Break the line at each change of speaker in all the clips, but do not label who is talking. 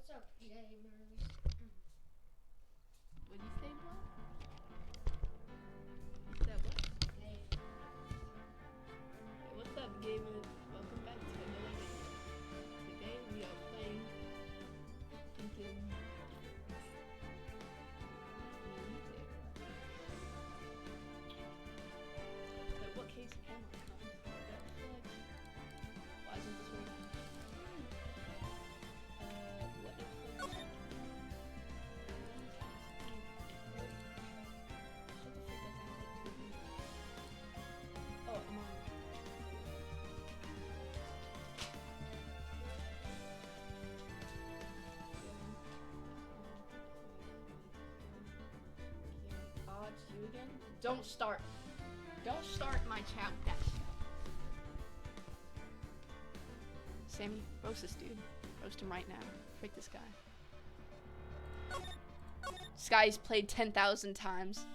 What's up, gamers?
What do you say, bro? You said what?
Hey,
Hey, what's up, gamers? Welcome back to another video. Today we are playing freaking Like, what case am I on? Why isn't this working? What if Oh, I'm on. It's you again? Don't start. Don't start my chat with that shit. Sammy, roast this dude. Roast him right now. Frick this guy. This guy's played 10,000 times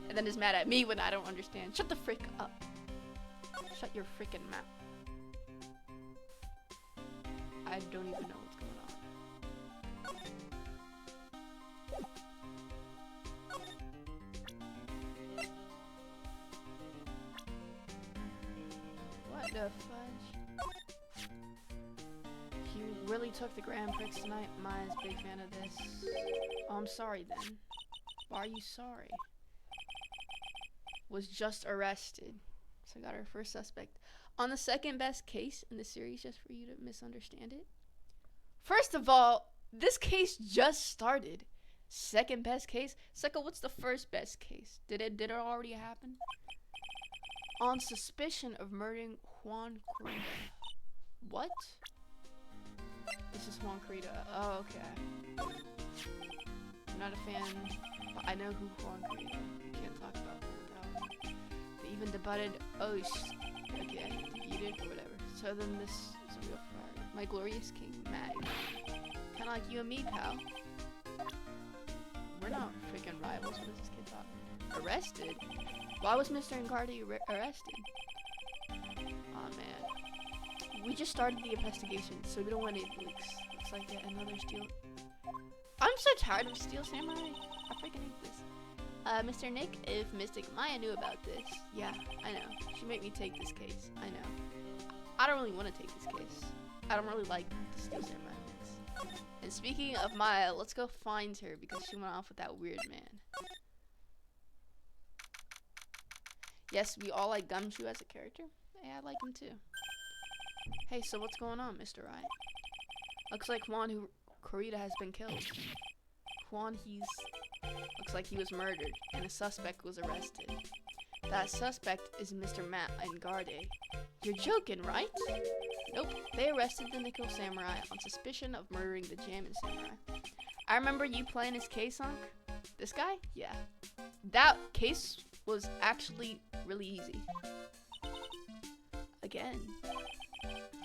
and then is mad at me when I don't understand. Shut the frick up. Shut your frickin' mouth. I don't even know what's going on. What the fudge? You really took the Grand Prix tonight? Maya's a big fan of this. Oh, I'm sorry then. Why are you sorry? Was just arrested. So I got our first suspect. On the second best case in the series, just for you to misunderstand it. First of all, this case just started. Second best case? Second, what's the first best case? Did it already happen? On suspicion of murdering Juan Corrida. What? This is Juan Corrida. Oh, okay. I'm not a fan, but I know who Juan Corrida. You can't talk about him without. They even debated. Oh, okay, defeated or whatever. So then this is a real fraud. My glorious king, Mag. Kind of like you and me, pal. We're not freaking rivals. What is this kid talking? Arrested? Why was Mr. Ngardi arrested? Aw, man. We just started the investigation, so we don't want any leaks. Looks like yet another steal. I'm so tired of Steel Samurai. I freaking hate this. Mr. Nick, if Mystic Maya knew about this. Yeah, I know. She made me take this case. I know. I don't really want to take this case. I don't really like the Steel Samurai mix. And speaking of Maya, let's go find her because she went off with that weird man. Yes, we all like Gumshoe as a character. Yeah, I like him too. Hey, so what's going on, Mr. Right? Looks like Juan Corrida has been killed. Looks like he was murdered, and a suspect was arrested. That suspect is Mr. Matt Ngarde. You're joking, right? Nope, they arrested the Nickel Samurai on suspicion of murdering the Jammin Samurai. I remember you playing his case, Unc. This guy? Yeah. That case was actually really easy. Again.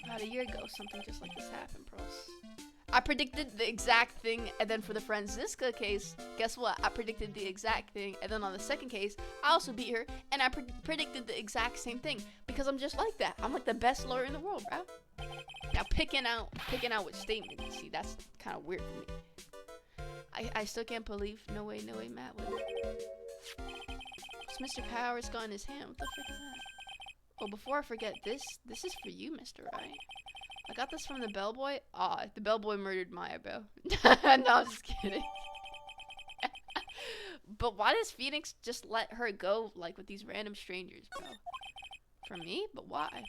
About a year ago, something just like this happened, pros. I predicted the exact thing, and then for the Franziska case, guess what? I predicted the exact thing, and then on the second case, I also beat her, and I predicted the exact same thing, because I'm just like that. I'm like the best lawyer in the world, bro. Now picking out with statements, see, that's kind of weird for me. I still can't believe, no way, Matt would. What's Mr. Powers got in his hand? What the frick is that? Oh, before I forget, this is for you, Mr. Right. I got this from the bellboy. Aw, the bellboy murdered Maya, bro. No, I'm just kidding. But why does Phoenix just let her go, like, with these random strangers, bro? For me? But why?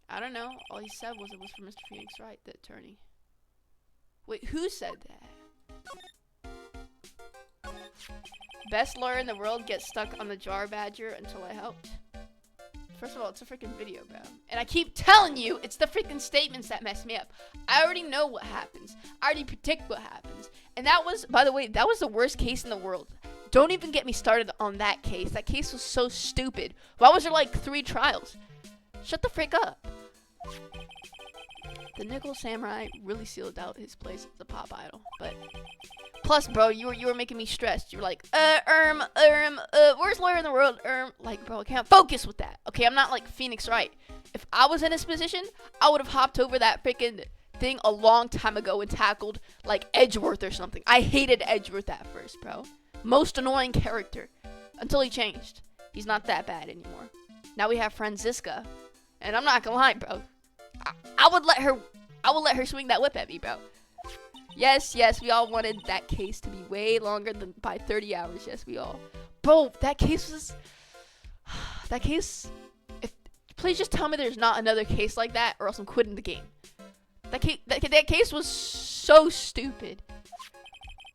I don't know. All he said was it was for Mr. Phoenix Wright, the attorney. Wait, who said that? Best lawyer in the world gets stuck on the jar badger until I helped. First of all, it's a freaking video, bro. And I keep telling you, it's the freaking statements that mess me up. I already know what happens. I already predict what happens. And that was, by the way, that was the worst case in the world. Don't even get me started on that case. That case was so stupid. Why was there like 3 trials? Shut the frick up. The Nickel Samurai really sealed out his place as a pop idol. But plus, bro, you were making me stressed. You were like, where's lawyer in the world? Like, bro, I can't focus with that. Okay, I'm not like Phoenix Wright. If I was in his position, I would have hopped over that freaking thing a long time ago and tackled like Edgeworth or something. I hated Edgeworth at first, bro. Most annoying character until he changed. He's not that bad anymore. Now we have Franziska, and I'm not gonna lie, bro. I would let her swing that whip at me, bro. Yes, we all wanted that case to be way longer than by 30 hours. Yes, we all. Bro, that case was. That case. Please just tell me there's not another case like that, or else I'm quitting the game. That case was so stupid.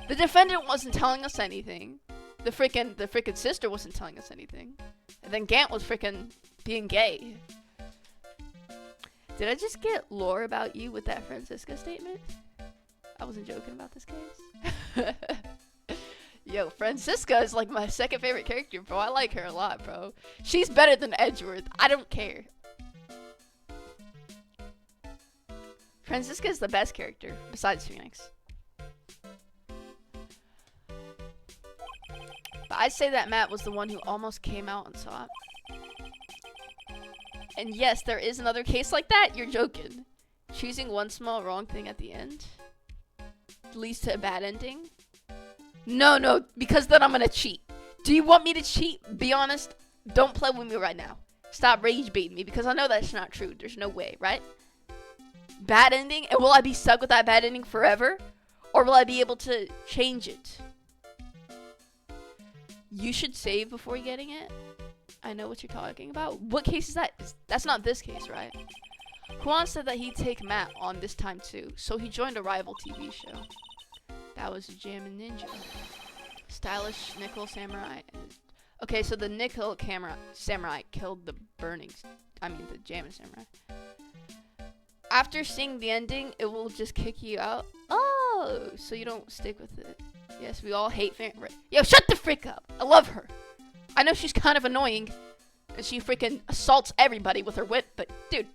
The defendant wasn't telling us anything. The freaking sister wasn't telling us anything. And then Gant was freaking being gay. Did I just get lore about you with that Franziska statement? I wasn't joking about this case. Yo, Franziska is like my second favorite character, bro. I like her a lot, bro. She's better than Edgeworth. I don't care. Franziska is the best character, besides Phoenix. But I'd say that Matt was the one who almost came out and saw it. And yes, there is another case like that. You're joking. Choosing one small wrong thing at the end leads to a bad ending. No, because then I'm gonna cheat. Do you want me to cheat? Be honest. Don't play with me right now. Stop rage baiting me, because I know that's not true. There's no way, right? Bad ending? And will I be stuck with that bad ending forever? Or will I be able to change it? You should save before getting it. I know what you're talking about. What case is that? That's not this case, right? Juan said that he'd take Matt on this time too, so he joined a rival TV show. That was a Jammin' Ninja. Stylish Nickel Samurai. Okay, so the Nickel Samurai killed the the Jammin' Samurai. After seeing the ending, it will just kick you out. Oh, so you don't stick with it. Yes, we all hate Yo, shut the frick up. I love her. I know she's kind of annoying, and she freaking assaults everybody with her whip, but dude,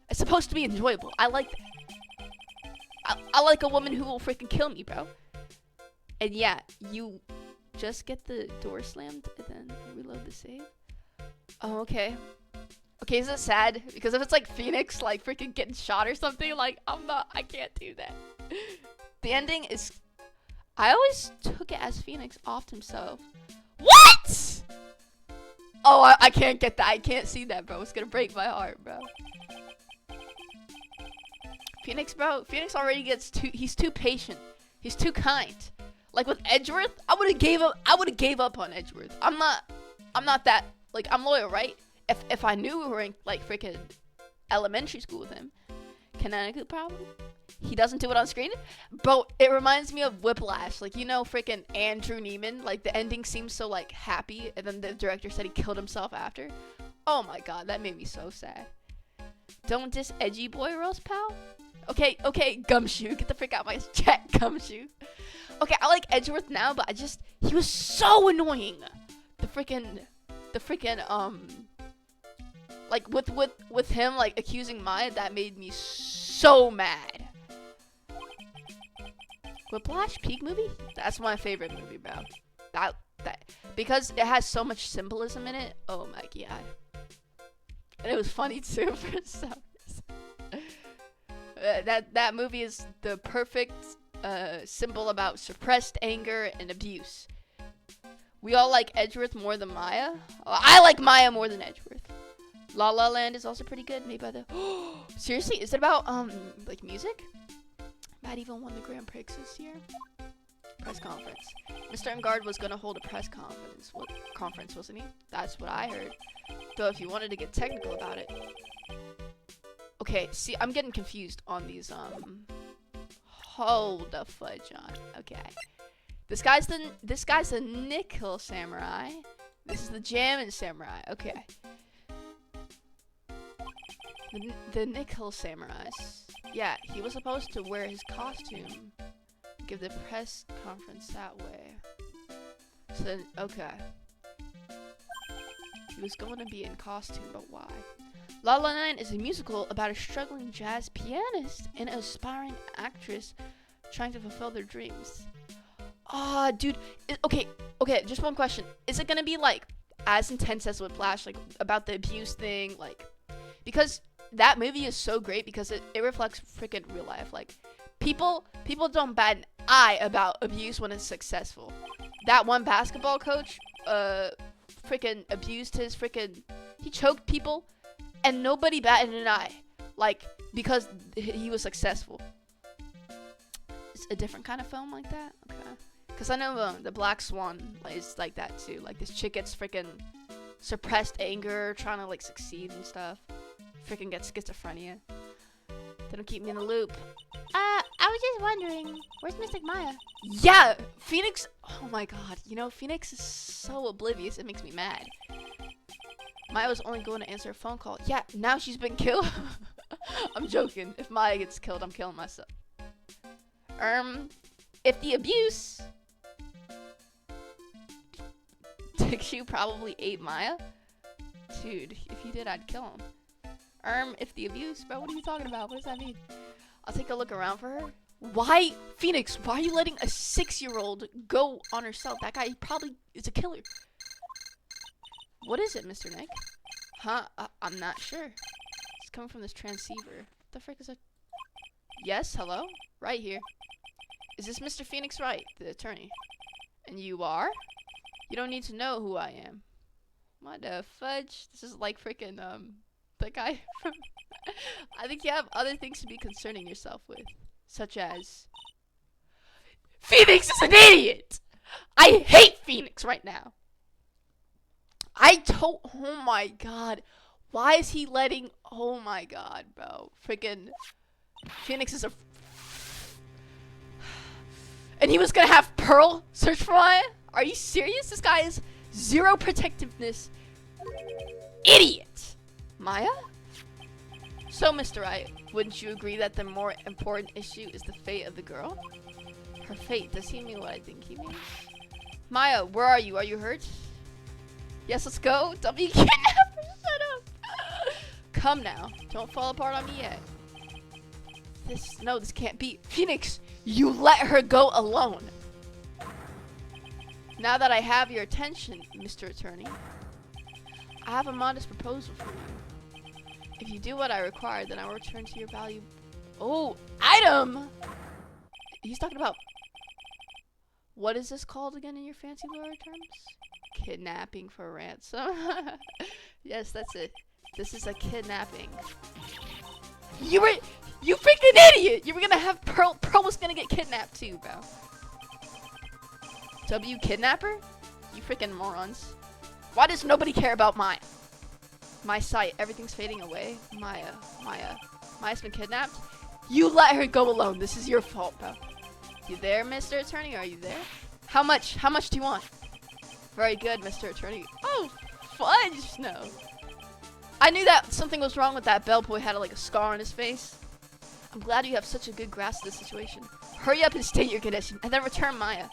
it's supposed to be enjoyable. I like a woman who will freaking kill me, bro. And yeah, you just get the door slammed and then reload the save. Oh, okay. Okay, is it sad? Because if it's like Phoenix, like freaking getting shot or something, like I can't do that. The ending is, I always took it as Phoenix offed himself. What? Oh, I can't get that. I can't see that, bro. It's gonna break my heart, bro. Phoenix, bro. Phoenix already he's too patient. He's too kind. Like with Edgeworth, I would have gave up on Edgeworth. I'm not that, like, I'm loyal, right? If I knew we were in, like, freaking elementary school with him. Canonical problem? He doesn't do it on screen? Bro, it reminds me of Whiplash. Like, you know, freaking Andrew Neiman. Like, the ending seems so, like, happy. And then the director said he killed himself after. Oh my god, that made me so sad. Don't diss Edgy Boy Rose, pal. Okay, Gumshoe. Get the frick out of my chat, Gumshoe. Okay, I like Edgeworth now, but he was so annoying. The freaking, like, with him, like, accusing Maya, that made me so mad. Whiplash peak movie? That's my favorite movie, bro. That because it has so much symbolism in it. Oh my god. And it was funny too for some reason. That movie is the perfect symbol about suppressed anger and abuse. We all like Edgeworth more than Maya. I like Maya more than Edgeworth. La La Land is also pretty good, made by the. Seriously, is it about like music? Matt even won the Grand Prix this year. Press conference. Mr. Engard was gonna hold a press conference, wasn't he? That's what I heard. Though if you wanted to get technical about it. Okay, see, I'm getting confused on these hold the fudge on. Okay. This guy's the Nickel Samurai. This is the Jammin' Samurai. Okay. The Nickel Samurais. Yeah, he was supposed to wear his costume, give the press conference that way. So, okay. He was going to be in costume, but why? La La Land is a musical about a struggling jazz pianist and an aspiring actress trying to fulfill their dreams. Ah, dude. Okay, just one question. Is it going to be, like, as intense as Whiplash, like, about the abuse thing? Like, because that movie is so great because it reflects freaking real life. Like, people don't bat an eye about abuse when it's successful. That one basketball coach, freaking abused his freaking, he choked people, and nobody batted an eye, like, because he was successful. It's a different kind of film like that, okay? Because I know the Black Swan is like that too. Like, this chick gets freaking suppressed anger, trying to like succeed and stuff. Freaking gets schizophrenia. They don't keep me in the loop.
I was just wondering, where's Mystic Maya?
Yeah, Phoenix. Oh my god, you know, Phoenix is so oblivious, it makes me mad. Maya was only going to answer a phone call. Yeah, now she's been killed. I'm joking. If Maya gets killed, I'm killing myself. If the abuse Tikshu probably ate Maya? Dude, if he did, I'd kill him. If the abuse, bro, what are you talking about? What does that mean? I'll take a look around for her. Why, Phoenix, why are you letting a 6-year-old go on herself? That guy probably is a killer. What is it, Mr. Nick? Huh? I'm not sure. It's coming from this transceiver. What the frick is that? Yes, hello? Right here. Is this Mr. Phoenix Wright, the attorney? And you are? You don't need to know who I am. What the fudge? This is like freaking, the guy from... I think you have other things to be concerning yourself with. Such as... Phoenix is an idiot! I hate Phoenix right now. Oh my god. Why is he letting... Oh my god, bro. Freaking... Phoenix is a... And he was gonna have Pearl search for Maya? Are you serious? This guy is zero protectiveness. Idiot! Maya? So, Mr. Wright, wouldn't you agree that the more important issue is the fate of the girl? Her fate. Does he mean what I think he means? Maya, where are you? Are you hurt? Yes, let's go. Don't be kidnapped. Shut up. Come now. Don't fall apart on me yet. This can't be. Phoenix, you let her go alone. Now that I have your attention, Mr. Attorney, I have a modest proposal for you. If you do what I require, then I will return to your value. Oh, item! He's talking about... What is this called again in your fancy lawyer terms? Kidnapping for ransom. Yes, that's it. This is a kidnapping. You freaking idiot! You were gonna have Pearl. Pearl was gonna get kidnapped too, bro. W kidnapper? You freaking morons. Why does nobody care about Maya? My sight, everything's fading away. Maya's been kidnapped? You let her go alone. This is your fault, bro. You there, Mr. Attorney? Are you there? How much? How much do you want? Very good, Mr. Attorney. Oh, fudge, no. I knew that something was wrong with that bellboy. Had like a scar on his face. I'm glad you have such a good grasp of the situation. Hurry up and state your condition, and then return Maya.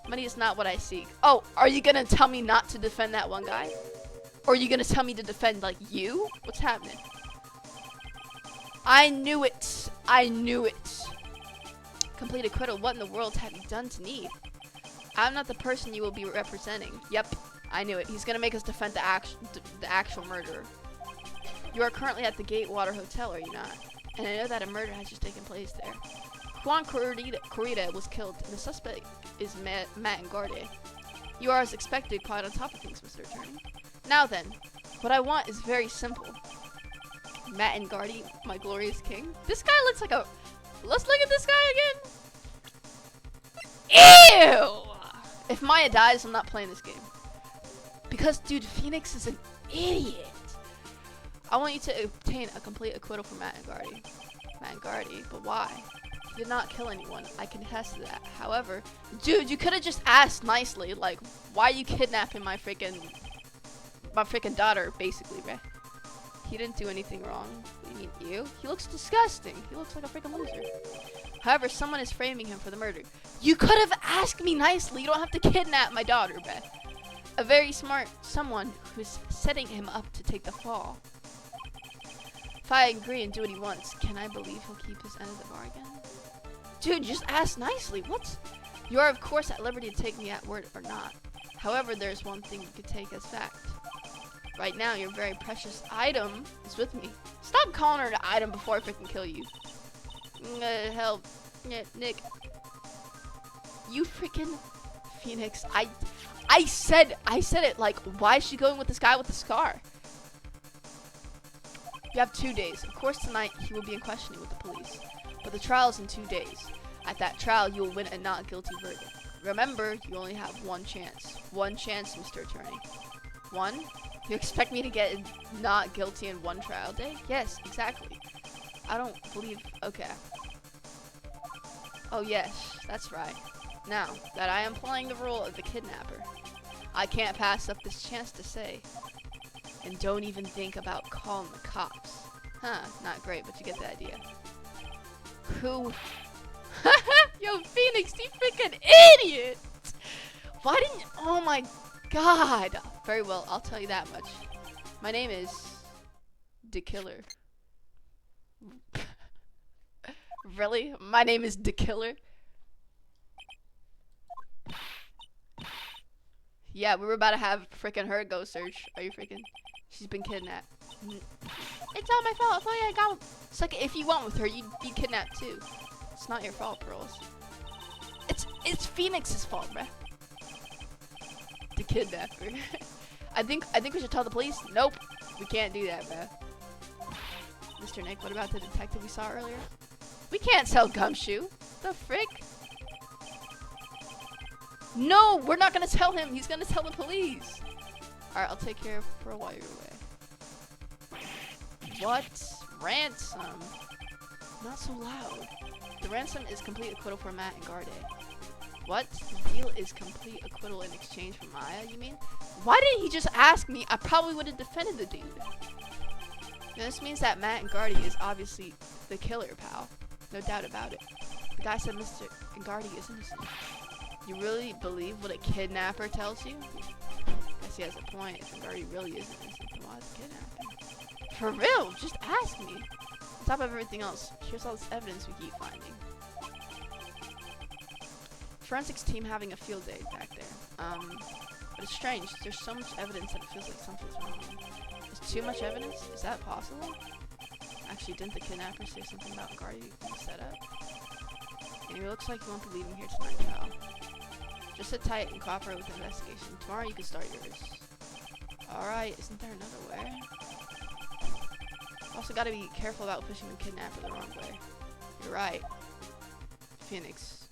Money is not what I seek. Oh, are you gonna tell me not to defend that one guy? Or are you gonna tell me to defend, like, you? What's happening? I knew it. I knew it. Complete acquittal. What in the world have you done to me? I'm not the person you will be representing. Yep, I knew it. He's gonna make us defend the actual murderer. You are currently at the Gatewater Hotel, are you not? And I know that a murder has just taken place there. Juan Corrida was killed, and the suspect is Matt and Garde. You are, as expected, quite on top of things, Mr. Attorney. Now then, what I want is very simple. Matt and Garde, my glorious king. This guy looks like a... Let's look at this guy again. Ew! If Maya dies, I'm not playing this game. Because, dude, Phoenix is an idiot. I want you to obtain a complete acquittal for Matt and Garde. Matt and Garde, but why? He did not kill anyone. I can attest to that. However, dude, you could have just asked nicely, like, why are you kidnapping my freaking daughter, basically, right? He didn't do anything wrong. What do you mean, you? He looks disgusting. He looks like a freaking loser. However, someone is framing him for the murder. You could have asked me nicely. You don't have to kidnap my daughter, Beth. A very smart someone who's setting him up to take the fall. If I agree and do what he wants, can I believe he'll keep his end of the bargain? Dude, just ask nicely. What? You are, of course, at liberty to take me at word or not. However, there's one thing you could take as fact. Right now, your very precious item is with me. Stop calling her an item before I freaking kill you. Help. Nick. You freaking Phoenix. I said it, like, why is she going with this guy with the scar? You have 2 days. Of course, tonight he will be in questioning with the police. But the trial is in 2 days. At that trial, you will win a not guilty verdict. Remember, you only have 1 chance. 1 chance, Mr. Attorney. 1? You expect me to get not guilty in 1 trial day? Yes, exactly. I don't believe... Okay. Oh, yes, that's right. Now that I am playing the role of the kidnapper, I can't pass up this chance to say, and don't even think about calling the cops. Huh, not great, but you get the idea. Who? Yo, Phoenix, you freaking idiot! Why didn't... Oh my god! Very well, I'll tell you that much. My name is... The Killer. Really? My name is The Killer? Yeah, we were about to have freaking her go search. Are you freaking... She's been kidnapped.
It's all my fault. If only I got...
It's like, if you went with her, you'd be kidnapped too. It's not your fault, Pearls. It's Phoenix's fault, bruh. The kidnapper. I think we should tell the police. Nope, we can't do that, bruh. Mr. Nick, what about the detective we saw earlier? We can't sell Gumshoe. The frick? No, we're not gonna tell him. He's gonna tell the police. Alright, I'll take care of Pearl while you're away. What? Ransom? Not so loud. The ransom is complete acquittal for Matt and Garde. What? The deal is complete acquittal in exchange for Maya, you mean? Why didn't he just ask me? I probably would have defended the dude. Now, this means that Matt and Garde is obviously the killer, pal. No doubt about it. The guy said Mr. Garde is innocent. You really believe what a kidnapper tells you? Guess he has a point. If Garde really is innocent, then why is kidnapping? For real? Just ask me. On top of everything else, here's all this evidence we keep finding. Forensics team having a field day back there. But it's strange. There's so much evidence that it feels like something's wrong. Is too much evidence? Is that possible? Actually, didn't the kidnapper say something about Garde being set up? And it looks like you won't be leaving here tonight, pal. Just sit tight and cooperate with the investigation. Tomorrow you can start yours. Alright, isn't there another way? Also gotta be careful about pushing the kidnapper the wrong way. You're right. Phoenix,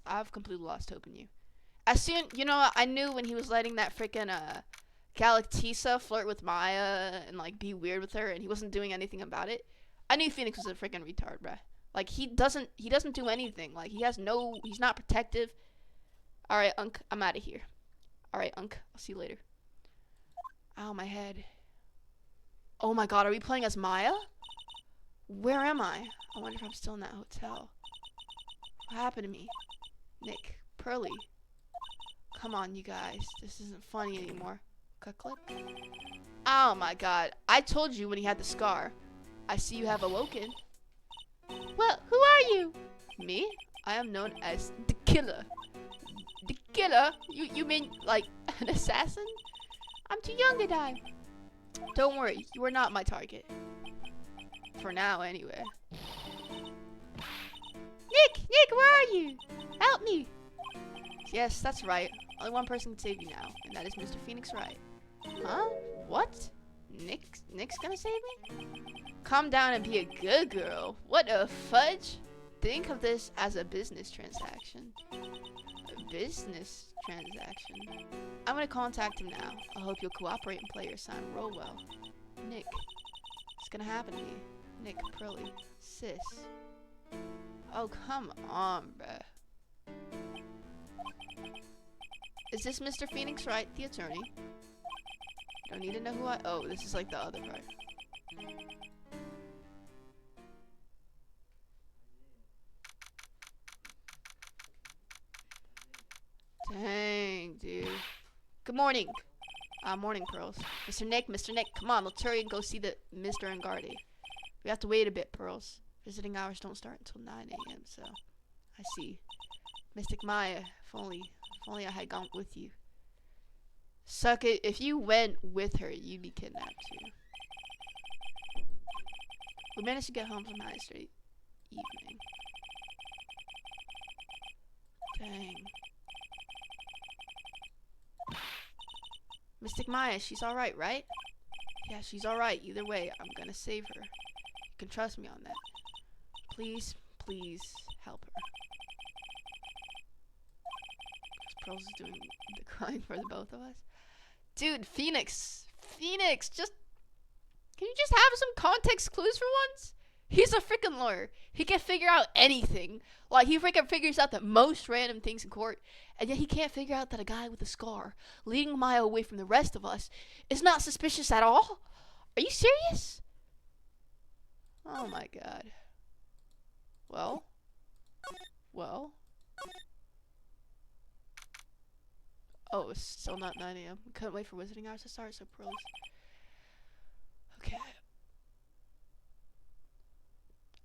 I've completely lost hope in you. As soon, you know, I knew when he was letting that freaking Galactisa flirt with Maya and like be weird with her, and he wasn't doing anything about it. I knew Phoenix was a freaking retard, bruh. Like he doesn't do anything. Like he's not protective. All right, Unc, I'm out of here. All right, Unc, I'll see you later. Ow, my head. Oh my God, are we playing as Maya? Where am I? I wonder if I'm still in that hotel. What happened to me? Nick, Pearly. Come on, you guys. This isn't funny anymore. Click, click. Oh my God. I told you when he had the scar. I see you have awoken.
Well, who are you?
Me? I am known as the Killer. The Killer? You mean like an assassin?
I'm too young to die.
Don't worry, you are not my target. For now, anyway.
Nick, where are you? Help me.
Yes, that's right. Only one person can save you now, and that is Mr. Phoenix Wright. Huh? What? Nick's gonna save me? Calm down and be a good girl. What a fudge. Think of this as a business transaction. A business transaction? I'm gonna contact him now. I hope you'll cooperate and play your sign real well. Nick. It's gonna happen to me. Nick, Pearly, sis. Oh, come on, bruh. Is this Mr. Phoenix Wright, the attorney? Don't need to know who I... Oh, this is like the other part. Dang, dude. Good morning. Morning, Pearls. Mr. Nick, come on, let's hurry and go see the Mr. and Garde. We have to wait a bit, Pearls. Visiting hours don't start until 9 a.m., so... I see. Mystic Maya, if only I had gone with you. Suck it. If you went with her, you'd be kidnapped too. We managed to get home somehow yesterday evening. Dang. Mystic Maya, she's alright, right? Yeah, she's alright. Either way, I'm gonna save her. You can trust me on that. Please, please help her. Pearls is doing the crying for the both of us. Dude, Phoenix, just can you just have some context clues for once? He's a freaking lawyer. He can figure out anything. Like, he freaking figures out the most random things in court, and yet he can't figure out that a guy with a scar leading Maya away from the rest of us is not suspicious at all? Are you serious? Oh my god. Well. Oh, it's still not 9 a.m. Couldn't wait for visiting hours to start, so pearls. Okay.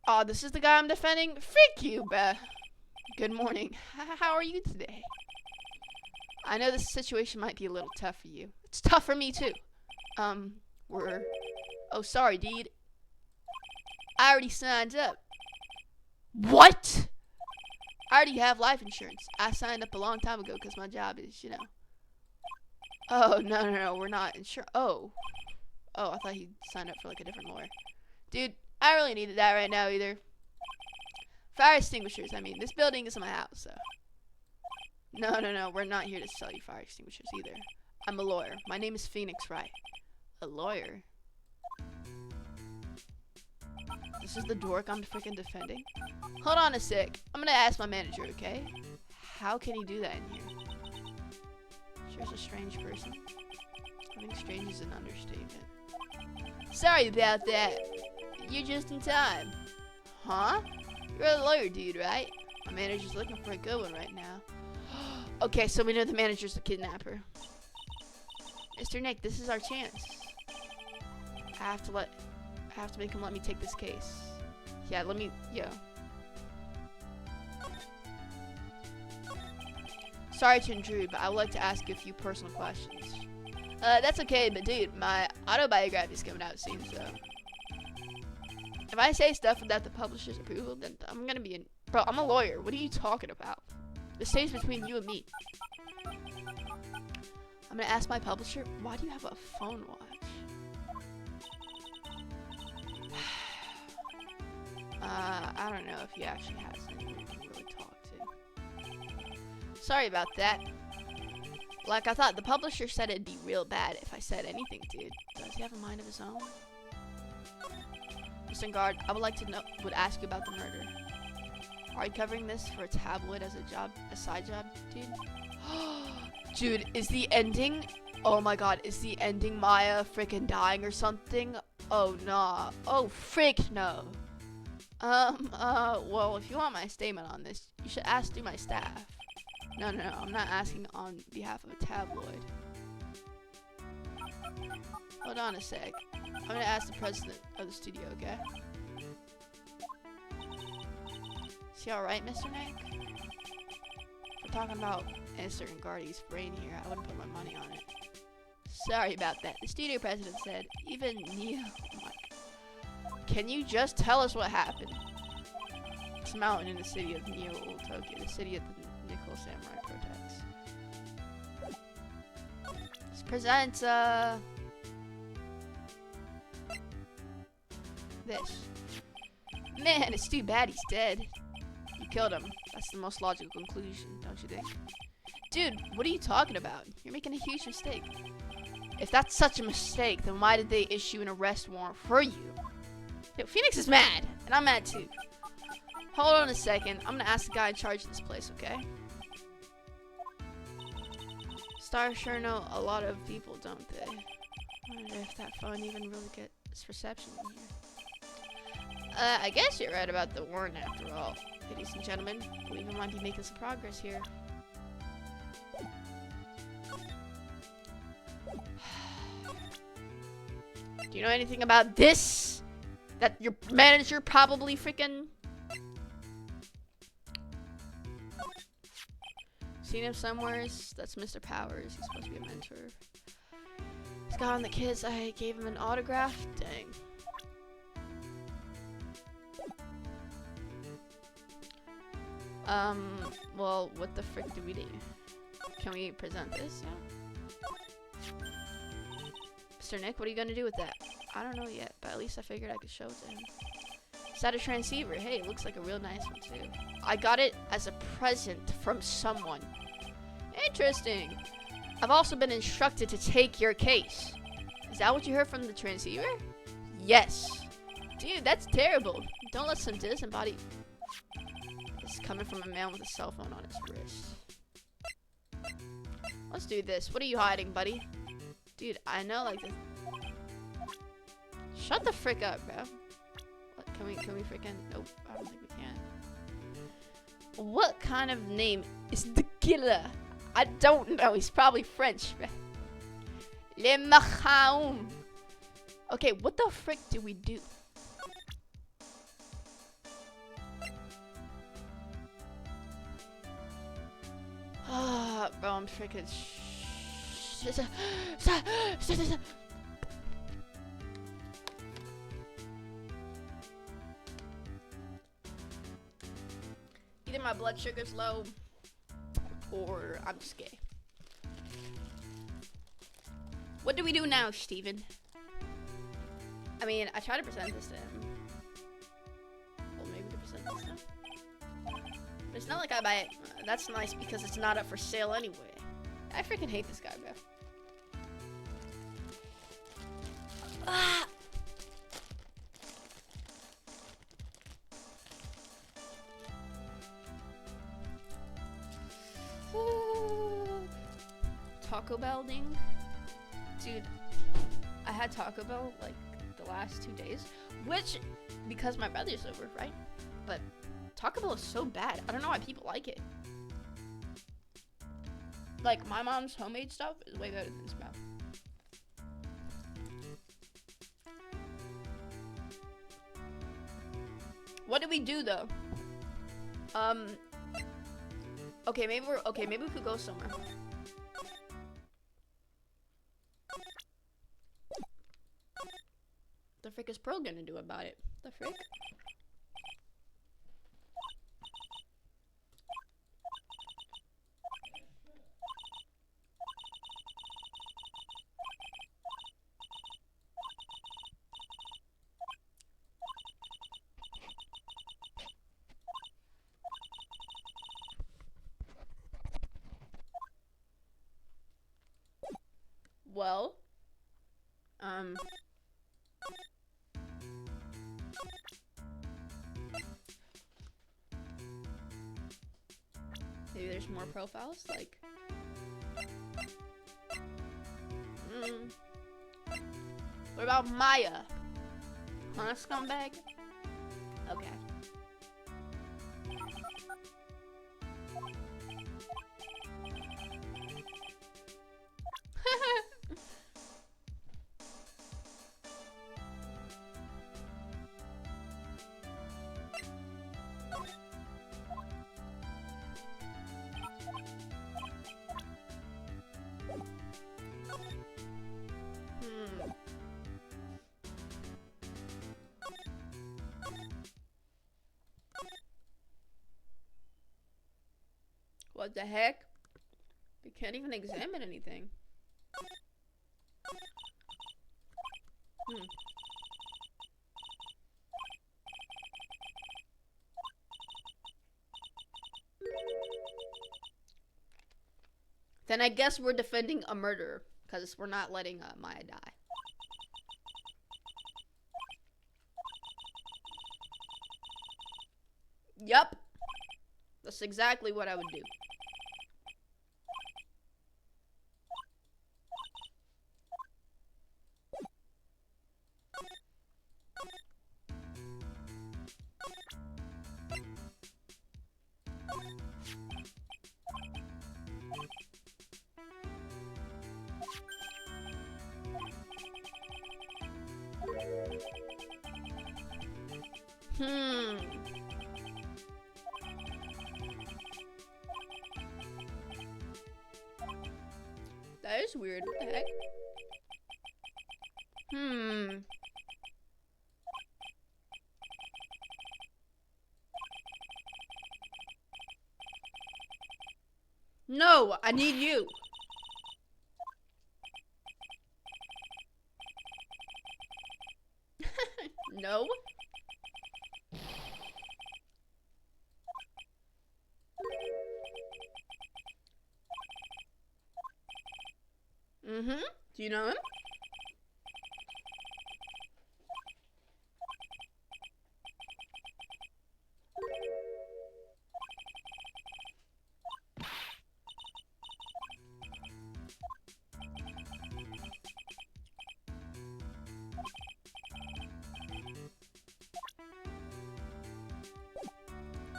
Oh, this is the guy I'm defending? Freak you, Beth. Good morning. How are you today? I know this situation might be a little tough for you. It's tough for me, too. Oh, sorry, dude. I already signed up. What? I already have life insurance. I signed up a long time ago because my job is, you know. Oh, no, we're not insured. Oh, I thought he signed up for, like, a different lawyer. Dude, I really needed that right now, either. Fire extinguishers, I mean, this building is my house, so. No, we're not here to sell you fire extinguishers, either. I'm a lawyer. My name is Phoenix Wright. A lawyer? This is the dork I'm freaking defending? Hold on a sec. I'm gonna ask my manager, okay? How can he do that in here? Sure's a strange person. I think strange is an understatement. Sorry about that. You're just in time. Huh? You're a lawyer dude, right? My manager's looking for a good one right now. Okay, so we know the manager's the kidnapper. Mr. Nick, this is our chance. I have to make him let me take this case. Yeah. Sorry to intrude, but I would like to ask you a few personal questions. That's okay, but dude, my autobiography is coming out soon, so. If I say stuff without the publisher's approval, then I'm gonna be in. Bro, I'm a lawyer. What are you talking about? This stays between you and me. I'm gonna ask my publisher, why do you have a phone watch? I don't know if he actually has anyone we can really talk to. Sorry about that. Like, I thought the publisher said it'd be real bad if I said anything, dude. Does he have a mind of his own? Mr. Guard, I would ask you about the murder. Are you covering this for a tabloid as a side job, dude? Dude, is the ending? Oh my god, is the ending Maya freaking dying or something? Oh, nah. Oh, frick, no. Well, if you want my statement on this, you should ask through my staff. No, I'm not asking on behalf of a tabloid. Hold on a sec. I'm gonna ask the president of the studio, okay? Is he alright, Mr. Nick? We're talking about inserting Guardy's brain here. I wouldn't put my money on it. Sorry about that. The studio president said, even Neo. Can you just tell us what happened? It's a mountain in the city of Neo, Old Tokyo, the city of the Nickel Samurai protects. This presents, this. Man, it's too bad he's dead. You killed him. That's the most logical conclusion, don't you think? Dude, what are you talking about? You're making a huge mistake. If that's such a mistake, then why did they issue an arrest warrant for you? Yo, Phoenix is mad, and I'm mad too. Hold on a second. I'm gonna ask the guy in charge of this place, okay? Stars sure know a lot of people, don't they? I wonder if that phone even really gets reception in here. I guess you're right about the warrant after all. Ladies and gentlemen, I believe we might be making some progress here. Do you know anything about this? That your manager probably freaking seen him somewhere. That's Mr. Powers. He's supposed to be a mentor. This guy on the kids, I gave him an autograph. Dang. Well, what the frick do we do? Can we present this? Yeah. Mr. Nick, what are you gonna do with that? I don't know yet, but at least I figured I could show it to him. Is that a transceiver? Hey, it looks like a real nice one too. I got it as a present from someone. Interesting. I've also been instructed to take your case. Is that what you heard from the transceiver? Yes. Dude, that's terrible. Don't let some disembodied... This is coming from a man with a cell phone on his wrist. Let's do this. What are you hiding, buddy? Dude, I know like this. Shut the frick up, bro. What, can we freaking... Nope, I don't think we can. What kind of name is the killer? I don't know. He's probably French. Le Macaum. Okay, what the frick do we do? Ah, bro, I'm freaking. Either my blood sugar's low, or I'm just gay. What do we do now, Steven? I mean, I try to present this to him. Well, maybe we can present this to him. But it's not like I buy it. That's nice because it's not up for sale anyway. I freaking hate this guy, bro. Ah! Taco Bell ding. Dude, I had Taco Bell like the last 2 days, which because my brother's over, right? But Taco Bell is so bad. I don't know why people like it. Like my mom's homemade stuff is way better than Sprout. What do we do though? Okay, maybe we could go somewhere. The frick is Pearl gonna do about it? The frick? Well, maybe there's more profiles, like, what about Maya? Huh, scumbag? Okay. What the heck? We can't even examine anything. Then I guess we're defending a murderer, because we're not letting Maya die. Yup. That's exactly what I would do. That is weird. What the heck? No, I need you. No. Mm-hmm. Do you know him?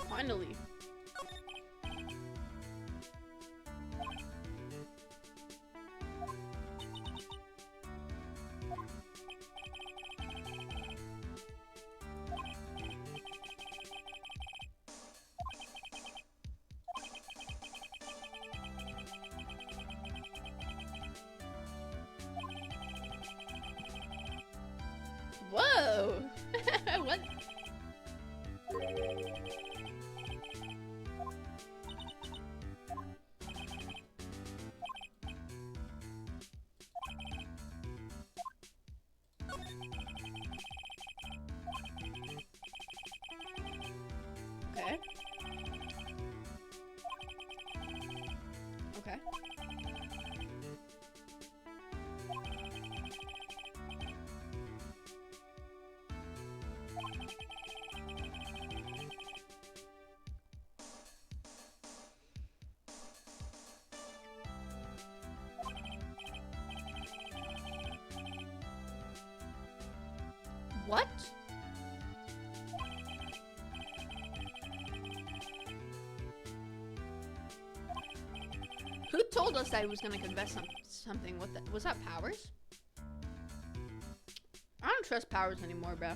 Finally. Whoa! What? Okay. Okay. What? Who told us that he was gonna confess something? What the, was that Powers? I don't trust Powers anymore, bro.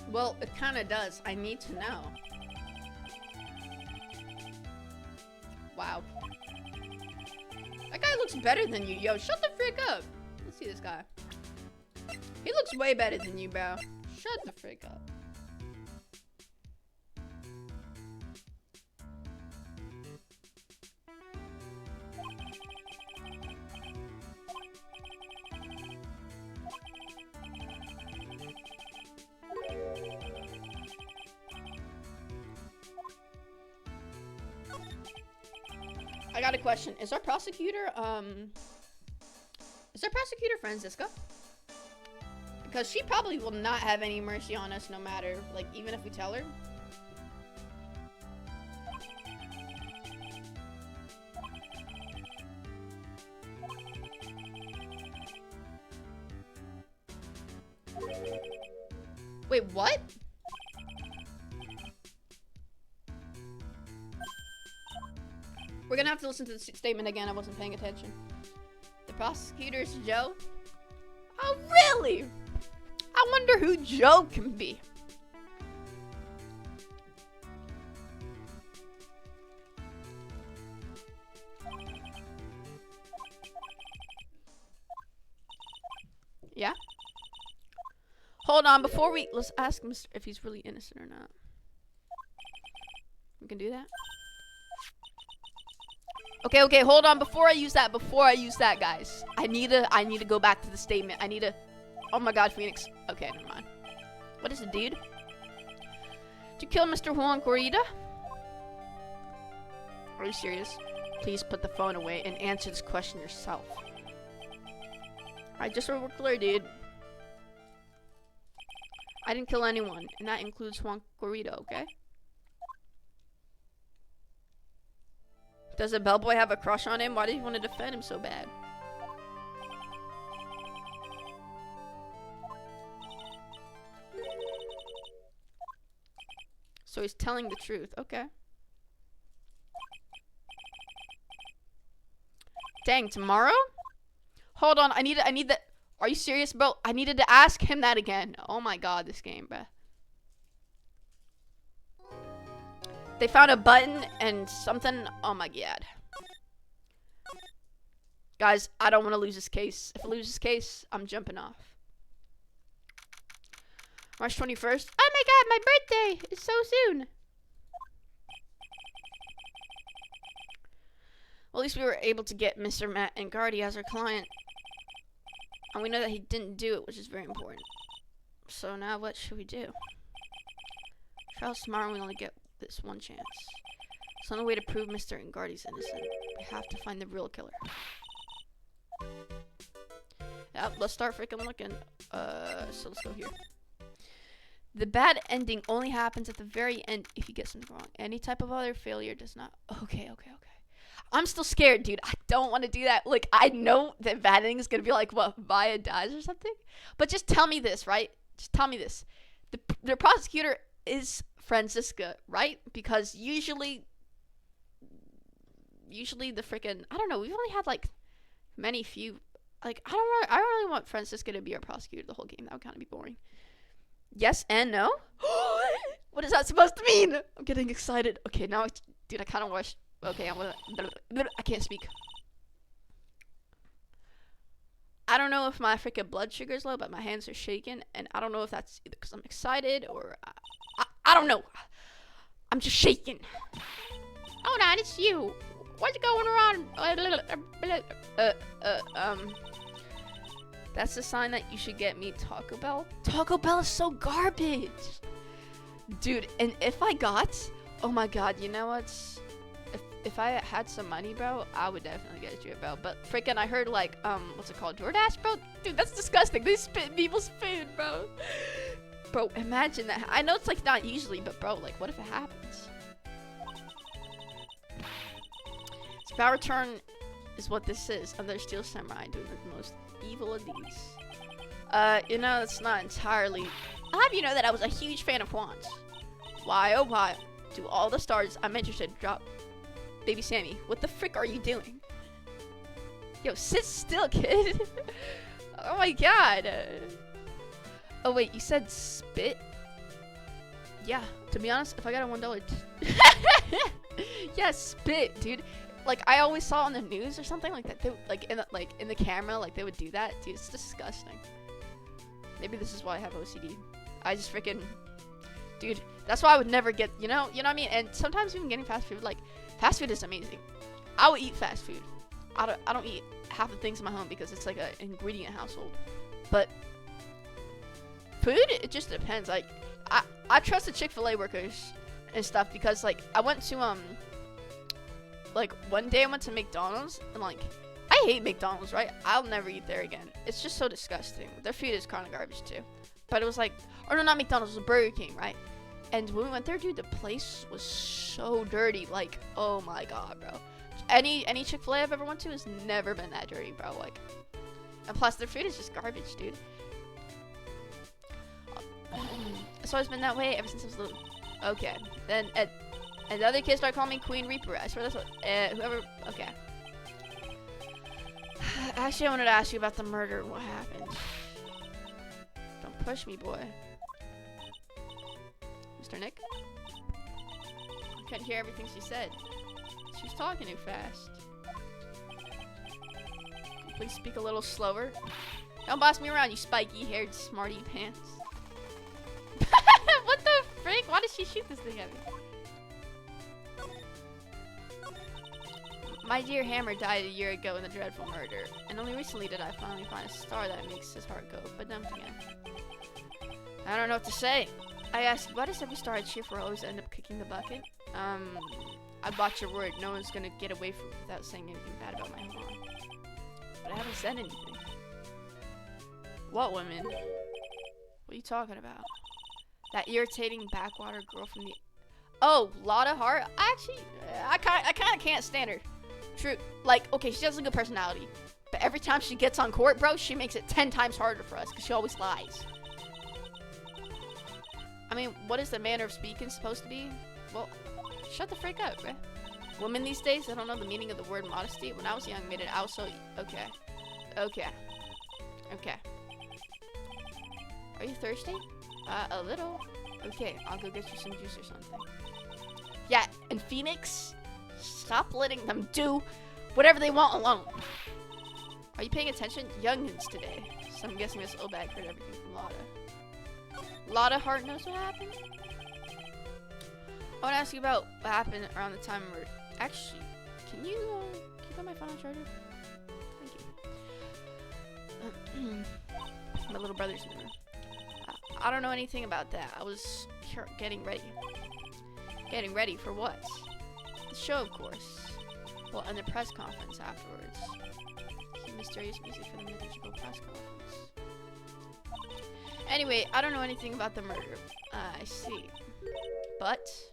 Well, it kind of does. I need to know. Wow. That guy looks better than you. Yo, shut the frick up. Let's see this guy. He looks way better than you, bro. Shut the frick up. I got a question. Is our prosecutor Francisca? Because she probably will not have any mercy on us no matter, like, even if we tell her. Wait, what? We're gonna have to listen to the statement again. I wasn't paying attention. The prosecutor's Joe? Oh, really? I wonder who Joe can be. Yeah? Hold on, before let's ask him if he's really innocent or not. We can do that? Okay, hold on. Before I use that, guys, I need to go back to the statement. I need to. Oh my God, Phoenix. Okay, never mind. What is it, dude? Did you kill Mr. Juan Corrida? Are you serious? Please put the phone away and answer this question yourself. Alright, just so we're clear, dude. I didn't kill anyone, and that includes Juan Corrida, okay? Does the bellboy have a crush on him? Why did he want to defend him so bad? So he's telling the truth. Okay. Dang, tomorrow? Hold on, I need that. Are you serious, bro? I needed to ask him that again. Oh my god, this game, bruh. They found a button and something. Oh my god. Guys, I don't want to lose this case. If I lose this case, I'm jumping off. March 21st.
Oh my god, my birthday is so soon.
Well, at least we were able to get Mr. Matt and Gardy as our client. And we know that he didn't do it, which is very important. So now what should we do? Trial's tomorrow, we only get this one chance. There's no way to prove Mr. and Gardy's innocent. We have to find the real killer. Yep, let's start freaking looking. So let's go here. The bad ending only happens at the very end if you get something wrong. Any type of other failure does not. Okay. I'm still scared, dude. I don't want to do that. Like, I know that bad ending is going to be like, what, Maya dies or something? But just tell me this, right? Just tell me this. The prosecutor is Franziska, right? Because usually the freaking, I don't know, we've only had like many few, like, I don't really want Franziska to be our prosecutor the whole game. That would kind of be boring. Yes and no? What is that supposed to mean? I'm getting excited. Okay, now, dude, I kind of wish. Okay, I can't speak. I don't know if my freaking blood sugar is low, but my hands are shaking, and I don't know if that's either because I'm excited or I don't know. I'm just shaking.
Hold on, it's you. What's going on?
That's the sign that you should get me Taco Bell. Taco Bell is so garbage, dude. And if I got, oh my god, you know what? If I had some money, bro, I would definitely get you a bell. But freaking, I heard like, what's it called? DoorDash, bro? Dude, that's disgusting. They spit in people's food, bro. Bro, imagine that. I know it's like not usually, but bro, like, what if it happens? It's about return is what this is. Another Steel Samurai doing the most evil of deeds. You know, it's not entirely. I'll have you know that I was a huge fan of Juan's. Why, oh why, to all the stars I'm interested, drop. Baby Sammy, what the frick are you doing? Yo, sit still, kid. Oh my god. Oh wait, you said spit? Yeah, to be honest, if I got a $1 yeah, spit, dude. Like, I always saw on the news or something like that. They, in the camera, like, they would do that. Dude, it's disgusting. Maybe this is why I have OCD. I just freaking, dude, that's why I would never get, you know what I mean? And sometimes even getting fast food, like, fast food is amazing. I would eat fast food. I don't eat half the things in my home because it's like an ingredient household. But food, it just depends. Like, I trust the Chick-fil-A workers and stuff because, like, I went to like, one day I went to McDonald's and, like, I hate McDonald's, right? I'll never eat there again. It's just so disgusting. Their food is kind of garbage too. But it was like, or no, not McDonald's, it was Burger King, right? And when we went there, dude, the place was so dirty. Like, oh my god, bro. Any Chick-fil-A I've ever went to has never been that dirty, bro. Like, and plus their food is just garbage, dude. It's always been that way ever since I was little. Okay, then and the other kids start calling me Queen Reaper. I swear that's what whoever. Okay. Actually, I wanted to ask you about the murder. What happened? Don't push me, boy. Mr. Nick? I couldn't hear everything she said. She was talking too fast. Can you please speak a little slower? Don't boss me around, you spiky-haired smarty pants. What the frick? Why did she shoot this thing at me? My dear Hammer died a year ago in the dreadful murder, and only recently did I finally find a star that makes his heart go ba-dum again. I don't know what to say. I asked, why does every star I cheer for always end up kicking the bucket? I bought your word. No one's gonna get away from without saying anything bad about my mom. But I haven't said anything. What women? What are you talking about? That irritating backwater girl from the... Oh, Lotta Hart? I kind of can't stand her. True. Like, okay, she has a good personality. But every time she gets on court, bro, she makes it 10 times harder for us because she always lies. I mean, what is the manner of speaking supposed to be? Well, shut the freak up, bruh. Women these days, they don't know the meaning of the word modesty. When I was young, made it out so... Okay. Okay. Okay. Are you thirsty? A little. Okay, I'll go get you some juice or something. Yeah, and Phoenix, stop letting them do whatever they want alone. Are you paying attention? Youngins today. So I'm guessing Miss Obag heard everything from Lotta. Lotta Hart knows what happened? I want to ask you about what happened around the time where... Actually, can you put my phone on charger? Thank you. My little brother's in the room. I don't know anything about that. I was getting ready. Getting ready for what? The show, of course. Well, and the press conference afterwards. Mysterious music for the musical press conference. Anyway, I don't know anything about the murder. I see. But if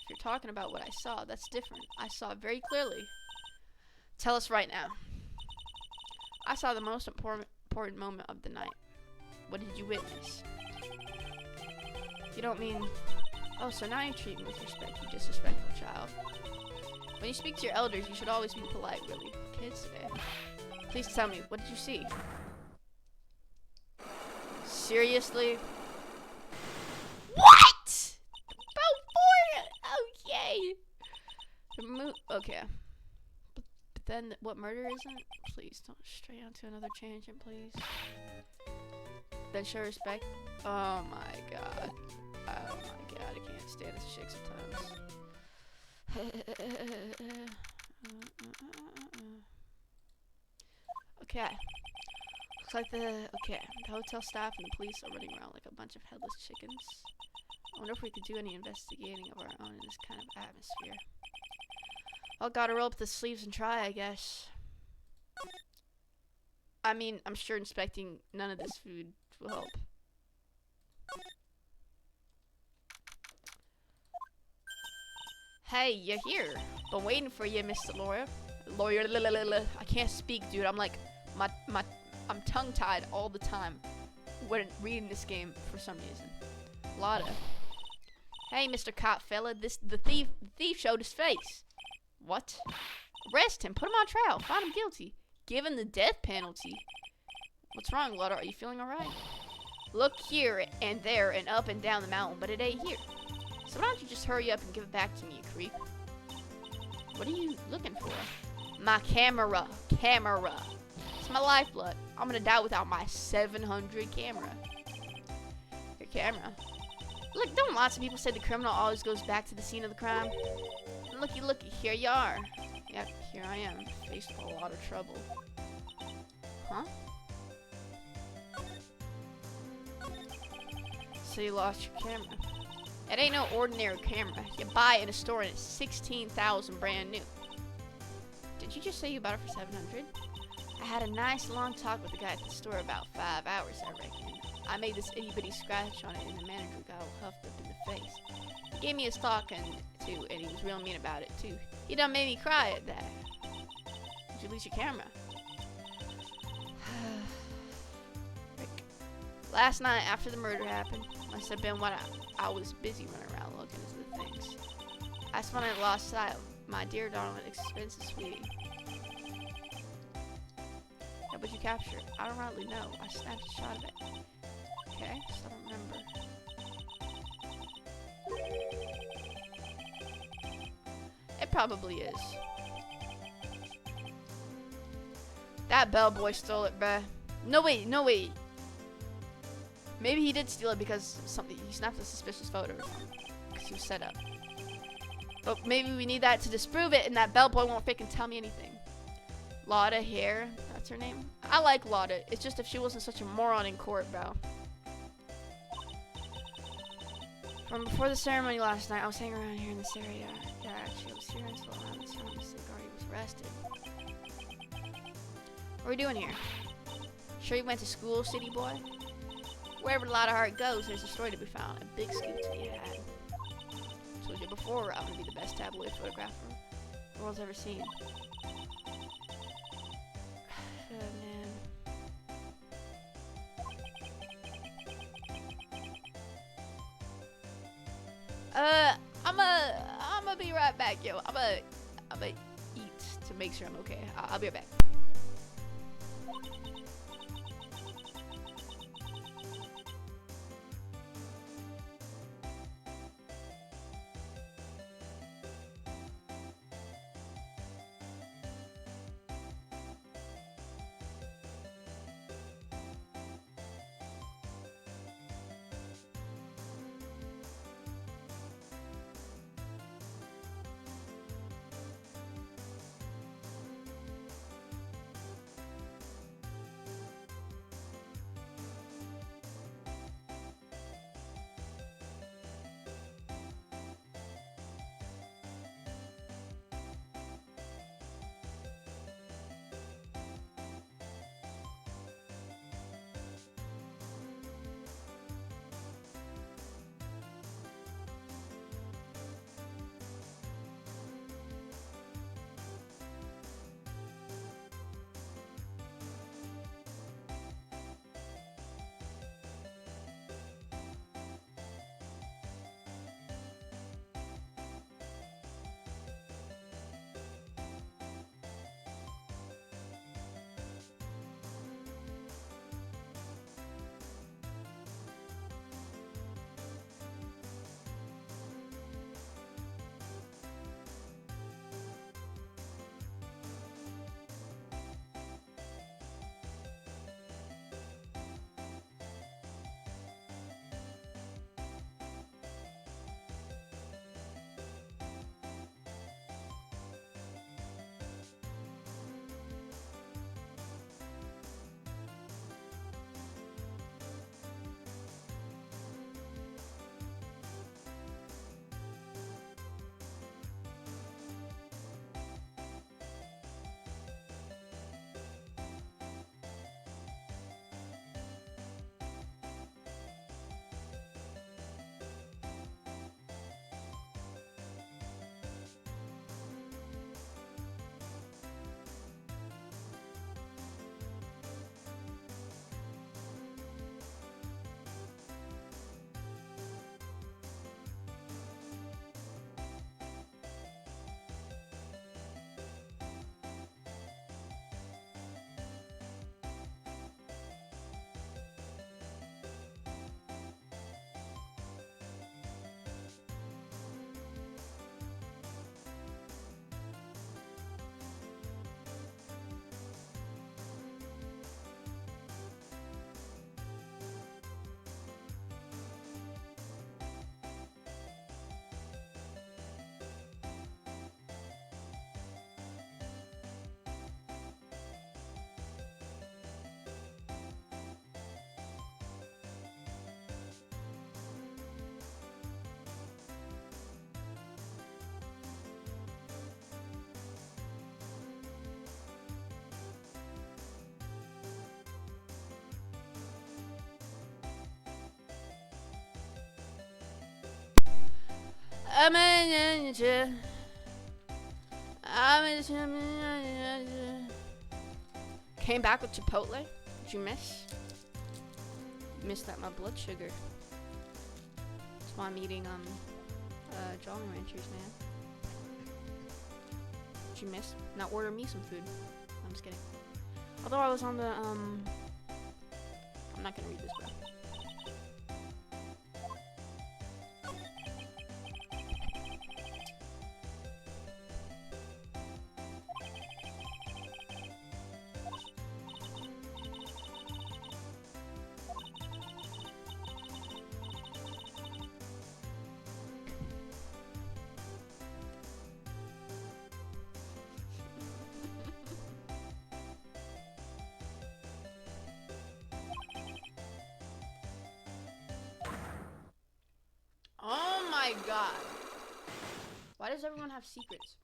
you're talking about what I saw, that's different. I saw it very clearly. Tell us right now. I saw the most important moment of the night. What did you witness? You don't mean... Oh, so now you treat me with respect, you disrespectful child. When you speak to your elders, you should always be polite, really. Kids today. Please tell me, what did you see? Seriously? What? Okay. Okay. But then, what murder isn't? Please don't stray onto another tangent, please. Then show respect. Oh my god. Oh my god, I can't stand this chick sometimes. Okay. Looks like the hotel staff and the police are running around like a bunch of headless chickens. I wonder if we could do any investigating of our own in this kind of atmosphere. Well, gotta roll up the sleeves and try, I guess. I mean, I'm sure inspecting none of this food will help. Hey, you're here. Been waiting for you, Mr. Lawyer. I can't speak, dude. I'm like, I'm tongue-tied all the time when reading this game for some reason. Lotta. Hey, Mr. Cop fella, the thief showed his face. What? Arrest him. Put him on trial. Find him guilty. Give him the death penalty. What's wrong, Lotta? Are you feeling alright? Look here and there and up and down the mountain, but it ain't here. So why don't you just hurry up and give it back to me, you creep? What are you looking for? My camera. Camera. It's my lifeblood. I'm gonna die without my 700 camera. Your camera. Look, don't lots of people say the criminal always goes back to the scene of the crime? And looky, here you are. Yep, here I am, faced with a lot of trouble. Huh? So you lost your camera. It ain't no ordinary camera. You buy it in a store and it's 16,000 brand new. Did you just say you bought it for 700? I had a nice long talk with the guy at the store about 5 hours, I reckon. I made this itty-bitty scratch on it and the manager got all huffed up in the face. He gave me his talk and he was real mean about it too. He done made me cry at that. Did you lose your camera? Rick. Last night after the murder happened, must have been when I was busy running around looking into the things. That's when I lost sight of my dear darling expensive sweetie. How would you capture it? I don't rightly know. I snapped a shot of it. Okay, so I don't remember. It probably is. That bellboy stole it, bruh. No wait. Maybe he did steal it because he snapped a suspicious photo or something. Because he was set up. But maybe we need that to disprove it and that bellboy won't freaking tell me anything. Lotta here, that's her name. I like Lotta. It's just if she wasn't such a moron in court, bro. From before the ceremony last night, I was hanging around here in this area. Yeah, actually, I was here until around the time Mr. Gardy was arrested. What are we doing here? Sure you went to school, city boy? Wherever Lotta Hart goes, there's a story to be found. A big scoop to be had. I told you before, I'm gonna be the best tabloid photographer the world's ever seen. Oh, man. I'ma be right back, yo. I'ma eat to make sure I'm okay. I'll be right back. Came back with Chipotle. Did you miss? Missed that my blood sugar. That's why I'm eating Jolly Ranchers, man. Did you miss? Now order me some food. I'm just kidding. Although I was on the I'm not gonna read this, bro. Oh my god. Why does everyone have secrets?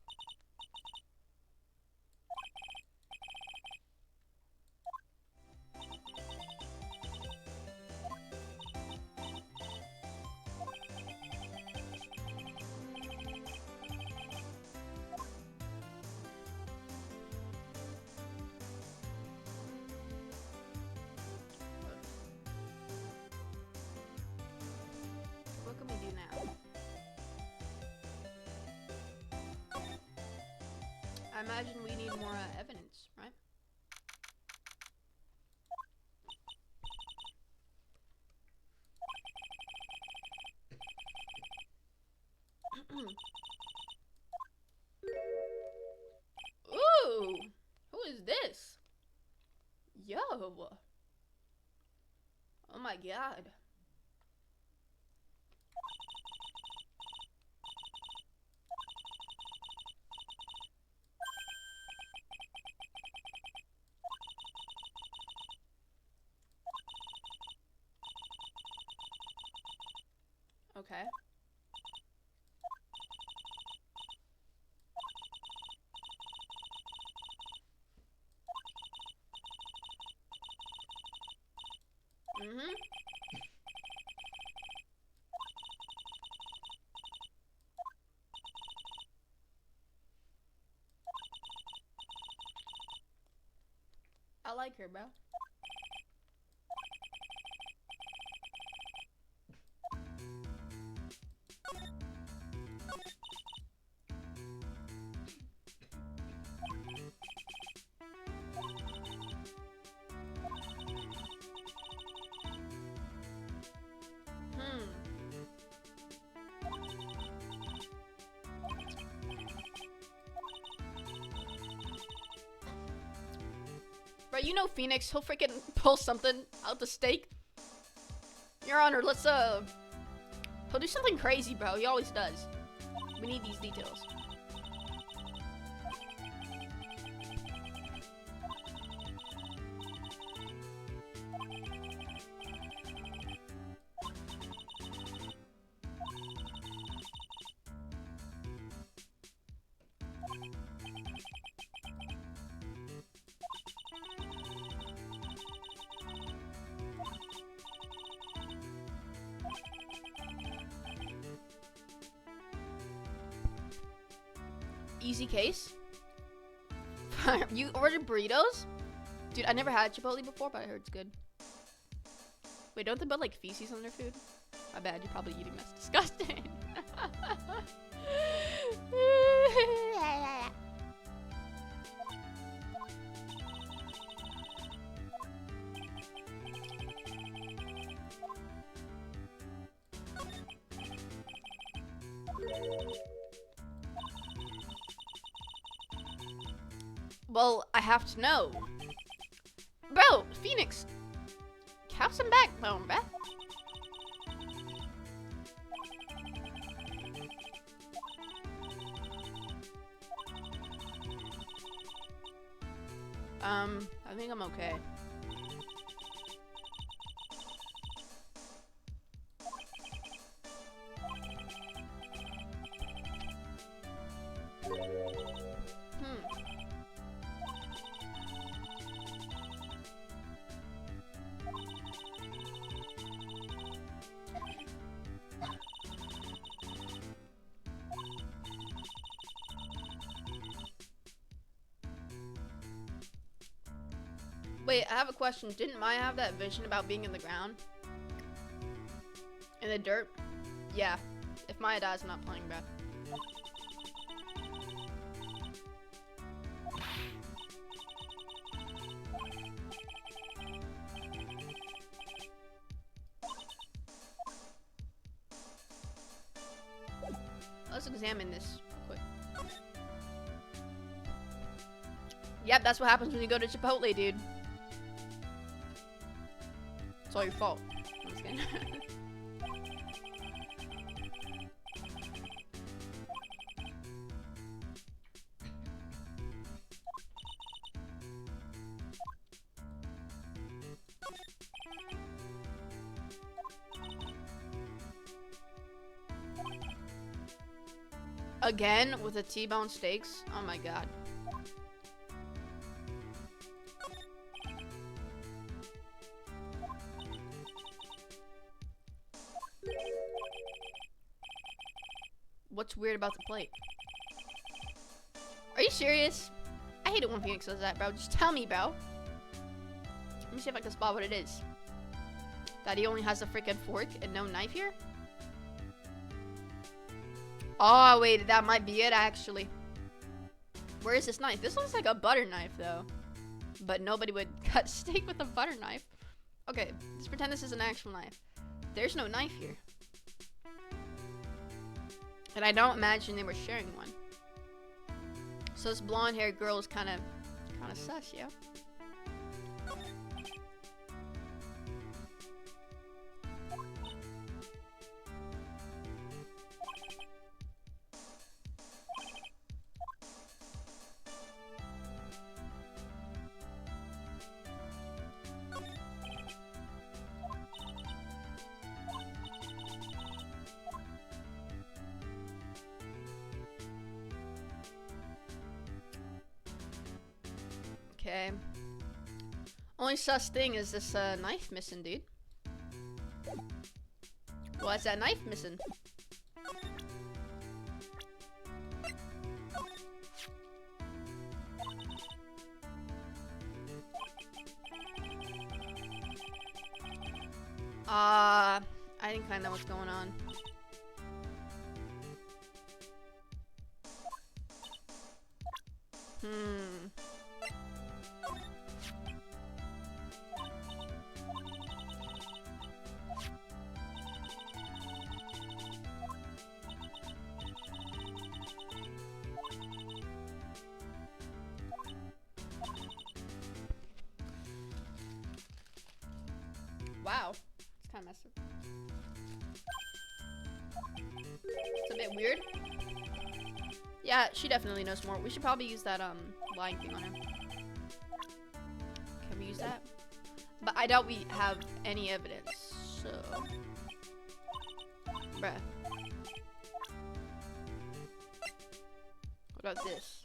What can we do now? imagine we need more evidence, right? Ooh, who is this? Yo. Oh my god. Okay. Mm-hmm. I like her, bro. Hmm. Bro, you know Phoenix, he'll freaking pull something out the stake. Your Honor, let's he'll do something crazy, bro. He always does. We need these details. Easy case. You ordered burritos? Dude, I never had Chipotle before, but I heard it's good. Wait, don't they put like feces on their food? My bad, you're probably eating this. Disgusting. Well, I have to know. Bro, Phoenix, have some backbone, bruh. I think I'm okay. Wait, I have a question. Didn't Maya have that vision about being in the ground? In the dirt? Yeah. If Maya dies, I'm not playing, bro. Let's examine this real quick. Yep, that's what happens when you go to Chipotle, dude. It's all your fault. I'm just kidding. Again with the T-bone steaks? Oh my god. What's weird about the plate? Are you serious? I hate it when Phoenix does that, bro. Just tell me, bro. Let me see if I can spot what it is. That he only has a freaking fork and no knife here? Oh, wait, that might be it, actually. Where is this knife? This looks like a butter knife, though. But nobody would cut steak with a butter knife. Okay, let's pretend this is an actual knife. There's no knife here. And I don't imagine they were sharing one. So this blonde-haired girl is kind of sus, yeah? Okay. Only sus thing is this knife missing, dude. Why's that knife missing? I think I know what's going on. Wow. It's kind of messed up. It's a bit weird. Yeah, she definitely knows more. We should probably use that lying thing on her. Can we use that? But I doubt we have any evidence, so... Bruh. What about this?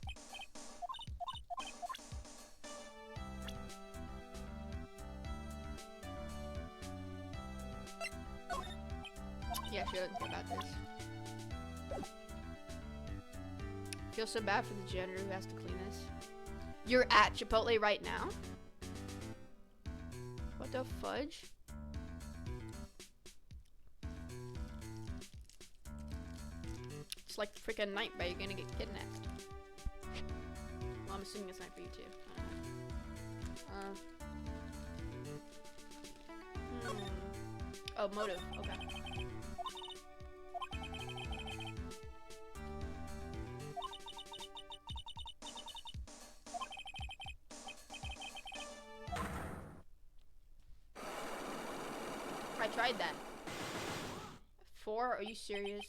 Yeah, she doesn't care about this. Feel so bad for the janitor who has to clean this. You're at Chipotle right now? What the fudge? It's like freaking night, but you're gonna get kidnapped. Well, I'm assuming it's night for you too. Oh, motive. Okay. I tried that. 4? Are you serious?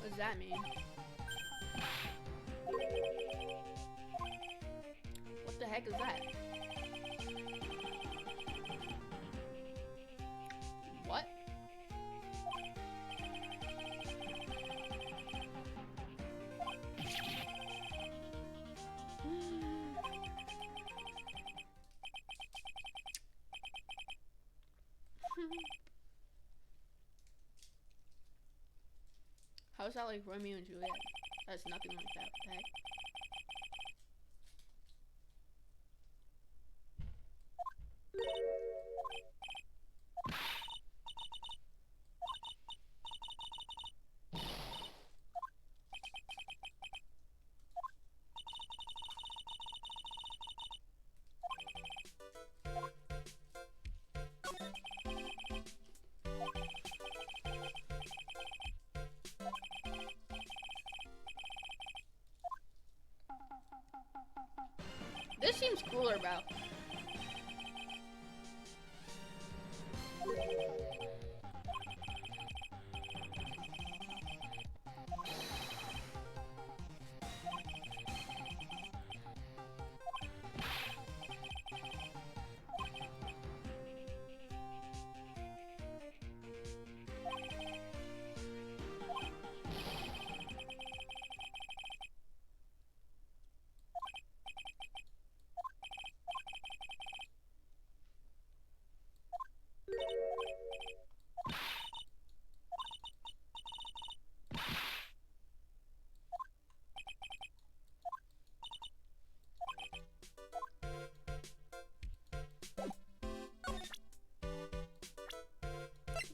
What does that mean? What the heck is that? What? How's that like Romeo and Juliet? That's nothing like that. What the heck? This seems cooler, bro.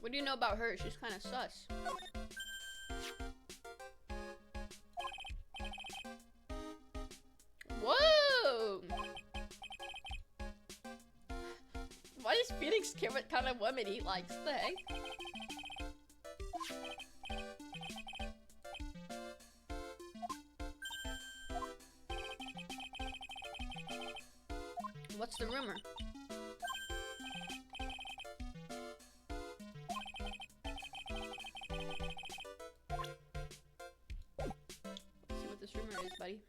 What do you know about her? She's kind of sus. Whoa! Why does Phoenix care what kind of woman he likes? The heck? What's the rumor? Let's see what this rumor is, buddy.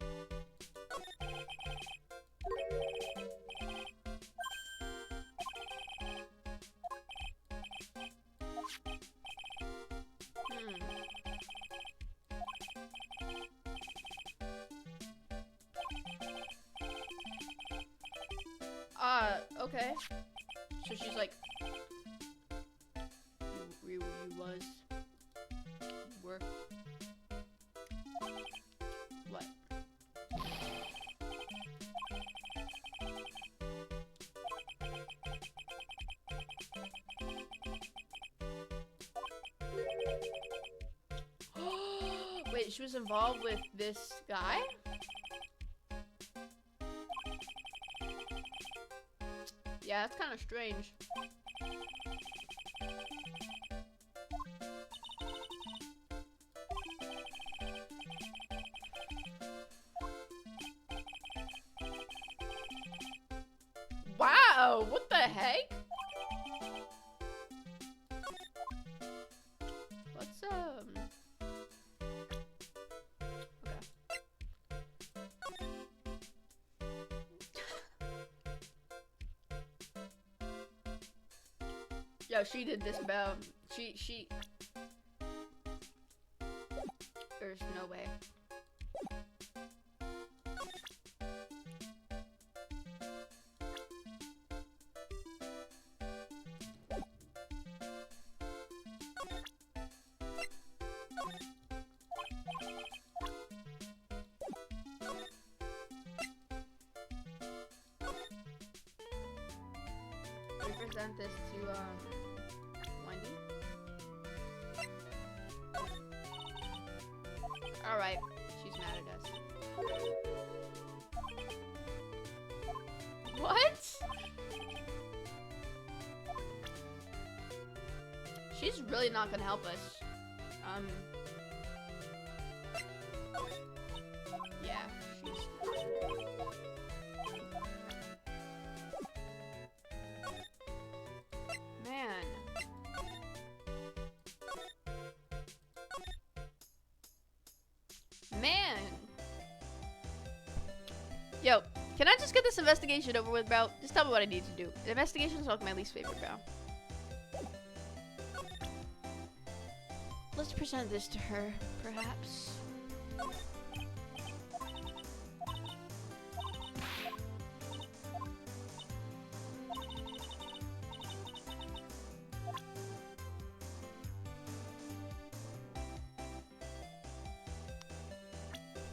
Okay. So she's like, you were. What? Wait, she was involved with this guy? Yeah, that's kind of strange. Wow, what the heck? Let's Yo, she did this, bro. She. There's no way. We present this to, Wendy. Alright, she's mad at us. What? She's really not gonna help us. Yeah, she's... Man. Man. Yo, can I just get this investigation over with, bro? Just tell me what I need to do. The investigation is like my least favorite, bro. Let's present this to her, perhaps.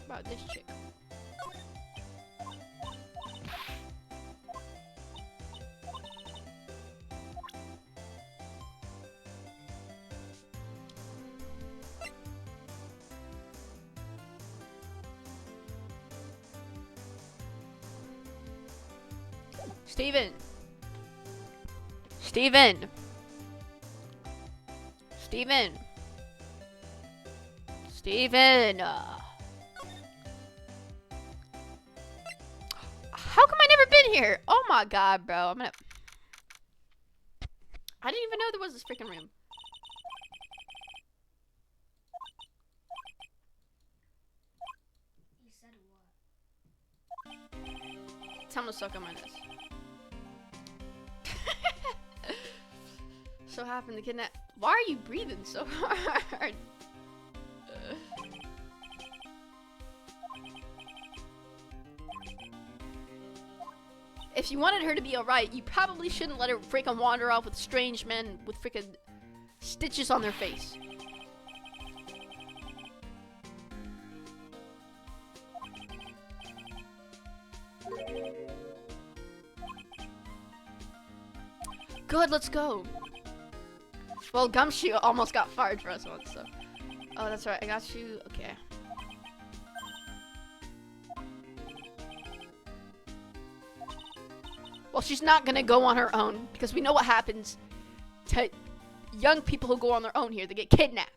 About this chick. Steven! Steven! Steven! Steven! How come I never been here? Oh my god, bro. I didn't even know there was this freaking room.
You said what?
Tell him to suck on my nose. So happened to kidnap. Why are you breathing so hard? If you wanted her to be alright, you probably shouldn't let her freaking wander off with strange men with freaking stitches on their face. Good, let's go. Well, Gumshoe almost got fired for us once, so. Oh, that's right. I got you. Okay. Well, she's not gonna go on her own because we know what happens to young people who go on their own here. They get kidnapped.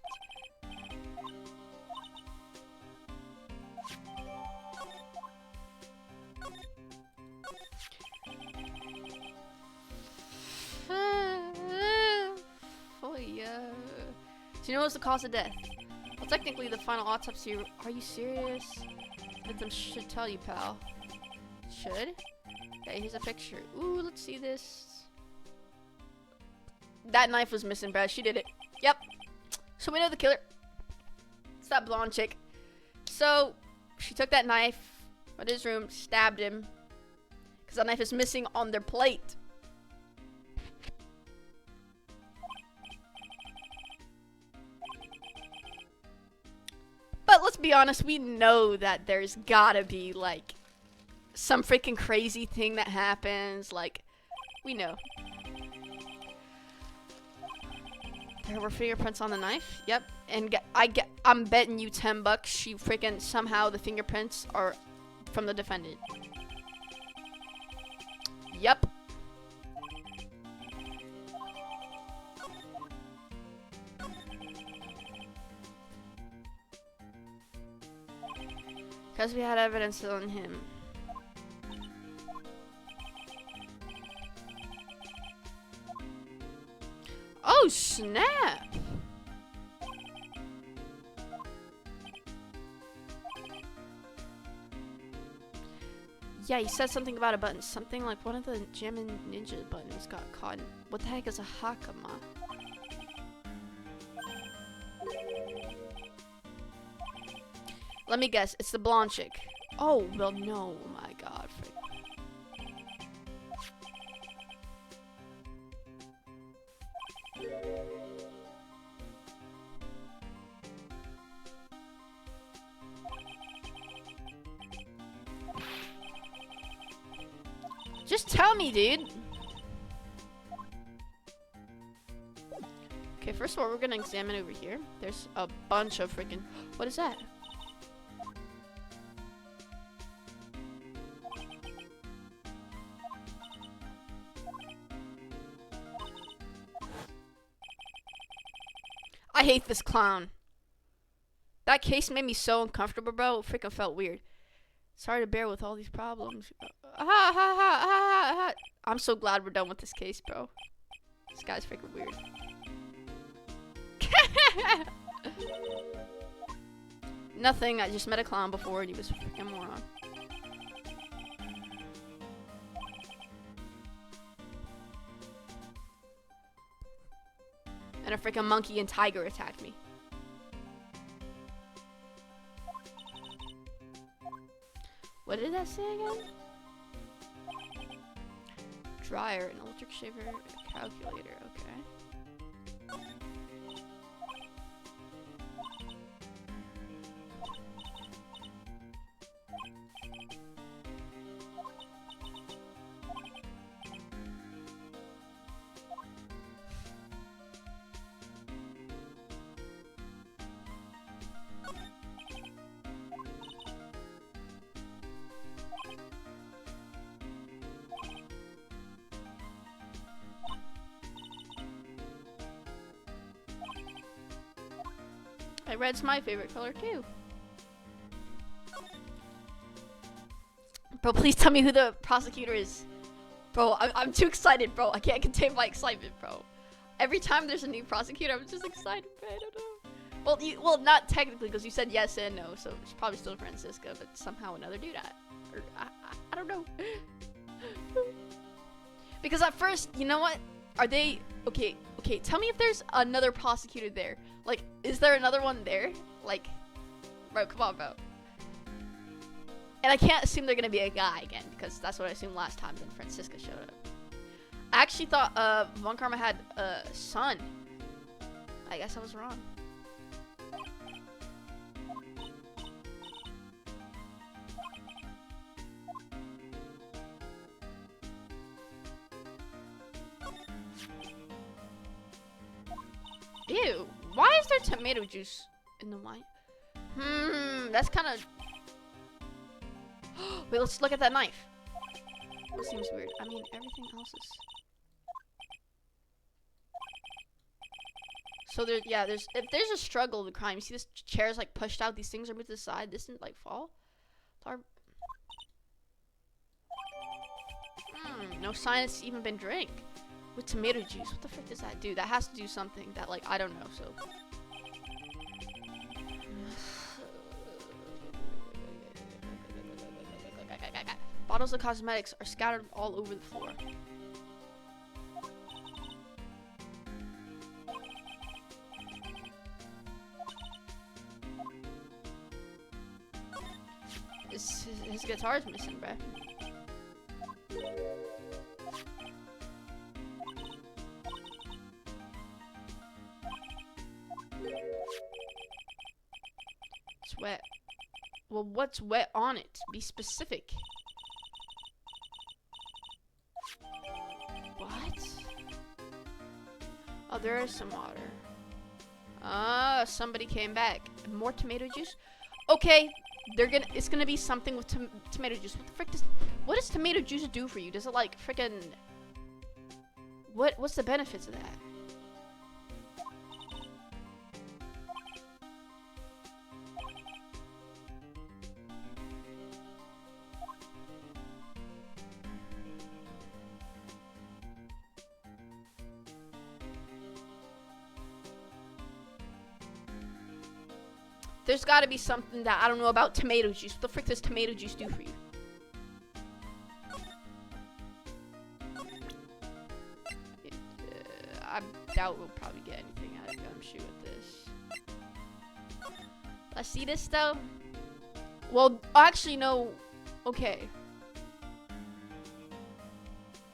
Oh yeah. So you know what's the cause of death? Well, technically the final autopsy. Are you serious? Victim should tell you, pal. Should? Okay, here's a picture. Ooh, let's see this. That knife was missing, Brad. She did it. Yep. So we know the killer. It's that blonde chick. So she took that knife out of his room, stabbed him, because that knife is missing on their plate. But let's be honest, we know that there's gotta be, like, some freaking crazy thing that happens. Like, we know. There were fingerprints on the knife. Yep. And I'm betting you $10 she freaking somehow the fingerprints are from the defendant. Yep. Because we had evidence on him. Oh, snap! Yeah, he said something about a button. Something like one of the Jammin' Ninja buttons got caught. What the heck is a Hakama? Let me guess. It's the blonde chick. Oh, well, no. Oh, my God. Frick. Just tell me, dude. Okay, first of all, we're gonna examine over here. There's a bunch of freaking. What is that? I hate this clown. That case made me so uncomfortable, bro. It freaking felt weird. Sorry to bear with all these problems. I'm so glad we're done with this case, bro. This guy's freaking weird. Nothing. I just met a clown before and he was a freaking moron. And a freaking monkey and tiger attacked me. What did that say again? Dryer, an electric shaver, a calculator, okay. Red's my favorite color too. Bro, please tell me who the prosecutor is. Bro, I'm too excited, bro. I can't contain my excitement, bro. Every time there's a new prosecutor, I'm just excited, bro. I don't know. Well, not technically, because you said yes and no, so it's probably still Francisca, but somehow another dude. I don't know. Because at first, you know what? Are they... Okay, tell me if there's another prosecutor there. Like, is there another one there? Like, bro, come on, bro. And I can't assume they're gonna be a guy again, because that's what I assumed last time when Francisca showed up. I actually thought, Von Karma had a son. I guess I was wrong. Ew. Why is there tomato juice in the wine? That's kind of... Wait, let's look at that knife. That seems weird. I mean, everything else is... So there's if there's a struggle of the crime, you see this chair is like pushed out, these things are moved to the side, this didn't like fall. No sign it's even been drank. With tomato juice, what the frick does that do? That has to do something that like I don't know. So bottles of cosmetics are scattered all over the floor. His guitar's missing, bruh. It's wet. Well, what's wet on it? Be specific. What? Oh, there is some water. Ah, somebody came back. More tomato juice? Okay. It's gonna be something with tomato juice. What the frick what does tomato juice do for you? Does it like frickin' what's the benefits of that? There's gotta be something that I don't know about tomato juice. What the frick does tomato juice do for you? I doubt we'll probably get anything out of Gumshoe with this. Let's see this though. Well, actually no. Okay.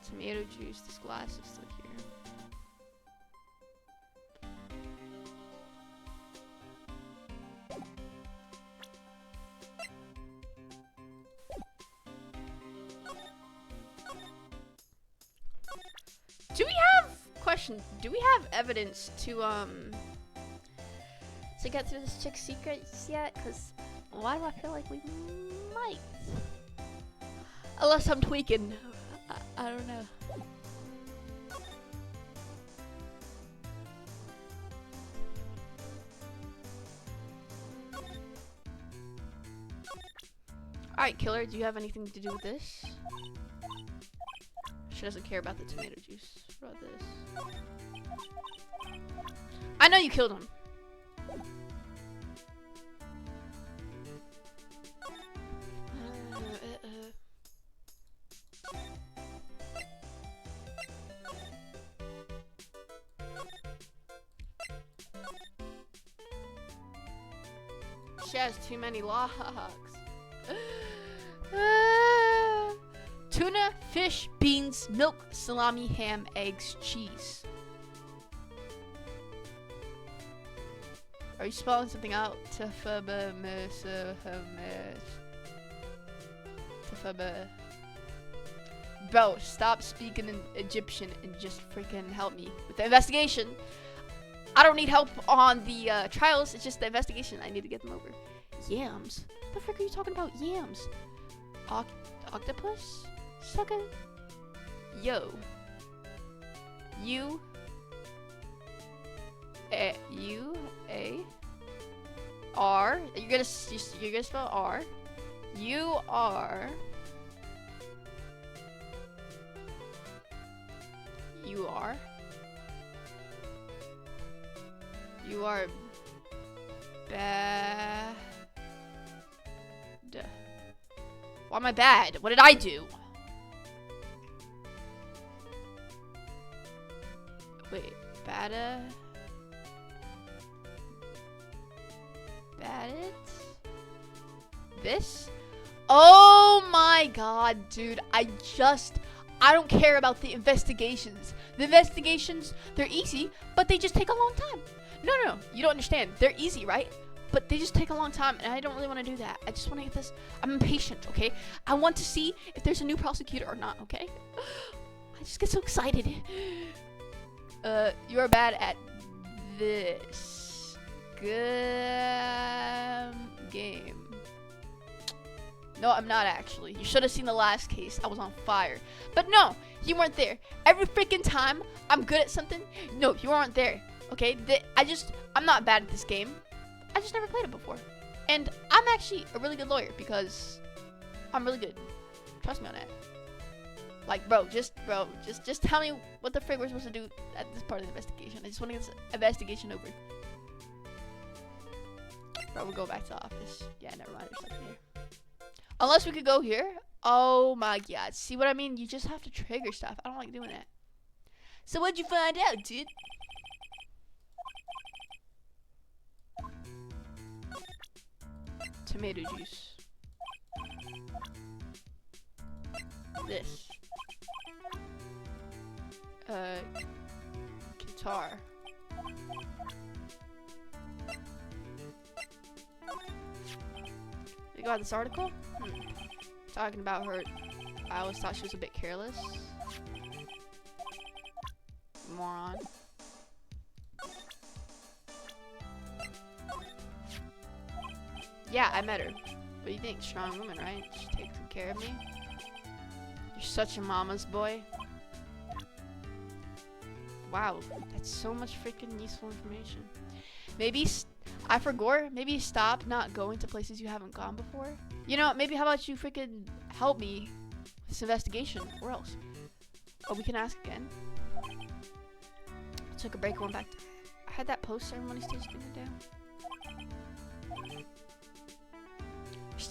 Tomato juice. This glass is still here. Do we have evidence to get through this chick's secrets yet? Cause why do I feel like we might? Unless I'm tweaking. I don't know. Alright, killer, do you have anything to do with this? She doesn't care about the tomato juice. What about this? I know you killed him. She has too many logs. Tuna, fish, beans, milk, salami, ham, eggs, cheese. Are you spelling something out? Bro, stop speaking in Egyptian and just freaking help me with the investigation. I don't need help on the trials. It's just the investigation. I need to get them over. Yams? What the frick are you talking about? Yams? Octopus? Sucker? Yo. U A R. You're gonna spell R. You are. You are. You are bad. Why am I bad? What did I do? Wait, bad it? This? Oh my god, dude. I don't care about the investigations. The investigations, they're easy, but they just take a long time. No, you don't understand. They're easy, right? But they just take a long time, and I don't really want to do that. I just want to get this. I'm impatient, okay? I want to see if there's a new prosecutor or not, okay? I just get so excited. You are bad at this game. No, I'm not actually. You should have seen the last case. I was on fire. But no, you weren't there. Every freaking time I'm good at something, no, you aren't there. Okay? I'm not bad at this game. I just never played it before. And I'm actually a really good lawyer because I'm really good. Trust me on that. Like, bro, just tell me what the frig we're supposed to do at this part of the investigation. I just want to get this investigation over. Bro, we'll go back to the office. Yeah, never mind. There's something here. Unless we could go here. Oh my god. See what I mean? You just have to trigger stuff. I don't like doing that. So what'd you find out, dude? Tomato juice. This. Guitar. You got this article? Talking about her. I always thought she was a bit careless. Moron. Yeah, I met her. What do you think? Strong woman, right? She takes good care of me. You're such a mama's boy. Wow, that's so much freaking useful information. Maybe I forgot. Maybe stop not going to places you haven't gone before. You know, maybe how about you freaking help me with this investigation? Where else? Oh, we can ask again. Took a break, going back. I had that post ceremony stage thing down.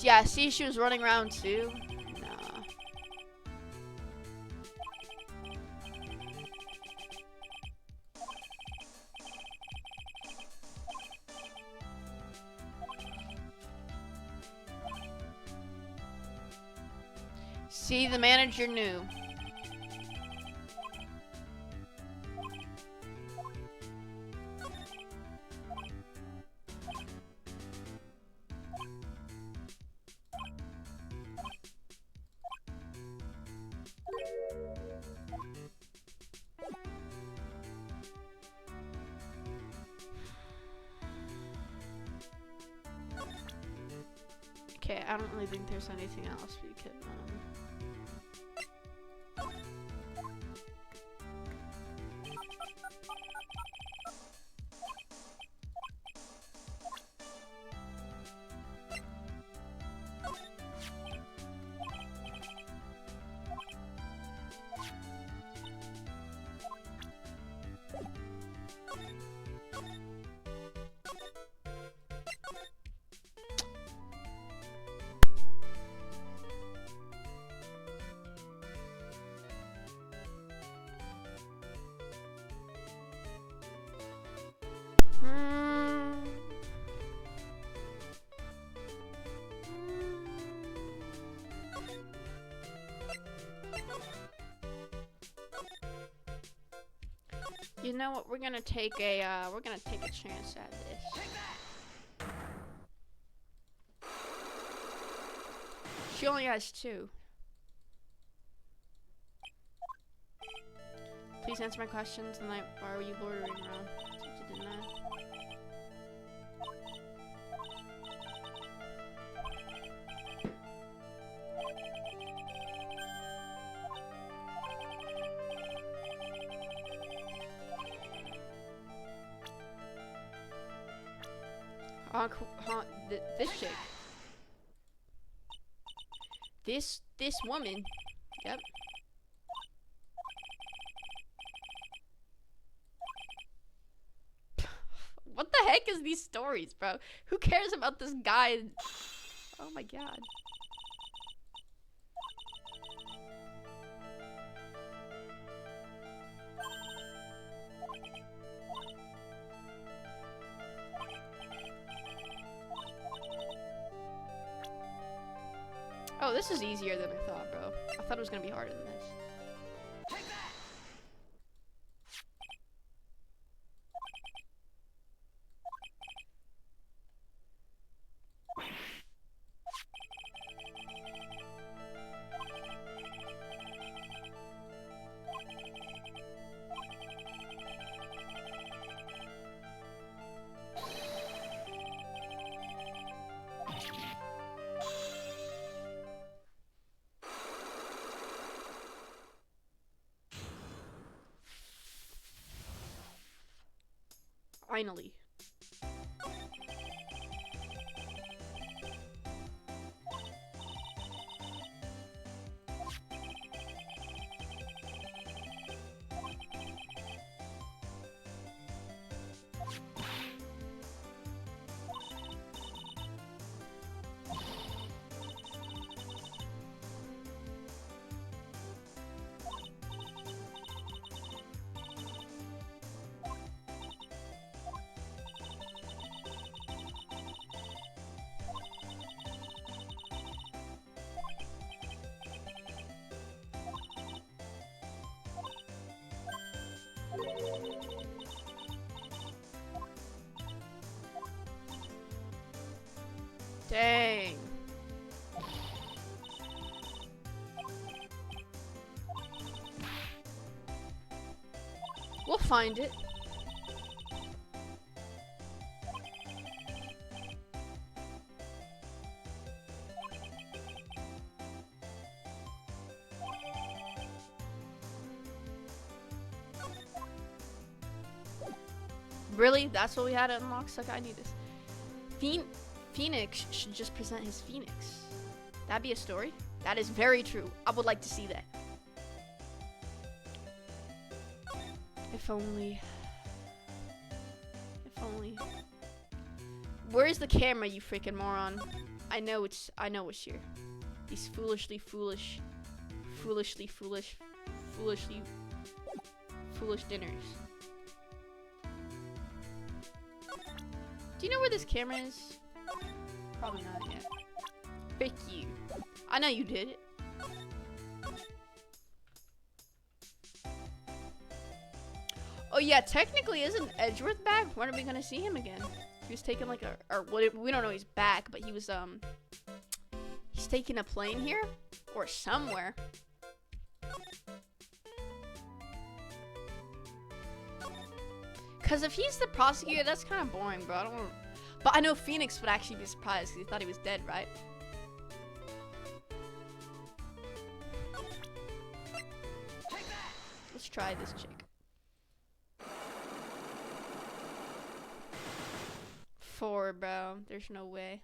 Yeah, see, she was running around too. Nah. See, the manager knew. Okay, I don't really think there's anything else we can, You know what? We're gonna take a chance at this. She only has 2. Please answer my questions. And like, why were you loitering around? Since you did that. This chick. This woman. Yep. What the heck is these stories, bro? Who cares about this guy? Oh my god. Oh, this is easier than I thought, bro. I thought it was gonna be harder than this. Finally. Dang. We'll find it. Really? That's what we had to unlock? Suck, I need this. Phoenix should just present his Phoenix. That'd be a story. That is very true. I would like to see that. If only. If only. Where is the camera, you freaking moron? I know it's here. These foolish dinners. Do you know where this camera is? Probably not yet. Frick you. I know you did it. Oh yeah, technically isn't Edgeworth back? When are we gonna see him again? He was taking like we don't know he's back, but he was he's taking a plane here or somewhere. Cause if he's the prosecutor, that's kind of boring, bro. But I know Phoenix would actually be surprised because he thought he was dead, right? Let's try this chick. 4, bro. There's no way.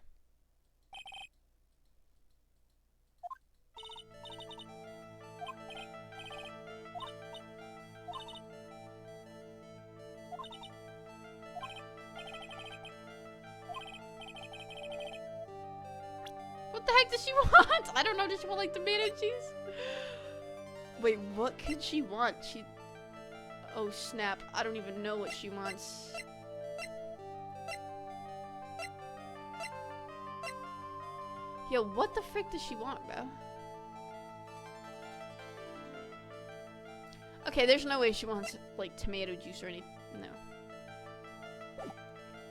What the heck does she want? I don't know. Does she want like tomato cheese? Wait, what could she want? Oh snap. I don't even know what she wants. Yo, what the frick does she want, bro? Okay, there's no way she wants like tomato juice or anything. No.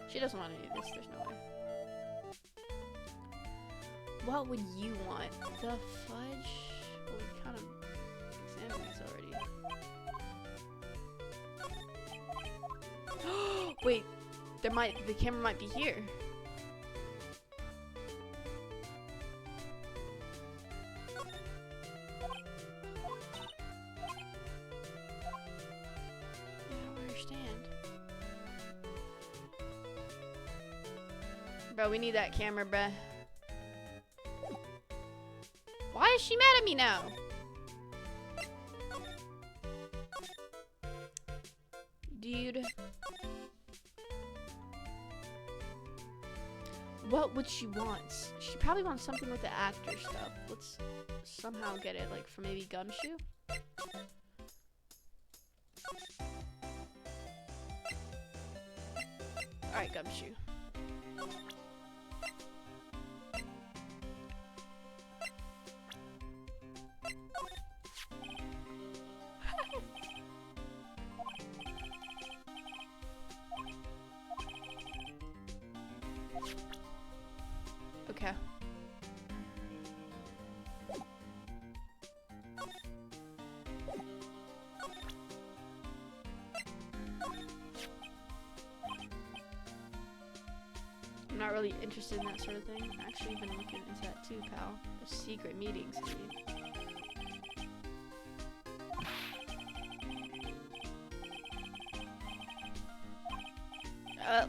She doesn't want any of this. There's no way. What would you want? The fudge? Well, we kind of examined this already. Wait, the camera might be here. I don't understand. Bro, we need that camera, bruh. Why is she mad at me now? Dude. What would she want? She probably wants something with the actor stuff. Let's somehow get it, like, from maybe Gumshoe? Alright, Gumshoe. Okay. I'm not really interested in that sort of thing. I've actually been looking into that too, pal. There's secret meetings.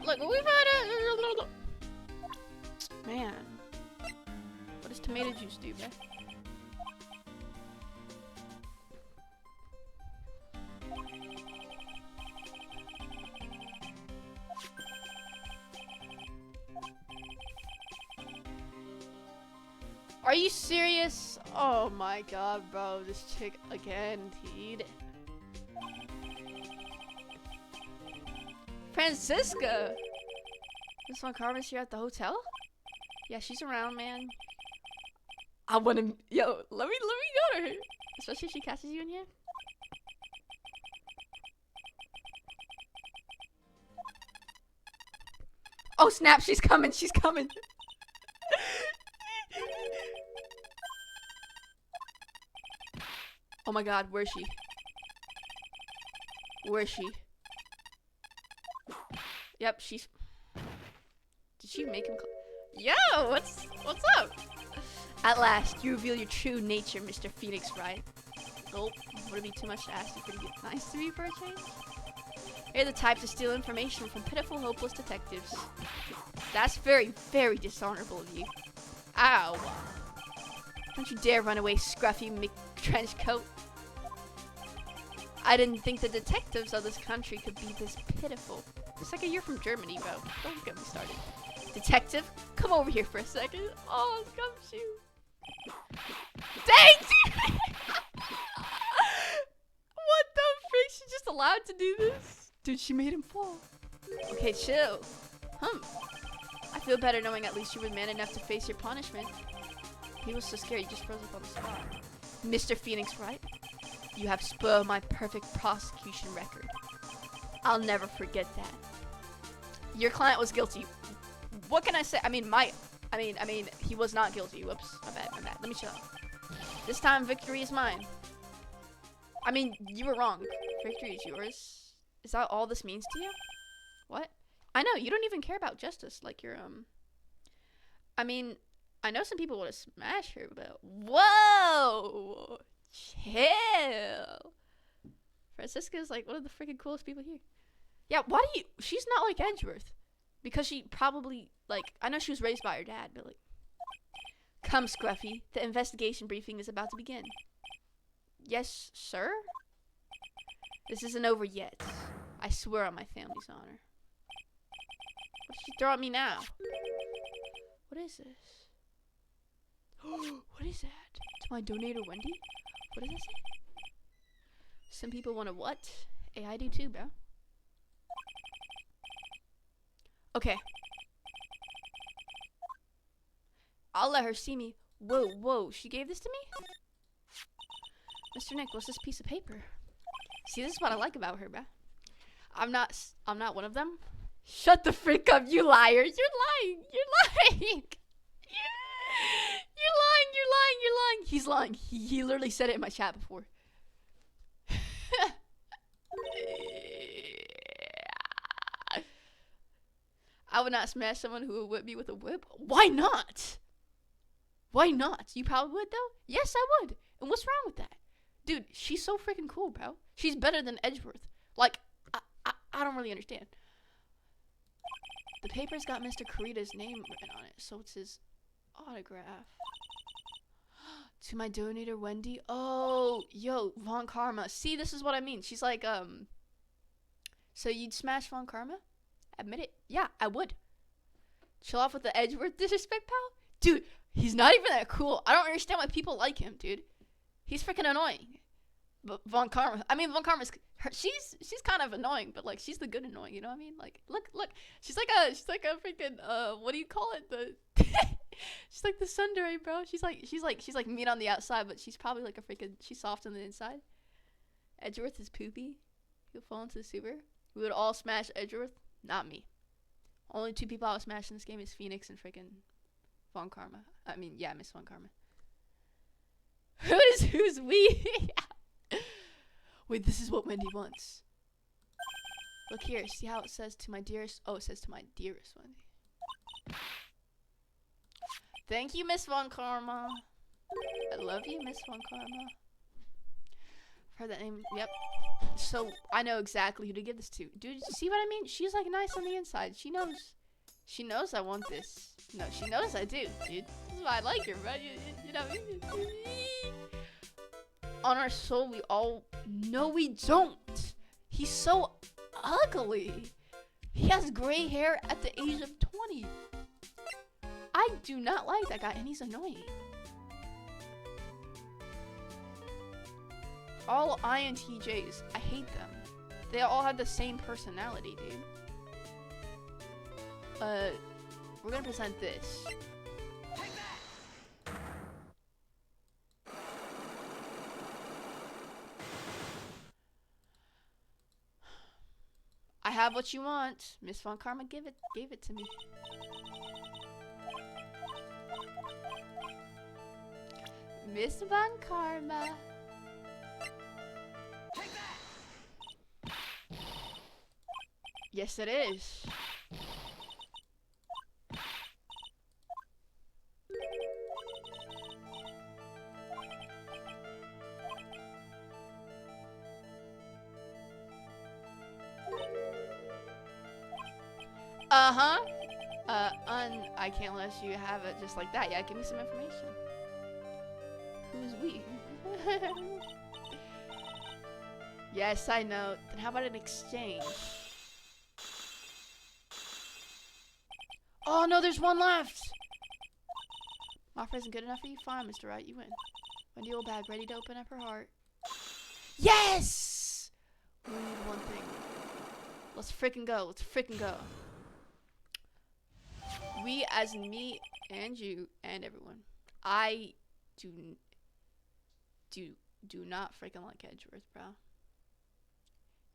Look, we've had a... Man. What does tomato juice do, man? Are you serious? Oh my god, bro. This chick again, dude. Francisca! Miss Von Carmen's here at the hotel? Yeah, she's around, man. I wanna... Yo, let me go to her. Especially if she catches you in here. Oh snap, she's coming, she's coming. Oh my god, where is she? Where is she? Yep, she's... Did she make him Yo, what's up? At last, you reveal your true nature, Mr. Phoenix Wright. Nope, would it be too much to ask you pretty good nice to me for a change? You're the type to steal information from pitiful, hopeless detectives. That's very, very dishonorable of you. Ow. Don't you dare run away, scruffy McTrenchcoat. I didn't think the detectives of this country could be this pitiful. It's like you're from Germany, bro. Don't get me started. Detective, come over here for a second. Oh, gumshoe. Dang, dude! What the frick? She's just allowed to do this? Dude, she made him fall. Okay, chill. I feel better knowing at least you were man enough to face your punishment. He was so scared he just froze up on the spot. Mr. Phoenix Wright, you have spoiled my perfect prosecution record. I'll never forget that. Your client was guilty. What can I say? I mean, he was not guilty. Whoops, my bad. Let me chill. This time, victory is mine. I mean, you were wrong. Victory is yours. Is that all this means to you? What? I know, you don't even care about justice. Like you're, I mean, I know some people want to smash her, but whoa! Chill. Francisca's like one of the freaking coolest people here. Yeah, why do you... She's not like Edgeworth. Because she probably, like... I know she was raised by her dad, but like... Come, Scruffy. The investigation briefing is about to begin. Yes, sir? This isn't over yet. I swear on my family's honor. What did she throw at me now? What is this? What is that? To my donator, Wendy? What does it say? Some people want to what? Hey, I do too, bro. Okay. I'll let her see me. Whoa, she gave this to me? Mr. Nick, what's this piece of paper? See, this is what I like about her, bro. I'm not one of them. Shut the frick up, you liar. You're lying. You're lying. He's lying. He literally said it in my chat before. I would not smash someone who would whip me with a whip. Why not? Why not? You probably would, though? Yes, I would. And what's wrong with that? Dude, she's so freaking cool, bro. She's better than Edgeworth. Like, I don't really understand. The paper's got Mr. Kurita's name written on it, so it's his autograph. To my donator, Wendy. Oh, yo, Von Karma. See, this is what I mean. She's like, so you'd smash Von Karma? Admit it. Yeah, I would. Chill off with the Edgeworth disrespect, pal? Dude, he's not even that cool. I don't understand why people like him, dude. He's freaking annoying. But Von Karma, she's kind of annoying, but like she's the good annoying, you know what I mean? Like, look, she's like a freaking what do you call it? She's like the tsundere, bro. She's like mean on the outside, but she's probably like she's soft on the inside. Edgeworth is poopy. He'll fall into the sewer. We would all smash Edgeworth. Not me. Only two people I would smash in this game is Phoenix and freaking Von Karma. I mean, yeah, Miss Von Karma. Who's we? Wait, this is what Wendy wants. Look here, see how it says to my dearest? Oh, it says to my dearest Wendy. Thank you, Miss Von Karma. I love you, Miss Von Karma. I've heard that name. Yep. So I know exactly who to give this to. Dude, see what I mean? She's like nice on the inside. She knows. She knows I want this. No, she knows I do, dude. This is why I like her, bro. You know. On our soul, we all. No, we don't. He's so ugly. He has gray hair at the age of 20. I do not like that guy, and he's annoying. All INTJs, I hate them. They all have the same personality, dude. We're gonna present this. I have what you want. Miss Von Karma gave it to me. Miss Von Karma. Yes, it is. Uh-huh. I can't let you have it just like that. Yeah, give me some information. Who's we? Yes, I know. Then how about an exchange? Oh, no, there's one left. My offer isn't good enough for you? Fine, Mr. Wright, you win. Wendy old bag, ready to open up her heart. Yes! We need one thing. Let's freaking go. Let's freaking go. We, as in me and you and everyone. I do not freaking like Edgeworth, bro.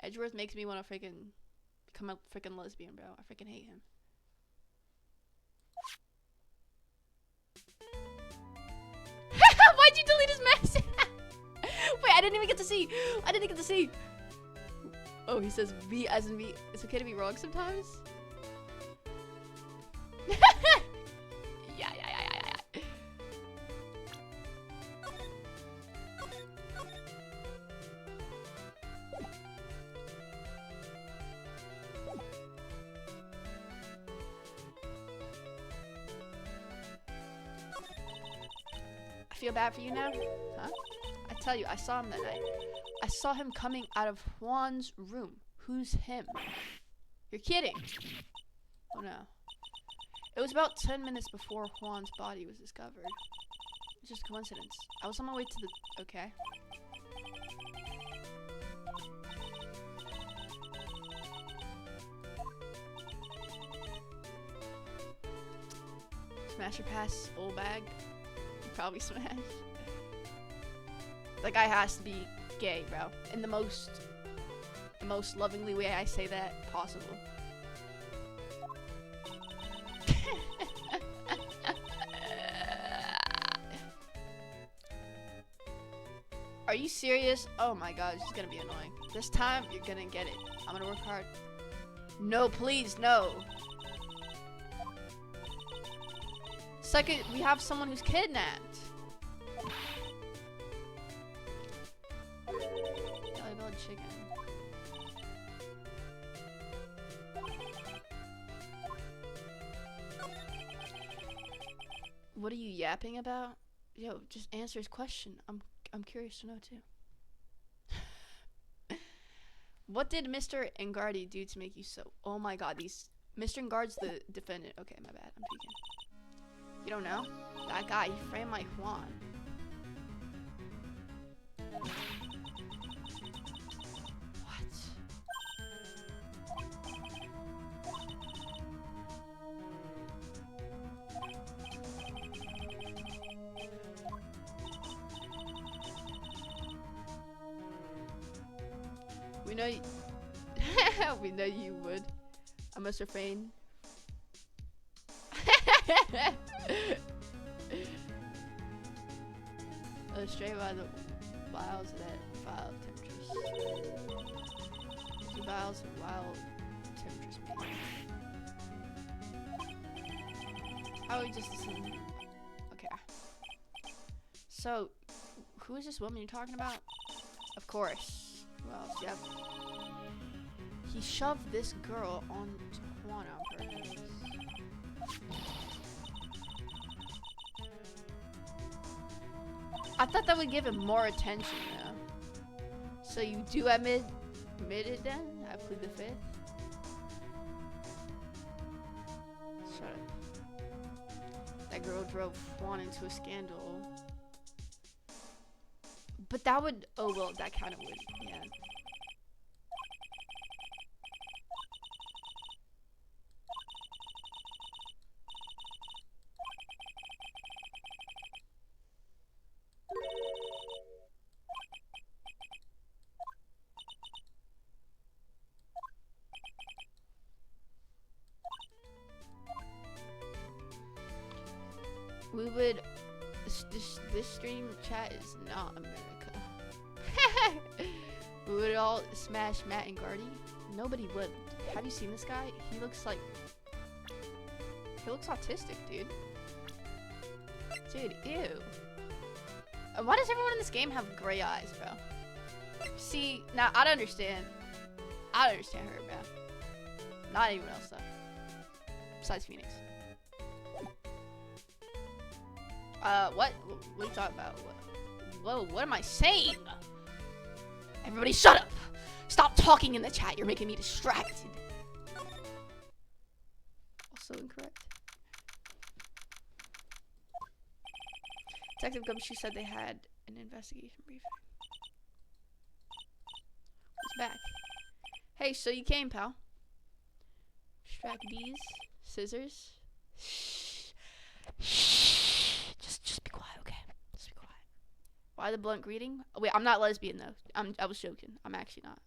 Edgeworth makes me want to freaking become a freaking lesbian, bro. I freaking hate him. Why'd you delete his message? Wait, I didn't even get to see. I didn't get to see. Oh, he says V as in V. It's okay to be wrong sometimes. Yeah. I feel bad for you now? Huh? I tell you, I saw him that night. I saw him coming out of Juan's room. Who's him? You're kidding. Oh no. It was about 10 minutes before Juan's body was discovered. It's just a coincidence. I was on my way to the... Okay. Smash or pass, old bag. Probably smash. That guy has to be gay, bro. In the most lovingly way I say that possible. Are you serious? Oh my god, this is gonna be annoying. This time, you're gonna get it. I'm gonna work hard. No, please, no. Second, we have someone who's kidnapped. Jelly belly chicken. What are you yapping about? Yo, just answer his question. I'm curious to know too. What did Mr. Engardi do to make you so? Oh my god, these Mr. Engard's the defendant. Okay, my bad. I'm peeking. You don't know? That guy, he framed my Juan. What? We know we know you would. I must refrain. Astray by the vials that vile temptress. The vials of wild temptress me. How we just listen? Okay. So, who is this woman you're talking about? Of course. Who else. Yep. He shoved this girl on Juan on purpose. I thought that would give him more attention, though. So you do admit it then? I plead the fifth. Shut up. That girl drove Juan into a scandal. But that would, oh well, that kind of would, yeah. We would, this stream chat is not America. We would all smash Matt and Gardy. Nobody would. Have you seen this guy? He looks autistic, dude. Dude, ew. Why does everyone in this game have gray eyes, bro? See, now I'd understand her, bro. Not anyone else, though. Besides Phoenix. What are you talking about? Whoa, what am I saying? Everybody shut up! Stop talking in the chat, you're making me distracted. Also incorrect. Detective Gumshoe said they had an investigation briefing. Who's back? Hey, so you came, pal. Extract these scissors. Shh. Just be quiet, okay? Just be quiet. Why the blunt greeting? Oh, wait, I'm not lesbian though. I was joking. I'm actually not.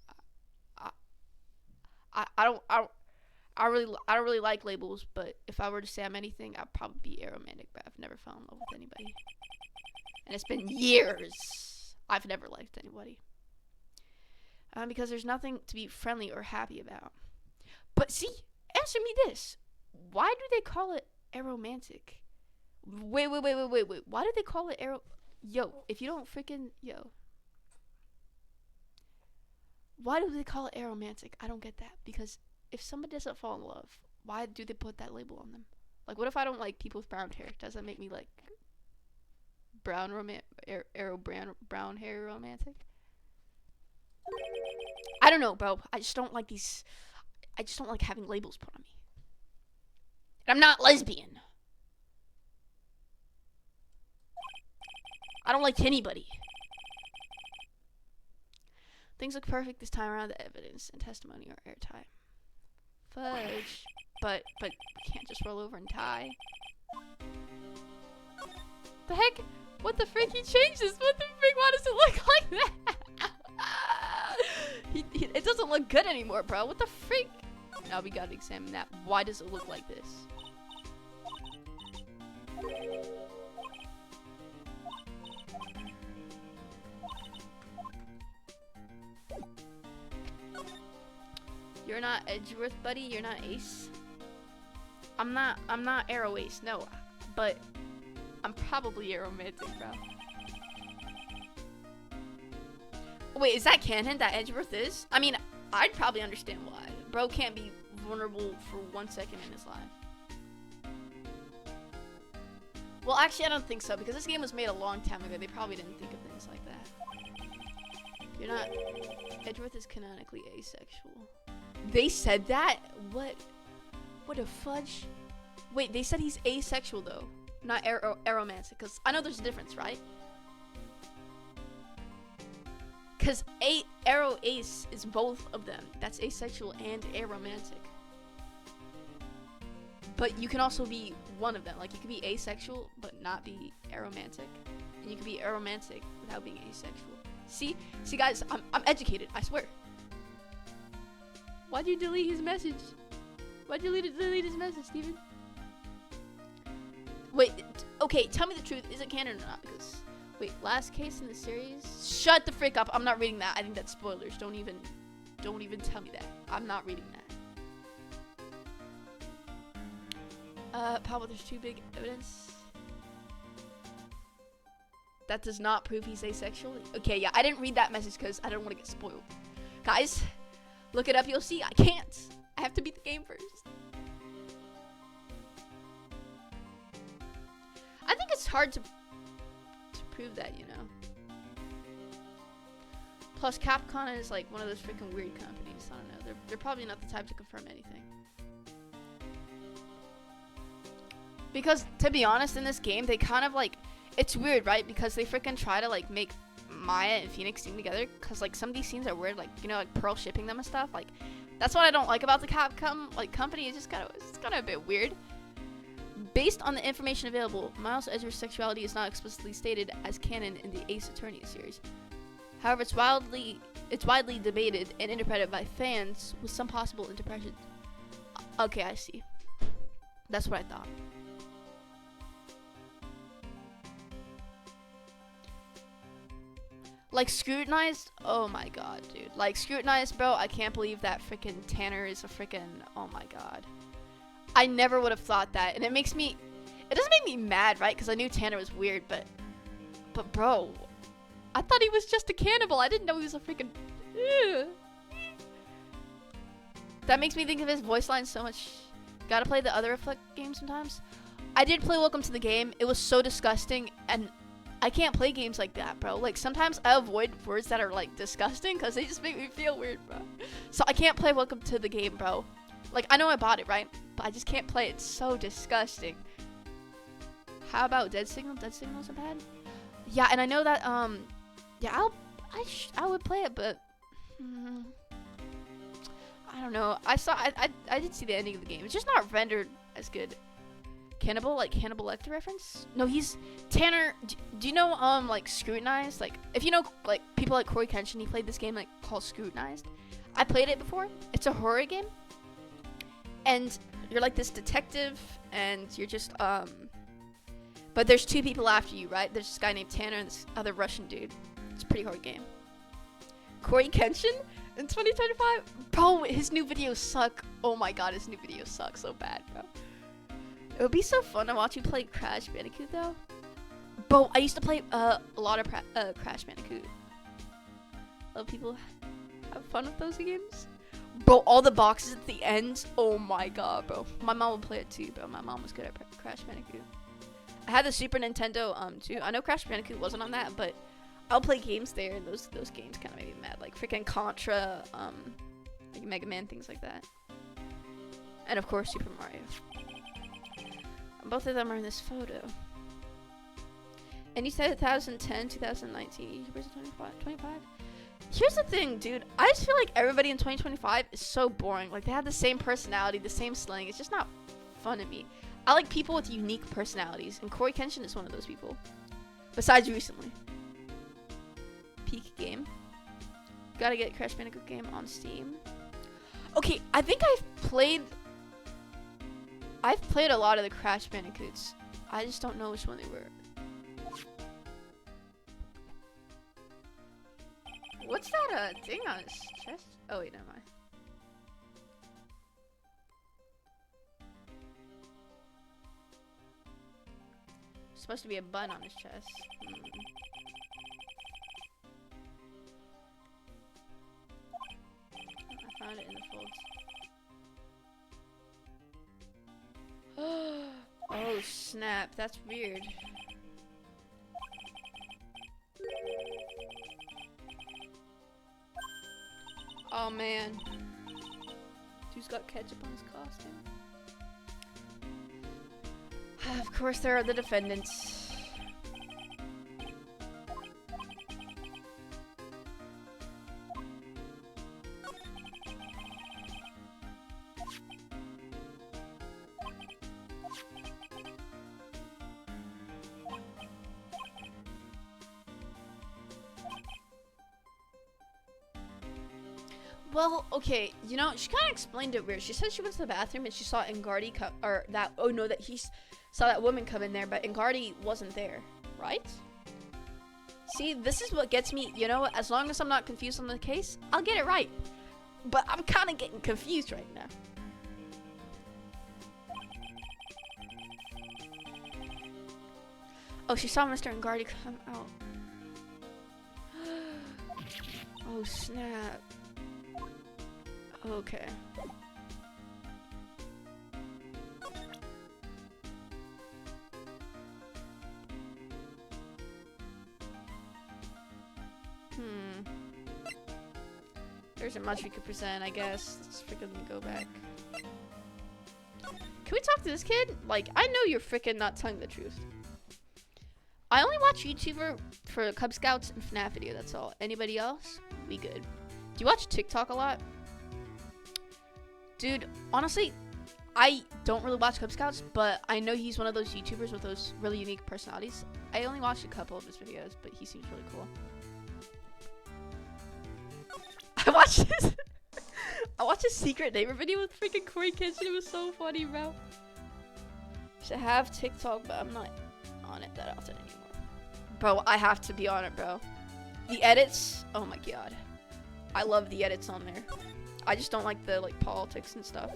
I don't really like labels, but if I were to say I'm anything, I'd probably be aromantic, but I've never fallen in love with anybody. And it's been years. I've never liked anybody. Because there's nothing to be friendly or happy about. But see, answer me this. Why do they call it aromantic? Wait. Why do they call it Yo, if you don't freaking... Yo. Why do they call it aromantic? I don't get that. Because if somebody doesn't fall in love, why do they put that label on them? Like, what if I don't like people with brown hair? Does that make me like brown hair romantic? I don't know, bro. I just don't like these. I just don't like having labels put on me. And I'm not lesbian. I don't like anybody. Things look perfect this time around. The evidence and testimony are airtight. Fudge. But we can't just roll over and tie. The heck? What the frick? He changed this. What the frick? Why does it look like that? It doesn't look good anymore, bro. What the freak? Now we gotta examine that. Why does it look like this? You're not Edgeworth, buddy. You're not Ace. I'm not Arrow Ace. No, but I'm probably aromantic, bro. Wait, is that canon that Edgeworth is? I mean, I'd probably understand why. Bro can't be vulnerable for 1 second in his life. Well, actually, I don't think so, because this game was made a long time ago. They probably didn't think of things like that. You're not... Edgeworth is canonically asexual. They said that? What a fudge. Wait, they said he's asexual, though. Not aromantic, because I know there's a difference, right? Because Arrow Ace is both of them. That's asexual and aromantic. But you can also be one of them. Like, you can be asexual, but not be aromantic. And you can be aromantic without being asexual. See, guys, I'm educated, I swear. Why'd you delete his message? Why'd you delete his message, Steven? Wait, okay, tell me the truth. Is it canon or not? Because... Wait, last case in the series? Shut the frick up. I'm not reading that. I think that's spoilers. Don't even tell me that. I'm not reading that. Pablo, there's too big evidence. That does not prove he's asexual. Okay, yeah, I didn't read that message because I don't want to get spoiled. Guys, look it up. You'll see. I can't. I have to beat the game first. I think it's hard to prove that, you know. Plus, Capcom is like one of those freaking weird companies. I don't know. They're probably not the type to confirm anything. Because, to be honest, in this game, they kind of like... It's weird, right? Because they freaking try to like make Maya and Phoenix scene together. Because like some of these scenes are weird. Like, you know, like Pearl shipping them and stuff. Like, that's what I don't like about the Capcom like company. It's kind of a bit weird. Based on the information available, Miles Edgeworth's sexuality is not explicitly stated as canon in the Ace Attorney series. However, it's widely debated and interpreted by fans with some possible interpretations. Okay, I see. That's what I thought. Like, Scrutinized? Oh my god, dude. Like, Scrutinized, bro, I can't believe that freaking Tanner is a freaking... Oh my god. I never would have thought that. And it makes me... It doesn't make me mad, right? Because I knew Tanner was weird, but... But, bro... I thought he was just a cannibal. I didn't know he was a freaking... Ugh. That makes me think of his voice line so much. Gotta play the other Reflect game sometimes. I did play Welcome to the Game. It was so disgusting, and I can't play games like that, bro. Like, sometimes I avoid words that are, like, disgusting because they just make me feel weird, bro. So I can't play Welcome to the Game, bro. Like, I know I bought it, right? But I just can't play it. It's so disgusting. How about Dead Signal? Dead Signal isn't bad. Yeah, and I know that, yeah, I would play it, but I don't know. I did see the ending of the game. It's just not rendered as good. Cannibal, like Hannibal Lecter reference? No, he's Tanner. Do you know like Scrutinized? Like, if you know like people like Corey Kenshin, he played this game like called Scrutinized. I played it before. It's a horror game, and you're like this detective, and you're just but there's two people after you, right? There's this guy named Tanner and this other Russian dude. It's a pretty hard game. Corey Kenshin in 2025? Bro, his new videos suck. Oh my god, his new videos suck so bad, bro. It would be so fun to watch you play Crash Bandicoot, though. Bro, I used to play a lot of Crash Bandicoot. A lot of people have fun with those games. Bro, all the boxes at the end. Oh my god, bro. My mom would play it too, bro. My mom was good at Crash Bandicoot. I had the Super Nintendo too. I know Crash Bandicoot wasn't on that, but I'll play games there, and those games kind of made me mad, like freaking Contra, like Mega Man, things like that. And of course Super Mario. Both of them are in this photo. And you said 2010, 2019, YouTubers 25. Here's the thing, dude. I just feel like everybody in 2025 is so boring. Like, they have the same personality, the same slang. It's just not fun to me. I like people with unique personalities, and Corey Kenshin is one of those people. Besides recently. Peak game. Gotta get Crash Bandicoot game on Steam. Okay, I think I've played a lot of the Crash Bandicoots. I just don't know which one they were. What's that thing on his chest? Oh wait, never mind. Supposed to be a button on his chest. I found it in the folds. Oh snap, that's weird. Oh man. Dude's got ketchup on his costume. Of course there are the defendants. Well, okay, you know, she kind of explained it weird. She said she went to the bathroom and she saw Engardi come, or that, oh no, that he saw that woman come in there, but Engardi wasn't there, right? See, this is what gets me, you know, as long as I'm not confused on the case, I'll get it right. But I'm kind of getting confused right now. Oh, she saw Mr. Engardi come out. Oh, snap. Okay. There isn't much we could present, I guess. Let's freaking go back. Can we talk to this kid? Like, I know you're freaking not telling the truth. I only watch YouTuber for Cub Scouts and FNAF video, that's all. Anybody else? We good. Do you watch TikTok a lot? Dude, honestly, I don't really watch Cub Scouts, but I know he's one of those YouTubers with those really unique personalities. I only watched a couple of his videos, but he seems really cool. I watched his Secret Neighbor video with freaking Corey Kitchen. It was so funny, bro. Should have TikTok, but I'm not on it that often anymore. Bro, I have to be on it, bro. The edits, oh my god. I love the edits on there. I just don't like the politics and stuff.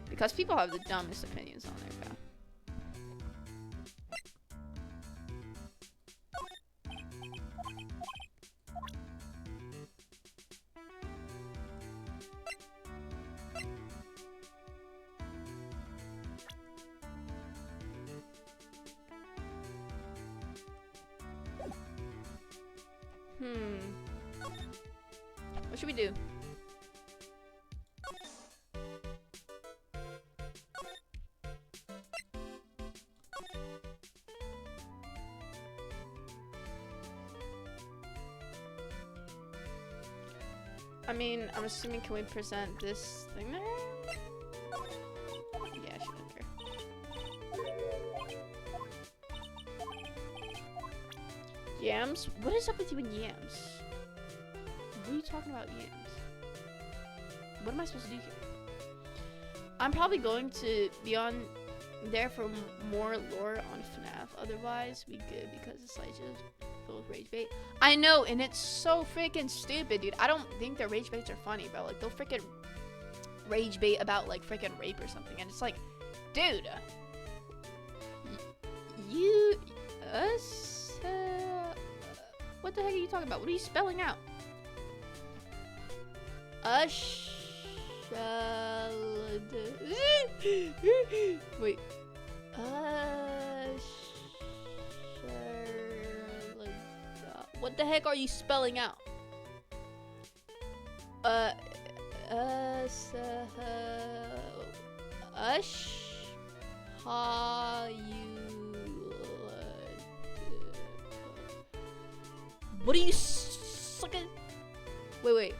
Because people have the dumbest opinions on there, bro. What should we do? I mean, I'm assuming, can we present this thing there? Yeah, she doesn't care. Yams? What is up with you and yams? What are you talking about, yams? What am I supposed to do here? I'm probably going to be on there for more lore on FNAF. Otherwise, we good because it's like just filled with rage bait. I know, and it's so freaking stupid, dude. I don't think their rage baits are funny, bro. Like, they'll freaking rage bait about, like, freaking rape or something. And it's like, dude. What the heck are you talking about? What are you spelling out? Wait. What the heck are you spelling out? What are you sucking? Wait.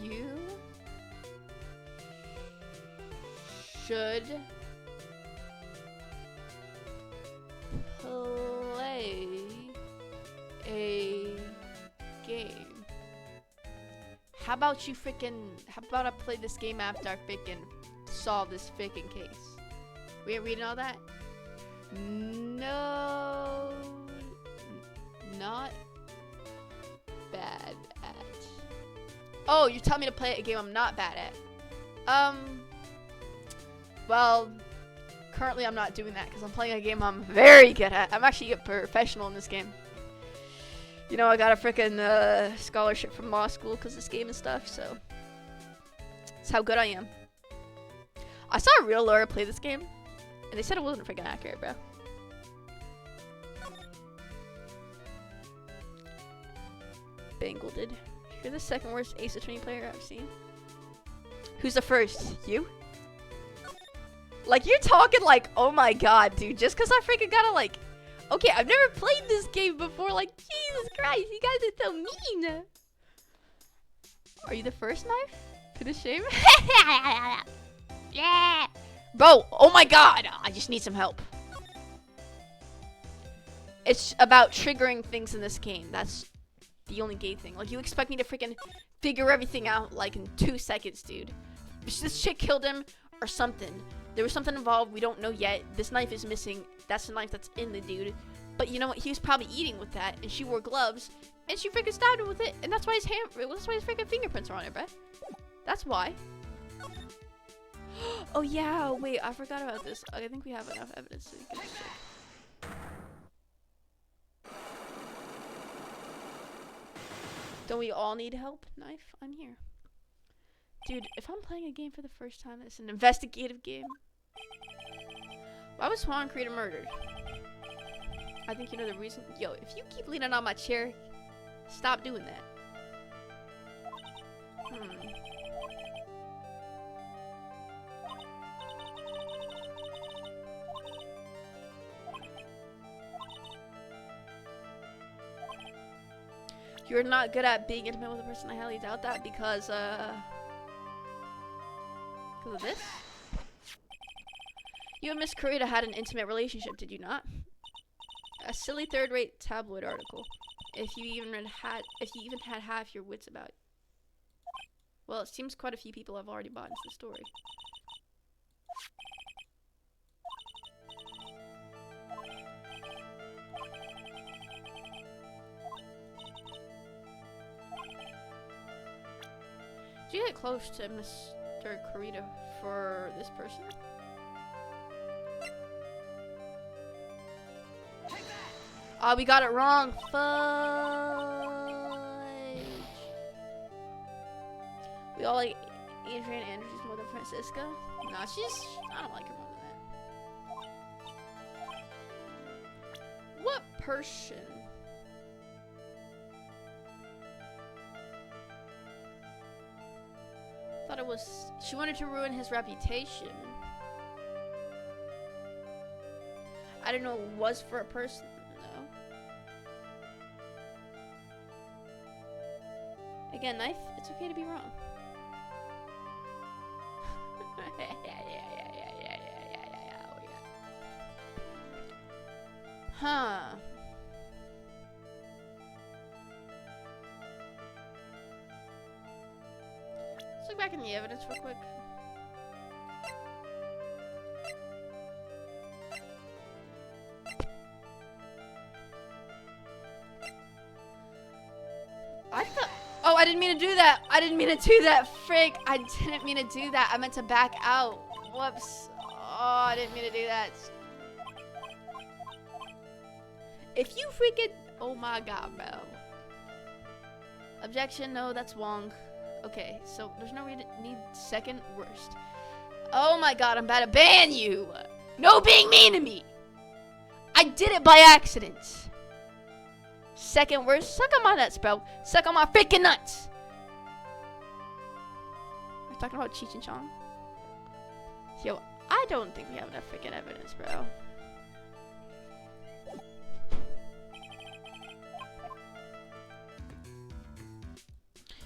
You should play a game. How about I play this game after I freaking solve this freaking case? We ain't reading all that? No, not bad at. Oh, you're telling me to play a game I'm not bad at. Well, currently I'm not doing that because I'm playing a game I'm very good at. I'm actually a professional in this game. You know, I got a freaking scholarship from law school because of this game and stuff, so that's how good I am. I saw a real lawyer play this game, and they said it wasn't freaking accurate, bro. Bangle did. You're the second worst Ace Attorney player I've seen. Who's the first? You? Like, you're talking like, oh my god, dude. Just because I freaking gotta, like... Okay, I've never played this game before. Like, Jesus Christ, you guys are so mean. Are you the first knife? To the shame?
Yeah.
Bro, oh my god. I just need some help. It's about triggering things in this game. That's the only gay thing. Like, you expect me to freaking figure everything out, like, in 2 seconds, dude. This chick killed him or something. There was something involved. We don't know yet. This knife is missing. That's the knife that's in the dude. But you know what? He was probably eating with that, and she wore gloves, and she freaking stabbed him with it, and that's why his that's why his freaking fingerprints are on it, bruh. That's why. Oh yeah, wait, I forgot about this. I think we have enough evidence so we can just check. Don't we all need help? Knife? I'm here. Dude, if I'm playing a game for the first time, it's an investigative game. Why was Juan Carita murdered? I think you know the reason. Yo, if you keep leaning on my chair, stop doing that. You're not good at being intimate with a person. I highly doubt that because of this. You and Miss Carita had an intimate relationship, did you not? A silly third-rate tabloid article. If you even had half your wits about it. Well, it seems quite a few people have already bought into the story. Did you get close to Mr. Carita for this person? Oh, we got it wrong. Fudge. We all like Adrian Andrews more than Francisca. Nah, I don't like her more than that. What person? Thought it was, she wanted to ruin his reputation. I didn't know it was for a person. Again, knife, it's okay to be wrong. Huh. Let's look back in the evidence real quick. Oh, I didn't mean to do that. I didn't mean to do that. Frick. I didn't mean to do that. I meant to back out. Whoops. Oh, I didn't mean to do that. If you freaking... Oh my god, bro. Objection. No, that's Wong. Okay, so there's no reason to need second worst. Oh my god, I'm about to ban you. No being mean to me. I did it by accident. Second worst, suck on my nuts, bro. Suck on my freaking nuts. We're talking about Cheech and Chong. Yo, I don't think we have enough freaking evidence, bro.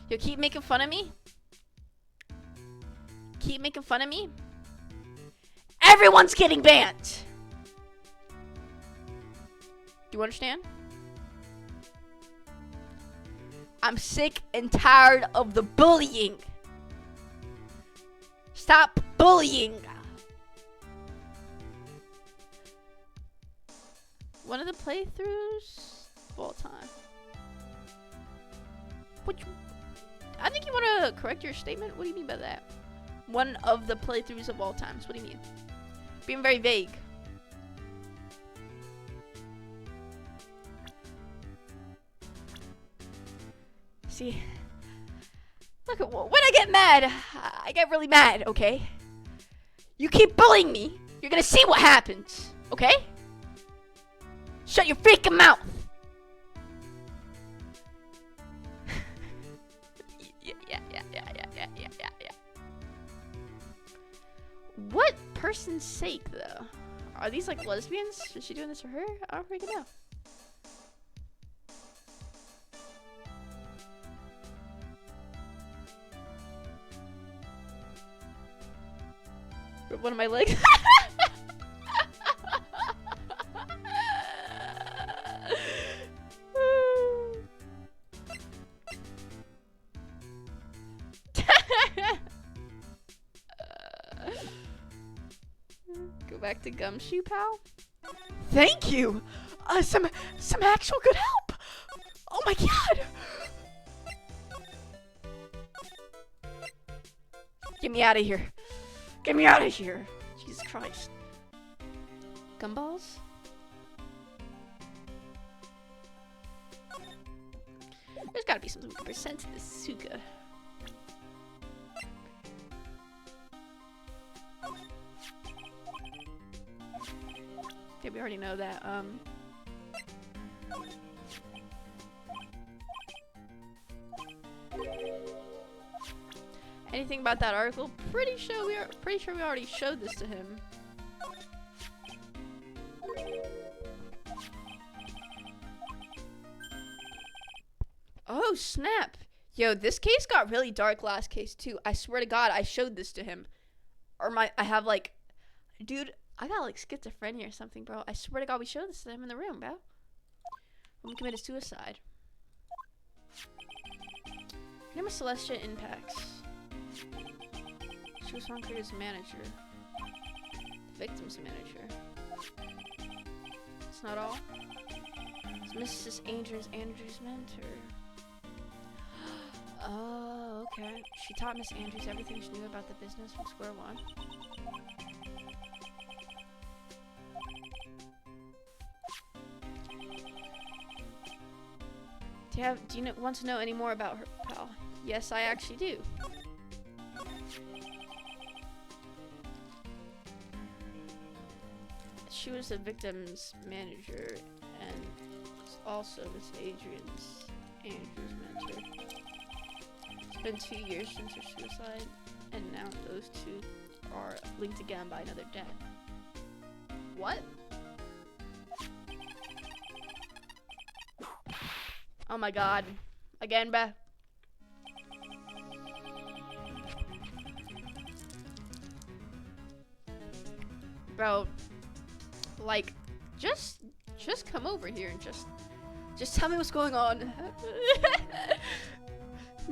Yo, keep making fun of me. Keep making fun of me. Everyone's getting banned. Do you understand? I'm sick and tired of the bullying. Stop bullying. One of the playthroughs of all time. Which, I think you want to correct your statement. What do you mean by that? One of the playthroughs of all times. What do you mean? Being very vague. See, look, when I get mad, I get really mad, okay? You keep bullying me, you're gonna see what happens, okay? Shut your freaking mouth! Yeah. What person's sake, though? Are these like lesbians? Is she doing this for her? I don't freaking know. One of my legs. Go back to Gumshoe, pal. Thank you. Some actual good help. Oh my god. Get me out of here. Get me out of here! Jesus Christ. Gumballs? There's gotta be something we can present to this Suka. we already know that. Anything about that article? Pretty sure we already showed this to him. Oh snap! Yo, this case got really dark last case too. I swear to God, I showed this to him. Or I have like, dude, I got like schizophrenia or something, bro. I swear to God, we showed this to him in the room, bro. Woman committed suicide. Name of Celestia impacts. She was Hunker's manager. The victim's manager. That's not all. It's Mrs. Andrews mentor. Oh, okay. She taught Miss Andrews everything she knew about the business from square one. Do you want to know any more about her, pal? Yes, I actually do. She was the victim's manager and also Miss Andrews' mentor. It's been 2 years since her suicide, and now those two are linked again by another death. What? Oh my God. Again, bruh. Bro, like, just come over here and just tell me what's going on.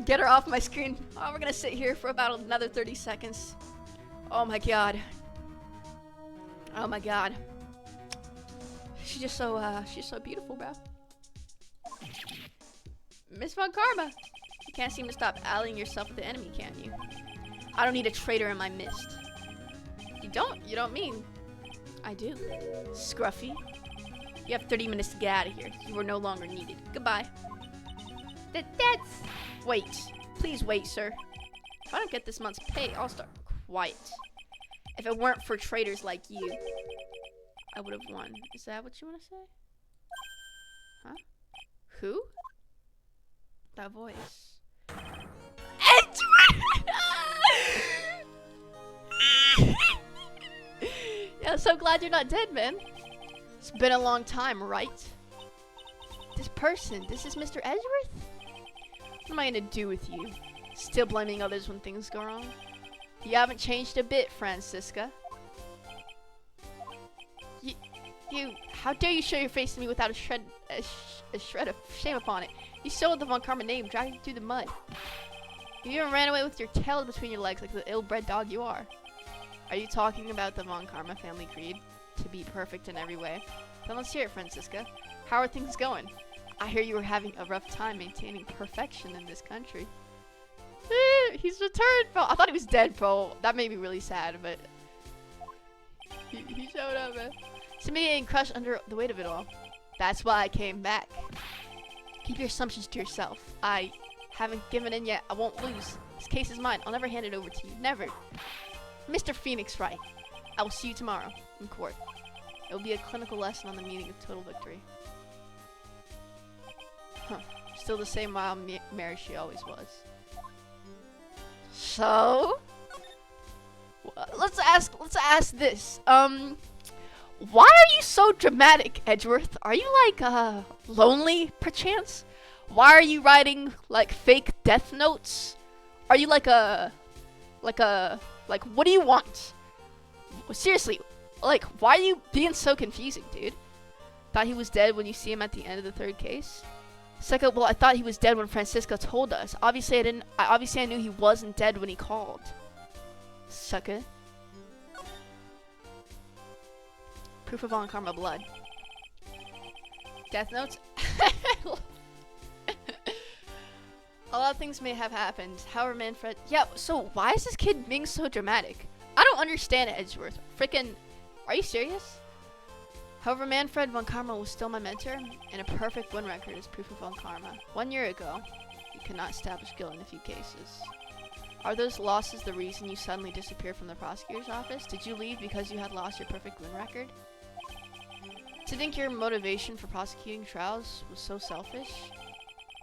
Get her off my screen. Oh, we're gonna sit here for about another 30 seconds. Oh my God. Oh my God. She's just so beautiful, bro. Miss Von Karma. You can't seem to stop allying yourself with the enemy, can you? I don't need a traitor in my midst. You don't mean. I do. Scruffy. You have 30 minutes to get out of here. You are no longer needed. Goodbye. That's... Wait. Please wait, sir. If I don't get this month's pay, I'll start quiet. If it weren't for traitors like you, I would have won. Is that what you want to say? Huh? Who? That voice. Yeah, I'm so glad you're not dead, man. It's been a long time, right? This is Mr. Edgeworth? What am I gonna do with you? Still blaming others when things go wrong? You haven't changed a bit, Francisca. How dare you show your face to me without a shred of shame upon it? You stole the Von Karma name, dragged it through the mud. You even ran away with your tail between your legs like the ill-bred dog you are. Are you talking about the Von Karma family creed? To be perfect in every way? Then let's hear it, Francisca. How are things going? I hear you were having a rough time maintaining perfection in this country. He's returned, bro. I thought he was dead, bro. That made me really sad, but... He showed up, man. To me, getting crushed under the weight of it all. That's why I came back. Keep your assumptions to yourself. I haven't given in yet. I won't lose. This case is mine. I'll never hand it over to you. Never. Mr. Phoenix, right. I will see you tomorrow in court. It will be a clinical lesson on the meaning of total victory. Huh. Still the same wild Mary she always was. So, let's ask this. Why are you so dramatic, Edgeworth? Are you like lonely perchance? Why are you writing like fake death notes? Are you like what do you want? Seriously, like why are you being so confusing, dude? Thought he was dead when you see him at the end of the third case? Second, well, I thought he was dead when Francisco told us. Obviously, I knew he wasn't dead when he called. Sucker. Proof of Von Karma blood. Death notes? A lot of things may have happened. However, Manfred... Yeah, so why is this kid being so dramatic? I don't understand it, Edgeworth. Frickin'... Are you serious? However, Manfred Von Karma was still my mentor, and a perfect win record is proof of Von Karma. 1 year ago, you could not establish guilt in a few cases. Are those losses the reason you suddenly disappeared from the prosecutor's office? Did you leave because you had lost your perfect win record? To think your motivation for prosecuting trials was so selfish?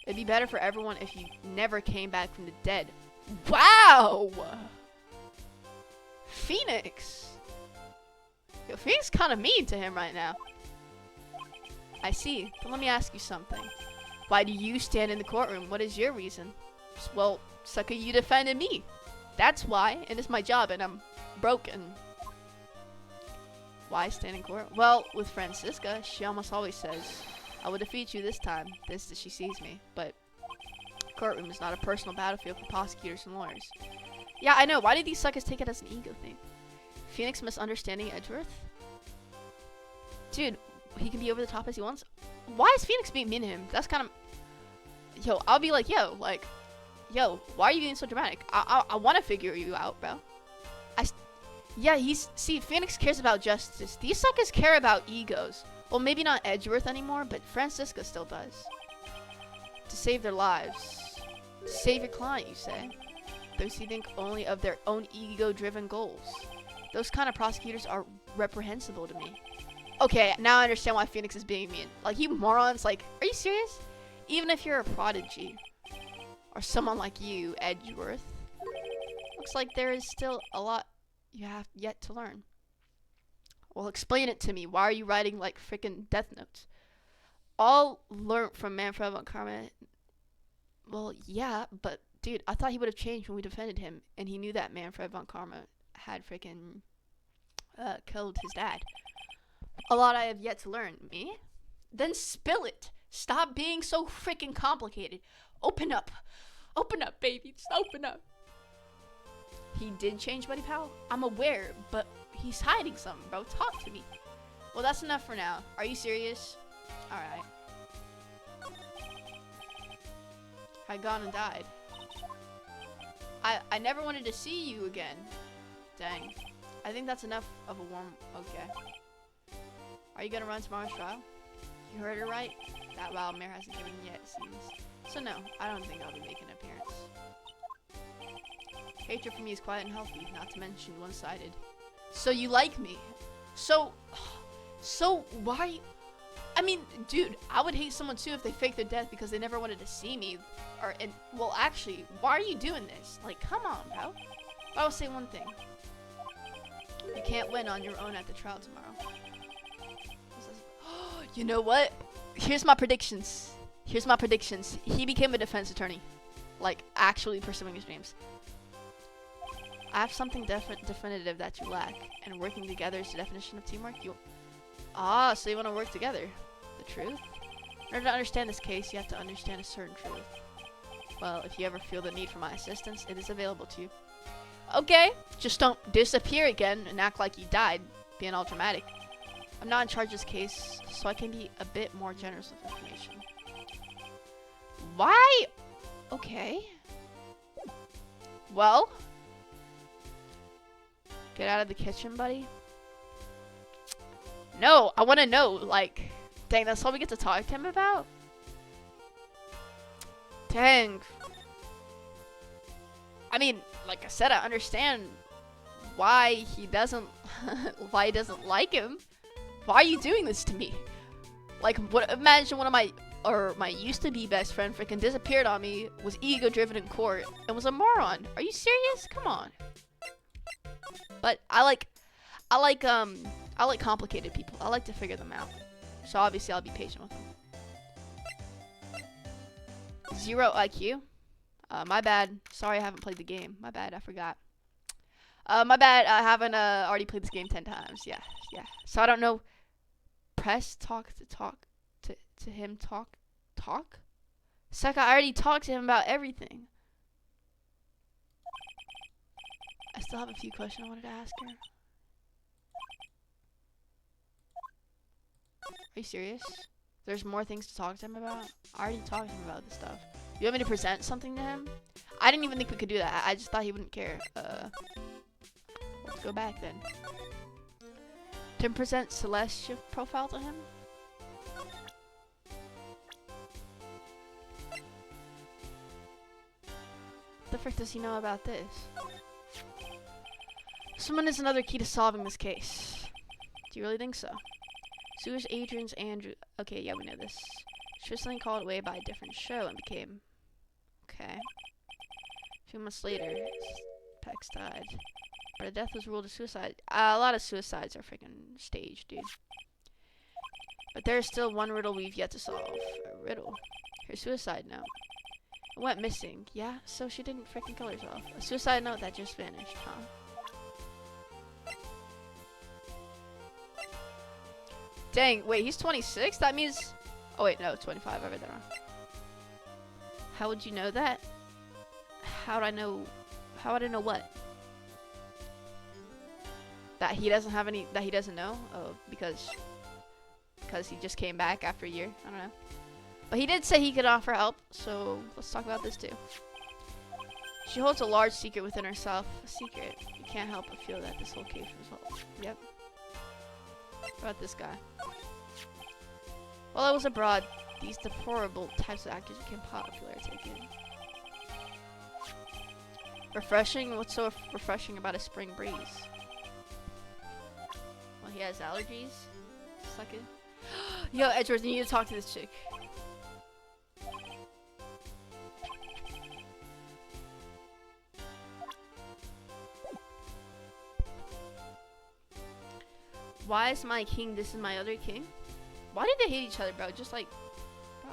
It'd be better for everyone if you never came back from the dead. Wow! Phoenix! Yo, Phoenix kind of mean to him right now. I see, but let me ask you something. Why do you stand in the courtroom? What is your reason? Well, sucker, you defended me. That's why, and it's my job, and I'm broken. Why stand in court? Well, with Francisca, she almost always says, I will defeat you this time, this she sees me. But courtroom is not a personal battlefield for prosecutors and lawyers. Yeah, I know. Why did these suckers take it as an ego thing? Phoenix misunderstanding Edgeworth? Dude, he can be over the top as he wants. Why is Phoenix being mean to him? That's kind of... Yo, I'll be like, yo, why are you being so dramatic? I want to figure you out, bro. Yeah, see, Phoenix cares about justice. These suckers care about egos. Well, maybe not Edgeworth anymore, but Francisca still does. To save their lives. To save your client, you say? Those who think only of their own ego-driven goals. Those kind of prosecutors are reprehensible to me. Okay, now I understand why Phoenix is being mean. Like, you morons, like, are you serious? Even if you're a prodigy, or someone like you, Edgeworth, looks like there is still a lot you have yet to learn. Well, explain it to me. Why are you writing like freaking death notes? All learned from Manfred von Karma. Well, yeah, but dude, I thought he would have changed when we defended him, and he knew that Manfred von Karma had freaking killed his dad. A lot I have yet to learn. Me? Then spill it. Stop being so freaking complicated. Open up. Open up, baby. Just open up. He did change, Buddy Pal? I'm aware, but he's hiding something, bro. Talk to me. Well, that's enough for now. Are you serious? Alright. Had gone and died. I never wanted to see you again. Dang. I think that's enough of a warm... Okay. Are you gonna run tomorrow's trial? You heard her right? That wild mare hasn't given yet, it seems. So no, I don't think I'll be making an appearance. Hatred for me is quiet and healthy, not to mention one-sided. So you like me? So why? I mean, dude, I would hate someone too if they faked their death because they never wanted to see me. Well, actually, why are you doing this? Like, come on, bro. I will say one thing. You can't win on your own at the trial tomorrow. You know what? Here's my predictions. He became a defense attorney. Like, actually pursuing his dreams. I have something definitive that you lack, and working together is the definition of teamwork. So you want to work together. The truth? In order to understand this case, you have to understand a certain truth. Well, if you ever feel the need for my assistance, it is available to you. Okay, just don't disappear again and act like you died, being all dramatic. I'm not in charge of this case, so I can be a bit more generous with information. Why? Okay. Well... Get out of the kitchen, buddy. No, I want to know, like, dang, that's all we get to talk to him about? Dang. I mean, like I said, I understand why he doesn't, why he doesn't like him. Why are you doing this to me? Like, imagine one of my used-to-be best friend freaking disappeared on me, was ego-driven in court, and was a moron. Are you serious? Come on. But I like complicated people. I like to figure them out. So obviously I'll be patient with them. 0 IQ. My bad. Sorry I haven't played the game. My bad. I forgot. My bad. I haven't already played this game 10 times. Yeah. So I don't know. Press talk to him. Talk. Seka, I already talked to him about everything. I still have a few questions I wanted to ask her. Are you serious? There's more things to talk to him about? I already talked to him about this stuff. You want me to present something to him? I didn't even think we could do that. I just thought he wouldn't care. Let's go back then. To present Celeste's shift profile to him? What the frick does he know about this? Someone is another key to solving this case. Do you really think so? Sue is Adrian's Andrew. Okay, yeah, we know this. She was suddenly called away by a different show and became. Okay. A few months later, Pex died. But her death was ruled a suicide. A lot of suicides are freaking staged, dude. But there is still one riddle we've yet to solve. A riddle. Her suicide note. It went missing. Yeah, so she didn't freaking kill herself. A suicide note that just vanished, huh? Dang, wait, he's 26? That means... Oh wait, no, 25. I read that wrong. How would you know that? How would I know... How would I know what? That he doesn't have any... That he doesn't know? Oh, because he just came back after a year? I don't know. But he did say he could offer help, so let's talk about this too. She holds a large secret within herself. A secret. You can't help but feel that this whole case was all... Yep. What about this guy? While I was abroad, these deplorable types of actors became popular, I take it. Refreshing? What's so refreshing about a spring breeze? Well, he has allergies. Suck it. Yo, Edgeworth, you need to talk to this chick. Why is my king this is my other king? Why did they hate each other, bro? Just like, bro.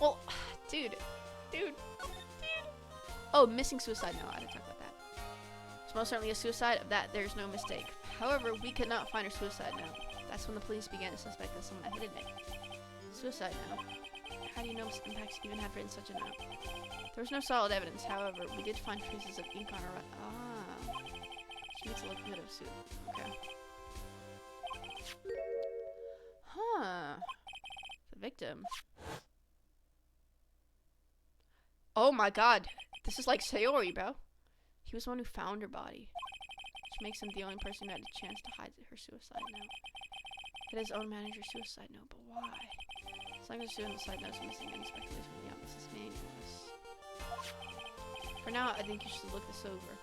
Well, dude. Oh, missing suicide. No, I didn't talk about that. It's most certainly a suicide. Of that, there's no mistake. However, we could not find her suicide note. That's when the police began to suspect that someone had hidden it. Suicide note. How do you know Mr. Impacts even had written such a note? There was no solid evidence. However, we did find traces of ink on her. Ah. She makes it look good of suit. Okay. Huh. The victim. Oh my god. This is like Sayori, bro. He was the one who found her body. Which makes him the only person who had a chance to hide her suicide note. It is own manager's suicide note, but why? As long as the suicide note is missing, any speculation beyond this is meaningless. For now, I think you should look this over.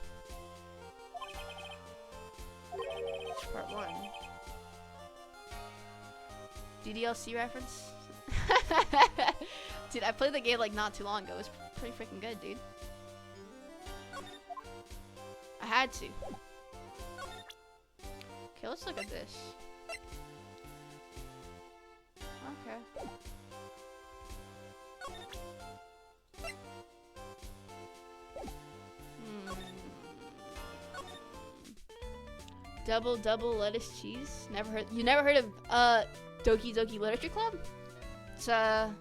Part 1. DDLC reference? Dude, I played the game like not too long ago. It was pretty freaking good, dude. I had to. Okay, let's look at this. Okay. Double lettuce cheese. Never heard. You never heard of Doki Doki Literature Club? It's a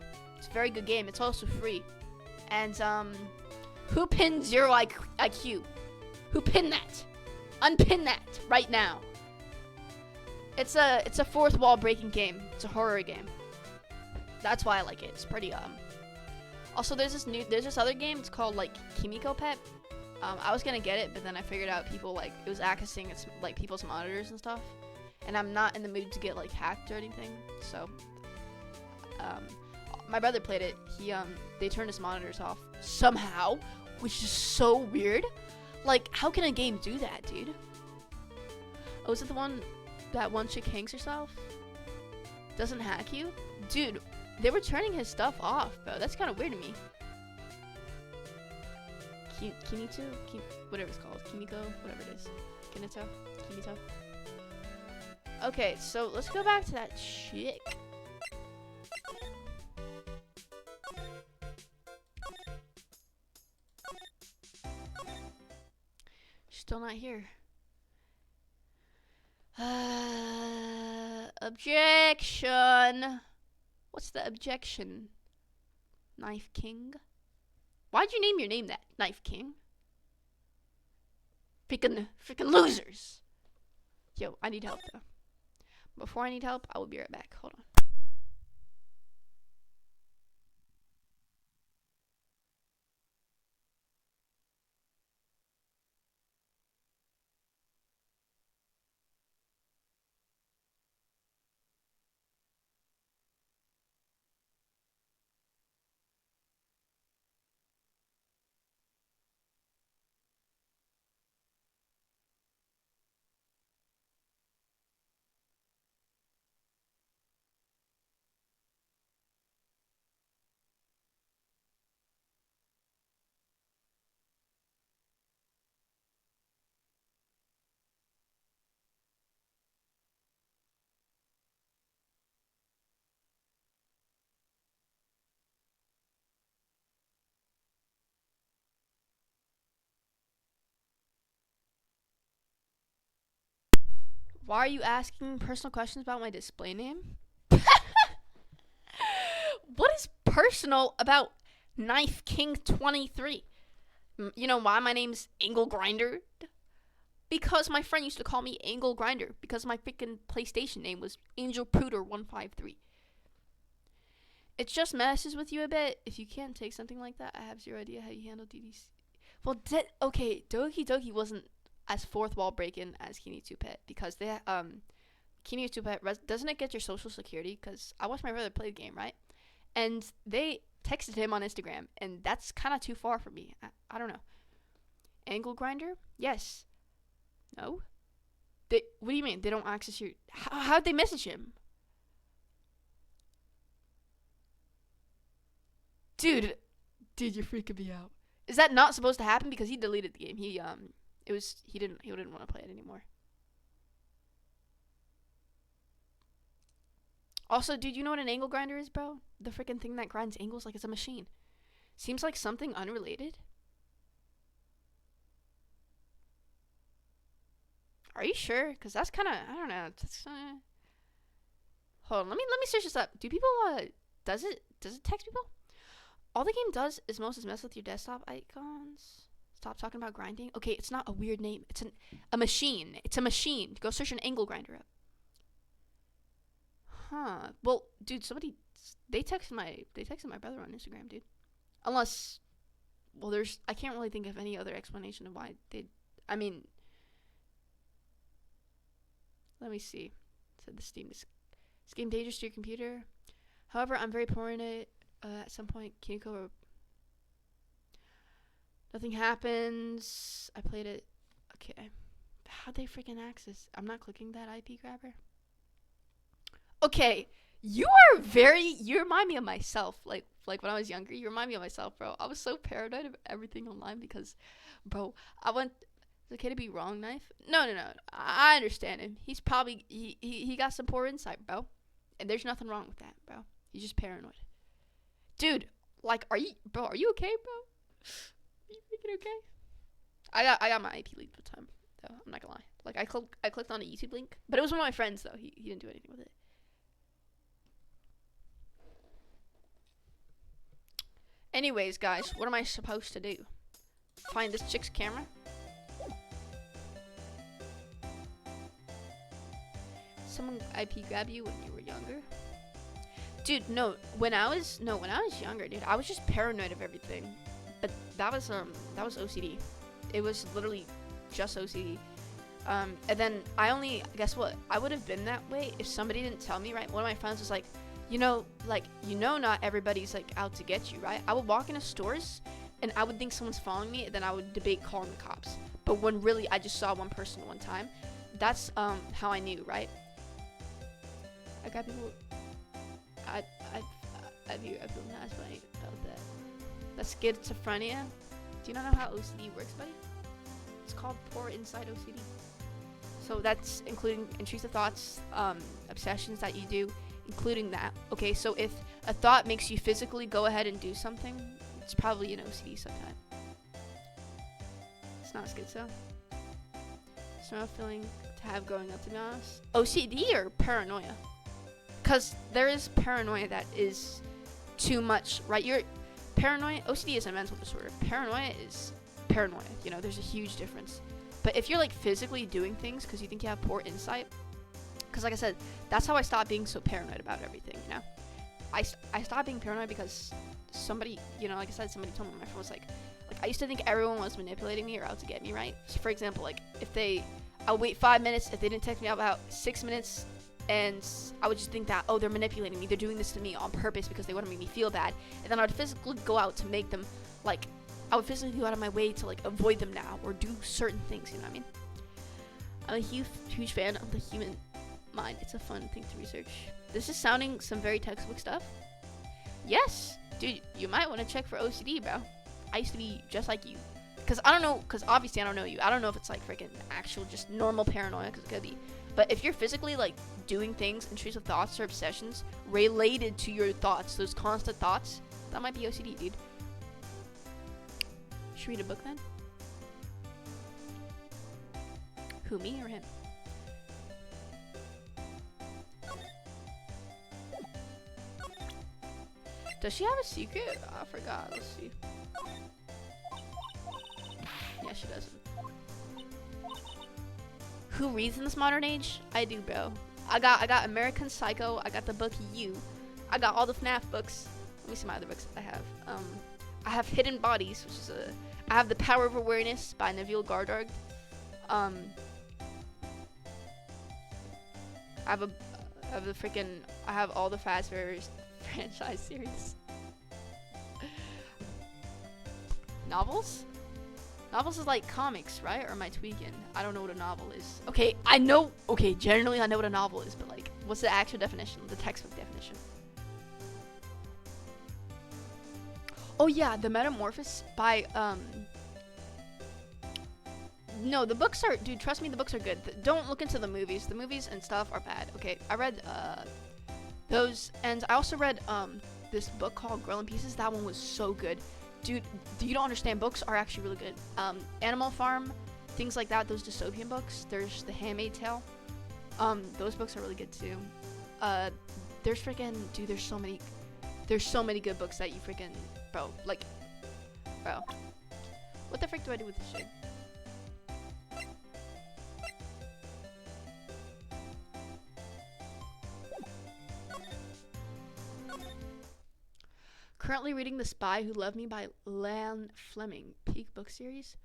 very good game. It's also free. And who pinned 0 IQ? Who pinned that? Unpin that right now. It's a fourth wall breaking game. It's a horror game. That's why I like it. It's pretty Also, there's this other game. It's called like Kimiko Pet. I was gonna get it, but then I figured out people like it was accessing its like people's monitors and stuff, and I'm not in the mood to get like hacked or anything. So, my brother played it. They turned his monitors off somehow, which is so weird. Like, how can a game do that, dude? Oh, is it the one that one chick hangs herself? Doesn't hack you, dude? They were turning his stuff off, bro. That's kind of weird to me. Kimito? Whatever it's called. Kimiko? Whatever it is. Kinito? Kimito? Okay, so let's go back to that chick. Still not here. Objection! What's the objection? Knife King? Why'd you name your name that? Knife King? Freaking losers! Yo, I need help though. Before I need help, I will be right back. Hold on. Why are you asking personal questions about my display name? What is personal about Knife King 23? You know why my name's Angle Grinder? Because my friend used to call me Angle Grinder because my freaking PlayStation name was Angel Pruder 153. It just messes with you a bit if you can't take something like that. I have zero idea how you handle DDC. Well, okay, Doki Doki wasn't as fourth wall breaking as Kinesu Pet because they Kinesu Pet doesn't it get your social security? Because I watched my brother play the game, right? And they texted him on Instagram, and that's kind of too far for me. I don't know. Angle Grinder? Yes. No. What do you mean? They don't access your... How'd they message him? Dude, you're freaking me out. Is that not supposed to happen? Because he deleted the game. He didn't want to play it anymore. Also, dude, you know what an angle grinder is, bro? The freaking thing that grinds angles like it's a machine. Seems like something unrelated. Are you sure? Because that's kind of, I don't know. Hold on, let me search this up. Do people does it text people? All the game does is mess with your desktop icons. Stop talking about grinding. Okay, it's not a weird name. It's a machine. It's a machine. Go search an angle grinder up. Huh. Well, dude, they texted my brother on Instagram, dude. Unless, well, I can't really think of any other explanation of why I mean, let me see. Said this game dangerous to your computer. However, I'm very poor in it. At some point, Kineko, nothing happens. I played it. Okay. How'd they freaking access? I'm not clicking that IP grabber. Okay, you remind me of myself. Like when I was younger, you remind me of myself, bro. I was so paranoid of everything online because, bro, I want the kid to be wrong, Knife. No. I understand him. He's probably, he got some poor insight, bro. And there's nothing wrong with that, bro. He's just paranoid. Dude, like, are you okay, bro? Are you freaking okay? I got my IP leaked for time, though. I'm not gonna lie. Like, I clicked on a YouTube link, but it was one of my friends, though. He didn't do anything with it. Anyways, guys, what am I supposed to do? Find this chick's camera? Someone IP grab you when you were younger? Dude, no. When I was younger, dude, I was just paranoid of everything. But that was OCD. It was literally just OCD. And then guess what? I would have been that way if somebody didn't tell me, right? One of my friends was like, not everybody's like out to get you, right? I would walk into stores and I would think someone's following me, and then I would debate calling the cops. But when really I just saw one person one time, that's how I knew, right? I got people. I feel nice when I felt that. That's schizophrenia. Do you not know how OCD works, buddy? It's called poor insight OCD. So that's including intrusive thoughts, obsessions that you do, including that. Okay, so if a thought makes you physically go ahead and do something, it's probably an OCD sometime. It's not schizo. It's not a feeling to have growing up, to be honest. OCD or paranoia? Because there is paranoia that is too much, right? OCD is a mental disorder. Paranoia is paranoia. You know, there's a huge difference. But if you're like physically doing things because you think you have poor insight, because like I said, that's how I stopped being so paranoid about everything, you know? I stopped being paranoid because somebody, like I said, somebody told me, my friend was like I used to think everyone was manipulating me or out to get me, right? So for example, like I would wait 5 minutes, if they didn't text me out about 6 minutes, and I would just think that, oh, they're manipulating me, they're doing this to me on purpose because they want to make me feel bad, and then I would physically go out to make them, like, I would physically go out of my way to, like, avoid them now, or do certain things, you know what I mean? I'm a huge fan of the human mind. It's a fun thing to research. This is sounding some very textbook stuff. Yes, dude, you might want to check for OCD, bro. I used to be just like you. Because obviously I don't know you. I don't know if it's, like, freaking actual, just normal paranoia, because it could be. But if you're physically, like, doing things, intrusive thoughts or obsessions related to your thoughts, those constant thoughts, that might be OCD, dude. Should we read a book then? Who, me or him? Does she have a secret? I forgot. Let's see. Yeah, she doesn't. Who reads in this modern age? I do, bro. I got American Psycho. I got the book You. I got all the FNAF books. Let me see my other books I have. I have Hidden Bodies, which is I have The Power of Awareness by Neville Goddard. I have I have all the Fazbear's franchise series. Novels? Novels is like comics, right? Or am I tweaking? I don't know what a novel is. Okay, I know. Okay, generally I know what a novel is, but like, what's the actual definition? The textbook definition. Oh yeah, The Metamorphosis by No, the books are, dude, trust me, the books are good. Don't look into the movies. The movies and stuff are bad. Okay, I read those, and I also read this book called Girl in Pieces. That one was so good. Dude, you don't understand. Books are actually really good. Animal Farm, things like that, those dystopian books. There's The Handmaid's Tale. Those books are really good too. There's freaking, dude, there's so many good books that you freaking, bro, what the frick do I do with this shit? Currently reading The Spy Who Loved Me by Lan Fleming. Peak book series.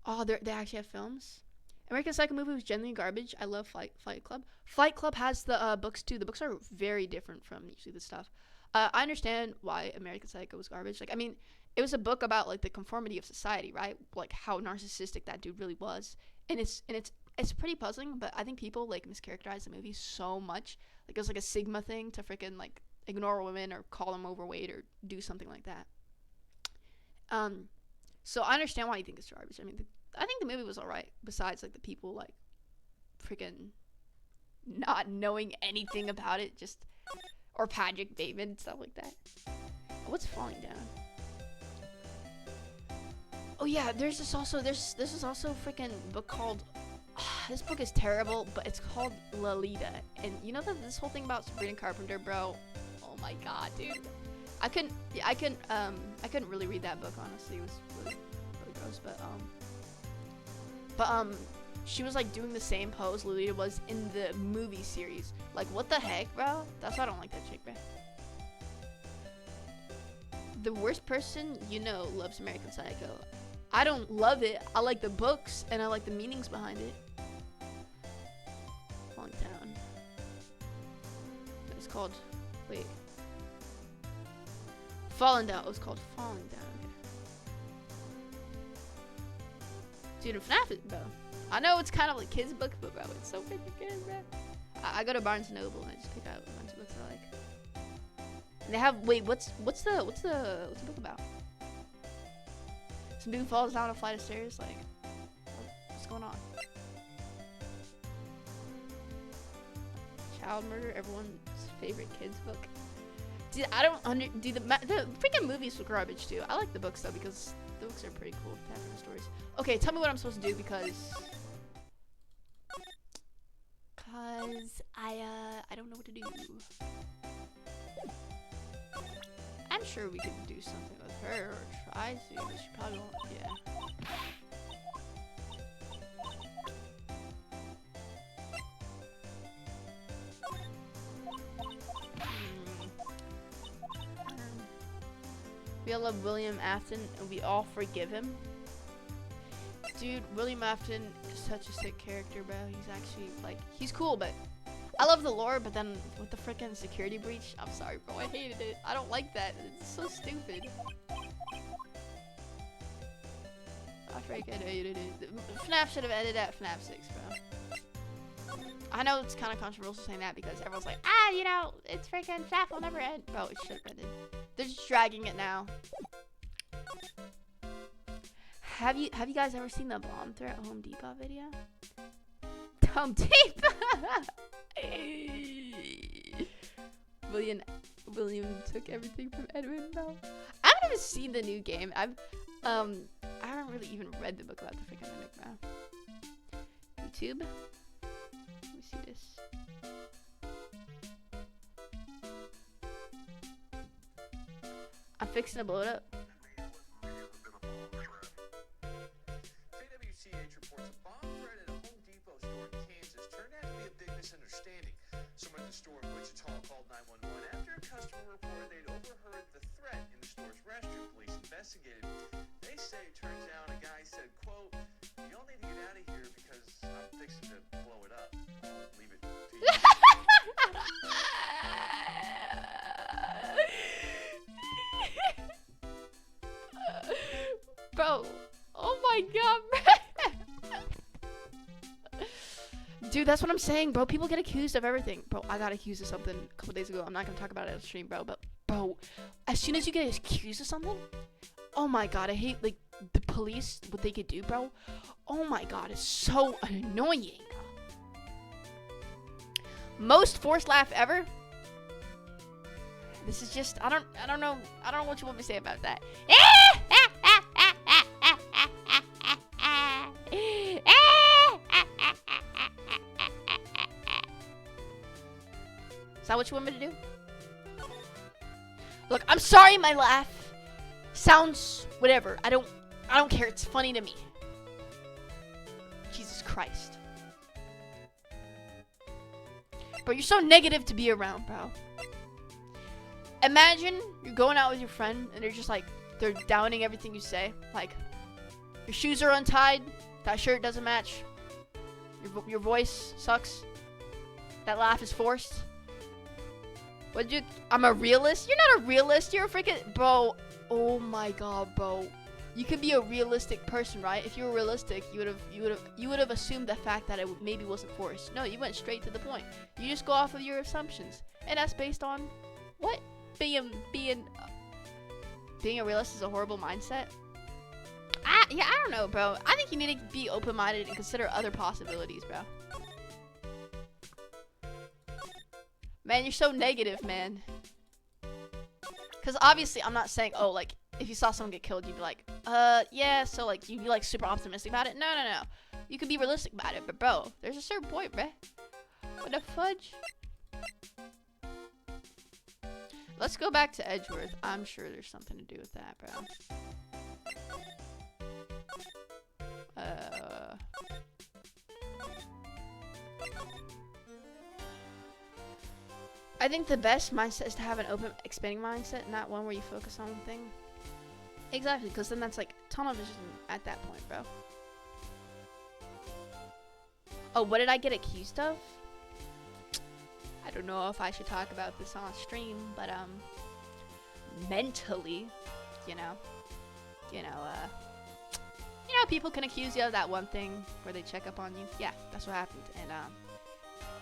Oh, they actually have films. American Psycho movie was genuinely garbage. I love Fight Club. Fight Club has the books too. The books are very different from usually the stuff. I understand why American Psycho was garbage. Like, I mean, it was a book about like the conformity of society, right? Like how narcissistic that dude really was, and it's pretty puzzling. But I think people like mischaracterize the movie so much. Like it was like a Sigma thing to freaking like ignore women or call them overweight or do something like that. So I understand why you think it's garbage. I mean, I think the movie was alright. Besides like the people like freaking not knowing anything about it, just or Patrick Bateman and stuff like that. What's falling down? Oh yeah, this is also freaking book called. This book is terrible, but it's called Lolita, and you know that this whole thing about Sabrina Carpenter, bro. Oh my god, dude. I couldn't really read that book, honestly. It was really gross, but she was like doing the same pose Lolita was in the movie series. Like, what the heck, bro? That's why I don't like that chick, bro. The worst person you know loves American Psycho. I don't love it. I like the books and I like the meanings behind it. Falling Down. It's called. Wait. Falling Down. It was called Falling Down. Dude, FNAF is, bro. I know it's kind of like kids' books, but bro, it's so freaking good, bro. I go to Barnes and Noble and I just pick out a bunch of books I like. And they have what's the book about? Some dude falls down a flight of stairs. Like, what's going on? Child murder, everyone's favorite kids' book. Dude, I don't the freaking movies were garbage too. I like the books though because the books are pretty cool to have different stories. Okay, tell me what I'm supposed to do because I don't know what to do. I'm sure we could do something with her or try to, but she probably won't. Yeah. We all love William Afton and we all forgive him. Dude, William Afton is such a sick character, bro. He's actually, like, he's cool, but I love the lore, but then with the freaking security breach, I'm sorry, bro. I hated it. I don't like that. It's so stupid. I freaking hated it. FNAF should have ended at FNAF 6, bro. I know it's kind of controversial saying that because everyone's like, you know, it's freaking FNAF will never end. Bro, it should have ended. They're just dragging it now. Have you guys ever seen the bomb threat Home Depot video? Home Depot. William took everything from Edwin, bro. I haven't even seen the new game. I haven't really even read the book about the freaking mimic, bro. YouTube. Let me see this. fixing to blow it up.
KWCH reports a bomb threat at a Home Depot store in Kansas turned out to be a big misunderstanding. Someone at the store in Wichita called 911 after a customer reported they'd overheard the threat in the store's restroom. Police investigated. They say it turns out a guy said, quote, "Y'all need to get out of here because I'm fixing to blow it up. I'll leave it to you."
Bro, oh my god, dude, that's what I'm saying, bro. People get accused of everything. Bro, I got accused of something a couple days ago. I'm not gonna talk about it on stream, bro. But, bro, as soon as you get accused of something, oh my god, I hate, like, the police, what they could do, bro. Oh my god, it's so annoying. Most forced laugh ever. This is just, I don't know what you want me to say about that. Is that what you want me to do? Look, I'm sorry my laugh sounds whatever. I don't care. It's funny to me. Jesus Christ. Bro, you're so negative to be around, bro. Imagine you're going out with your friend and they're just like, they're downing everything you say. Like, your shoes are untied. That shirt doesn't match. Your voice sucks. That laugh is forced. What, dude? I'm a realist? You're not a realist. You're a freaking... Bro. Oh my god, bro. You could be a realistic person, right? If you were realistic, you would have assumed the fact that it maybe wasn't forced. No, you went straight to the point. You just go off of your assumptions. And that's based on what? Being a realist is a horrible mindset. Yeah, I don't know, bro. I think you need to be open-minded and consider other possibilities, bro. Man, you're so negative, man. Because obviously, I'm not saying, oh, like, if you saw someone get killed, you'd be like, yeah, so, like, you'd be, like, super optimistic about it. No. You could be realistic about it, but, bro, there's a certain point, bruh. What the fudge? Let's go back to Edgeworth. I'm sure there's something to do with that, bro. I think the best mindset is to have an open, expanding mindset, not one where you focus on one thing. Exactly, because then that's like tunnel vision at that point, bro. Oh, what did I get accused of? I don't know if I should talk about this on stream, but mentally, you know, people can accuse you of that one thing where they check up on you. Yeah, that's what happened, and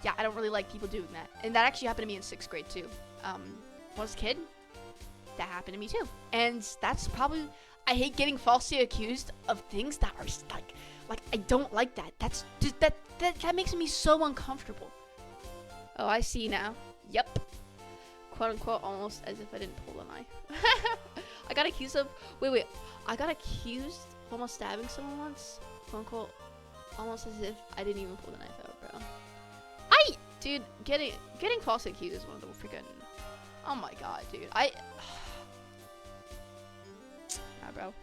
yeah, I don't really like people doing that. And that actually happened to me in 6th grade too. When I was a kid, that happened to me too. And that's probably, I hate getting falsely accused of things that are like I don't like that. That's just, that makes me so uncomfortable. Oh, I see now. Yep. Quote unquote, almost as if I didn't pull the knife. I got accused of, wait. I got accused of almost stabbing someone once. Quote unquote, almost as if I didn't even pull the knife out, bro. Dude, getting falsely accused is one of the freaking, oh my god, dude. Nah, bro.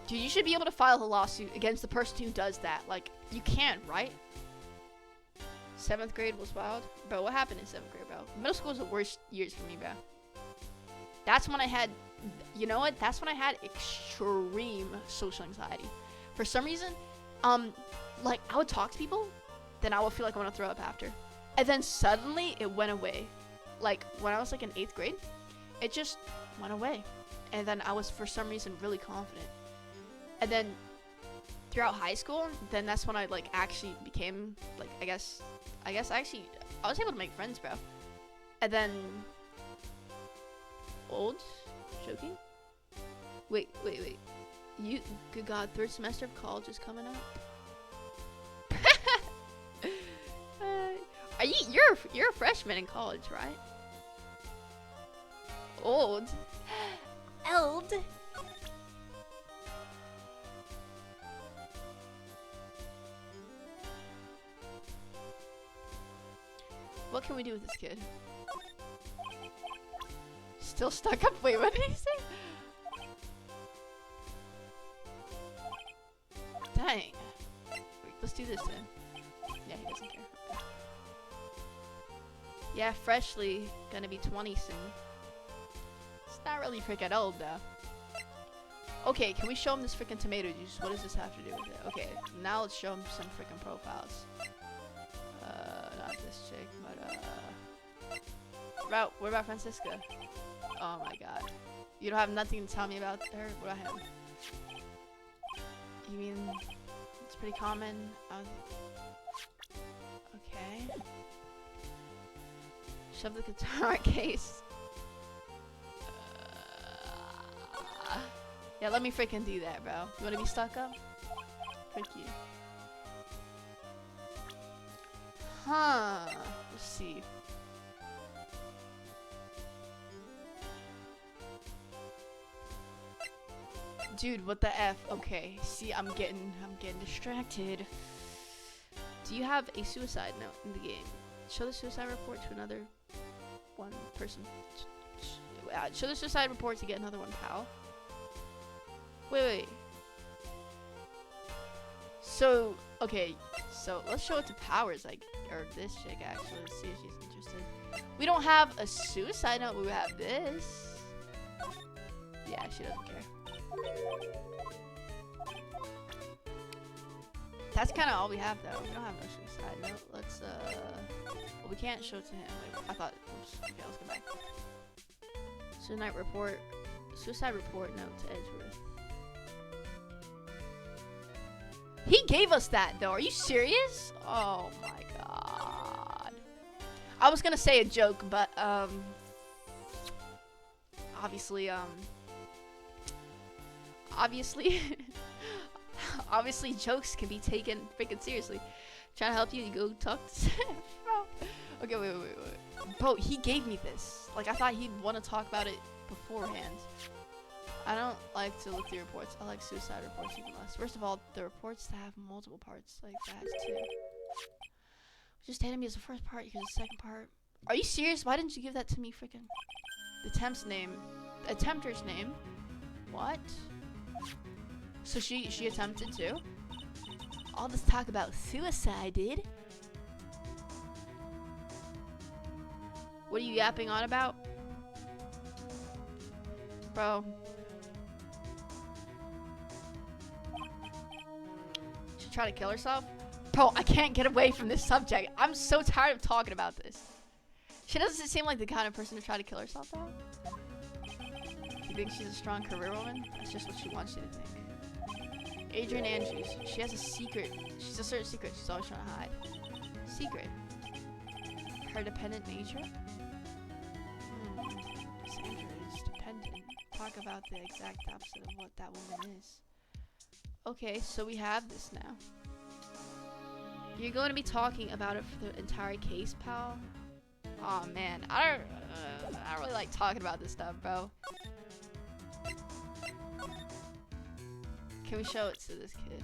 Dude, you should be able to file a lawsuit against the person who does that. Like, you can, right? 7th grade was wild. Bro, what happened in 7th grade, bro? Middle school was the worst years for me, bro. That's when I had, you know what? That's when I had extreme social anxiety. For some reason, like, I would talk to people, then I would feel like I want to throw up after. And then suddenly, it went away. Like, when I was, like, in 8th grade, it just went away. And then I was, for some reason, really confident. And then, throughout high school, then that's when I, like, actually became, like, I guess I was able to make friends, bro. And then, joking? Wait. Good god, 3rd semester of college is coming up. You're a freshman in college, right? Old. What can we do with this kid? still stuck up. Wait, what did he say? Dang. Wait, let's do this then. Yeah, he doesn't care. Yeah, Freshly gonna be 20 soon. It's not really freaking old though. Okay, can we show him this freaking tomato juice? What does this have to do with it? Okay, now let's show him some freaking profiles. Not this chick, but what about Francisca? Oh my god. You don't have nothing to tell me about her? What about him? You mean it's pretty common? Okay. Shove the guitar case. Yeah, let me freaking do that, bro. You wanna be stuck up? Frick you. Huh. Let's see. Dude, what the F? Okay. See, I'm getting distracted. Do you have a suicide note in the game? Show the suicide report to another one person. Show the suicide report to get another one, pal. Wait. So, okay. So, let's show it to Powers, like, or this chick, actually. Let's see if she's interested. We don't have a suicide note, but we have this. Yeah, she doesn't care. That's kind of all we have, though. We don't have no suicide note. Let's, well, we can't show it to him. Wait, I thought, oops. Okay, let's go back. Suicide report note to Edgeworth. He gave us that, though. Are you serious? Oh, my God. I was gonna say a joke, but, obviously, obviously jokes can be taken freaking seriously. Trying to help you, you go talk to Sam. Okay, wait. Bro, he gave me this. Like, I thought he'd want to talk about it beforehand. I don't like to look through reports. I like suicide reports even less. First of all, the reports that have multiple parts, like that has 2. Just handed me as the first part, here's the second part. Are you serious? Why didn't you give that to me freaking? The temp's name. The attempter's name. What? So she attempted to? All this talk about suicide, dude. What are you yapping on about? Bro. She tried to kill herself? Bro, I can't get away from this subject. I'm so tired of talking about this. She doesn't seem like the kind of person to try to kill herself, though. You think she's a strong career woman? That's just what she wants you to think. Adrian Andrews. She has a secret. She's a certain secret she's always trying to hide. Secret. Her dependent nature? Sandra is dependent. Talk about the exact opposite of what that woman is. Okay, so we have this now. You're going to be talking about it for the entire case, pal? Oh man, I don't really like talking about this stuff, bro. Can we show it to this kid?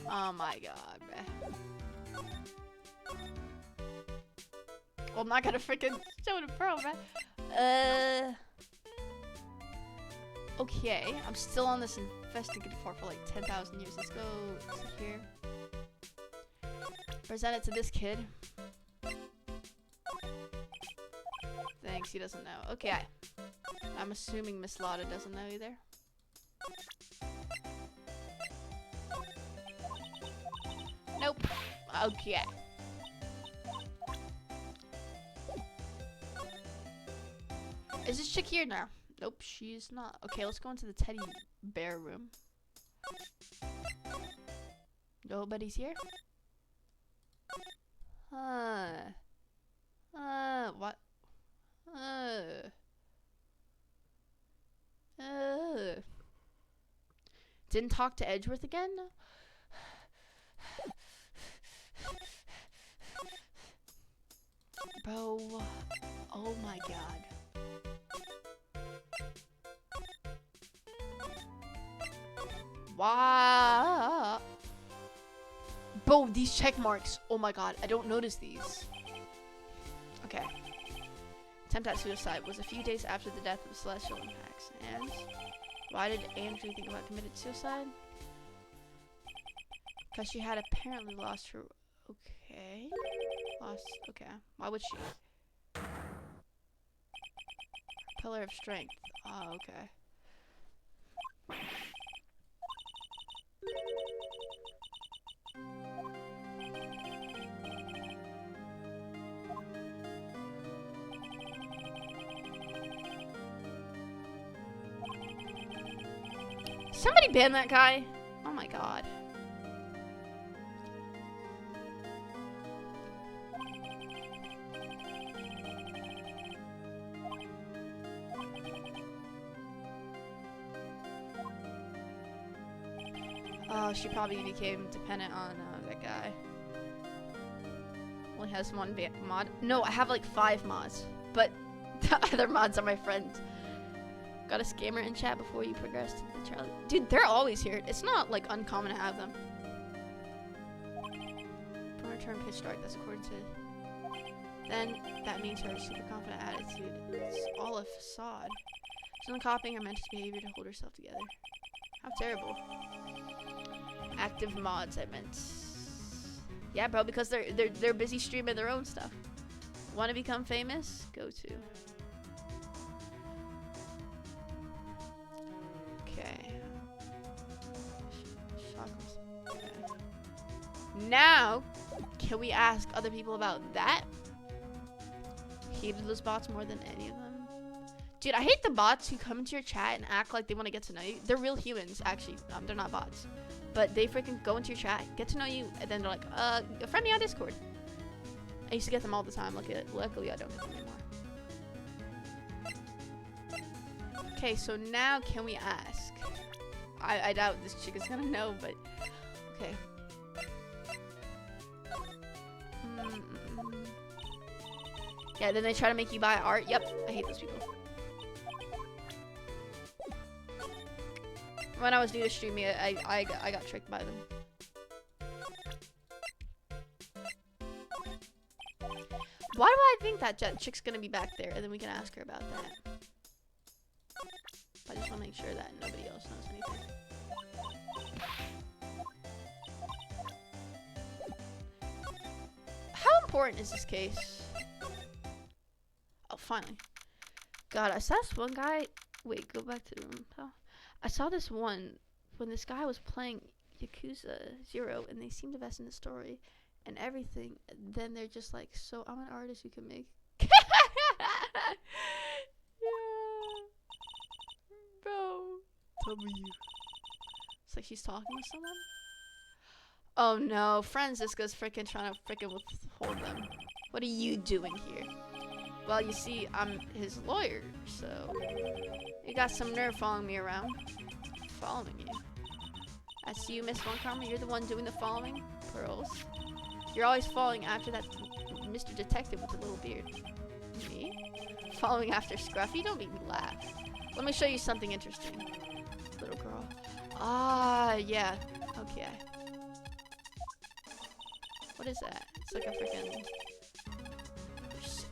Oh my god, man. Well, I'm not gonna freaking show it to pro, man. Okay, I'm still on this investigative part for like 10,000 years. Let's go here. Present it to this kid. Thanks, he doesn't know. Okay. I'm assuming Miss Lotta doesn't know either. Nope. Okay. Is this chick here now? Nope, she's not. Okay, let's go into the teddy bear room. Nobody's here? What? Didn't talk to Edgeworth again? Bro, oh my god. Wow. Bro, these check marks. Oh my god, I don't notice these. Okay. Attempt at suicide was a few days after the death of Celestial Impacts. And why did Andrew think about committed suicide? Because she had apparently lost her... Okay. Okay. Why would she? Pillar of strength. Oh, okay. Somebody ban that guy. Oh my god. Oh, she probably became dependent on that guy. Only has one mod. No, I have like 5 mods, but the other mods are my friends. Got a scammer in chat before you progress to the Charlie. Dude, they're always here. It's not like uncommon to have them. From return pitch dark, that's according to. Then that means her super confident attitude. It's all a facade. She's only copying her mentor's behavior to hold herself together. How terrible. Active mods, I meant. Yeah, bro, because they're busy streaming their own stuff. Want to become famous? Go to. Okay. Okay. Now, can we ask other people about that? Hated those bots more than any of them. Dude, I hate the bots who come into your chat and act like they want to get to know you. They're real humans, actually. They're not bots. But they freaking go into your chat, get to know you, and then they're like, friend me on Discord. I used to get them all the time. Luckily, I don't get them anymore. Okay, so now can we ask? I doubt this chick is gonna know, but okay. Yeah, then they try to make you buy art. Yep, I hate those people. When I was new to streaming, I got tricked by them. Why do I think that chick's gonna be back there, and then we can ask her about that? I just want to make sure that nobody else knows anything. How important is this case? Oh, finally. God, I saw this one guy. Wait, go back to the room, pal. I saw this one when this guy was playing Yakuza 0 and they seemed to invest in the story and everything. And then they're just like, so I'm an artist who can make. Yeah. Bro. W. It's like she's talking with someone. Oh no, Francisca's freaking trying to freaking withhold them. What are you doing here? Well, you see, I'm his lawyer, so you got some nerve following me around. Following you. I see you, Miss Von Karma. You're the one doing the following. Pearls. You're always following after that Mr. Detective with the little beard. Me? Following after Scruffy? Don't make me laugh. Let me show you something interesting. Little girl. Ah, yeah. Okay. What is that? It's like a freaking...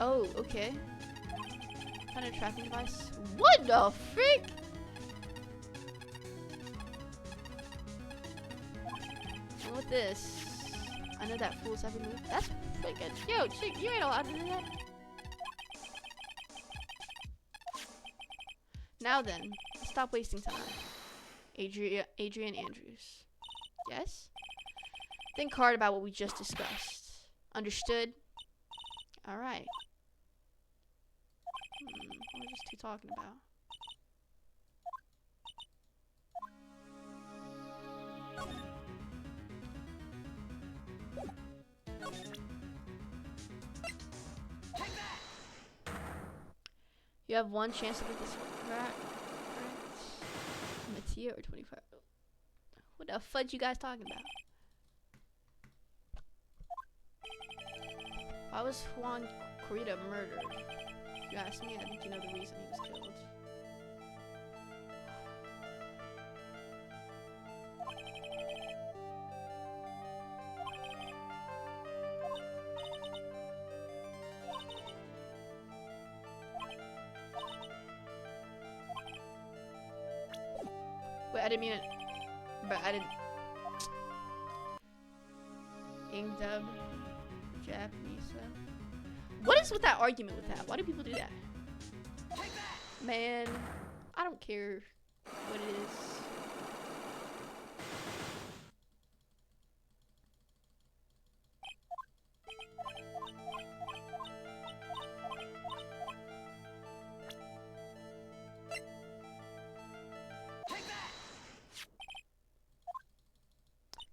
Oh, okay. Kind of tracking device. What the freak? And with this, I know that fool's every move. That's freaking. Yo, chick, you ain't allowed to do that. Now then, stop wasting time. Adrian Andrews. Yes? Think hard about what we just discussed. Understood? Alright. What are these two talking about? You have one chance to get this right. Mattia or 25. What the fudge you guys talking about? Why was Juan Corrida murdered? If you ask me, I think you know the reason he was killed. didn't mean it, but I didn't. Ing dub, Japanese sub. What is with that argument with that? Why do people do that? Man, I don't care what it is.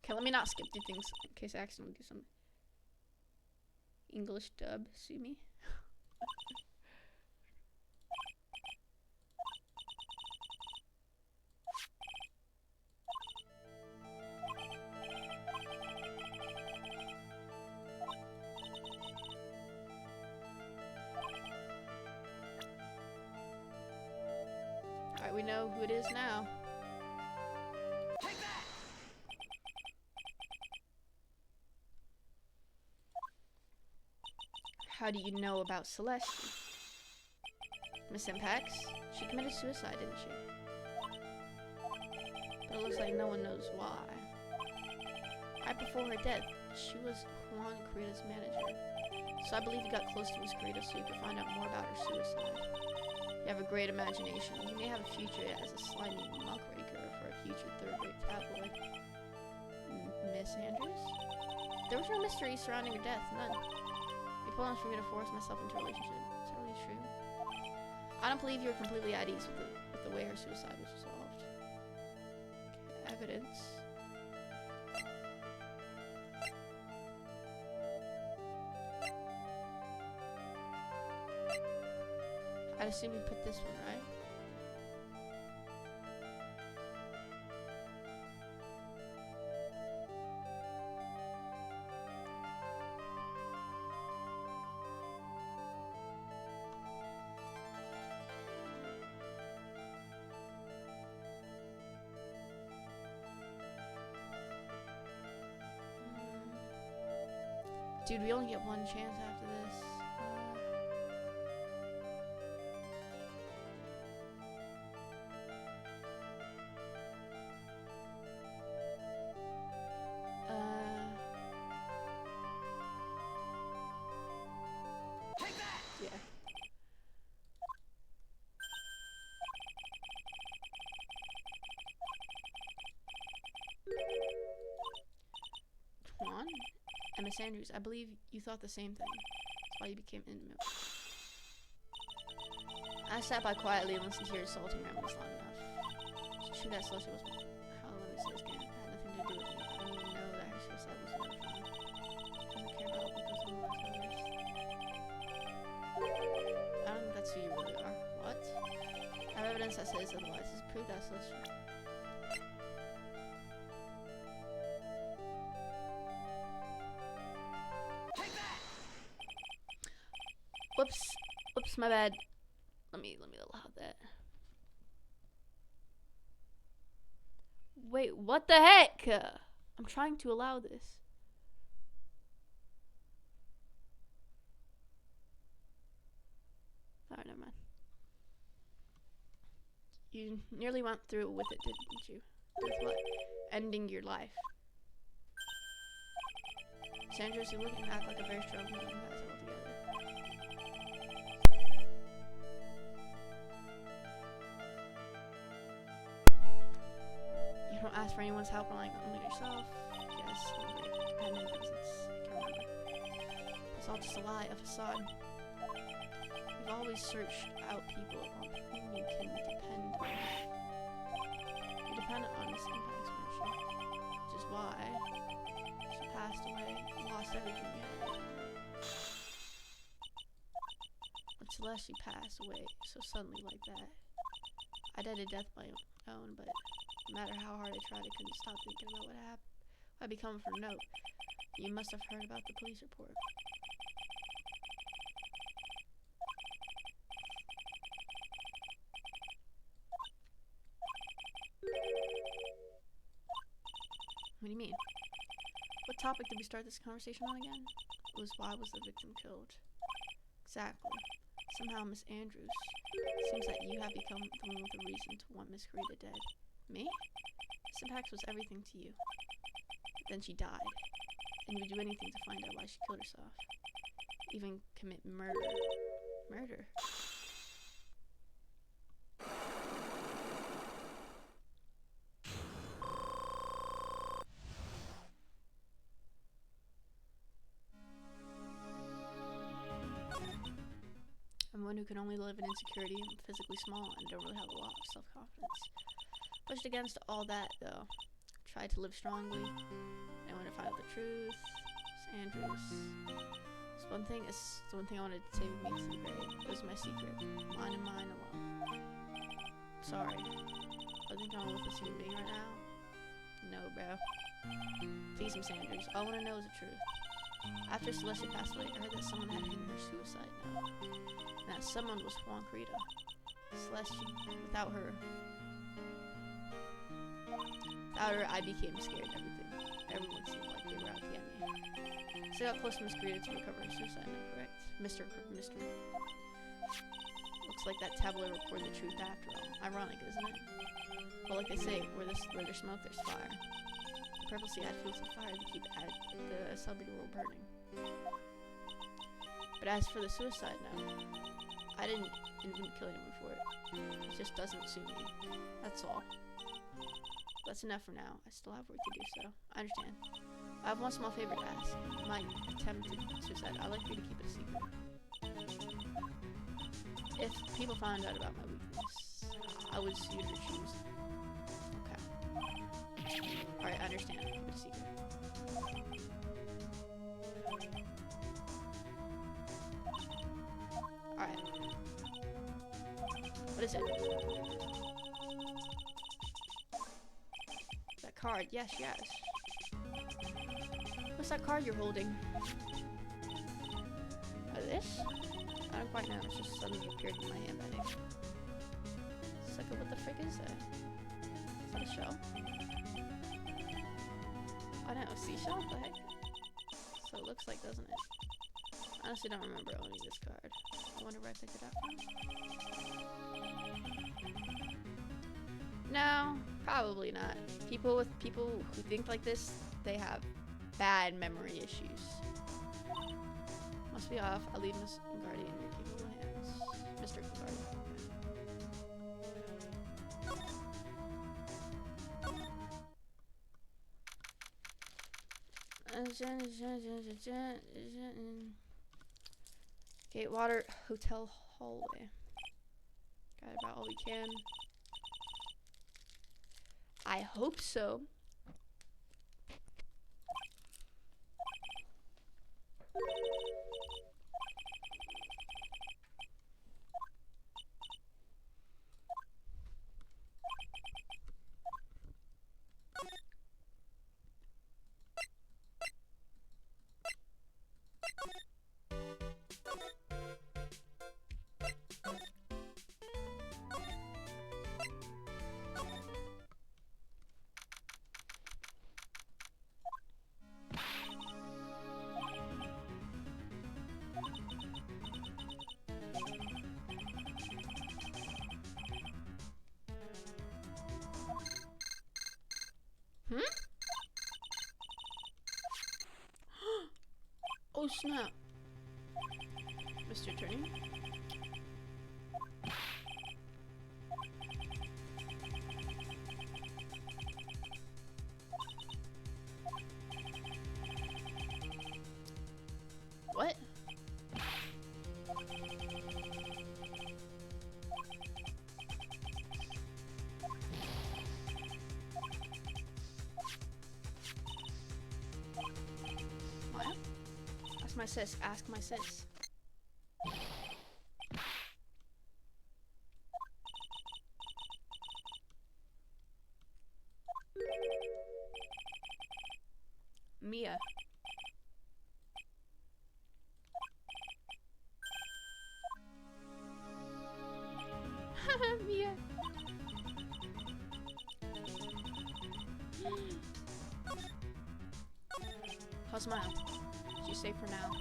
Okay, let me not skip through things in case I accidentally do something. English dub, sue me. Alright, we know who it is now. How do you know about Celeste? Miss Impax? She committed suicide, didn't she? But it looks like no one knows why. Right before her death, she was Juan Corrida's manager. So I believe you got close to Miss Corrida so you could find out more about her suicide. You have a great imagination. You may have a future as a slimy muckraker for a future third-rate tabloid. Miss Andrews? There was no mystery surrounding her death, none. People aren't for me to force myself into a relationship. Is that really true? I don't believe you were completely at ease with the way her suicide was resolved. Okay, evidence. I'd assume you put this one, right? Dude, we only get one chance after this. Yeah. Juan? And Miss Andrews, I believe you thought the same thing. That's why you became intimate. I sat by quietly and listened to your assaulting memories long enough. It's true that Celeste was... How, let me say this again. Had nothing to do with me. I didn't even know that her suicide was never found. Doesn't care about because someone else others. I don't think that's who you really are. What? I have evidence that says otherwise. This is proof that Celeste... Whoops, my bad. Let me allow that. Wait, what the heck? I'm trying to allow this. Alright, never mind. You nearly went through with it, didn't you? With what? Ending your life. Sanders, you look and act like a very strong woman who has it all together. You don't ask for anyone's help relying only on yourself. Yes, I'm very dependent business. I can remember. It's all just a lie, a facade. You've always searched out people on whom you can depend on. You're dependent on Miss Impax, weren't you? Which is why she passed away and lost everything you had. But Celeste, she passed away so suddenly like that. I died a death by my own, but no matter how hard I tried, I couldn't stop thinking about what happened. What become of her note. You must have heard about the police report. What do you mean? What topic did we start this conversation on again? It was why was the victim killed? Exactly. Somehow, Miss Andrews, seems that you have become the one with a reason to want Miss Corrida dead. Me? Miss Pax was everything to you. But then she died. And you would do anything to find out why she killed herself. Even commit murder. Murder? I'm one who can only live in insecurity. I'm physically small and don't really have a lot of self-confidence. Pushed against all that, though. Tried to live strongly. I wanted to find out the truth. It's Andrews. It's one thing I wanted to take with me to the grave. It was my secret. Mine and mine alone. Sorry. I think I'm with this human being right now. No, bro. Please, Miss Andrews. All I want to know is the truth. After Celestia passed away, I heard that someone had hidden her suicide note. And that someone was Juan Crita. Celestia. Without her, I became scared of everything. Everyone seemed like they were out to get me. So I got close to Miss Crita to recover her suicide note, correct? Mr. Looks like that tabloid reported the truth after all. Ironic, isn't it? Well, like they say, where there's smoke, there's fire. They purposely add fuel to the fire to keep the celebrity world burning. But as for the suicide note, I didn't kill anyone for it. It just doesn't suit me. That's all. That's enough for now. I still have work to do, so I understand. I have one small favor to ask. My attempted suicide, I'd like for you to keep it a secret. If people found out about my weakness, I would sue your shoes. Okay. Alright, I understand. Keep it a secret. Alright. What is it? That card. Yes. What's that card you're holding? This? I don't quite know. It's just suddenly appeared in my handbag. It's like, what the frick is that? Is that a shell? I don't know. A seashell? What the heck? So it looks like, doesn't it? I honestly don't remember owning this card. I wonder where I picked it up from. No, probably not. People who think like this, they have bad memory issues. Must be off. I'll leave Miss Guardian in your capable hands. Mr. Guardian. Gatewater Hotel hallway. Got about all we can. I hope so. Oh snap. Mr. Attorney? What? My sis, ask my sis. Mia. Mia. How's Maya? She's safe for now.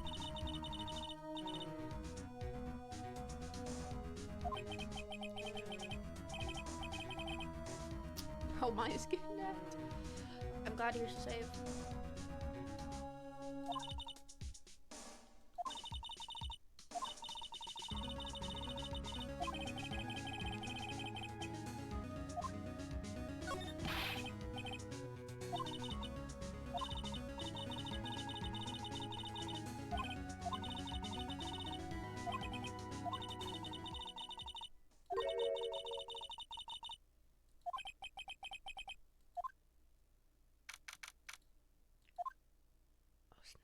Oh, Maya's kidnapped. I'm glad you're safe. Oh, snap.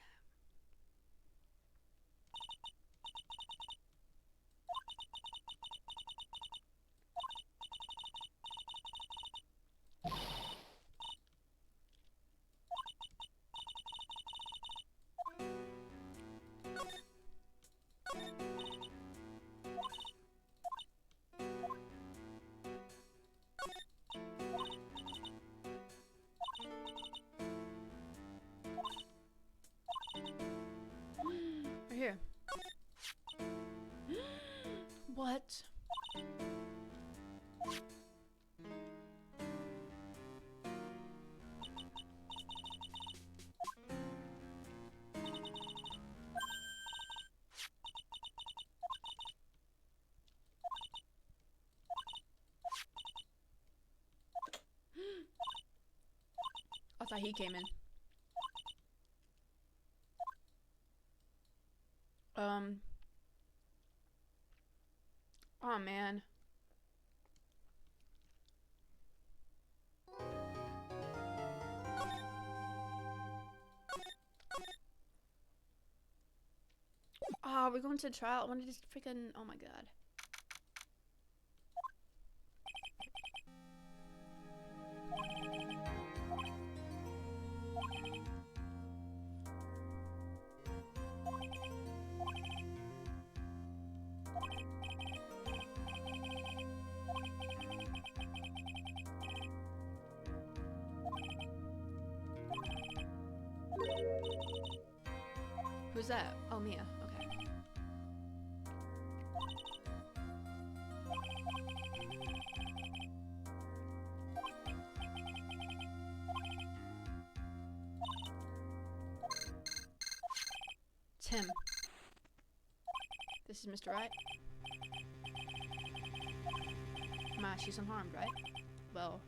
Right here. What? I thought he came in. Oh man. Ah, we're going to trial. I wanted to freaking. Oh my god. Who's that? Oh, Mia. Okay. Tim. This is Mr. Right? Ma, she's unharmed, right? Well,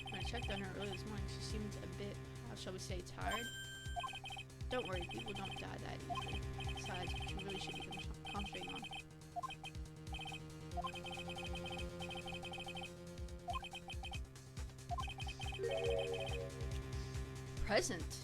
when I checked on her earlier this morning, she seemed a bit, how shall we say, tired? Don't worry, people don't die that easily. Besides, you really should be concentrating on. Present.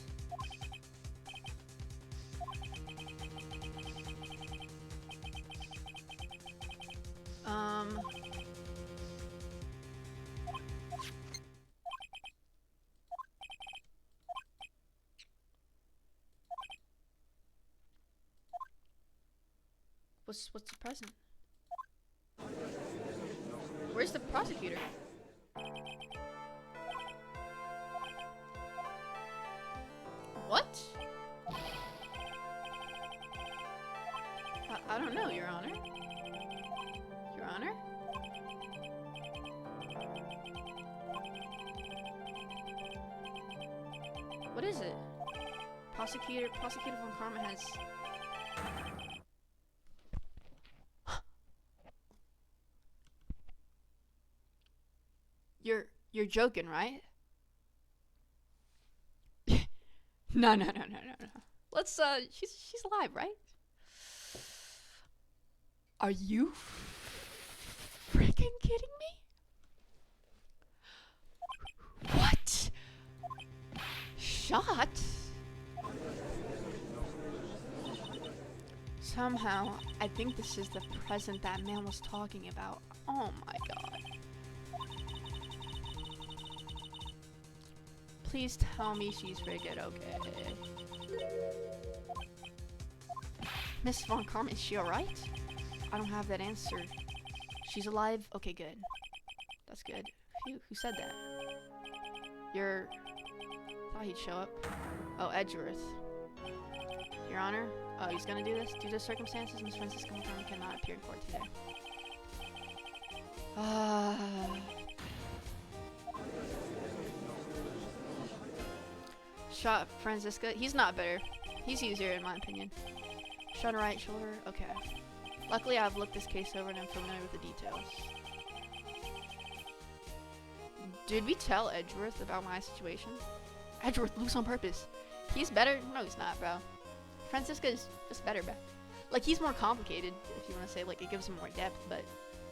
What's the present? Where's the prosecutor? What? I don't know, Your Honor. Your Honor? What is it? Prosecutor von Karma has... You're joking, right? No. Let's she's alive, right? Are you freaking kidding me? What? Shot? Somehow, I think this is the present that man was talking about. Oh my god. Please tell me she's freaking okay. Miss Von Karma, is she alright? I don't have that answer. She's alive? Okay, good. That's good. Phew, who said that? Thought he'd show up. Oh, Edgeworth. Your Honor? Oh, he's gonna do this? Due to circumstances, Miss Francisca Von Karma cannot appear in court today. Shot Francisca. He's not better. He's easier in my opinion. Shot on the right shoulder. Okay. Luckily, I've looked this case over and I'm familiar with the details. Did we tell Edgeworth about my situation? Edgeworth, loose on purpose. He's better? No, he's not, bro. Francisca is just better, bro. Like, he's more complicated, if you want to say, like, it gives him more depth, but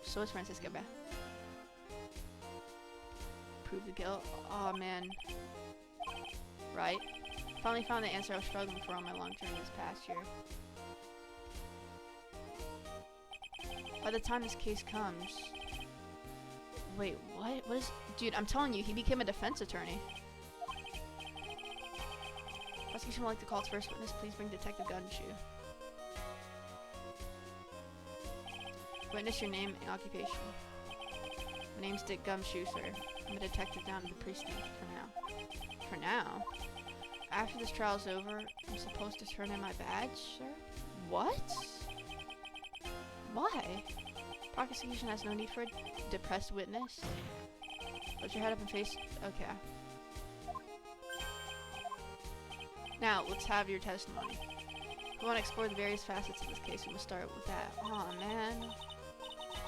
so is Francisca, bro. Prove the guilt. Oh, man. Right. Finally found the answer I was struggling for on my long term this past year. By the time this case comes... Wait, what? What is... Dude, I'm telling you, he became a defense attorney. Prosecution would like to call its first witness. Please bring Detective Gumshoe. Witness, your name and occupation. My name's Dick Gumshoe, sir. I'm a detective down at the precinct for now. For now? After this trial's over, I'm supposed to turn in my badge, sir? What? Why? Prosecution has no need for a depressed witness. Put your head up and face... Okay. Now, let's have your testimony. If we want to explore the various facets of this case, we must start with that. Aw, man.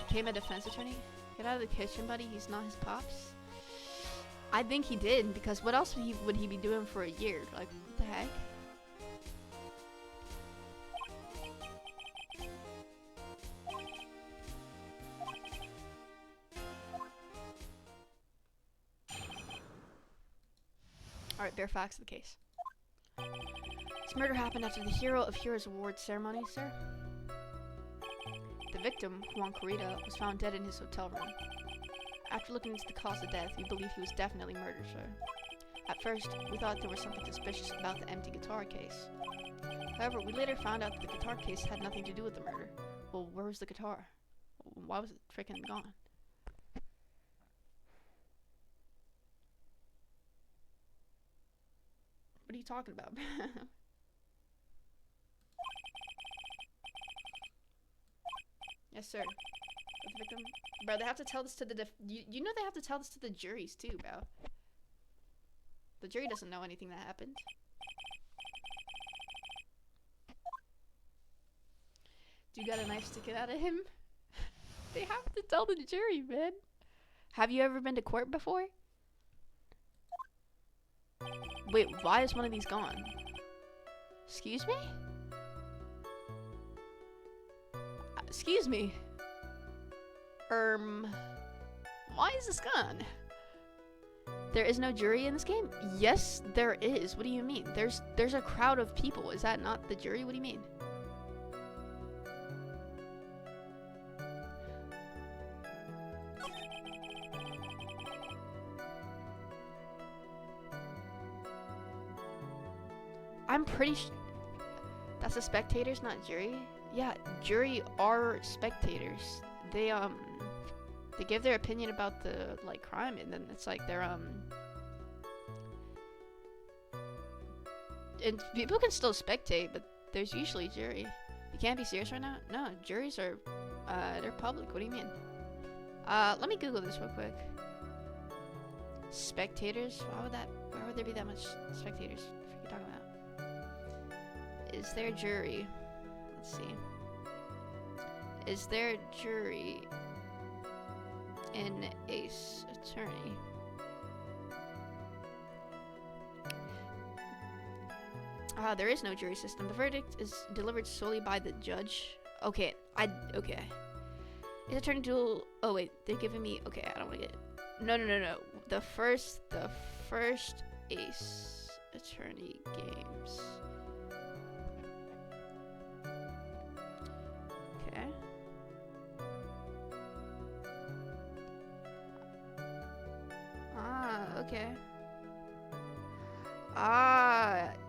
Became a defense attorney? Get out of the kitchen, buddy. He's not his pops. I think he did, because what else would he be doing for a year? Like, what the heck? Alright, bare facts of the case. This murder happened after the Hero of Heroes Award ceremony, sir. The victim, Juan Corrida, was found dead in his hotel room. After looking into the cause of death, we believe he was definitely murdered, sir. At first, we thought there was something suspicious about the empty guitar case. However, we later found out that the guitar case had nothing to do with the murder. Well, where was the guitar? Why was it freaking gone? What are you talking about? Yes, sir. The victim, bro. They have to tell this to the you know they have to tell this to the juries too, bro. The jury doesn't know anything that happened. Do you got a knife sticking out of him? They have to tell the jury, man. Have you ever been to court before? Wait, why is one of these gone? Excuse me? Excuse me. Why is this gone? There is no jury in this game? Yes, there is. What do you mean? There's a crowd of people. Is that not the jury? What do you mean? I'm pretty sure that's the spectators, not jury. Yeah, jury are spectators. They give their opinion about the like crime, and then it's like they're and people can still spectate, but there's usually jury. You can't be serious right now? No, juries are they're public. What do you mean? Let me Google this real quick. Spectators? Why would there be that much spectators? What are you talking about? Is there jury? Let's see. Is there jury in Ace Attorney? There is no jury system. The verdict is delivered solely by the judge. Okay, okay. Is Attorney Duel? Oh wait, they're giving me. Okay, I don't want to get. No. The first Ace Attorney games. Okay. Okay.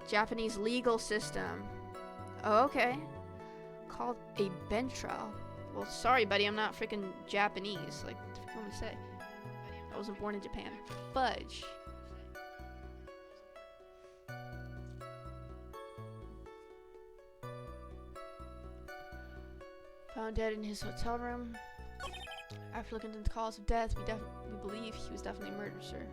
Japanese legal system. Oh, okay. Called a bench trial. Well, sorry, buddy, I'm not freaking Japanese. Like, what the fuck am I gonna say? I wasn't born in Japan. Fudge. Found dead in his hotel room. After looking into the cause of death, we believe he was definitely murdered, sir.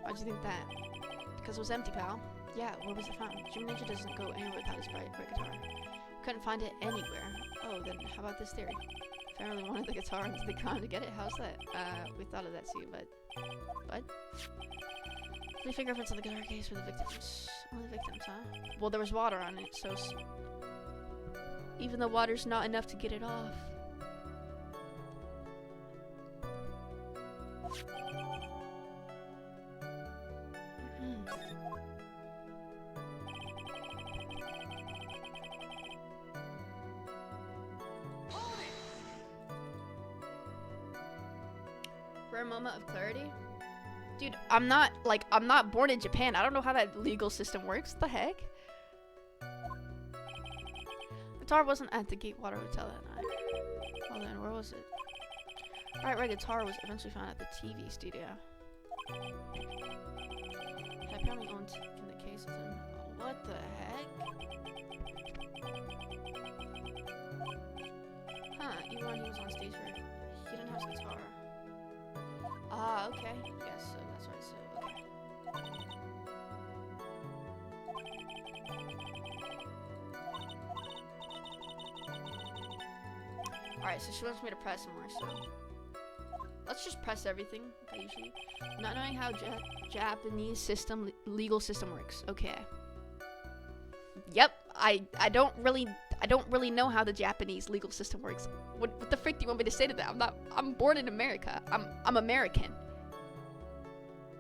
Why'd you think that? Because it was empty, pal. Yeah, where was it found? Jimmy Nature doesn't go anywhere without his bright guitar. Couldn't find it anywhere. Oh, then how about this theory? If I really wanted the guitar and the con to get it, how's that? We thought of that too, but... Three fingerprints on the guitar case for the victims. Only victims, huh? Well, there was water on it, so... Even the water's not enough to get it off. Rare moment of clarity? Dude, I'm not born in Japan. I don't know how that legal system works. The heck? Guitar wasn't at the Gatewater Hotel that night. Well then, where was it? Alright, red guitar was eventually found at the TV studio. I apparently owned in the case with him. What the heck? Huh, even when he was on stage for it, he didn't have his guitar. Ah, okay. Yes, so that's right, so, okay. Alright, so she wants me to press more, so... Let's just press everything, like I usually... Not knowing how Japanese legal system works. Okay. Yep, I don't really know how the Japanese legal system works. What the frick do you want me to say to that? I'm born in America. I'm American.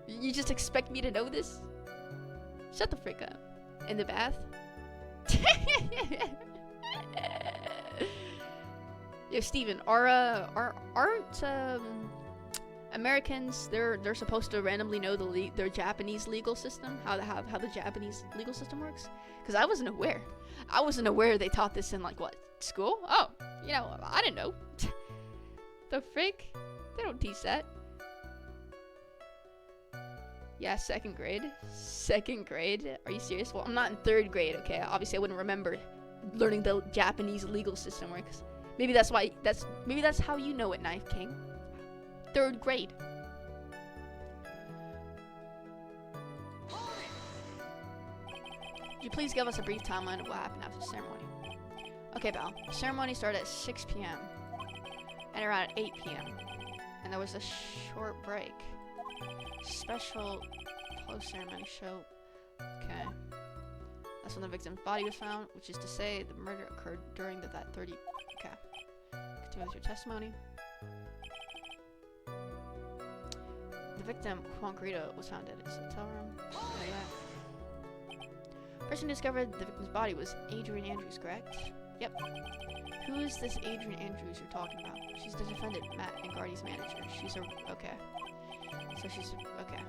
You just expect me to know this? Shut the frick up. In the bath? Yo, Steven, aren't Americans, they're supposed to randomly know their Japanese legal system? How the Japanese legal system works? Because I wasn't aware. I wasn't aware they taught this in, like, what, school? Oh, you know, I didn't know. The frick? They don't teach that. Yeah, second grade. Second grade? Are you serious? Well, I'm not in third grade, okay? Obviously, I wouldn't remember learning the Japanese legal system works. Maybe that's how you know it, Knife King. Third grade. Could you please give us a brief timeline of what happened after the ceremony? Okay, Val. The ceremony started at 6 p.m. and around 8 p.m. and there was a short break. Special post-ceremony show. Okay. That's when the victim's body was found, which is to say the murder occurred during that 30... Okay. Continue with your testimony. The victim, Juan Carrito, was found at his hotel room. The person who discovered the victim's body was Adrian Andrews, correct? Yep. Who is this Adrian Andrews you're talking about? She's the defendant, Matt and Gardy's manager. She's a... Okay. So she's... Okay.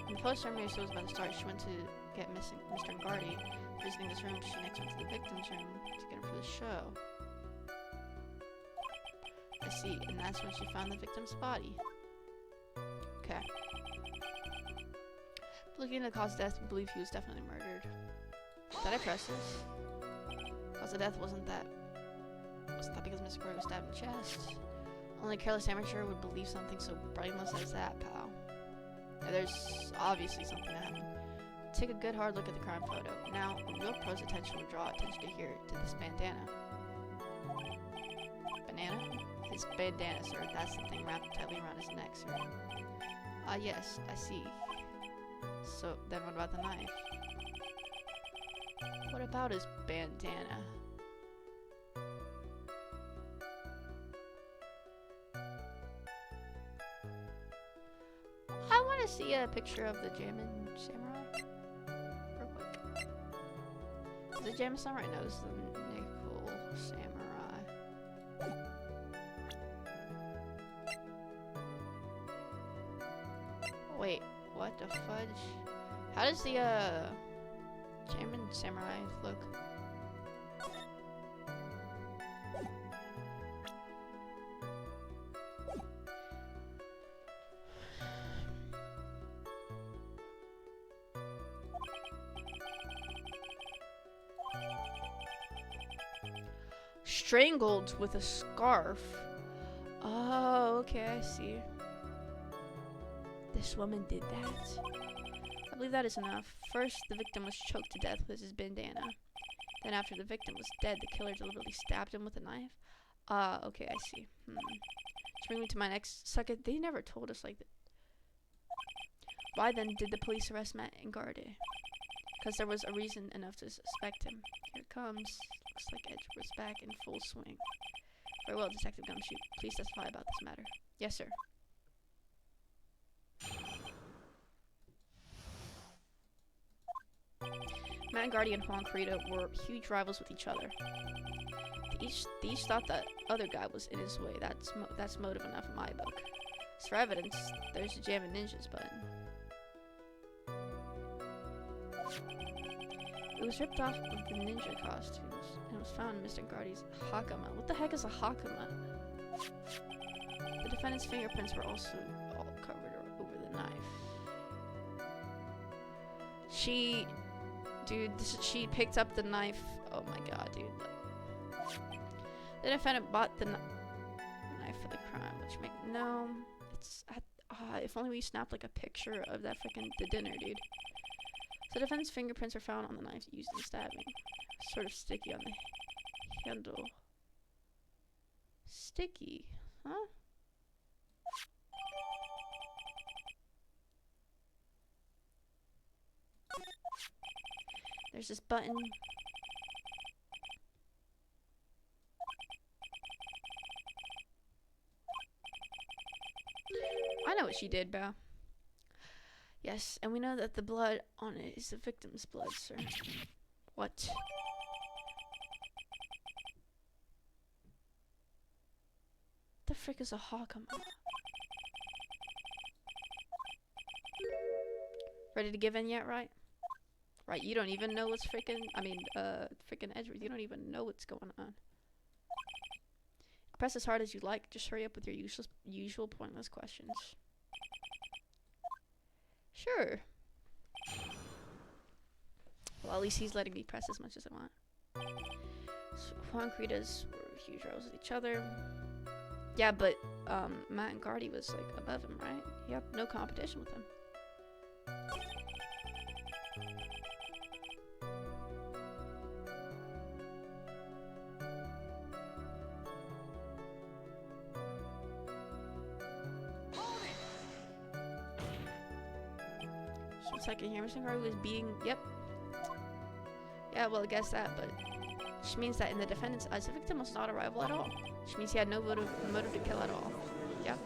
When the post-ceremony show was about to start, she went to get missing Mr. Gardy. Visiting this room, she next went to the victim's room to get him for the show. I see, and that's when she found the victim's body. Okay. Looking at the cause of death, we believe he was definitely murdered. Did I press this? Cause of death wasn't that because Mr. Corey was stabbed in the chest. Only a careless amateur would believe something so brainless as that, pal. Yeah, there's obviously something that happened. Take a good hard look at the crime photo. Now, a real pro's attention would draw attention to this bandana. Banana? His bandana, sir. That's the thing wrapped tightly around his neck, sir. Ah, yes, I see. So, then what about the knife? What about his bandana? I want to see a picture of the German samurai. Real quick. The German samurai knows the nickel samurai. Wait, what the fudge? How does the German samurai look? Strangled with a scarf. Oh, okay, I see. This woman did that. I believe that is enough. First, the victim was choked to death with his bandana. Then after the victim was dead, the killer deliberately stabbed him with a knife. Okay, I see. To bring me to my next sucket, they never told us like that. Why then did the police arrest Matt and Garde? Because there was a reason enough to suspect him. Here it comes. Looks like Edgeworth's back in full swing. Very well, Detective Gumshoe. Please testify about this matter. Yes, sir. Matt and Garde and Juan Carita were huge rivals with each other. They each thought that other guy was in his way. That's motive enough in my book. As for evidence, there's the Jam and Ninjas button. It was ripped off of the ninja costumes and was found in Mr. Gardy's hakama. What the heck is a hakama? The defendant's fingerprints were also all covered over the knife. She picked up the knife. Oh my god, dude. The defendant bought the knife for the crime, which no, it's if only we snapped like a picture of that the dinner, dude. So the defendant's fingerprints were found on the knife used in stabbing. Sort of sticky on the handle. Sticky, huh? There's this button. I know what she did, Bao. Yes, and we know that the blood on it is the victim's blood, sir. What? The frick is a hakama? Ready to give in yet, right? Right, you don't even know what's frickin' Edgeworth, you don't even know what's going on. Press as hard as you like, just hurry up with your usual pointless questions. Sure. Well, at least he's letting me press as much as I want. So Juan Carita's were huge rivals with each other. Yeah, but Matt and Garde was like above him, right? He had no competition with him. Second here, Mr. Garde was being, yep. Yeah, well, I guess that, but which means that in the defendant's eyes, the victim was not a rival at all. Which means he had no motive to kill at all. Yep.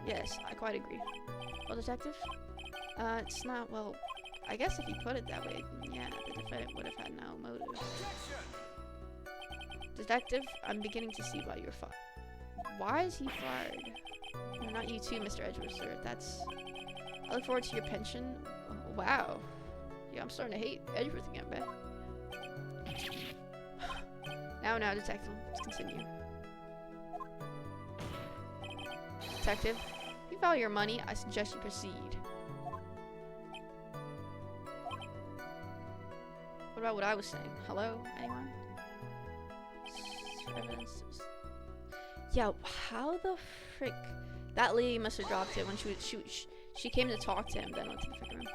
Yes, I quite agree. Well, detective? It's not, well, I guess if you put it that way, yeah, the defendant would have had no motive. Detective, I'm beginning to see why you're fired. Why is he fired? No, not you too, Mr. Edgeworth, sir. I look forward to your pension. Oh, wow. Yeah, I'm starting to hate Edgeworth again, man. Now, detective. Let's continue. Detective, if you value your money, I suggest you proceed. What about what I was saying? Hello? Anyone? Evidence. Yeah, how the frick? That lady must have dropped it when she came to talk to him, then went to the freaking room.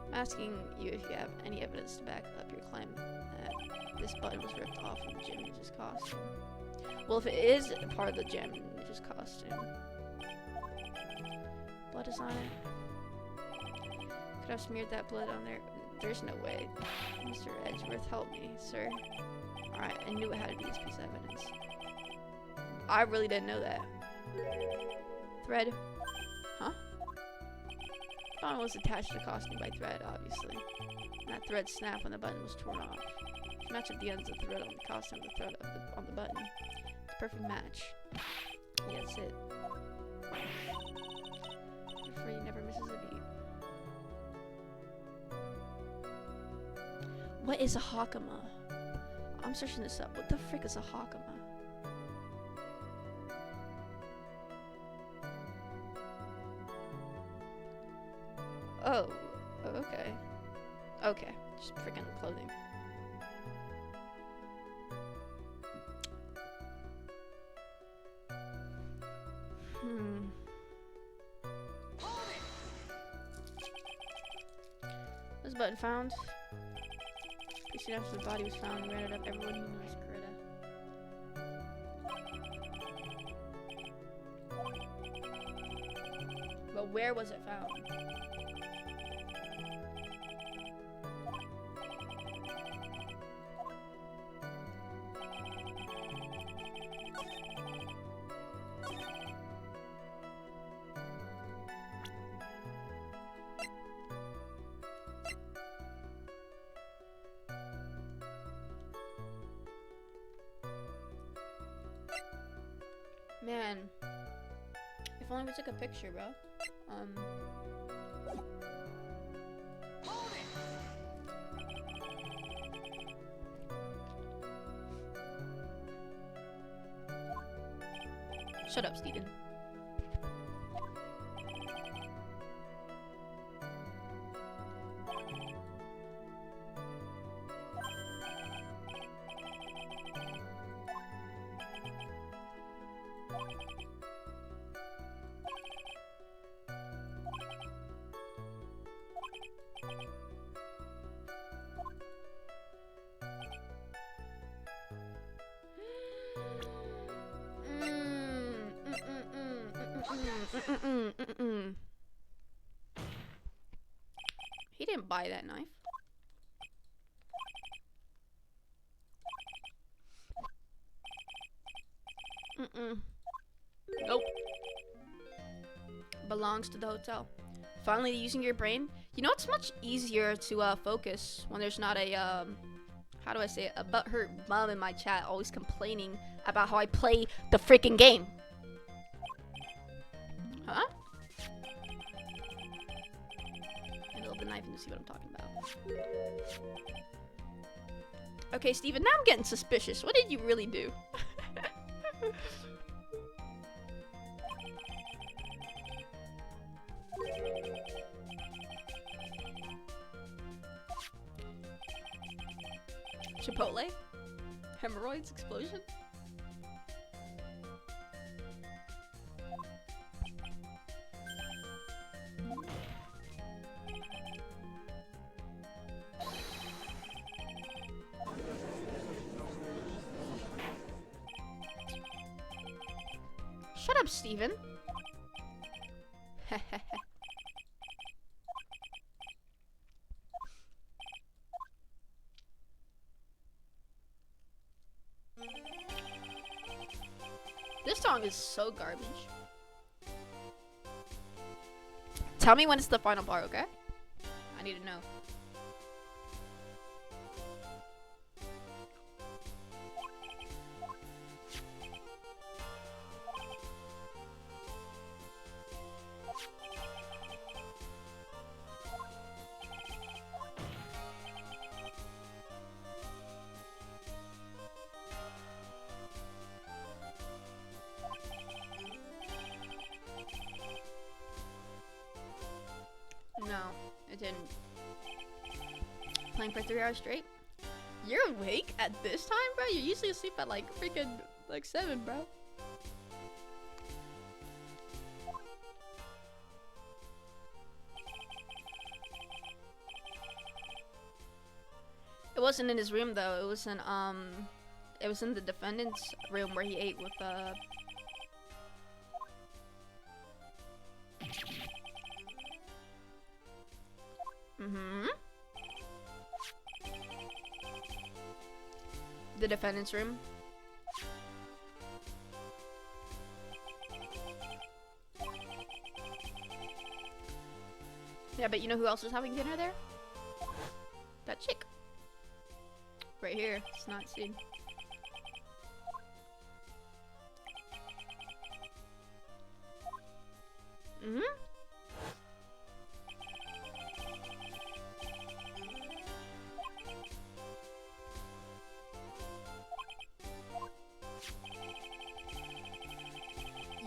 I'm asking you if you have any evidence to back up your claim that this button was ripped off from the Jam Ninja's costume. Well, if it is part of the Jam Ninja's costume, blood is on it. Could have smeared that blood on there. There's no way. Mr. Edgeworth, help me, sir. Alright, I knew it had to be this piece of evidence. I really didn't know that. Thread. Huh? Button was attached to the costume by thread, obviously. And that thread snapped when the button was torn off. Match up the ends of the thread on the costume with the thread on the button. It's a perfect match. Yeah, that's it. Therefore, he never misses a beat. What is a hakama? I'm searching this up. What the frick is a hakama? Oh, okay. Okay, just freaking clothing. the button found? Soon after the body was found, ran it up everyone who knew as Greta. But where was it found? Man, if only we took a picture, bro. Shut up, Steven. He didn't buy that knife. Nope. Belongs to the hotel. Finally using your brain. You know, it's much easier to focus when there's not a how do I say it? A butthurt mom in my chat always complaining about how I play the freaking game. Huh? Handle the knife and see what I'm talking about. Okay, Steven, now I'm getting suspicious. What did you really do? Chipotle? Hemorrhoids? Explosion? Shut up, Steven. This song is so garbage. Tell me when it's the final part, okay? I need to know. No, it didn't. Playing for 3 hours straight? You're awake at this time, bro? You usually sleep at like freaking like 7, bro. It wasn't in his room though. It was in the defendant's room where he ate with the defendant's room. Yeah, but you know who else was having dinner there? That chick. Right here. It's not seen.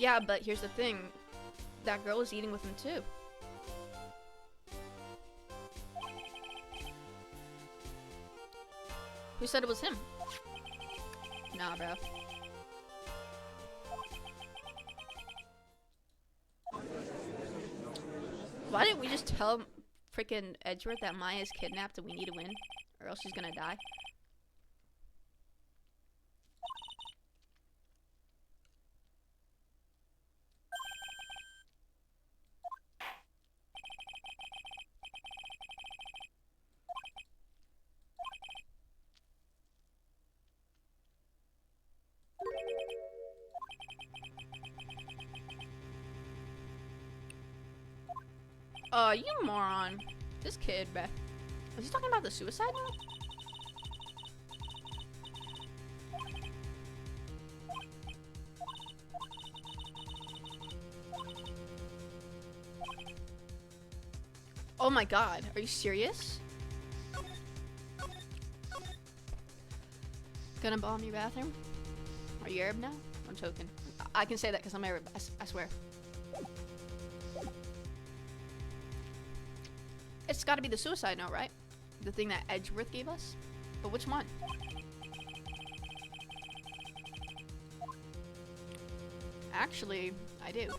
Yeah, but here's the thing. That girl was eating with him too. Who said it was him? Nah, bro. Why didn't we just tell him freaking Edgeworth that Maya is kidnapped and we need to win, or else she's gonna die. You moron. This kid, bruh. Was he talking about the suicide note? Oh my god, are you serious? Gonna bomb your bathroom? Are you Arab now? I'm joking. I can say that because I'm Arab, I swear. It's gotta be the suicide note, right? The thing that Edgeworth gave us? But which one? Actually, I do.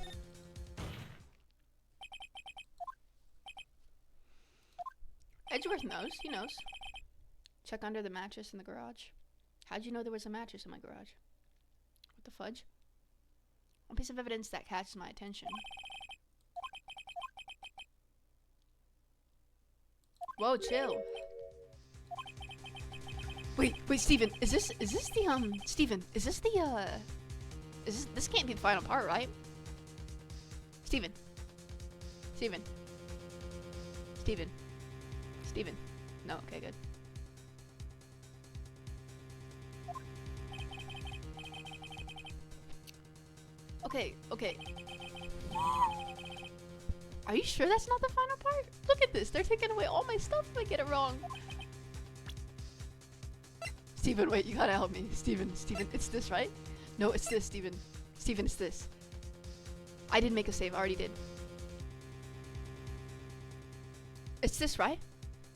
Edgeworth knows, he knows. Check under the mattress in the garage. How'd you know there was a mattress in my garage? What the fudge? One piece of evidence that catches my attention. Whoa, chill. Wait, Steven, is this the, Steven, is this the, this can't be the final part, right? Steven. No, okay, good. Okay. Are you sure that's not the final part? Look at this, they're taking away all my stuff if I get it wrong. Steven, wait, you gotta help me. Steven, it's this, right? No, it's this, Steven. Steven, it's this. I didn't make a save, I already did. It's this, right?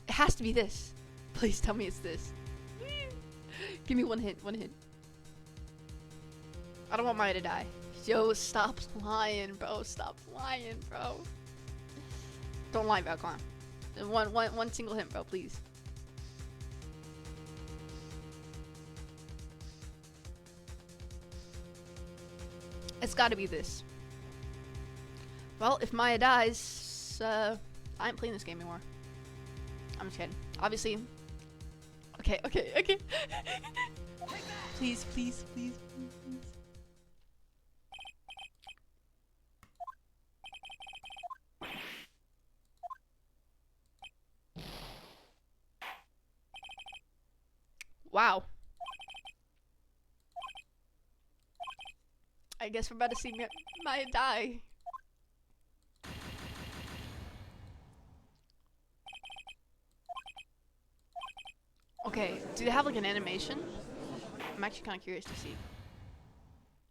It has to be this. Please tell me it's this. Give me one hint. I don't want Maya to die. Yo, stop lying, bro. Don't lie, bro, come on. One single hint, bro, please. It's gotta be this. Well, if Maya dies, I ain't playing this game anymore. I'm just kidding. Obviously. Okay. Please. Wow. I guess we're about to see Maya die. Okay, do they have like an animation? I'm actually kind of curious to see.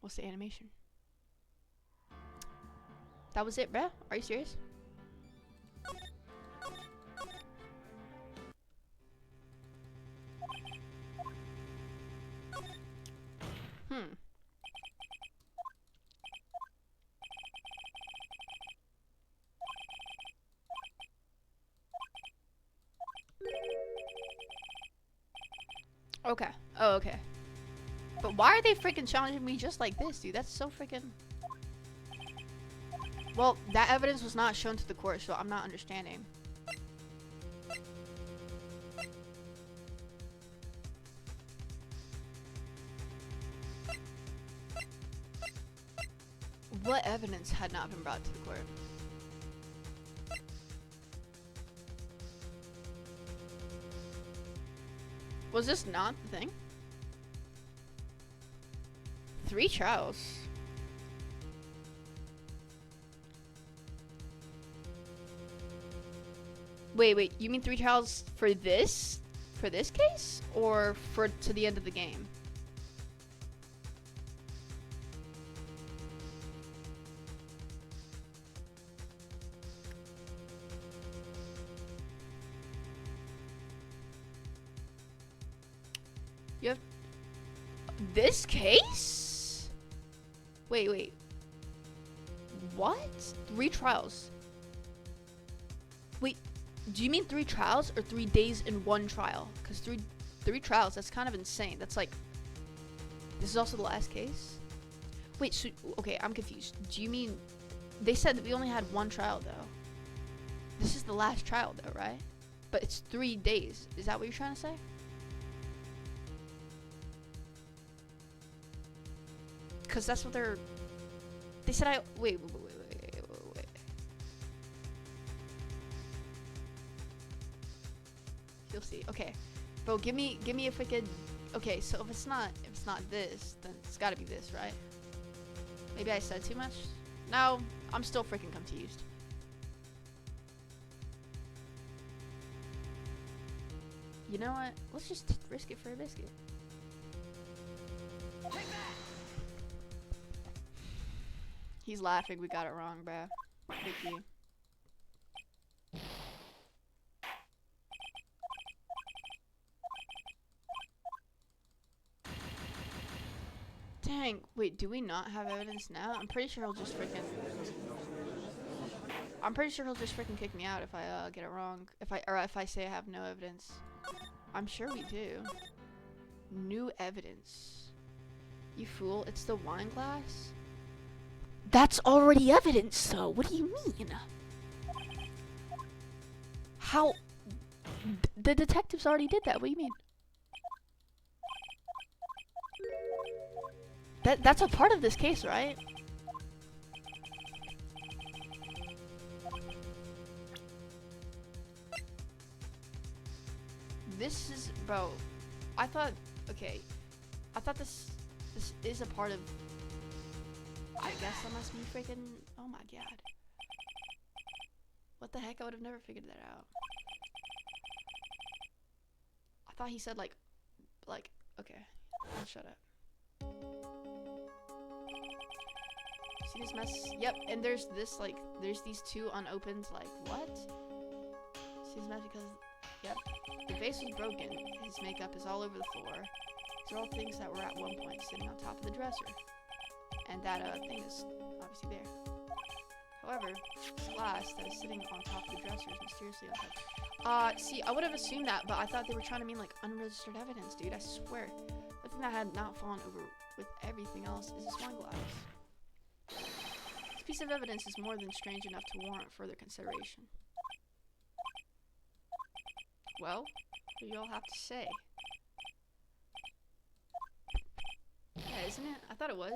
What's the animation? That was it, bruh? Are you serious? Okay. Oh, okay. But why are they freaking challenging me just like this, dude? That's so freaking... Well, that evidence was not shown to the court, so I'm not understanding. What evidence had not been brought to the court? Was this not the thing? 3 trials. Wait, you mean 3 trials for this? For this case? Or for to the end of the game? You have this case? Wait. What? 3 trials. Wait, Do you mean 3 trials or 3 days in one trial? Because three trials, that's kind of insane. That's like, this is also the last case? Wait, so, okay, I'm confused. Do you mean, they said that we only had 1 trial though. This is the last trial though, right? But it's 3 days. Is that what you're trying to say? Because that's what they said wait. You'll see. Okay. Bro, give me a freaking, okay, so if it's not this, then it's gotta be this, right? Maybe I said too much? No, I'm still freaking confused. You know what? Let's just risk it for a biscuit. He's laughing, we got it wrong, bruh. Thank you. Dang, wait, do we not have evidence now? I'm pretty sure he'll just freaking kick me out if I get it wrong. If I say I have no evidence. I'm sure we do. New evidence. You fool, it's the wine glass? That's already evidence, so what do you mean? How? The detectives already did that, what do you mean? That's a part of this case, right? This is, bro, I thought this is a part of, I guess that must be freaking, oh my god. What the heck, I would have never figured that out. I thought he said like, okay, I'll shut up. See this mess? Yep, and there's this, like, there's these 2 unopened, like, what? See this mess because, yep, the vase was broken, his makeup is all over the floor. These are all things that were at one point sitting on top of the dresser. And that, thing is obviously there. However, this glass that is sitting on top of the dresser is mysteriously untouched. See, I would have assumed that, but I thought they were trying to mean, like, unregistered evidence, dude, I swear. The thing that had not fallen over with everything else is this wine glass. This piece of evidence is more than strange enough to warrant further consideration. Well, what do you all have to say? Yeah, isn't it? I thought it was.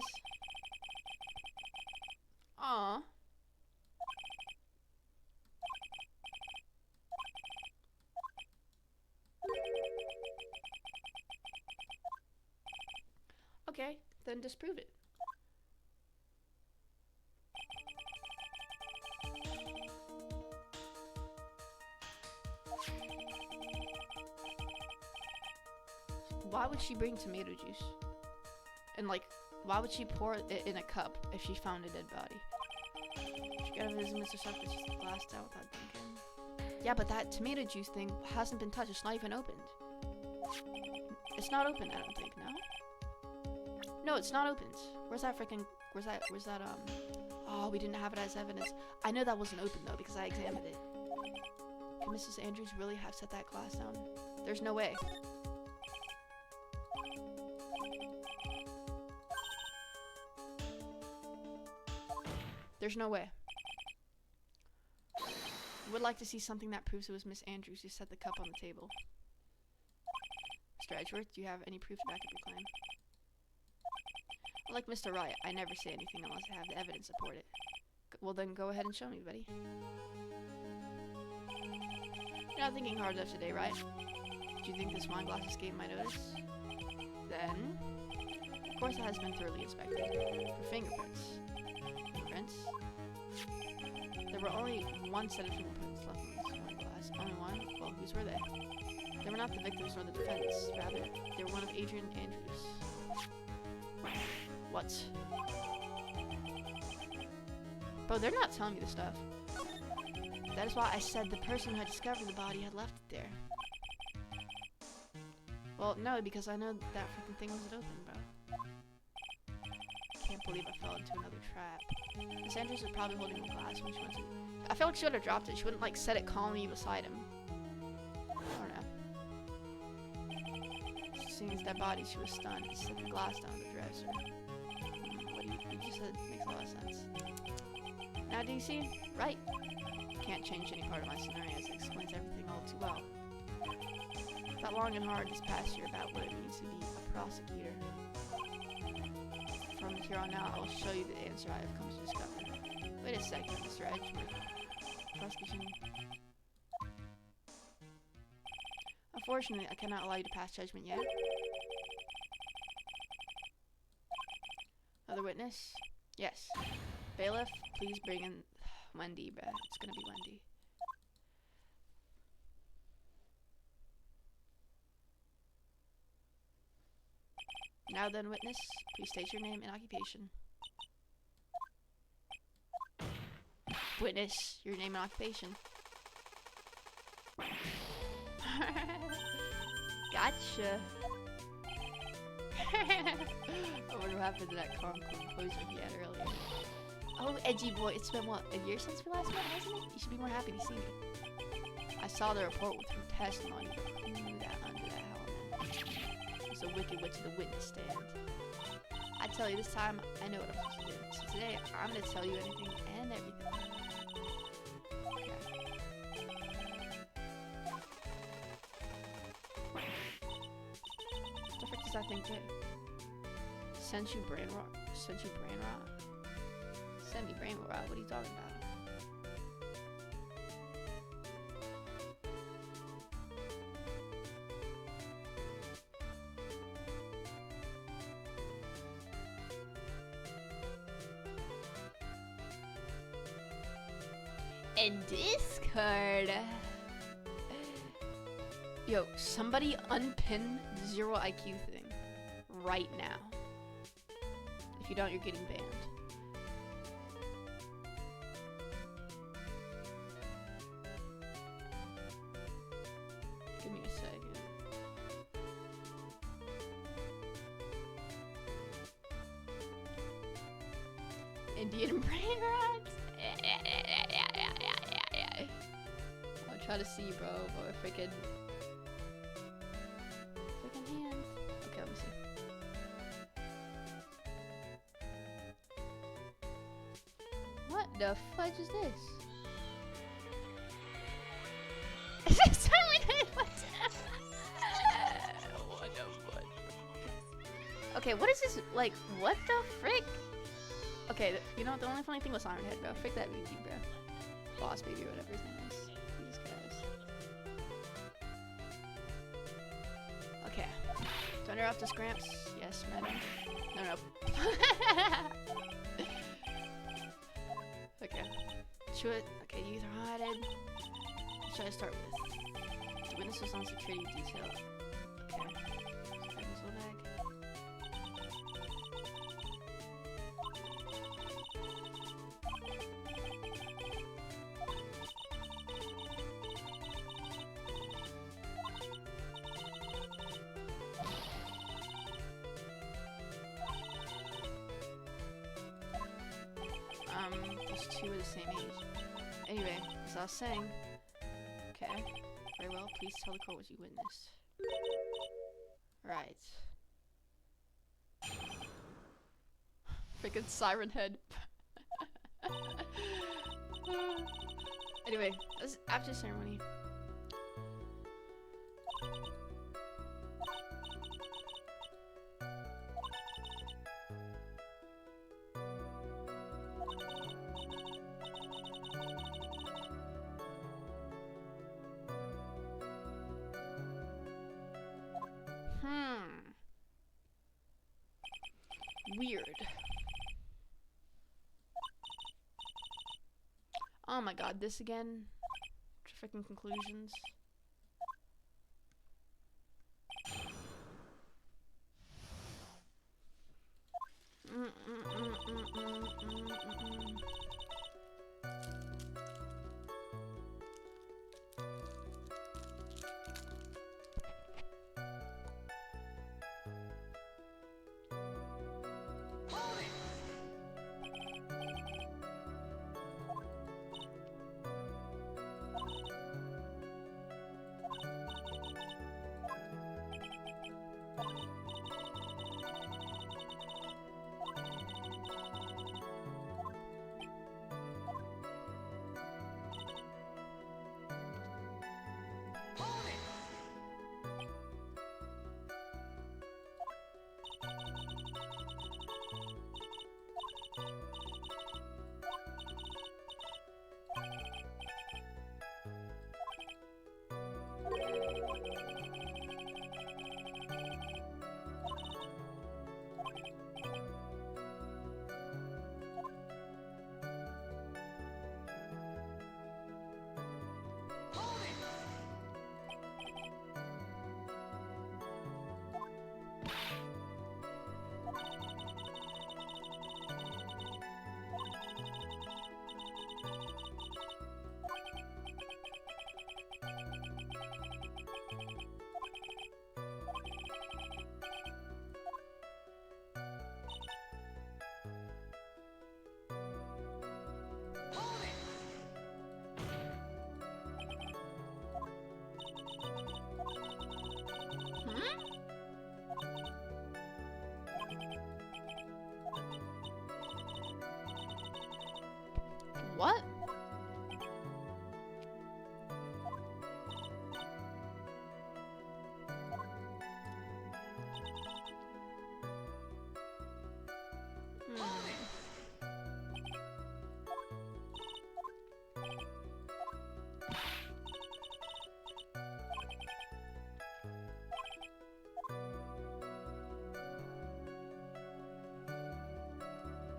Aww. Okay, then disprove it. Why would she bring tomato juice? And like, why would she pour it in a cup if she found a dead body? She got a visit Mr. Suck, but just glassed out without thinking. Yeah, but that tomato juice thing hasn't been touched. It's not even opened. It's not open, I don't think, no? No, it's not opened. Where's that freaking, where's that, oh, we didn't have it as evidence. I know that wasn't open though, because I examined it. Can Mrs. Andrews really have set that glass down? There's no way. There's no way. Would like to see something that proves it was Miss Andrews who set the cup on the table. Mr. Edgeworth, do you have any proof to back up your claim? Like Mr. Wright, I never say anything unless I have the evidence to support it. Well then, go ahead and show me, buddy. You're not thinking hard enough today, right? Do you think this wine glass escaped my notice? Then, of course it has been thoroughly inspected for fingerprints. Fingerprints? There were only one set of fingerprints left in this wine glass. Only one? Well, whose were they? They were not the victims nor the defendants. Rather, they were one of Adrian Andrews. What? Bro, they're not telling me this stuff. That is why I said the person who had discovered the body had left it there. Well, no, because I know that freaking thing wasn't open, bro. can't believe I fell into another trap. Miss Andrews was probably holding a glass when she went to. I felt like she would have dropped it. She wouldn't like set it calmly beside him. I don't know. Seeing his dead body, she was stunned. He set the glass down the dresser. What you just said makes a lot of sense. Now do you see? Right. Can't change any part of my scenario as it explains everything all too well. Thought long and hard this past year about what it means to be a prosecutor. From here on out, I'll show you the answer I have come to discover. Wait a second, Mr. Edgeworth. Prosecution. Unfortunately, I cannot allow you to pass judgment yet. Another witness? Yes. Bailiff, please bring in Wendy, bruh. It's gonna be Wendy. Now then, witness, please state your name and occupation. Witness, your name and occupation. Gotcha. I wonder what happened to that calm composure he had earlier. Oh, edgy boy, it's been what, a year since we last met, hasn't it? You should be more happy to see me. I saw the report with your testimony, but who knew that under that helmet? It's a wicked witch to the witness stand. I tell you, this time I know what I'm supposed to do. So today, I'm gonna tell you anything and everything. Okay. What the frick does that thing do? Sent you brain rot? Sent you brain rot? Send me brain rot? What are you talking about? And Discord. Yo, somebody unpin the 0 IQ thing right now. If you don't, you're getting banned. Give me a second. Indian brain rot? I'll try to see, bro, but freaking hand. Okay, let me see. What the fudge is this? Is this terminated? What the fudge? Okay, what is this? Like, what the frick? Okay, you know what? The only funny thing was Iron Head, bro. Frick that BB, bro. Boss baby or whatever his name is. These guys. Okay. Do I interrupt this, Gramps? Yes, madam. No. Okay. Chew it. Okay, you either hide it. What should I start with? The witness was on security detail. Okay. Missile bag. Those two are the same age. Anyway, as I was saying, okay, very well, please tell the court what you witnessed. Right. Freaking siren head. Anyway, after the ceremony. Weird. Oh my god, this again? Freaking conclusions.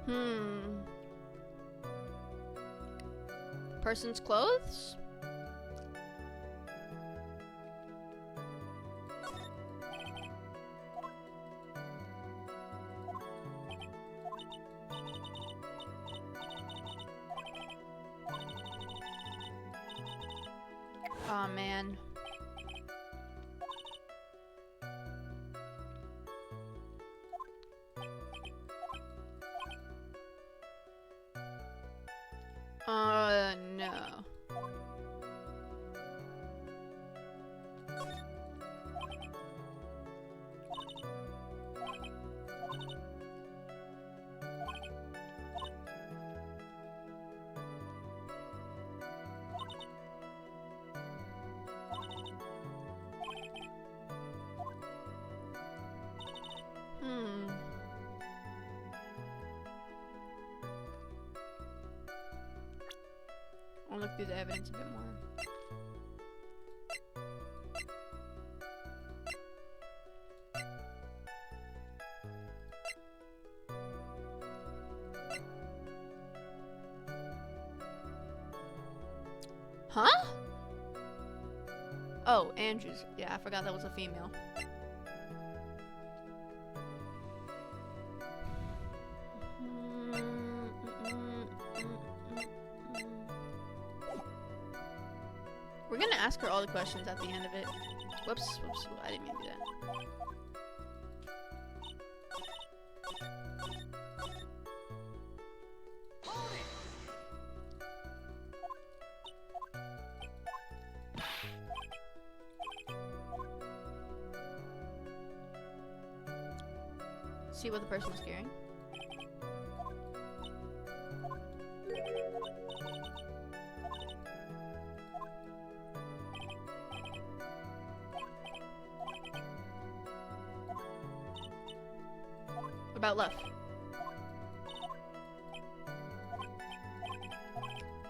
Hmm. Person's clothes? Aw, man. No. Hmm. I'll look through the evidence a bit more. Huh? Oh, Andrews. Yeah, I forgot that was a female. We're gonna ask her all the questions at the end of it. Whoops, whoops, I didn't mean to do that. See what the person was carrying. What about left?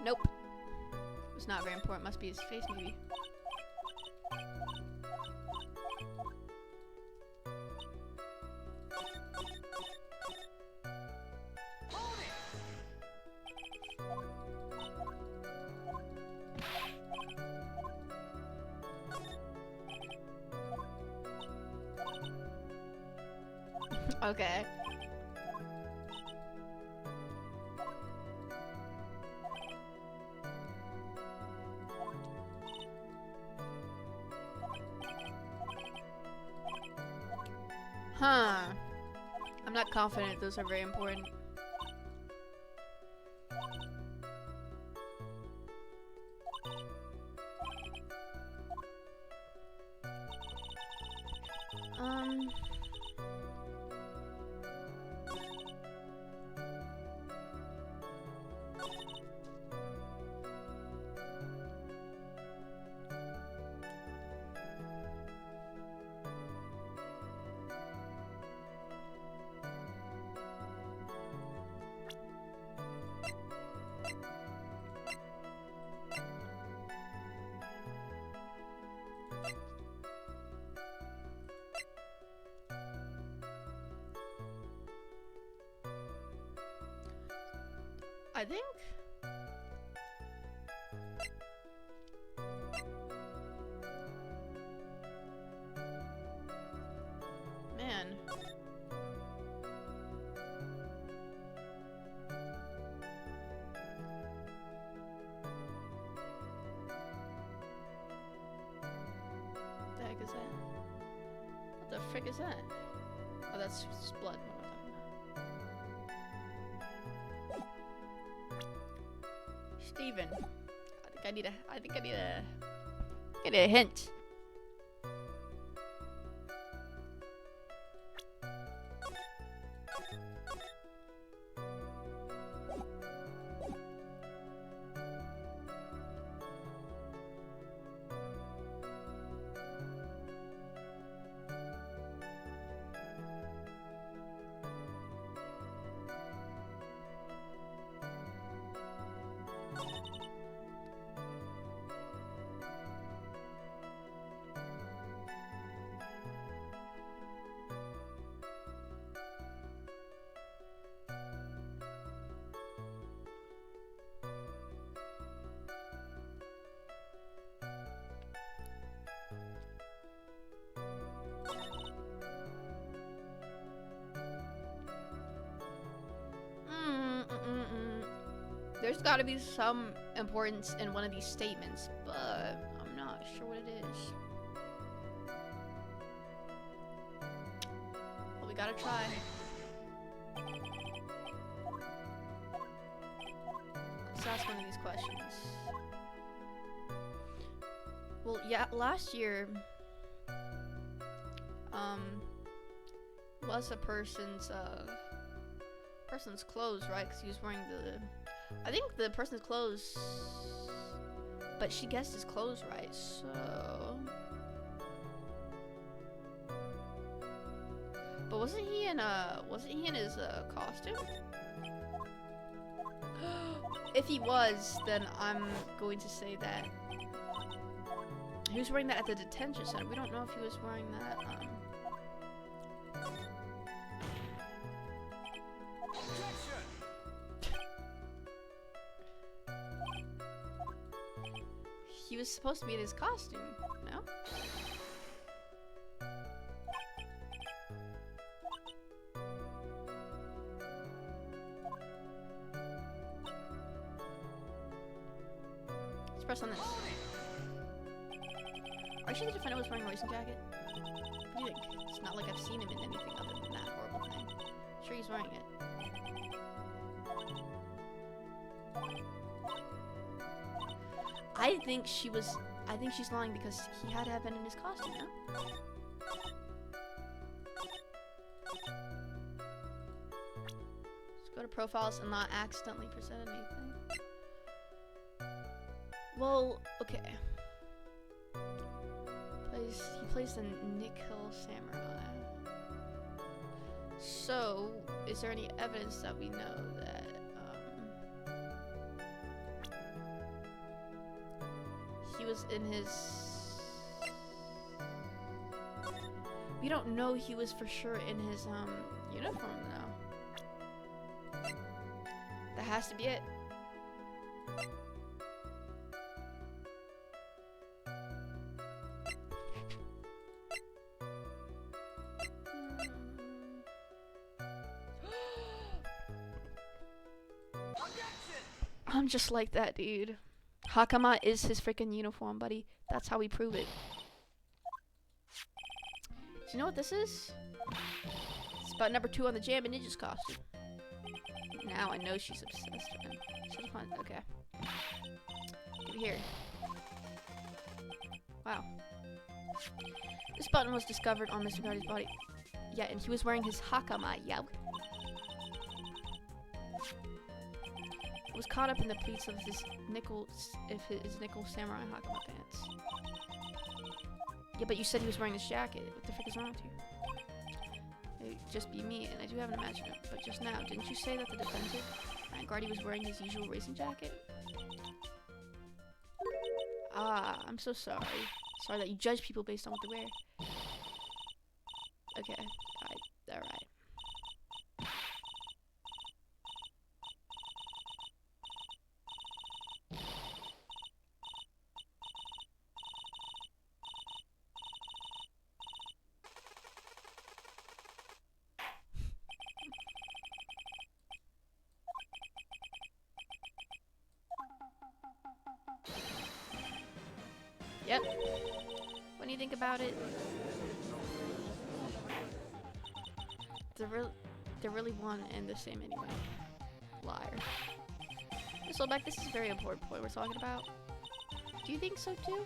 Nope. It's not very important. Must be his face, maybe. Okay. Huh. I'm not confident those are very important. I think. Man. What the heck is that? What the frick is that? Oh, that's blood. What am I talking about? Steven. I think I need a hint. There's gotta be some importance in one of these statements, but I'm not sure what it is. Well, we gotta try. Let's ask one of these questions. Well, yeah, last year, was a person's clothes, right? Because he was wearing I think the person's clothes, but she guessed his clothes right, so. But wasn't he in his costume? If he was, then I'm going to say that he was wearing that at the detention center. We don't know if he was wearing that. He was supposed to be in his costume, no? Let's press on this. Are you sure the defendant was wearing a racing jacket? What do you think? It's not like I've seen him in anything other than that horrible thing. Sure he's wearing it. I think she's lying because he had to have been in his costume, no? Let's go to profiles and not accidentally present anything. Well, okay. He plays the Nick Hill Samurai. So, is there any evidence that we know that he was in his... We don't know he was for sure in his uniform though. That has to be it. I'm just like that, dude. Hakama is his freaking uniform, buddy. That's how we prove it. Do you know what this is? It's button number 2 on the Jam and Ninja's costume. Now I know she's obsessed with him. Okay. Give it here. Wow. This button was discovered on Mr. Gardy's body. Yeah, and he was wearing his Hakama, yeah. Was caught up in the pleats of his nickel samurai Hakama pants. Yeah, but you said he was wearing his jacket. What the frick is wrong with you? It'd just be me, and I do have an imaginary. But just now, didn't you say that the defendant, Guardy, was wearing his usual racing jacket? Ah, I'm so sorry. Sorry that you judge people based on what they wear. Okay, alright. Yep. What do you think about it? They're really one and the same anyway. Liar. So back, this is a very important point we're talking about. Do you think so too?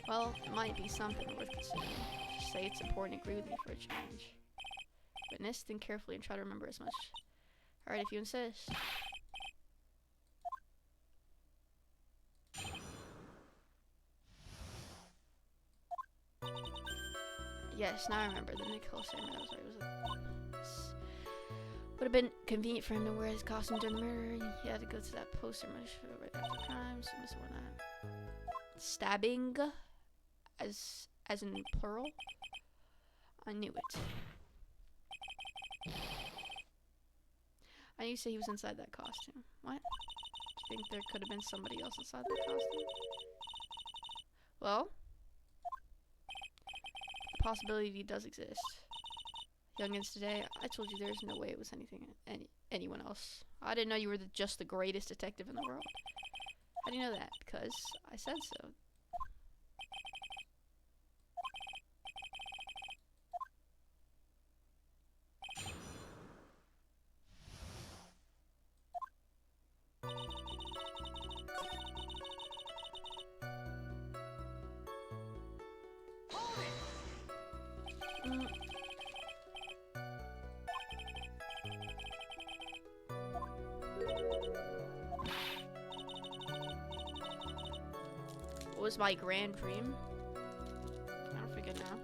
Well, it might be something worth considering. Just say it's important to agree with me for a change. Witness, think carefully and try to remember as much. Alright, if you insist. Yes, now I remember. The Nick Hill Samurai. That was right. Would have been convenient for him to wear his costume during the murder. He had to go to that poster right after the crime, so he must have worn that. Stabbing, as in plural. I knew it. I knew you say he was inside that costume. What? Do you think there could have been somebody else inside that costume? Well, the possibility does exist. Youngins today, I told you there's no way it was anyone else. I didn't know you were just the greatest detective in the world. How do you know that? Because I said so. Mm. What was my grand dream? I don't forget now.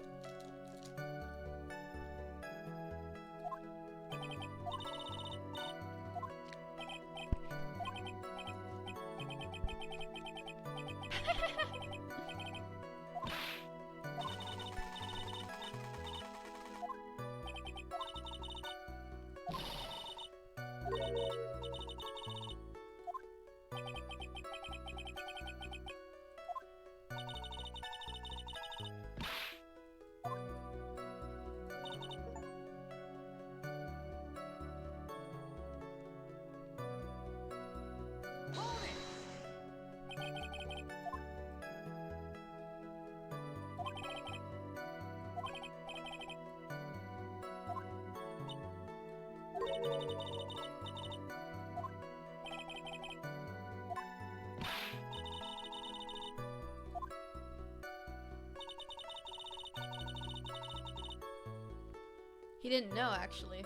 He didn't know, actually.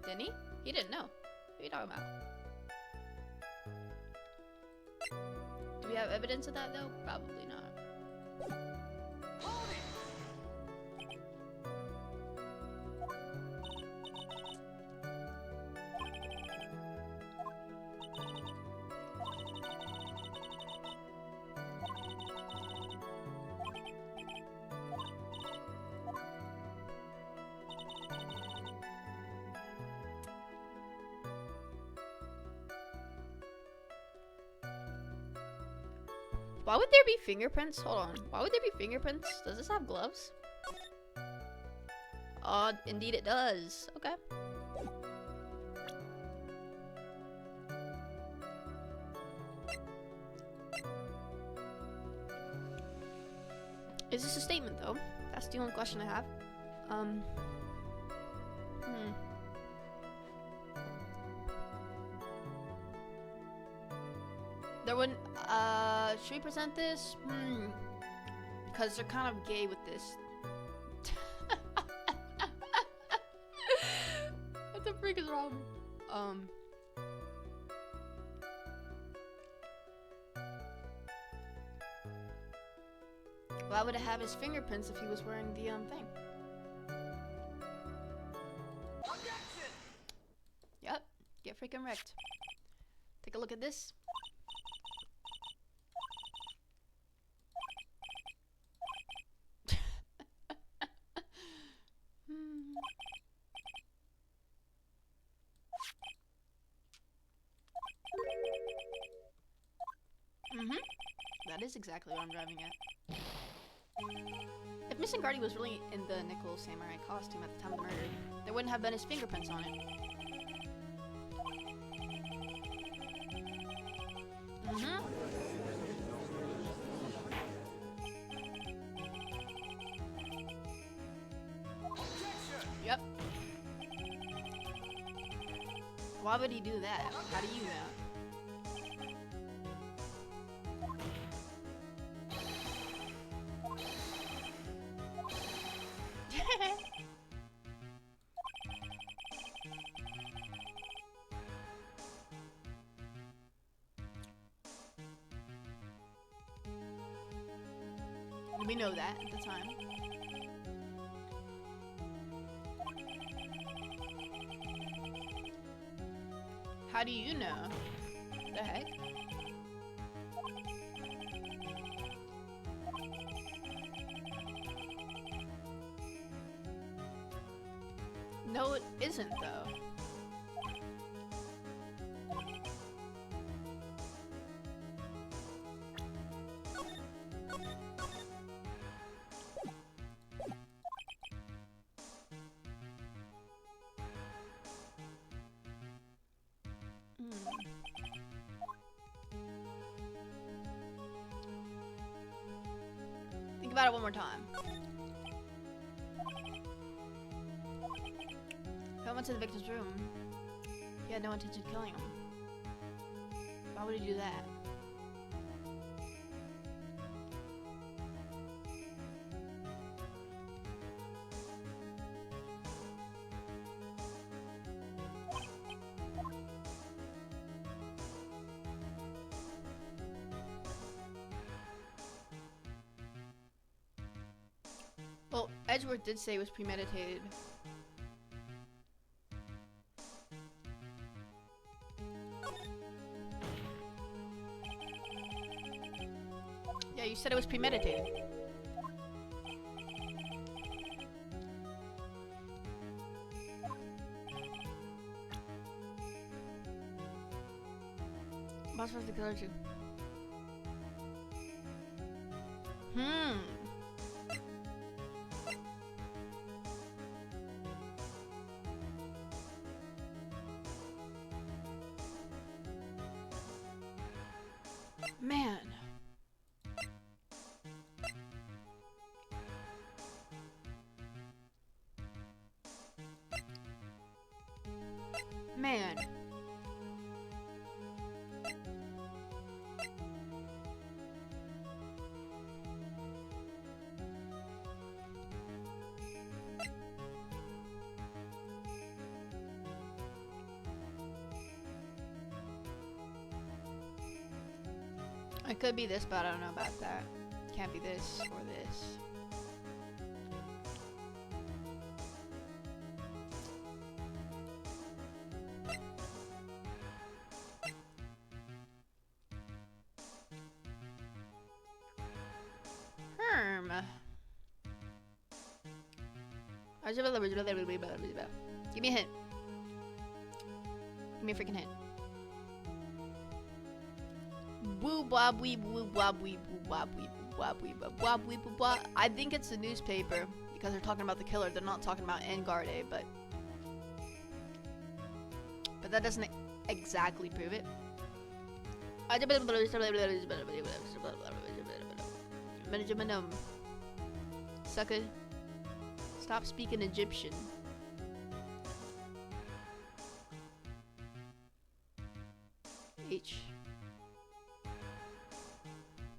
Didn't he? He didn't know. What are you talking about? Do we have evidence of that, though? Probably not. Why would there be fingerprints? Hold on. Why would there be fingerprints? Does this have gloves? Indeed it does. Okay. Is this a statement, though? That's the only question I have. There wouldn't, should we present this? Because they're kind of gay with this. What the freak is wrong? Why would it have his fingerprints if he was wearing the, thing?
Objection!
Yep, get freaking wrecked. Take a look at this. That is exactly what I'm driving at. If Missing Guardy was really in the nickel samurai costume at the time of the murder, there wouldn't have been his fingerprints on it. Yep. Why would he do that? How do you know? We know that at the time. How do you know? The heck? No, it isn't, though. Think about it one more time. If I went to the victim's room, he had no intention of killing him. Why would he do that? Well, Edgeworth did say it was premeditated. Yeah, you said it was premeditated. Boss was the killer too. Man. Man. It could be this, but I don't know about that. Can't be this or this. Give me a hint. Give me a freaking hint. Woo bob weeb woo bob weeb woo bob weeb woo bob weeb bob weeb woo bob. I think it's the newspaper because they're talking about the killer. They're not talking about Engarde, but that doesn't exactly prove it. Sucker, stop speaking Egyptian.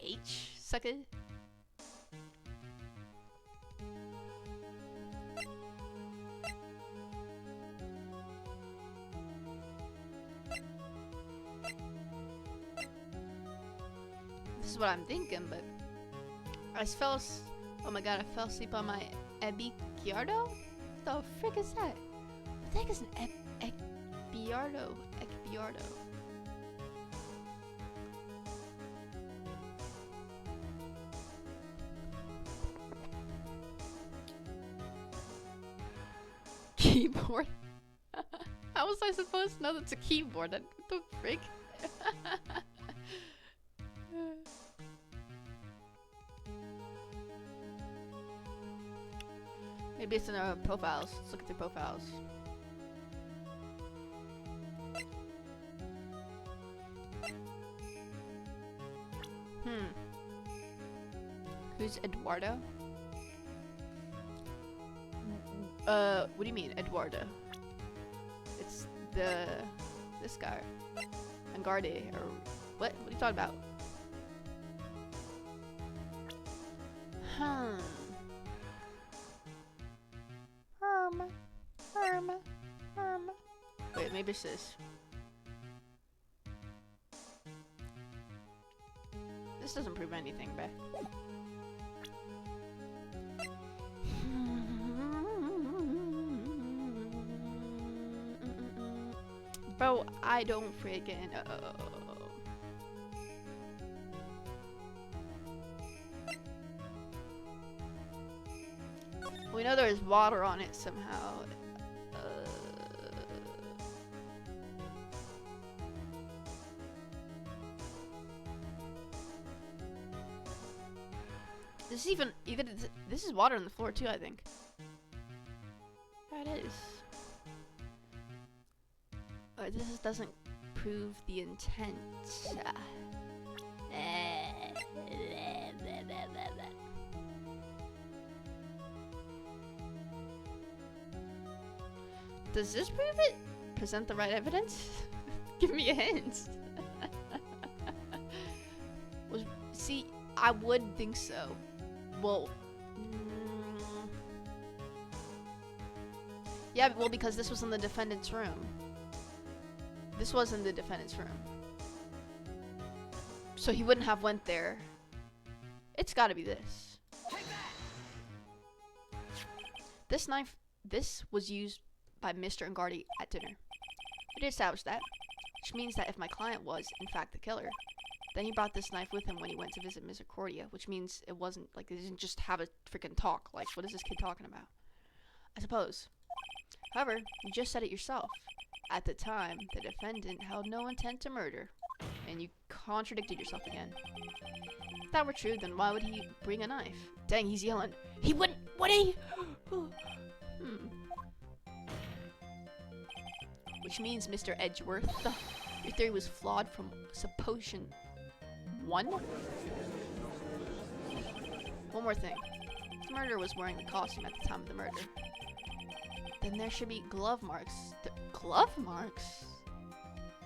H, sucker. This is what I'm thinking, but oh my god, I fell asleep on my Ebicardo? What the frick is that? What the heck is an Ebicardo? Ebicardo. Keyboard? How was I supposed to know that's a keyboard? What the frick? Maybe it's in our profiles. Let's look at the profiles. Who's Eduardo? What do you mean, Eduardo? It's this guy. Engarde, or what? What are you talking about? Wait, maybe it's this. This doesn't prove anything, bruh. Bro, I don't freaking know. We know there's water on it somehow. This is either this is water on the floor too, I think. Yeah, it is. This doesn't prove the intent. Does this prove it? Present the right evidence? Give me a hint. See, I would think so. Well, yeah, well, because this was in the defendant's room. This was in the defendant's room. So he wouldn't have went there. It's gotta be this. This knife, this was used by Mr. Ngardi at dinner. We did establish that, which means that if my client was, in fact, the killer, then he brought this knife with him when he went to visit Misericordia, which means it wasn't, like, they didn't just have a freaking talk. Like, what is this kid talking about? I suppose. However, you just said it yourself. At the time, the defendant held no intent to murder. And you contradicted yourself again. If that were true, then why would he bring a knife? Dang, he's yelling. He wouldn't, would he? Which means, Mr. Edgeworth, your theory was flawed from supposition 1? One more thing. The murderer was wearing the costume at the time of the murder. Then there should be glove marks. Glove marks?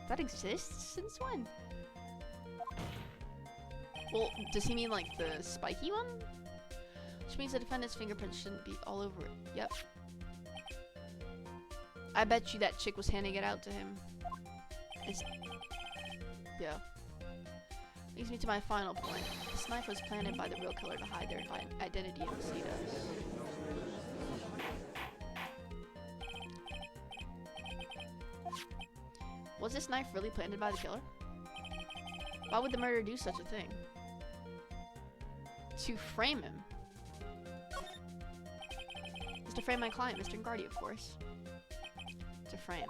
That exists? Since when? Well, does he mean like the spiky one? Which means the defendant's fingerprints shouldn't be all over it. Yep. I bet you that chick was handing it out to him. Yeah. Leads me to my final point. This knife was planted by the real killer to hide their identity in Casitas. Was this knife really planted by the killer? Why would the murderer do such a thing? To frame him. It's to frame my client, Mr. Ngardi, of course. To frame.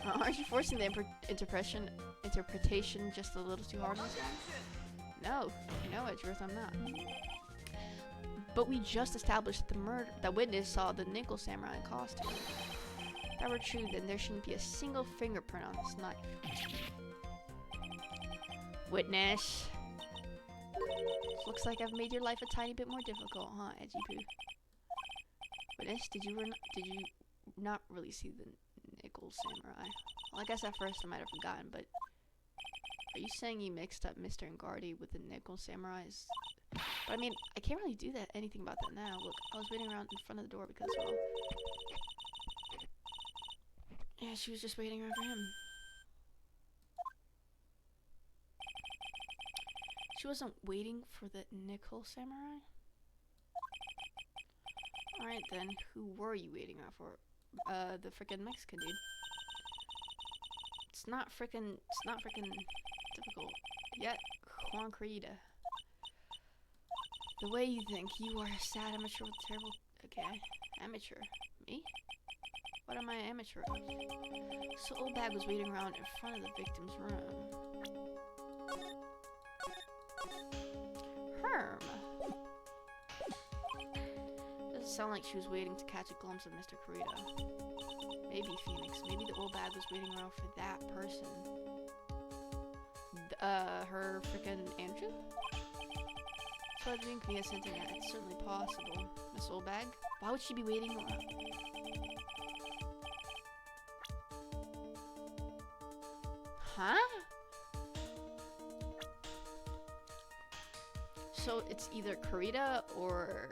Aren't you forcing the interpretation just a little too hard on this one? No, Edgeworth, I'm not. But we just established that witness saw the nickel samurai costume. If that were true, then there shouldn't be a single fingerprint on this knife. Witness. Looks like I've made your life a tiny bit more difficult, huh, Edgy Poo? Witness, did you not really see the nickel samurai? Well, I guess at first I might have forgotten, but are you saying you mixed up Mr. Ngardi with the nickel samurais? But I mean, I can't really do anything about that now. Look, I was waiting around in front of the door because, well, yeah, she was just waiting around for him. She wasn't waiting for the nickel samurai? Alright then, who were you waiting around for? The frickin' Mexican dude. It's not frickin' difficult. Yet, Juan Carita. The way you think, you are a sad amateur with terrible... Okay, amateur. Me? What am I an amateur of? So old bag was waiting around in front of the victim's room. Herm. Doesn't sound like she was waiting to catch a glimpse of Mr. Carita. Maybe Phoenix. Maybe the old bag was waiting around for that person. Her frickin' Andrew? So I think me a sentiment. It's certainly possible. Miss Old Bag? Why would she be waiting around? Huh? So it's either Carita or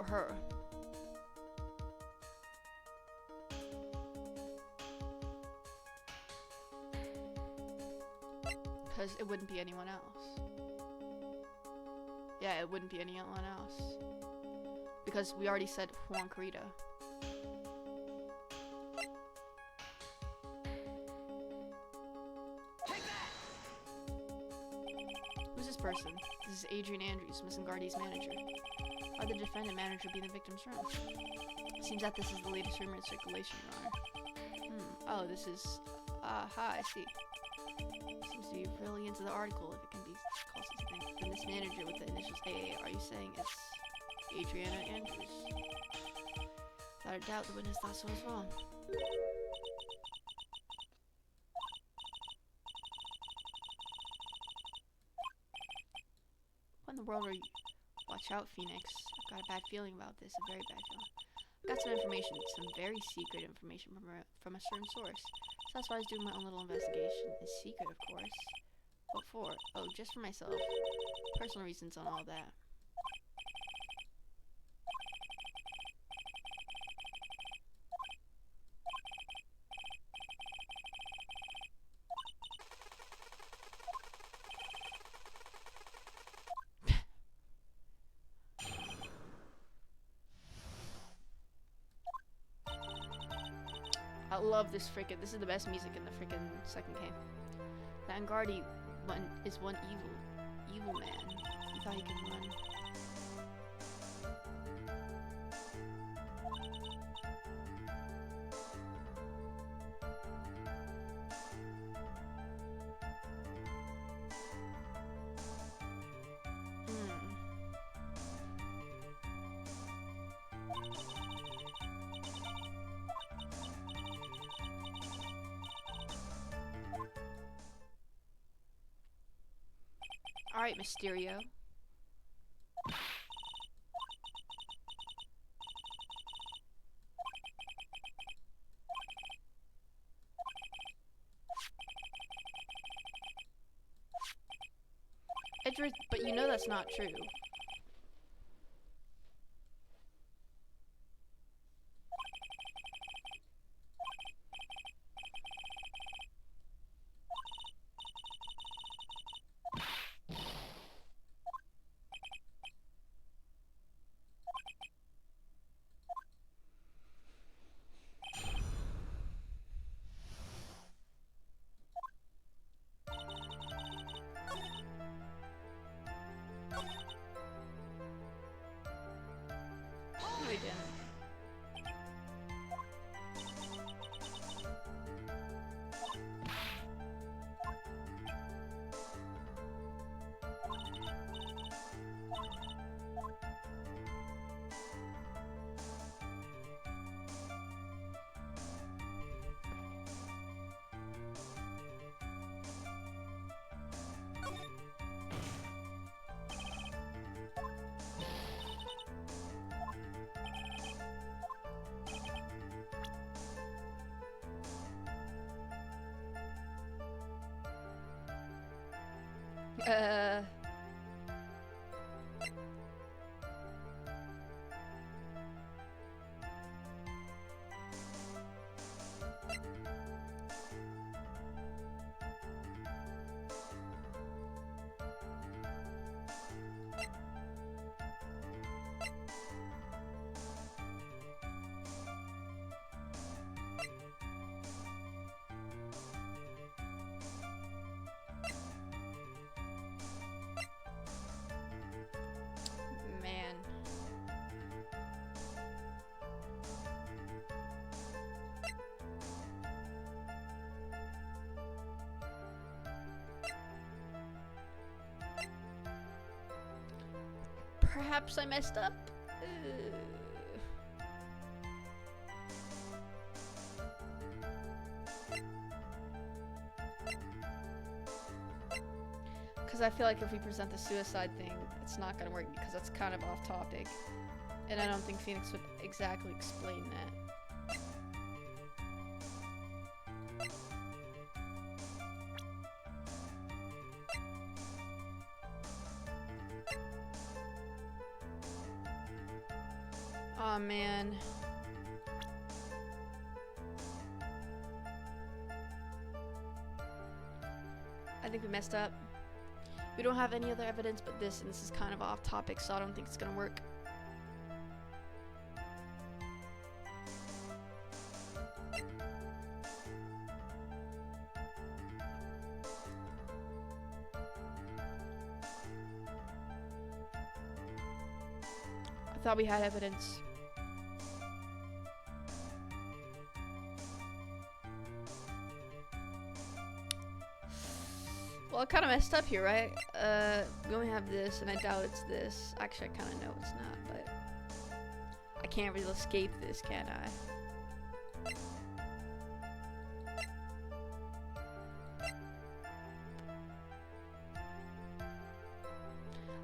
her. Because it wouldn't be anyone else. Yeah, it wouldn't be anyone else. Because we already said Juan Carita. Who's this person? This is Adrian Andrews, Miss Ngardi's manager. Why would the defendant manager be in the victim's room? Seems that this is the latest rumor in circulation, Your Honor. Oh, this is... I see. Seems to be really into the article, if it can be called such a thing. Then this manager with the initials AA, are you saying it's Adriana Andrews? Without a doubt, the witness thought so as well. What in the world are you? Watch out, Phoenix. I've got a bad feeling about this. A very bad feeling. I've got some information, some very secret information from a certain source. So that's why I was doing my own little investigation. It's secret, of course. What for? Oh, just for myself. Personal reasons on all that. I love this is the best music in the freaking second game. Vanguardi is one evil man. He thought he could run. Alright, Mysterio. Edward, but you know that's not true. No, he didn't. Man. Perhaps I messed up. Because I feel like if we present the suicide thing, it's not going to work because that's kind of off topic. And I don't think Phoenix would exactly explain that. Aw, man. I think we messed up. We don't have any other evidence but this, and this is kind of off topic, so I don't think it's gonna work. I thought we had evidence. Well, I kind of messed up here, right? We only have this, and I doubt it's this. Actually, I kind of know it's not, but I can't really escape this, can I?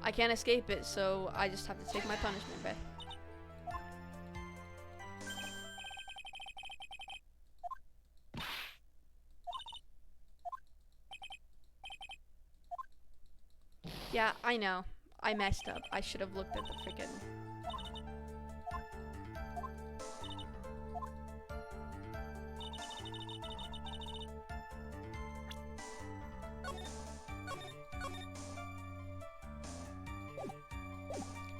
I can't escape it, so I just have to take my punishment, babe. Yeah, I know. I messed up. I should have looked at the freaking...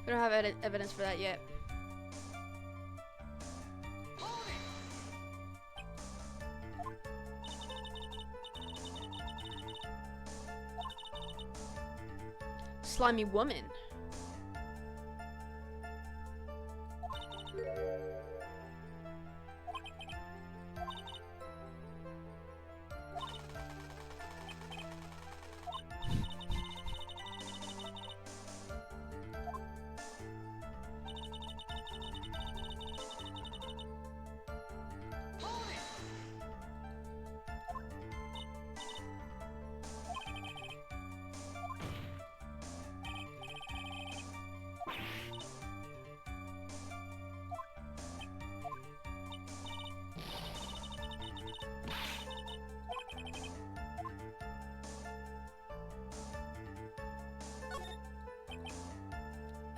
We don't have evidence for that yet. Slimy woman.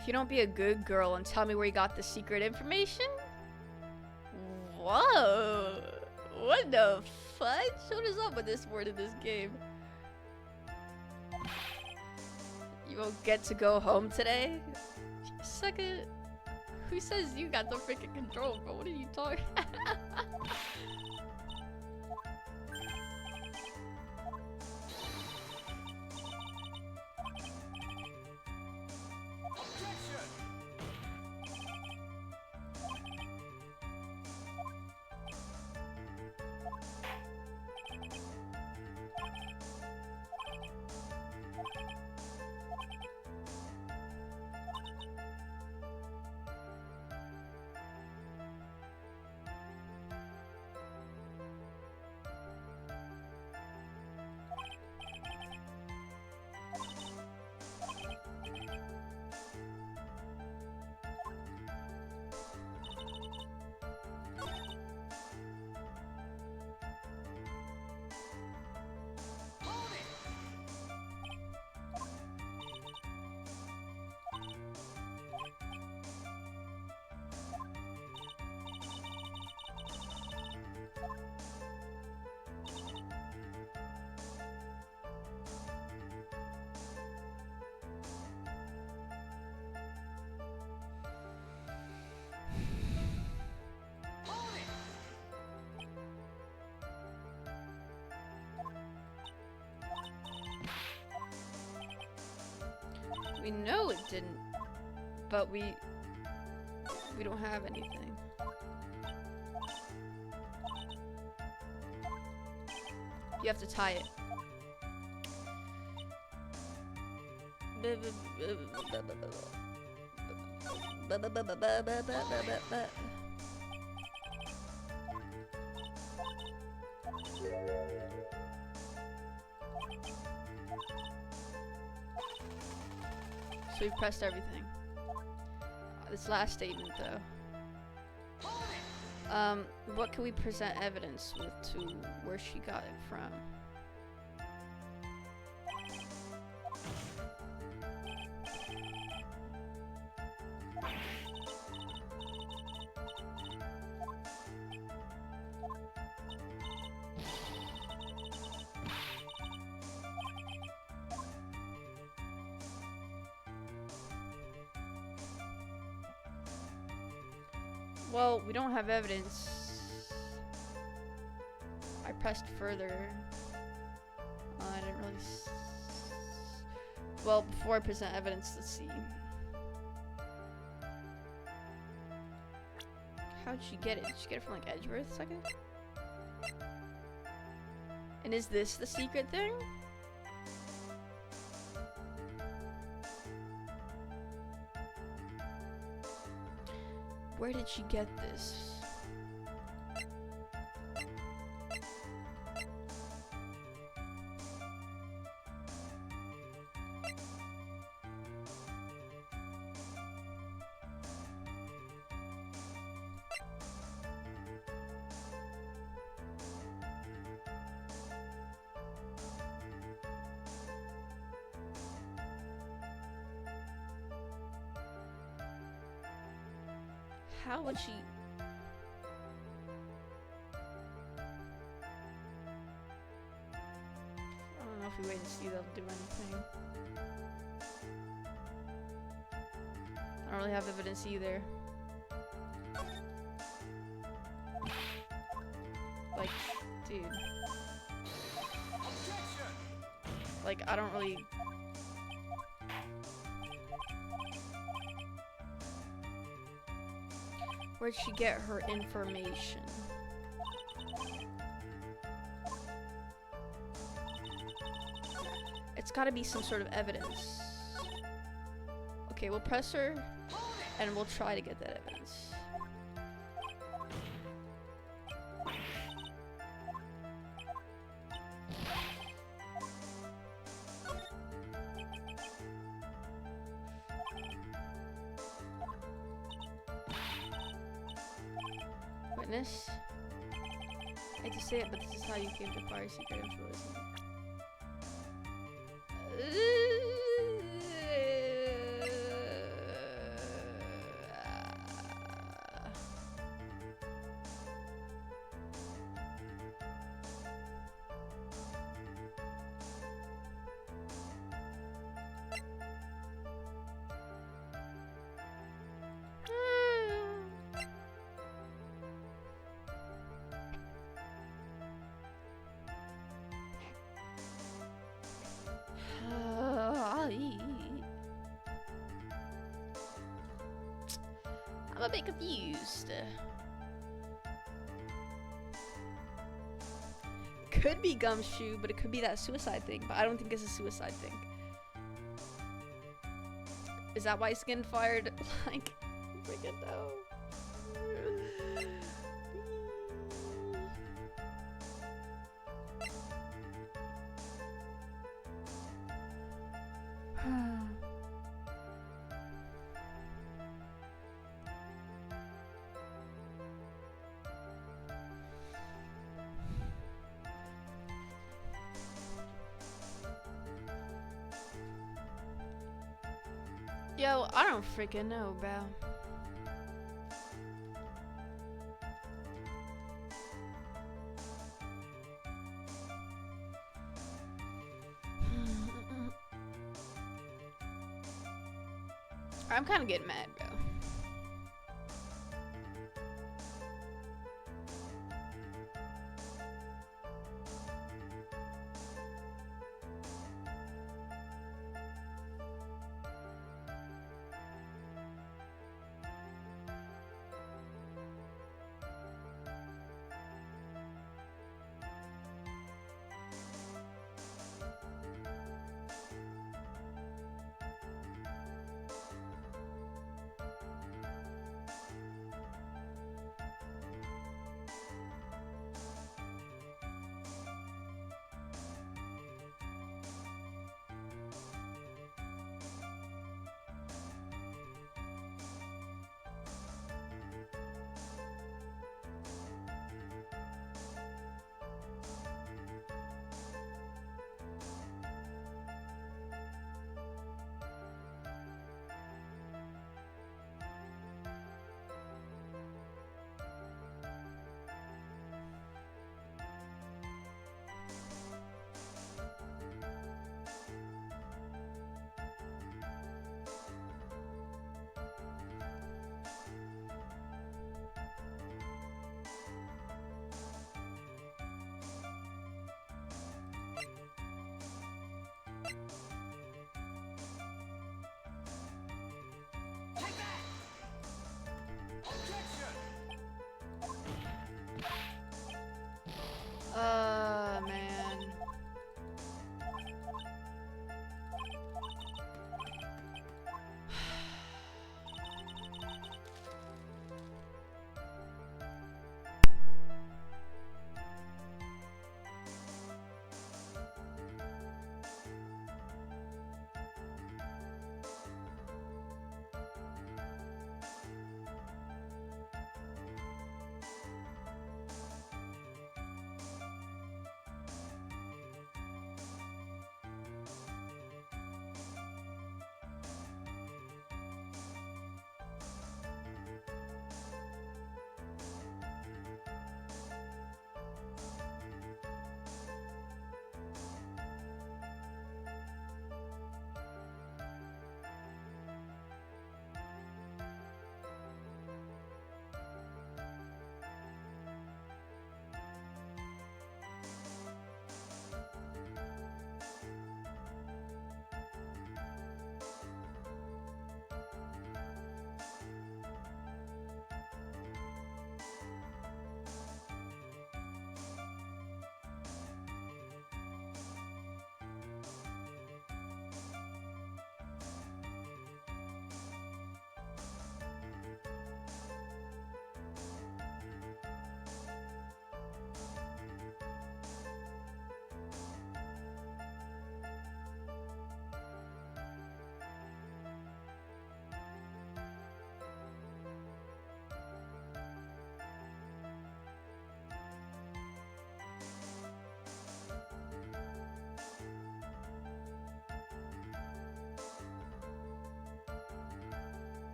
If you don't be a good girl and tell me where you got the secret information? Whoa! What the fudge? What is up with this word in this game? You won't get to go home today? Second, who says you got the freaking control, bro? What are you talking? We know it didn't, but we don't have anything. You have to tie it. So we've pressed everything. This last statement, though. What can we present evidence with to where she got it from? Well, we don't have evidence. I pressed further. I didn't really well, before I present evidence, let's see. How'd she get it? Did she get it from like Edgeworth second? And is this the secret thing? Where did she get this? How would she? I don't know if we wait and see they'll do anything. I don't really have evidence either. Like, dude. Like, I don't really... Where'd she get her information? It's gotta be some sort of evidence. Okay, we'll press her and we'll try to get that evidence. Witness. I hate to say it, but this is how you came to acquire secret information. I'm a bit confused. Could be Gumshoe, but it could be that suicide thing. But I don't think it's a suicide thing. Is that why he's getting fired? Like, freaking no. Yo, I don't freaking know, bro. I'm kind of getting mad, bro.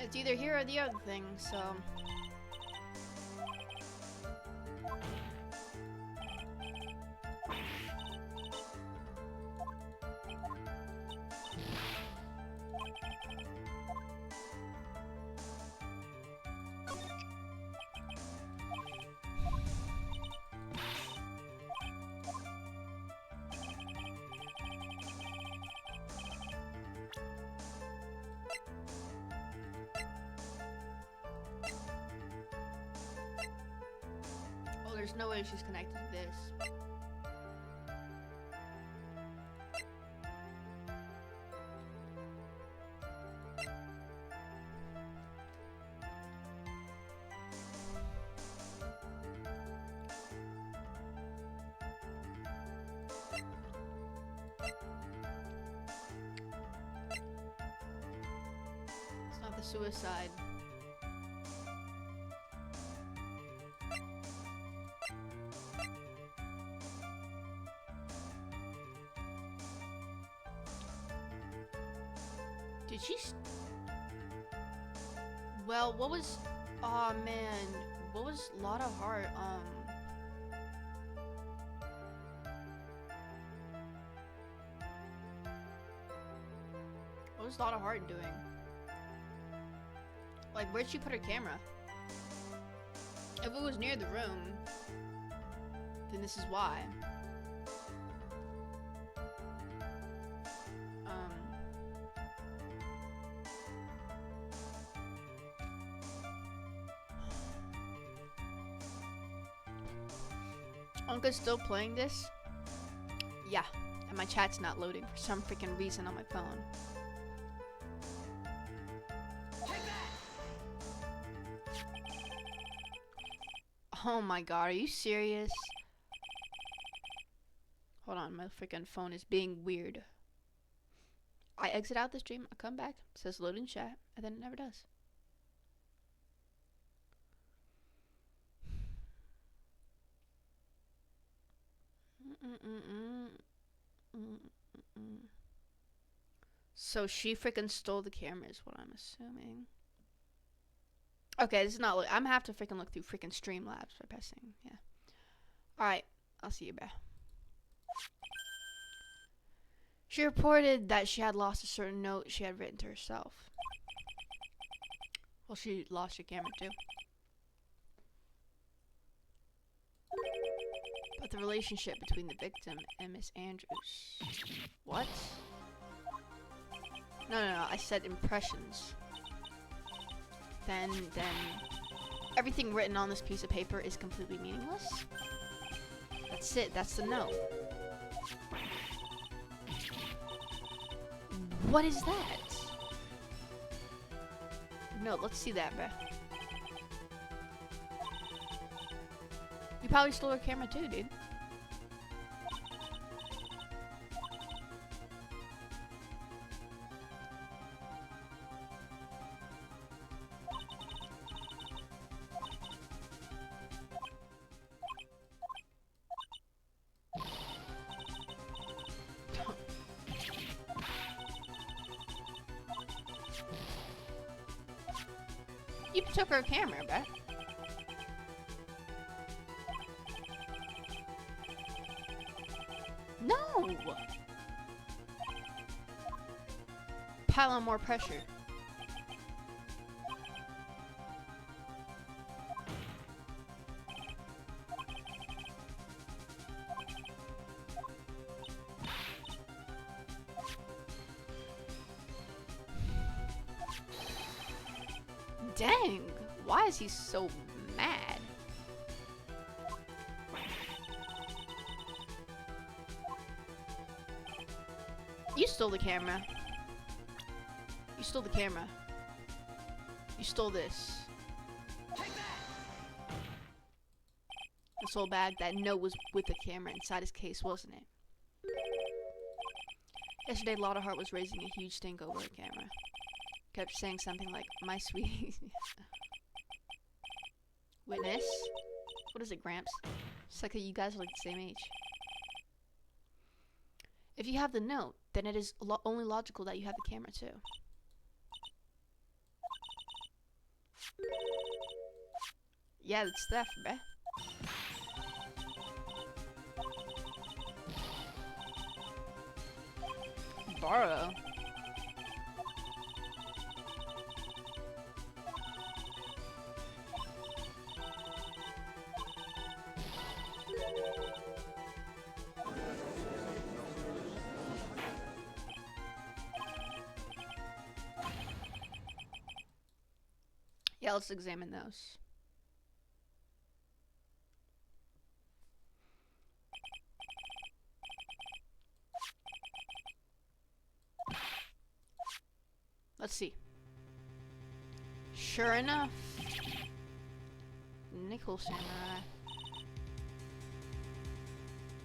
It's either here or the other thing, so. Oh, there's no way she's connected to this. It's not the suicide. Did she? Well, what was? Oh man, what was Lotta Hart? What was Lotta Hart doing? Like, where'd she put her camera? If it was near the room, then this is why. Unca's still playing this? Yeah, and my chat's not loading for some freaking reason on my phone. Oh my god, are you serious? Hold on, my freaking phone is being weird. I exit out the stream, I come back, it says loading chat, and then it never does. So she freaking stole the camera is what I'm assuming. Okay, this is not. I'm gonna have to freaking look through freaking Streamlabs by pressing. Yeah. All right, I'll see you, Beth. She reported that she had lost a certain note she had written to herself. Well, she lost your camera too. But the relationship between the victim and Miss Andrews. What? No, I said impressions. Then everything written on this piece of paper is completely meaningless? That's it, that's the note. What is that? No, let's see that, bruh. You probably stole her camera too, dude. You took her camera, bruh. No! Pile on more pressure. Dang, why is he so mad? You stole the camera. You stole the camera. You stole this. This whole bag, that note was with the camera inside his case, wasn't it? Yesterday, Lotta Hart was raising a huge stink over the camera. Kept saying something like, my sweetie. Witness? What is it, Gramps? It's like you guys are like the same age. If you have the note, then it is only logical that you have the camera too. Yeah, it's theft, bruh. Borrow. Yeah, let's examine those. Let's see. Sure enough. Nickel samurai.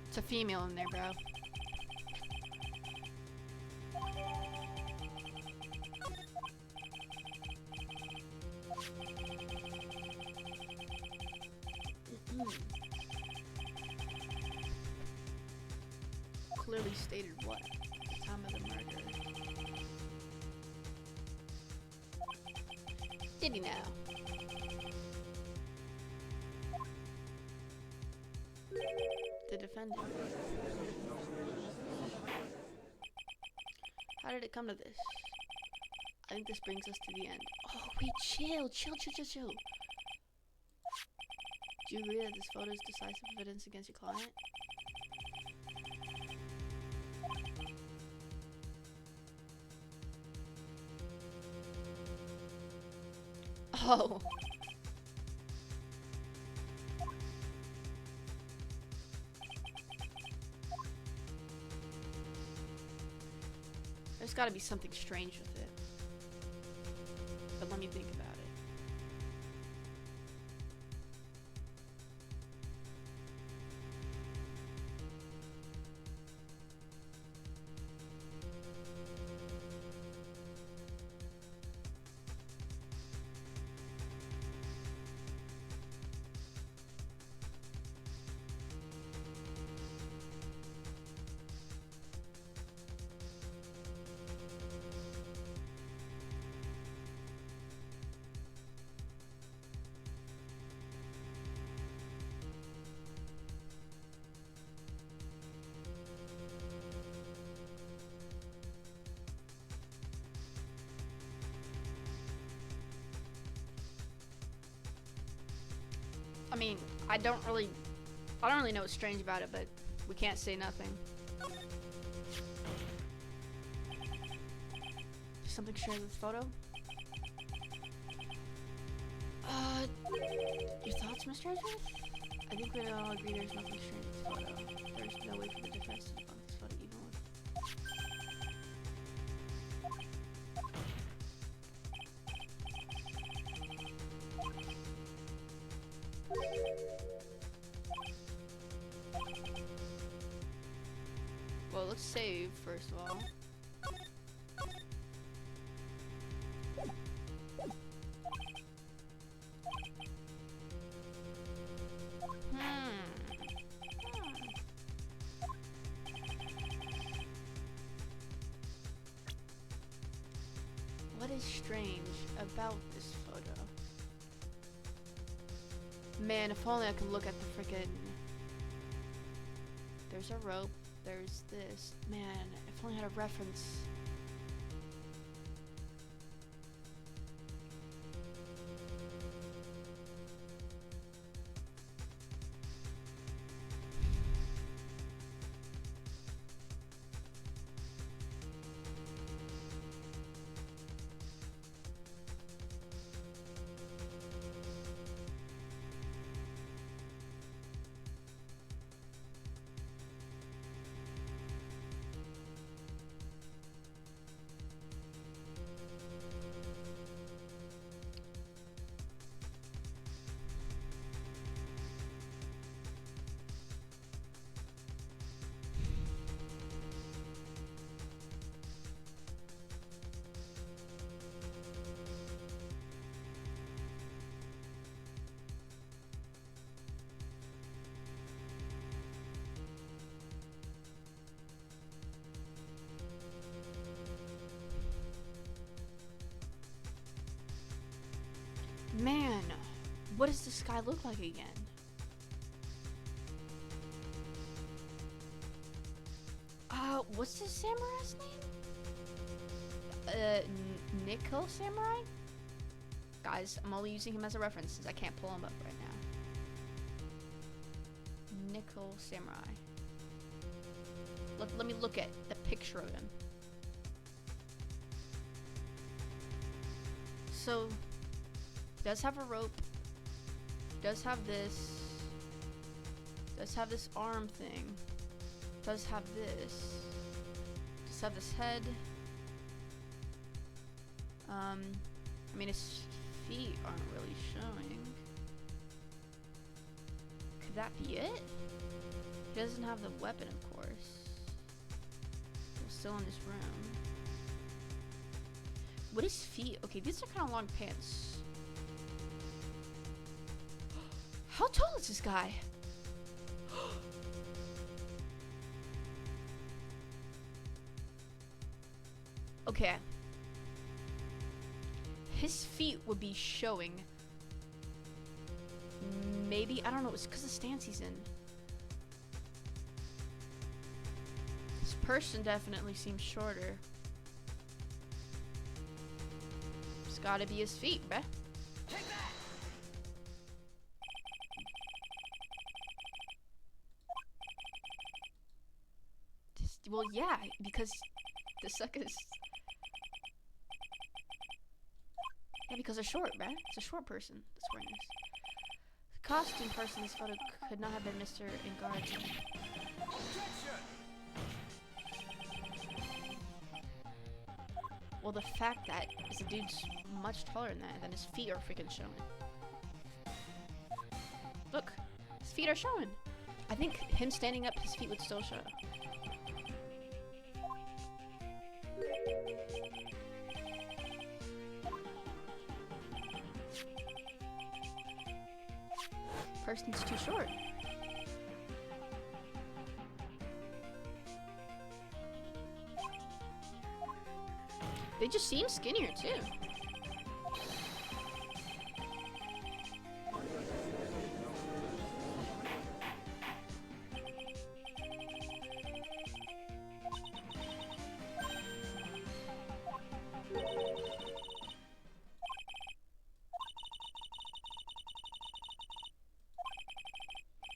It's a female in there, bro. Clearly stated what? The time of the murder. Did he now? The defendant. How did it come to this? I think this brings us to the end. Oh, wait, chill. Do you agree that this photo is decisive evidence against your client? Oh. There's gotta be something strange with it. But let me think about it. I mean, I don't really know what's strange about it, but we can't say nothing. Something strange with this photo? Your thoughts, Mr. Edgeworth? I think we all agree there's nothing strange with this photo. There's no way for the defense to debunk this photo even with... Well, let's save first of all. What is strange about this photo? Man, if only I could look at the frickin'... There's a rope. There's this. Man, if only I had a reference. Man, what does this guy look like again? What's this samurai's name? Nickel Samurai? Guys, I'm only using him as a reference since I can't pull him up right now. Nickel Samurai. Let me look at the picture of him. So, he does have a rope. Does have this. Does have this arm thing. Does have this. Does have this head. I mean, his feet aren't really showing. Could that be it? He doesn't have the weapon, of course. He's still in this room. What is feet? Okay, these are kind of long pants. How tall is this guy? Okay. His feet would be showing. Maybe, I don't know, it's because of the stance he's in. This person definitely seems shorter. It's gotta be his feet, bruh.
Take that!
Well, yeah, because the suckers. Yeah, because they're short, bruh. It's a short person that's wearing this. The costume person in this photo could not have been Mr. Ingardi. Well, the fact that is the dude's much taller than that, and then his feet are freaking showing. Look, his feet are showing. I think him standing up, his feet would still show. Person's too short. They just seem skinnier too.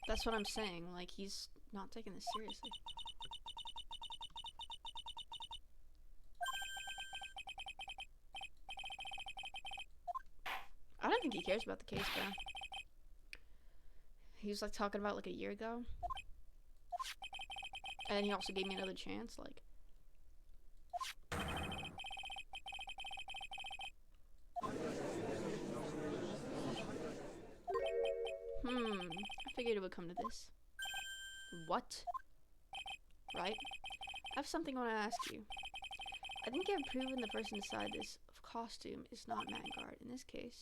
That's what I'm saying, like, he's not taking this seriously. I don't think he cares about the case, bro. He was, like, talking about, like, a year ago. And then he also gave me another chance, like... I figured it would come to this. What? Right? I have something I want to ask you. I think I've proven the person inside this costume is not Vanguard in this case.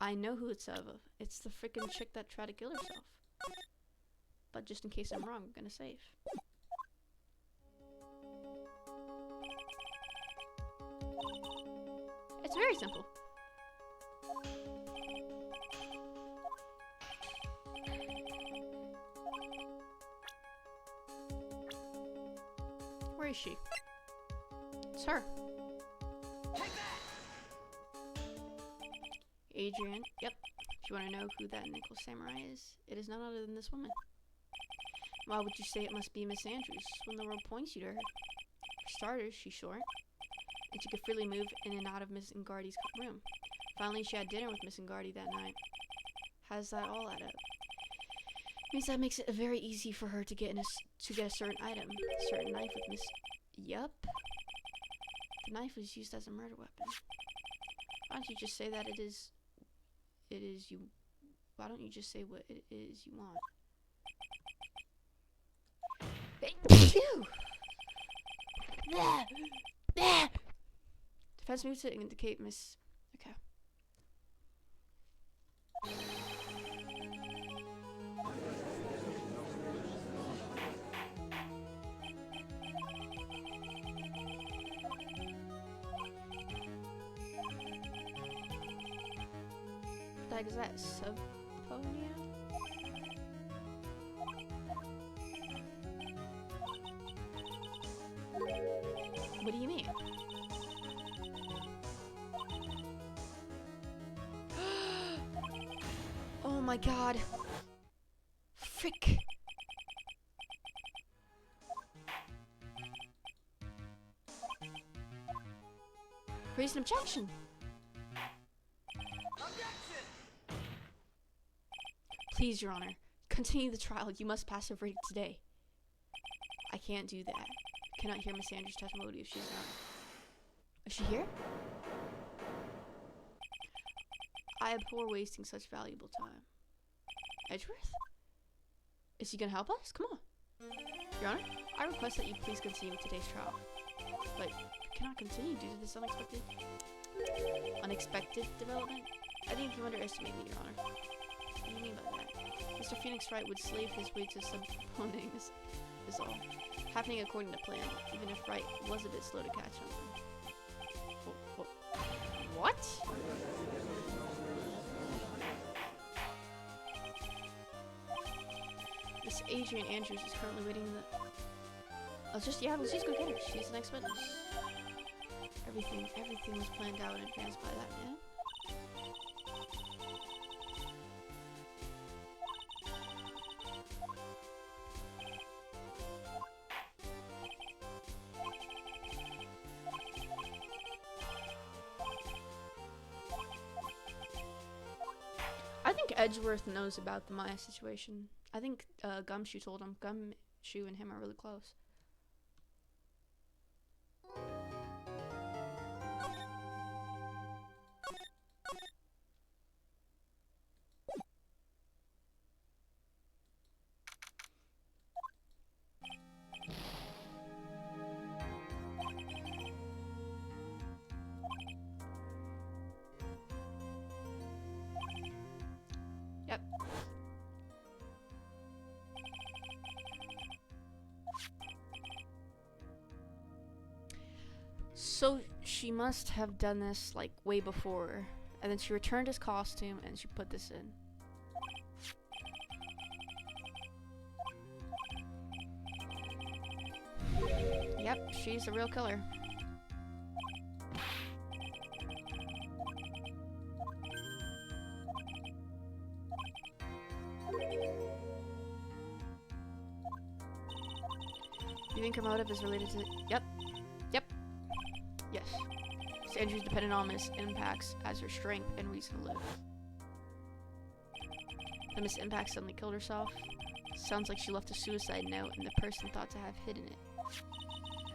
I know who it's of. It's the freaking chick that tried to kill herself. But just in case I'm wrong, I'm gonna save. It's very simple. Where is she? It's her. Adrian. Yep. If you want to know who that Nickel Samurai is, it is none other than this woman. Why would you say it must be Miss Andrews when the world points you to her? For starters, she's short, and she could freely move in and out of Miss Ingardi's room. Finally, she had dinner with Miss Ingardi that night. How does that all add up? Means that makes it very easy for her to get a certain item, a certain knife with Miss. Yup. The knife was used as a murder weapon. Why don't you just say that it is you? Why don't you just say what it is you want? Ew. Defense move to indicate Miss. Okay. the heck is that? Subponia? What do you mean? Oh my god. Frick. Raise an objection. Please, Your Honor, continue the trial. You must pass a verdict today. I can't do that. Cannot hear Miss Andrews' testimony if she's not. Is she here? I abhor wasting such valuable time. Edgeworth? Is he gonna help us? Come on. Your Honor, I request that you please continue with today's trial. But you cannot continue due to this unexpected development? I think you underestimate me, Your Honor. What do you mean by that? Mr. Phoenix Wright would slave his way to subpoenas is all. Happening according to plan, even if Wright was a bit slow to catch on. What? Miss Adrian Andrews is currently waiting in the... let's just go get her. She's the next witness. Everything was planned out in advance by that man. I think Edgeworth knows about the Maya situation. I think Gumshoe told him. Gumshoe and him are really close. Yep. So she must have done this like way before, and then she returned his costume and she put this in. Yep, she's a real killer. You think her motive is related to... Yep. Yes. Miss Andrews depended on Miss Impacts as her strength and reason to live. Then Miss Impact suddenly killed herself. Sounds like she left a suicide note and the person thought to have hidden it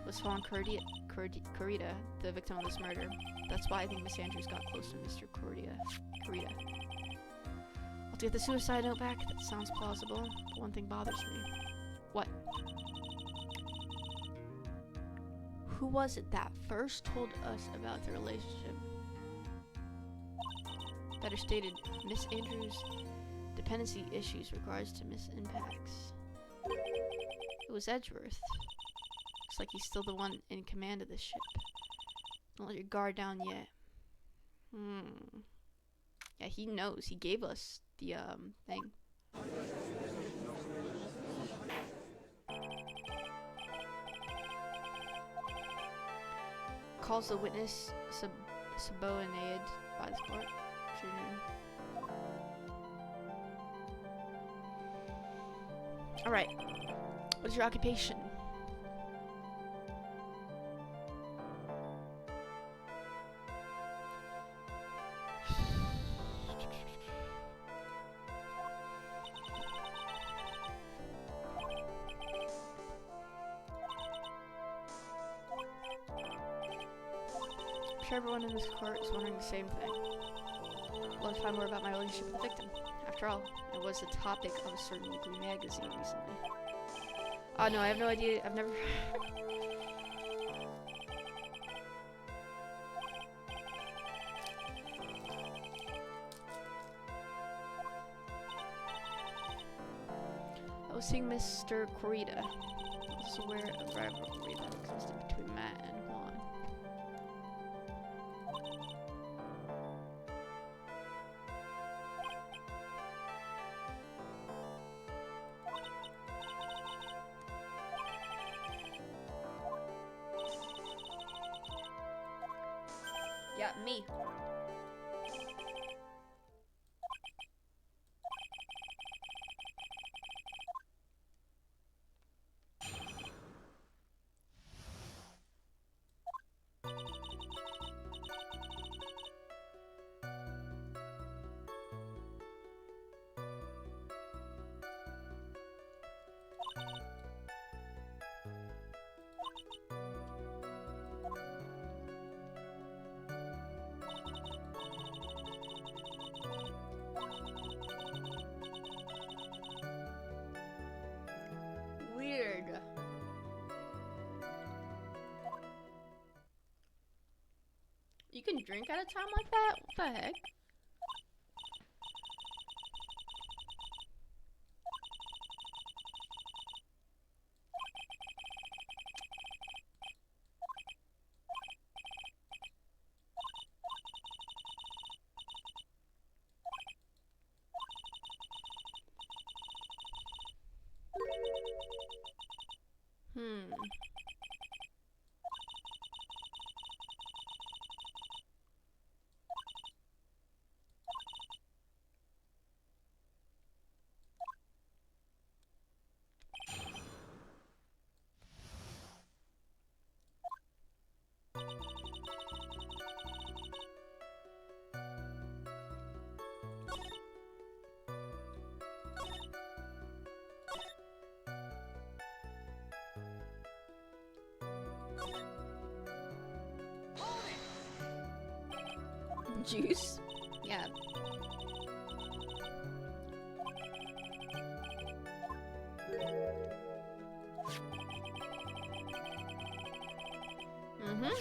was Juan Corrida, the victim of this murder. That's why I think Miss Andrews got close to Mr. Corrida. I'll get the suicide note back. That sounds plausible. But one thing bothers me. What? Who was it that first told us about the relationship? Better stated, Miss Andrews' dependency issues regards to Miss Impacts. It was Edgeworth. Looks like he's still the one in command of this ship. Don't let your guard down yet. Yeah, he knows. He gave us the thing. Calls the witness subpoenaed by the court. Alright. What is your occupation? I'm sure everyone in this court is wondering the same thing. I'd love to find more about my relationship with the victim. After all, it was the topic of a certain weekly magazine recently. Oh no, I have no idea. I've never... I was seeing Mr. Corrida. I was aware of rivalry that existed between Matt and Juan. got me. Weird. You can drink at a time like that? What the heck? Hmm. Juice? Yeah. Mm-hmm.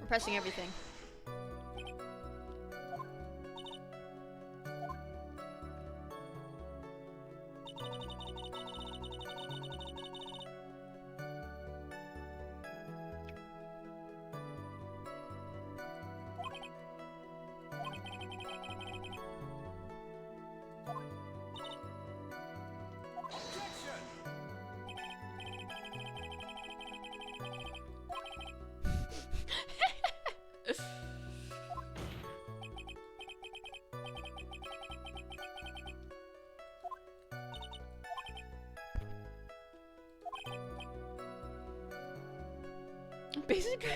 We're pressing everything. Basically.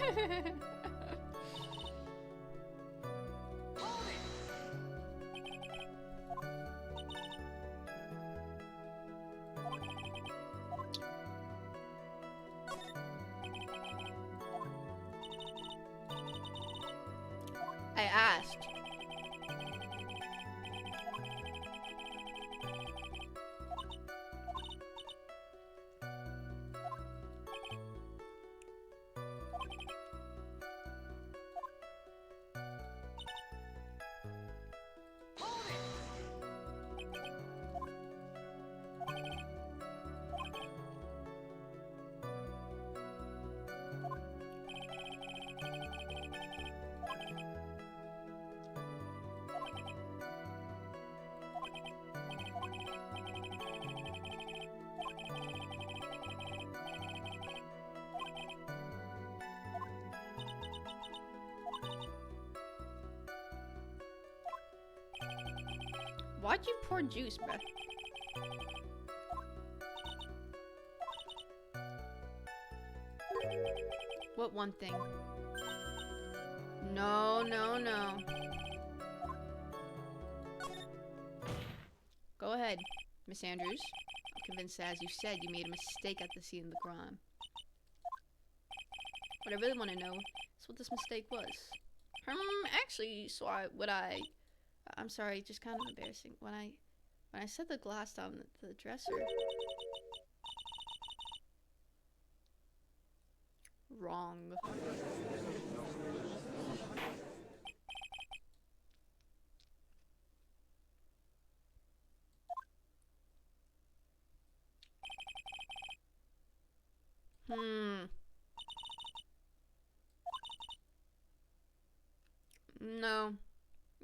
I asked. Why'd you pour juice, bruh? What one thing? No, no, no. Go ahead, Miss Andrews. I'm convinced that, as you said, you made a mistake at the scene of the crime. What I really want to know is what this mistake was. Actually, so I'm sorry, just kind of embarrassing. When I set the glass down the dresser. Wrong. No.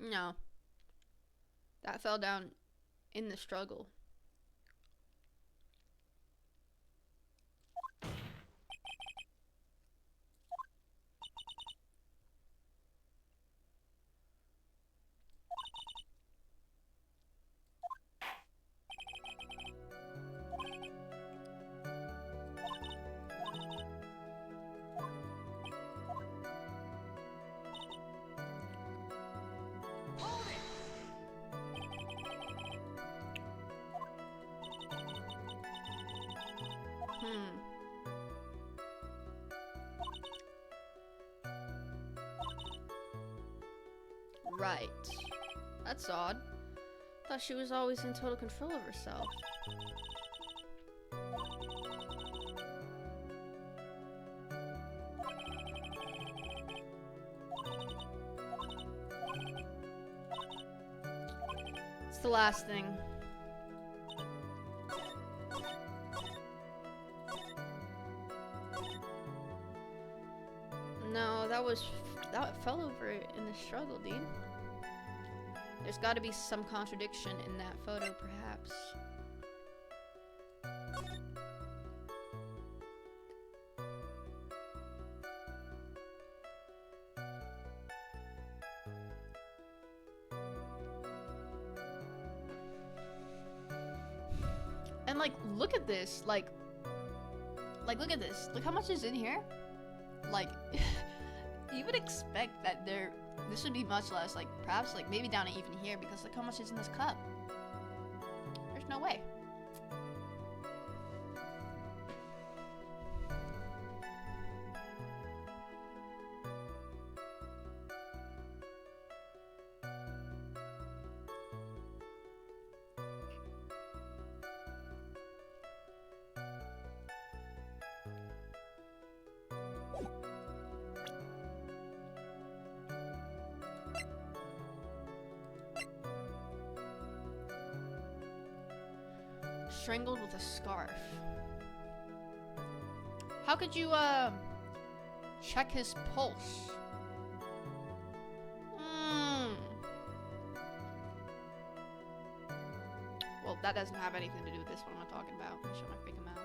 No. That fell down in the struggle. Right. That's odd. Thought she was always in total control of herself. It's the last thing. No, that fell over in the struggle, dude. There's got to be some contradiction in that photo, perhaps. And like, look at this. Like, look at this. Look how much is in here. Like, you would expect that this would be much less, like, perhaps, like, maybe down to even here, because look how much is in this cup. There's no way. Strangled with a scarf. How could you, check his pulse? Well, that doesn't have anything to do with this one I'm talking about. Let me show my freaking mouth.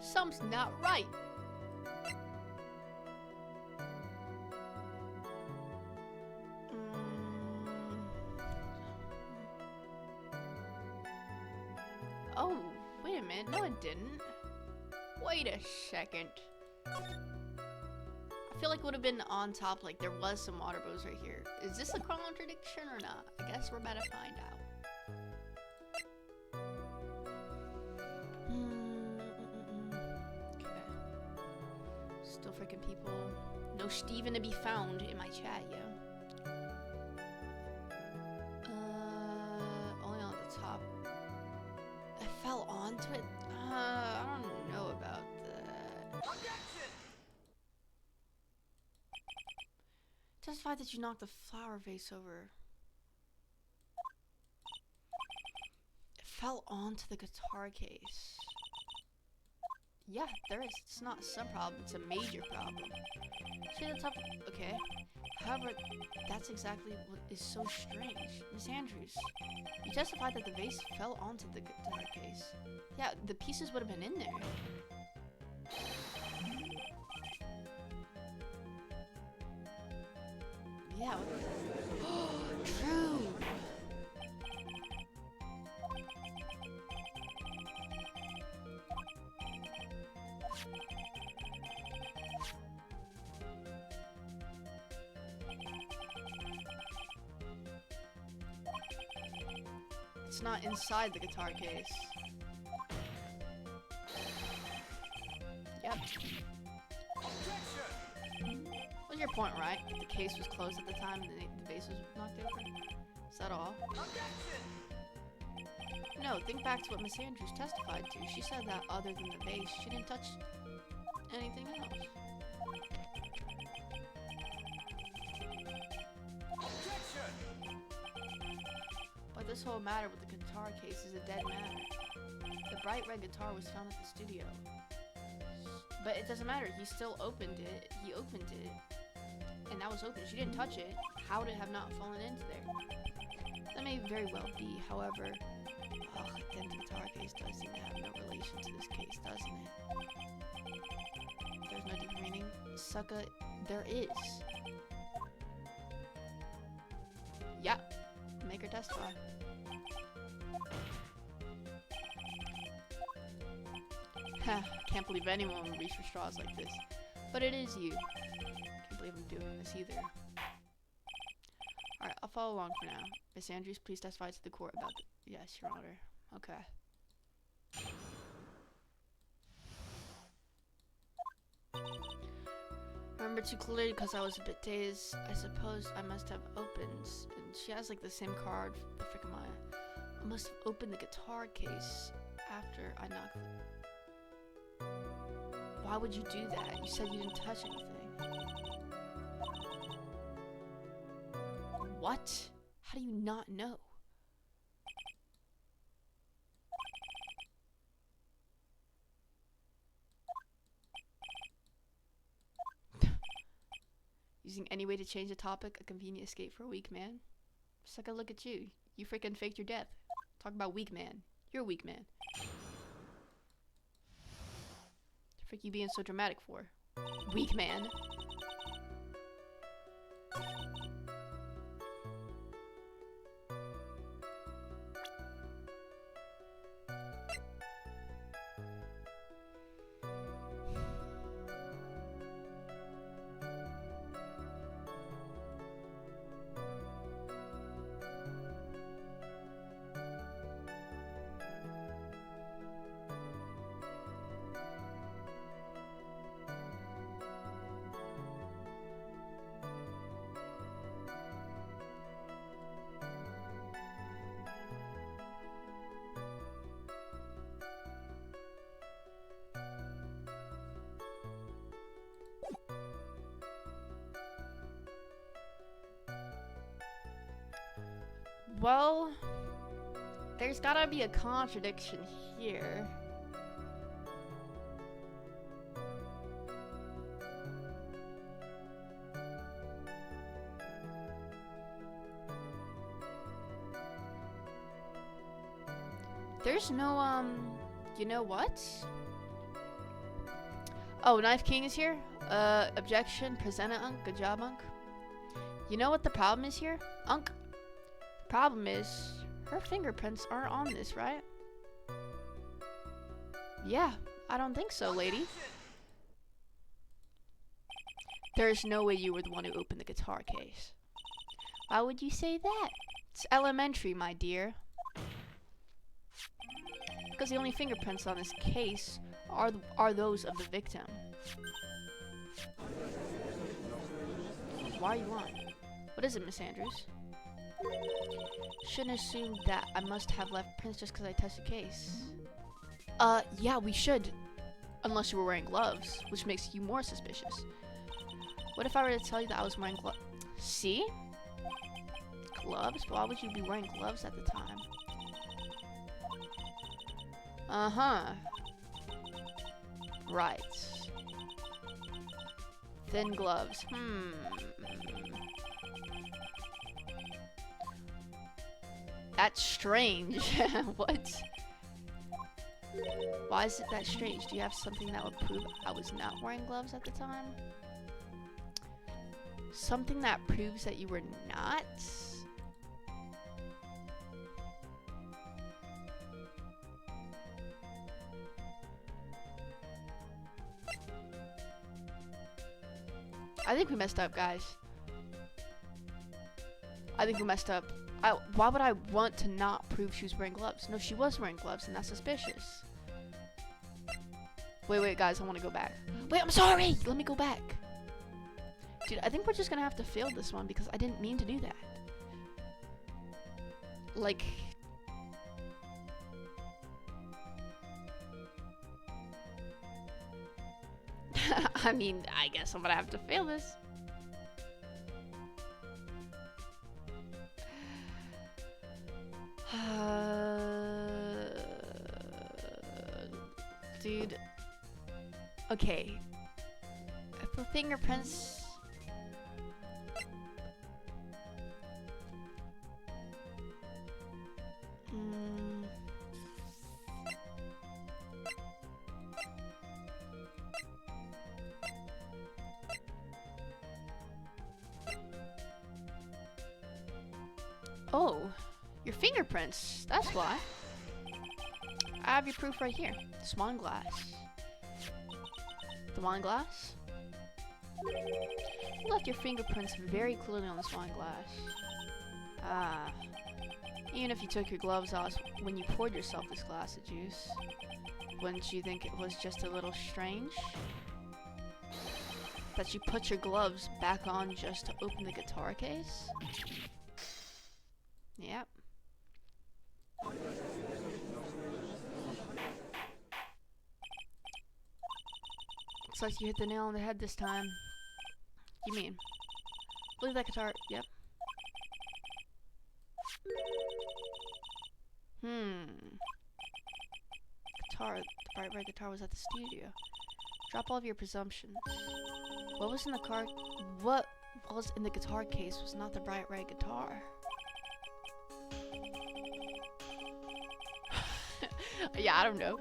Something's not right. Oh, wait a minute. No, it didn't. Wait a second. I feel like it would have been on top, like there was some water bowls right here. Is this a contradiction or not? I guess we're about to find out. Still freaking people. No Steven to be found in my chat, yo. Only on the top. I fell onto it? I don't know about that. Testify that you knocked the flower vase over. It fell onto the guitar case. Yeah, there is. It's not some problem, it's a major problem. See the top. Okay. However, that's exactly what is so strange. Miss Andrews, you testified that the vase fell onto the guitar case. Yeah, the pieces would have been in there. Yeah. True. It's not inside the guitar case. Yep. Was your point right? The case was closed at the time and the vase was knocked over? Is that all? No, think back to what Miss Andrews testified to. She said that other than the vase, she didn't touch anything else. But this whole matter with the guitar case is a dead matter. The bright red guitar was found at the studio. But it doesn't matter, he still opened it. He opened it. And that was open. She didn't touch it. How would it have not fallen into there? That may very well be, however, then the guitar case does seem to have no relation to this case, doesn't it? There's no deep meaning. Sucka, there is. Yeah. Make her testify. Can't believe anyone would reach for straws like this. But it is you. Can't believe I'm doing this either. Alright, I'll follow along for now. Miss Andrews, please testify to the court about the— Yes, Your Honor. Okay. I remember too clearly because I was a bit dazed. I suppose I must have opened, and she has like the same card for freaking Maya. I must have opened the guitar case after I knocked it. Why would you do that? You said you didn't touch anything. What? How do you not know? Using any way to change the topic, a convenient escape for a weak man. Sucka, look at you. You freaking faked your death. Talk about weak man. You're a weak man. The frick you being so dramatic for? Weak man. Well, there's gotta be a contradiction here. There's no, you know what? Oh, Knife King is here? Objection, present it, Unk. Good job, Unk. You know what the problem is here? Unk. Problem is, her fingerprints aren't on this, right? Yeah, I don't think so, lady. There's no way you were the one who opened the guitar case. Why would you say that? It's elementary, my dear. Because the only fingerprints on this case are those of the victim. Why are you on? What is it, Miss Andrews? Shouldn't assume that I must have left prints just because I touched the case. Yeah, we should. Unless you were wearing gloves, which makes you more suspicious. What if I were to tell you that I was wearing gloves? See? Gloves? Why would you be wearing gloves at the time? Uh-huh. Right. Thin gloves. That's strange. What? Why is it that strange? Do you have something that would prove I was not wearing gloves at the time? Something that proves that you were not? I think we messed up, guys. I think we messed up. Why would I want to not prove she was wearing gloves? No, she was wearing gloves, and that's suspicious. Wait, guys, I want to go back. Wait, I'm sorry! Let me go back. Dude, I think we're just gonna have to fail this one because I didn't mean to do that. Like... I mean, I guess I'm gonna have to fail this. Dude. Okay. If the fingerprints... Oh, your fingerprints. That's why. I have your proof right here. This wine glass. The wine glass? You left your fingerprints very clearly on this wine glass. Ah. Even if you took your gloves off when you poured yourself this glass of juice, wouldn't you think it was just a little strange? That you put your gloves back on just to open the guitar case? Yep. Looks like you hit the nail on the head this time. You mean? Look at that guitar. Yep. Guitar. The bright red guitar was at the studio. Drop all of your presumptions. What was in the car? What was in the guitar case was not the bright red guitar. Yeah, I don't know.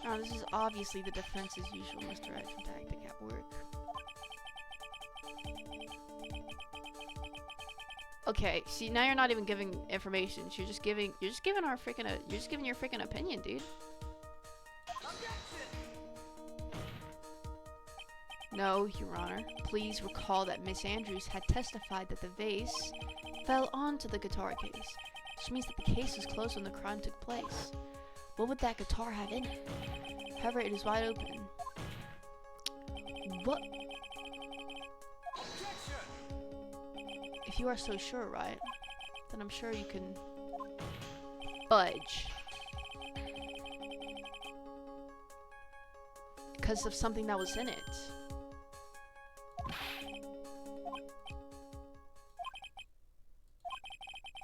Now, this is obviously the defense's usual misdirection tactic at work. Okay, see, now you're not even giving information. You're just giving your freaking opinion, dude. No, Your Honor. Please recall that Miss Andrews had testified that the vase fell onto the guitar case, which means that the case was closed when the crime took place. What would that guitar have in it? However, it is wide open. What? If you are so sure, right? Then I'm sure you can budge. Because of something that was in it.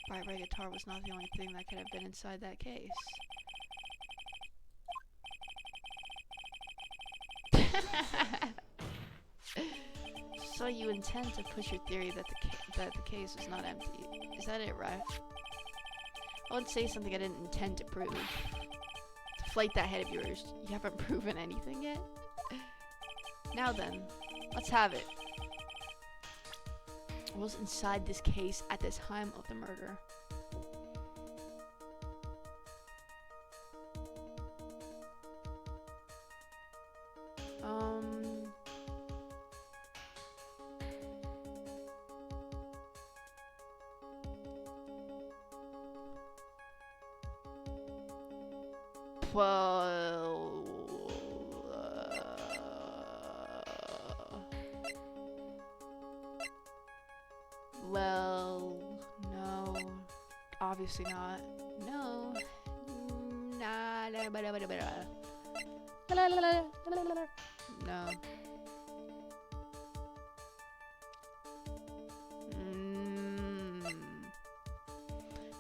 Bright red guitar was not the only thing that could have been inside that case. So you intend to push your theory that the case is not empty. Is that it, right? I would say something I didn't intend to prove. Deflate that head of yours. You haven't proven anything yet. Now then, let's have it. What was inside this case at the time of the murder? Well, well, no, obviously not. No, nah, no.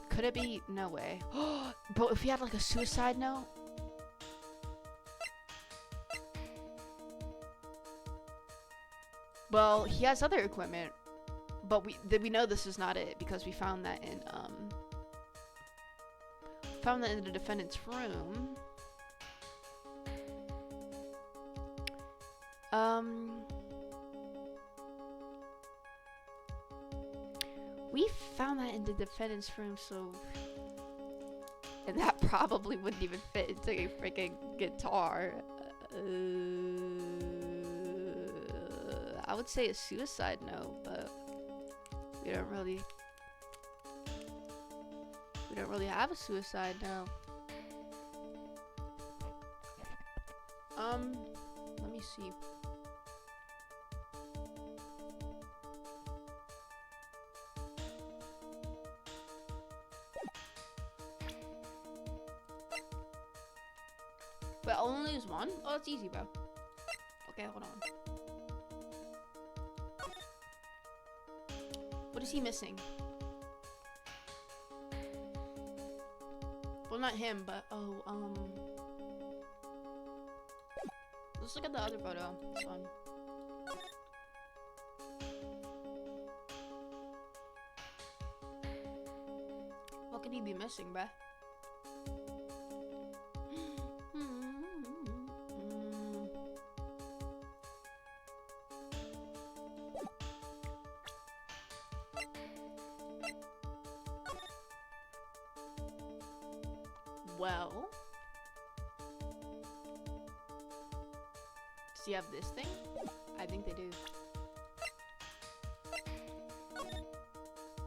Could it be? No way. But if he had like a suicide note. Well, he has other equipment, but we know this is not it because we found that in the defendant's room. We found that in the defendant's room, so and that probably wouldn't even fit into a freaking guitar. I would say a suicide note, but we don't really have a suicide note. Let me see. But I'll only use one? Oh, it's easy, bro. Okay, hold on. What is he missing? Well, not him, but let's look at the other photo. This one. What could he be missing, bruh? Well, does he have this thing? I think they do.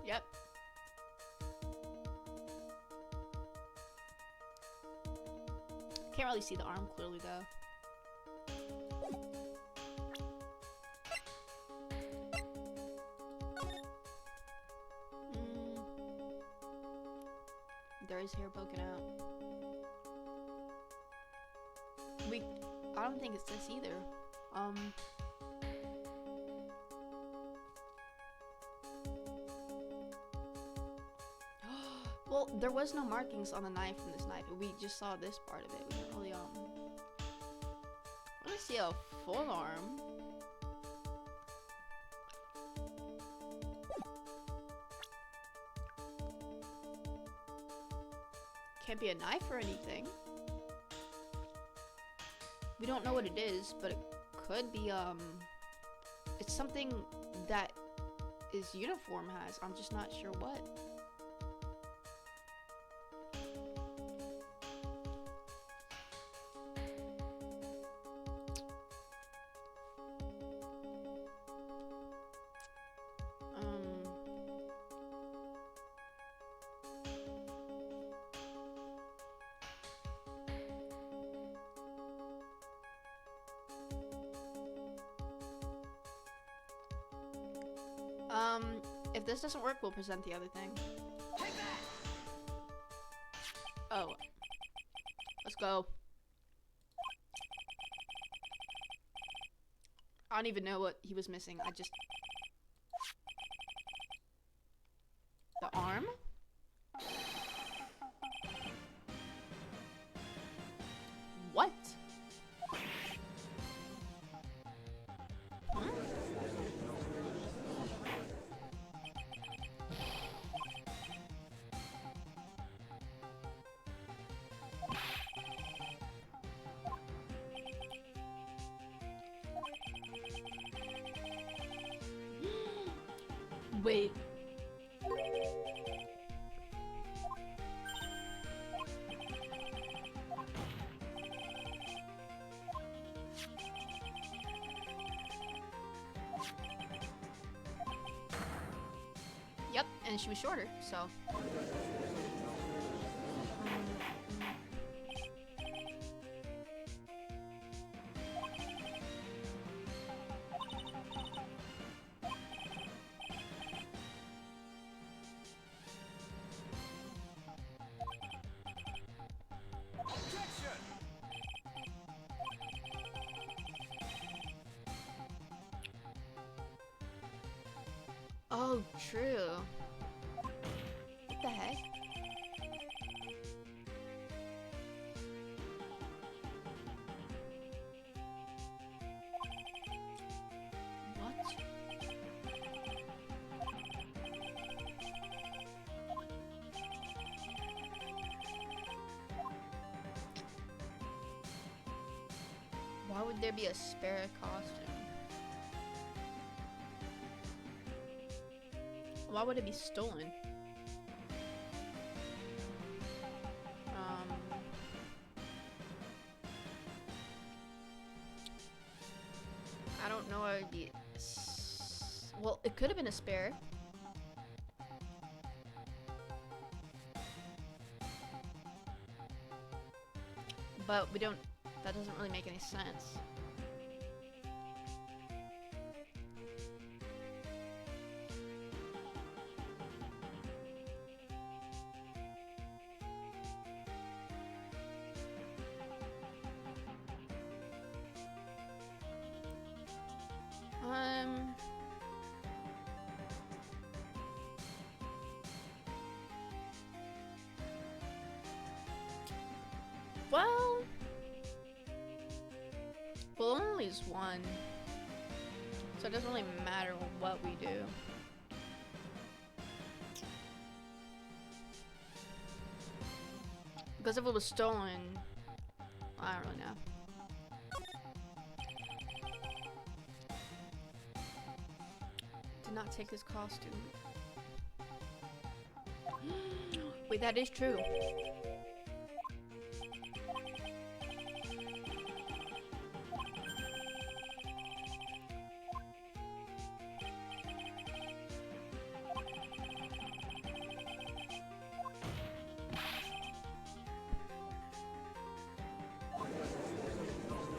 Yep. Can't really see the arm clearly though. There is hair poking out. I don't think it's this either. Well, there was no markings on the knife from this knife. We just saw this part of it. We didn't really I want to see a full arm. Can't be a knife or anything. We don't know what it is, but it could be, it's something that his uniform has. I'm just not sure what. If this doesn't work, we'll present the other thing. Oh. Let's go. I don't even know what he was missing. The arm? What? Wait. Yep, and she was shorter, so. Oh, true. What the heck? What? Why would there be a spare costume? Why would it be stolen? I don't know. I'd be. Well, it could have been a spare. But we don't. That doesn't really make any sense. Well, only is one, so it doesn't really matter what we do. Because if it was stolen, I don't really know. Did not take his costume. Wait, that is true.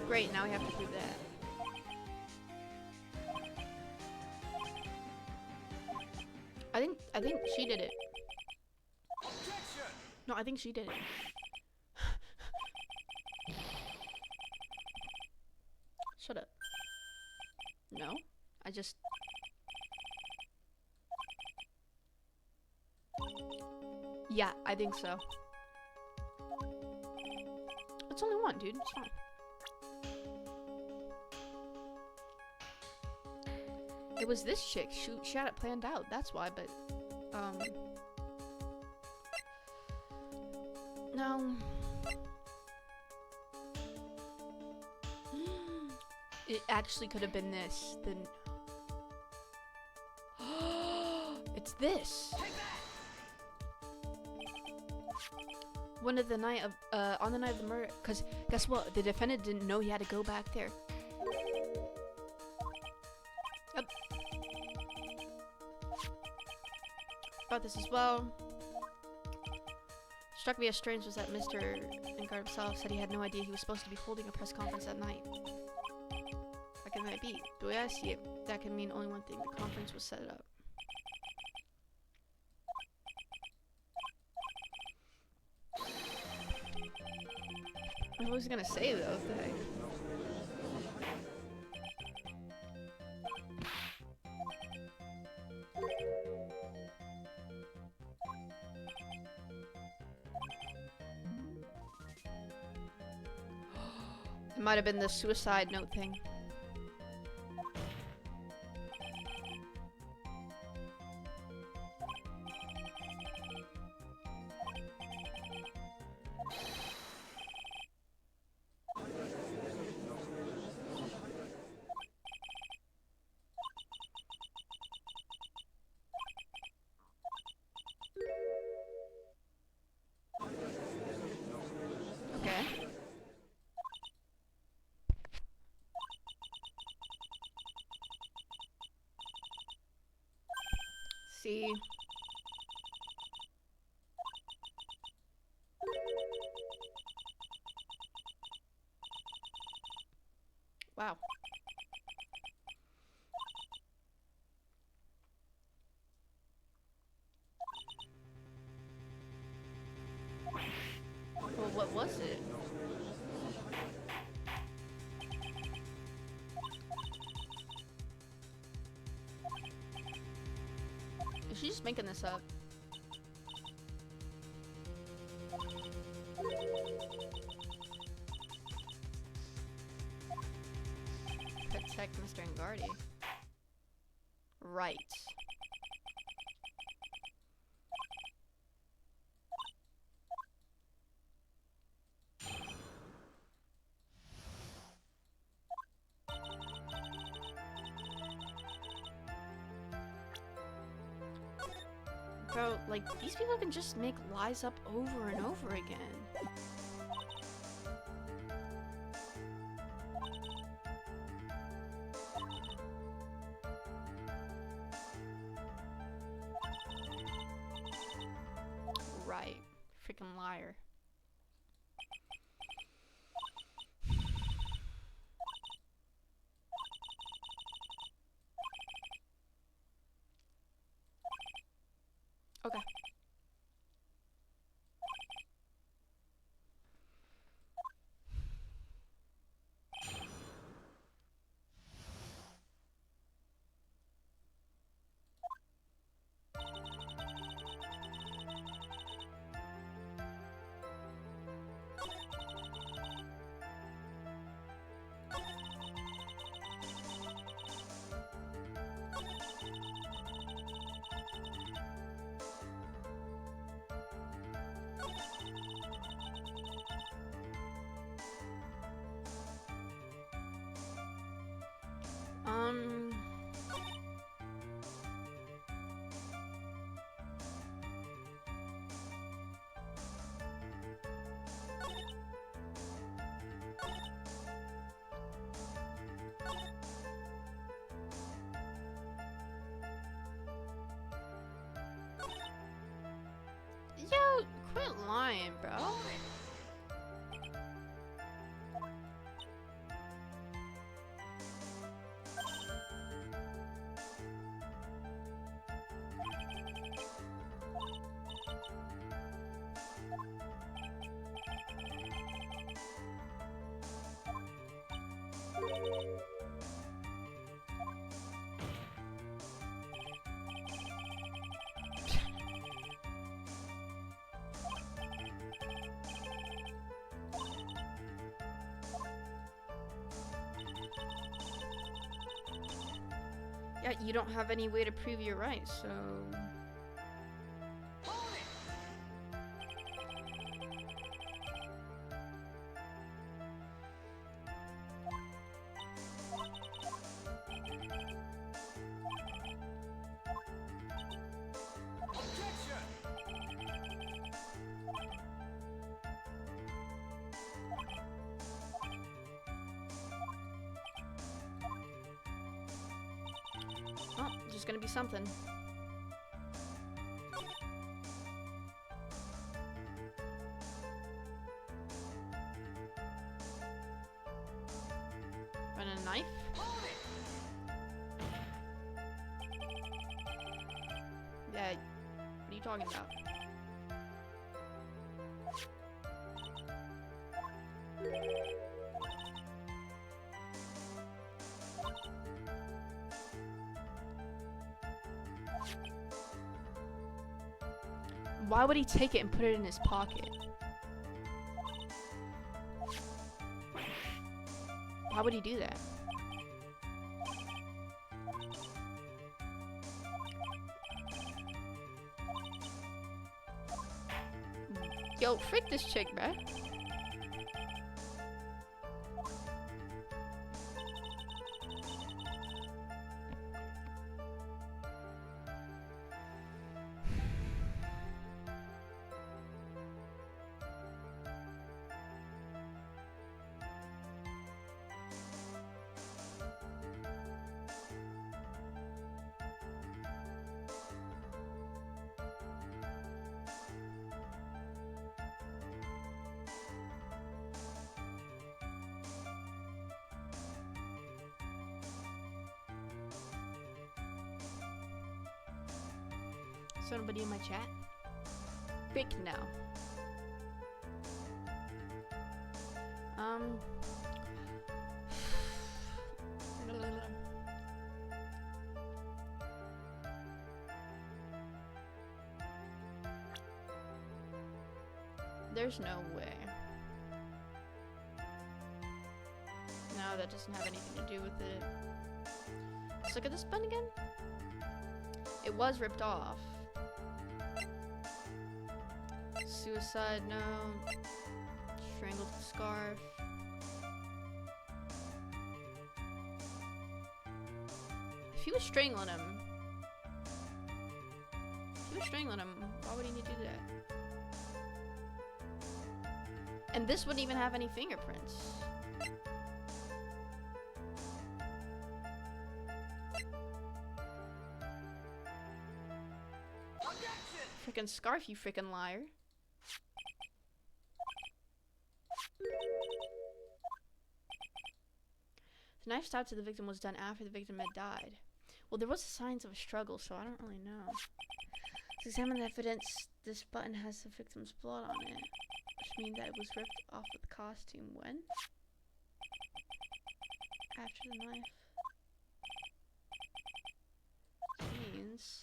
Great, now we have to prove that. I think she did it. No, I think she did it. Shut up. No, I just... Yeah, I think so. It's only one, dude. It's fine. It was this chick. She had it planned out. That's why, but... No. It actually could have been this. Then... It's this! On the night of the murder, because guess what? The defendant didn't know he had to go back there. Yep. About this as well. Struck me as strange was that Mr. Ingard himself said he had no idea he was supposed to be holding a press conference at night. How can that be? The way I see it, that can mean only one thing. The conference was set up. What was he gonna say though? Thing. It might have been the suicide note thing. Okay. See. Wow. Well, what was it? she's just making this up. Protect Mr. Angardi. Right. Bro, like, these people can just make lies up over and over again. Right. Freaking liar. Okay. Um... Yo, quit lying, bro. Yeah, you don't have any way to prove you're right, so... Oh, just gonna be something. And a knife? Yeah, what are you talking about? Why would he take it and put it in his pocket? Why would he do that? Yo, freak this chick, bruh. Somebody in my chat? Fake now. There's no way. No, that doesn't have anything to do with it. Let's look at this button again. It was ripped off. Suicide, no. Strangled with scarf. If he was strangling him, why would he need to do that? And this wouldn't even have any fingerprints. Frickin' scarf, you frickin' liar. The knife stab to the victim was done after the victim had died. Well, there was signs of a struggle, so I don't really know. To examine the evidence, this button has the victim's blood on it, which means that it was ripped off of the costume when? After the knife. Which means...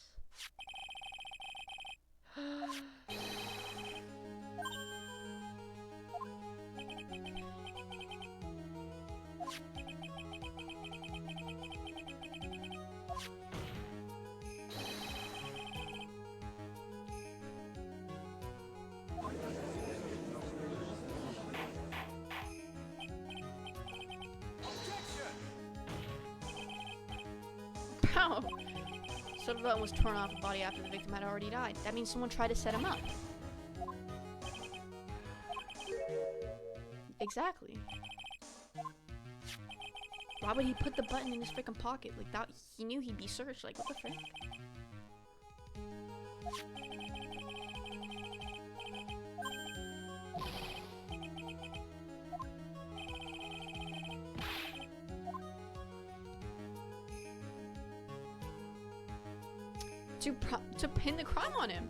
Bro! So the button was torn off the body after the victim had already died. That means someone tried to set him up. Exactly. Why would he put the button in his freaking pocket? Like that, he knew he'd be searched. Like, what the frick? To pin the crime on him.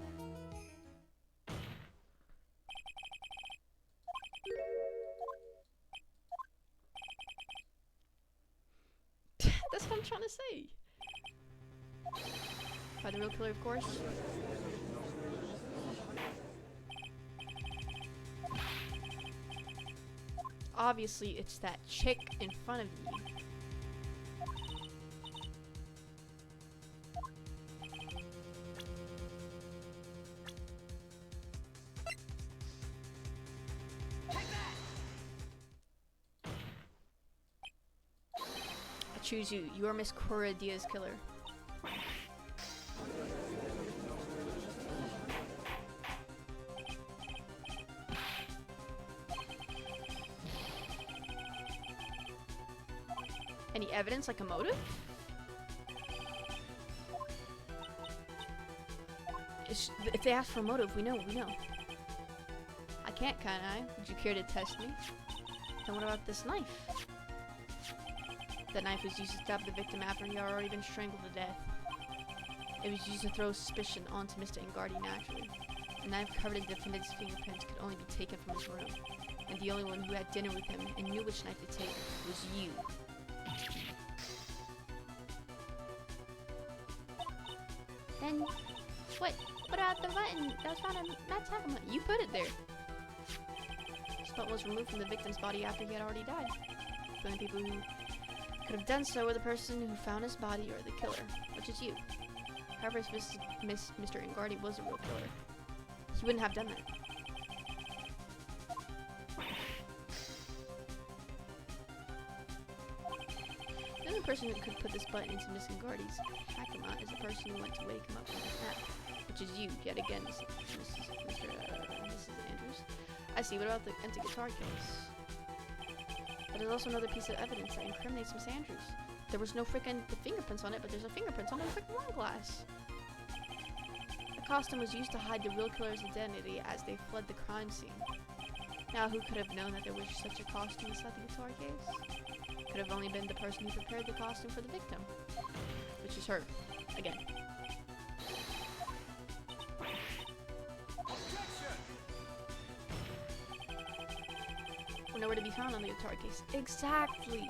That's what I'm trying to say. By the real killer, of course. Obviously, it's that chick in front of you. Choose you. You are Miss Cora Diaz killer. Any evidence, like a motive? If they ask for a motive, we know. I can't, can I? Would you care to test me? Then what about this knife? The knife was used to stab the victim after he had already been strangled to death. It was used to throw suspicion onto Mr. Ingardi naturally. The knife covered in the defendant's fingerprints could only be taken from his room. And the only one who had dinner with him and knew which knife to take was you.
Then, what about the button that was found on Matt's head?
You put it there. This button was removed from the victim's body after he had already died. The only people who could have done so were the person who found his body or the killer, which is you. However, if Mr. Ingardi was a real killer, he wouldn't have done that. The only person who could put this button into Miss Ingardi's account is the person who went to wake him up from his nap, which is you, yet again, Mrs. Andrews. I see. What about the empty guitar case? But there's also another piece of evidence that incriminates Miss Andrews. There was no frickin' fingerprints on it, but there's a fingerprints on the frickin' wine glass. The costume was used to hide the real killer's identity as they fled the crime scene. Now, who could have known that there was such a costume inside the guitar case? Could have only been the person who prepared the costume for the victim, which is her, again. We're nowhere to be found on the guitar case. Exactly!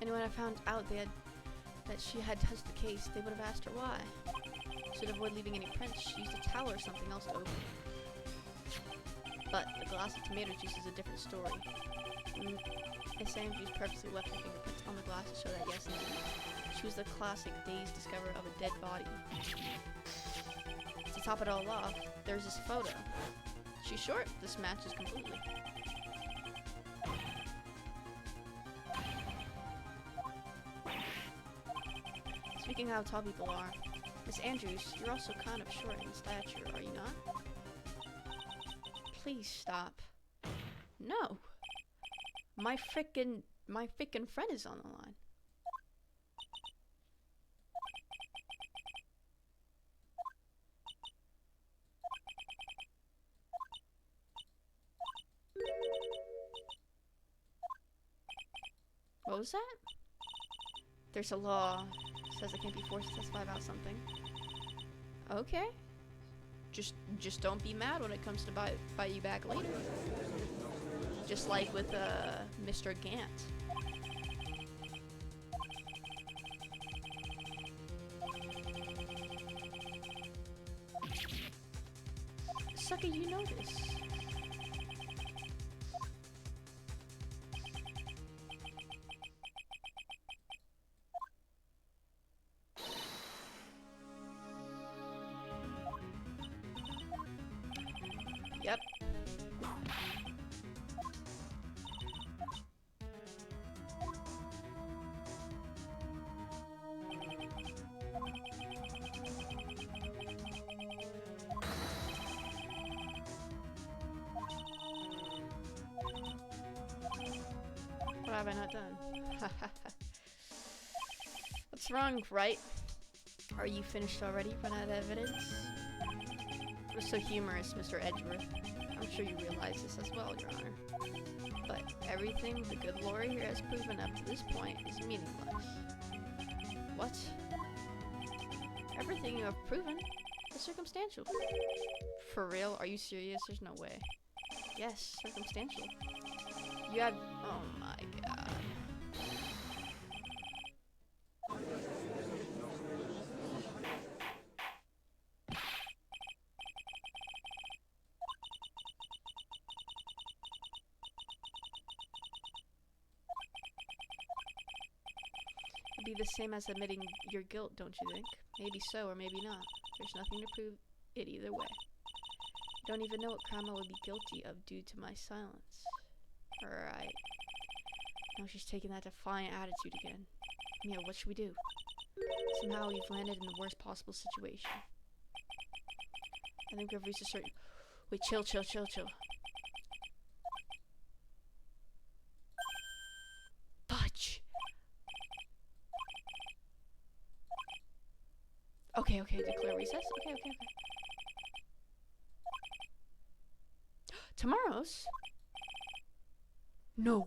And when I found out that she had touched the case, they would have asked her why. So to avoid leaving any prints, she used a towel or something else to open it. But the glass of tomato juice is a different story. Miss Andrews purposely left her fingerprints on the glass to show that yes, indeed, she was the classic dazed discoverer of a dead body. To top it all off, there's this photo. She's short. This matches completely. Speaking of how tall people are, Miss Andrews, you're also kind of short in stature, are you not? Please stop. No. My frickin' friend is on the line. What was that? There's a law says I can't be forced to testify about something. Okay. Just don't be mad when it comes to bite you back later. Just like with Mr. Gant. Sucker, you know this. Yep. What have I not done? What's wrong, right? Are you finished already? Run out of evidence? It was so humorous, Mr. Edgeworth. I'm sure you realize this as well, Your Honor. But everything the good lawyer here has proven up to this point is meaningless. What? Everything you have proven is circumstantial. For real? Are you serious? There's no way. Yes, circumstantial. You had... Oh my god. It'd be the same as admitting your guilt, don't you think? Maybe so, or maybe not. There's nothing to prove it either way. I don't even know what crime I would be guilty of due to my silence. Alright. Now she's taking that defiant attitude again. Mia, what should we do? Somehow we've landed in the worst possible situation. I think we've reached a certain... Wait, chill. Fudge! Okay, declare recess? Okay. Tomorrow's? No.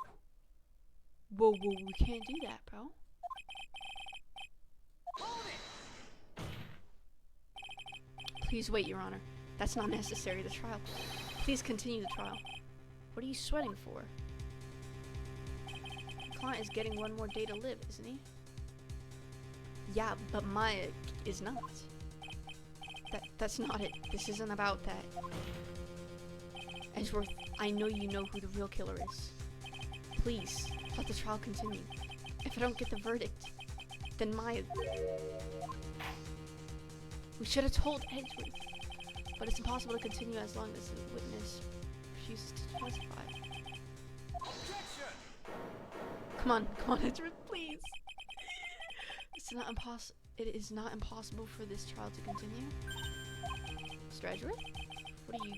Whoa, we can't do that, bro. Please wait, Your Honor. That's not necessary, the trial. Please continue the trial. What are you sweating for? The client is getting one more day to live, isn't he? Yeah, but Maya is not. That's not it. This isn't about that. Edgeworth, I know you know who the real killer is. Please, let the trial continue. If I don't get the verdict, then Maya... We should have told Edgeworth. But it's impossible to continue as long as the witness refuses to testify.
Objection!
Come on, Edgeworth, please. It is not impossible for this trial to continue. Mr. Edgeworth? What are you...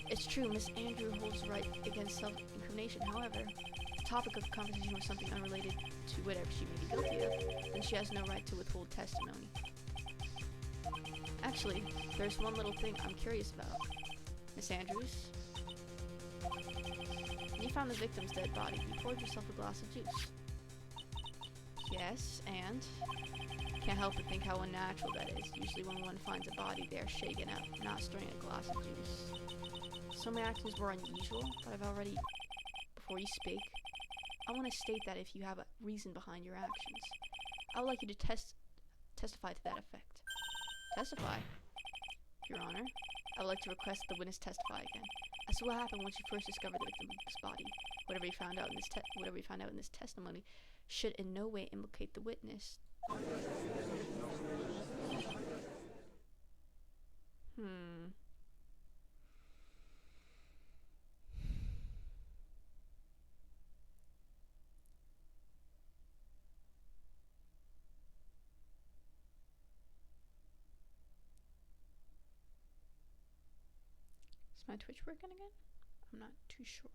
It's true, Miss Andrew holds the right against self-incrimination. However, the topic of the conversation was something unrelated to whatever she may be guilty of, then she has no right to withhold testimony. Actually, there's one little thing I'm curious about. Miss Andrews? When you found the victim's dead body, you poured yourself a glass of juice. Yes, and? Can't help but think how unnatural that is. Usually when one finds a body, they are shaken up, not stirring a glass of juice. Some reactions were unusual, but I've already... Before you speak, I want to state that if you have a reason behind your actions. I would like you to testify to that effect. Testify, Your Honor. I would like to request the witness testify again. As to what happened once you first discovered the victim's body, whatever you found out in this testimony should in no way implicate the witness. Is my Twitch working again? I'm not too sure.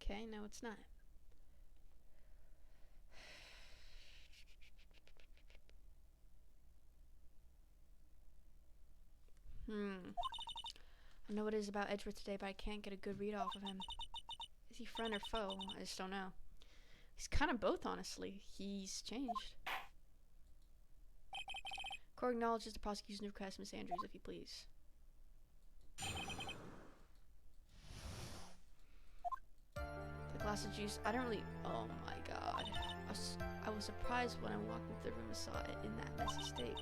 Okay, no, it's not. I know what it is about Edgeworth today, but I can't get a good read off of him. Is he friend or foe? I just don't know. He's kind of both, honestly. He's changed. Court acknowledges the prosecution's request, Miss Andrews, if you please. The glass of juice. I don't really. Oh my god. I was surprised when I walked into the room and saw it in that messy state.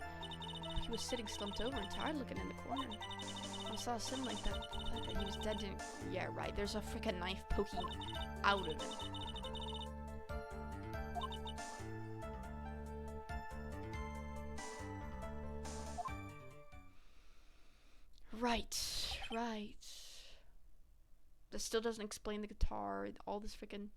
He was sitting slumped over and tired looking in the corner. I saw a sin like that. Like that he was dead. Yeah, right. There's a freaking knife poking out of him. Right. That still doesn't explain the guitar, all this freaking...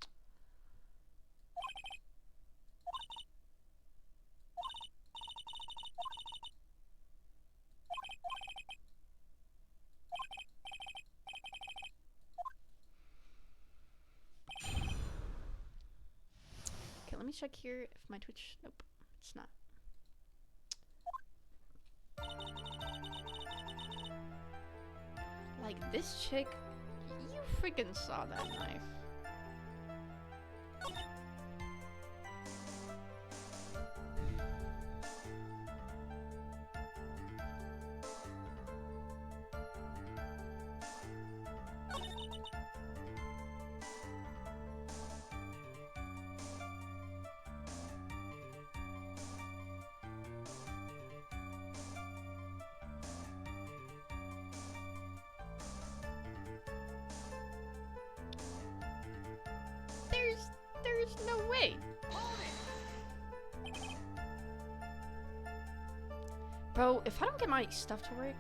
Okay, let me check here if my Twitch... Nope, it's not. Like, this chick, you freaking saw that knife. There's no way. Bro, if I don't get my stuff to work,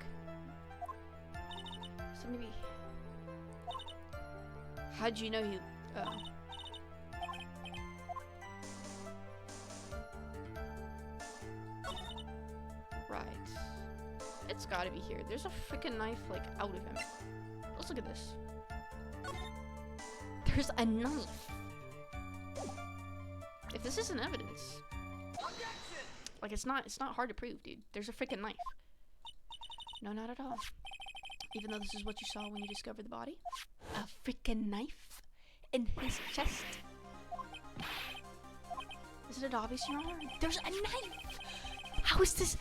so maybe. How'd you know he? Right. It's gotta be here. There's a freaking knife like out of him. Let's look at this. There's a knife. If this isn't evidence, like it's not hard to prove, dude. There's a freaking knife. No, not at all. Even though this is what you saw when you discovered the body, a freaking knife in his chest. Isn't it obvious, Your Honor? There's a knife. How is this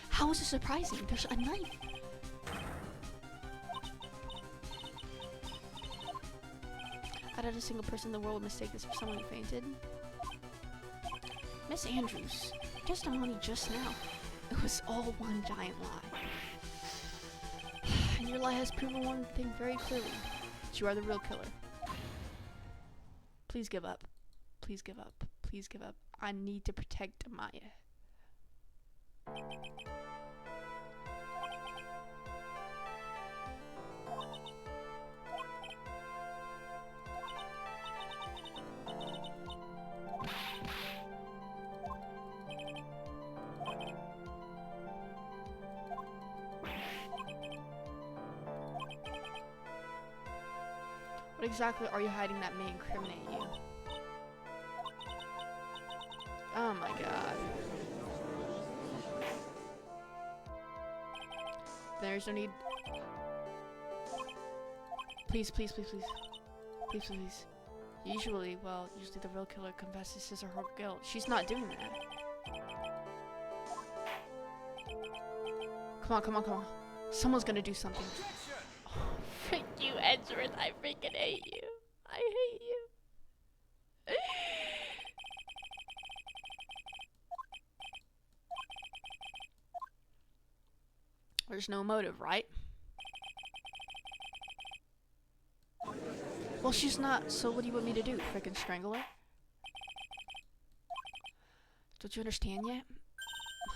surprising? There's a knife. I doubt a single person in the world would mistake this for someone who fainted. Miss Andrews, testimony just now. It was all one giant lie. And your lie has proven one thing very clearly. That you are the real killer. Please give up. Please give up. Please give up. I need to protect Maya. What exactly are you hiding that may incriminate you? Oh my god. There's no need. Please, please, please, please. Please, please. Usually the real killer confesses his or her guilt. She's not doing that. Come on, come on, come on. Someone's gonna do something. Oh, frick you, Edgeworth. I freaking hate you. I hate you. there's no motive, right? Well, she's not, so what do you want me to do? Frickin' strangle her? Don't you understand yet?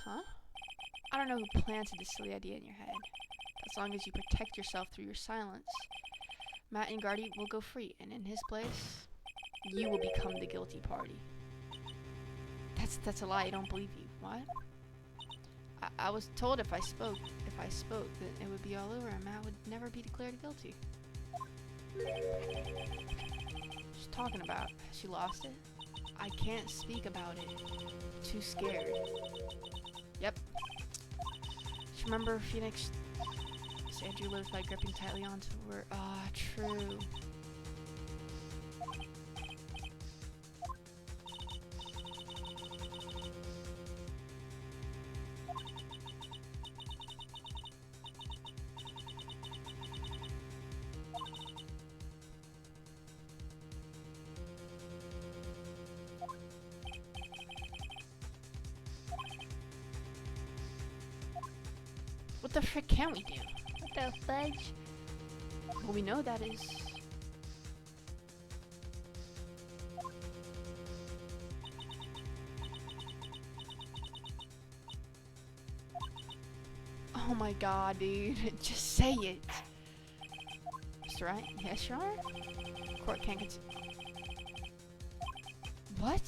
Huh? I don't know who planted this silly idea in your head. As long as you protect yourself through your silence, Matt and Gardy will go free, and in his place, you will become the guilty party. That's a lie. I don't believe you. What? I was told if I spoke, then it would be all over, and Matt would never be declared guilty. She's talking about. Has she lost it? I can't speak about it. Too scared. Yep. Just remember, Phoenix. Andrew lives by gripping tightly onto her. Ah, true. What the frick can we do?
What the fudge?
Well, we know that is... Oh my god, dude. Just say it. Mr. Right? Yes, Your Honor? Court can't continue. What?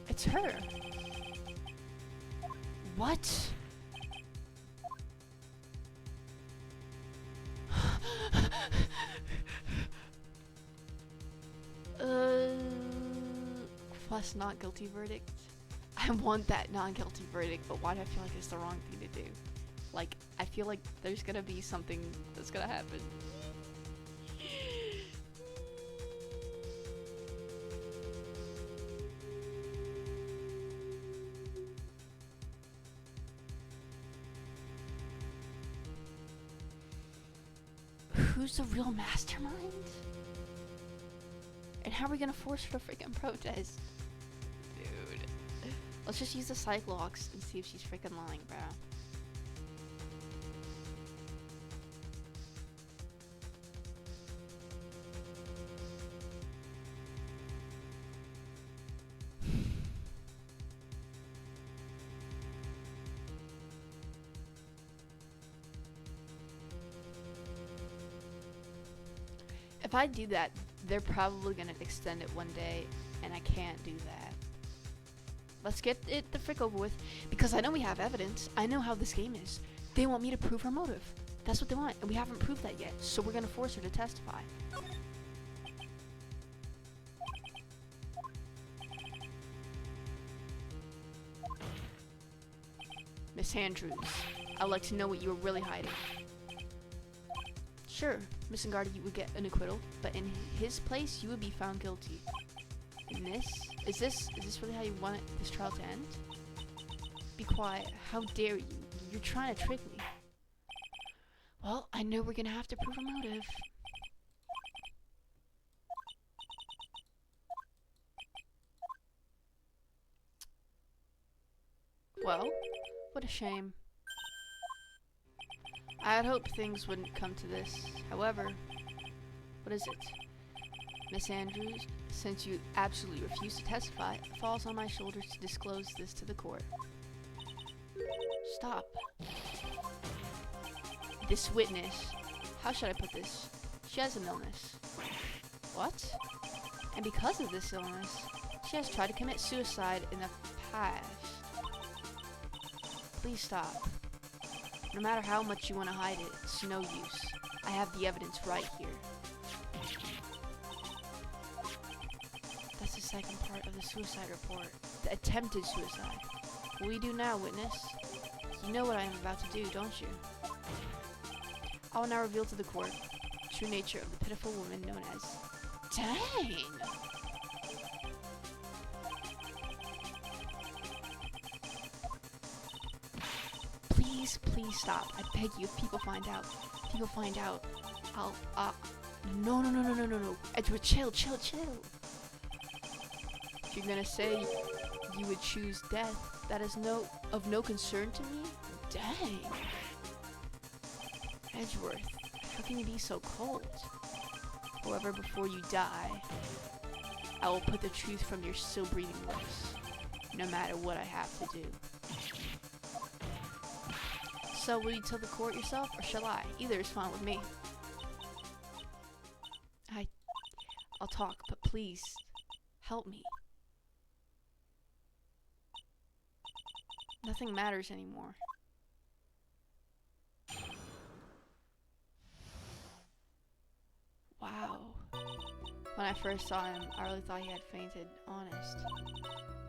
It's her. What? Plus not guilty verdict. I want that non-guilty verdict, but why do I feel like it's the wrong thing to do? Like, I feel like there's gonna be something that's gonna happen. Who's the real mastermind? And how are we gonna force her to freaking protest? Dude. Let's just use the psych locks and see if she's freaking lying, bro. If I do that, they're probably gonna extend it one day, and I can't do that. Let's get it the frick over with, because I know we have evidence. I know how this game is. They want me to prove her motive. That's what they want, and we haven't proved that yet, so we're gonna force her to testify. Miss Andrews, I'd like to know what you were really hiding. Sure, Miss Ngardi would get an acquittal, but in his place, you would be found guilty. And is this really how you want this trial to end? Be quiet. How dare you? You're trying to trick me. Well, I know we're gonna have to prove a motive. Well, what a shame. I had hoped things wouldn't come to this. However, what is it? Miss Andrews, since you absolutely refuse to testify, it falls on my shoulders to disclose this to the court. Stop. This witness, how should I put this? She has an illness. What? And because of this illness, she has tried to commit suicide in the past. Please stop. No matter how much you want to hide it, it's no use. I have the evidence right here. That's the second part of the suicide report. The attempted suicide. What will you do now, witness? You know what I am about to do, don't you? I will now reveal to the court the true nature of the pitiful woman known as... Dang! Please stop. I beg you, if people find out, I'll, No, no, no, no, no, no, no. Edward, chill, chill, chill. If you're gonna say you would choose death, that is of no concern to me? Dang. Edgeworth, how can you be so cold? However, before you die, I will put the truth from your still breathing lips, no matter what I have to do. So, will you tell the court yourself, or shall I? Either is fine with me. I'll talk, but please, help me. Nothing matters anymore. Wow. When I first saw him, I really thought he had fainted, honest.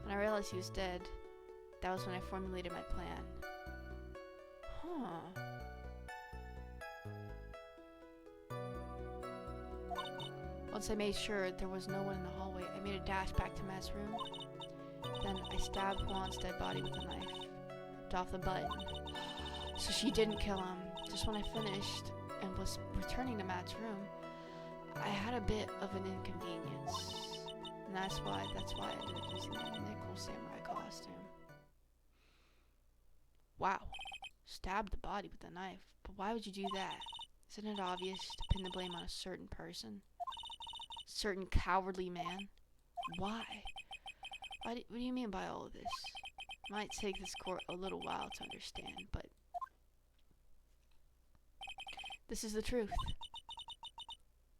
When I realized he was dead, that was when I formulated my plan. Huh. Once I made sure there was no one in the hallway, I made a dash back to Matt's room. Then I stabbed Juan's dead body with a knife, ripped off the button. So she didn't kill him. Just when I finished and was returning to Matt's room, I had a bit of an inconvenience. And that's why I ended up using that nickel samurai costume. Wow. Stabbed the body with a knife. But why would you do that? Isn't it obvious to pin the blame on a certain person? Certain cowardly man? Why? What do you mean by all of this? It might take this court a little while to understand, but this is the truth.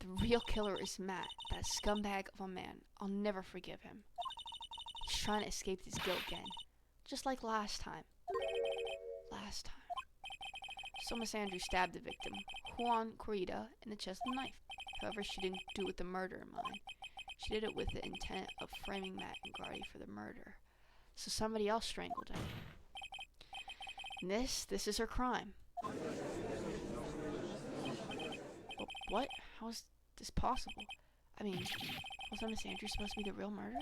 The real killer is Matt, that scumbag of a man. I'll never forgive him. He's trying to escape his guilt again, just like last time. So Miss Andrews stabbed the victim, Juan Corrida, in the chest with a knife. However, she didn't do it with the murder in mind. She did it with the intent of framing Matt and Gardy for the murder. So somebody else strangled him. And this is her crime. What? How is this possible? I mean, wasn't Miss Andrews supposed to be the real murderer?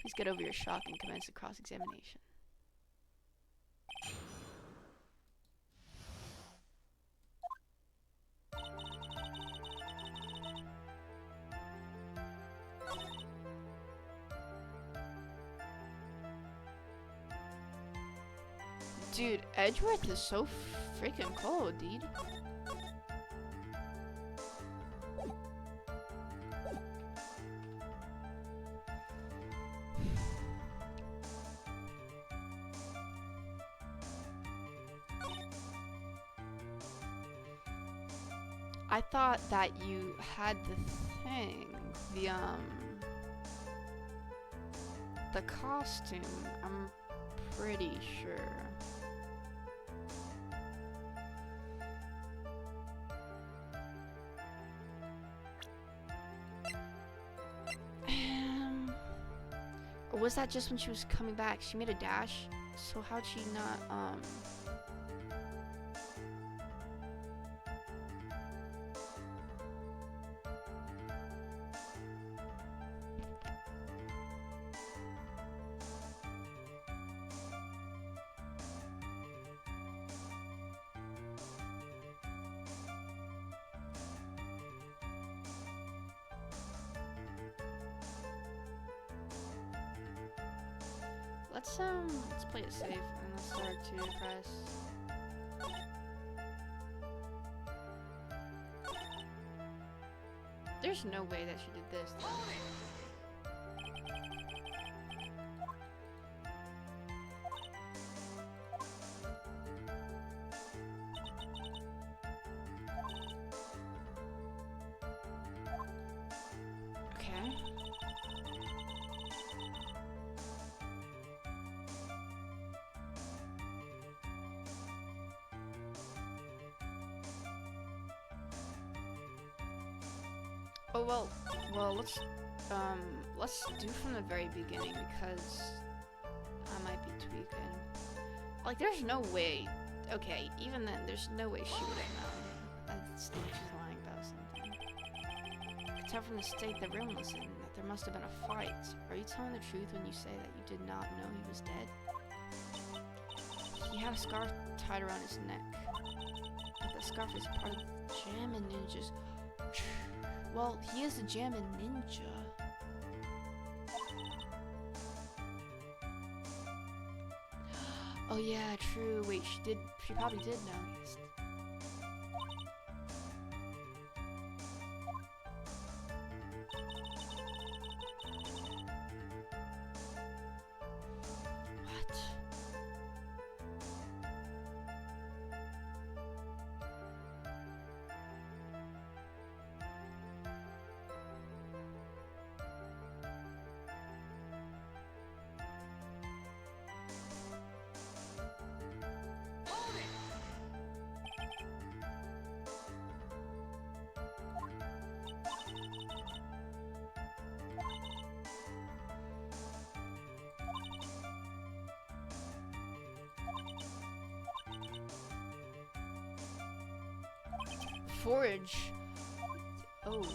Please get over your shock and commence the cross-examination. Dude, Edgeworth is so freaking cold, dude. I thought that you had the thing, the costume, I'm pretty sure. Or was that just when she was coming back? She made a dash, so how'd she not, let's play it safe and let's start to press. There's no way that she did this. Okay. Oh well, let's do from the very beginning because I might be tweaking. Like, there's no way. Okay, even then, there's no way she would have known. I just think she's lying about something. I could tell from the state the room was in that there must have been a fight. Are you telling the truth when you say that you did not know he was dead? He had a scarf tied around his neck. But the scarf is part of the gem and ninjas. Well, he is a Jammin' Ninja. Oh yeah, true. Wait, she probably did know. What? Forage. Oh.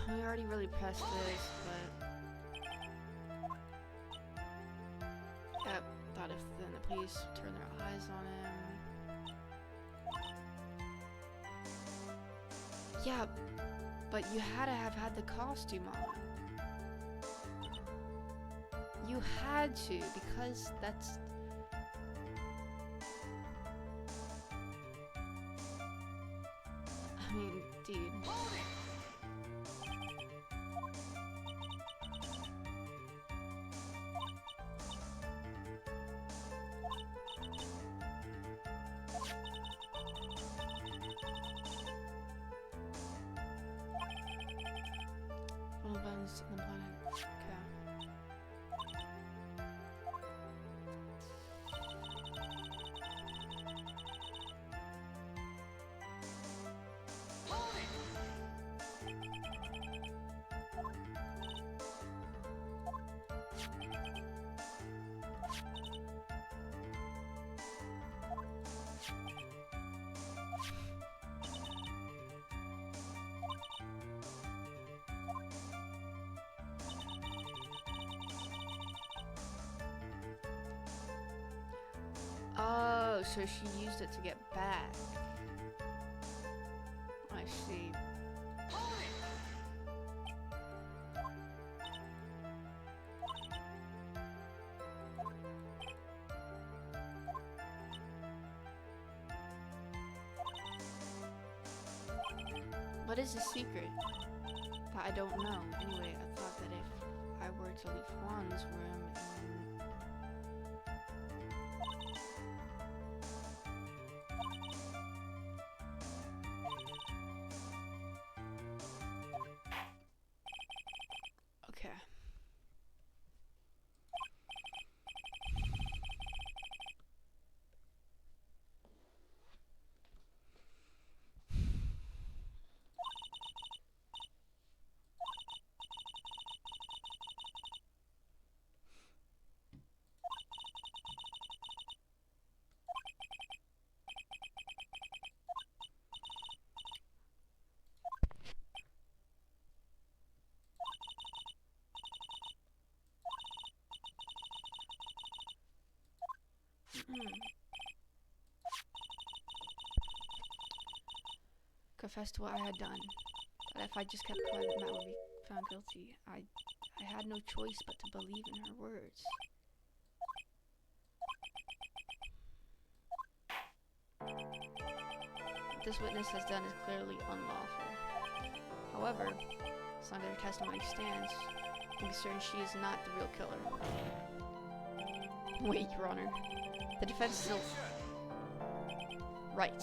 We already really pressed this, but yep. Thought if then the police turn their eyes on him. Yeah, but you had to have had the costume on. You had to, because that's... I mean, dude. All the buttons on the planet. Okay. Oh, so she used it to get back. I see. What is the secret? That I don't know. Anyway, I thought that if I were to leave Juan's room and okay. Confessed to what I had done. That if I just kept quiet, Matt would be found guilty. I had no choice but to believe in her words. What this witness has done is clearly unlawful. However, as long as her testimony stands, I can be certain she is not the real killer. Wait, Your Honor. The defense still... Right.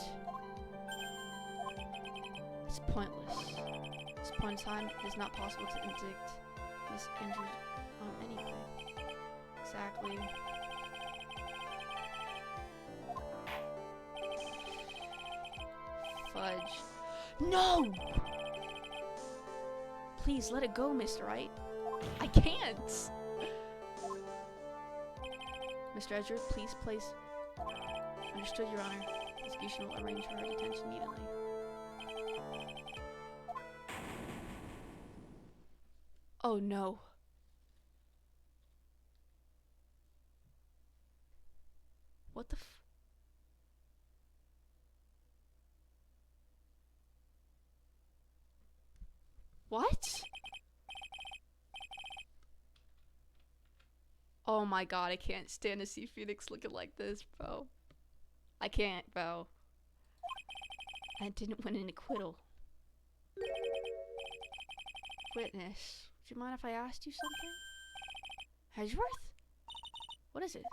It's pointless. At this point in time, it is not possible to indict Miss Andrews on anything. Exactly. Fudge. No! Please, let it go, Mr. Wright. I can't! Mr. Edger, please place... Understood, Your Honor. Execution will arrange for her detention immediately. Oh no. What the What? Oh my god, I can't stand to see Phoenix looking like this, bro. I can't, bro. I didn't win an acquittal. Witness, would you mind if I asked you something? Hedgeworth? What is it?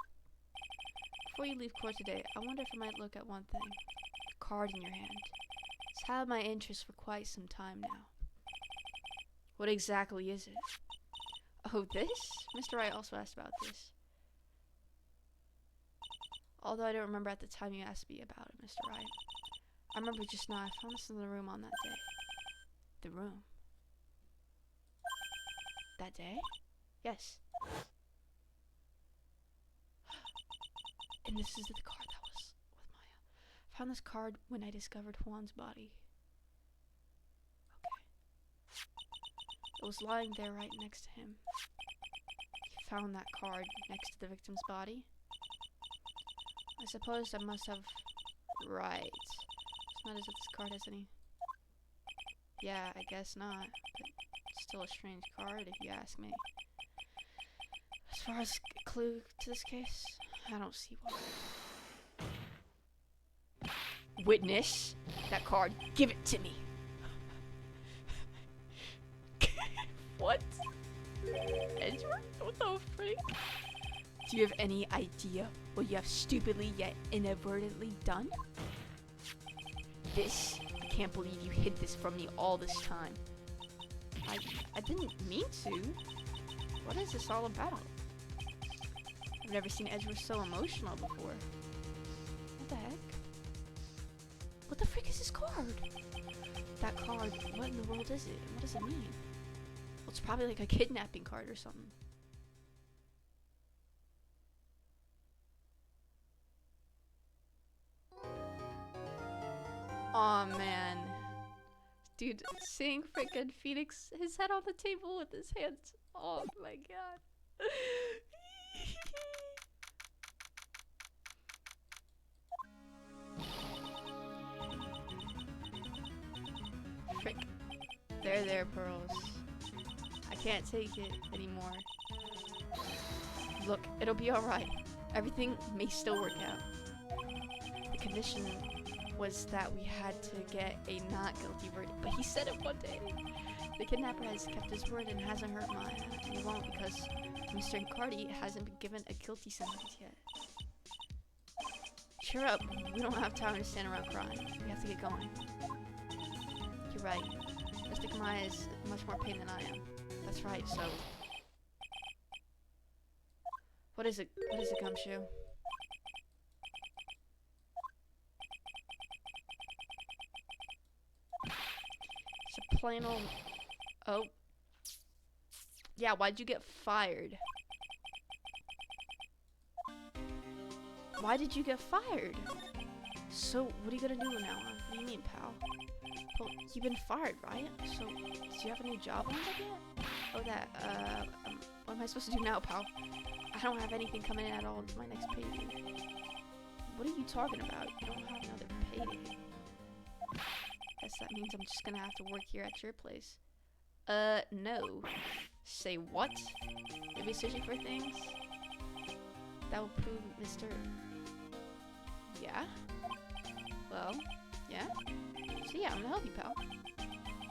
Before you leave court today, I wonder if I might look at one thing. The card in your hand. It's had my interest for quite some time now. What exactly is it? Oh, this? Mr. Wright also asked about this. Although I don't remember at the time you asked me about it, Mr. Wright. I remember just now I found this in the room on that day. The room. That day? Yes. And this is the card that was with Maya. I found this card when I discovered Juan's body. Okay. It was lying there right next to him. He found that card next to the victim's body. I suppose I must have... Right. It's not as if this card has any... Yeah, I guess not. But it's still a strange card if you ask me. As far as a clue to this case, I don't see one. Witness that card. Give it to me. What? Edward? What the freak? Do you have any idea what you have stupidly yet inadvertently done? This? I can't believe you hid this from me all this time. I didn't mean to. What is this all about? I've never seen Edward so emotional before. What the heck? What the frick is this card? That card, what in the world is it? What does it mean? Well, it's probably like a kidnapping card or something. Aw, man. Dude, seeing frickin' Phoenix, his head on the table with his hands. Oh my god. Frick. There, Pearls. I can't take it anymore. Look, it'll be alright. Everything may still work out. The condition was that we had to get a not guilty verdict, but he said it one day. The kidnapper has kept his word and hasn't hurt Maya, and he won't because Mr. Cardi hasn't been given a guilty sentence yet. Cheer up, we don't have time to stand around crying. We have to get going. You're right. Mr. Maya is much more pain than I am. That's right, so... What is it, Gumshoe? It's a plain old... Oh. Yeah, why'd you get fired? Why did you get fired? So, what are you gonna do now? What do you mean, pal? Well, you've been fired, right? So, do you have a new job lined up yet? Oh, that, what am I supposed to do now, pal? I don't have anything coming in at all into my next payday. What are you talking about? You don't have another payday. Guess that means I'm just gonna have to work here at your place. No. Say what? You'll be searching for things? That will prove Mr. Yeah? Well, yeah? So yeah, I'm gonna help you, pal.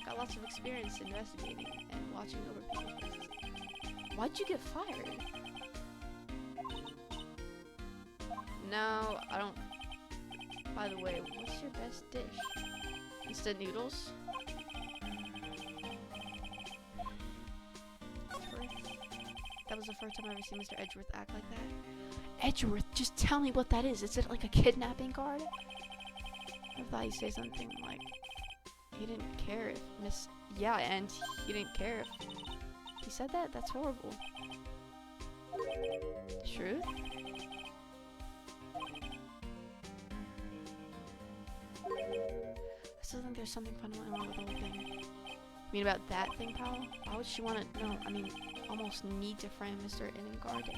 Got lots of experience investigating and watching over people's places. Why'd you get fired? No, I don't... By the way, what's your best dish? Instant noodles? That was the first time I ever seen Mr. Edgeworth act like that. Edgeworth, just tell me what that is. Is it like a kidnapping card? I thought he'd say something like, he didn't care if Miss... Yeah, and he didn't care if... He said that? That's horrible. Truth? I still think there's something fundamentally wrong with the whole thing. You mean about that thing, pal? Why would she want to know? I mean, almost need to frame Mr. Inengarde.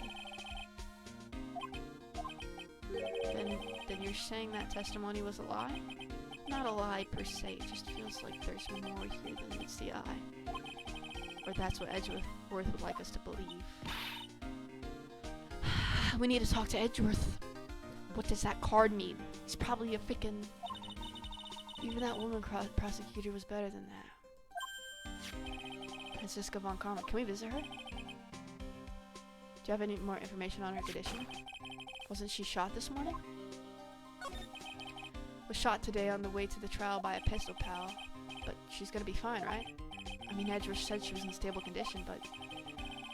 then you're saying that testimony was a lie? Not a lie per se, it just feels like there's more here than meets the eye. Or that's what Edgeworth would like us to believe. We need to talk to Edgeworth. What does that card mean? It's probably a freaking... Even that woman prosecutor was better than that. Franziska von Karma. Can we visit her? Do you have any more information on her condition? Wasn't she shot this morning? Was shot today on the way to the trial by a pistol pal. But she's gonna be fine, right? I mean, Edgeworth said she was in stable condition, but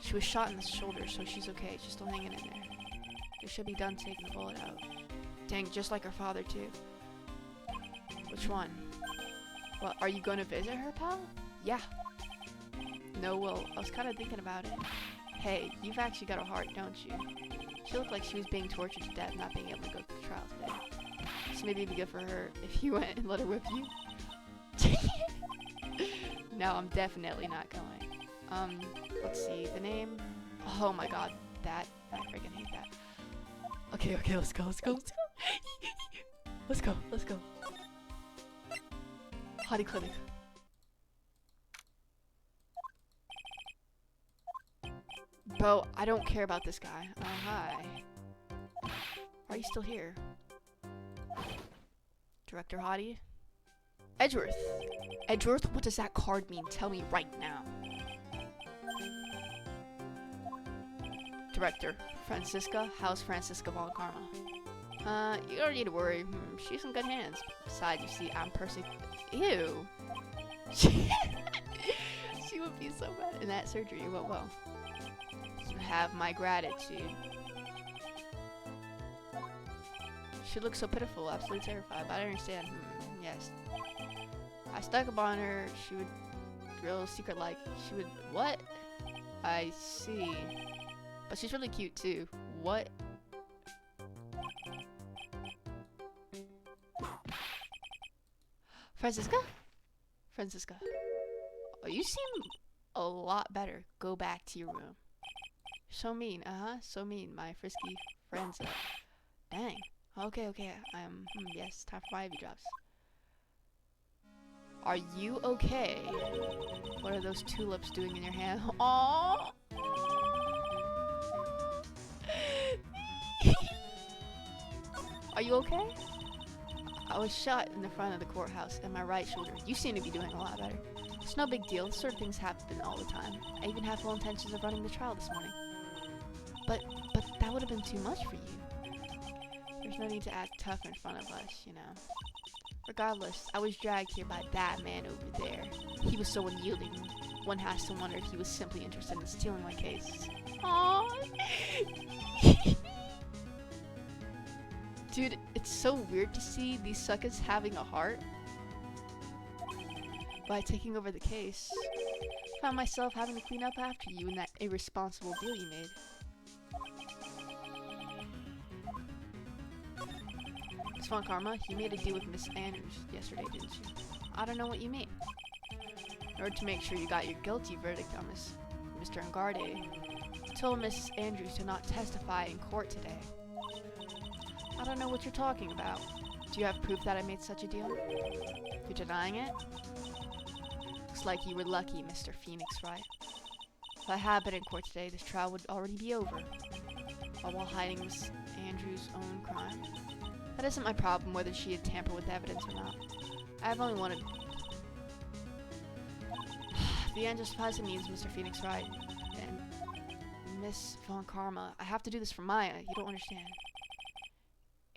she was shot in the shoulder, so she's okay. She's still hanging in there. They should be done taking the bullet out. Dang, just like her father, too. Which one? Well, are you going to visit her, pal? Yeah. No, well, I was kind of thinking about it. Hey, you've actually got a heart, don't you? She looked like she was being tortured to death, not being able to go to the trial today. So maybe it'd be good for her if you went and let her whip you. No, I'm definitely not going. Let's see, the name. Oh my god, that. I freaking hate that. Okay, let's go. Let's go. Hottie clinic. Bro, I don't care about this guy. Oh, hi. Why are you still here? Director Hottie? Edgeworth. Edgeworth, what does that card mean? Tell me right now. Director, Franziska. How's Franziska von Karma? You don't need to worry. She's in good hands. Besides, you see, I'm personally... Ew. She would be so bad. And that surgery went well. You have my gratitude. She looks so pitiful, absolutely terrified, but I don't understand. Yes. I stuck upon her. She would... Real secret like. She would... What? I see. But she's really cute too. What? Franziska? Oh, you seem a lot better. Go back to your room. So mean, so mean, my frisky friends. Dang. Okay. Yes, time for my IV drops. Are you okay? What are those tulips doing in your hand? Aww. Are you okay? I was shot in the front of the courthouse in my right shoulder. You seem to be doing a lot better. It's no big deal. This sort of things happen all the time. I even had full intentions of running the trial this morning. But that would have been too much for you. There's no need to act tough in front of us, you know. Regardless, I was dragged here by that man over there. He was so unyielding. One has to wonder if he was simply interested in stealing my case. Aww. Dude, it's so weird to see these suckers having a heart. By taking over the case, I found myself having to clean up after you and that irresponsible deal you made. Miss Von Karma, you made a deal with Miss Andrews yesterday, didn't you? I don't know what you mean. In order to make sure you got your guilty verdict on Mr. Ngarde, you told Miss Andrews to not testify in court today. I don't know what you're talking about. Do you have proof that I made such a deal? You're denying it? Looks like you were lucky, Mr. Phoenix, right? If I had been in court today, this trial would already be over. All while hiding Miss Andrews' own crime. That isn't my problem, whether she had tampered with evidence or not. I've only wanted... The end justifies the means, Mr. Phoenix, right? And Miss Von Karma, I have to do this for Maya. You don't understand.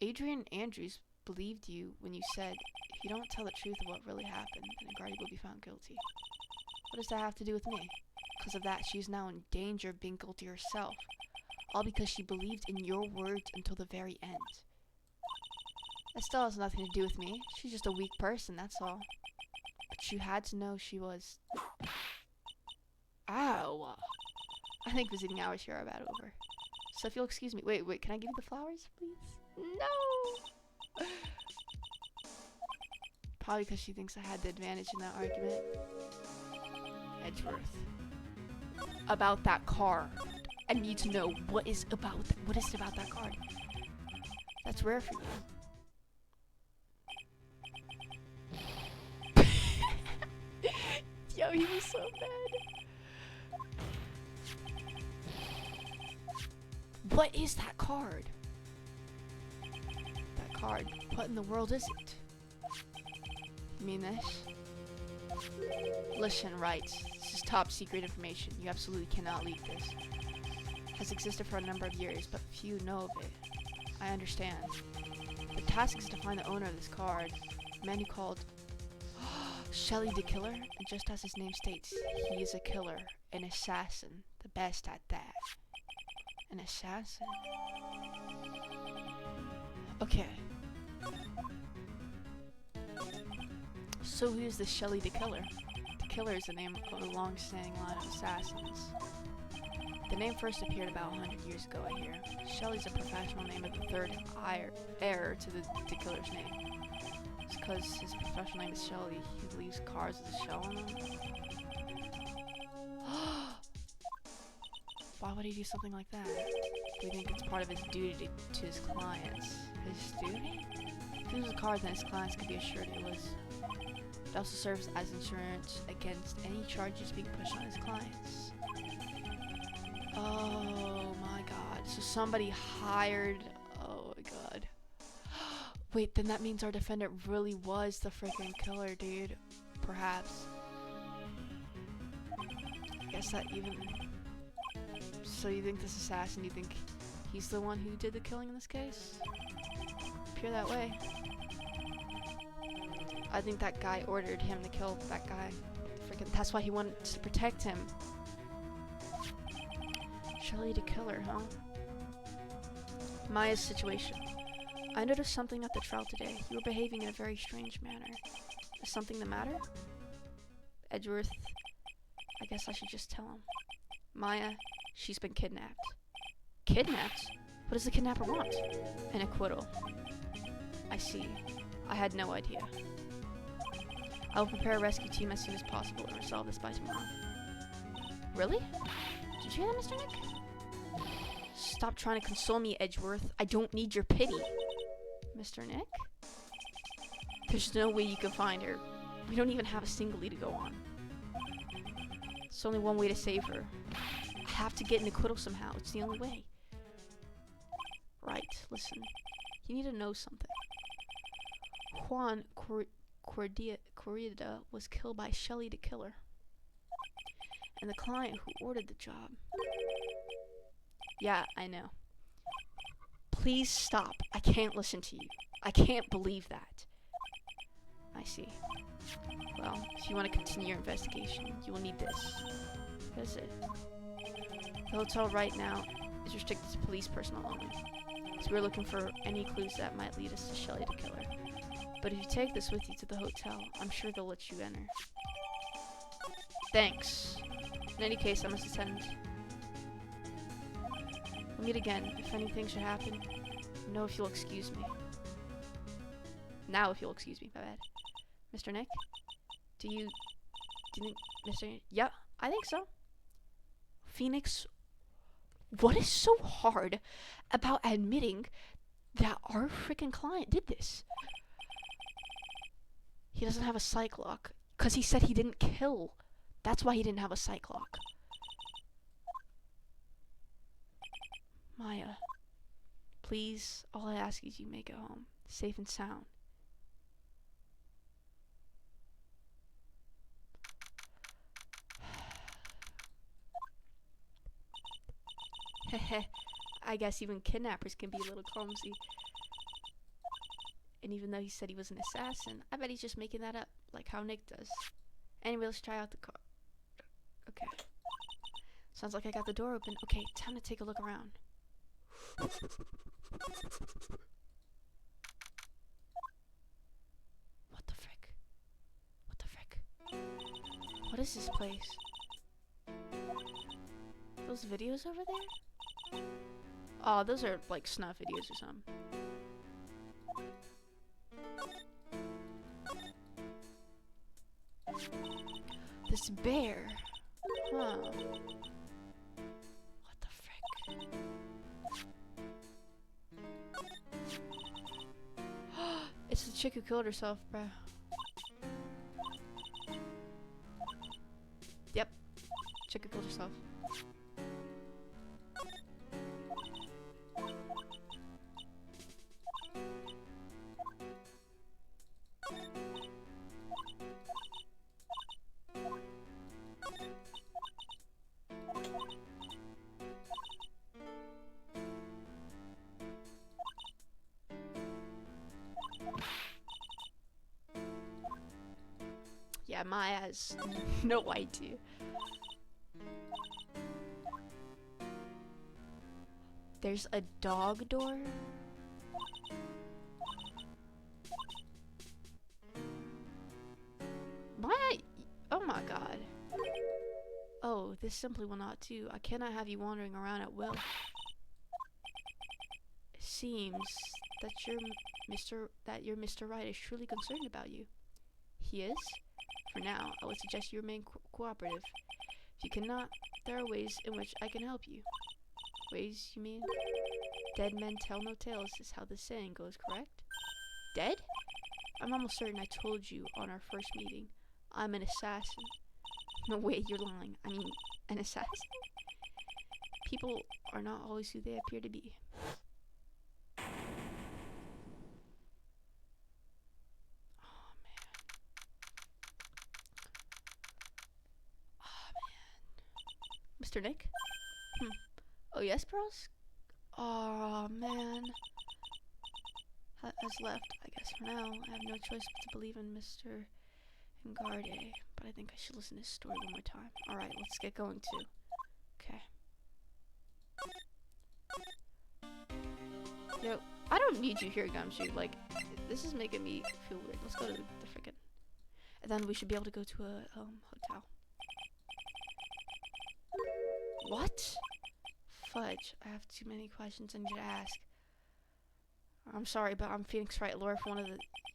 Adrian Andrews believed you when you said, if you don't tell the truth of what really happened, then Ngarde will be found guilty. What does that have to do with me? Because of that, she is now in danger of being guilty herself. All because she believed in your words until the very end. That still has nothing to do with me. She's just a weak person, that's all. But you had to know she was... Ow! I think visiting hours here are about over. So if you'll excuse me... Wait, can I give you the flowers, please? No! Probably because she thinks I had the advantage in that argument. Edgeworth. About that card. I need to know what is it about that card. That's rare for you. he was so bad. What is that card? That card. What in the world is it? You mean this? Listen, rights. This is top secret information. You absolutely cannot leak this. It has existed for a number of years, but few know of it. I understand. The task is to find the owner of this card. A man who called Shelly the Killer, and just as his name states, he is a killer, an assassin, the best at that. An assassin? Okay. So who is this Shelly the Killer? The Killer is the name of a long-standing line of assassins. The name first appeared about 100 years ago, I hear. Shelly's a professional name of the third heir to the killer's name. It's because his professional name is Shelly, he leaves cards with a shell on them. Why would he do something like that? Do you think it's part of his duty to his clients? His duty? If he leaves a card, then his clients could be assured it was. It also serves as insurance against any charges being pushed on his clients. Oh my god. So somebody hired... Oh my god. Wait, then that means our defendant really was the freaking killer, dude. Perhaps. I guess that even... So you think this assassin, you think he's the one who did the killing in this case? Appear that way. I think that guy ordered him to kill that guy. Freaking, that's why he wanted to protect him. Shelly the Killer, huh? Maya's situation. I noticed something at the trial today. You were behaving in a very strange manner. Is something the matter? Edgeworth, I guess I should just tell him. Maya, she's been kidnapped. Kidnapped? What does the kidnapper want? An acquittal. I see. I had no idea. I will prepare a rescue team as soon as possible and resolve this by tomorrow. Really? Did you hear that, Mr. Nick? Stop trying to console me, Edgeworth. I don't need your pity. Mr. Nick? There's no way you can find her. We don't even have a single lead to go on. There's only one way to save her. I have to get an acquittal somehow. It's the only way. Right, listen. You need to know something. Juan Corrida was killed by Shelly the Killer. And the client who ordered the job. Yeah, I know. Please stop. I can't listen to you. I can't believe that. I see. Well, if you want to continue your investigation, you will need this. What is it? The hotel right now is restricted to police personnel only. So we're looking for any clues that might lead us to Shelly the Killer. But if you take this with you to the hotel, I'm sure they'll let you enter. Thanks. In any case, I must attend. We'll meet again. If anything should happen, know if you'll excuse me. Now if you'll excuse me, my bad. Mr. Nick? Do you think, Mr. Yeah, I think so. Phoenix, what is so hard about admitting that our freaking client did this? He doesn't have a psych lock, because he said he didn't kill. That's why he didn't have a psych lock. Maya, please, all I ask is you make it home, safe and sound. Heh, I guess even kidnappers can be a little clumsy. And even though he said he was an assassin, I bet he's just making that up, like how Nick does. Anyway, let's try out the car. Okay. Sounds like I got the door open. Okay, time to take a look around. What the frick? What the frick? What is this place? Those videos over there? Oh, those are like snuff videos or something. This bear. Huh. What the frick? It's the chick who killed herself, bruh. Check your culture stuff. Yeah, Maya has no idea. There's a dog door? Maya, oh my god. Oh, this simply will not do. I cannot have you wandering around at will. It seems that your Mr. Right is truly concerned about you. He is? For now, I would suggest you remain cooperative. If you cannot, there are ways in which I can help you. Ways, you mean? Dead men tell no tales is how the saying goes, correct? Dead? I'm almost certain I told you on our first meeting. I'm an assassin. No way, you're lying. I mean, an assassin? People are not always who they appear to be. Mr. Nick? Oh, yes, bros? Oh, man. Has left, I guess, for now. I have no choice but to believe in Mr. Ngarde, but I think I should listen to his story one more time. Alright, let's get going, too. Okay. Yo, I don't need you here, Gumshoe. Like, this is making me feel weird. Let's go to the frickin'... And then we should be able to go to a, hotel. What? Fudge, I have too many questions I need to ask. I'm sorry, but I'm Phoenix Wright, lawyer for one of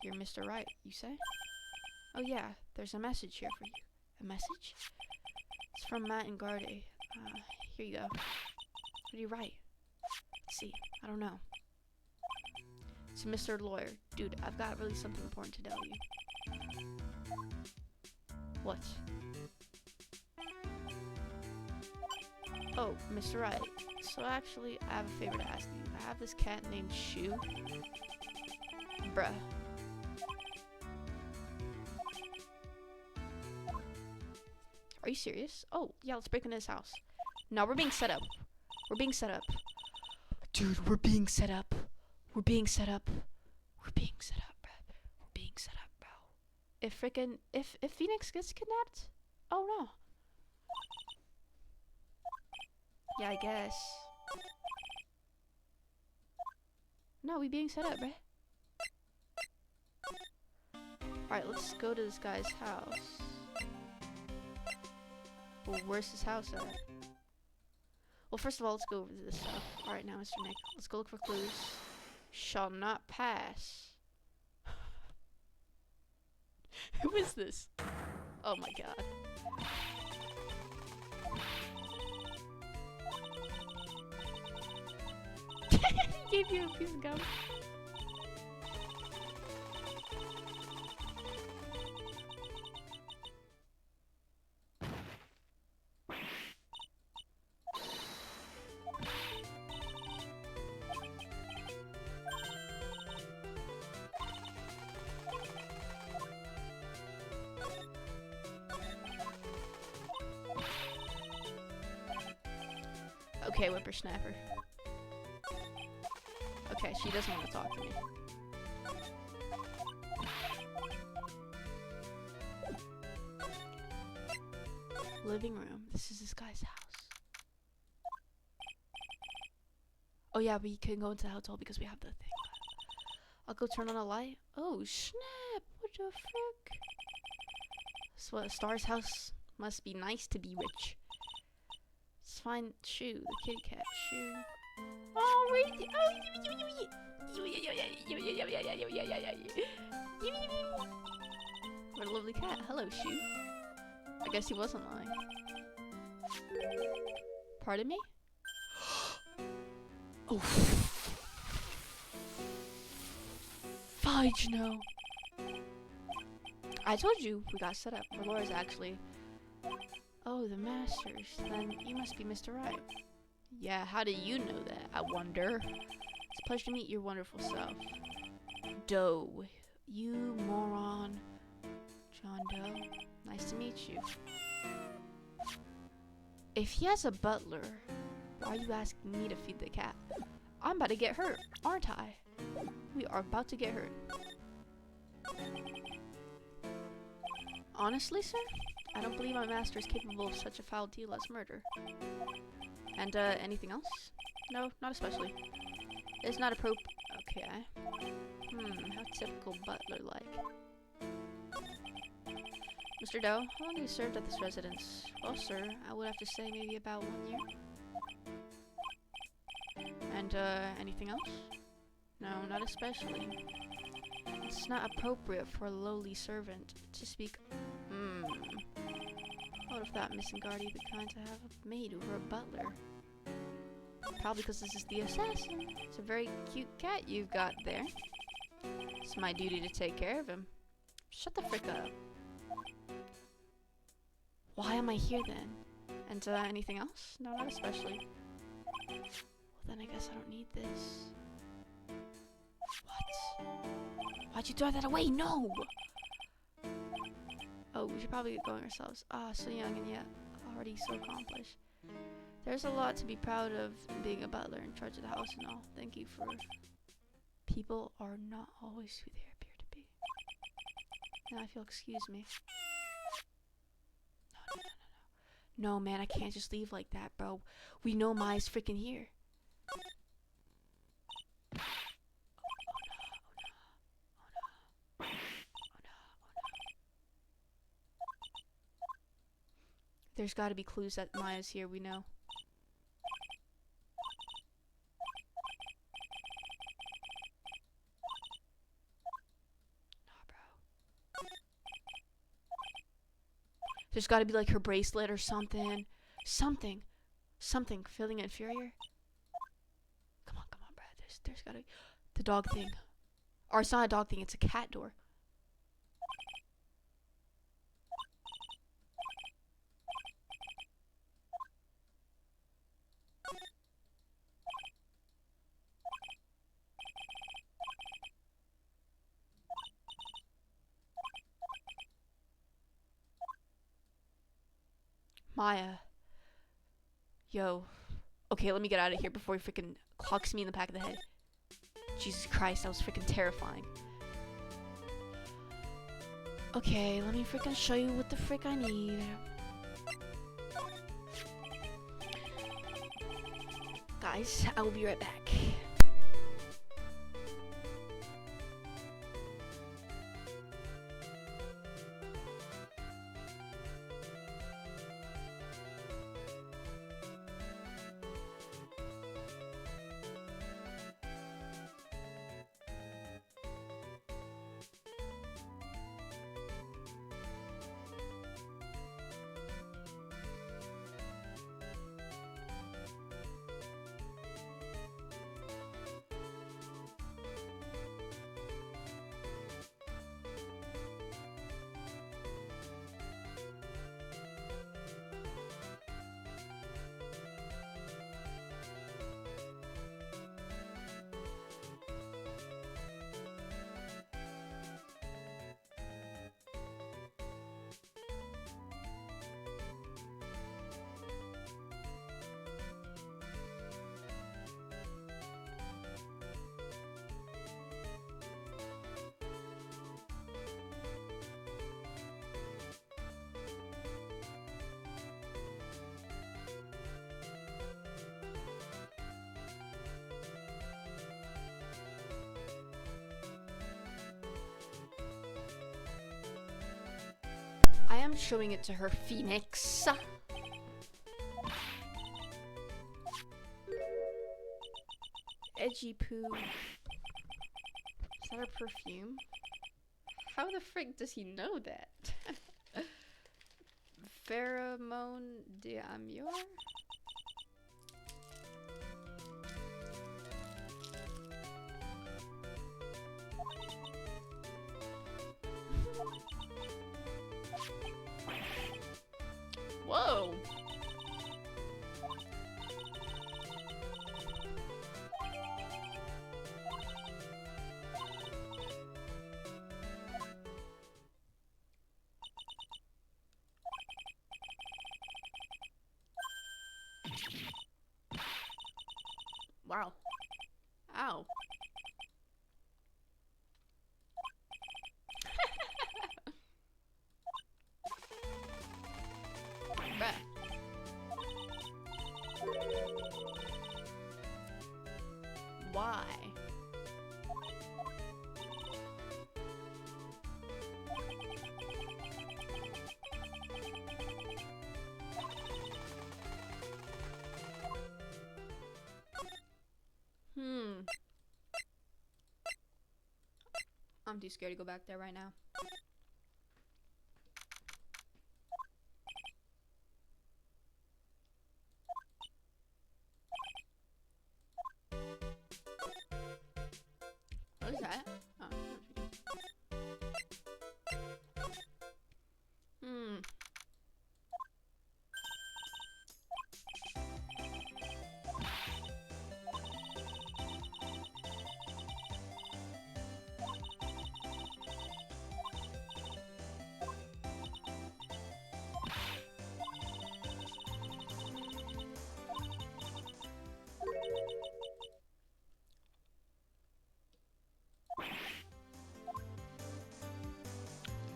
your Mr. Right, you say? Oh yeah, there's a message here for you. A message? It's from Matt and Garde. Here you go. What do you write? Let's see, I don't know. It's Mr. Lawyer. Dude, I've got really something important to tell you. What? Oh, Mr. Wright. So actually, I have a favor to ask you. I have this cat named Shoe. Bruh. Are you serious? Oh, yeah, let's break into his house. No, we're being set up. We're being set up. Dude, we're being set up. We're being set up. We're being set up, bro. We're being set up, bro. If Phoenix gets kidnapped? Oh, no. Yeah, I guess. No, we being set up, bruh. Alright, let's go to this guy's house. Well, where's his house at? Well, first of all, let's go over this stuff. Alright, now, Mr. Nick, let's go look for clues. Shall not pass. Who is this? Oh my god. He gave you a piece of gum. Okay, whippersnapper. Okay, she doesn't want to talk to me. Living room. This is this guy's house. Oh yeah, we can go into the hotel because we have the thing. I'll go turn on a light. Oh snap! What the frick? So what, Star's house must be nice to be rich. Let's find Shoe, the kitty cat. Shoe. Oh, wait. What a lovely cat. Hello, Shoe. I guess he wasn't lying. Pardon me? Oh. Fudge, no. I told you we got set up. The lawyers actually. Oh, the masters. Then you must be Mr. Right. Yeah, how do you know that, I wonder? It's a pleasure to meet your wonderful self. Doe. You moron. John Doe. Nice to meet you. If he has a butler, why are you asking me to feed the cat? I'm about to get hurt, aren't I? We are about to get hurt. Honestly, sir, I don't believe my master is capable of such a foul deal as murder. And, anything else? No, not especially. It's not appropriate. Okay. How typical butler-like. Mr. Doe, how long have you served at this residence? Well, sir, I would have to say maybe about 1 year. And, anything else? No, not especially. It's not appropriate for a lowly servant to speak. What if that missing guard would be kind to have a maid over a butler? Probably because this is the assassin. It's a very cute cat you've got there. It's my duty to take care of him. Shut the frick up. Why am I here then? And, anything else? No, not especially. Well, then I guess I don't need this. What? Why'd you throw that away? No! Oh, we should probably get going ourselves. Ah, so young and yet already so accomplished. There's a lot to be proud of being a butler in charge of the house and all. Thank you for... People are not always who they appear to be. Now I feel, excuse me. No, man, I can't just leave like that, bro. We know Maya's freaking here. There's gotta be clues that Maya's here, we know. Nah, bro. There's gotta be like her bracelet or something. Something. Feeling inferior? Come on, Brad. There's gotta be... The dog thing. Or it's not a dog thing, it's a cat door. Maya. Yo. Okay, let me get out of here before he freaking clocks me in the back of the head. Jesus Christ, that was freaking terrifying. Okay, let me freaking show you what the frick I need. Guys, I will be right back. I am showing it to her, Phoenix. Edgy poo. Is that her perfume? How the frick does he know that? Pheromone d'amour? Whoa! Wow. Ow. Bruh. Why? I'm too scared to go back there right now. What is that? Oh.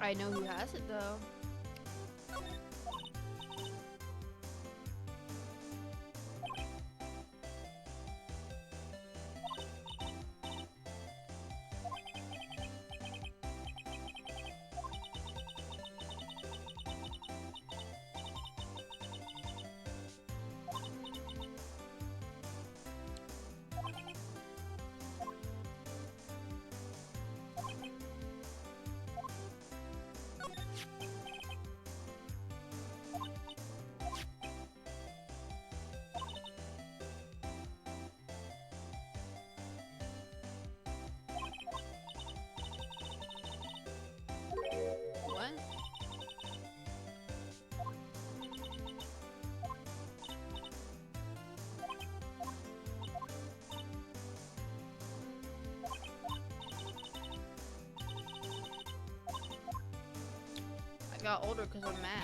I know who has it though. What? I got older because I'm mad.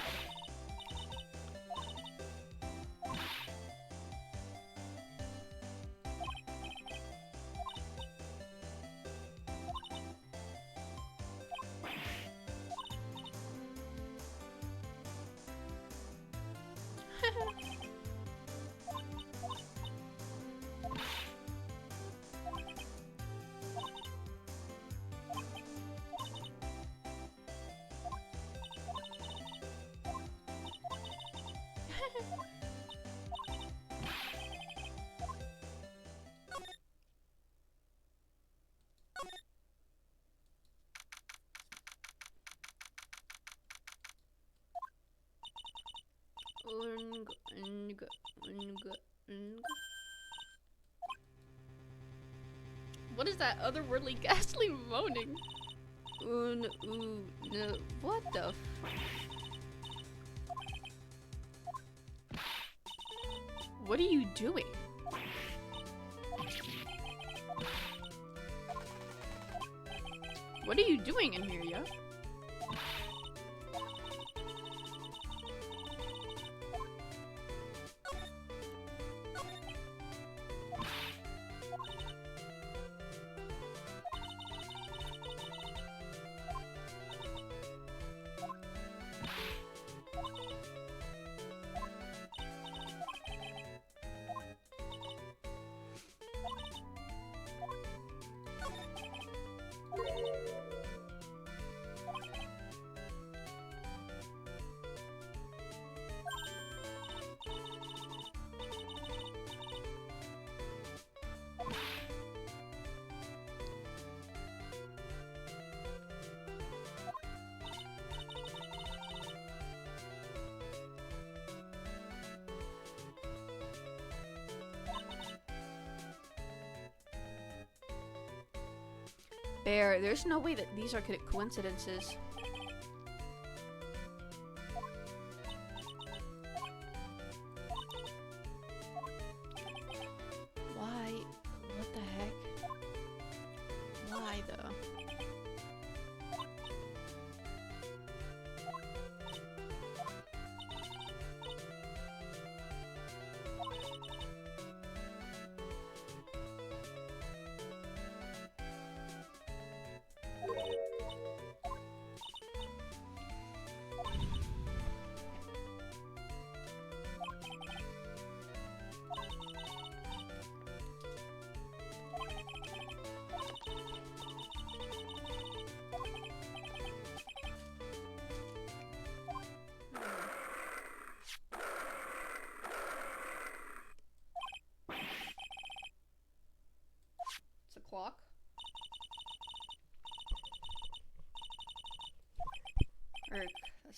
What is that otherworldly ghastly moaning? No. What the What are you doing? What are you doing in here, yo? Bear, there's no way that these are coincidences. Why? What the heck? Why though?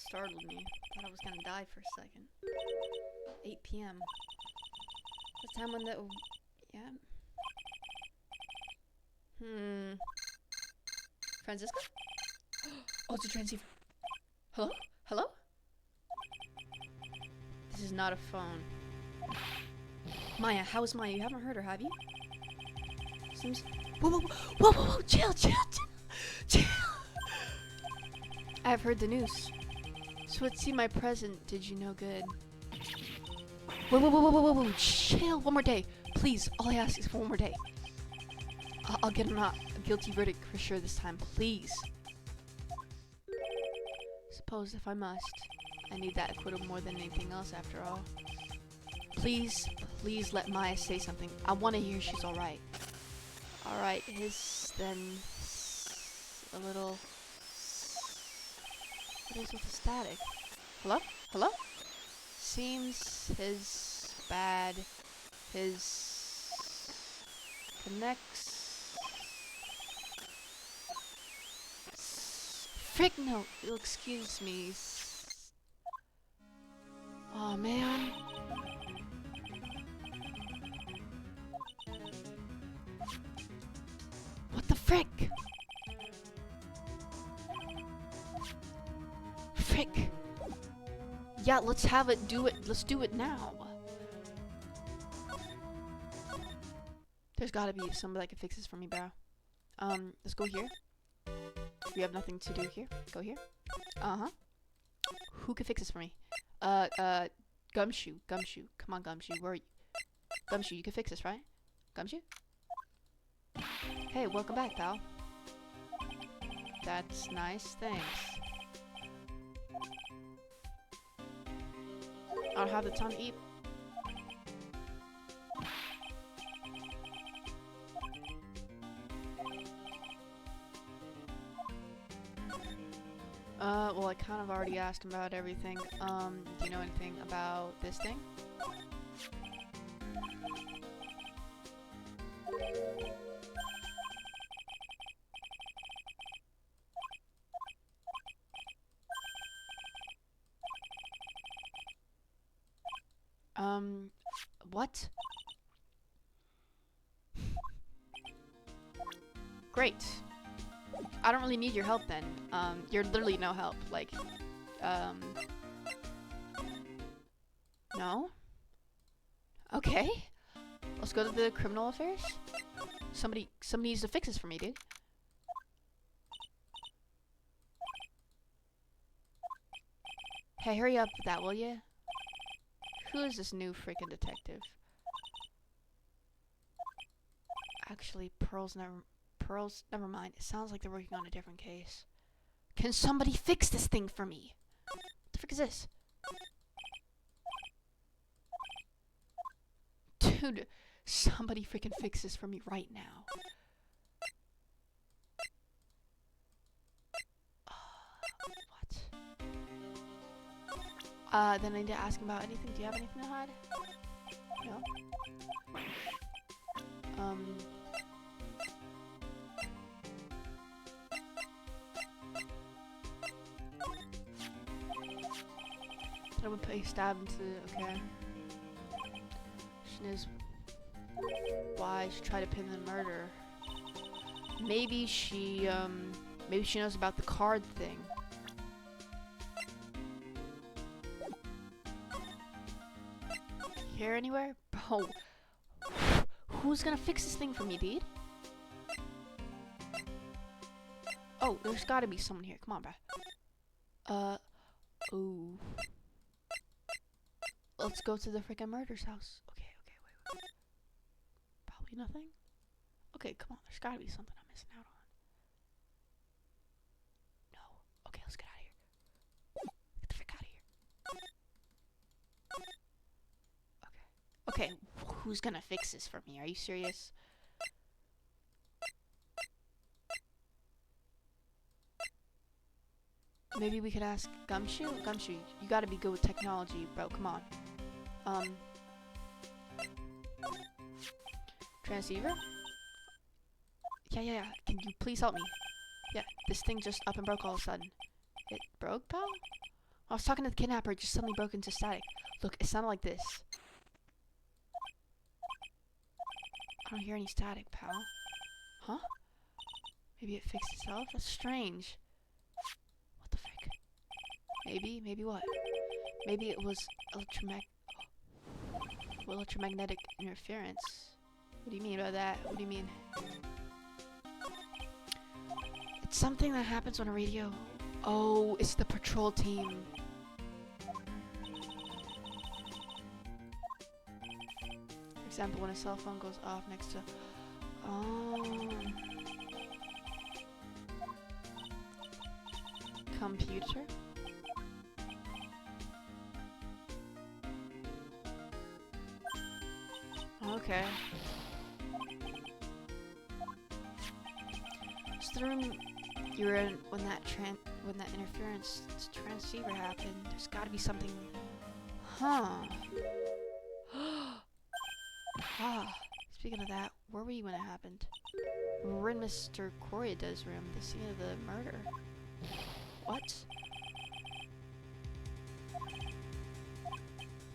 startled me. Thought I was gonna die for a second. 8 p.m. The time when the... Yeah. Francisco? Oh, it's a transceiver. Hello? Hello? This is not a phone. Maya, how is Maya? You haven't heard her, have you? Seems... Whoa, whoa, whoa, whoa, whoa, chill, chill, chill, chill. I have heard the news. So it seemed my present did you no good. Whoa, whoa, whoa, whoa, whoa, whoa, chill. One more day. Please, all I ask is for one more day. I'll get a guilty verdict for sure this time, please. Suppose if I must. I need that acquittal more than anything else after all. Please, please let Maya say something. I want to hear she's alright. Alright, his then a little... What is with the static? Hello? Hello? Seems his bad. His connects. Frick no, you'll excuse me. Oh man. What the frick? Frick. Yeah, let's have it do it. Let's do it now. There's gotta be somebody that can fix this for me, bro. Let's go here. We have nothing to do here. Go here. Uh-huh. Who can fix this for me? Gumshoe. Gumshoe. Come on, Gumshoe. Where are you? Gumshoe, you can fix this, right? Gumshoe? Hey, welcome back, pal. That's nice. Thanks. I don't have the time to eat. Well, I kind of already asked him about everything. Do you know anything about this thing? What? Great. I don't really need your help then. You're literally no help. Like, no? Okay. Let's go to the criminal affairs. Somebody needs to fix this for me, dude. Hey, hurry up with that, will ya? Who is this new freaking detective? Actually, Pearl's never mind. It sounds like they're working on a different case. Can somebody fix this thing for me? What the frick is this? Dude, somebody freaking fix this for me right now. What? Then I need to ask him about anything. Do you have anything to hide? No? I would put a stab into the, okay. She knows why she tried to pin the murder. Maybe she knows about the card thing. Here anywhere? Bro, who's gonna fix this thing for me, dude? Oh, there's gotta be someone here. Come on, bro. Ooh. Let's go to the freaking murder's house. Okay, wait. Probably nothing. Okay, come on. There's gotta be something I'm missing out on. No. Okay, let's get out of here. Get the frick out of here. Okay. Okay, who's gonna fix this for me? Are you serious? Maybe we could ask Gumshoe? Gumshoe, you gotta be good with technology, bro. Come on. Transceiver? Yeah. Can you please help me? Yeah, this thing just up and broke all of a sudden. It broke, pal? I was talking to the kidnapper, it just suddenly broke into static. Look, it sounded like this. I don't hear any static, pal. Huh? Maybe it fixed itself? That's strange. What the frick? Maybe what? Maybe it was electromagnetic interference. What do you mean by that? What do you mean? It's something that happens on a radio. Oh, it's the patrol team. For example, when a cell phone goes off next to... computer? Okay. So the room you were in when that interference transceiver happened, there's gotta be something. Huh. Ah. Speaking of that, where were you when it happened? We were in Mr. Corrida's room, the scene of the murder. What?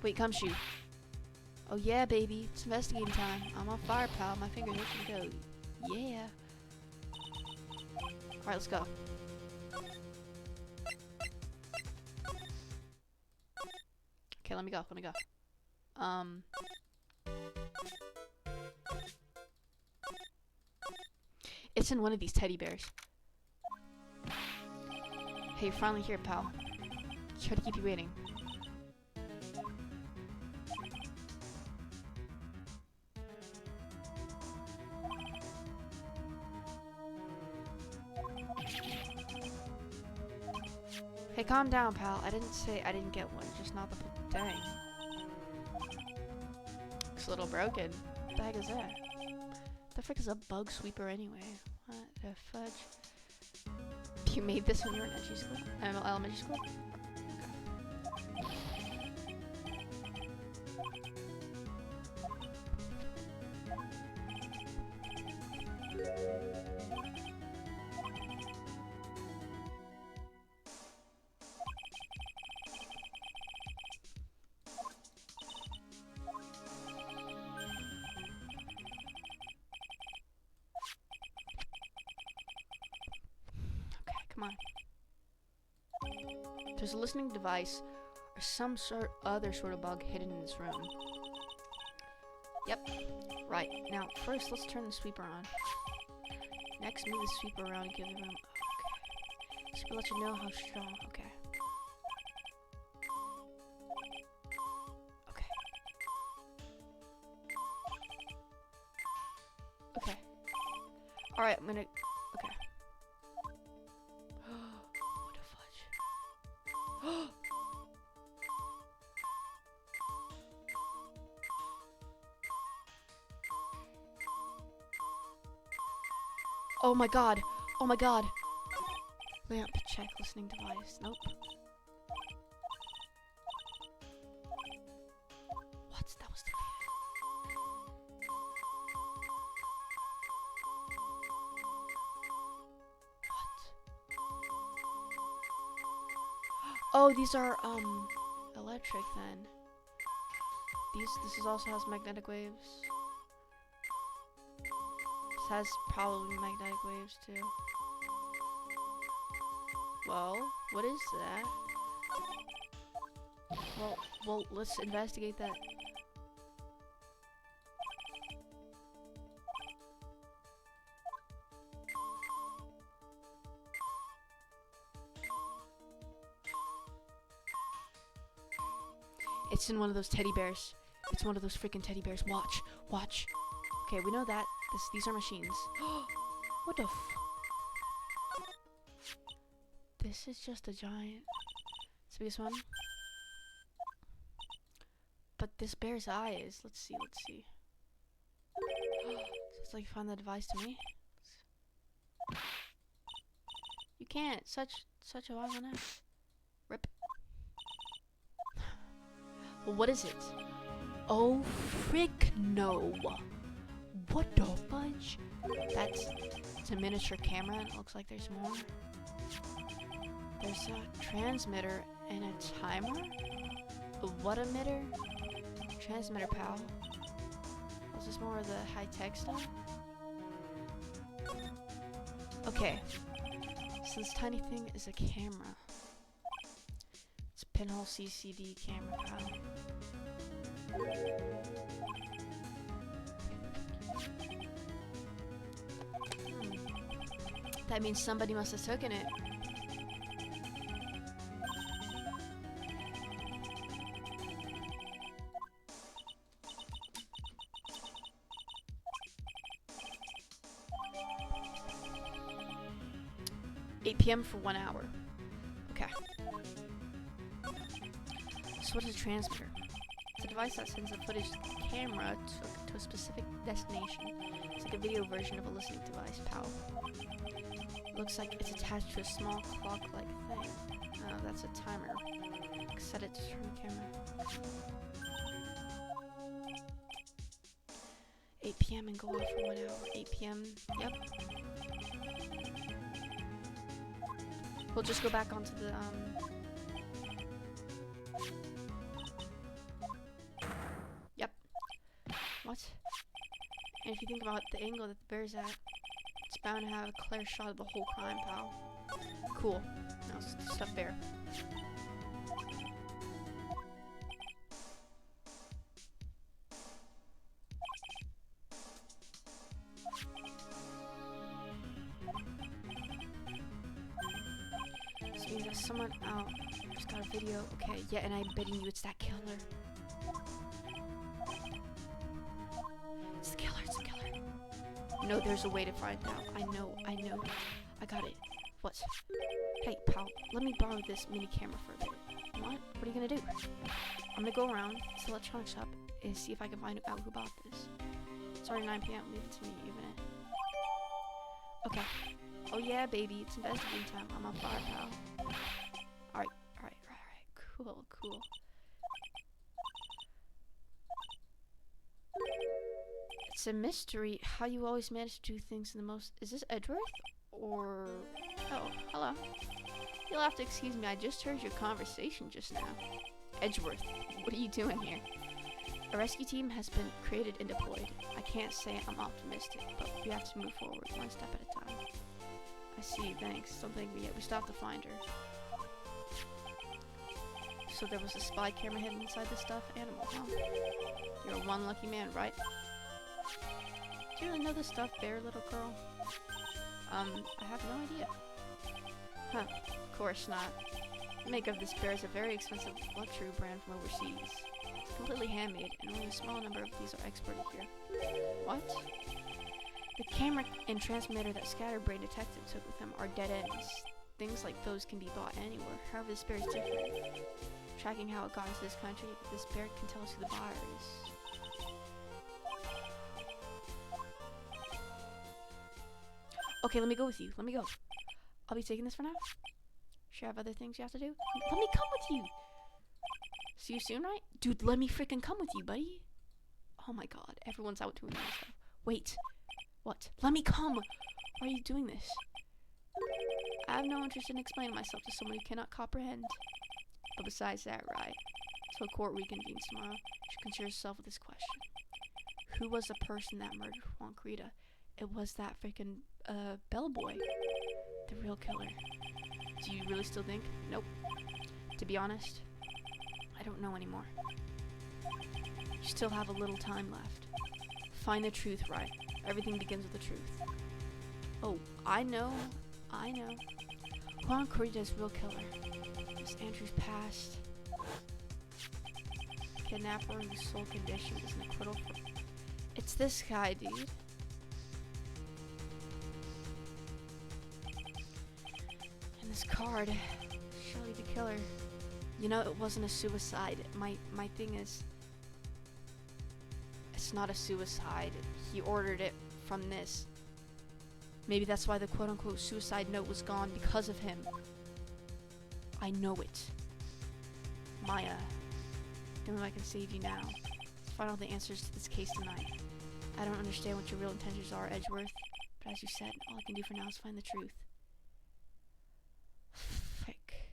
Wait, come shoot. Oh yeah, baby. It's investigating time. I'm on fire, pal. My finger hits and go. Yeah. Alright, let's go. Okay, let me go. It's in one of these teddy bears. Hey, you're finally here, pal. Try to keep you waiting. Hey, calm down, pal. I didn't say I didn't get one, just not the dang. Looks a little broken. What the heck is that? The frick is a bug sweeper anyway? What the fudge? You made this when you were in elementary school? Come on. There's a listening device or some other sort of bug hidden in this room. Yep. Right. Now, first, let's turn the sweeper on. Next, move the sweeper around and give the room... Okay. This will let you know how strong... Okay. Okay. Okay. Alright, I'm gonna... Okay. What the fudge? Oh my god. Oh my god. Lamp check listening device. Nope. What? That was the Oh, these are, electric then. This also has magnetic waves. This has probably magnetic waves too. Well, what is that? Well, let's investigate that. It's in one of those teddy bears. It's one of those freaking teddy bears. Watch, watch. Okay, we know that. These are machines. What the f... This is just a giant... It's the biggest one. But this bear's eye is... Let's see, let's see. It's like you find the device to me. You can't. Such a violent act. Rip. Well, what is it? Oh, frick no. What the fudge? It's a miniature camera and it looks like there's more. There's a transmitter And a timer? A what emitter? Transmitter, pal. Is this more of the high-tech stuff? Okay. So this tiny thing is a camera. It's a pinhole CCD camera, pal. That means somebody must have taken it. $8 p.m. for 1 hour. Okay. So what is a transmitter? It's a device that sends a footage camera to a specific destination. It's like a video version of a listening device, pal. Looks like it's attached to a small clock-like thing. Oh, that's a timer. Set it to turn the camera. 8 p.m. and go off for 1 hour. 8 p.m. Yep. We'll just go back onto the, Yep. What? And if you think about the angle that the bear's at, it's bound to have a clear shot of the whole crime, pal. Cool. Now stuff bear. This means that someone out just got a video. Okay, yeah, and I'm betting you it's that killer. It's the killer, it's the killer. No, there's a way to find out. I know. I got it. What? Hey, pal, let me borrow this mini camera for a bit. What? What are you gonna do? I'm gonna go around to the electronics shop and see if I can find out who bought this. It's already 9 p.m. Leave it to me, even it. Okay. Oh yeah, baby, it's investigating time. I'm on fire, pal. Alright. Cool. It's a mystery how you always manage to do things in the most... Is this Edgeworth? Or... Oh, hello. You'll have to excuse me, I just heard your conversation just now. Edgeworth, what are you doing here? A rescue team has been created and deployed. I can't say I'm optimistic, but we have to move forward one step at a time. I see, thanks. Don't thank me yet. We still have to find her. So there was a spy camera hidden inside the stuffed animal, huh? You're one lucky man, right? Do you really know the stuffed bear, little girl? I have no idea. Huh, of course not. The make of this bear is a very expensive luxury brand from overseas. It's completely handmade, and only a small number of these are exported here. What? The camera and transmitter that Scatterbrain Detective took with him are dead ends. Things like those can be bought anywhere. However, this bear is different. Tracking how it got into this country, this bear can tell us who the buyer is. Okay, let me go with you. Let me go. I'll be taking this for now. Sure, have other things you have to do? Let me come with you! See you soon, right? Dude, let me freaking come with you, buddy. Oh my god, everyone's out doing this stuff. Wait. What? Let me come! Why are you doing this? I have no interest in explaining myself to someone who cannot comprehend. But besides that, right? Till court reconvenes tomorrow, you should concern yourself with this question. Who was the person that murdered Juan Creta? It was that freaking, bellboy. The real killer. Do you really still think? Nope. To be honest, I don't know anymore. You still have a little time left. Find the truth, right? Everything begins with the truth. Oh, I know. Juan Creta's real killer. Miss Andrews' past. Kidnapper whose sole condition is an acquittal for... It's this guy, dude. And this card. Surely the killer. You know, it wasn't a suicide. My thing is... It's not a suicide. He ordered it from this. Maybe that's why the quote-unquote suicide note was gone, because of him. I know it. Maya. The only way I can save you now. Let's find all the answers to this case tonight. I don't understand what your real intentions are, Edgeworth. But as you said, all I can do for now is find the truth. Frick.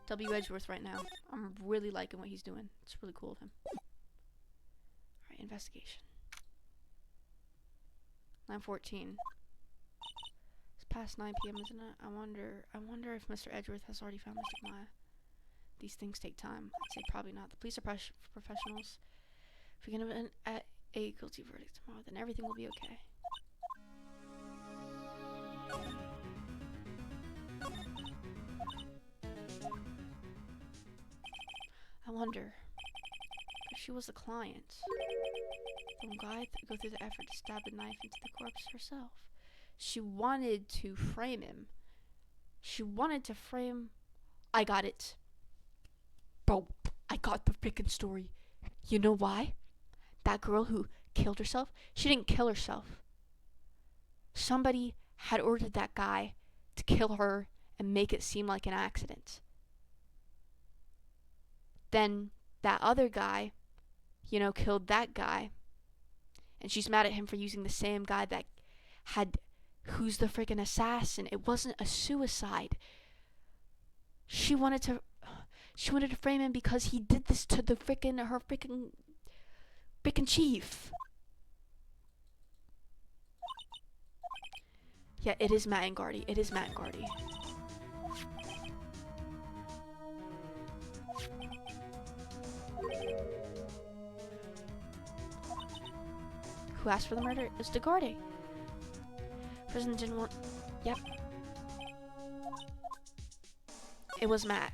W. Edgeworth right now. I'm really liking what he's doing. It's really cool of him. Alright, investigation. 9:14. It's past 9 p.m., isn't it? I wonder if Mr. Edgeworth has already found Mr. Maya. These things take time. I'd say probably not. The police are professionals. If we can have a guilty verdict tomorrow, then everything will be okay. I wonder if she was a client. The guy go through the effort to stab a knife into the corpse herself. She wanted to frame him. She wanted to frame... I got it. Bro, I got the freaking story. You know why? That girl who killed herself, she didn't kill herself. Somebody had ordered that guy to kill her and make it seem like an accident. Then that other guy, you know, killed that guy. And she's mad at him for using the same guy that had... Who's the freaking assassin? It wasn't a suicide. She wanted to frame him because he did this to the her freaking chief. Yeah, it is Matt and Gardy. It is Matt and Gardy. Who asked for the murder? It's DeGarde. Prison didn't want... Yep. It was Matt.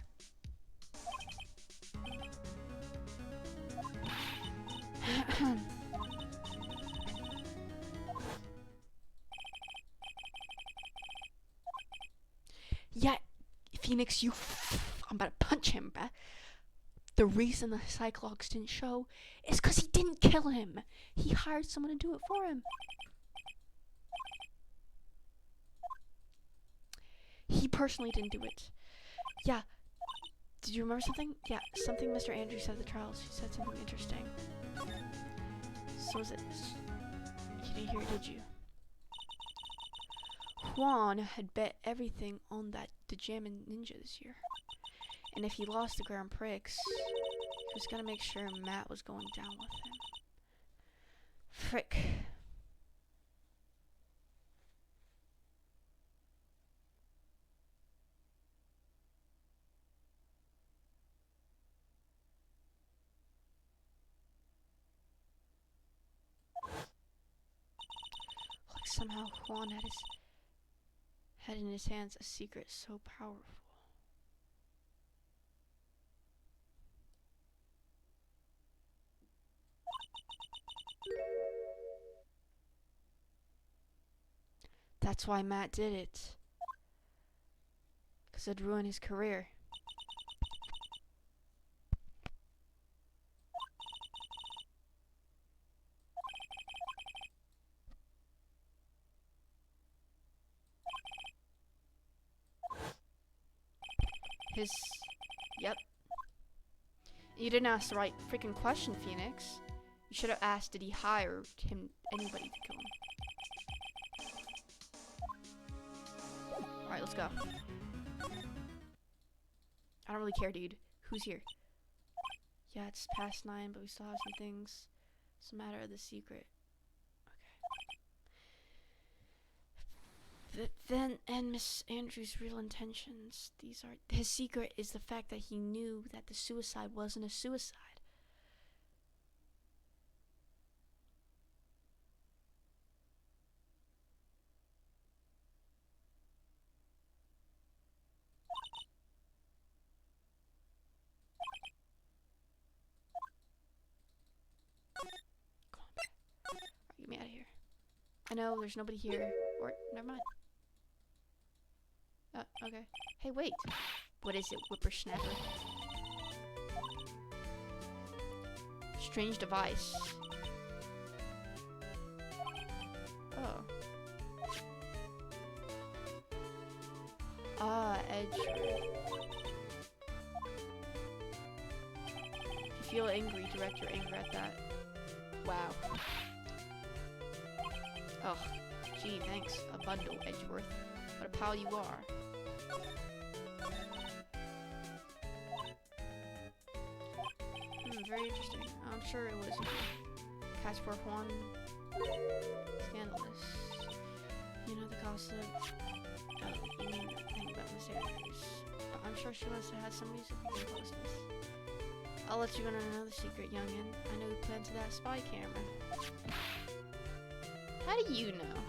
Yeah, Phoenix, you... I'm about to punch him, bruh. The reason the Cyclops didn't show is because he didn't kill him. He hired someone to do it for him. He personally didn't do it. Yeah. Did you remember something? Yeah, something Mr. Andrews said at the trials. She said something interesting. So was it... You didn't hear it, did you? Juan had bet everything on the Jammin' Ninja this year. And if he lost the Grand Prix, he was gonna make sure Matt was going down with him. Frick. Like somehow Juan had in his hands a secret so powerful. That's why Matt did it. Because it'd ruin his career. Yep. You didn't ask the right freaking question, Phoenix. You should have asked, did he hire anybody to kill him? Alright, let's go. I don't really care, dude. Who's here? Yeah, it's past 9, but we still have some things. It's a matter of the secret. Okay. Then, and Miss Andrews' real intentions. His secret is the fact that he knew that the suicide wasn't a suicide. Get me out of here. I know there's nobody here. Or, never mind. Okay. Hey, wait. What is it, whippersnapper? Strange device. Oh. Ah, edge. If you feel angry, direct your anger at that. Wow. Oh, gee, thanks. A bundle, Edgeworth. What a pal you are. Sounds very interesting. I'm sure it was, catch for Juan. Scandalous. You know the gossip. Oh, you mean the thing about the stairs. But I'm sure she must have had some music closeness. I'll let you in on another secret, youngin. I know who planted that spy camera. How do you know?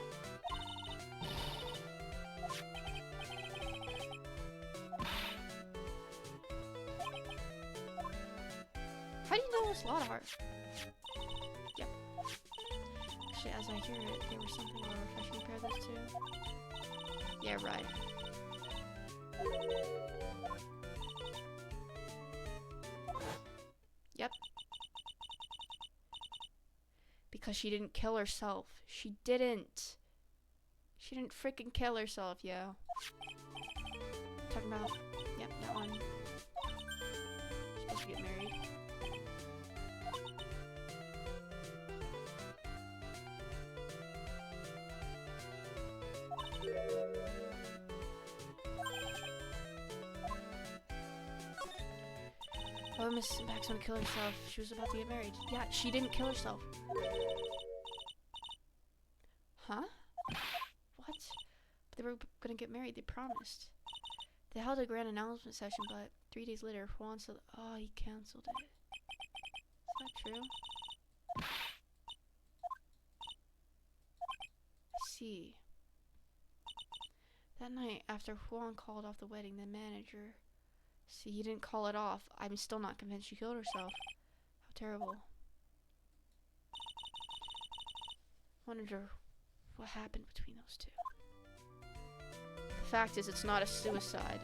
How do you know it's Lockhart? Yep. Actually, as I hear it, there was something more refreshing to pair those two. Yeah, right. Yep. Because she didn't kill herself. She didn't. She didn't freaking kill herself, yo. Talking about, yep, that one. Supposed to get married. Oh, Mrs. Max gonna kill herself. She was about to get married. Yeah, she didn't kill herself. Huh? What? They were gonna get married, they promised. They held a grand announcement session, but 3 days later, Juan said, oh, he canceled it. Is that true? I see. That night, after Juan called off the wedding, the manager... See, he didn't call it off. I'm still not convinced she killed herself. How terrible. Wonder what happened between those two. The fact is, it's not a suicide.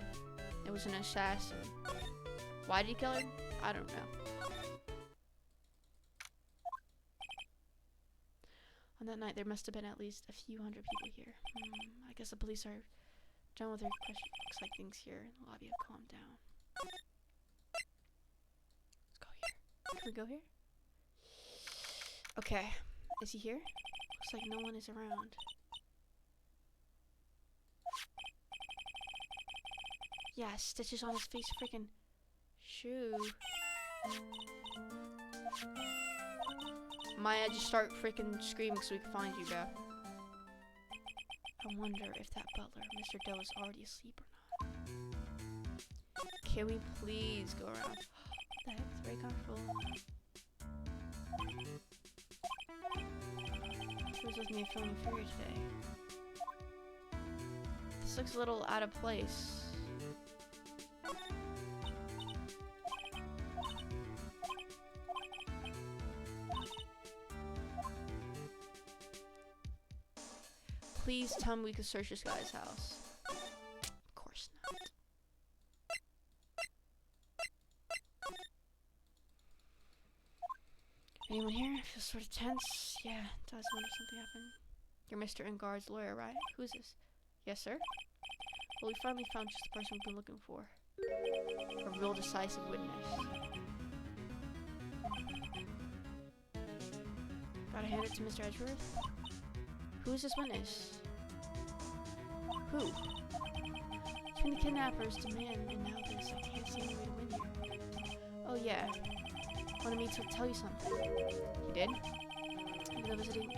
It was an assassin. Why did he kill her? I don't know. On that night, there must have been at least a few hundred people here. I guess the police are done with their question. Looks like things here in the lobby have calmed down. Let's go here. Can we go here? Okay. Is he here? Looks like no one is around. Yeah, stitches on his face, freaking shoe. Maya, just start freaking screaming so we can find you, bro. I wonder if that butler, Mr. Doe, is already asleep or not. Can we please go around? What the heck? It's very comfortable. Who's with me feeling inferior today? This looks a little out of place. Please tell me we could search this guy's house. Of course not. Anyone here? I feel sort of tense. Yeah, it does wonder if something happened. You're Mr. Ingard's lawyer, right? Who's this? Yes, sir? Well, we finally found just the person we've been looking for. A real decisive witness. Gotta hand it to Mr. Edgeworth. Who is this witness? Who? Between the kidnappers, demand, and now this, I can't see any way to win here. Oh yeah. Wanted me to tell you something. You did? Maybe that was a date.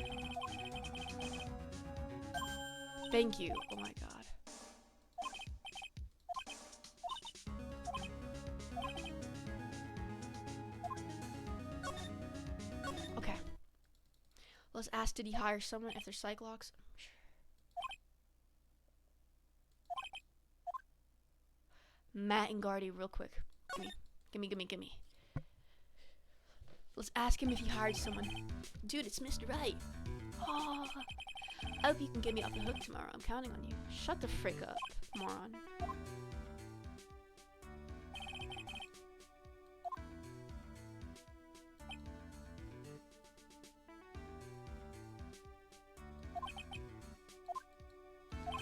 Thank you. Oh my god. Okay. Let's ask, did he hire someone if they're psych locks? Sure. Matt and Gardy, real quick. Gimme. Let's ask him if he hired someone. Dude, it's Mr. Right. Oh, I hope you can get me off the hook tomorrow. I'm counting on you. Shut the frick up, moron.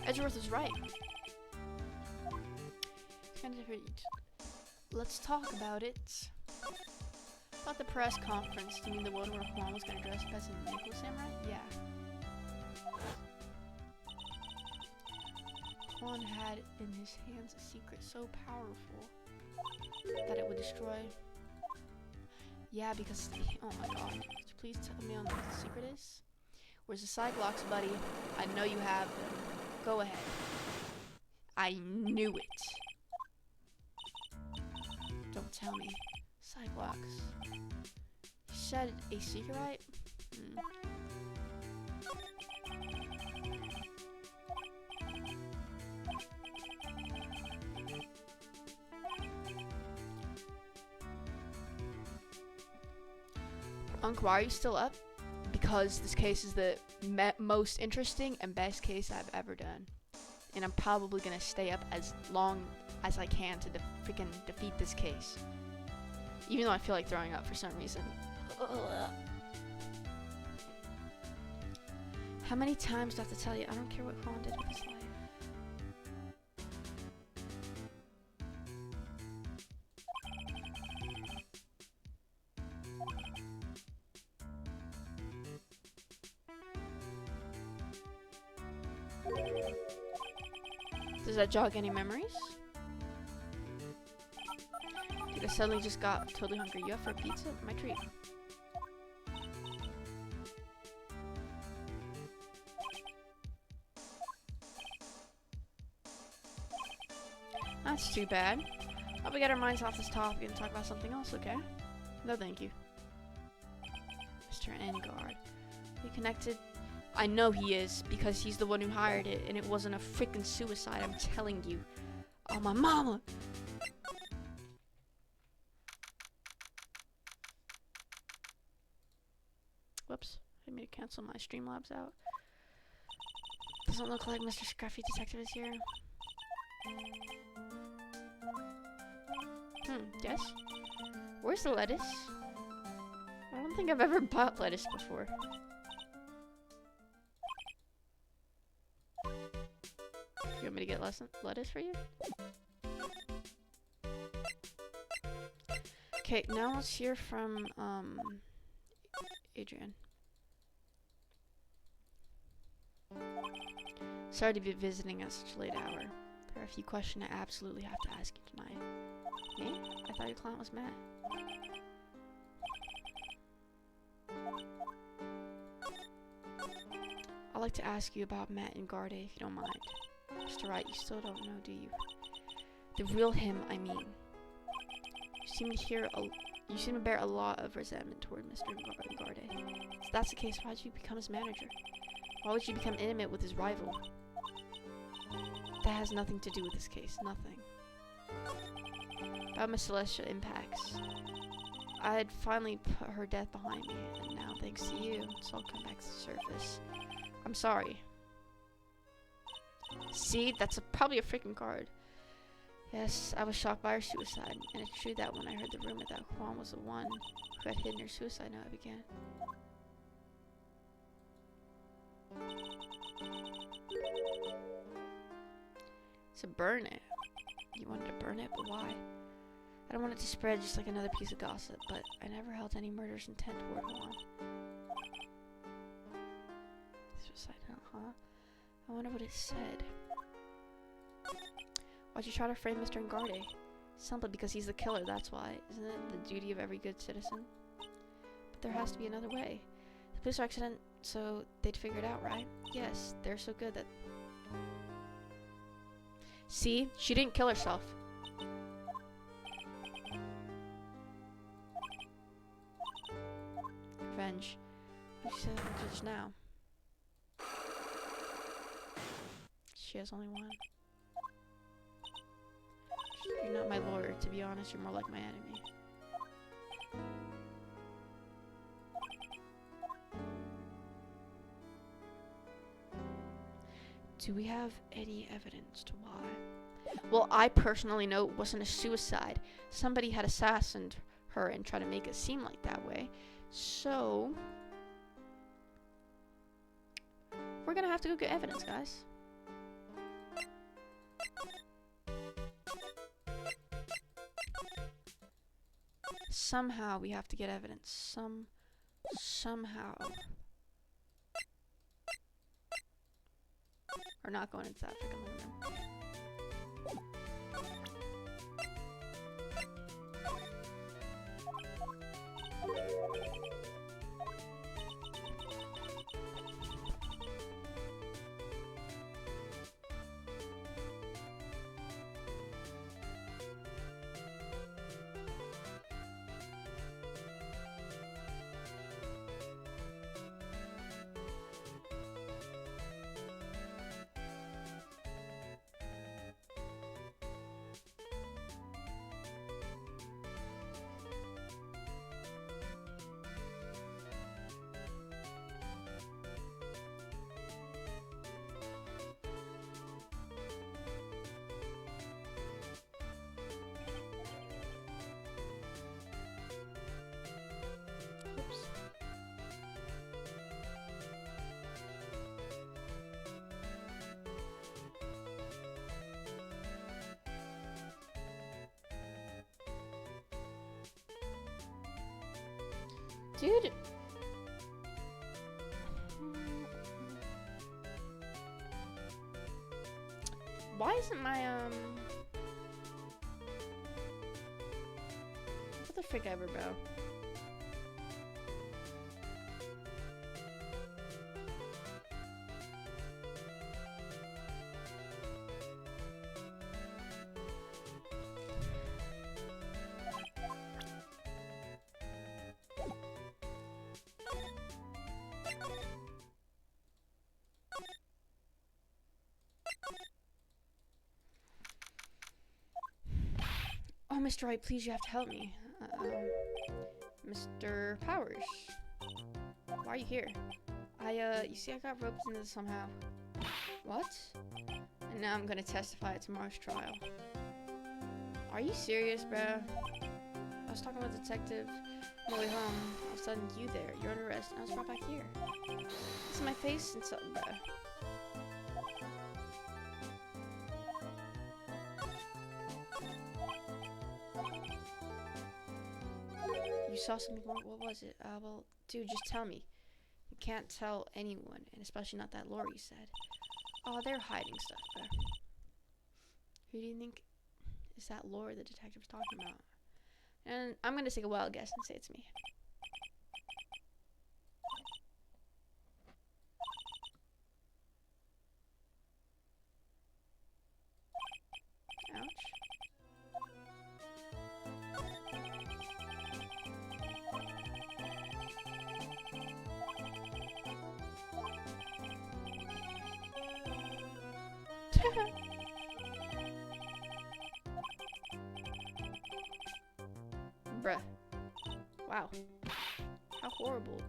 Edgeworth is right. Kind of different. Let's talk about it. About the press conference. Do you mean the one where Juan was gonna dress up as a Nickel Samurai? Yeah. Juan had in his hands a secret so powerful that it would destroy Yeah, because oh my god. Could you please tell me on what the secret is? Where's the Cyclops, buddy? I know you have them. Go ahead. I knew it. Don't tell me. Cyclops. You said a secret, right? Unc, why are you still up? Because this case is the most interesting and best case I've ever done. And I'm probably gonna stay up as long as I can to freaking defeat this case. Even though I feel like throwing up for some reason. Ugh. How many times do I have to tell you? I don't care what Quan did with his life. Does that jog any memories? Dude, I suddenly just got totally hungry. You up for a pizza? My treat. That's too bad. I'll get our minds off this topic and talk about something else, okay? No, thank you. Mr. Engard. We connected? I know he is, because he's the one who hired it, and it wasn't a freaking suicide, I'm telling you. Oh, my mama! Whoops. I need to cancel my Streamlabs out. Doesn't look like Mr. Scruffy Detective is here. Yes? Where's the lettuce? I don't think I've ever bought lettuce before. You want me to get lettuce for you? Okay, now let's hear from, Adrian. Sorry to be visiting at such a late hour. There are a few questions I absolutely have to ask you tonight. Me? I thought your client was Matt. I'd like to ask you about Matt and Garde, if you don't mind. Mr. Wright, you still don't know, do you? The real him, I mean. You seem to bear a lot of resentment toward Mr. Garde. If that's the case, why did you become his manager? Why would you become intimate with his rival? That has nothing to do with this case. Nothing. About Miss Celestia impacts. I had finally put her death behind me, and now, thanks to you, it's all come back to the surface. I'm sorry. See? That's probably a freaking card. Yes, I was shocked by her suicide, and it's true that when I heard the rumor that Juan was the one who had hidden her suicide note, I began. So burn it. You wanted to burn it, but why? I don't want it to spread just like another piece of gossip, but I never held any murderous intent toward Juan. Suicide note, huh? I wonder what it said. Why'd you try to frame Mr. Engarde? Simply because he's the killer, that's why. Isn't it the duty of every good citizen? But there has to be another way. The police are accident, so they'd figure it out, right? Yes, they're so good that... See? She didn't kill herself. Revenge. What she said just now. She has only one. You're not my lawyer, to be honest, you're more like my enemy. Do we have any evidence to why? Well, I personally know it wasn't a suicide. Somebody had assassinated her and tried to make it seem like that way. So... we're gonna have to go get evidence, guys. Somehow we have to get evidence. Somehow. We're not going into that freaking room. Dude. Why isn't my, what the frick ever, bro? Oh, Mr. Wright, please, you have to help me. Mr. Powers. Why are you here? You see I got roped into this somehow. What? And now I'm gonna testify at tomorrow's trial. Are you serious, bruh? I was talking with a detective on my way home. All of a sudden, you there. You're under arrest, and I was brought back here. This is my face and something, bruh. You saw something wrong? What was it? Well, dude, just tell me. You can't tell anyone, and especially not that Lori said. Oh, they're hiding stuff, bro. Who do you think is that Lori the detective's talking about? And I'm gonna take a wild guess and say it's me. Ouch. Bruh. Wow. How horrible.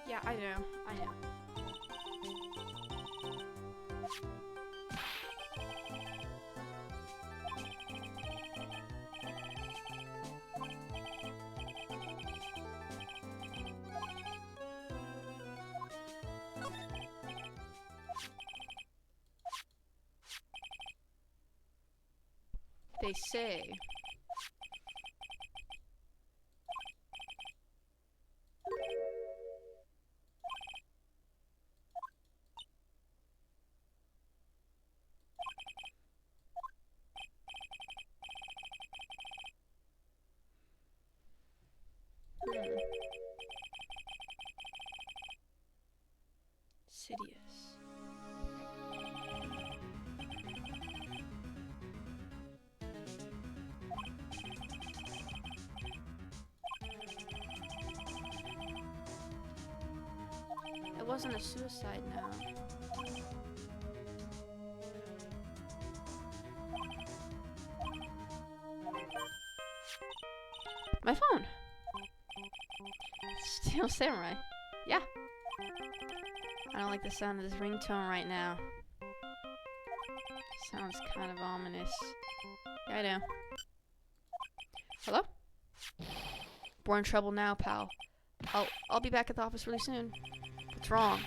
Yeah, I know. They say. Sidious. It wasn't a suicide now. My phone. Steel Samurai. Yeah. I don't like the sound of this ringtone right now. Sounds kind of ominous. Yeah, I know. Hello? We're in trouble now, pal. I'll be back at the office really soon. What's wrong?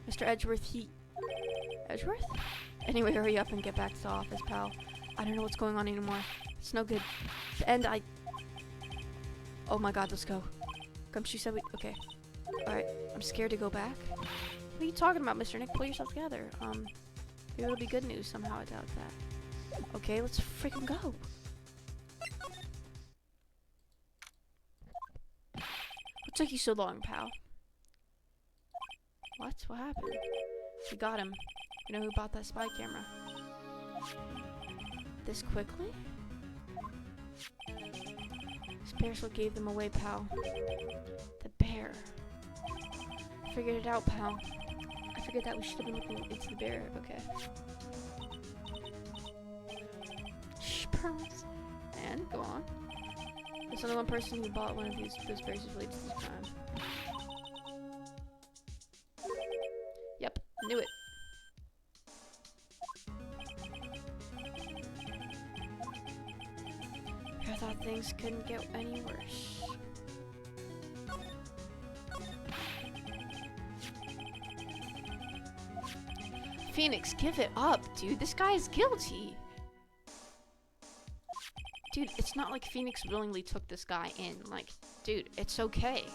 Mr. Edgeworth, Edgeworth? Anyway, hurry up and get back to the office, pal. I don't know what's going on anymore. It's no good. And oh my god, let's go. She said we... Okay. Alright, I'm scared to go back. What are you talking about, Mr. Nick? Pull yourself together. Maybe it'll be good news somehow. I doubt that. Okay, let's freaking go. What took you so long, pal? What? What happened? We got him. You know who bought that spy camera? This quickly? This bear's what gave them away, pal. The bear. Figured it out, pal. I figured that we should have been looking into the bear. Okay. Shh, pearls. And go on. There's only one person who bought one of those bears who's related to this crime. Yep, knew it. I thought things couldn't get any worse. Phoenix, give it up, dude. This guy is guilty. Dude, it's not like Phoenix willingly took this guy in. Like, dude, it's okay.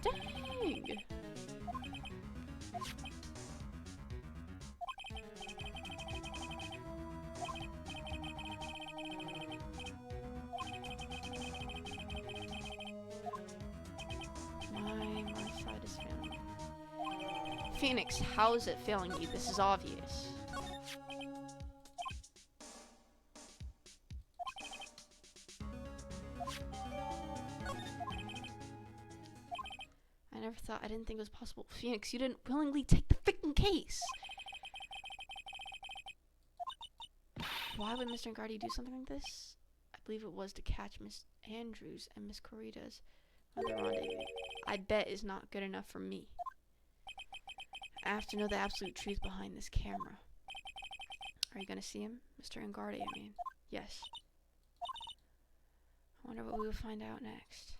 Dang. My side is failing. Phoenix, how is it failing you? This is obvious. I didn't think it was possible. Phoenix, you didn't willingly take the freaking case. Why would Mr. Ngardi do something like this? I believe it was to catch Miss Andrews and Miss Corrida's other rendezvous. I bet is not good enough for me. I have to know the absolute truth behind this camera. Are you gonna see him? Mr. Ngardi, I mean. Yes. I wonder what we will find out next.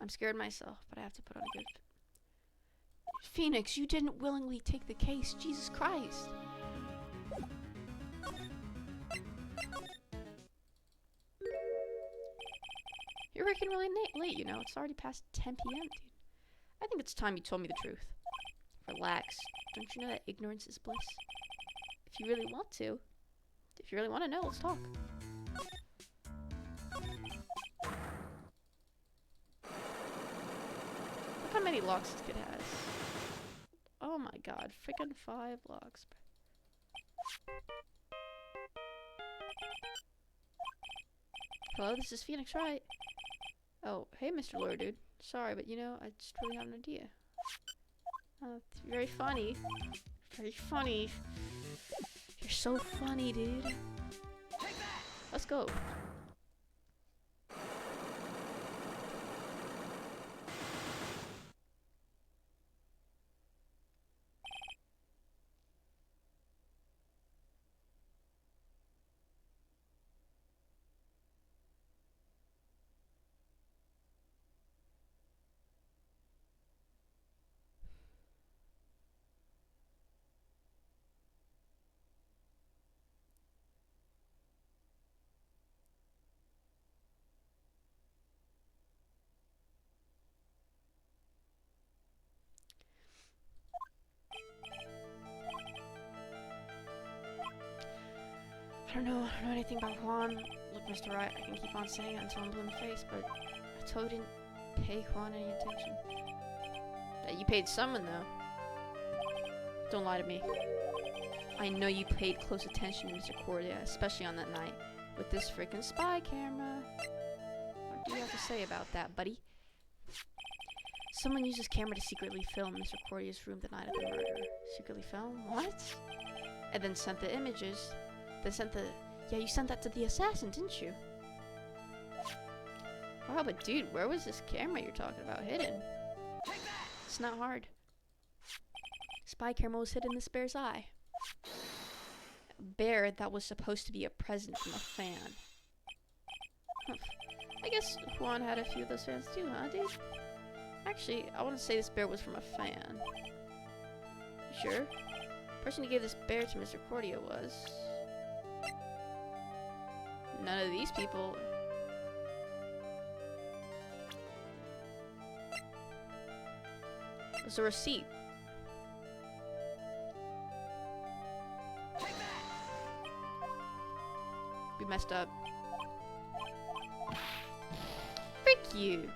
I'm scared myself, but I have to put on a good... Phoenix, you didn't willingly take the case. Jesus Christ. You're working really late, you know. It's already past 10 p.m., dude. I think it's time you told me the truth. Relax. Don't you know that ignorance is bliss? If you really want to. If you really want to know, let's talk. Look how many locks this kid has. Oh my god, freaking 5 locks. Hello, this is Phoenix, right? Oh, hey, Mr. Lawyer, dude. Sorry, but you know, I just really have an idea. It's very funny. Very funny. You're so funny, dude. Let's go. I don't know anything about Juan. Look, Mr. Wright, I can keep on saying it until I'm blue in the face, but I totally didn't pay Juan any attention. You paid someone, though. Don't lie to me. I know you paid close attention to Mr. Cordia, especially on that night, with this freaking spy camera. What do you have to say about that, buddy? Someone used his camera to secretly film Mr. Cordia's room the night of the murder. Secretly film? What? And then sent the images. They sent the... Yeah, you sent that to the assassin, didn't you? Wow, but dude, where was this camera you're talking about hidden? It's not hard. Spy camera was hidden in this bear's eye. A bear that was supposed to be a present from a fan. Huh. I guess Juan had a few of those fans too, huh, dude? Actually, I want to say this bear was from a fan. You sure? The person who gave this bear to Mr. Cordia was... None of these people. It's a receipt. We messed up. Frick you.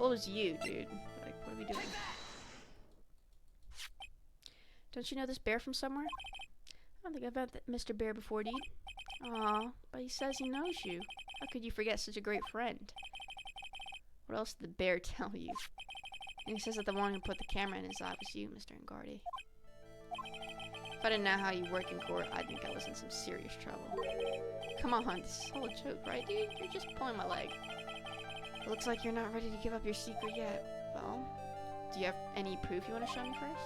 Well, it was you, dude. Like, what are we doing? Don't you know this bear from somewhere? I don't think I've met Mr. Bear before, dude. Aw, but he says he knows you. How could you forget such a great friend? What else did the bear tell you? And he says that the one who put the camera in his eye was you, Mr. Ngardi. If I didn't know how you work in court, I'd think I was in some serious trouble. Come on, this is all a joke, right, dude? You're just pulling my leg. Looks like you're not ready to give up your secret yet. Well, do you have any proof you want to show me first?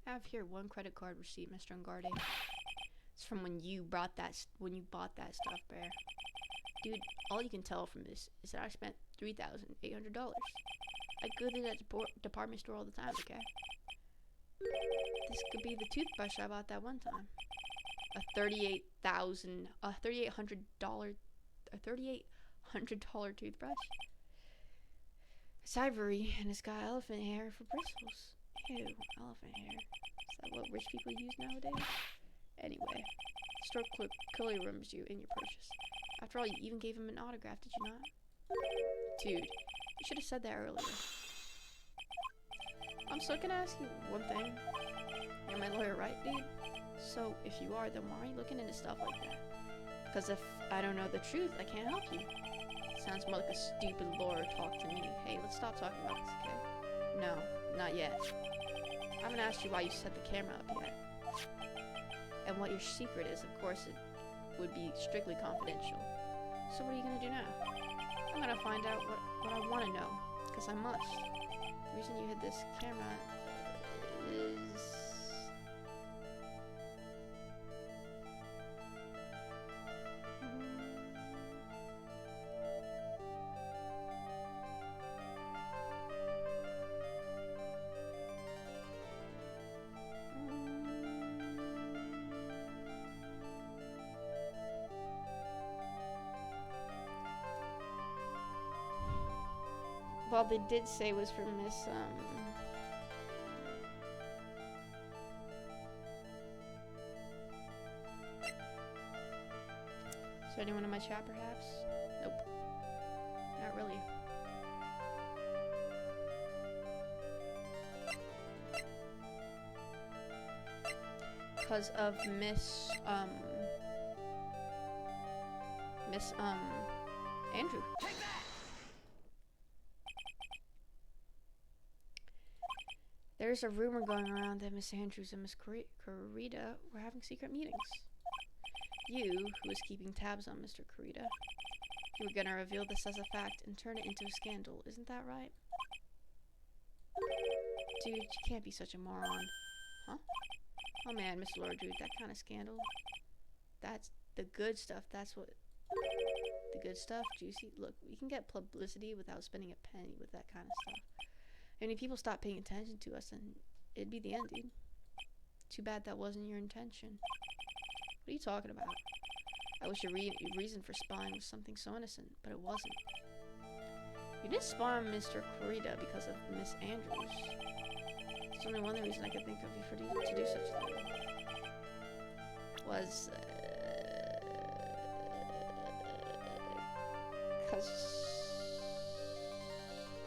I have here one credit card receipt, Mr. Ngardi. It's from when you bought that stuff, Bear. Dude, all you can tell from this is that I spent $3,800. I go to that department store all the time, okay? This could be the toothbrush I bought that one time. A $3,800 toothbrush. It's ivory and it's got elephant hair for bristles. Ew, elephant hair. Is that what rich people use nowadays? Anyway, the store clerk clearly remembers you in your purchase. After all, you even gave him an autograph, did you not? Dude, you should have said that earlier. I'm so gonna ask you one thing. You're my lawyer, right, dude? So, if you are, then why are you looking into stuff like that? Because if I don't know the truth, I can't help you. Sounds more like a stupid lawyer talk to me. Hey, let's stop talking about this, okay? No, not yet. I haven't asked you why you set the camera up yet. And what your secret is, of course, it would be strictly confidential. So what are you gonna do now? I'm gonna find out what I want to know, because I must. The reason you hid this camera is... Well, they did say it was from Miss, Is there anyone in my chat, perhaps? Nope. Not really. Because of Miss Andrew. There's a rumor going around that Miss Andrews and Miss Kurita were having secret meetings. You, who was keeping tabs on Mr. Kurita, you were gonna reveal this as a fact and turn it into a scandal, isn't that right? Dude, you can't be such a moron. Huh? Oh man, Miss Laura, dude, that kind of scandal. That's the good stuff, that's what... The good stuff, juicy. Look, we can get publicity without spending a penny with that kind of stuff. And if people stop paying attention to us, then it'd be the end, dude. Too bad that wasn't your intention. What are you talking about? I wish your reason for spying was something so innocent, but it wasn't. You didn't spy on Mr. Kurita because of Miss Andrews. There's only one reason I could think of you to do such a thing. Was... Because...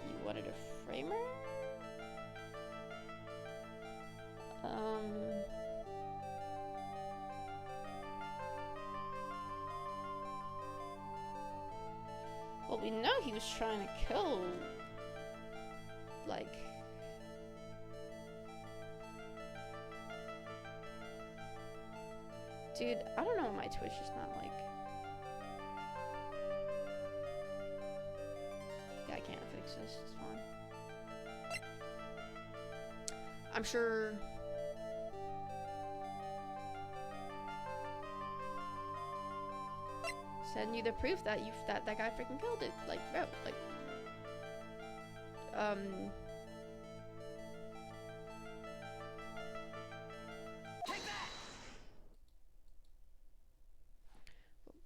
you wanted to frame her? Well, we know he was trying to kill, like... Dude, I don't know why my Twitch is not, like... Yeah, I can't fix this, it's fine. I'm sure... Send you the proof that that guy freaking killed it. Like, bro, like...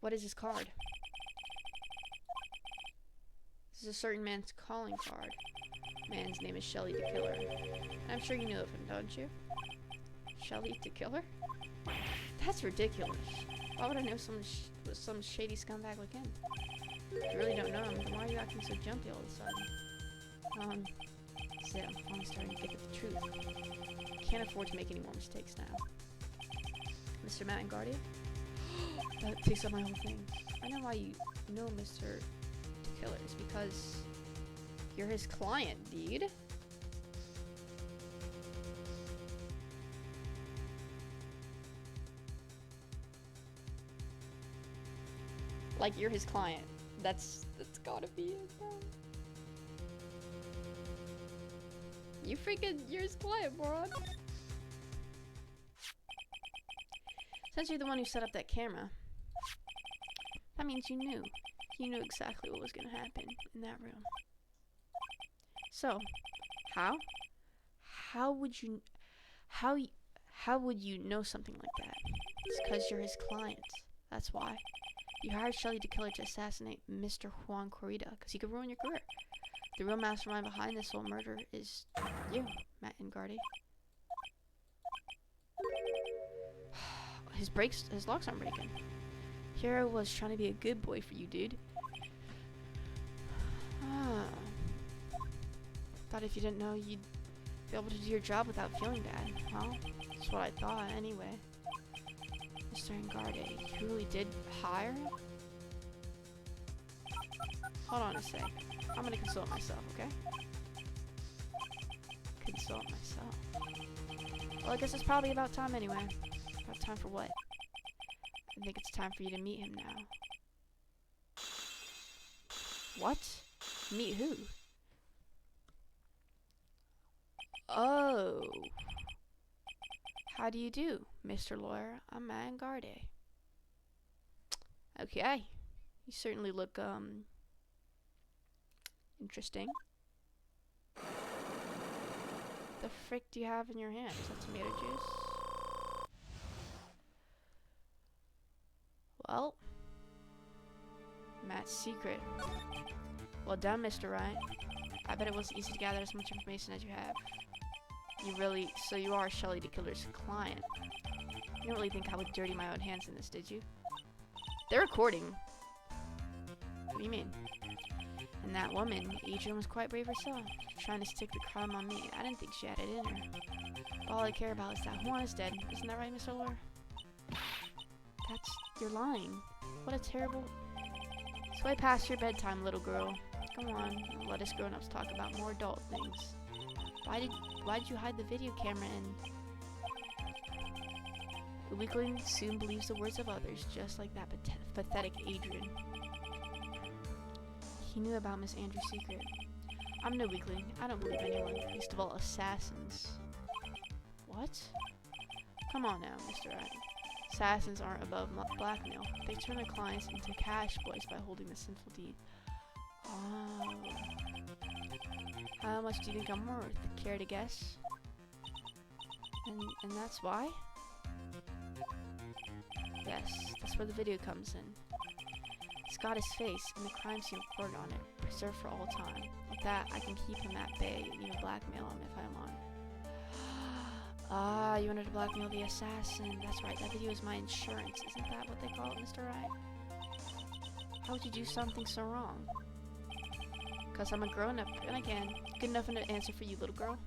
What is his card? This is a certain man's calling card. Man's name is Shelly the Killer. I'm sure you know of him, don't you? Shelly the Killer? That's ridiculous. Why would I know some shady scumbag like him? If you really don't know him, then why are you acting so jumpy all of a sudden? Sid, I'm finally starting to get at the truth. Can't afford to make any more mistakes now. Mr. Matt and Guardian? That takes up my whole thing. I know why you know Mr. Killer. It's because you're his client, dude. Like, you're his client. That's gotta be it, bro. You're his client, moron. Since you're the one who set up that camera, that means you knew. You knew exactly what was gonna happen in that room. So, how would you know something like that? It's because you're his client. That's why. You hired Shelly the Killer to assassinate Mr. Juan Corrida because he could ruin your career. The real mastermind behind this whole murder is you, Matt Ingardi. His locks aren't breaking. Here I was trying to be a good boy for you, dude. Thought if you didn't know, you'd be able to do your job without feeling bad. Well, that's what I thought, anyway. Mr. Ingardi, you really did hire? Hold on a sec. I'm gonna consult myself, okay? Consult myself. Well, I guess it's probably about time anyway. About time for what? I think it's time for you to meet him now. What? Meet who? Oh. How do you do, Mr. Lawyer? I'm Matt Ingardi. Okay. You certainly look, interesting. The frick do you have in your hand? Is that tomato juice? Well, Matt's secret. Well done, Mr. Wright. I bet it wasn't easy to gather as much information as you have. So you are Shelly the Killer's client. You didn't really think I would dirty my own hands in this, did you? They're recording. What do you mean? And that woman, Adrian, was quite brave herself, trying to stick the crime on me. I didn't think she had it in her. All I care about is that Juan is dead. Isn't that right, Mr. Lawyer? You're lying. What a terrible... It's way past your bedtime, little girl. Come on, let us grown-ups talk about more adult things. Why did you hide the video camera in? The weakling soon believes the words of others, just like that pathetic Adrian. He knew about Miss Andrews' secret. I'm no weakling. I don't believe anyone, least of all assassins. What? Come on now, Mr. Wright. Assassins aren't above blackmail. They turn their clients into cash boys by holding the sinful deed. Oh. How much do you think I'm worth? Care to guess? And that's why? Yes, that's where the video comes in. It's got his face and the crime scene recorded on it, preserved for all time. With that, I can keep him at bay and even blackmail him if I want. Ah, you wanted to blackmail the assassin. That's right, that video is my insurance. Isn't that what they call it, Mr. Wright? How would you do something so wrong? Because I'm a grown-up, and again, good enough to answer for you, little girl.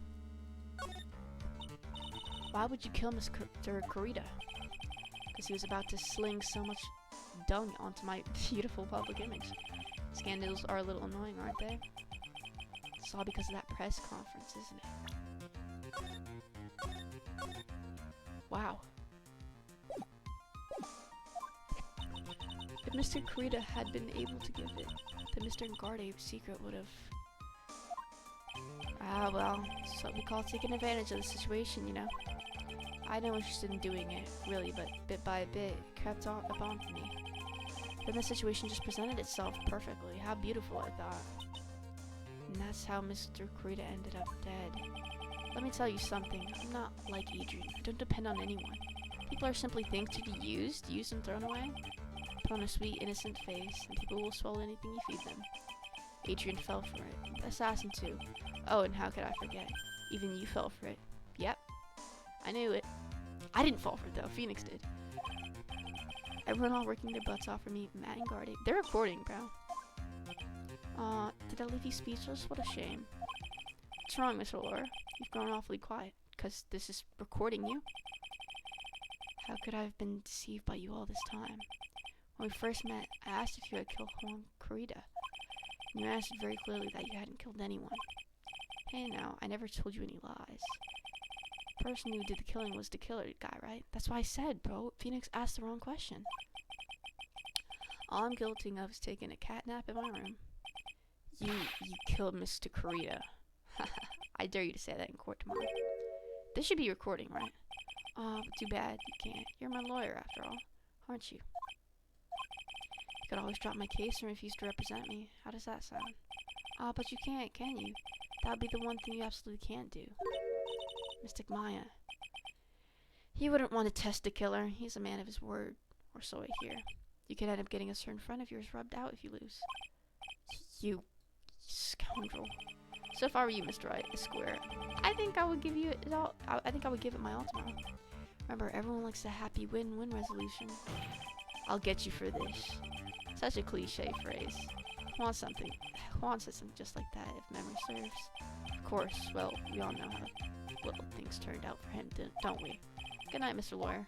Why would you kill Mr. Corrida? Because he was about to sling so much dung onto my beautiful public image. Scandals are a little annoying, aren't they? It's all because of that press conference, isn't it? Wow. If Mr. Corrida had been able to give it, then Mr. Ingardi's secret would have... Ah, well, that's what we call taking advantage of the situation, you know. I know interested in doing it, really, but bit by bit, it crept up onto me. Then the situation just presented itself perfectly. How beautiful, I thought. And that's how Mr. Corrida ended up dead. Let me tell you something. I'm not like Adrian. I don't depend on anyone. People are simply things to be used and thrown away. put on a sweet, innocent face, and people will swallow anything you feed them. Adrian fell for it. The assassin too. Oh, and how could I forget? Even you fell for it. Yep. I knew it. I didn't fall for it though, Phoenix did. Everyone all working their butts off for me, Matt and Gardy. They're recording, bro. Did I leave you speechless? What a shame. What's wrong, Miss Laura? You've gone awfully quiet. 'Cause this is recording you? How could I have been deceived by you all this time? When we first met, I asked if you had killed Juan Corrida. And you answered very clearly that you hadn't killed anyone. Hey now, I never told you any lies. The person who did the killing was the killer guy, right? That's what I said, bro. Phoenix asked the wrong question. All I'm guilty of is taking a cat nap in my room. You killed Mr. Corrida. I dare you to say that in court tomorrow. This should be recording, right? But too bad you can't. You're my lawyer, after all, aren't you? You could always drop my case and refuse to represent me. How does that sound? But you can't, can you? That would be the one thing you absolutely can't do. Mystic Maya. He wouldn't want to test the killer. He's a man of his word, or so I hear. You could end up getting a certain friend of yours rubbed out if you lose. You scoundrel. So if I were you, Mr. Wright, a square, I think I would give you it all. I think I would give it my all tomorrow. Remember, everyone likes a happy win-win resolution. I'll get you for this. Such a cliche phrase. Juan said something just like that, if memory serves. Of course, well, we all know how little things turned out for him, don't we? Good night, Mr. Lawyer.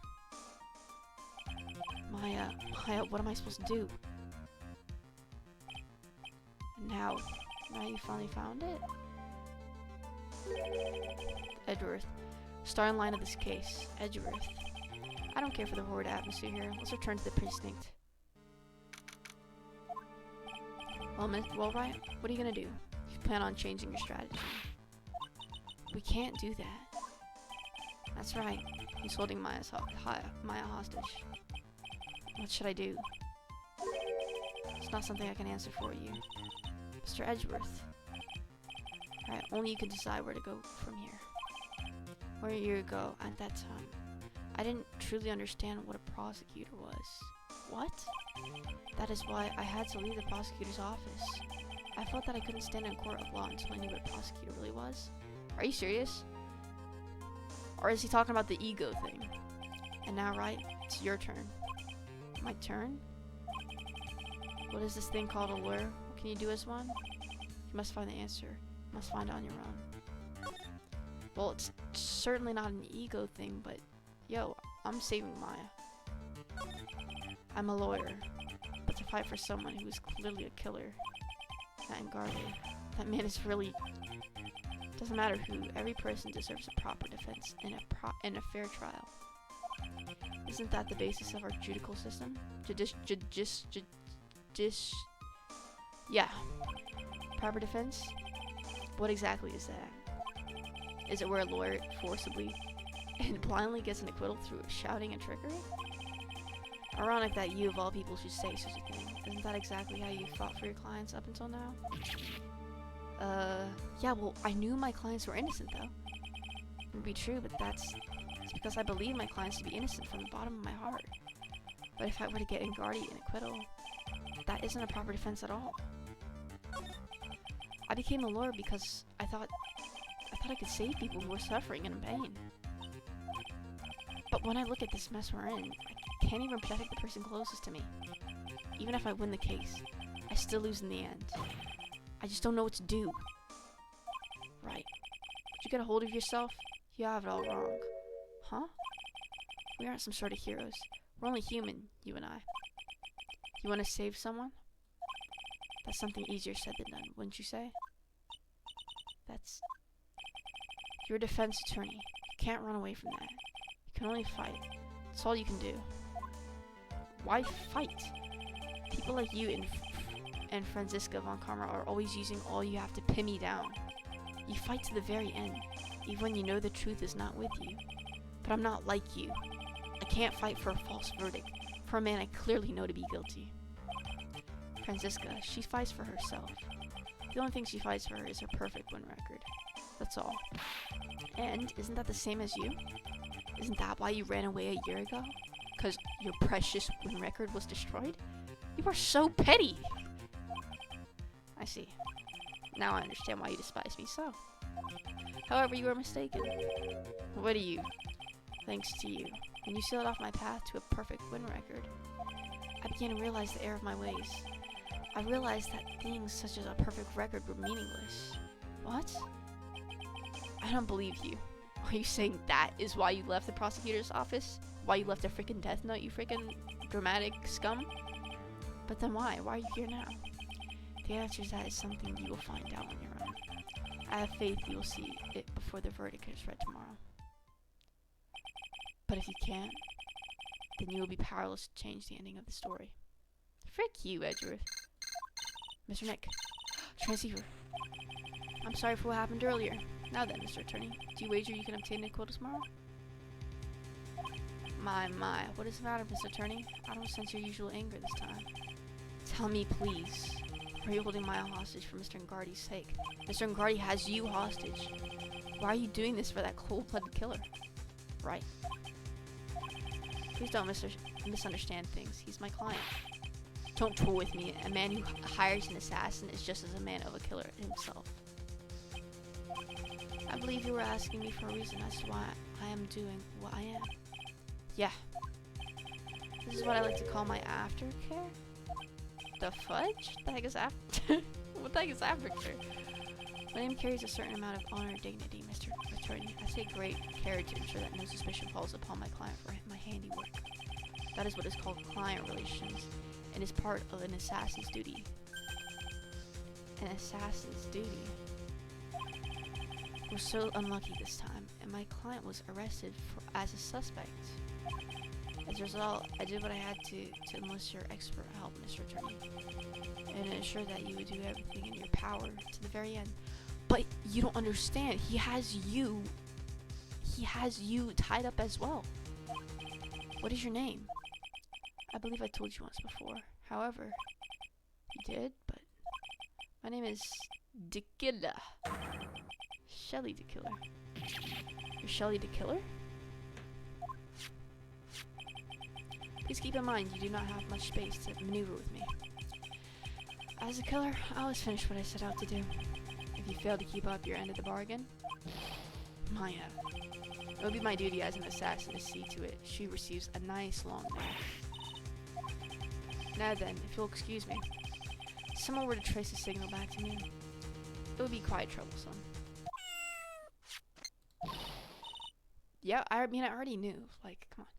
Maya, what am I supposed to do? Now you finally found it? Edgeworth. Starting line of this case. Edgeworth. I don't care for the horrid atmosphere here. Let's return to the precinct. Well, Ryan, what are you gonna do? If you plan on changing your strategy. We can't do that. That's right. He's holding Maya hostage. What should I do? It's not something I can answer for you. Mr. Edgeworth. Alright, only you can decide where to go from here. Or a year ago, at that time, I didn't truly understand what a prosecutor was. What? That is why I had to leave the prosecutor's office. I felt that I couldn't stand in court of law until I knew what a prosecutor really was. Are you serious? Or is he talking about the ego thing? And now, right, it's your turn. My turn? What is this thing called a lawyer? What can you do as one? You must find the answer. You must find it on your own. Well, it's certainly not an ego thing, but yo, I'm saving Maya. I'm a lawyer, but to fight for someone who is clearly a killer, and guarded, that man is really... Doesn't matter who, every person deserves a proper defense in a fair trial. Isn't that the basis of our judicial system? Yeah. Proper defense? What exactly is that? Is it where a lawyer forcibly and blindly gets an acquittal through shouting and trickery? Ironic that you, of all people, should say such a thing. Isn't that exactly how you fought for your clients up until now? Yeah, well, I knew my clients were innocent, though. It would be true, but it's because I believe my clients to be innocent from the bottom of my heart. But if I were to get Ingardi an acquittal, that isn't a proper defense at all. I became a lawyer because I thought I could save people who were suffering and in pain. But when I look at this mess we're in, I can't even protect the person closest to me. Even if I win the case, I still lose in the end. I just don't know what to do. Right. Did you get a hold of yourself? You have it all wrong. Huh? We aren't some sort of heroes. We're only human, you and I. You want to save someone? That's something easier said than done, wouldn't you say? You're a defense attorney. You can't run away from that. You can only fight. That's all you can do. Why fight? People like you and Franziska von Karma are always using all you have to pin me down. You fight to the very end, even when you know the truth is not with you. But I'm not like you. I can't fight for a false verdict, for a man I clearly know to be guilty. Franziska, she fights for herself. The only thing she fights for is her perfect win record. That's all. And isn't that the same as you? Isn't that why you ran away a year ago? Because your precious win record was destroyed? You are so petty. I see. Now I understand why you despise me so. However, you are mistaken. What are you? Thanks to you. When you sealed off my path to a perfect win record, I began to realize the error of my ways. I realized that things such as a perfect record were meaningless. What? I don't believe you. Are you saying that is why you left the prosecutor's office? Why you left a freaking death note, you freaking dramatic scum? But then why? Why are you here now? The answer to that is something you will find out on your own. I have faith you will see it before the verdict is read tomorrow. But if you can't, then you will be powerless to change the ending of the story. Frick you, Edgeworth. Mr. Nick. Transceiver. I'm sorry for what happened earlier. Now then, Mr. Attorney, do you wager you can obtain a quote tomorrow? My, what is the matter, Mr. Attorney? I don't sense your usual anger this time. Tell me, please. Are you holding Maya hostage for Mr. Ngardi's sake? Mr. Ngardi has you hostage. Why are you doing this for that cold-blooded killer? Right. Please don't misunderstand things. He's my client. Don't tool with me. A man who hires an assassin is just as a man of a killer himself. I believe you were asking me for a reason as to why I am doing what I am. Yeah. This is what I like to call my aftercare. The fudge? The heck is after? What the heck is aftercare? My name carries a certain amount of honor and dignity, Mr. Attorney. I take great care to ensure that no suspicion falls upon my client for my handiwork. That is what is called client relations, and is part of an assassin's duty. An assassin's duty. We're so unlucky this time, and my client was arrested as a suspect. As a result, I did what I had to enlist your expert help, Mr. Attorney, and ensure that you would do everything in your power to the very end. But you don't understand. He has you tied up as well. What is your name? I believe I told you once before. However, you did, but my name is DeKiller. Shelly DeKiller. You're Shelly DeKiller? Please keep in mind you do not have much space to maneuver with me. As a killer, I always finish what I set out to do. If you fail to keep up your end of the bargain, Maya. It will be my duty as an assassin to see to it she receives a nice long nap. Now then, if you'll excuse me, if someone were to trace the signal back to me, it would be quite troublesome. Yeah, I mean, I already knew. Like, come on.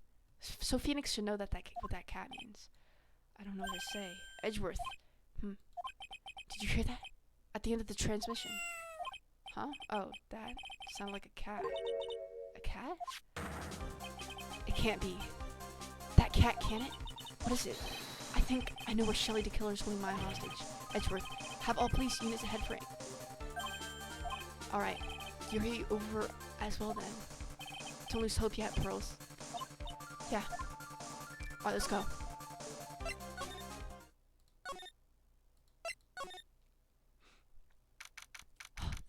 So Phoenix should know that what that cat means. I don't know what to say. Edgeworth. Did you hear that? At the end of the transmission. Huh? Oh, that sounded like a cat. A cat? It can't be. That cat, can it? What is it? I think I know where Shelly DeKiller is holding my hostage. Edgeworth, have all police units ahead for it. Alright. You're over as well then. Don't lose hope yet, Pearls. Yeah. Alright, let's go.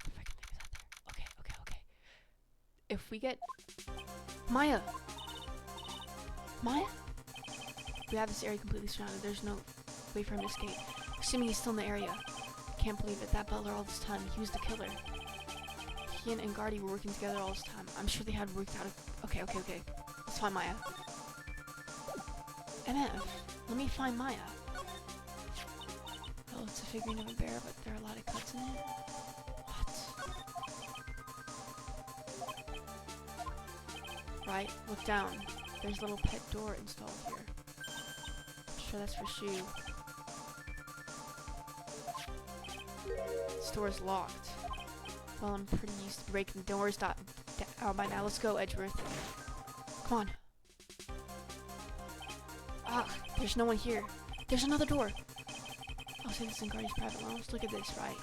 The freaking thing is out there. Okay. If we get... Maya! Maya? We have this area completely surrounded. There's no way for him to escape. Assuming he's still in the area. Can't believe it. That butler all this time. He was the killer. He and Ngardi were working together all this time. I'm sure they had worked out a... Okay. Let's find Maya. MF, let me find Maya. Oh, it's a figurine of a bear, but there are a lot of cuts in it. What? Right, look down. There's a little pet door installed here. I'm sure that's for Shu. This door is locked. Well, I'm pretty used to breaking doors down by now. Let's go, Edgeworth. Come on. Ah, there's no one here. There's another door. I'll say this in Ngardi's private lounge. Look at this, right?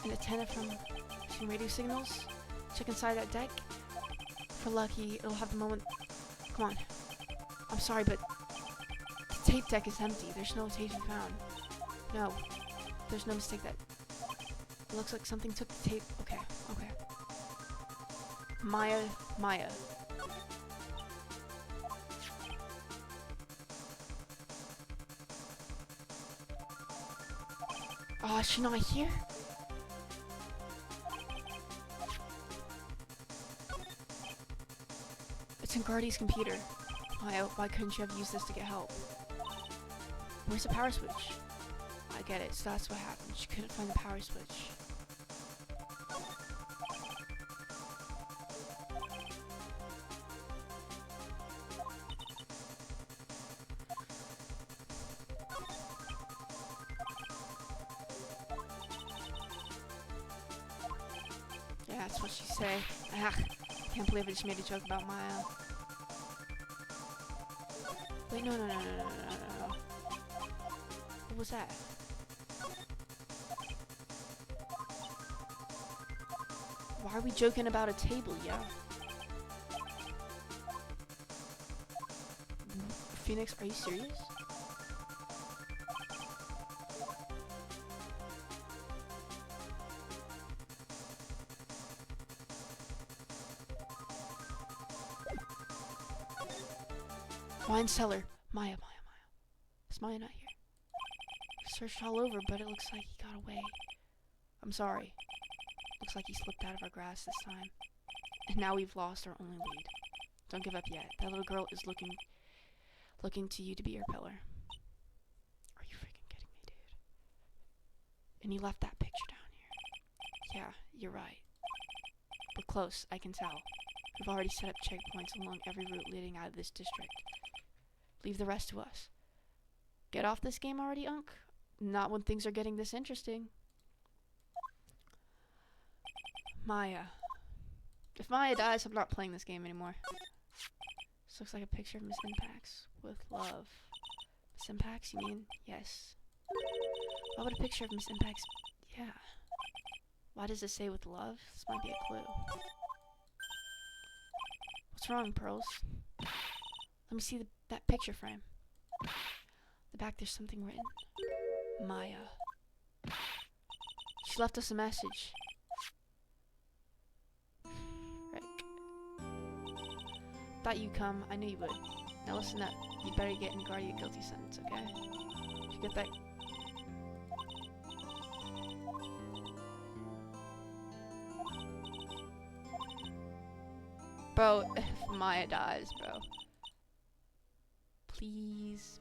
An antenna from some radio signals. Check inside that deck. For lucky, it'll have the moment. Come on. I'm sorry, but the tape deck is empty. There's no tape to be found. No. There's no mistake that... It looks like something took the tape. Okay. Maya. Oh, is she not here? It's in Guardy's computer. Why couldn't you have used this to get help? Where's the power switch? I get it, so that's what happened. She couldn't find the power switch. Yeah, that's what she say. Ah, can't believe I just made a joke about Maya. Wait, no. What was that? Why are we joking about a table, yeah? Phoenix, are you serious? Wine cellar. Maya. Is Maya not here? Searched all over, but it looks like he got away. I'm sorry. Looks like he slipped out of our grasp this time. And now we've lost our only lead. Don't give up yet. That little girl is looking to you to be your pillar. Are you freaking kidding me, dude? And you left that picture down here. Yeah, you're right. We're close, I can tell. We've already set up checkpoints along every route leading out of this district. Leave the rest to us. Get off this game already, Unc? Not when things are getting this interesting. Maya. If Maya dies, I'm not playing this game anymore. This looks like a picture of Miss Impax with love. Miss Impax, you mean? Yes. Why would a picture of Miss Impax... Yeah. Why does it say with love? This might be a clue. What's wrong, Pearls? Let me see that picture frame. The back, there's something written. Maya. She left us a message. Rick. Thought you'd come. I knew you would. Now listen up. You better get in guard of your guilty sentence, okay? Did you get that? Bro, if Maya dies, bro. Please.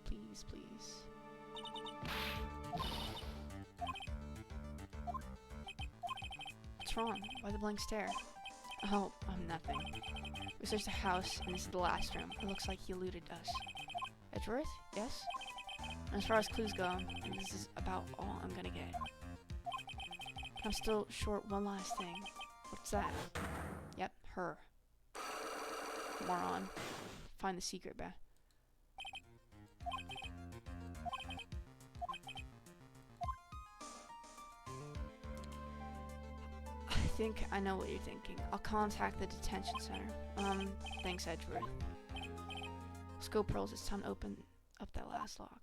What's wrong? Why the blank stare? Oh, nothing. We searched the house, and this is the last room. It looks like he eluded us. Edgeworth? Yes? And as far as clues go, this is about all I'm gonna get. I'm still short one last thing. What's that? Yep, her. Moron. Find the secret, bruh. I think I know what you're thinking. I'll contact the detention center. Thanks, Edgeworth. Let's go, Pearls. It's time to open up that last lock.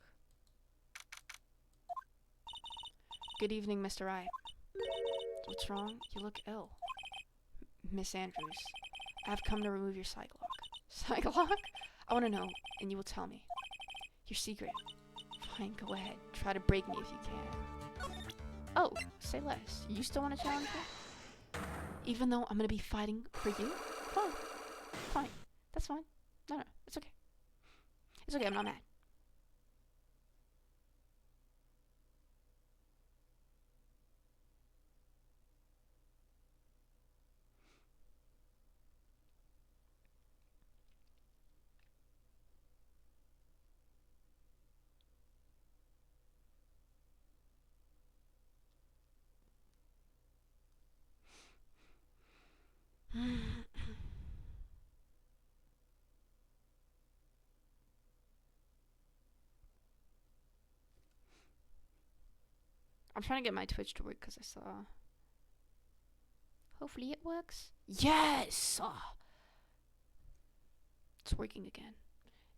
Good evening, Mr. Wright. What's wrong? You look ill. Miss Andrews, I've come to remove your psych lock. Psych lock? I want to know, and you will tell me. Your secret. Fine, go ahead. Try to break me if you can. Oh, say less. You still want to challenge me? Even though I'm going to be fighting for you? Fine. That's fine. No, it's okay. It's okay, I'm not mad. I'm trying to get my Twitch to work because I saw... Hopefully it works. Yes! It's working again.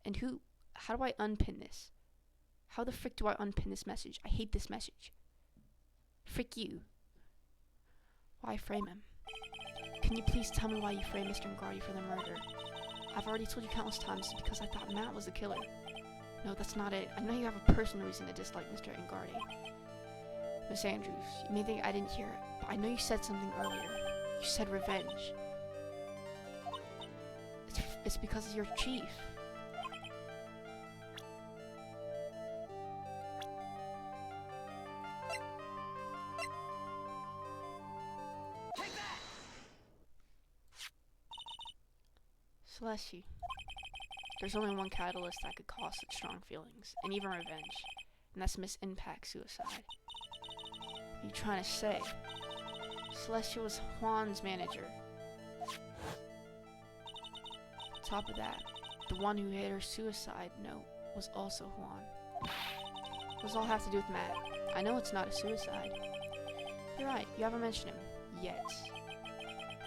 And how do I unpin this? How the frick do I unpin this message? I hate this message. Frick you. Why frame him? Can you please tell me why you framed Mr. Ngardi for the murder? I've already told you countless times because I thought Matt was the killer. No, that's not it. I know you have a personal reason to dislike Mr. Ngardi. Miss Andrews, you may think I didn't hear it, but I know you said something earlier. You said revenge. It's because of your chief. Celestia, there's only one catalyst that could cause such strong feelings, and even revenge, and that's Miss Impact suicide. What are you trying to say? Celestia was Juan's manager. On top of that, the one who hid her suicide note was also Juan. What does all have to do with Matt? I know it's not a suicide. You're right, you haven't mentioned him. Yet.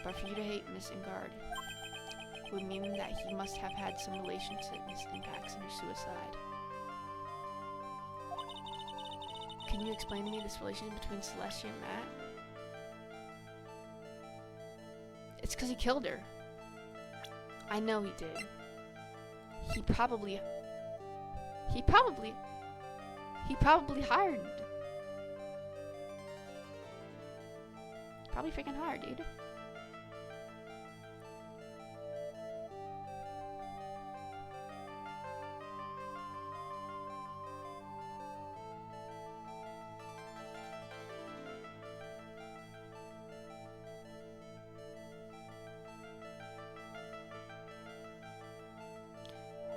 But for you to hate Miss Ingard would mean that he must have had some relation to Miss Impact's and her suicide. Can you explain to me this relation between Celestia and Matt? It's because he killed her. I know he did. He probably hired. Probably freaking hired, dude.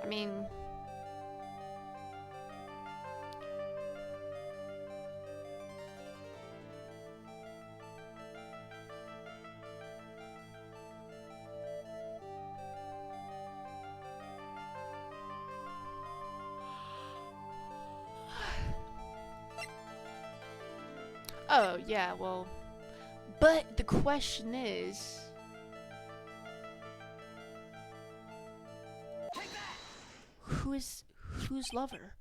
I mean, oh yeah, well, but the question is, whose lover?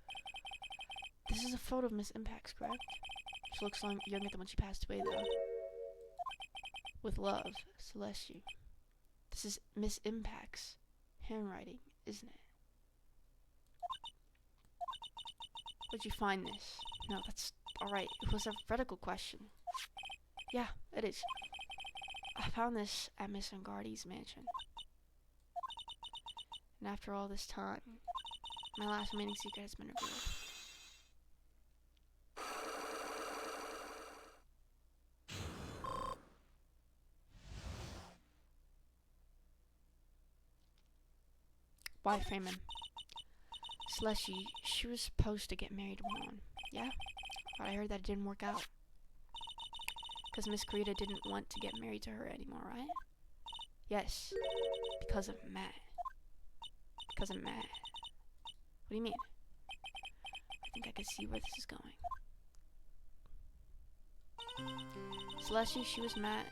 This is a photo of Miss Impact's, correct? She looks younger than when she passed away, though. With love, Celestia. This is Miss Impact's handwriting, isn't it? Where'd you find this? No, that's alright. It was a radical question. Yeah, it is. I found this at Miss Angardi's mansion. And after all this time, my last remaining secret has been revealed. Why frame him? Celestia, she was supposed to get married to Juan. Yeah? But I heard that it didn't work out. Because Miss Carita didn't want to get married to her anymore, right? Yes. Because of Matt. Because of Matt. What do you mean? I think I can see where this is going. Celestia, she was Matt's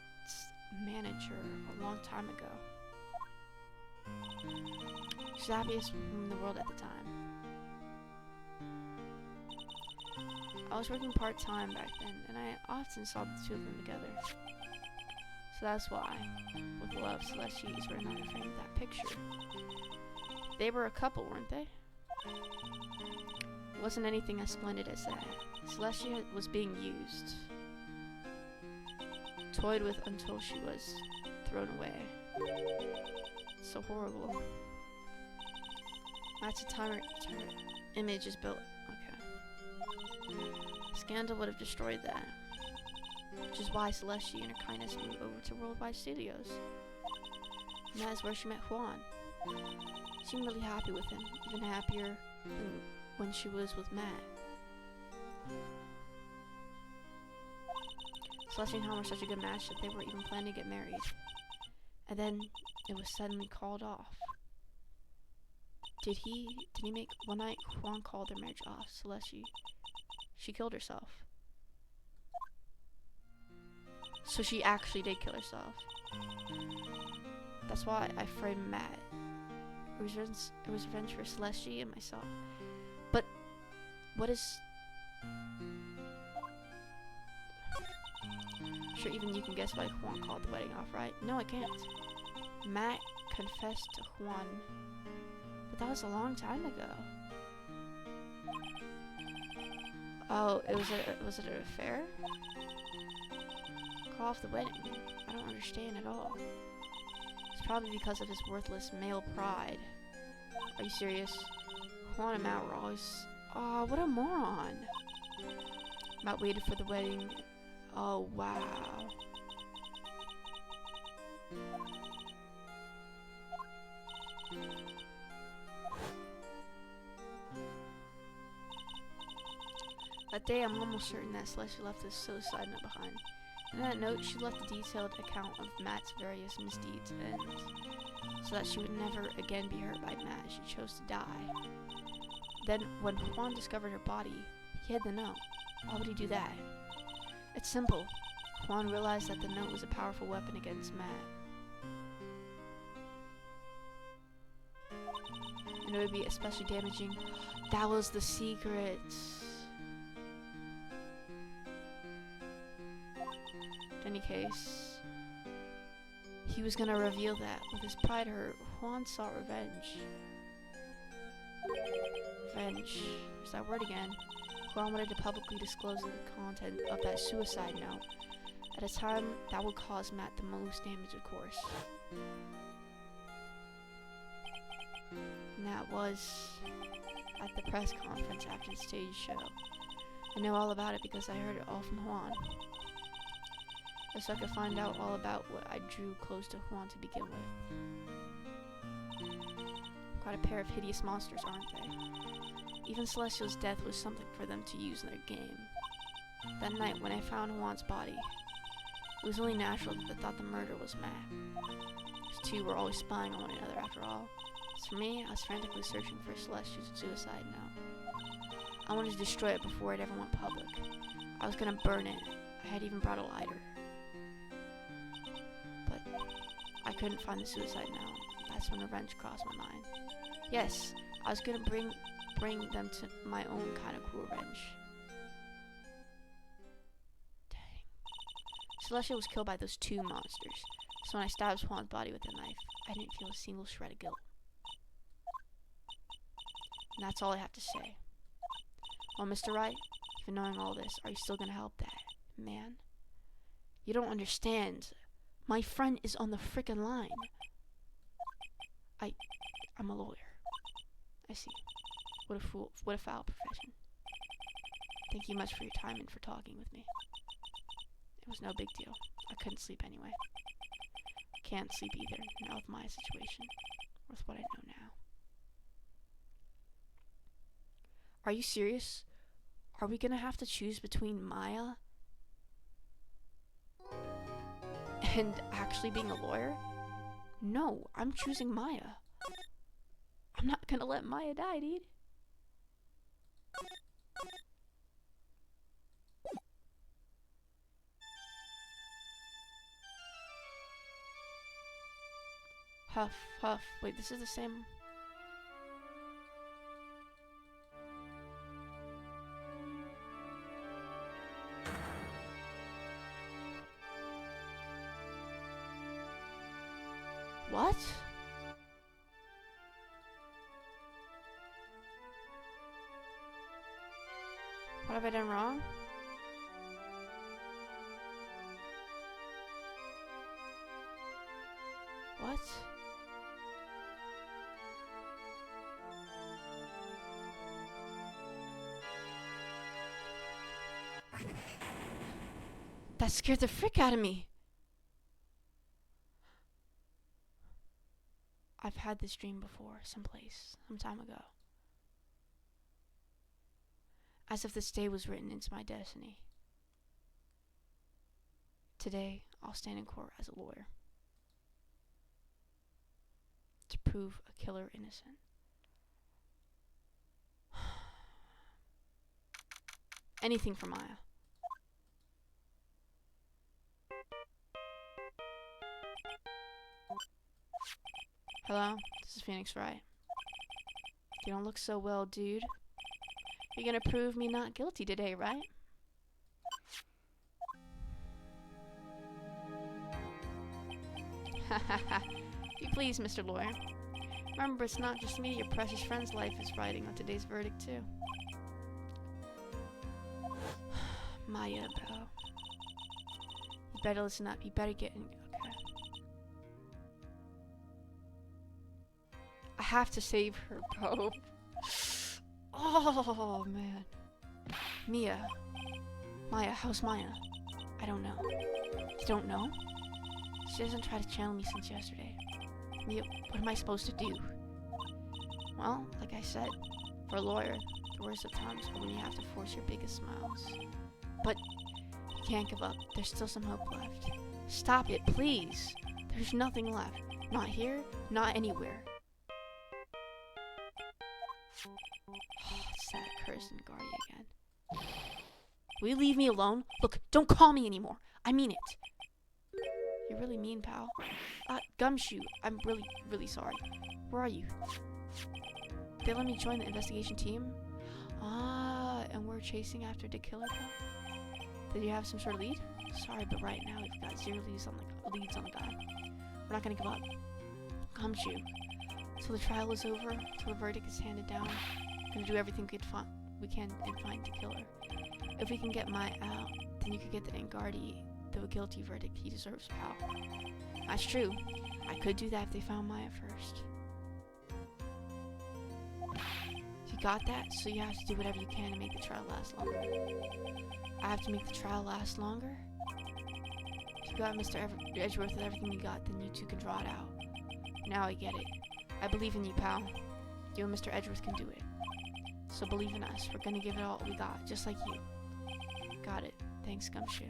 manager a long time ago. She was the happiest woman in the world at the time. I was working part-time back then, and I often saw the two of them together. So that's why, with love, Celestia is written on the frame of that picture. They were a couple, weren't they? It wasn't anything as splendid as that. Celestia was being used. Toyed with until she was thrown away. So horrible. That's the time her image is built. Okay. Scandal would have destroyed that. Which is why Celestia and her kindness moved over to Worldwide Studios. And that is where she met Juan. She seemed really happy with him, even happier than when she was with Matt. Celestia and Juan were such a good match that they were even planning to get married. And then it was suddenly called off. Did he make one night Juan called their marriage off? Celestia, she killed herself. So she actually did kill herself. That's why I framed Matt. It was revenge for Celestia and myself. But what is... Sure, even you can guess why Juan called the wedding off, right? No, I can't. Matt confessed to Juan, but that was a long time ago. Oh, was it an affair? Call off the wedding. I don't understand at all. It's probably because of his worthless male pride. Are you serious? Juan and Matt were always... Oh, what a moron. Matt waited for the wedding. Oh, wow. That day, I'm almost certain that Celestia left a suicide note behind. In that note, she left a detailed account of Matt's various misdeeds, and so that she would never again be hurt by Matt, she chose to die. Then, when Juan discovered her body, he hid the note. Why would he do that? It's simple. Juan realized that the note was a powerful weapon against Matt. And it would be especially damaging. That was the secret. In any case, he was gonna reveal that. With his pride hurt, Juan sought revenge. Revenge. There's that word again. Juan wanted to publicly disclose the content of that suicide note at a time that would cause Matt the most damage, of course. And that was at the press conference after the stage show. I know all about it because I heard it all from Juan. Just so I could find out all about what I drew close to Juan to begin with. Quite a pair of hideous monsters, aren't they? Even Celestial's death was something for them to use in their game. That night, when I found Juan's body, it was only natural that they thought the murder was Matt. These two were always spying on one another, after all. As for me, I was frantically searching for Celestial's suicide note. I wanted to destroy it before it ever went public. I was gonna burn it. I had even brought a lighter. But I couldn't find the suicide note. That's when revenge crossed my mind. Yes, I was gonna bring them to my own kind of cool revenge. Dang. Celestia was killed by those two monsters, so when I stabbed Juan's body with a knife, I didn't feel a single shred of guilt. And that's all I have to say. Well, Mr. Wright, even knowing all this, are you still gonna help that man? You don't understand. My friend is on the frickin' line. I'm a lawyer. I see. What a fool. What a foul profession. Thank you much for your time and for talking with me. It was no big deal. I couldn't sleep anyway. I can't sleep either, now with my situation. With what I know now. Are you serious? Are we gonna have to choose between Maya and actually being a lawyer? No, I'm choosing Maya. I'm not gonna let Maya die, dude. Huff, huff. Wait, this is the same... What? What have I done wrong? What? That scared the frick out of me. I've had this dream before, some time ago. As if this day was written into my destiny. Today, I'll stand in court as a lawyer. To prove a killer innocent. Anything for Maya. Hello, this is Phoenix Wright. You don't look so well, dude. You're gonna prove me not guilty today, right? Hahaha. Be pleased, Mr. Lawyer. Remember, it's not just me, your precious friend's life is riding on today's verdict, too. Maya, bro. You better listen up. You better get in. Okay. I have to save her, bro. Oh, man. Mia. Maya, how's Maya? I don't know. You don't know? She hasn't tried to channel me since yesterday. Mia, what am I supposed to do? Well, like I said, for a lawyer, the worst of times are when you have to force your biggest smiles. But you can't give up. There's still some hope left. Stop it, please. There's nothing left. Not here, not anywhere. It's that cursed Guardian again. Will you leave me alone? Look, don't call me anymore. I mean it. You're really mean, pal. Gumshoe, I'm really sorry. Where are you? They let me join the investigation team? And we're chasing after the killer, pal? Did you have some sort of lead? Sorry, but right now we've got 0 leads on the guy. We're not gonna give up. Gumshoe. Till the trial is over, till the verdict is handed down, we're gonna do everything we can and find the killer. If we can get Maya out, then you could get the Engardi the guilty verdict he deserves, pal. That's true. I could do that if they found Maya first. You got that? So you have to do whatever you can to make the trial last longer. I have to make the trial last longer? If you got Mr. Edgeworth with everything you got, then you two can draw it out. Now I get it. I believe in you, pal. You and Mr. Edgeworth can do it. So believe in us. We're gonna give it all we got, just like you. Got it. Thanks, Gumshoe.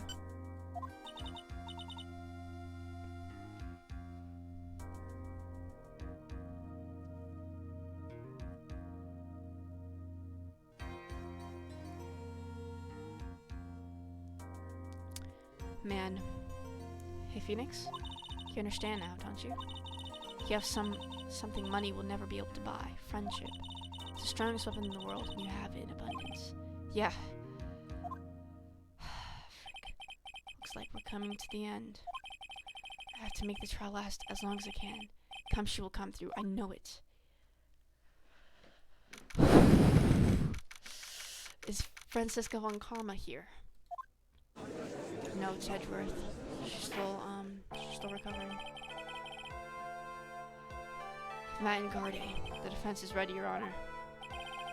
Man. Hey, Phoenix. You understand now, don't you? You have something money will never be able to buy. Friendship. It's the strongest weapon in the world, and you have it in abundance. Yeah. Frick. Looks like we're coming to the end. I have to make the trial last as long as I can. Gumshoe will come through. I know it. Is Francisca von Karma here? No, it's Edgeworth. She's still recovering. Matt and Garde. The defense is ready, Your Honor.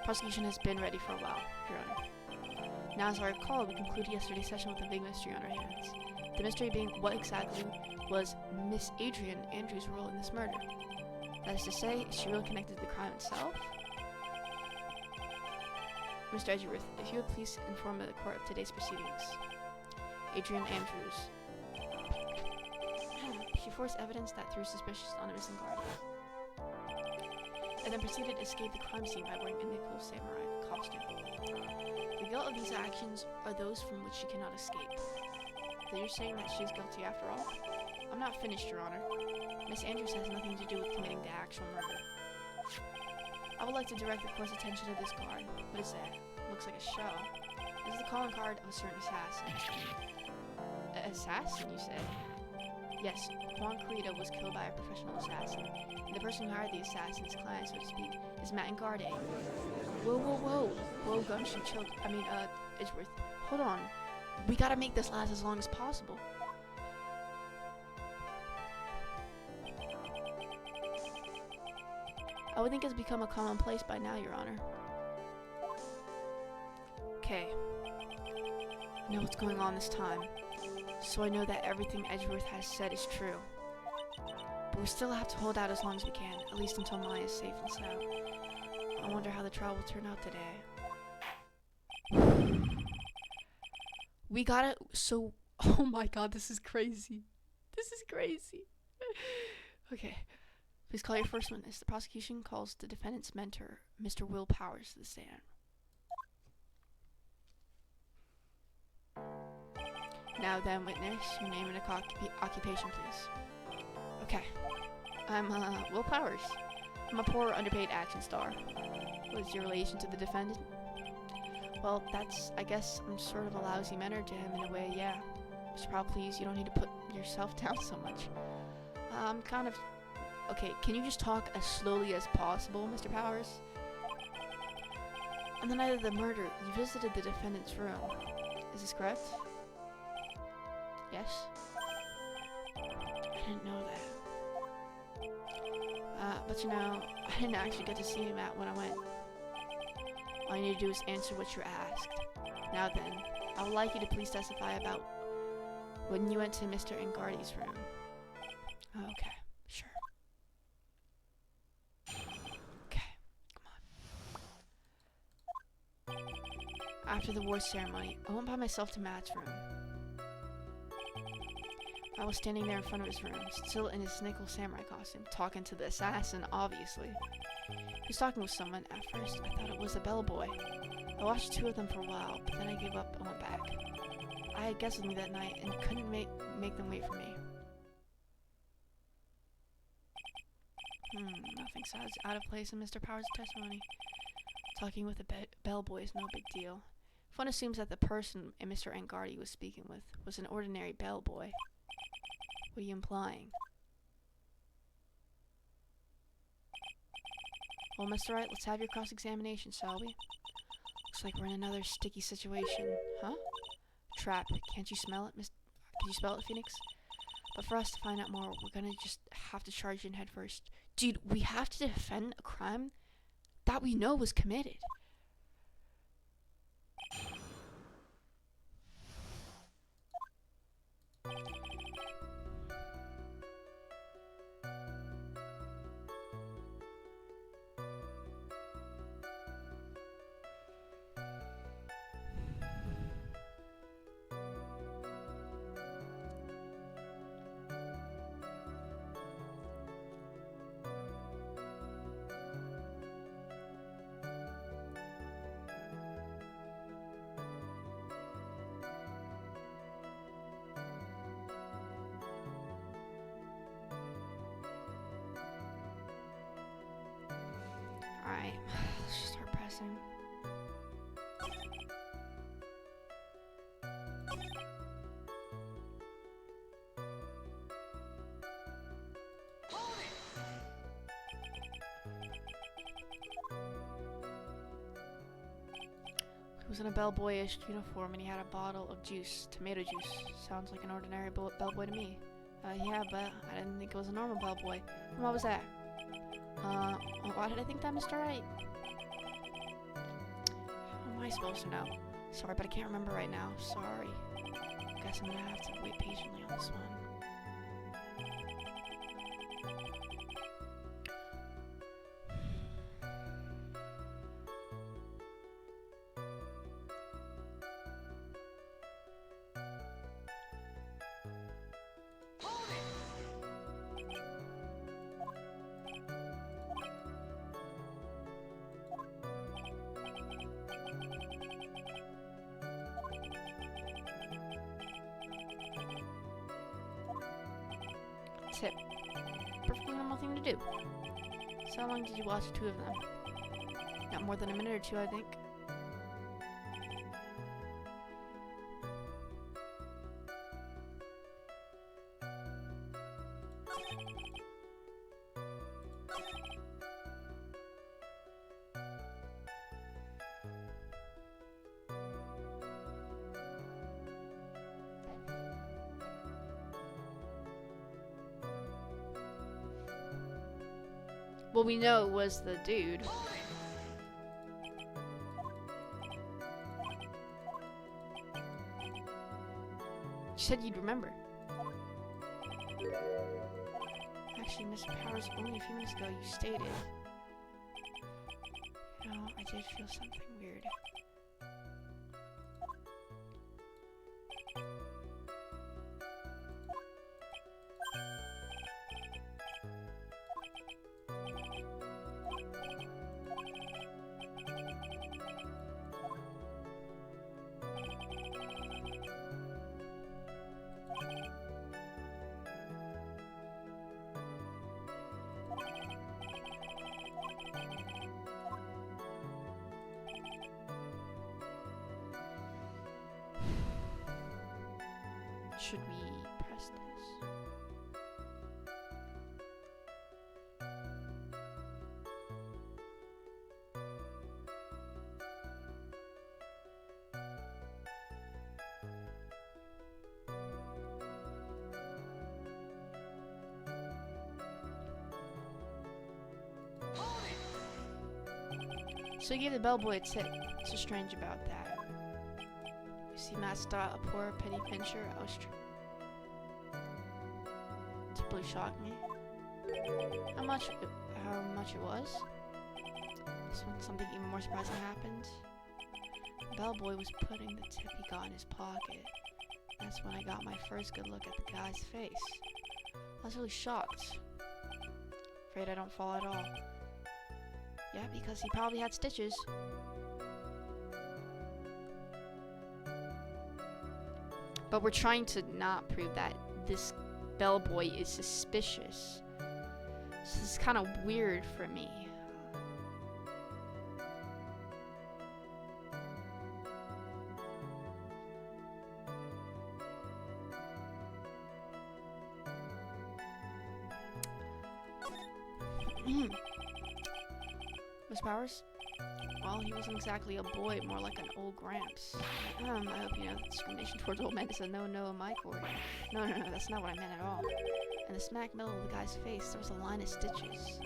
Prosecution has been ready for a while, Your Honor. Now, as I recall, we concluded yesterday's session with a big mystery on our hands. The mystery being what exactly was Miss Adrian Andrews' role in this murder. That is to say, is she really connected to the crime itself? Mr. Edgeworth, if you would please inform the court of today's proceedings. Adrian Andrews. She forced evidence that threw suspicious on a missing guardian, and then proceeded to escape the crime scene by wearing a nickel samurai costume. The guilt of these actions are those from which she cannot escape. So you're saying that she is guilty after all? I'm not finished, Your Honor. Miss Andrews has nothing to do with committing the actual murder. I would like to direct the court's attention to this card. What is that? Looks like a shell. This is the calling card of a certain assassin. Assassin, you say? Yes, Juan Carrito was killed by a professional assassin. And the person who hired the assassin's client, so to speak, is Matt and Garde. Whoa, Gumshoe, chill. Edgeworth, hold on. We gotta make this last as long as possible. I would think it's become a commonplace by now, Your Honor. Okay. I know what's going on this time, so I know that everything Edgeworth has said is true. But we still have to hold out as long as we can, at least until Maya is safe and sound. I wonder how the trial will turn out today. We gotta, oh my god, this is crazy. This is crazy. Okay, please call your first witness. The prosecution calls the defendant's mentor, Mr. Will Powers, to the stand. Now then, witness, your name and occupation, please. Okay. I'm, Will Powers. I'm a poor, underpaid action star. What is your relation to the defendant? Well, I guess I'm sort of a lousy mentor to him in a way, yeah. Mr. Powell, please, you don't need to put yourself down so much. I'm kind of... Okay, can you just talk as slowly as possible, Mr. Powers? On the night of the murder, you visited the defendant's room. Is this correct? Yes? I didn't know that. But you know, I didn't actually get to see him when I went. All you need to do is answer what you're asked. Now then, I would like you to please testify about when you went to Mr. Angardi's room. Okay, sure. Okay, come on. After the war ceremony, I went by myself to Matt's room. I was standing there in front of his room, still in his nickel samurai costume, talking to the assassin, obviously. He was talking with someone. At first, I thought it was a bellboy. I watched two of them for a while, but then I gave up and went back. I had guests with me that night and couldn't make them wait for me. Nothing sounds out of place in Mr. Powers' testimony. Talking with a bellboy is no big deal. If one assumes that the person Mr. Angardi was speaking with was an ordinary bellboy, what are you implying? Well, Mr. Wright, let's have your cross-examination, shall we? Looks like we're in another sticky situation. Huh? Trap. Can't you smell it, Can you smell it, Phoenix? But for us to find out more, we're gonna just have to charge in head first. Dude, we have to defend a crime that we know was committed. Alright, let's just start pressing. He was in a bellboyish uniform and he had a bottle of juice, tomato juice. Sounds like an ordinary bellboy to me. Yeah, but I didn't think it was a normal bellboy. And what was that? Why did I think that, Mr. Wright? How am I supposed to know? Sorry, but I can't remember right now. Sorry. Guess I'm gonna have to wait patiently on this one. Tip. Perfectly normal thing to do. So how long did you watch two of them? Not more than a minute or two, I think. Well, we know it was the dude. You said you'd remember. Actually, Mr. Powers, only a few minutes ago you stated. You know, I did feel something weird. Should we press this? So he gave the bellboy a tip. What's so strange about that? You see, Master, a poor penny pincher. Tip really shocked me. How much it was? This when something even more surprising happened. The bellboy was putting the tip he got in his pocket. That's when I got my first good look at the guy's face. I was really shocked. Afraid I don't fall at all. Yeah, because he probably had stitches. But we're trying to not prove that this bellboy is suspicious. So this is kind of weird for me. Miss Powers? Well, he wasn't exactly a boy, more like an old gramps. I hope you know that discrimination towards old men is a no-no in my court. No, that's not what I meant at all. In the smack middle of the guy's face, there was a line of stitches.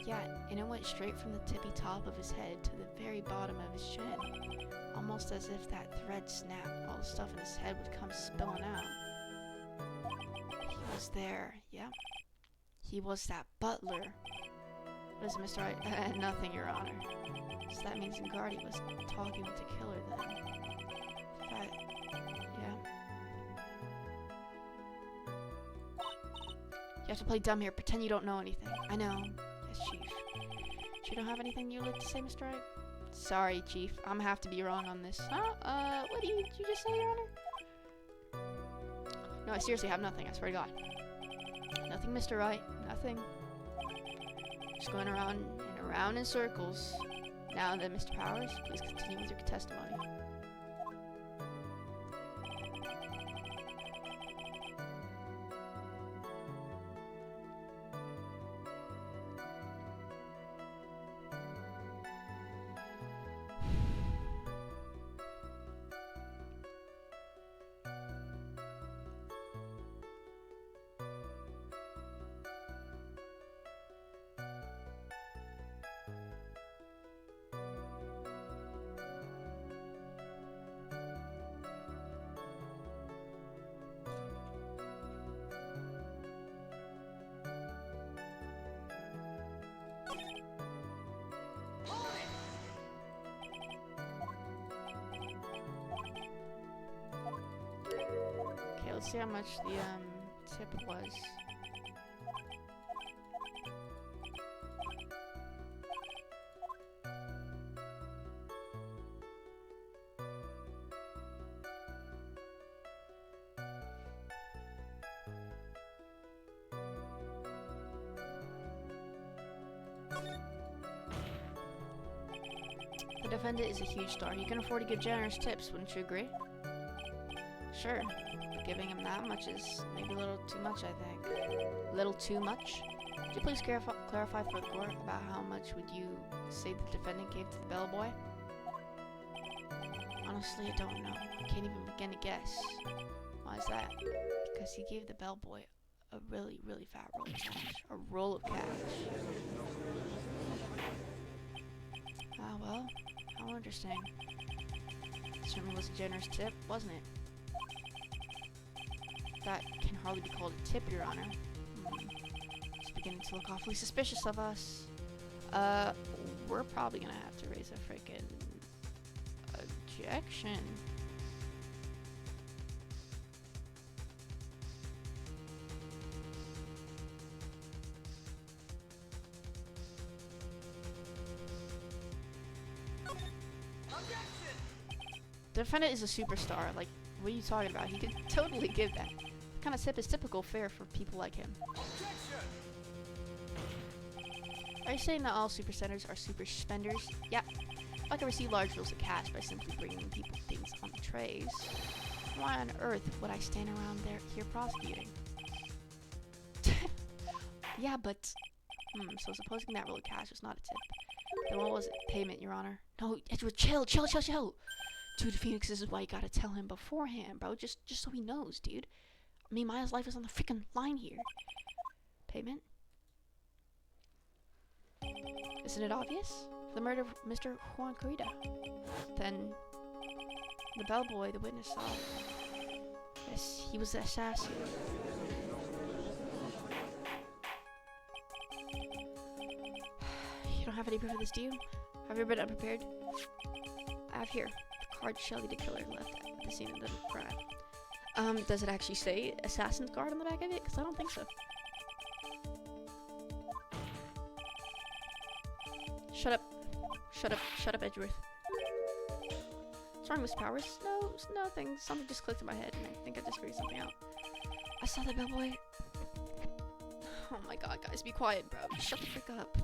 Yeah, and it went straight from the tippy top of his head to the very bottom of his chin. Almost as if that thread snapped, all the stuff in his head would come spilling out. He was there, yeah. He was that butler. What is it, Mr. Wright? Nothing, Your Honor. So that means Ngardi was talking with the killer then. That, yeah. You have to play dumb here. Pretend you don't know anything. I know. Yes, Chief. You don't have anything you'd like to say, Mr. Wright? Sorry, Chief. I'm gonna have to be wrong on this. Huh? What did you just say, Your Honor? No, I seriously have nothing. I swear to God. Nothing, Mr. Wright. Nothing. Just going around and around in circles. Now then, Mr. Powers, please continue with your testimony. Okay, let's see how much the tip was. The defendant is a huge star. He can afford to give generous tips, wouldn't you agree? Sure. But giving him that much is maybe a little too much, I think. A little too much? Could you please clarify for the court about how much would you say the defendant gave to the bellboy? Honestly, I don't know. I can't even begin to guess. Why is that? Because he gave the bellboy a really, really fat roll of cash. A roll of cash. Ah, well, how interesting. Certainly was a generous tip, wasn't it? That can hardly be called a tip, Your Honor. It's beginning to look awfully suspicious of us. We're probably gonna have to raise a frickin' objection. The defendant is a superstar. Like, what are you talking about? He could totally give that. What kind of tip is typical fare for people like him? Are you saying that all super centers are super spenders? Yeah. I can receive large rolls of cash by simply bringing people things on trays. Why on earth would I stand around here prosecuting? Yeah, but... so supposing that roll of cash was not a tip, then what was it? Payment, Your Honor. No, Edward, chill. Dude, Phoenix, this is why you gotta tell him beforehand, bro. Just so he knows, dude. I mean, Maya's life is on the freaking line here. Payment? Isn't it obvious? the murder of Mr. Juan Corrida. Then the bellboy, the witness saw. Yes, he was the assassin. You don't have any proof of this, do you? Have you been unprepared? I have here the card Shelly the killer left at the scene of the crime. Does it actually say assassin's guard on the back of it? Because I don't think so. Shut up. Shut up. Shut up, Edgeworth. What's wrong, Miss Powers? No, it's nothing. Something just clicked in my head, and I think I just figured something out. I saw that bellboy. Oh my god, guys, be quiet, bro. Shut the frick up.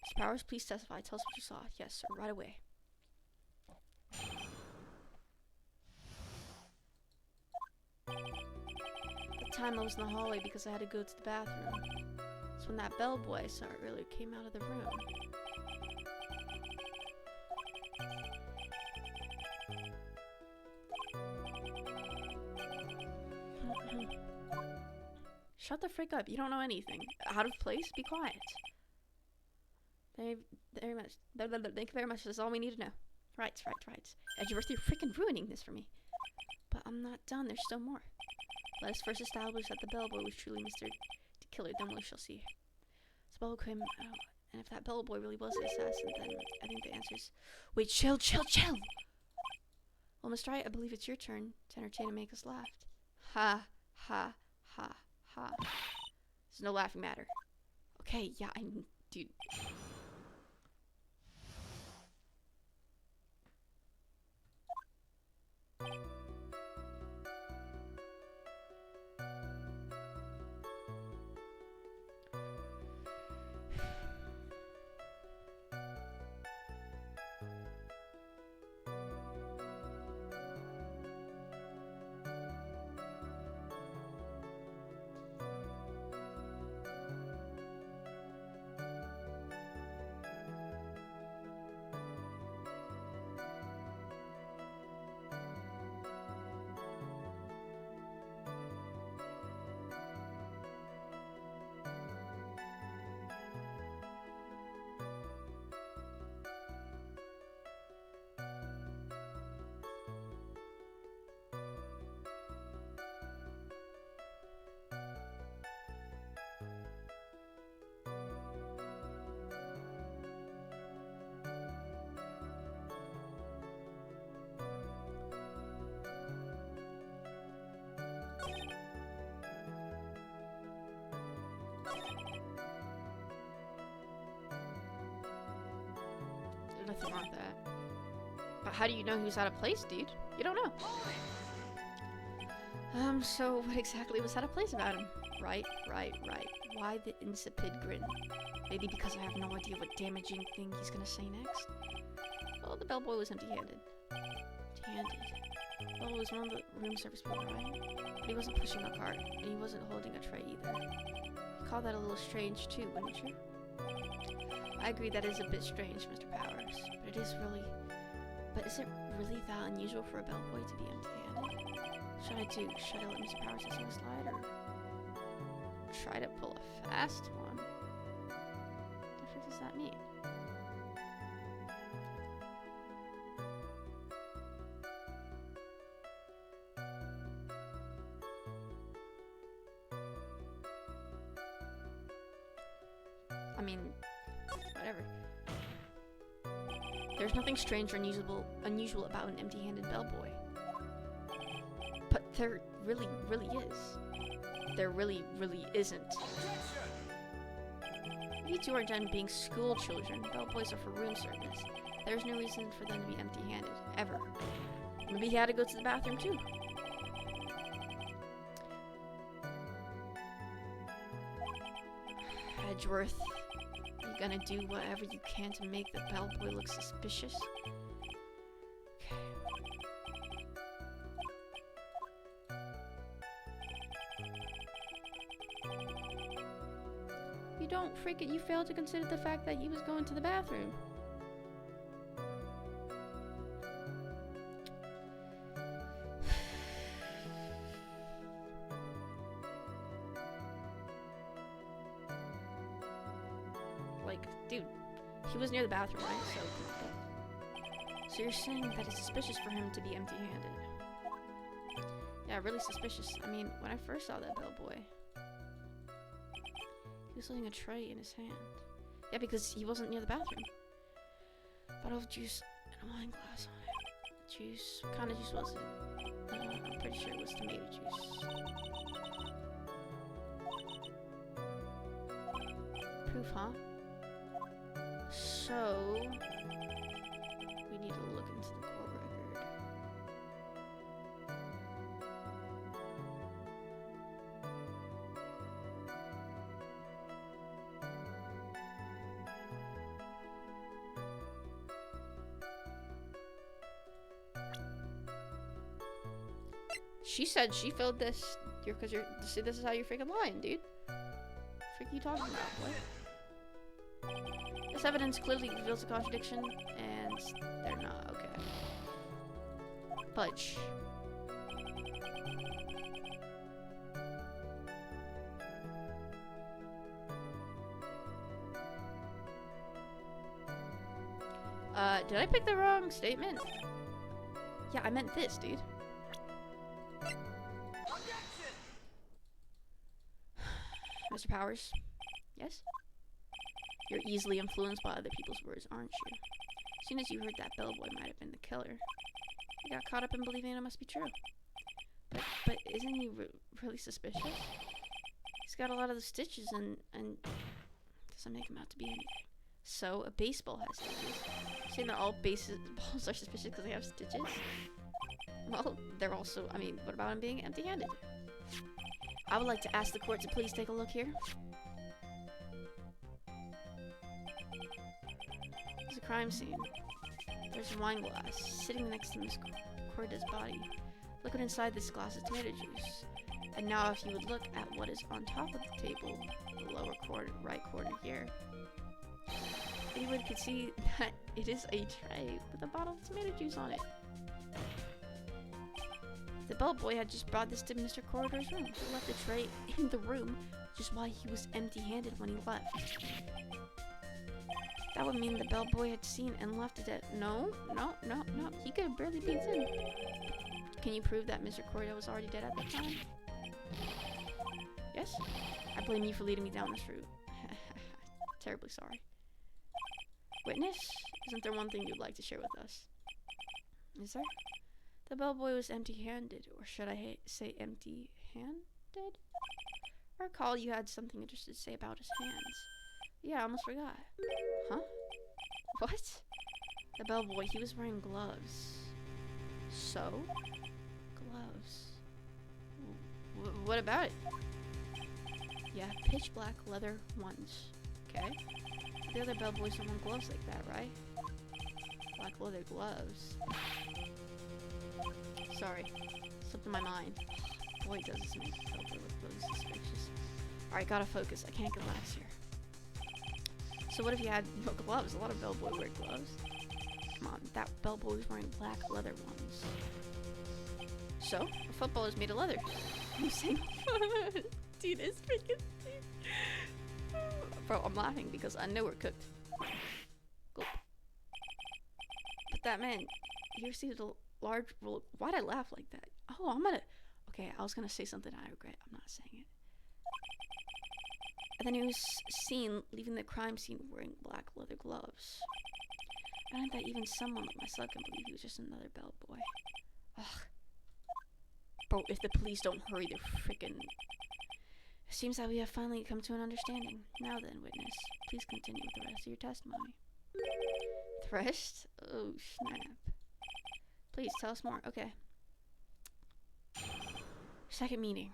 Miss Powers, please testify. Tell us what you saw. Yes, sir, right away. At the time I was in the hallway because I had to go to the bathroom. It's when that bellboy I saw earlier came out of the room. Shut the frick up. You don't know anything. Out of place? Be quiet. Thank you very much. Thank you very much. That's all we need to know. Right. Edgeworth, you're freaking ruining this for me. But I'm not done. There's still more. Let us first establish that the bellboy was truly Mr. the Killer, then we shall see. So bellboy came out, and if that bellboy really was the assassin, then I think the answer is... Wait, chill! Well, Mr. Wright, I believe it's your turn to entertain and make us laugh. Ha. There's no laughing matter. Okay, yeah, dude. There's nothing wrong with that. But how do you know he was out of place, dude? You don't know. So what exactly was out of place about him? Right. Why the insipid grin? Maybe because I have no idea what damaging thing he's gonna say next? Well, the bellboy was empty-handed. Well, it was one of the room service people, right? But he wasn't pushing a cart, and he wasn't holding a tray either. You call that a little strange too, wouldn't you? I agree that is a bit strange, Mr. Powers, but is it really that unusual for a bellboy to be empty-handed? Should I let Mr. Powers let things slide, or try to pull a fast one? What the frick does that mean? I mean, whatever. There's nothing strange or unusual about an empty-handed bellboy. But there really is. There really isn't. You two are done being school children. Bellboys are for room service. There's no reason for them to be empty-handed, ever. Maybe he had to go to the bathroom too. Edgeworth, are you gonna do whatever you can to make the bellboy look suspicious? Okay. You don't freaking, you failed to consider the fact that he was going to the bathroom. Dude, he was near the bathroom, right? So you're saying that it's suspicious for him to be empty-handed? Yeah, really suspicious. I mean, when I first saw that bellboy, he was holding a tray in his hand. Yeah, because he wasn't near the bathroom. Bottle of juice and a wine glass on it. Juice. What kind of juice was it? I'm pretty sure it was tomato juice. Proof, huh? So we need to look into the court record. She said she filled this. Because you're. See, this is how you're freaking lying, dude. Frick you talking about, boy? This evidence clearly reveals a contradiction, and they're not. Okay. Fudge. Did I pick the wrong statement? Yeah, I meant this, dude. Mr. Powers? Yes? You're easily influenced by other people's words, aren't you? As soon as you heard that bellboy might have been the killer, you got caught up in believing it must be true. But isn't he really suspicious? He's got a lot of the stitches and doesn't make him out to be anything. So, a baseball has stitches. Saying that all baseballs are suspicious because they have stitches? Well, they're also, I mean, what about him being empty-handed? I would like to ask the court to please take a look here. There's a crime scene. There's a wine glass sitting next to Miss Corda's body. Liquid inside this glass is tomato juice. And now if you would look at what is on top of the table, the lower corner, right corner here, anyone could see that it is a tray with a bottle of tomato juice on it. The bellboy had just brought this to Mr. Corridor's room. He left the tray in the room just while he was empty-handed when he left. That would mean the bellboy had seen and left it at— No. He could have barely peeked in. Can you prove that Mr. Corridor was already dead at the time? Yes? I blame you for leading me down this route. Terribly sorry. Witness? Isn't there one thing you'd like to share with us? Is there? The bellboy was empty-handed, or should I say empty-handed? I recall you had something interesting to say about his hands. Yeah, I almost forgot. Huh? What? The bellboy, he was wearing gloves. So? Gloves. What about it? Yeah, pitch black leather ones. Okay. The other bellboys don't wear gloves like that, right? Black leather gloves. Sorry, slipped in my mind. Boy, does this make me feel really suspicious. Alright, gotta focus. I can't get lax here. So what if you had no gloves? A lot of bellboys wear gloves. Come on, that bellboy was wearing black leather ones. So, a football is made of leather. I'm saying, dude, it's freaking. Bro, I'm laughing because I know we're cooked. Gulp. But that man, he received a large roll. Why'd I laugh like that? Oh, okay, I was gonna say something I regret. I'm not saying it. And then he was seen leaving the crime scene wearing black leather gloves. I don't think that even someone like myself can believe he was just another bellboy. Ugh. Bro, if the police don't hurry, they're freaking. It seems that we have finally come to an understanding. Now then, witness, please continue with the rest of your testimony. The rest? Oh, snap. Please, tell us more. Okay. Second meeting.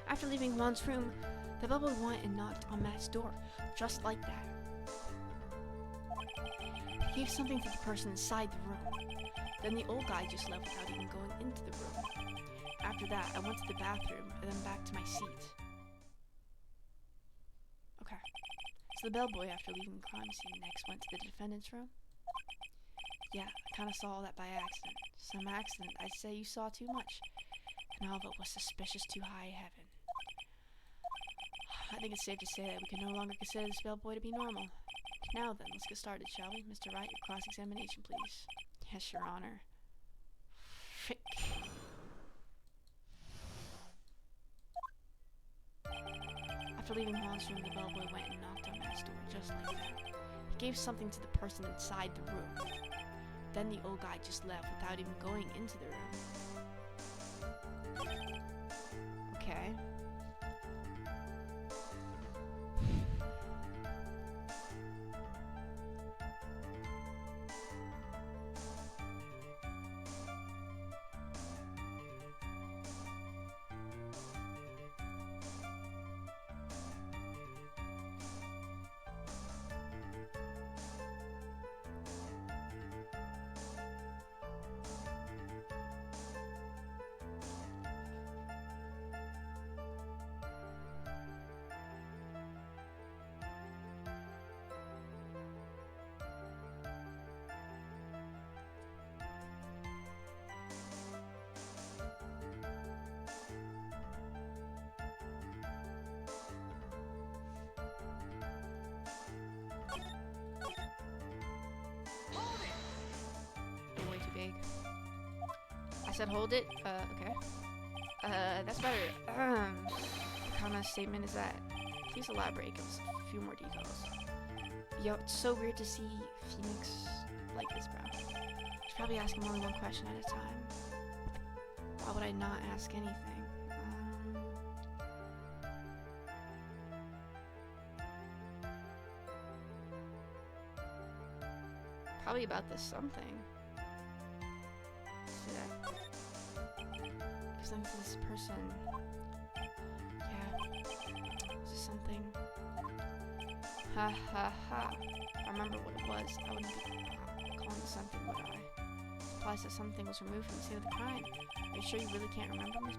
After leaving Juan's room, the bellboy went and knocked on Matt's door, just like that. He gave something to the person inside the room. Then the old guy just left without even going into the room. After that, I went to the bathroom and then back to my seat. Okay. So the bellboy, after leaving the crime scene, next went to the defendant's room? Yeah, I kind of saw all that by accident. Some accident. I'd say you saw too much. And all of it was suspicious to high heaven. I think it's safe to say that we can no longer consider this bellboy to be normal. Now then, let's get started, shall we? Mr. Wright, your cross-examination, please. Yes, Your Honor. Frick. After leaving Juan's room, the bellboy went and knocked on Matt's door, just like that. He gave something to the person inside the room. Then the old guy just left without even going into the room. Okay. Way too big. I said hold it. Okay. That's better. What kind of statement is that? Please elaborate. Give us a few more details. Yo, it's so weird to see Phoenix like this, bro. Should probably ask him only one question at a time. Why would I not ask anything? Probably about this something. See that? Because I'm this person. Yeah. This is something. Ha ha ha. If I remember what it was, I wouldn't be calling it something, would I? Implies that something was removed from the scene of the crime. Are you sure you really can't remember, Miss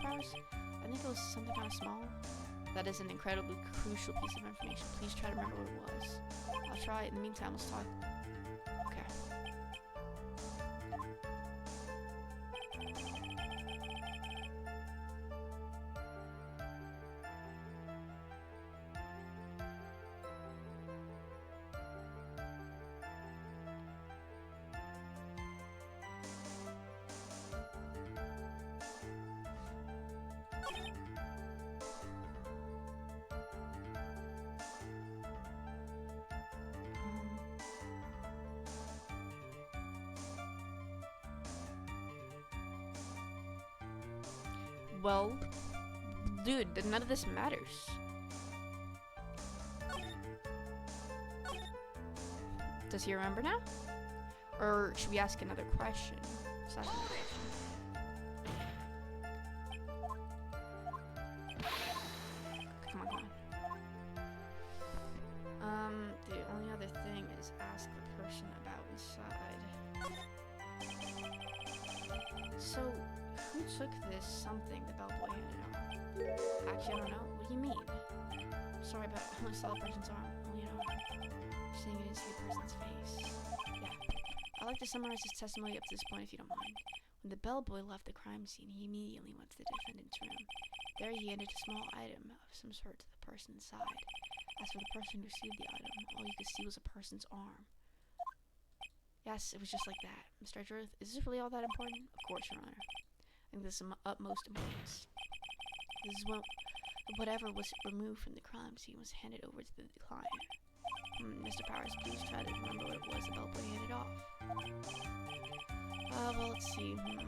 Powers? I think it was something kind of small. That is an incredibly crucial piece of information. Please try to remember what it was. I'll try. In the meantime, let's talk. Okay. Well, dude, then none of this matters. Does he remember now? Or should we ask another question? Let's ask another question. Come on. The only other thing is ask the person about inside. So, who took this something the bellboy handed off? Actually, I don't know. What do you mean? Sorry, but I only saw the person's arm. Only an arm. You're saying you didn't see the person's face. Yeah. I'd like to summarize his testimony up to this point, if you don't mind. When the bellboy left the crime scene, he immediately went to the defendant's room. There he handed a small item of some sort to the person inside. As for the person who received the item, all you could see was a person's arm. Yes, it was just like that. Mr. Edgeworth, is this really all that important? Of course, Your Honor. I think this is of utmost importance. This is whatever was removed from the crime scene was handed over to the client. Mr. Powers, please try to remember what it was the bellboy handed off. Well, let's see. I think it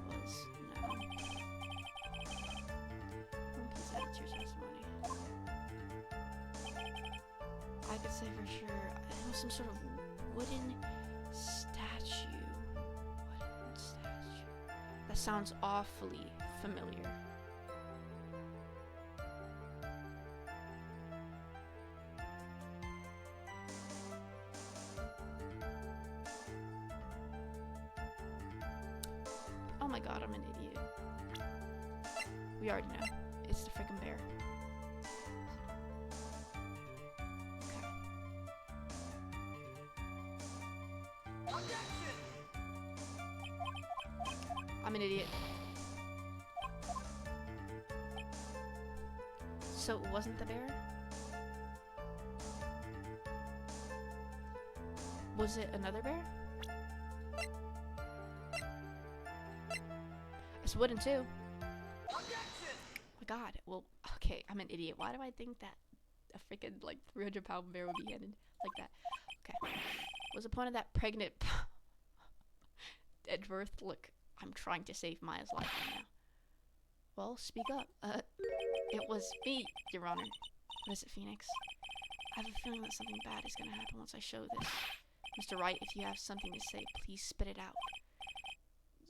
was, no. Please add it to your testimony. I could say for sure, it was some sort of wooden statue. Wooden statue. That sounds awfully familiar. Oh my god, I'm an idiot. We already know. It's the frickin' bear. Okay. I'm an idiot. So it wasn't the bear? Was it another bear? It's wooden too. Oh my god. Well, okay, I'm an idiot. Why do I think that a freaking like 300-pound bear would be handed like that? Okay. What's the point of that pregnant Edworth? Look, I'm trying to save Maya's life right now. Well, speak up. It was me, Your Honor. What is it, Phoenix? I have a feeling that something bad is gonna happen once I show this. Mr. Wright, if you have something to say, please spit it out.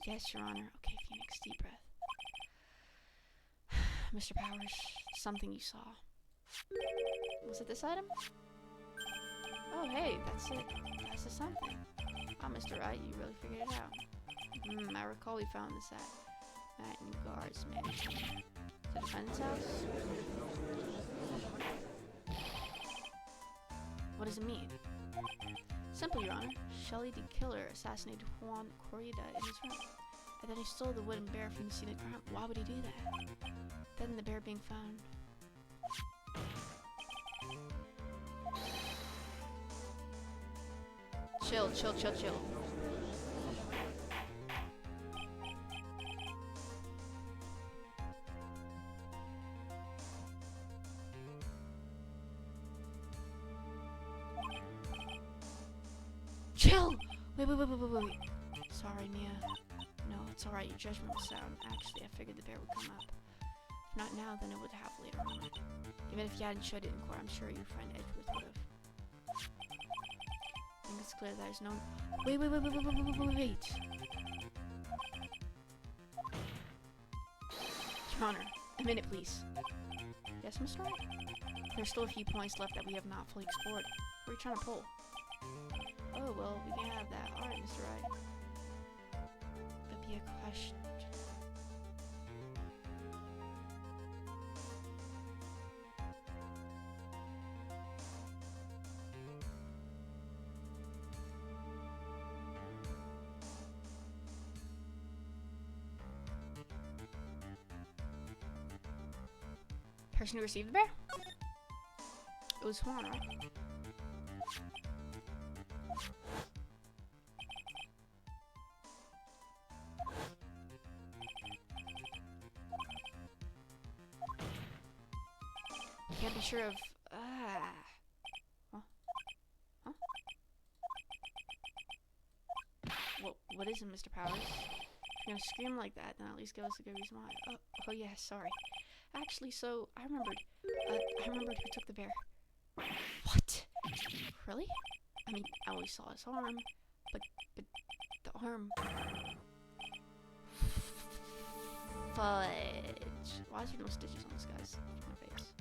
Yes, Your Honor. Okay, Phoenix, deep breath. Mr. Powers, something you saw. Was it this item? Oh, hey, that's it. That's the something. Ah, Mr. Wright, you really figured it out. I recall we found this at Guards Mansion. The defendant's house? What does it mean? Simple, Your Honor. Shelley the killer assassinated Juan Corrida in his room. And then he stole the wooden bear from the scene of the crime. Why would he do that? Then the bear being found. Chill, chill, chill, chill. Chill! Wait. Sorry, Mia. No, it's alright, your judgment was sound. Actually, I figured the bear would come up. If not now, then it would have later on. Even if you hadn't showed it in court, I'm sure your friend Edgeworth would have. I think it's clear that there's no— Wait. Your Honor, a minute, please. Yes, Mr. Wright? There's still a few points left that we have not fully explored. What are you trying to pull? Oh, well, we can have that. Alright, Mr. Wright. That'd be a question. Person who received the bear? It was Juan, right? Can't be sure of. Huh? What is it, Mr. Powers? If you're gonna scream like that, then at least give us a good reason why. Oh yeah, sorry. Actually, so I remembered. I remembered who took the bear. What? Really? I mean, I only saw his arm, but the arm. Fudge. Why is there no stitches on this guy's face?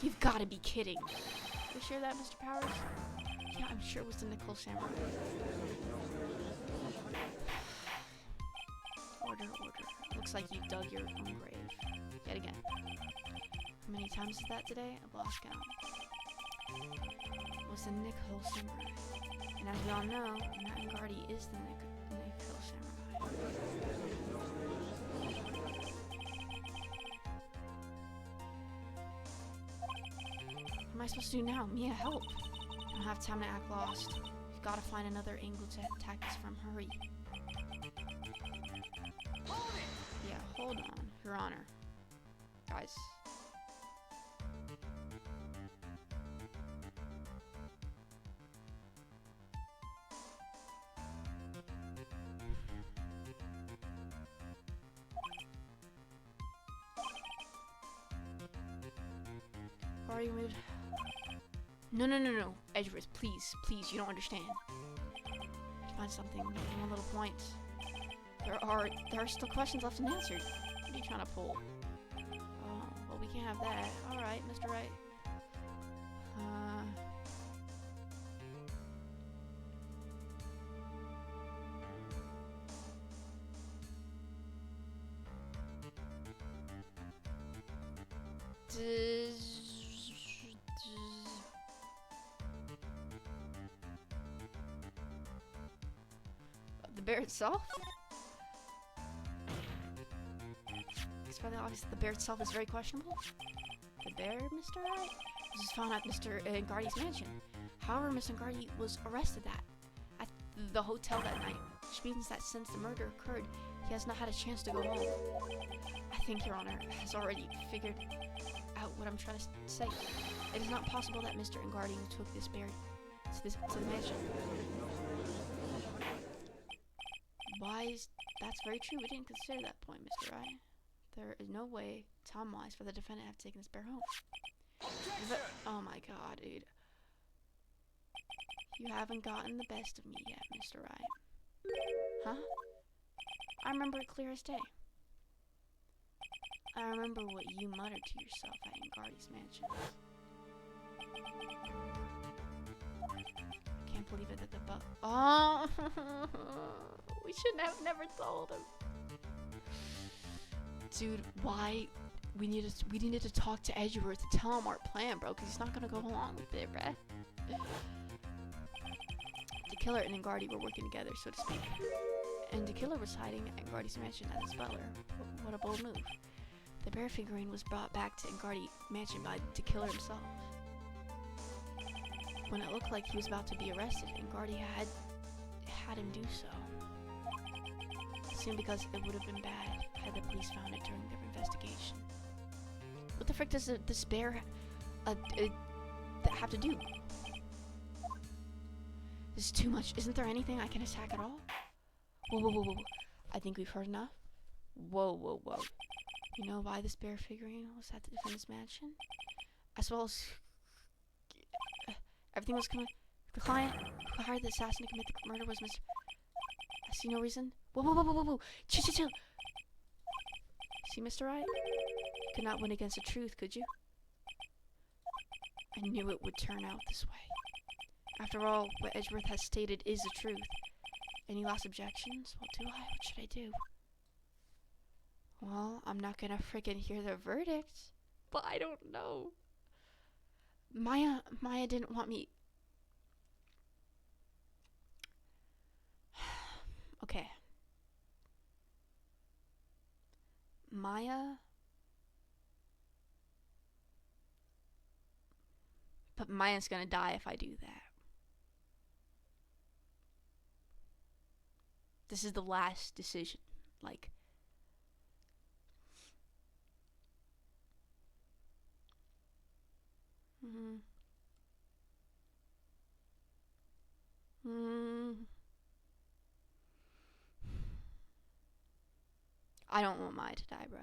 You've got to be kidding. You sure that, Mr. Powers? Yeah, I'm sure it was the Nicole Samurai. Order. Looks like you dug your own grave. Yet again. How many times is that today? I've lost count. It was the Nicole Samurai. And as we all know, Matt and Gardy is the Nicole Samurai. What am I supposed to do now? Mia, help! I don't have time to act lost. We've got to find another angle to attack this from. Hurry. Yeah, hold on. Your Honor. Guys. Are you moved? No. Edgeworth, please, you don't understand. Find something, one little point. There are still questions left unanswered. What are you trying to pull? Oh, well, we can't have that. Alright, Mr. Wright. bear itself? It's fairly obvious that the bear itself is very questionable. The bear, Mr. Wright? This was found at Mr. Ngardi's mansion. However, Mr. Ngardi was arrested at the hotel that night, which means that since the murder occurred, he has not had a chance to go home. I think Your Honor has already figured out what I'm trying to say. It is not possible that Mr. Ngardi took this bear to the mansion. That's very true. We didn't consider that point, Mr. Wright. There is no way, time-wise, for the defendant to have taken this bear home. Oh my god, dude. You haven't gotten the best of me yet, Mr. Wright. Huh? I remember it clear as day. I remember what you muttered to yourself at Ngardi's mansion. I can't believe it that the Oh! We shouldn't have never told him. Dude, why? We needed to talk to Edgeworth to tell him our plan, bro, because he's not gonna go along with it, bruh. The killer and Ngardi were working together, so to speak. And the killer was hiding at Ngardi's mansion as his butler. What a bold move. The bear figurine was brought back to Ngardi mansion by the killer himself. When it looked like he was about to be arrested, Ngardi had him do so. Soon, because it would have been bad had the police found it during their investigation. What the frick does this bear have to do? This is too much. Isn't there anything I can attack at all? Whoa, whoa, whoa, whoa. I think we've heard enough. Whoa, whoa, whoa. You know why this bear figurine was at the defendant's mansion? As well as everything was the client who hired the assassin to commit the murder was Mr. I see no reason. Whoa, whoa, whoa, whoa, whoa, whoa. Chill, chill, chill. See, Mr. Wright? You could not win against the truth, could you? I knew it would turn out this way. After all, what Edgeworth has stated is the truth. Any last objections? What do I? What should I do? Well, I'm not gonna frickin' hear the verdict. But I don't know. Maya didn't want me. Okay. Maya. But Maya's gonna die if I do that. This is the last decision. Like. I don't want Maya to die, bro.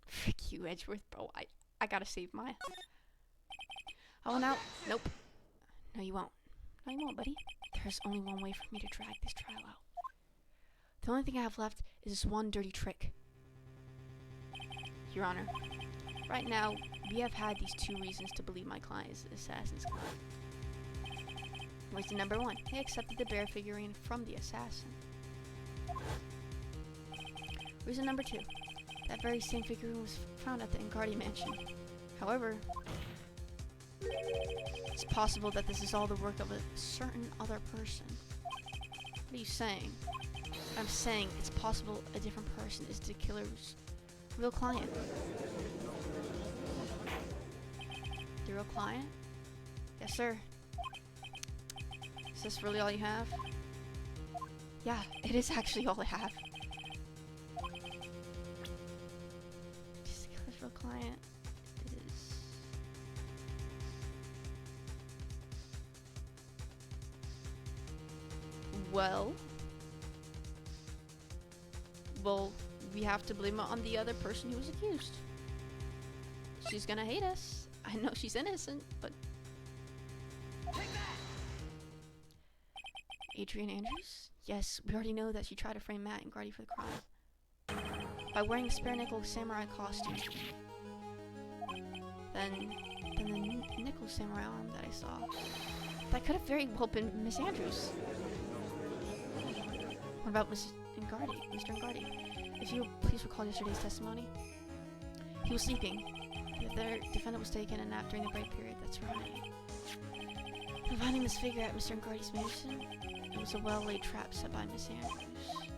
Frick you, Edgeworth, bro. I gotta save Maya. Oh, no. Nope. No, you won't. No, you won't, buddy. There's only one way for me to drag this trial out. The only thing I have left is this one dirty trick. Your Honor, right now, we have had these two reasons to believe my client is the assassin's client. Reason number one, he accepted the bear figurine from the assassin. Reason number two, that very same figurine was found at the Ngardi mansion. However, it's possible that this is all the work of a certain other person. What are you saying? I'm saying it's possible a different person is the killer's real client. The real client? Yes, sir. Is this really all you have? Yeah, it is actually all I have. Just the killer's real client is... Well, we have to blame it on the other person who was accused. She's gonna hate us. I know she's innocent, but... Adrian Andrews? Yes, we already know that she tried to frame Matt and Ngardi for the crime. By wearing a spare nickel samurai costume. Then the nickel samurai arm that I saw. That could have very well been Miss Andrews. What about Miss Ingardi, Mr. Ingardi. If you would please recall yesterday's testimony. He was sleeping. The other defendant was taken a nap during the break period. That's right. On finding this figure at Mr. Ingardi's mansion, it was a well-laid trap set by Miss Andrews.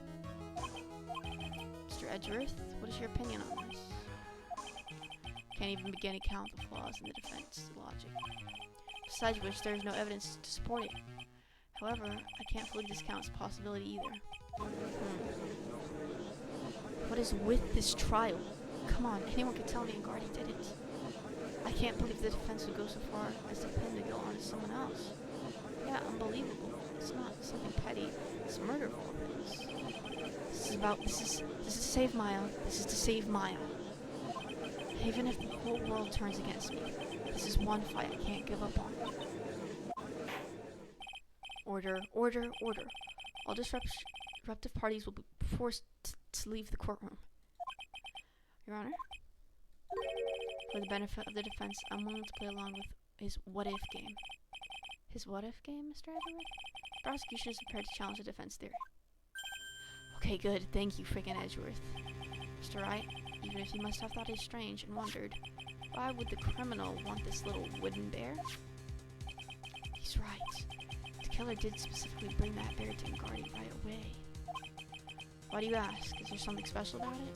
Mr. Edgeworth, what is your opinion on this? Can't even begin to count the flaws in the defense logic. Besides which, there is no evidence to support it. However, I can't fully discount its possibility either. What is with this trial? Come on, anyone can tell me Ingardi did it. I can't believe the defense would go so far as to pin the guilt onto someone else. Yeah, unbelievable. It's not something petty. It's murder of all things. This is to save Maya. This is to save Maya. Even if the whole world turns against me, this is one fight I can't give up on. Order, order, order. All disruptive parties will be forced to leave the courtroom. Your Honor, for the benefit of the defense, I'm willing to play along with his what-if game. His what-if game, Mr. Edgeworth? The prosecution is prepared to challenge the defense theory. Okay, good. Thank you, friggin' Edgeworth. Mr. Wright, even if you must have thought it strange and wondered, why would the criminal want this little wooden bear? He's right. The killer did specifically bring that bear to Ingardi right away. Why do you ask? Is there something special about it?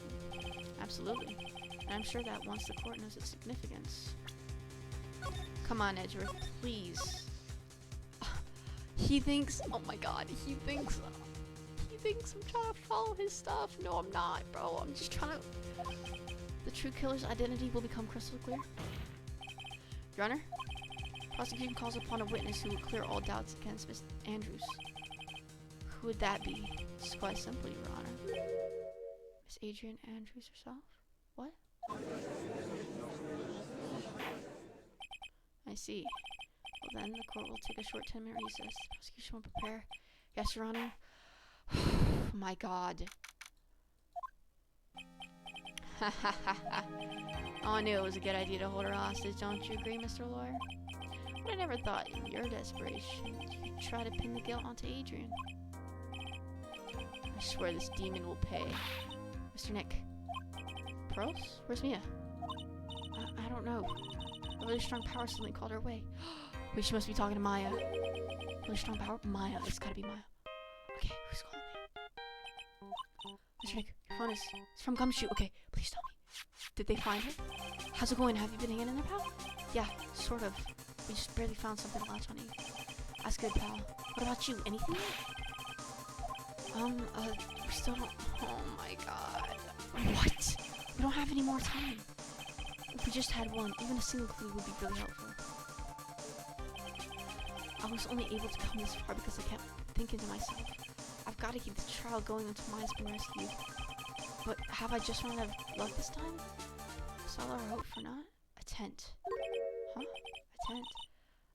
Absolutely. And I'm sure that once the court knows its significance. Come on, Edgeworth, please. He thinks, oh my god, he thinks I'm trying to follow his stuff. No, I'm not, bro. I'm just trying to... The true killer's identity will become crystal clear. Your Honor, prosecution calls upon a witness who will clear all doubts against Miss Andrews. Who would that be? It's quite simple, Your Honor. Miss Adrian Andrews herself? What? I see. Well then, the court will take a short 10-minute recess. The prosecution will prepare. Yes, Your Honor. My god. Oh, I knew it was a good idea to hold her hostage, don't you agree, Mr. Lawyer? But I never thought in your desperation you'd try to pin the guilt onto Adrian. I swear this demon will pay. Mr. Nick. Pearls? Where's Mia? I don't know. A really strong power suddenly called her away. Wait, she must be talking to Maya. Really strong power? Maya. It's gotta be Maya. Okay, who's calling me? Mr. Nick, your phone is... It's from Gumshoe. Okay, please tell me. Did they find her? How's it going? Have you been hanging in there, pal? Yeah, sort of. We just barely found something to latch on you. That's good, pal. What about you? Anything yet? We still don't... Oh my god. What? We don't have any more time. If we just had one, even a single clue would be really helpful. I was only able to come this far because I kept thinking to myself, I've got to keep the trial going until Maya's been rescued. But have I just run out of luck this time? That's all our hope for not? A tent. Huh? A tent?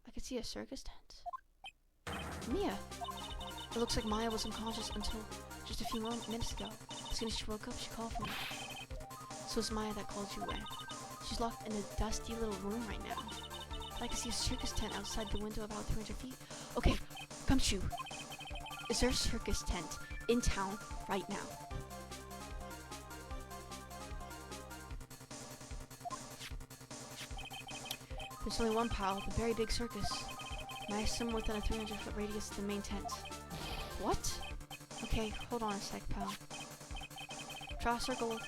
I could see a circus tent. Mia! It looks like Maya was unconscious until just a few minutes ago. As soon as she woke up, she called for me. So it's Maya that called you away. She's locked in a dusty little room right now. I can see a circus tent outside the window about 300 feet. Okay, Gumshoe. Is there a circus tent in town right now? There's only one, pal, the very big circus. Maya's somewhere within a 300-foot radius of the main tent. What? Okay, hold on a sec, pal. Draw a circle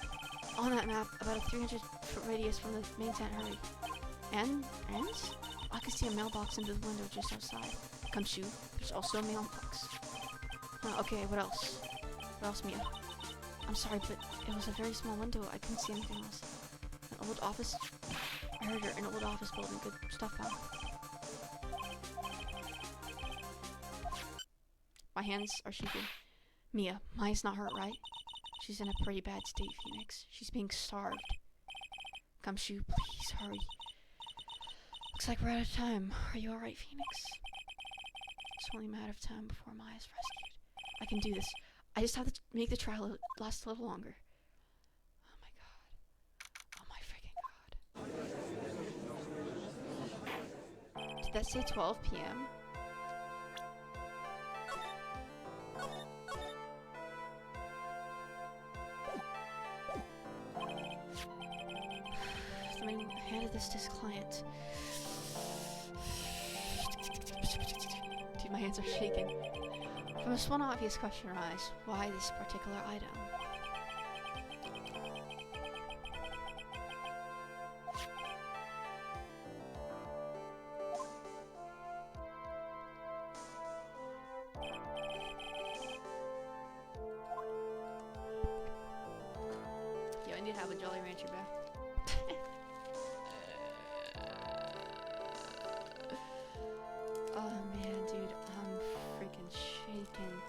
on that map about a 300-foot radius from the main tent, hurry. And? I can see a mailbox into the window just outside. Gumshoe, there's also a mailbox. Okay, what else? What else, Mia? I'm sorry, but it was a very small window. I couldn't see anything else. An old office... I heard her in an old office building. Good stuff, pal. My hands are shaking. Mia, Maya's not hurt, right? She's in a pretty bad state, Phoenix. She's being starved. Gumshoe, please hurry. Looks like we're out of time. Are you alright, Phoenix? It's only a matter of time before Maya's rescued. I can do this. I just have to make the trial last a little longer. Oh my god. Oh my freaking god. Did that say 12 p.m.? handed this to his client. Dude, my hands are shaking. From this one obvious question arise, why this particular item? Yo, I need to have a Jolly Rancher back. Oh man, dude, I'm freaking shaking.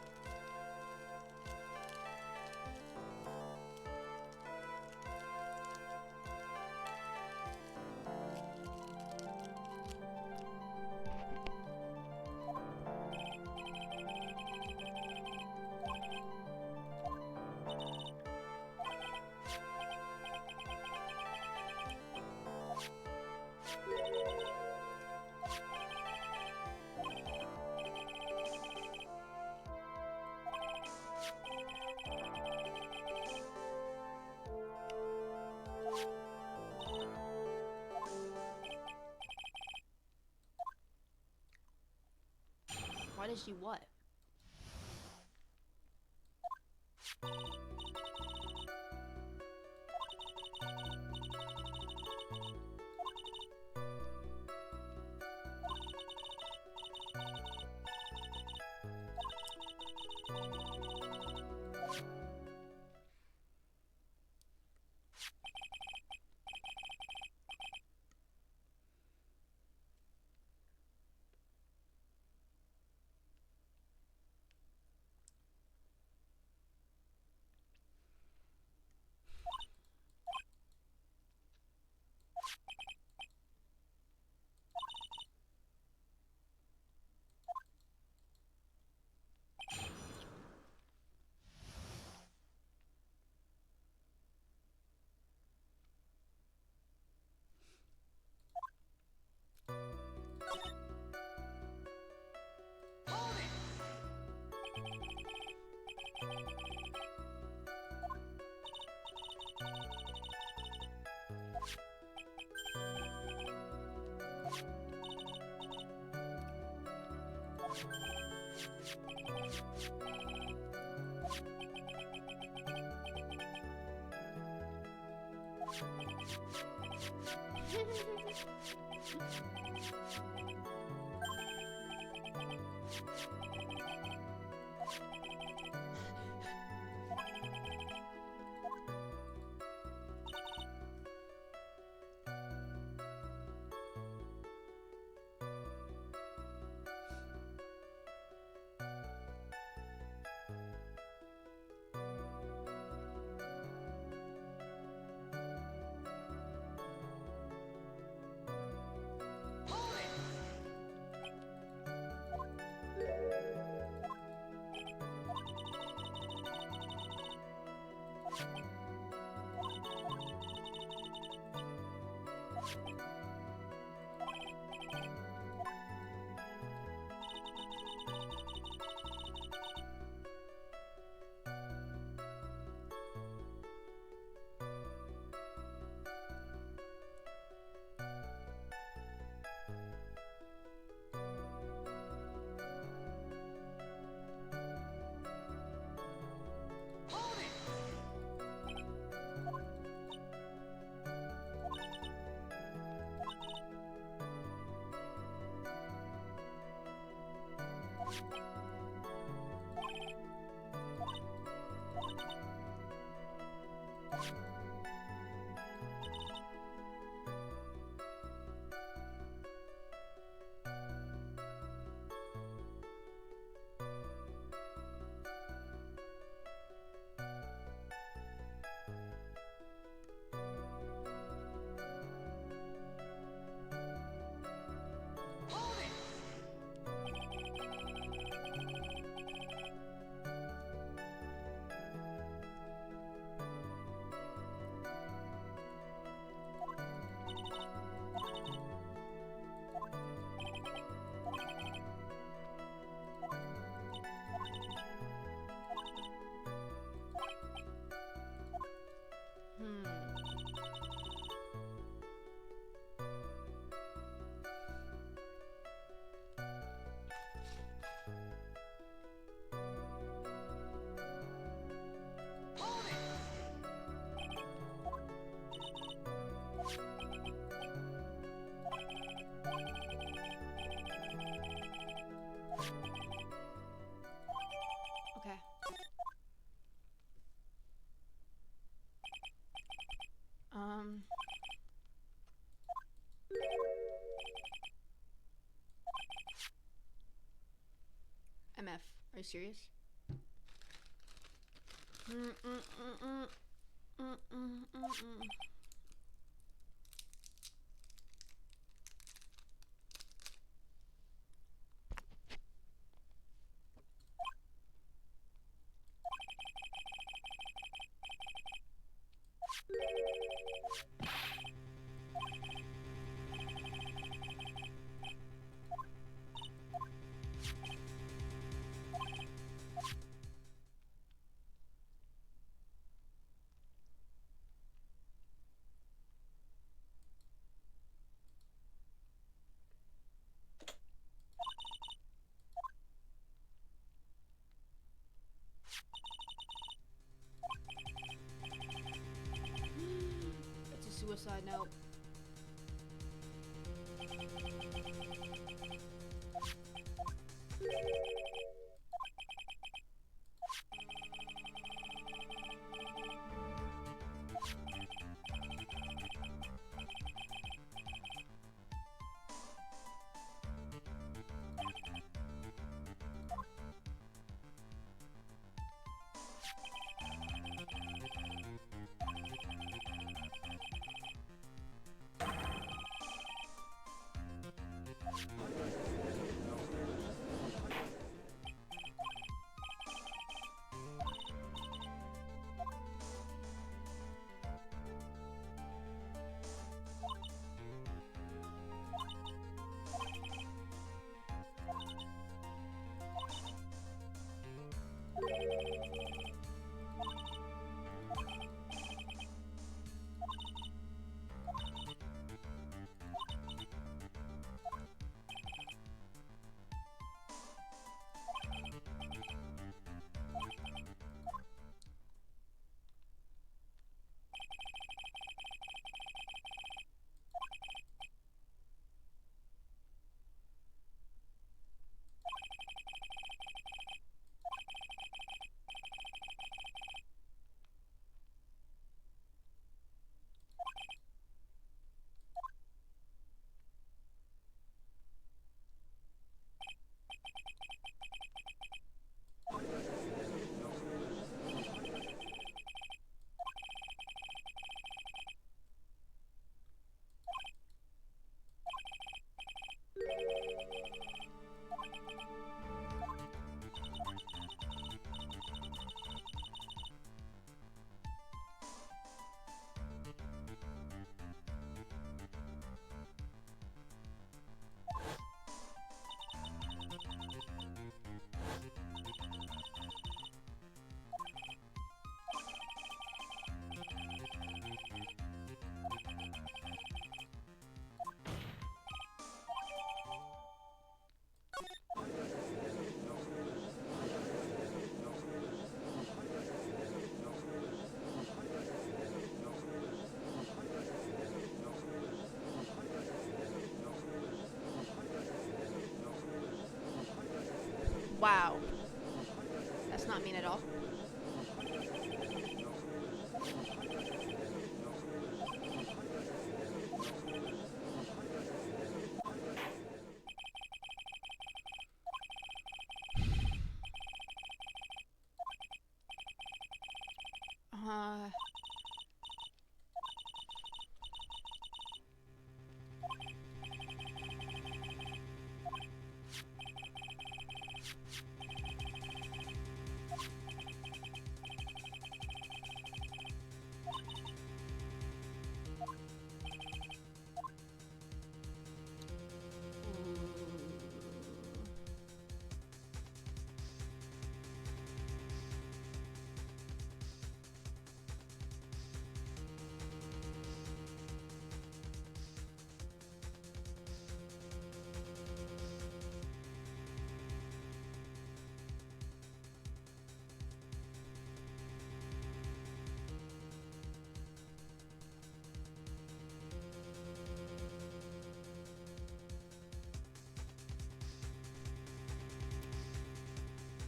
Why did she what? you serious? It's a suicide note. Wow. That's not mean at all. Uh...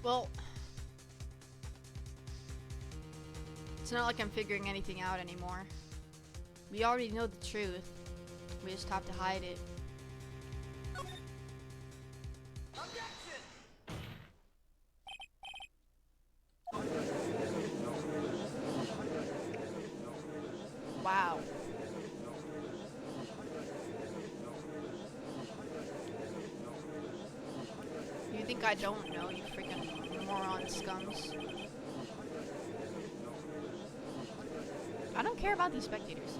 Well, it's not like I'm figuring anything out anymore. We already know the truth. We just have to hide it. Wow. You think I don't know, you freaking moron scums? I don't care about these spectators.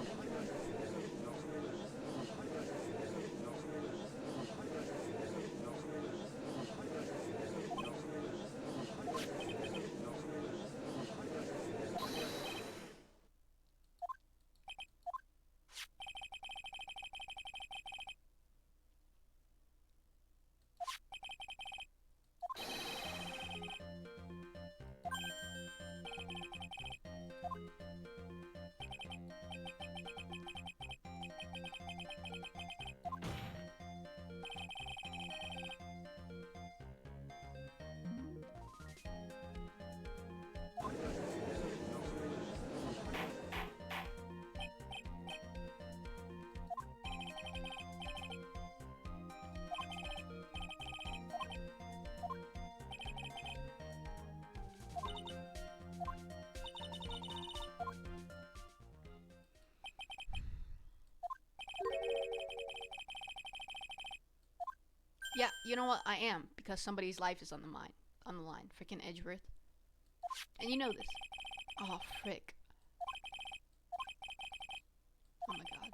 Yeah, you know what? I am, because somebody's life is on the line. Freaking Edgeworth. And you know this. Oh, frick. Oh my god.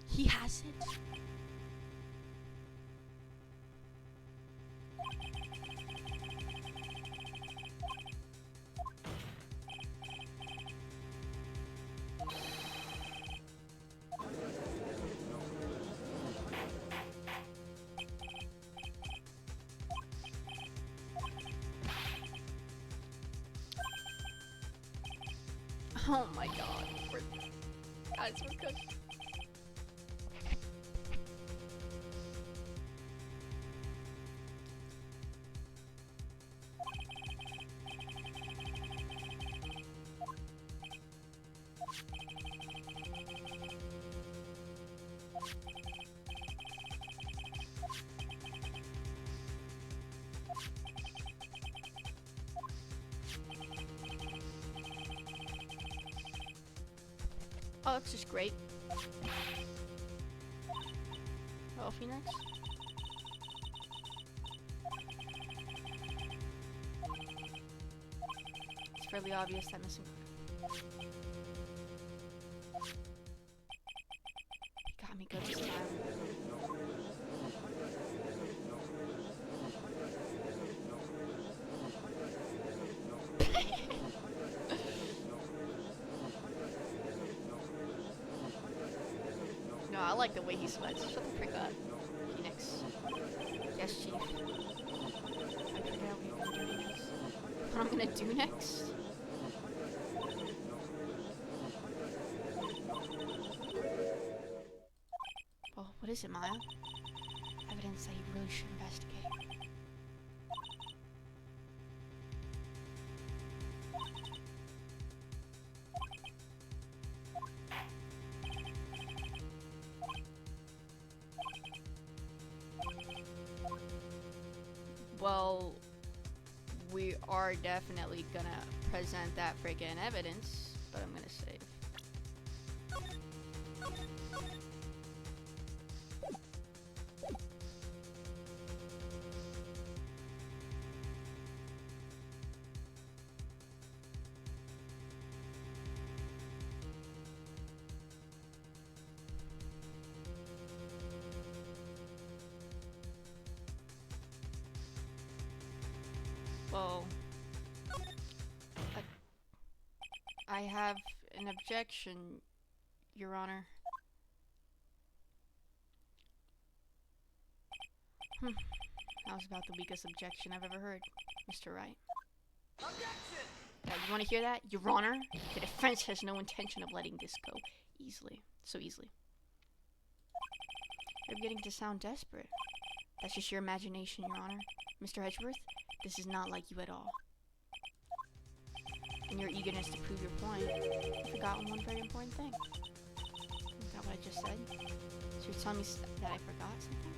He has it. Oh my god. Guys, we're cooked. Oh, that's just great. Oh, Phoenix? It's fairly obvious that missing. He got me good this time. No, I like the way he sweats. Shut the frick up, Phoenix. Yes, Chief. I forgot what I'm gonna do next. Well, what is it, Maya? Evidence that you really should investigate. Well, we are definitely gonna present that freaking evidence, but I'm gonna save. Well, I have an objection, Your Honor. That was about the weakest objection I've ever heard, Mr. Wright.
Objection!
Now, you want to hear that? Your Honor, the defense has no intention of letting this go so easily. You're beginning to sound desperate. That's just your imagination, Your Honor. Mr. Edgeworth, this is not like you at all. In your eagerness to prove your point, you've forgotten one very important thing. Is that what I just said? So you're telling me that I forgot something?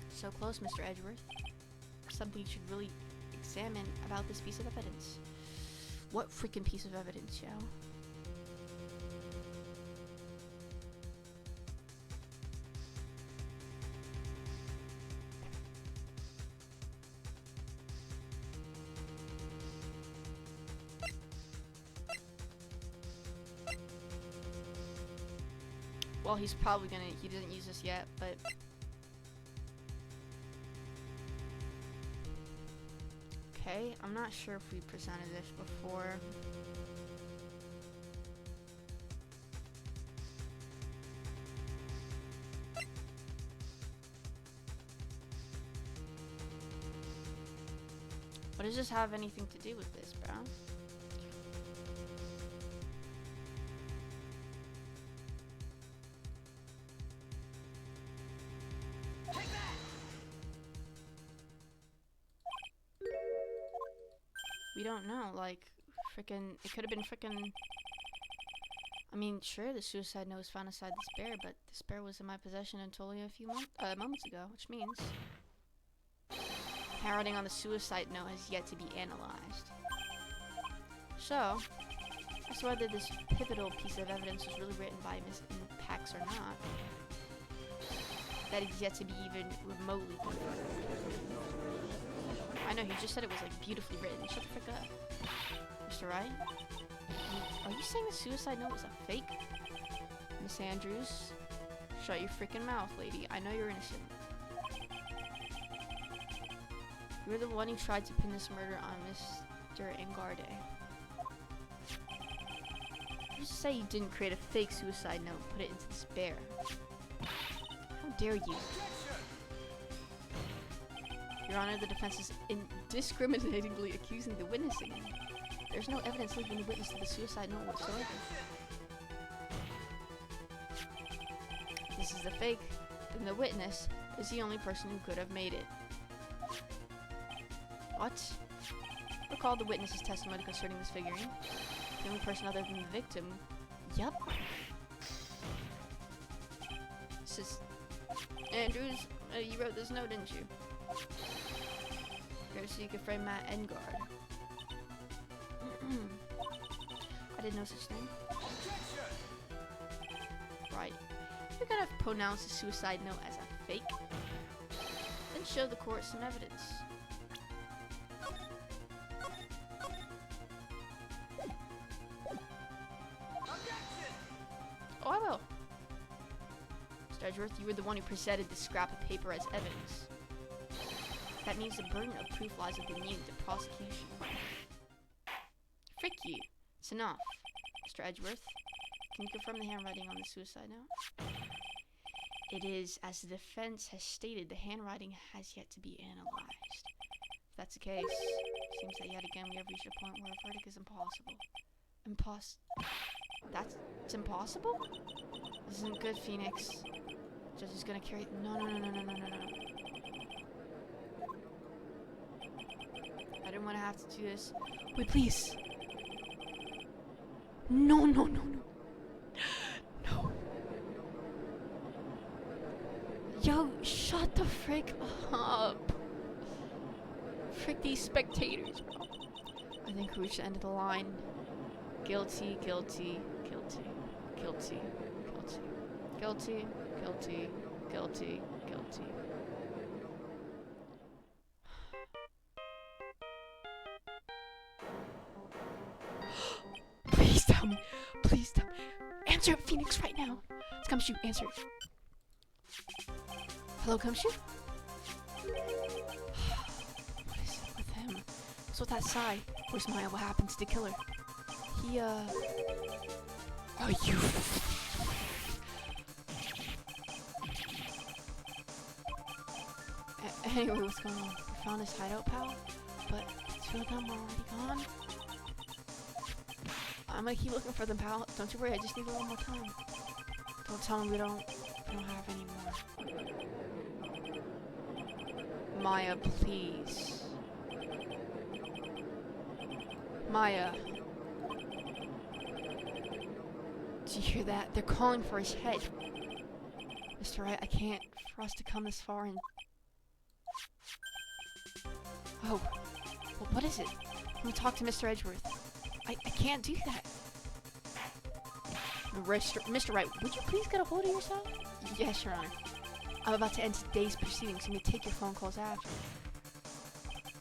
So close, Mr. Edgeworth. Something you should really examine about this piece of evidence. What freaking piece of evidence, yo? Well, he's probably gonna, he doesn't use this yet, but... Okay, I'm not sure if we presented this before. What does this have anything to do with this, bro? We don't know, like, frickin', it could have been frickin', I mean, sure, the suicide note was found inside this bear, but this bear was in my possession until only a few moments ago, which means handwriting on the suicide note has yet to be analyzed. So, as to whether this pivotal piece of evidence was really written by Miss Pax or not, that is yet to be even remotely confirmed. I know, he just said it was, like, beautifully written. Shut the frick up. Mr. Wright? Are you saying the suicide note was a fake? Miss Andrews? Shut your freaking mouth, lady. I know you're innocent. You're the one who tried to pin this murder on Mr. Engarde. You say you didn't create a fake suicide note and put it into this bear. How dare you? Your Honor, the defense is indiscriminately accusing the witness again. There's no evidence linking the witness to the suicide note whatsoever. If this is the fake, then the witness is the only person who could have made it. What? Recall the witness's testimony concerning this figurine. The only person other than the victim. Yup. This is... Andrews, you wrote this note, didn't you? Here, so you can frame Matt Engard. I didn't know such thing. Right. If you're gonna pronounce a suicide note as a fake, then show the court some evidence. Oh, I will. Mr. Edgeworth, you were the one who presented the scrap of paper as evidence. That means the burden of proof lies with you, the prosecution. Frick you. It's enough. Mr. Edgeworth, can you confirm the handwriting on the suicide note? It is, as the defense has stated, the handwriting has yet to be analyzed. If that's the case, it seems that yet again we have reached a point where a verdict is impossible. It's impossible? This isn't good, Phoenix. Judge is gonna carry... No. I didn't want to have to do this. Wait, please. No. No. Yo, shut the frick up. Frick these spectators, bro. I think we reached the end of the line. Guilty. Please tell me. Answer it, Phoenix, right now. It's Gumshoe, answer it. Hello, Gumshoe? What is it with him? What's with that sigh? Where's Maya? What happened to the killer? He, Are you... Anyway, what's going on? We found his hideout, pal, but two of them are already gone. I'm gonna keep looking for them, pal. Don't you worry, I just need a little more time. Don't tell them we don't have any more. Maya, please. Maya. Do you hear that? They're calling for his head. Mr. Wright, I can't for us to come this far and... Oh. What is it? Let me talk to Mr. Edgeworth. I can't do that. Mr. Wright, would you please get a hold of yourself? Yes, Your Honor. I'm about to end today's proceedings, so you may take your phone calls after.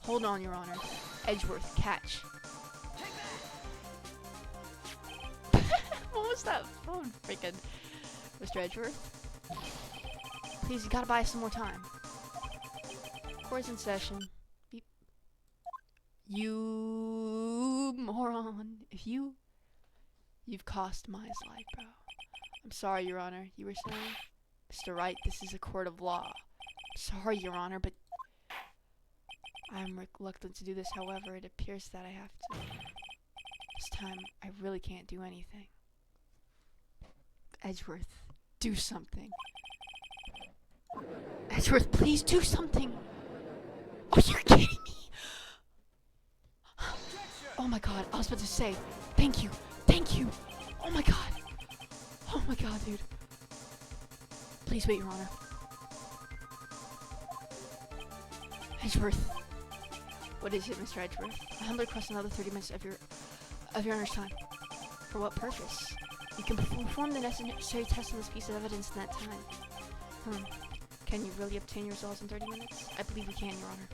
Hold on, Your Honor. Edgeworth, catch. What was that phone freaking? Mr. Edgeworth? Please, you gotta buy us some more time. Court's in session. Beep. You moron. You've cost Maya's life, bro. I'm sorry, Your Honor. You were saying? Mr. Wright, this is a court of law. Sorry, Your Honor, but I'm reluctant to do this. However, it appears that I have to. This time, I really can't do anything. Edgeworth, do something. Edgeworth, please do something. Oh, you're kidding me. Oh my god, I was about to say, thank you. Thank you. Oh my god. Oh my god, dude. Please wait, Your Honor. Edgeworth. What is it, Mr. Edgeworth? I humbly request another 30 minutes of your Honor's time. For what purpose? You can perform the necessary tests on this piece of evidence in that time. Can you really obtain your results in 30 minutes? I believe we can, Your Honor.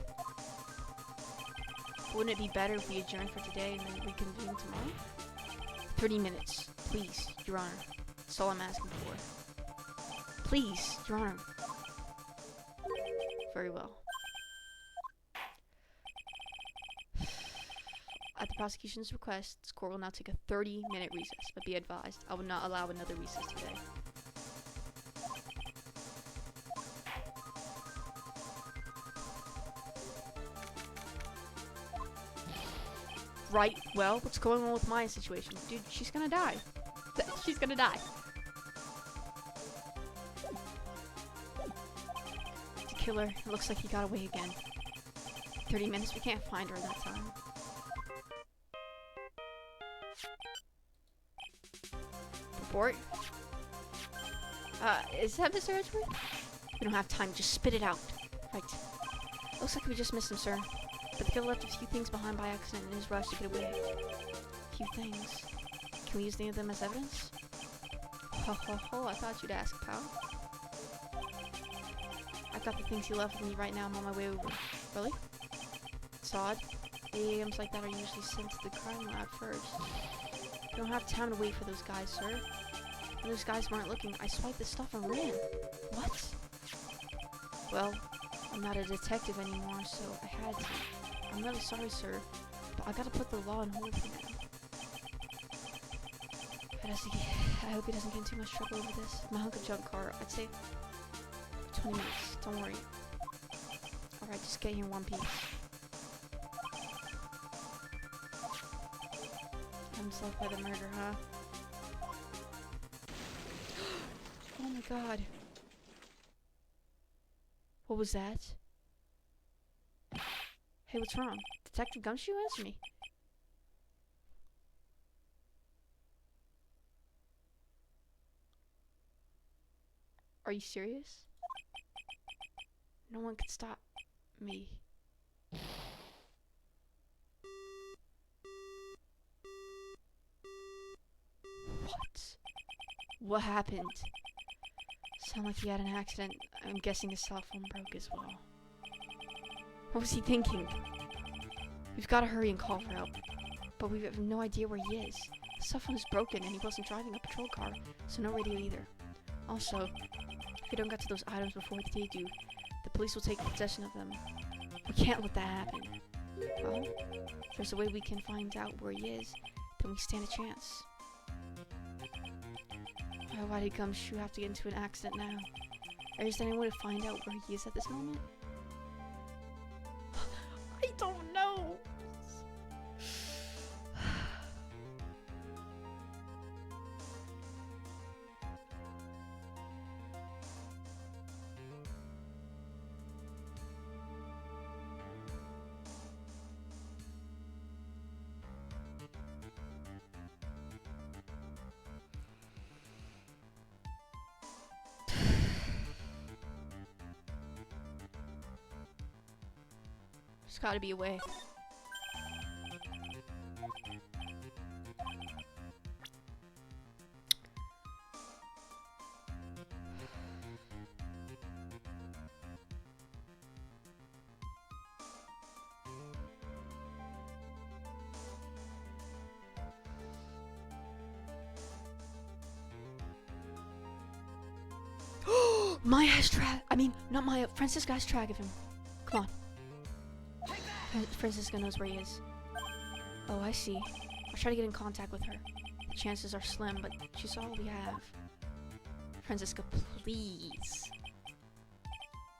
Wouldn't it be better if we adjourn for today and then reconvene tomorrow? 30 minutes, please, Your Honor. That's all I'm asking for. Please, Your Honor. Very well. At the prosecution's request, this court will now take a 30-minute recess, but be advised, I will not allow another recess today. Right, well, what's going on with Maya's situation? Dude, she's gonna die.
She's gonna die.
The killer, it looks like he got away again. 30 minutes, we can't find her in that time. Report? Is that Mr. Edgeworth? We don't have time, just spit it out. Right. Looks like we just missed him, sir. But the killer left a few things behind by accident in his rush to get away. A few things. Can we use any of them as evidence? Ho ho ho, I thought you'd ask, pal. I've got the things he left with me right now. I'm on my way over. Really? It's odd. AMs like that are usually sent to the crime lab first. We don't have time to wait for those guys, sir. When those guys weren't looking, I swiped the stuff and ran. What? Well, I'm not a detective anymore, so I had to. I'm really sorry, sir, but I gotta put the law on hold for now. I hope he doesn't get in too much trouble over this. My hunk of junk car, I'd say 20 minutes, don't worry. Alright, just get here in one piece. I'm stuck by the murder, huh? Oh my god. What was that? Hey, what's wrong? Detective Gumshoe, answer me. Are you serious? No one can stop me. What? What happened? Sound like he had an accident. I'm guessing his cell phone broke as well. What was he thinking? We've got to hurry and call for help. But we have no idea where he is. The cell phone is broken and he wasn't driving a patrol car, so no radio either. Also, if we don't get to those items before they do, the police will take possession of them. We can't let that happen. Well, if there's a way we can find out where he is, then we stand a chance. Why did Gumshoe have to get into an accident now? Or is there any way to find out where he is at this moment? I don't know. There's gotta be a way. Maya has track. I mean, not Maya. Francisca has track of him. Come on. Francisca knows where he is. Oh, I see. I'll try to get in contact with her. The chances are slim, but she's all we have. Francisca, please.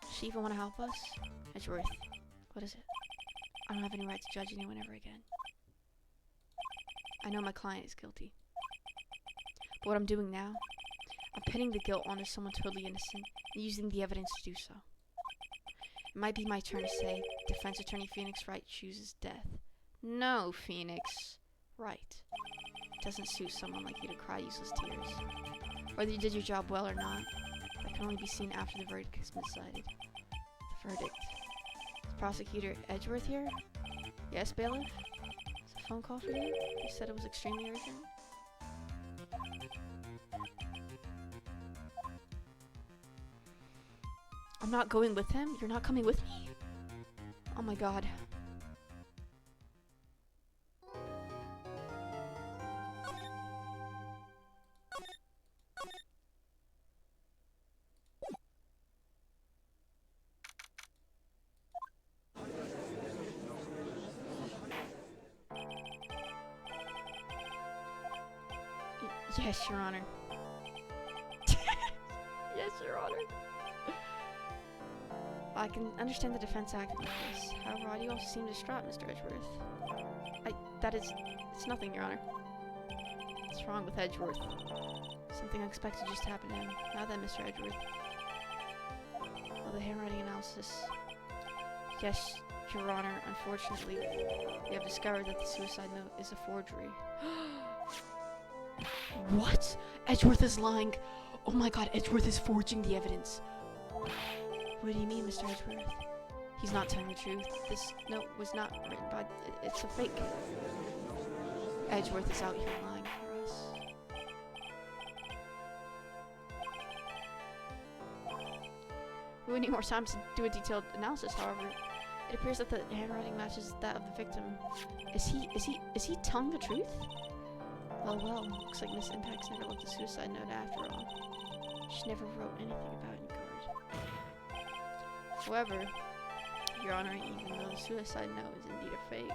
Does she even want to help us? Edgeworth. What is it? I don't have any right to judge anyone ever again. I know my client is guilty. But what I'm doing now, I'm pinning the guilt onto someone totally innocent and using the evidence to do so. It might be my turn to say, Defense Attorney Phoenix Wright chooses death. No, Phoenix Wright. It doesn't suit someone like you to cry useless tears. Whether you did your job well or not, that can only be seen after the verdict has been decided. The verdict. Is Prosecutor Edgeworth here? Yes, bailiff? Is a phone call for you? You said it was extremely urgent? I'm not going with him? You're not coming with me? Oh my god. Yes, Your Honor. Yes, Your Honor. I can understand the defense acting like this. However, why do you also seem distraught, Mr. Edgeworth? It's nothing, Your Honor. What's wrong with Edgeworth? Something unexpected just happened to him. Now then, Mr. Edgeworth. Well, the handwriting analysis. Yes, Your Honor, unfortunately, we have discovered that the suicide note is a forgery. What? Edgeworth is lying. Oh my god, Edgeworth is forging the evidence. What do you mean, Mr. Edgeworth? He's not telling the truth. This note was not written by... It's a fake. Edgeworth is out here lying for us. We would need more time to do a detailed analysis, however. It appears that the handwriting matches that of the victim. Is he telling the truth? Well, looks like Miss Impact's never left a suicide note after all. She never wrote anything about Engard. However, Your Honor, even though the suicide note is indeed a fake,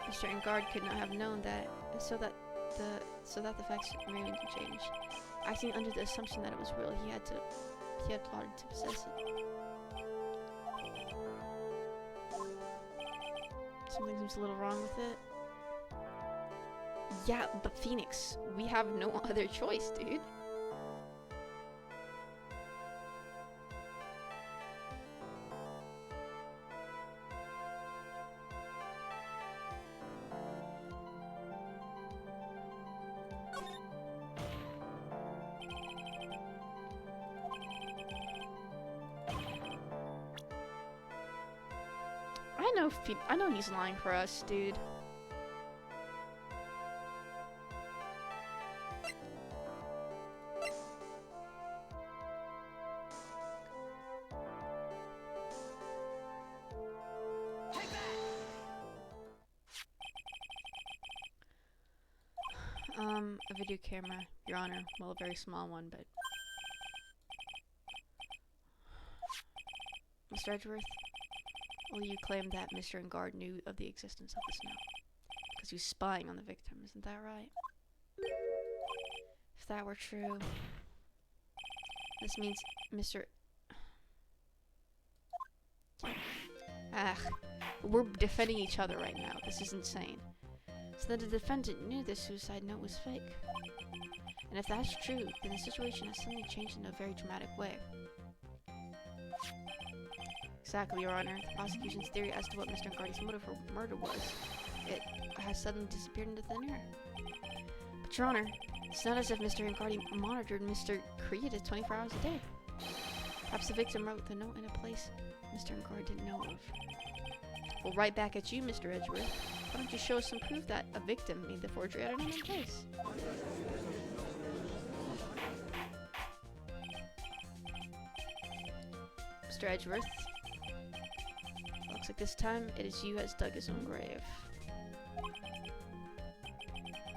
Mr. Engard could not have known that, so that the facts remained unchanged. Acting under the assumption that it was real, he had plotted to possess it. Something seems a little wrong with it. Yeah, but Phoenix, we have no other choice, dude. I know he's lying for us, dude. A video camera, Your Honor. Well, a very small one, but... Mr. Edgeworth, will you claim that Mr. Engard knew of the existence of this note? Because he was spying on the victim, isn't that right? If that were true, this means Mr. We're defending each other right now. This is insane. So that the defendant knew the suicide note was fake. And if that's true, then the situation has suddenly changed in a very dramatic way. Exactly, Your Honor. The prosecution's theory as to what Mr. Engardi's motive for murder was, it has suddenly disappeared into thin air. But, Your Honor, it's not as if Mr. Engardi monitored Mr. Creative 24 hours a day. Perhaps the victim wrote the note in a place Mr. Engard didn't know of. Well, right back at you, Mr. Edgeworth. Why don't you show us some proof that a victim made the forgery at an unknown place? Mr. Edgeworth. Looks like this time it is you has dug his own grave.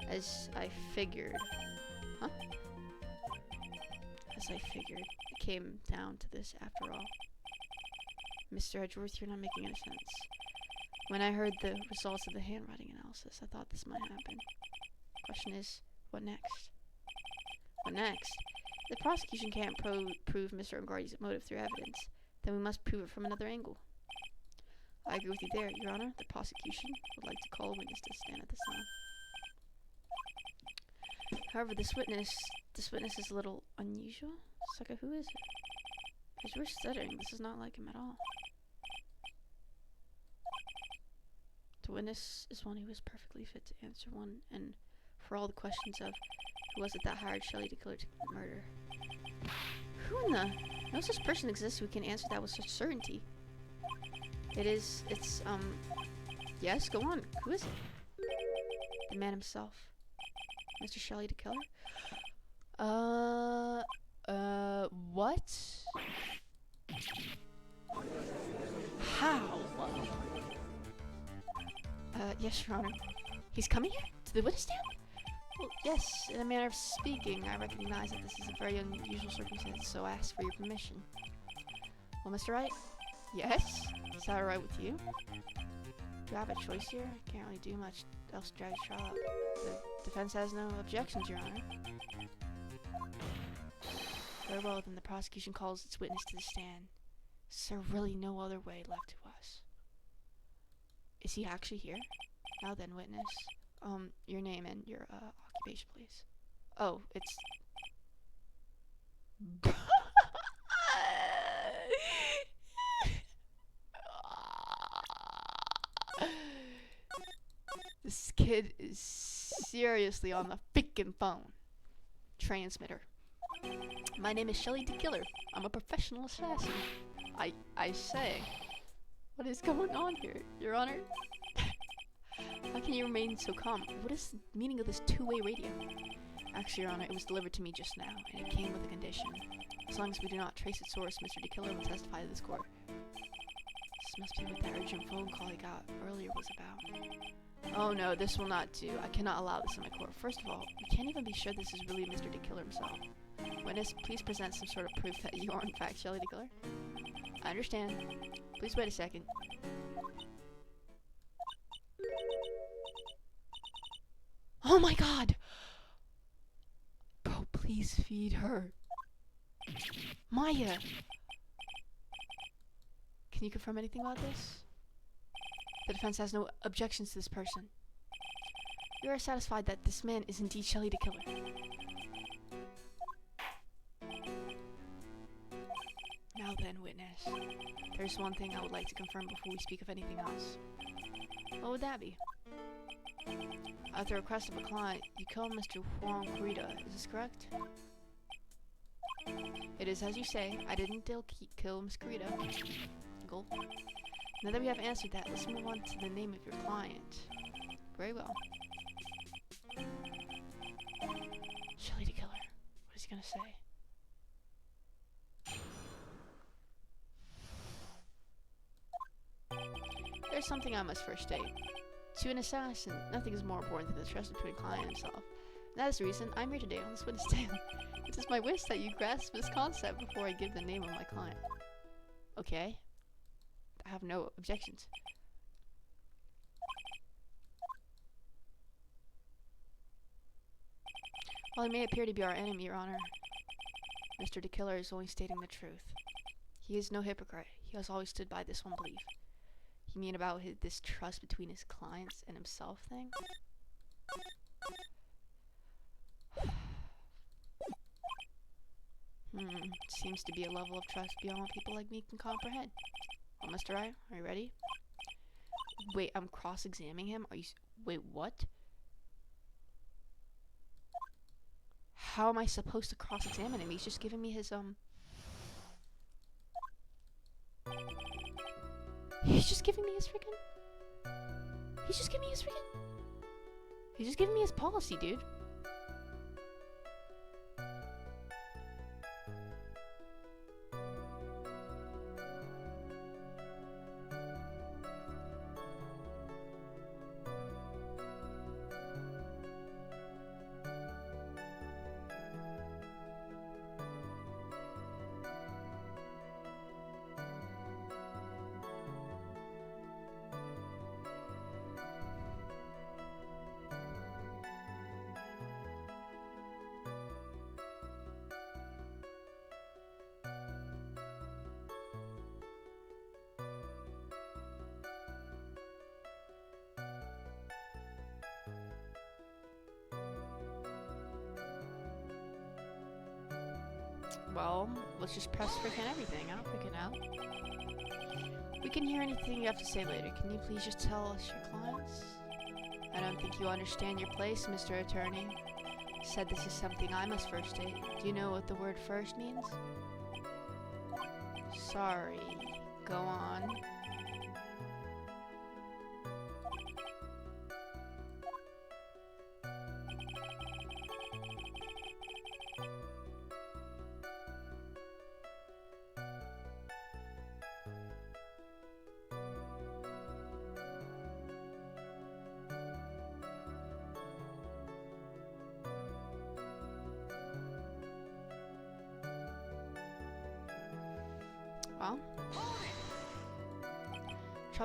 As I figured. Huh? As I figured. I came down to this after all. Mr. Edgeworth, you're not making any sense. When I heard the results of the handwriting analysis, I thought this might happen. Question is, what next? What next? The prosecution can't prove Mr. Ungardi's motive through evidence. Then we must prove it from another angle. I agree with you there, Your Honor. The prosecution would like to call a witness to the stand at this time. However, this witness is a little unusual. Sucker, who is it? As we're studying, this is not like him at all. The witness is one who is perfectly fit to answer one and for all the questions of who was it that hired Shelley to kill her to murder. Who in the... No such person exists who can answer that with such certainty. Yes, go on. Who is it? The man himself. Mr. Shelley to kill her? What? How? Yes, Your Honor. He's coming here? To the witness stand? Well, yes, in a manner of speaking, I recognize that this is a very unusual circumstance, so I ask for your permission. Well, Mr. Wright? Yes? Is that alright with you? Do you have a choice here? I can't really do much else to drag the trial out. The defense has no objections, Your Honor. Very well, then the prosecution calls its witness to the stand. Is there really no other way left to us? Is he actually here? Now then, witness. Your name and your, occupation, please. Oh, it's... This kid is seriously on the freaking phone. Transmitter. My name is Shelley the Killer. I'm a professional assassin. I say. What is going on here, Your Honor? How can you remain so calm? What is the meaning of this two-way radio? Actually, Your Honor, it was delivered to me just now, and it came with a condition. As long as we do not trace its source, Mr. the Killer will testify to this court. This must be what that urgent phone call I got earlier was about. Oh no, this will not do. I cannot allow this in my court. First of all, we can't even be sure this is really Mr. the Killer himself. Witness, please present some sort of proof that you are in fact Shelley the Killer. I understand. Please wait a second. Oh my god! Bro, please feed her. Maya! Can you confirm anything about this? The defense has no objections to this person. You are satisfied that this man is indeed Shelley the Killer. Now then, witness. There's one thing I would like to confirm before we speak of anything else. What would that be? At the request of a client, you killed Mr. Juan Corrida, is this correct? It is as you say, I didn't kill Miss Corrida. Goal. Now that we have answered that, let's move on to the name of your client. Very well. Shelley the Killer. What is he gonna say? There's something I must first state. To an assassin, nothing is more important than the trust between client and himself. And that is the reason I'm here today on this witness stand. It is my wish that you grasp this concept before I give the name of my client. Okay. I have no objections. While he may appear to be our enemy, Your Honor, Mr. the Killer is only stating the truth. He is no hypocrite. He has always stood by this one belief. You mean about this trust between his clients and himself thing? Seems to be a level of trust beyond what people like me can comprehend. Well, Mr. Wright, are you ready? Wait, I'm cross-examining him? Are you... Wait, what? How am I supposed to cross-examine him? He's just giving me his, He's just giving me his freaking... He's just giving me his freaking... He's just giving me his policy, dude. Well, let's just press freaking everything. I don't freaking know. We can hear anything you have to say later. Can you please just tell us your clients? I don't think you understand your place, Mr. Attorney. Said this is something I must first state. Do you know what the word first means? Sorry. Go on.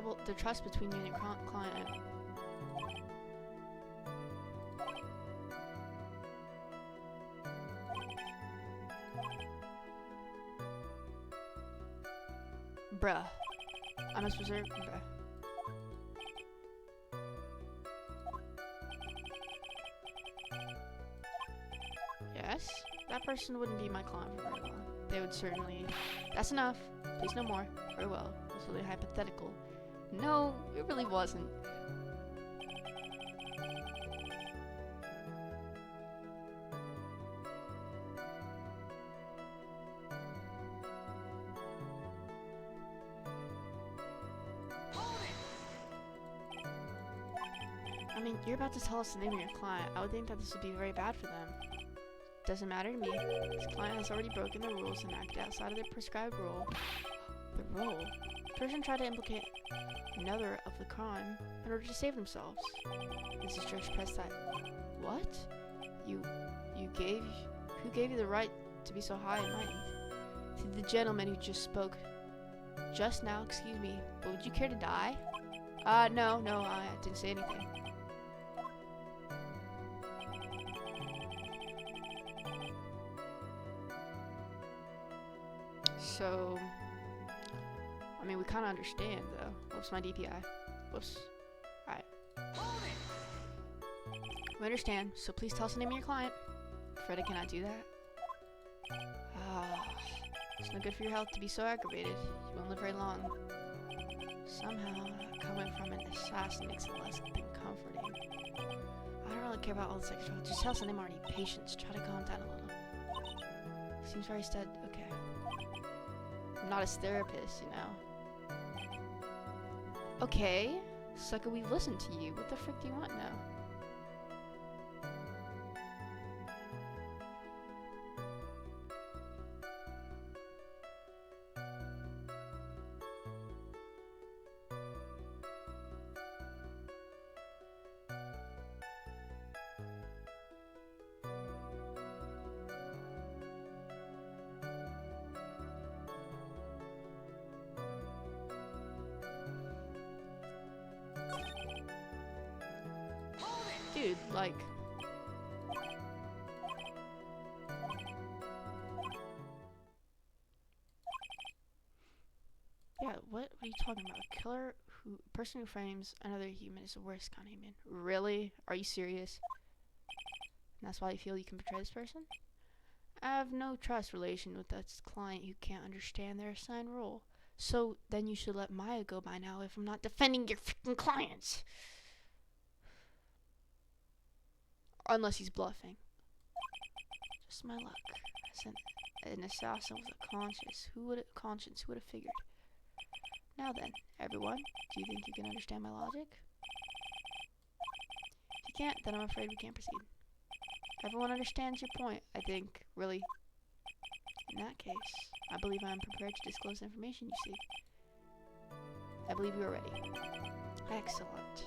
Well, the trust between you and your client. Bruh. I must preserve. Bruh. Yes? That person wouldn't be my client for very long. They would certainly. That's enough. Please no more. Very well. It was really hypothetical. No, it really wasn't. I mean, you're about to tell us the name of your client. I would think that this would be very bad for them. Doesn't matter to me. This client has already broken the rules and acted outside of the prescribed rule. The rule? The person tried to implicate another of the crime in order to save themselves. Mrs. Judge pressed that. What? You gave... Who gave you the right to be so high and mighty? To the gentleman who just spoke just now, excuse me, but would you care to die? No, I didn't say anything. So, I mean, we kind of understand, though. Whoops, my DPI. Whoops. Alright. We understand, so please tell us the name of your client. Afraid I cannot do that. It's no good for your health to be so aggravated. You won't live very long. Somehow, coming from an assassin makes it less than comforting. I don't really care about all this extra. Just tell us the name already. Patience. Try to calm down a little. Seems very steady. Okay. I'm not his therapist, you know. Okay, sucker, we've listened to you. What the frick do you want now? Dude, like... Yeah, what are you talking about? A killer person who frames another human is the worst kind of human. Really? Are you serious? And that's why you feel you can betray this person? I have no trust relation with this client who can't understand their assigned role. So then you should let Maya go by now if I'm not defending your freaking clients. Unless he's bluffing. Just my luck. An assassin with a conscience. Who would have figured? Now then, everyone, do you think you can understand my logic? If you can't, then I'm afraid we can't proceed. Everyone understands your point, I think, really. In that case, I believe I am prepared to disclose the information you seek. I believe you are ready. Excellent.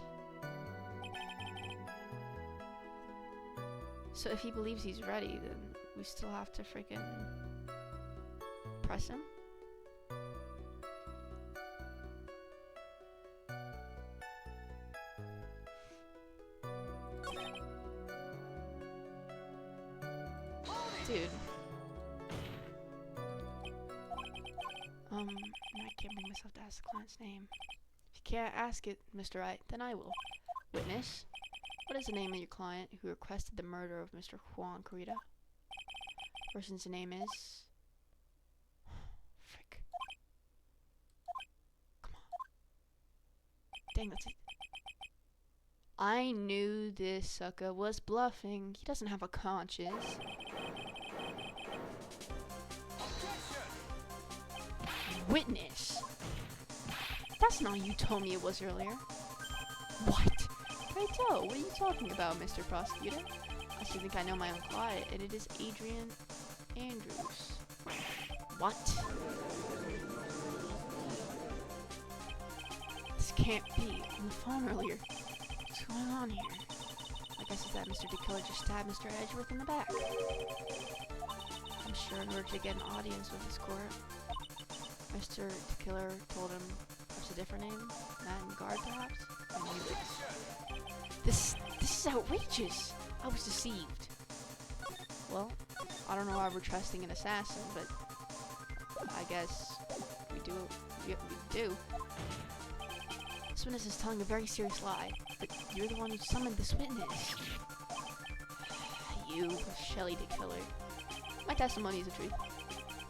So if he believes he's ready, then we still have to freaking press him? Dude. I can't bring myself to ask the client's name. If you can't ask it, Mr. Wright, then I will. Witness, what is the name of your client who requested the murder of Mr. Juan Corrida? Person's name is Dang, that's it. I knew this sucker was bluffing. He doesn't have a conscience. Witness. That's not who you told me it was earlier. What? Pray tell, what are you talking about, Mr. Prosecutor? I still think I know my own client, and it is Adrian Andrews. What? This can't be. On the phone earlier. What's going on here? I guess it's that Mr. DeKiller just stabbed Mr. Edgeworth in the back. I'm sure in order to get an audience with his court, Mr. DeKiller told him what's a different name? Matt and Guard, perhaps? I knew this. This is outrageous! I was deceived. Well, I don't know why we're trusting an assassin, but I guess we do. We do. This witness is telling a very serious lie, but you're the one who summoned this witness. You, Shelley DeKiller. My testimony is the truth.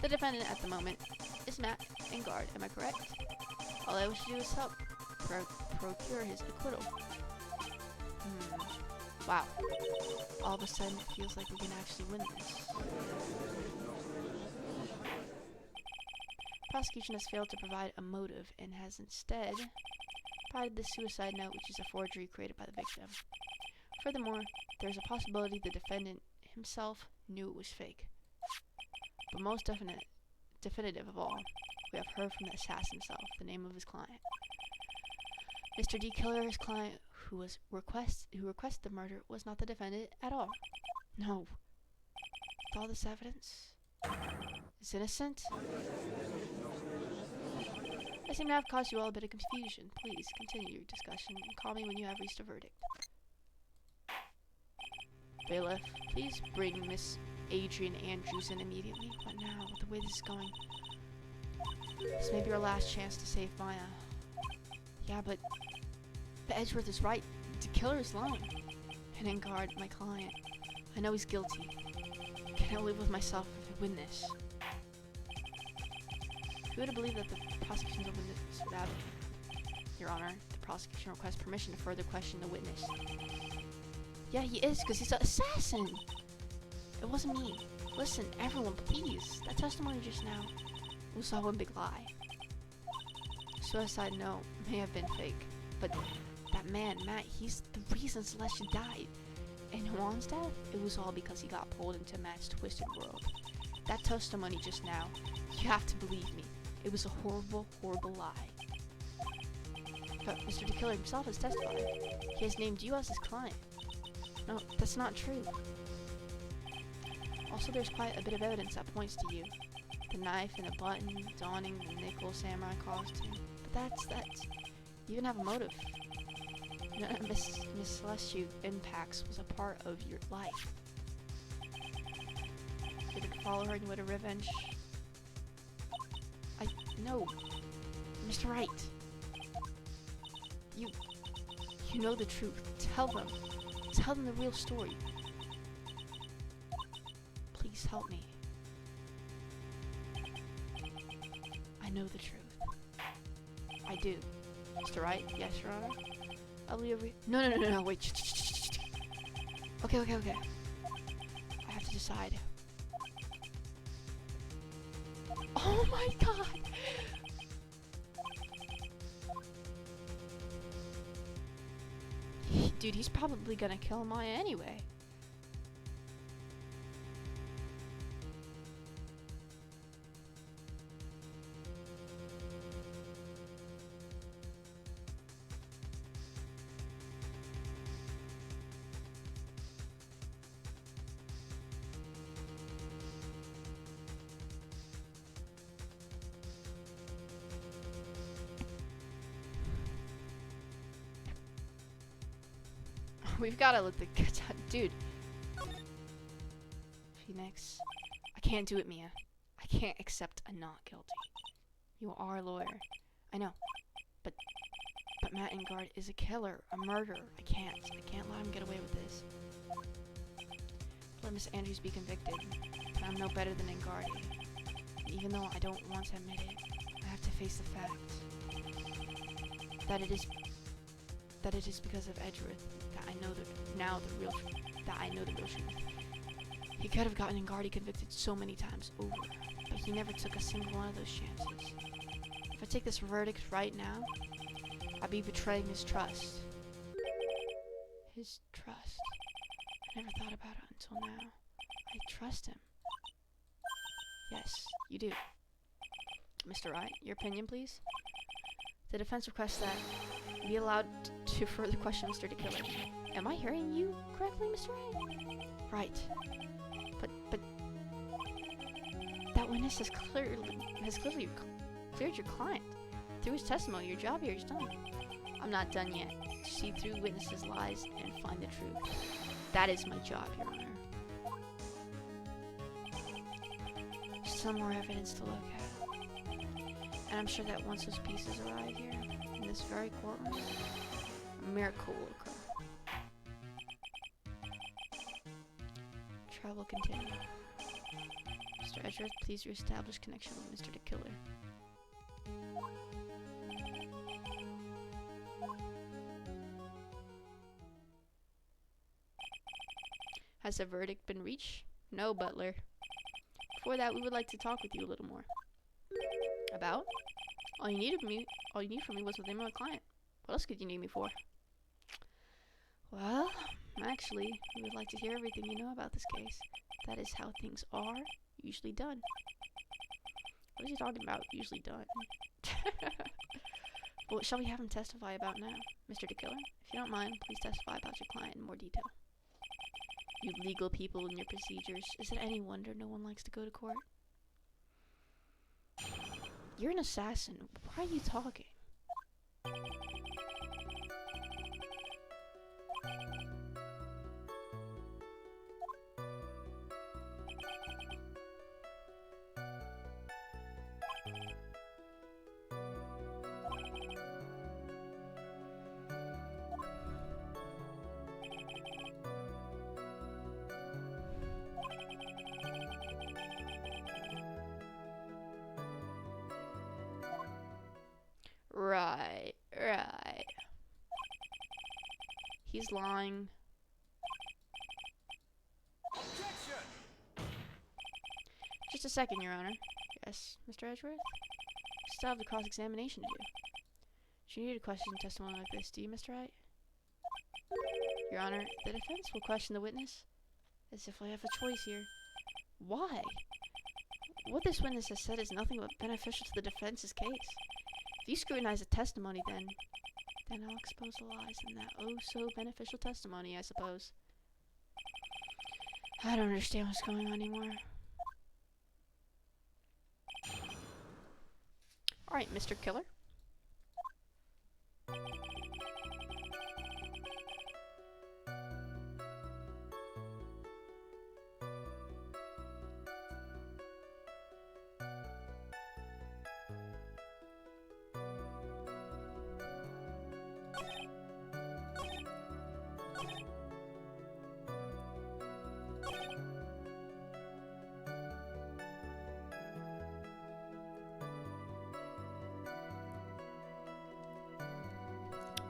The defendant at the moment is Matt and Guard, am I correct? All I wish to do is help procure his acquittal. Wow. All of a sudden, it feels like we can actually win this. Prosecution has failed to provide a motive and has instead provided the suicide note, which is a forgery created by the victim. Furthermore, there is a possibility the defendant himself knew it was fake. But most definitive of all, we have heard from the assassin himself, the name of his client. Mr. D. Killer's client, who requested the murder, was not the defendant at all. No. With all this evidence, is innocent? I seem to have caused you all a bit of confusion. Please continue your discussion and call me when you have reached a verdict. Bailiff, please bring Miss Adrian Andrews in immediately. What now? With the way this is going, this may be our last chance to save Maya. Yeah, but Edgeworth is right. The killer is lying. And in Guard, my client. I know he's guilty. Can I live with myself if I win this? Who would have believed that the prosecution's witness would have? Your Honor, the prosecution requests permission to further question the witness. Yeah, he is, because he's an assassin! It wasn't me. Listen, everyone, please. That testimony just now was all one big lie. Suicide note may have been fake, but that man, Matt, he's the reason Celestia died. And Juan's death, it was all because he got pulled into Matt's twisted world. That testimony just now, you have to believe me, it was a horrible, horrible lie. But Mr. DeKiller himself has testified. He has named you as his client. No, that's not true. Also, there's quite a bit of evidence that points to you. The knife and the button, donning the nickel samurai costume. But that's... You even have a motive. Miss Celestia Impacts was a part of your life. You didn't follow her and you wanted revenge. No. Mr. Wright. You know the truth. Tell them. Tell them the real story. Please help me. I know the truth. I do. Mr. Wright? Yes, Your Honor? I'll be over. No, wait. Okay. I have to decide. Oh my god! Dude, he's probably gonna kill Maya anyway. We've gotta let the dude. Phoenix. I can't do it, Mia. I can't accept a not guilty. You are a lawyer. I know. But Matt Ingard is a killer, a murderer. I can't let him get away with this. Let Miss Andrews be convicted. But I'm no better than Ingard. Even though I don't want to admit it, I have to face the fact that it is that it is because of Edgeworth that I know the real truth. He could have gotten Ngardi convicted so many times over, but he never took a single one of those chances. If I take this verdict right now, I'd be betraying his trust. His trust. I never thought about it until now. I trust him. Yes, you do. Mr. Wright, your opinion, please? The defense requests that we be allowed to further question Mr. DeKiller. Am I hearing you correctly, Mr. Wright? Right. But that witness has clearly cleared your client. Through his testimony, your job here is done. I'm not done yet. To see through witnesses' lies and find the truth. That is my job, Your Honor. Some more evidence to look at. And I'm sure that once those pieces arrive here, in this very courtroom, a miracle will occur. Trial will continue. Mr. Edgeworth, please reestablish connection with Mr. DeKiller. Has the verdict been reached? No, Butler. Before that, we would like to talk with you a little more. About? All you need from me was the name of my client. What else could you need me for? Well, actually, we would like to hear everything you know about this case. That is how things are usually done. What is he talking about, usually done? Well, shall we have him testify about now? Mr. DeKiller, if you don't mind, please testify about your client in more detail. You legal people and your procedures. Is it any wonder no one likes to go to court? You're an assassin. Why are you talking? Right. He's lying.
Objection!
Just a second, Your Honor. Yes, Mr. Edgeworth? We still have the cross-examination to do. Do you need a question testimony like this, do you, Mr. Wright? Your Honor, the defense will question the witness as if I have a choice here. Why? What this witness has said is nothing but beneficial to the defense's case. If you scrutinize the testimony, then I'll expose the lies in that oh-so-beneficial testimony, I suppose. I don't understand what's going on anymore. Alright, Mr. Killer.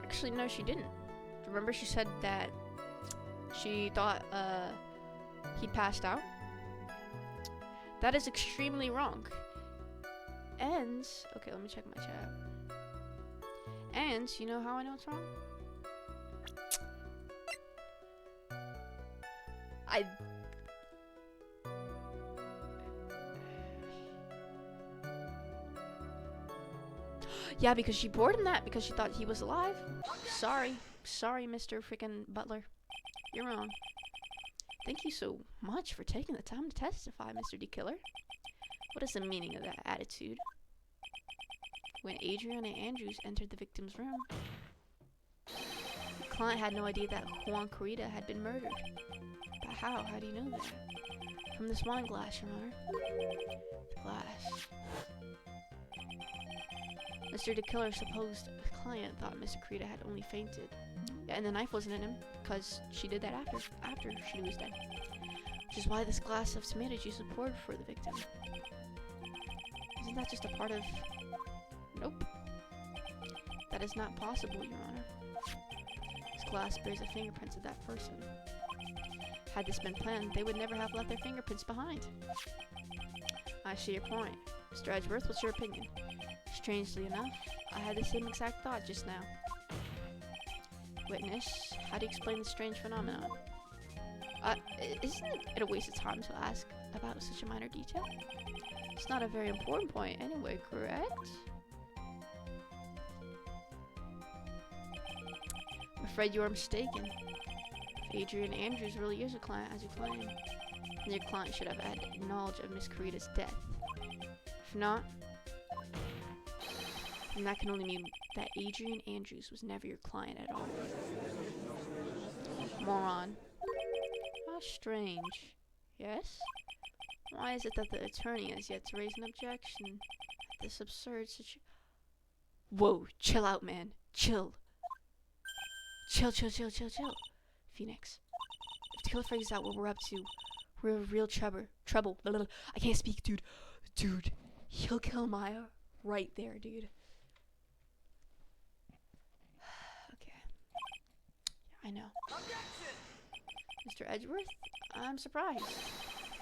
Actually, no, she didn't. Remember she said that she thought he passed out? That is extremely wrong. And, okay, let me check my chat. And, you know how I know it's wrong? Yeah, because she bored him that because she thought he was alive. Sorry, Mr. Freaking Butler. You're wrong. Thank you so much for taking the time to testify, Mr. DeKiller. What is the meaning of that attitude? When Adriana Andrews entered the victim's room, the client had no idea that Juan Corrida had been murdered. But how? How do you know that? From this wine glass, Your Honor. The glass. Mr. DeKiller's supposed client thought Mr. Corrida had only fainted. Yeah, and the knife wasn't in him, because she did that after she was dead. Which is why this glass of tomato juice was poured for the victim. Isn't that just a part of... Nope. That is not possible, Your Honor. glass bears the fingerprints of that person. Had this been planned, they would never have left their fingerprints behind. I see your point. Mr. Edgeworth, what's your opinion? Strangely enough, I had the same exact thought just now. Witness, how do you explain this strange phenomenon? Isn't it a waste of time to ask about such a minor detail? It's not a very important point anyway, correct? I'm afraid you are mistaken. If Adrian Andrews really is a client, as you claim, then your client should have had knowledge of Miss Carita's death. If not, then that can only mean that Adrian Andrews was never your client at all. Moron. How strange. Yes? Why is it that the attorney has yet to raise an objection at this absurd situation? Whoa, chill out, man. Chill. Chill. Phoenix. If the killer figures out what we're up to, we're in real trouble. Blah, blah, blah. I can't speak, dude. Dude, he'll kill Maya right there, dude. Okay. Yeah, I know. Mr. Edgeworth, I'm surprised.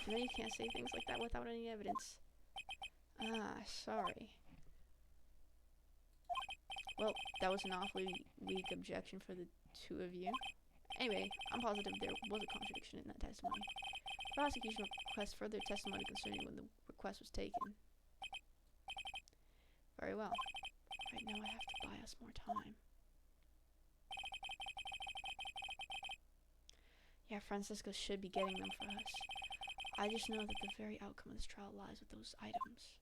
You know you can't say things like that without any evidence. Ah, sorry. Well, that was an awfully weak objection for the two of you. Anyway, I'm positive there was a contradiction in that testimony. The prosecution requests further testimony concerning when the request was taken. Very well. Right now I have to buy us more time. Yeah, Francisco should be getting them for us. I just know that the very outcome of this trial lies with those items.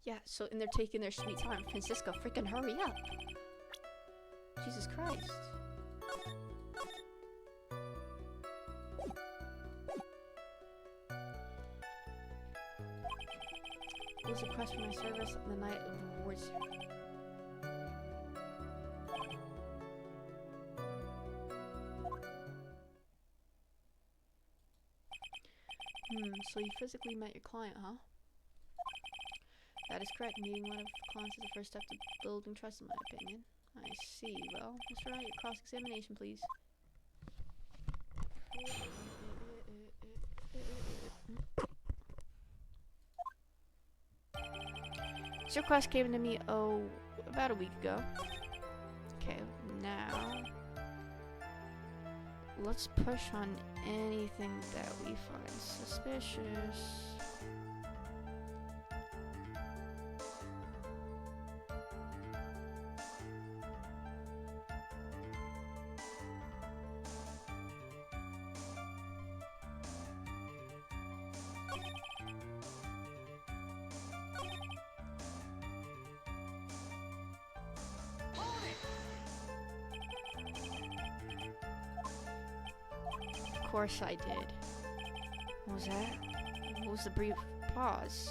Yeah, so and they're taking their sweet time. Francisco, freaking hurry up! Jesus Christ. It was a request for my service on the night of the awards. So you physically met your client, huh? That is correct. Meeting one of the clients is the first step to building trust, in my opinion. I see. Well, Mr. Wright, cross-examination, please. This request came to me, about a week ago. Okay, now let's push on anything that we find suspicious. Of course I did. What was that? What was the brief pause?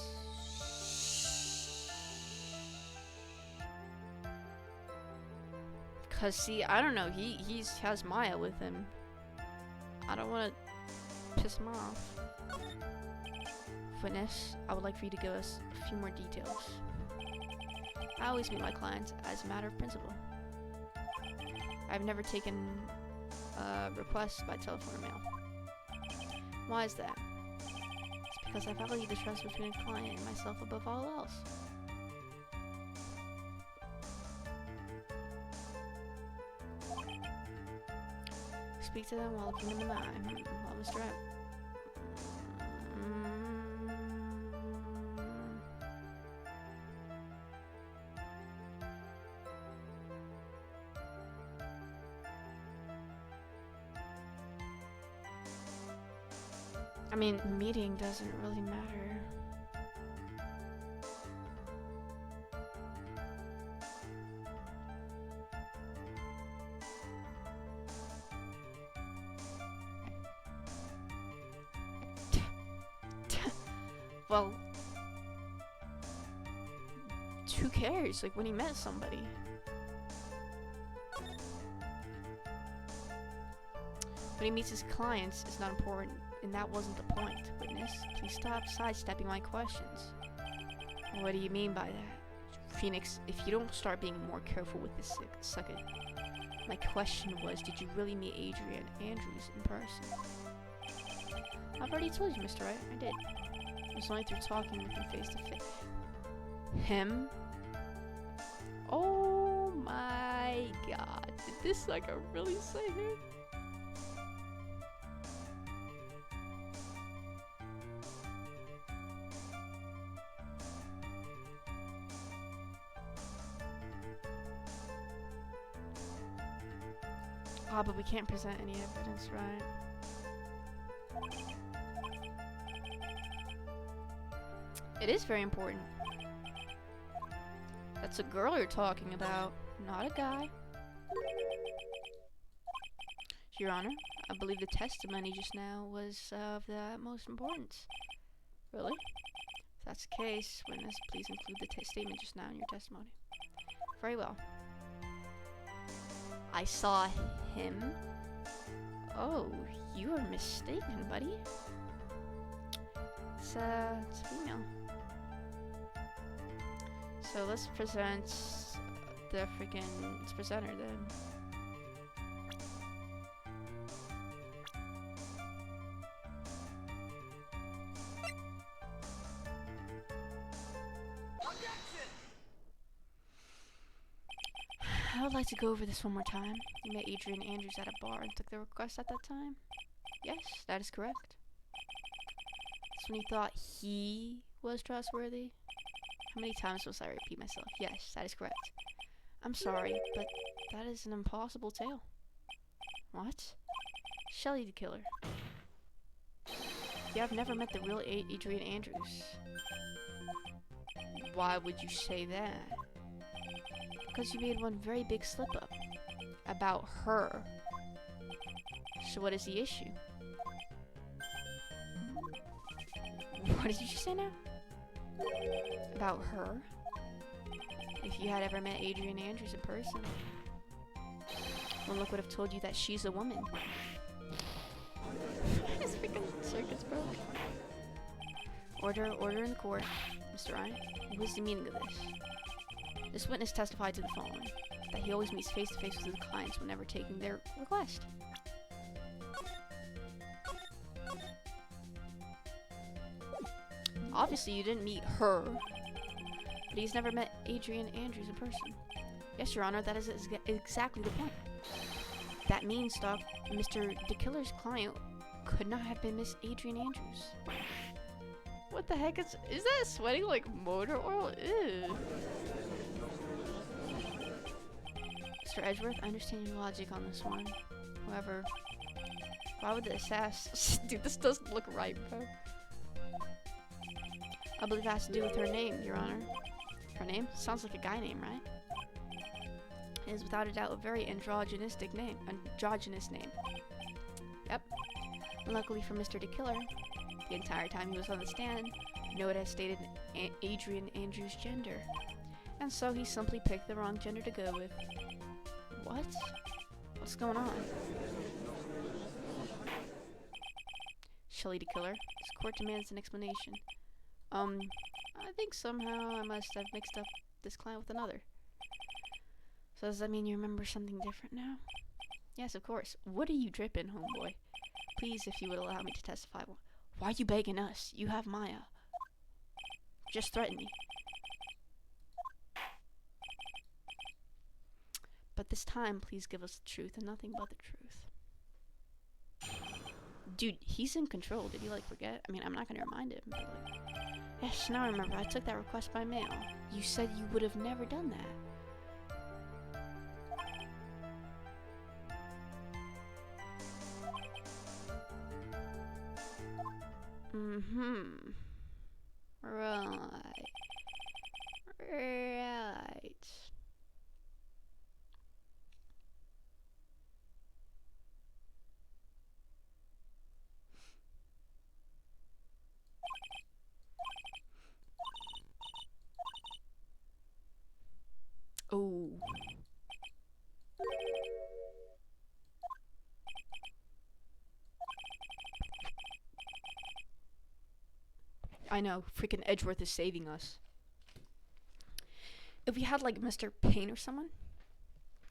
Cause see, I don't know, he has Maya with him. I don't wanna piss him off. Witness, I would like for you to give us a few more details. I always meet my clients as a matter of principle. I've never taken requests by telephone or mail. Why is that? It's because I value the trust between a client and myself above all else. Speak to them while looking in the eye. While Mr. I mean, meeting doesn't really matter. Well, who cares? Like, when he met somebody. When he meets his clients, it's not important. And that wasn't the point. Witness, please stop sidestepping my questions. What do you mean by that? Phoenix, if you don't start being more careful with this second. My question was, did you really meet Adrian Andrews in person? I've already told you, Mr. Wright. I did. It was only through talking with him face to face. Him? Oh my god. Did this sucker really say him? Ah, but we can't present any evidence, right? It is very important. That's a girl you're talking about, not a guy. Your Honor, I believe the testimony just now was of the utmost importance. Really? If that's the case, witness, please include the statement just now in your testimony. Very well. I saw him. Oh, you are mistaken, buddy. It's female. So let's present the freaking. Let's present her then. I would like to go over this one more time. You met Adrian Andrews at a bar and took the request at that time? Yes, that is correct. That's when you thought he was trustworthy? How many times must I repeat myself? Yes, that is correct. I'm sorry, but that is an impossible tale. What? Shelley the killer. You have never met the real Adrian Andrews. Why would you say that? Because you made one very big slip-up about her. So what is the issue? What did you just say now? About her? If you had ever met Adrian Andrews in person, one look would have told you that she's a woman. This freaking circus broke. Order in the court. Mr. Ryan, what is the meaning of this? This witness testified to the following: that he always meets face to face with his clients whenever taking their request. Obviously, you didn't meet her, but he's never met Adrian Andrews in person. Yes, Your Honor, that is exactly the point. That means, Doc, Mr. DeKiller's client could not have been Miss Adrian Andrews. What the heck is that sweating like motor oil? Ew. Mr. Edgeworth, I understand your logic on this one. However, why would the assassin... Dude, this doesn't look right, bro. I believe it has to do with her name, Your Honor. Her name? Sounds like a guy name, right? It is without a doubt a very androgynous name. Yep. Luckily for Mr. DeKiller, the entire time he was on the stand, no one has stated Adrian Andrews' gender. And so he simply picked the wrong gender to go with. What? What's going on? Shelley DeKiller, this court demands an explanation. I think somehow I must have mixed up this client with another. So does that mean you remember something different now? Yes, of course. What are you dripping, homeboy? Please, if you would allow me to testify. Why are you begging us? You have Maya. Just threaten me. But this time, please give us the truth and nothing but the truth. Dude, he's in control. Did he, like, forget? I mean, I'm not gonna remind him. But, like, yes, now I remember. I took that request by mail. You said you would have never done that. Mm-hmm. Right. Right. Oh. I know, freaking Edgeworth is saving us. If we had like Mr. Payne or someone,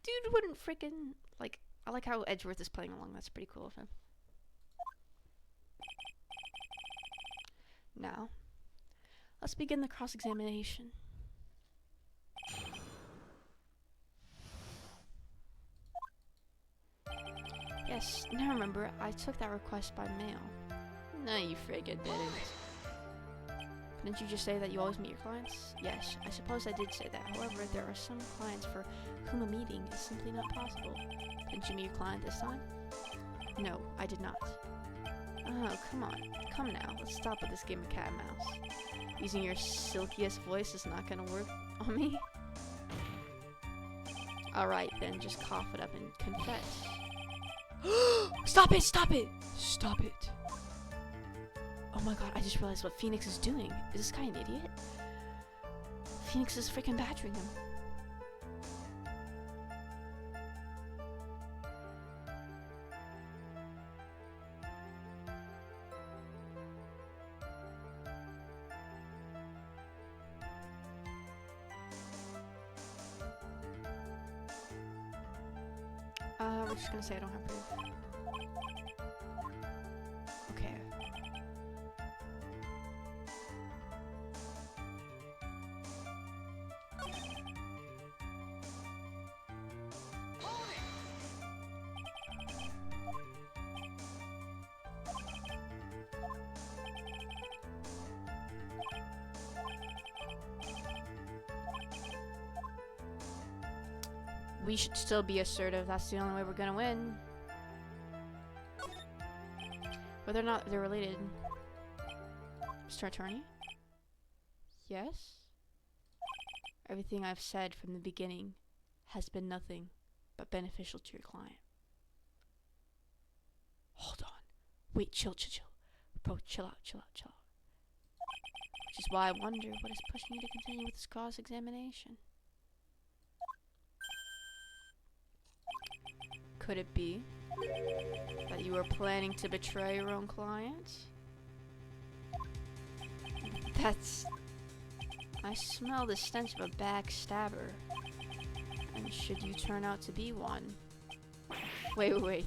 dude wouldn't freaking like. I like how Edgeworth is playing along. That's pretty cool of him. Now, let's begin the cross-examination. Yes, now remember, I took that request by mail. No, you friggin' didn't. Didn't you just say that you always meet your clients? Yes, I suppose I did say that. However, there are some clients for whom a meeting is simply not possible. Didn't you meet your client this time? No, I did not. Oh, come on. Come now. Let's stop with this game of cat and mouse. Using your silkiest voice is not gonna work on me? Alright then, just cough it up and confess. Stop it! Stop it! Stop it! Oh my god, I just realized what Phoenix is doing. Is this guy an idiot? Phoenix is freaking badgering him. We're just gonna say I don't have proof. Okay. We should still be assertive. That's the only way we're gonna win. Whether or not they're related. Mr. Attorney? Yes? Everything I've said from the beginning has been nothing but beneficial to your client. Hold on. Wait, chill. Bro, chill out. Which is why I wonder what is pushing you to continue with this cross-examination. Could it be that you were planning to betray your own client? I smell the stench of a backstabber. And should you turn out to be one... Wait.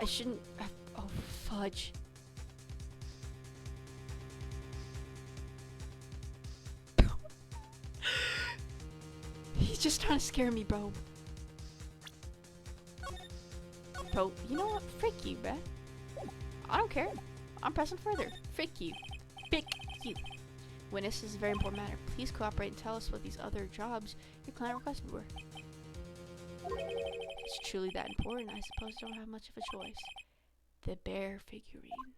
I shouldn't... Oh, fudge. He's just trying to scare me, bro. Bro, you know what? Frick you, bruh. I don't care. I'm pressing further. Frick you. Frick you. Witness, this is a very important matter. Please cooperate and tell us what these other jobs your client requested were. It's truly that important. I suppose I don't have much of a choice. The bear figurine.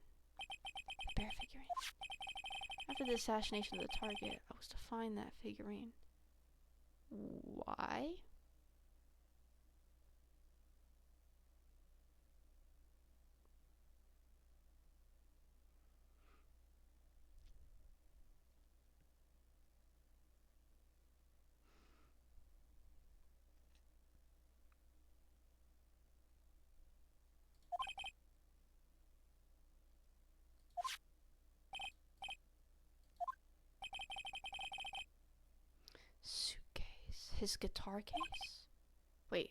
After the assassination of the target, I was to find that figurine. Why? Suitcase. His guitar case? Wait.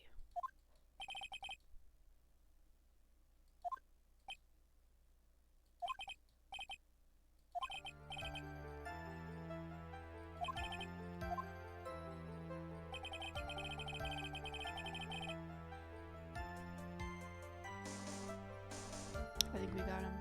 I think we got him.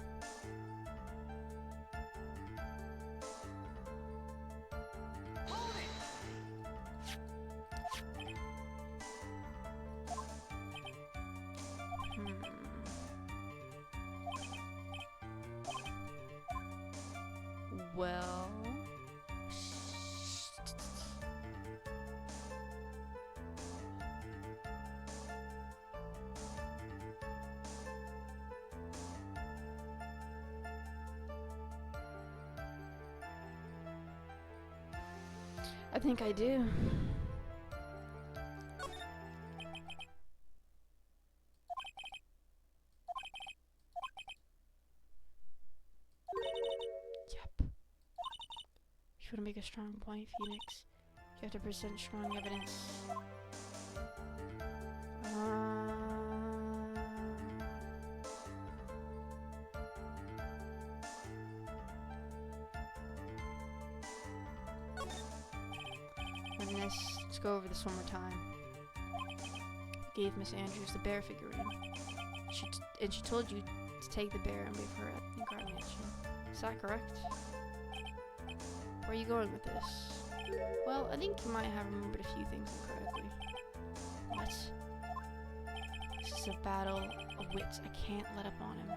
Well... I think I do. Yep. You want to make a strong point, Phoenix? You have to present strong evidence. Let's go over this one more time. Gave Miss Andrews the bear figurine. She told you to take the bear and leave her at the guard mansion. Is that correct? Where are you going with this? Well, I think you might have remembered a few things incorrectly. What? This is a battle of wits. I can't let up on him.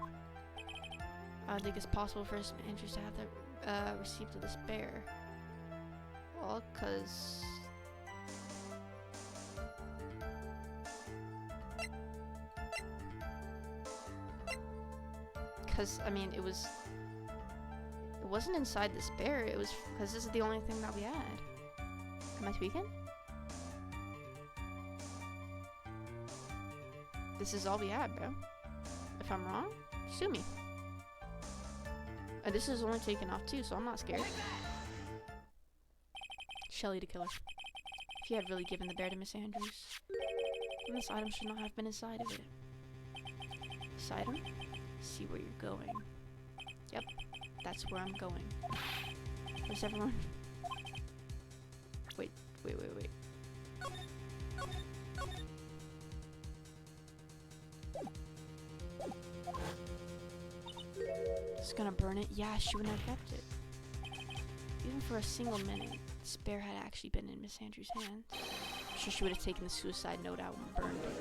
I don't think it's possible for Miss Andrews to have the receipt of this bear. Well, cause I mean, it wasn't inside this bear. It was because this is the only thing that we had. Am I tweaking? This is all we had, bro. If I'm wrong, sue me. And this is only taken off too, so I'm not scared. Shelly the killer. If you had really given the bear to Miss Andrews, then this item should not have been inside of it. This item? See where you're going. Yep, that's where I'm going. Where's everyone? Wait. Just gonna burn it? Yeah, she wouldn't have kept it. Even for a single minute, this bear had actually been in Miss Andrews' hands. I'm sure she would have taken the suicide note out and burned it.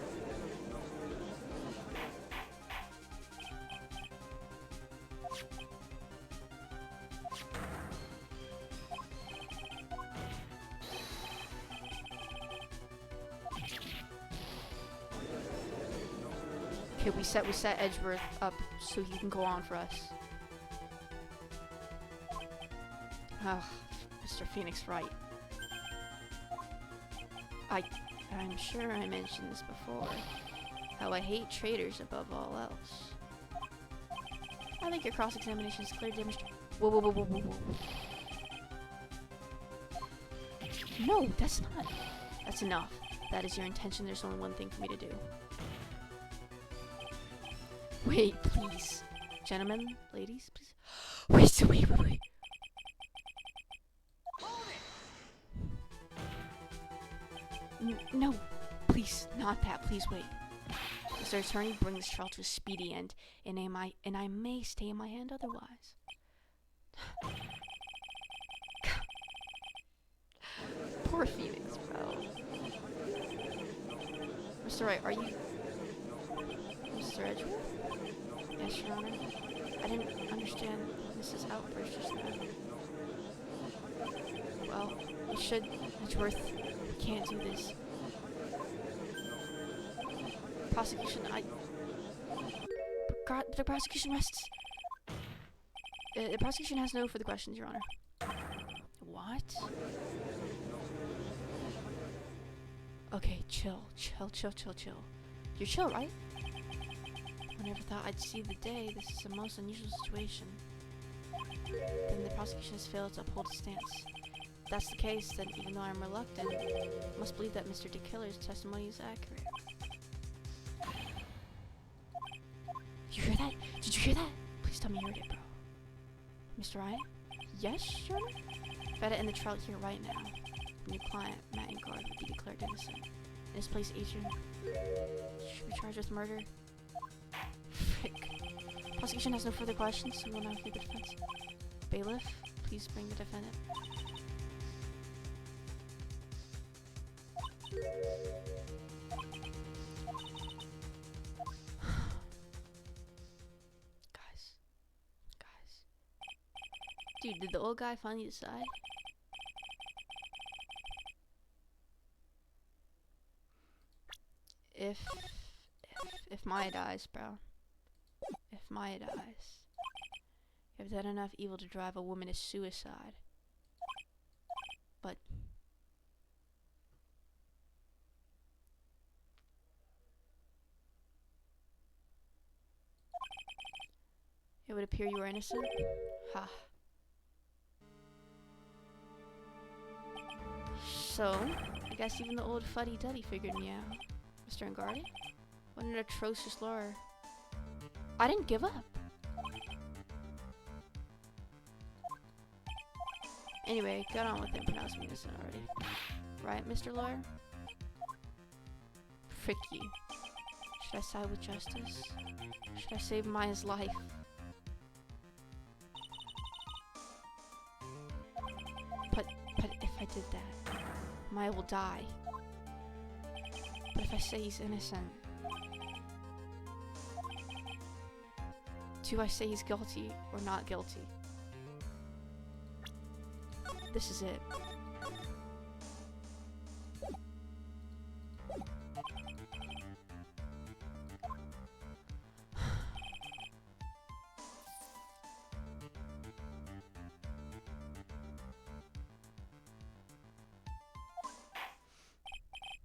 Okay, we set Edgeworth up so he can go on for us. Oh, Mr. Phoenix, right. I'm sure I mentioned this before. How I hate traitors above all else. I think your cross-examination is clear demonstration. Whoa. No, that's not. That's enough. That is your intention. There's only one thing for me to do. Wait, please. Gentlemen, ladies, please. Wait. No, please, not that. Please wait. Mr. Attorney, bring this trial to a speedy end, and I may stay in my hand otherwise. Poor Phoenix, bro. Mr. Wright, are you Mr. Edgeworth? Yes, Your Honor. I didn't understand Mrs. Outburst just now. Well, you should, Edgeworth. We can't do this. Prosecution, the prosecution rests. The prosecution has no further questions, Your Honor. What? Okay, chill. You're chill, right? I never thought I'd see the day. This is a most unusual situation. Then the prosecution has failed to uphold its stance. If that's the case, then even though I'm reluctant, I must believe that Mr. DeKiller's testimony is accurate. Did you hear that? Did you hear that? Please tell me you heard it, bro. Mr. Ryan? Yes, Your Honor? If I had to end the trial here right now, the new client, Matt Ingard, would be declared innocent. In his place, Adrian should be charged with murder. Frick. Prosecution has no further questions, so we will now hear the defense. Bailiff, please bring the defendant. Guys. Dude, did the old guy finally decide? If Maya dies, bro. If Maya dies. If that enough evil to drive a woman to suicide. But it would appear you are innocent? Ha. So, I guess even the old fuddy-duddy figured me out. Mr. Angardi? What an atrocious lure. I didn't give up. Anyway, get on with it and pronounce me innocent already. Right, Mr. Lawyer? Frick you. Should I side with justice? Should I save Maya's life? But if I did that, Maya will die. But if I say he's innocent, do I say he's guilty or not guilty? This is it.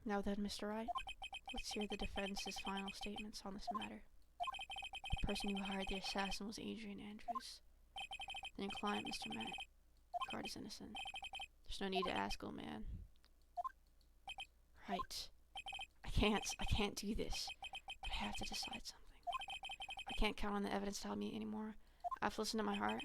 Now then, Mr. Wright, let's hear the defense's final statements on this matter. The person who hired the assassin was Adrian Andrews. Then your client, Mr. Matt, Guard is innocent. There's no need to ask, old man. Right. I can't do this. But I have to decide something. I can't count on the evidence to help me anymore. I have to listen to my heart.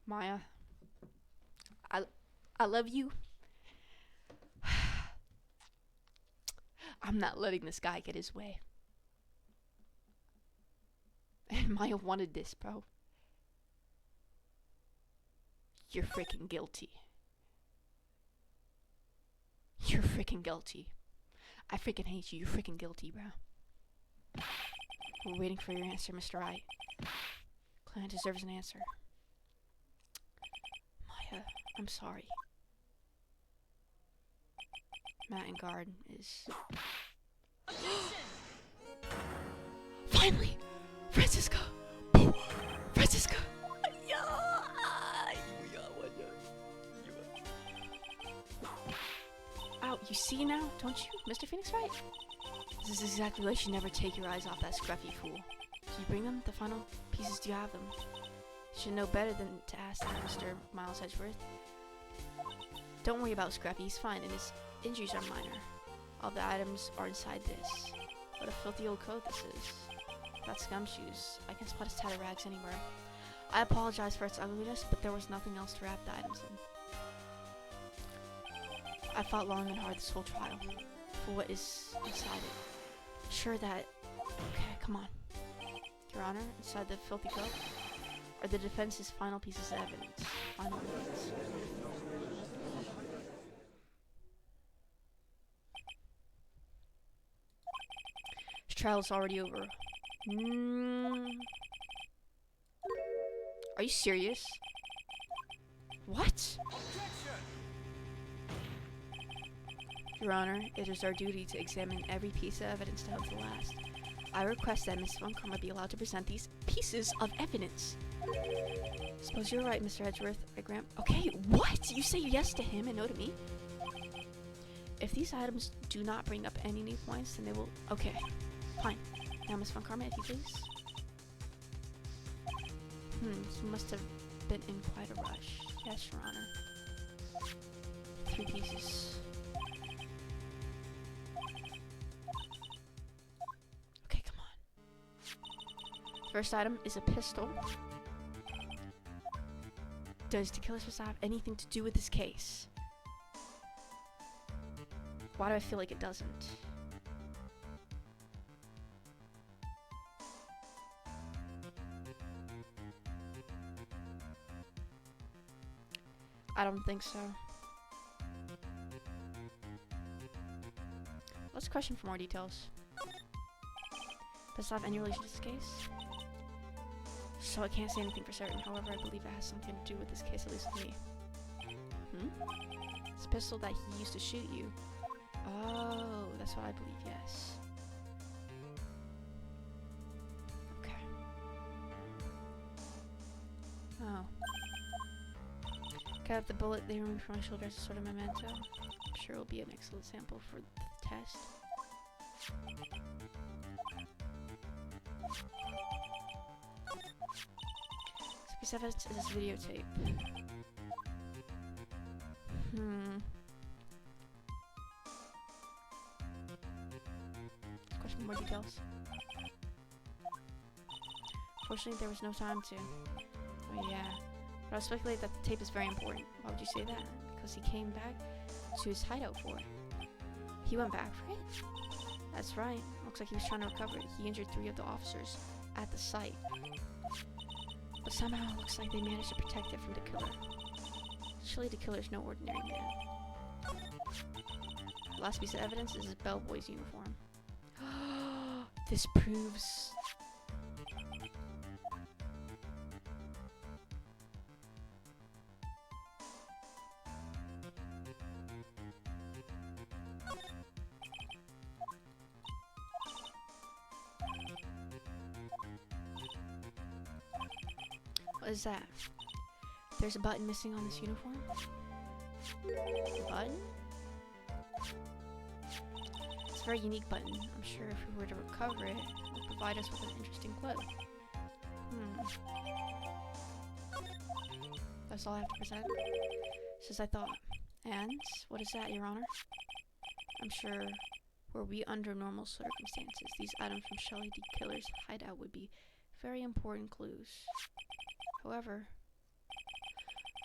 Maya, I love you. I'm not letting this guy get his way. And Maya wanted this, bro. You're freaking guilty. You're freaking guilty. I freaking hate you. You're freaking guilty, bro. We're waiting for your answer, Mr. Wright. Client deserves an answer. Maya, I'm sorry. Matt and Guard is... Finally! Francisca! Francisca! Ow, you see now, don't you, Mr. Phoenix Wright? This is exactly why you should never take your eyes off that scruffy fool. Do you bring them? The final pieces, do you have them? You should know better than to ask that, Mr. Miles Edgeworth. Don't worry about Scrappy, he's fine, and his injuries are minor. All the items are inside this. What a filthy old coat this is. That's gumshoes. I can spot his tattered rags anywhere. I apologize for its ugliness, but there was nothing else to wrap the items in. I fought long and hard this whole trial for what is inside it. Sure that... Okay, come on. Your Honor, inside the filthy coat are the defense's final pieces of evidence. Final evidence. This trial is already over. Are you serious? What? Your Honor, it is our duty to examine every piece of evidence down to the last. I request that Miss Von Karma be allowed to present these pieces of evidence. Suppose you're right, Mr. Edgeworth. I grant... Okay, what? You say yes to him and no to me? If these items do not bring up any new points, then they will... Okay, fine. Now, Miss Von Karma, if you please. You must have been in quite a rush. Yes, Your Honor. 3 pieces. Okay, come on. First item is a pistol. Does the killer's pistol have anything to do with this case? Why do I feel like it doesn't? I don't think so. Let's question for more details. Does it have any relation to this case? So I can't say anything for certain, however I believe it has something to do with this case, at least to me. It's a pistol that he used to shoot you. Oh, that's what I believe, yes. Okay. kept the bullet they removed from my shoulder as a sort of memento. I'm sure it will be an excellent sample for the test. This piece of evidence is this videotape. Question more details. Fortunately, there was no time to. Oh yeah. But I speculate that the tape is very important. Why would you say that? Because he came back to his hideout for it. He went back for it? That's right. Looks like he was trying to recover it. He injured 3 of the officers at the site. But somehow it looks like they managed to protect it from the killer. Surely the killer's no ordinary man. The last piece of evidence is his bellboy's uniform. This proves... What is that? There's a button missing on this uniform? A button? It's a very unique button. I'm sure if we were to recover it, it would provide us with an interesting clue. That's all I have to present? Just as I thought. And what is that, Your Honor? I'm sure were we under normal circumstances, these items from Shelley D. Killer's hideout would be very important clues. However,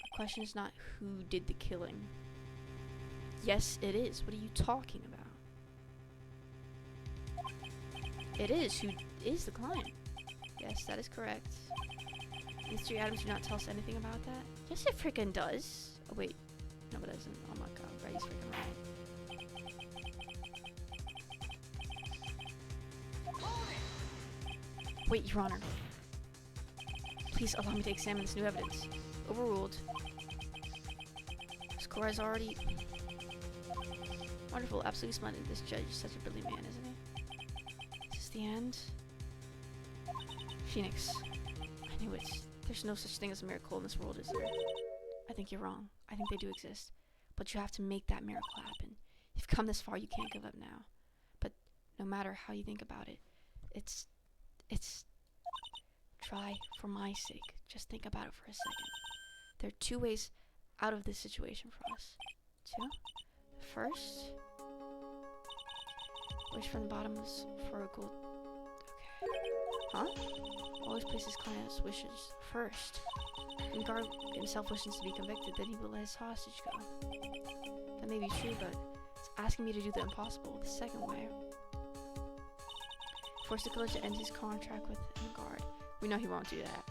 the question is not who did the killing. Yes, it is. What are you talking about? It is who is the client. Yes, that is correct. These 3 items do not tell us anything about that. Yes, it freaking does. Oh wait, no, it doesn't. Oh my god, right, he's freaking right. Wait, Your Honor. Please allow me to examine this new evidence. Overruled. Score has already... Wonderful, absolutely splendid. This judge is such a brilliant man, isn't he? Is this the end? Phoenix. I knew it. There's no such thing as a miracle in this world, is there? I think you're wrong. I think they do exist. But you have to make that miracle happen. You've come this far, you can't give up now. But no matter how you think about it, it's... Try for my sake. Just think about it for a second. There are 2 ways out of this situation for us. 2? The first... Wish from the bottoms for a gold... Okay. Huh? Always place his client's wishes first. When guard himself wishes to be convicted, then he will let his hostage go. That may be true, but it's asking me to do the impossible. The second way... Force the killer to end his contract with guard. We know he won't do that.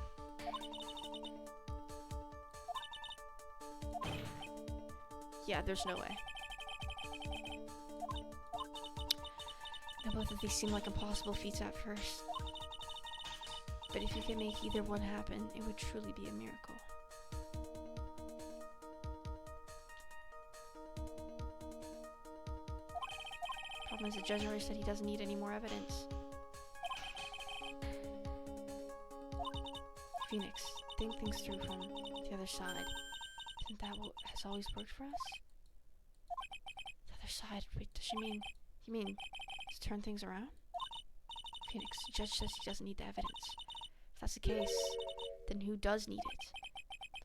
Yeah, there's no way. Now both of these seem like impossible feats at first. But if you can make either one happen, it would truly be a miracle. Problem is, the judge already said he doesn't need any more evidence. Phoenix, think things through from the other side. Isn't that what has always worked for us? The other side? Wait, does she mean... You mean to turn things around? Phoenix, the judge says he doesn't need the evidence. If that's the case, then who does need it?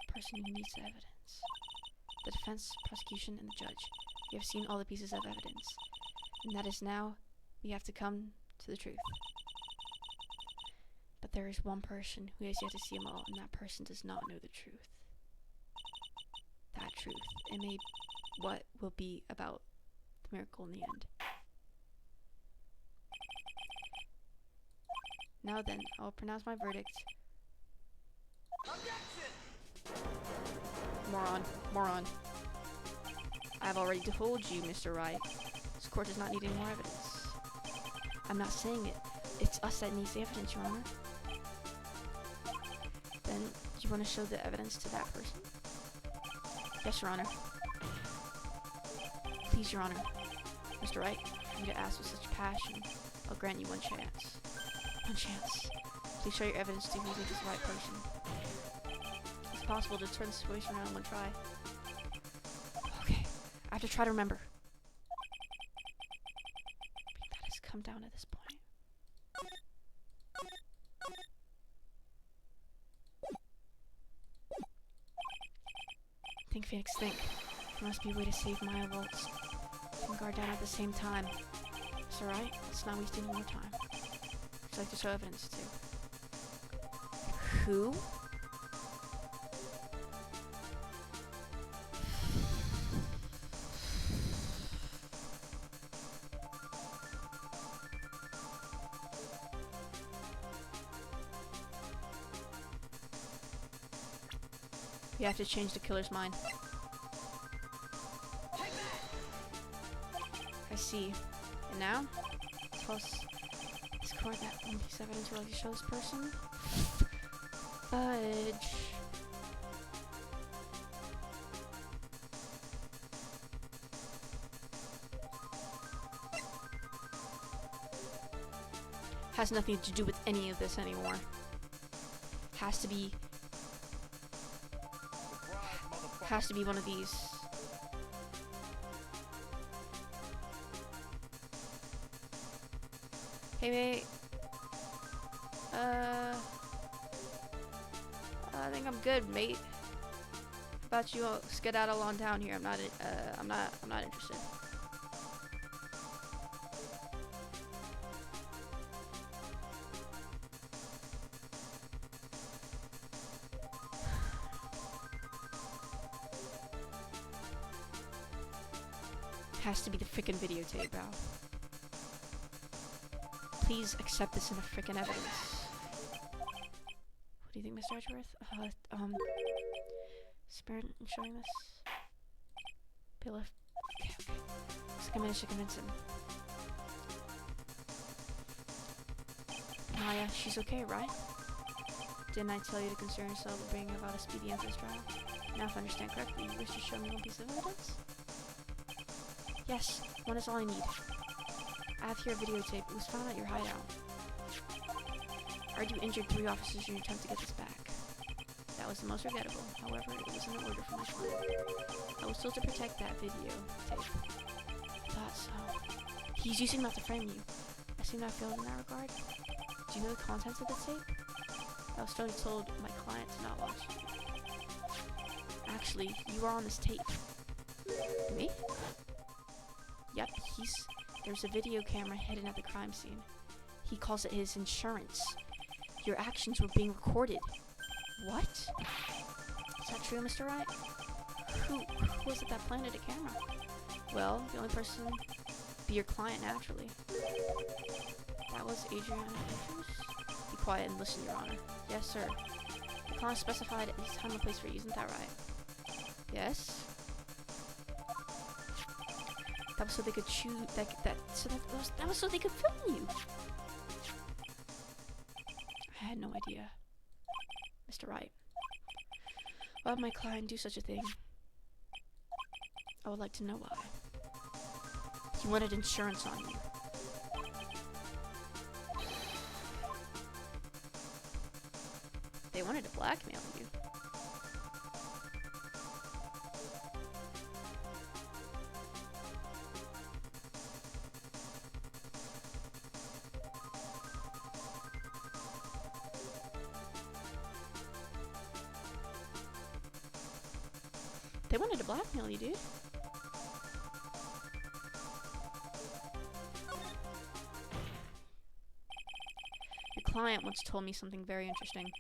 The person who needs the evidence. The defense, prosecution, and the judge. We have seen all the pieces of evidence. And that is now, we have to come to the truth. But there is one person who has yet to see them all, and that person does not know the truth. That truth. It may what will be about the miracle in the end. Now then, I will pronounce my verdict. Objection! Moron. Moron. I have already told you, Mr. Wright. This court does not need any more evidence. I'm not saying it. It's us that needs the evidence, Your Honor. Then, do you want to show the evidence to that person? Yes, Your Honor. Please, Your Honor. Mr. Wright, for you to ask with such passion, I'll grant you one chance. One chance. Please show your evidence to who you think is the right person. This impossible to turn the situation around in one try. Okay, I have to try to remember. That has come down at this point. Think, Phoenix, think. There must be a way to save Maya Waltz and guard down at the same time. It's alright, let's not waste any more time. I'd like to show evidence too. Who? You have to change the killer's mind. I see. And now? Plus, this coordinate one piece of evidence would like to show this person. Fudge. Has nothing to do with any of this anymore. Has to be one of these. Hey mate. I think I'm good, mate. How about you skedaddle on down here? I'm not interested. Has to be the frickin' videotape, bro. Please accept this in the frickin' evidence. What do you think, Mr. Edgeworth? Spirit in showing this? Bailiff. Okay. Looks like I managed to convince him. Oh yeah, she's okay, right? Didn't I tell you to concern yourself with bringing about a speedy answers trial? Now if I understand correctly, you wish to show me one piece of evidence? Yes, one is all I need. I have here a videotape. It was found at your hideout. You injured 3 officers in your attempt to get this back. That was the most regrettable. However, it was an order from my client. I was told to protect that videotape. Thought so. He's using that to frame you. I seem to have failed in that regard. Do you know the contents of the tape? I was totally told my client to not watch you. Actually, you are on this tape. Me? Yep, there's a video camera hidden at the crime scene. He calls it his insurance. Your actions were being recorded. What? Is that true, Mr. Wright? Who was it that planted a camera? Well, the only person be your client, naturally. That was Adrian Andrews? Be quiet and listen, Your Honor. Yes, sir. The client specified a time and place for you, isn't that right? Yes? That was so they could shoot that was so they could film you. I had no idea. Mr. Wright. Why would my client do such a thing? I would like to know why. He wanted insurance on you. They wanted to blackmail you. They wanted to blackmail you, dude. Your client once told me something very interesting.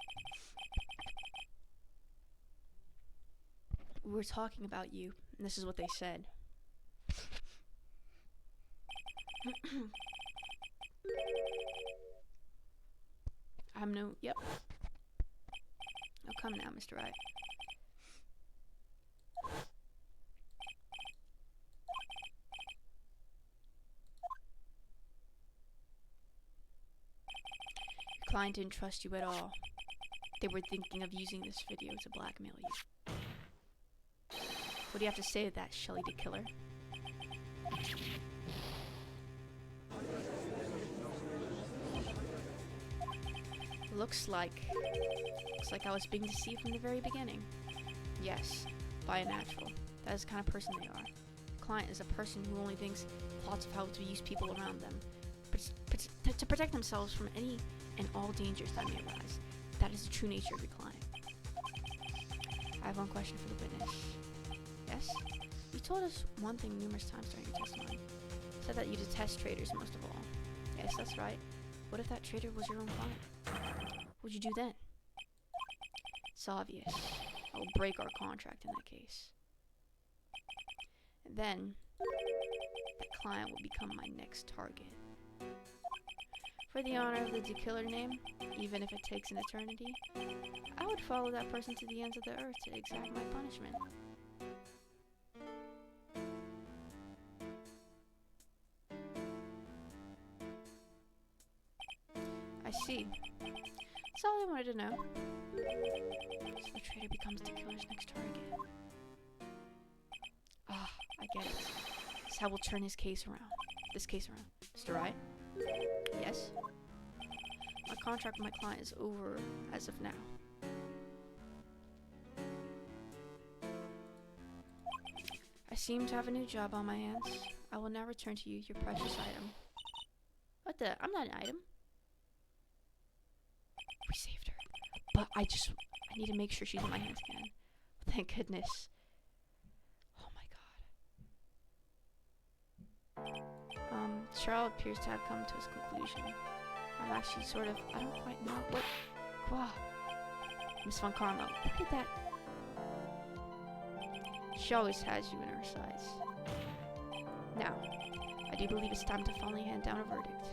We were talking about you, and this is what they said. Yep. Oh, come now, Mr. Wright. Your client didn't trust you at all. They were thinking of using this video to blackmail you. What do you have to say to that, Shelly the Killer? Looks like I was being deceived from the very beginning. Yes, by a natural. That is the kind of person they are. Client is a person who only thinks plots of how to use people around them to protect themselves from any and all dangers that may arise. That is the true nature of your client. I have one question for the witness. Yes? You told us one thing numerous times during your testimony. You said that you detest traitors most of all. Yes, that's right. What if that traitor was your own client? What would you do then? It's obvious. I will break our contract in that case. And then, the client will become my next target. For the honor of the killer name, even if it takes an eternity, I would follow that person to the ends of the earth to exact my punishment. I see. That's all I wanted to know. So the traitor becomes the killer's next target. Ah, I get it. This is how we'll turn his case around. This case around. Mr. Wright? Yes? My contract with my client is over as of now. I seem to have a new job on my hands. I will now return to you your precious item. What the? I'm not an item. We saved her. But I need to make sure she's in my hands again. Thank goodness. Oh my god. Charles appears to have come to his conclusion. I'm actually sort of, I don't quite know what. Wow. Miss Von Karma, look at that. She always has you in her sights. Now, I do believe it's time to finally hand down a verdict.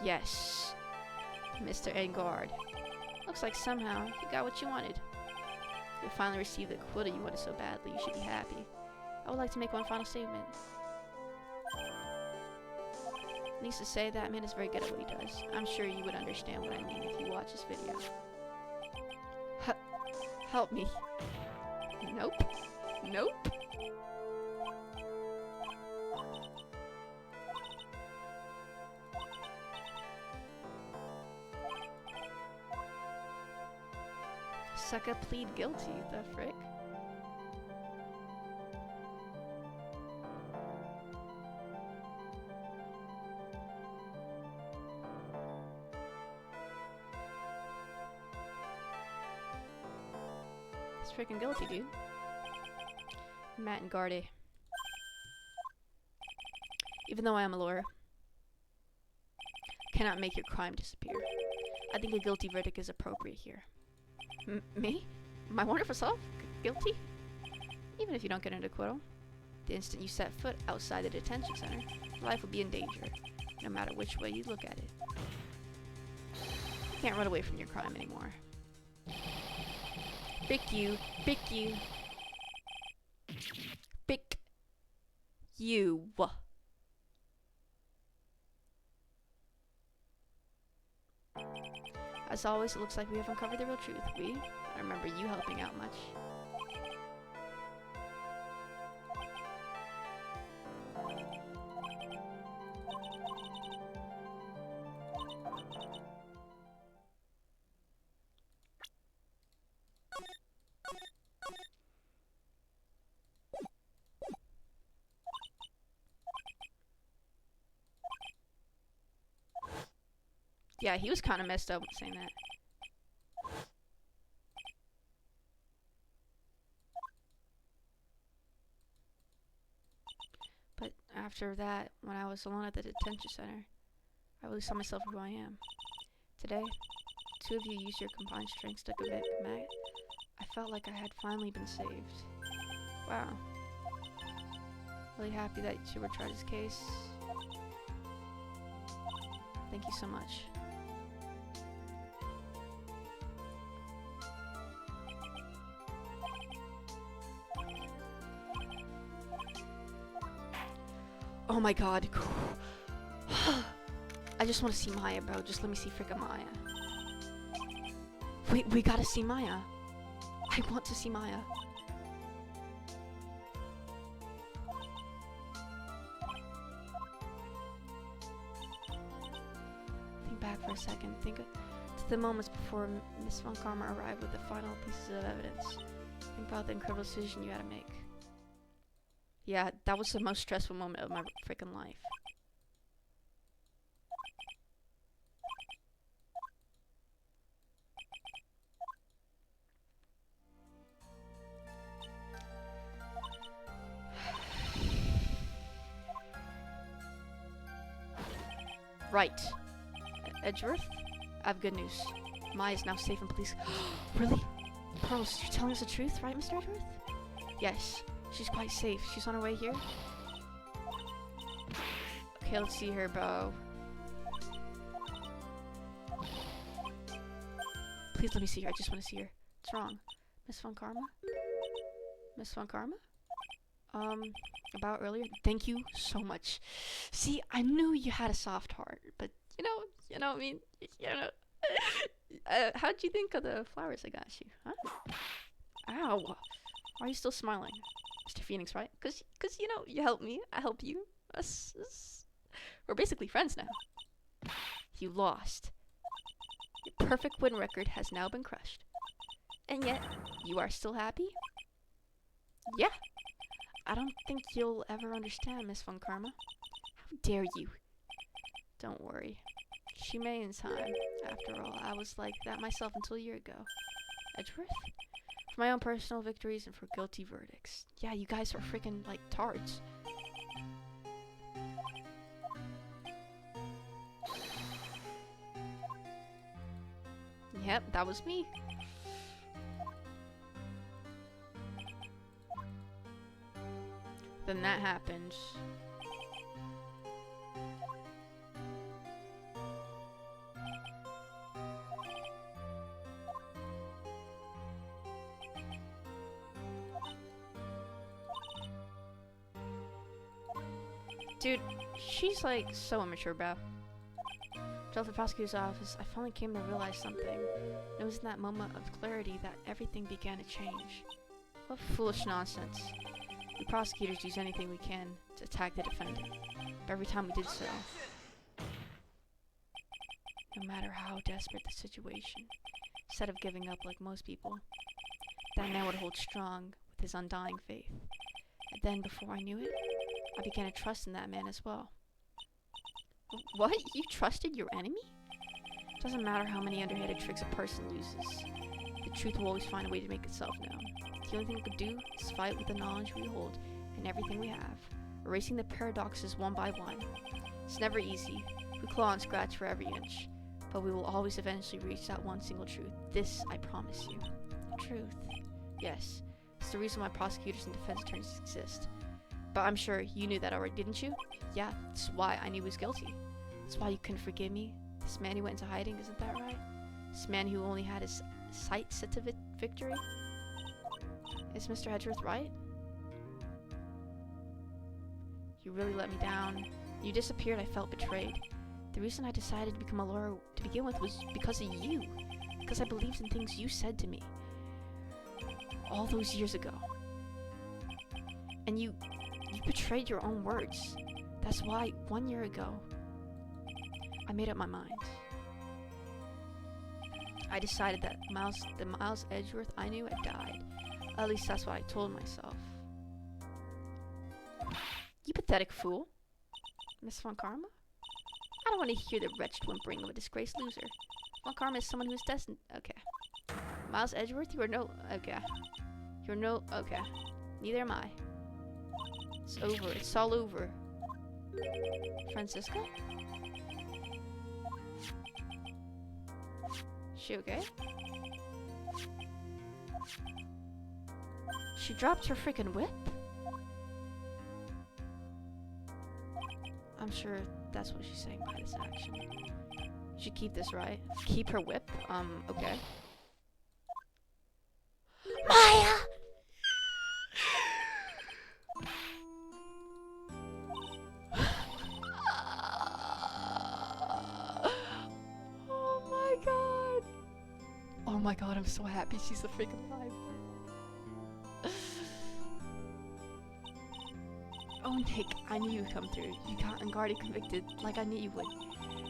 Yes, Mr. Engard. Looks like somehow you got what you wanted. You finally received the quota you wanted so badly. You should be happy. I would like to make one final statement. Needs to say that man is very good at what he does. I'm sure you would understand what I mean if you watch this video. Help me. Nope. Nope. Sucker plead guilty, the frick? He's freaking guilty, dude. Matt and Gardy. Even though I am a lawyer, cannot make your crime disappear. I think a guilty verdict is appropriate here. Me? My wonderful self? Guilty? Even if you don't get an acquittal, the instant you set foot outside the detention center, life will be in danger, no matter which way you look at it. You can't run away from your crime anymore. Pick you. Pick you. Pick you. As always, it looks like we have uncovered the real truth. I don't remember you helping out much. Yeah, he was kind of messed up saying that. But after that, when I was alone at the detention center, I really saw myself for who I am. Today, two of you used your combined strengths to convict Matt. I felt like I had finally been saved. Wow. Really happy that you were tried this case. Thank you so much. Oh my god. I just want to see Maya, bro. Just let me see frickin' Maya. We gotta see Maya. I want to see Maya. Think back for a second. Think to the moments before Miss Von Karma arrived with the final pieces of evidence. Think about the incredible decision you had to make. Yeah, that was the most stressful moment of my freaking life. Right. Edgeworth? I have good news. Maya is now safe in police. Really? Pearls, you're telling us the truth, right, Mr. Edgeworth? Yes. She's quite safe. She's on her way here? Okay, let's see her, bro. Please let me see her. I just want to see her. What's wrong? Miss Von Karma? Miss Von Karma? About earlier? Thank you so much. See, I knew you had a soft heart, but you know, I mean, how'd you think of the flowers I got you, huh? Ow. Why are you still smiling? Mr. Phoenix, right? Cause you help me, I help you. We're basically friends now. You lost. Your perfect win record has now been crushed. And yet, you are still happy? Yeah. I don't think you'll ever understand, Miss Von Karma. How dare you? Don't worry. She may in time. After all, I was like that myself until a year ago. Edgeworth? For my own personal victories and for guilty verdicts. Yeah, you guys are freaking, like, tards. Yep, that was me. Then that happened. Dude, she's like so immature, bro. Drove to the prosecutor's office, I finally came to realize something. It was in that moment of clarity that everything began to change. What foolish nonsense. We prosecutors use anything we can to attack the defendant, but every time we did so, no matter how desperate the situation, instead of giving up like most people, that man would hold strong with his undying faith. And then, before I knew it, I began to trust in that man as well. What? You trusted your enemy? Doesn't matter how many underhanded tricks a person uses. The truth will always find a way to make itself known. The only thing we could do is fight with the knowledge we hold and everything we have, erasing the paradoxes one by one. It's never easy. We claw and scratch for every inch, but we will always eventually reach that one single truth. This, I promise you. Truth. Yes. It's the reason why prosecutors and defense attorneys exist. But I'm sure you knew that already, didn't you? Yeah, that's why I knew he was guilty. That's why you couldn't forgive me. This man who went into hiding, isn't that right? This man who only had his sight set to victory? Is Mr. Edgeworth right? You really let me down. You disappeared, I felt betrayed. The reason I decided to become a lawyer to begin with was because of you. Because I believed in things you said to me. All those years ago. And you betrayed your own words. That's why, 1 year ago, I made up my mind. I decided that the Miles Edgeworth I knew had died. At least that's what I told myself. You pathetic fool. Miss Von Karma? I don't want to hear the wretched whimpering of a disgraced loser. Von Karma is someone who is destined. Okay. Miles Edgeworth, you are no. Okay. You're no. Okay. Neither am I. It's over. It's all over. Francisca? She okay? She dropped her freaking whip? I'm sure that's what she's saying by this action. You should keep this, right? Keep her whip? Okay. Maya! Oh my god! Oh my god, I'm so happy she's a freaking alive. Oh, Nick, I knew you'd come through. You got unguarded convicted like I knew you would.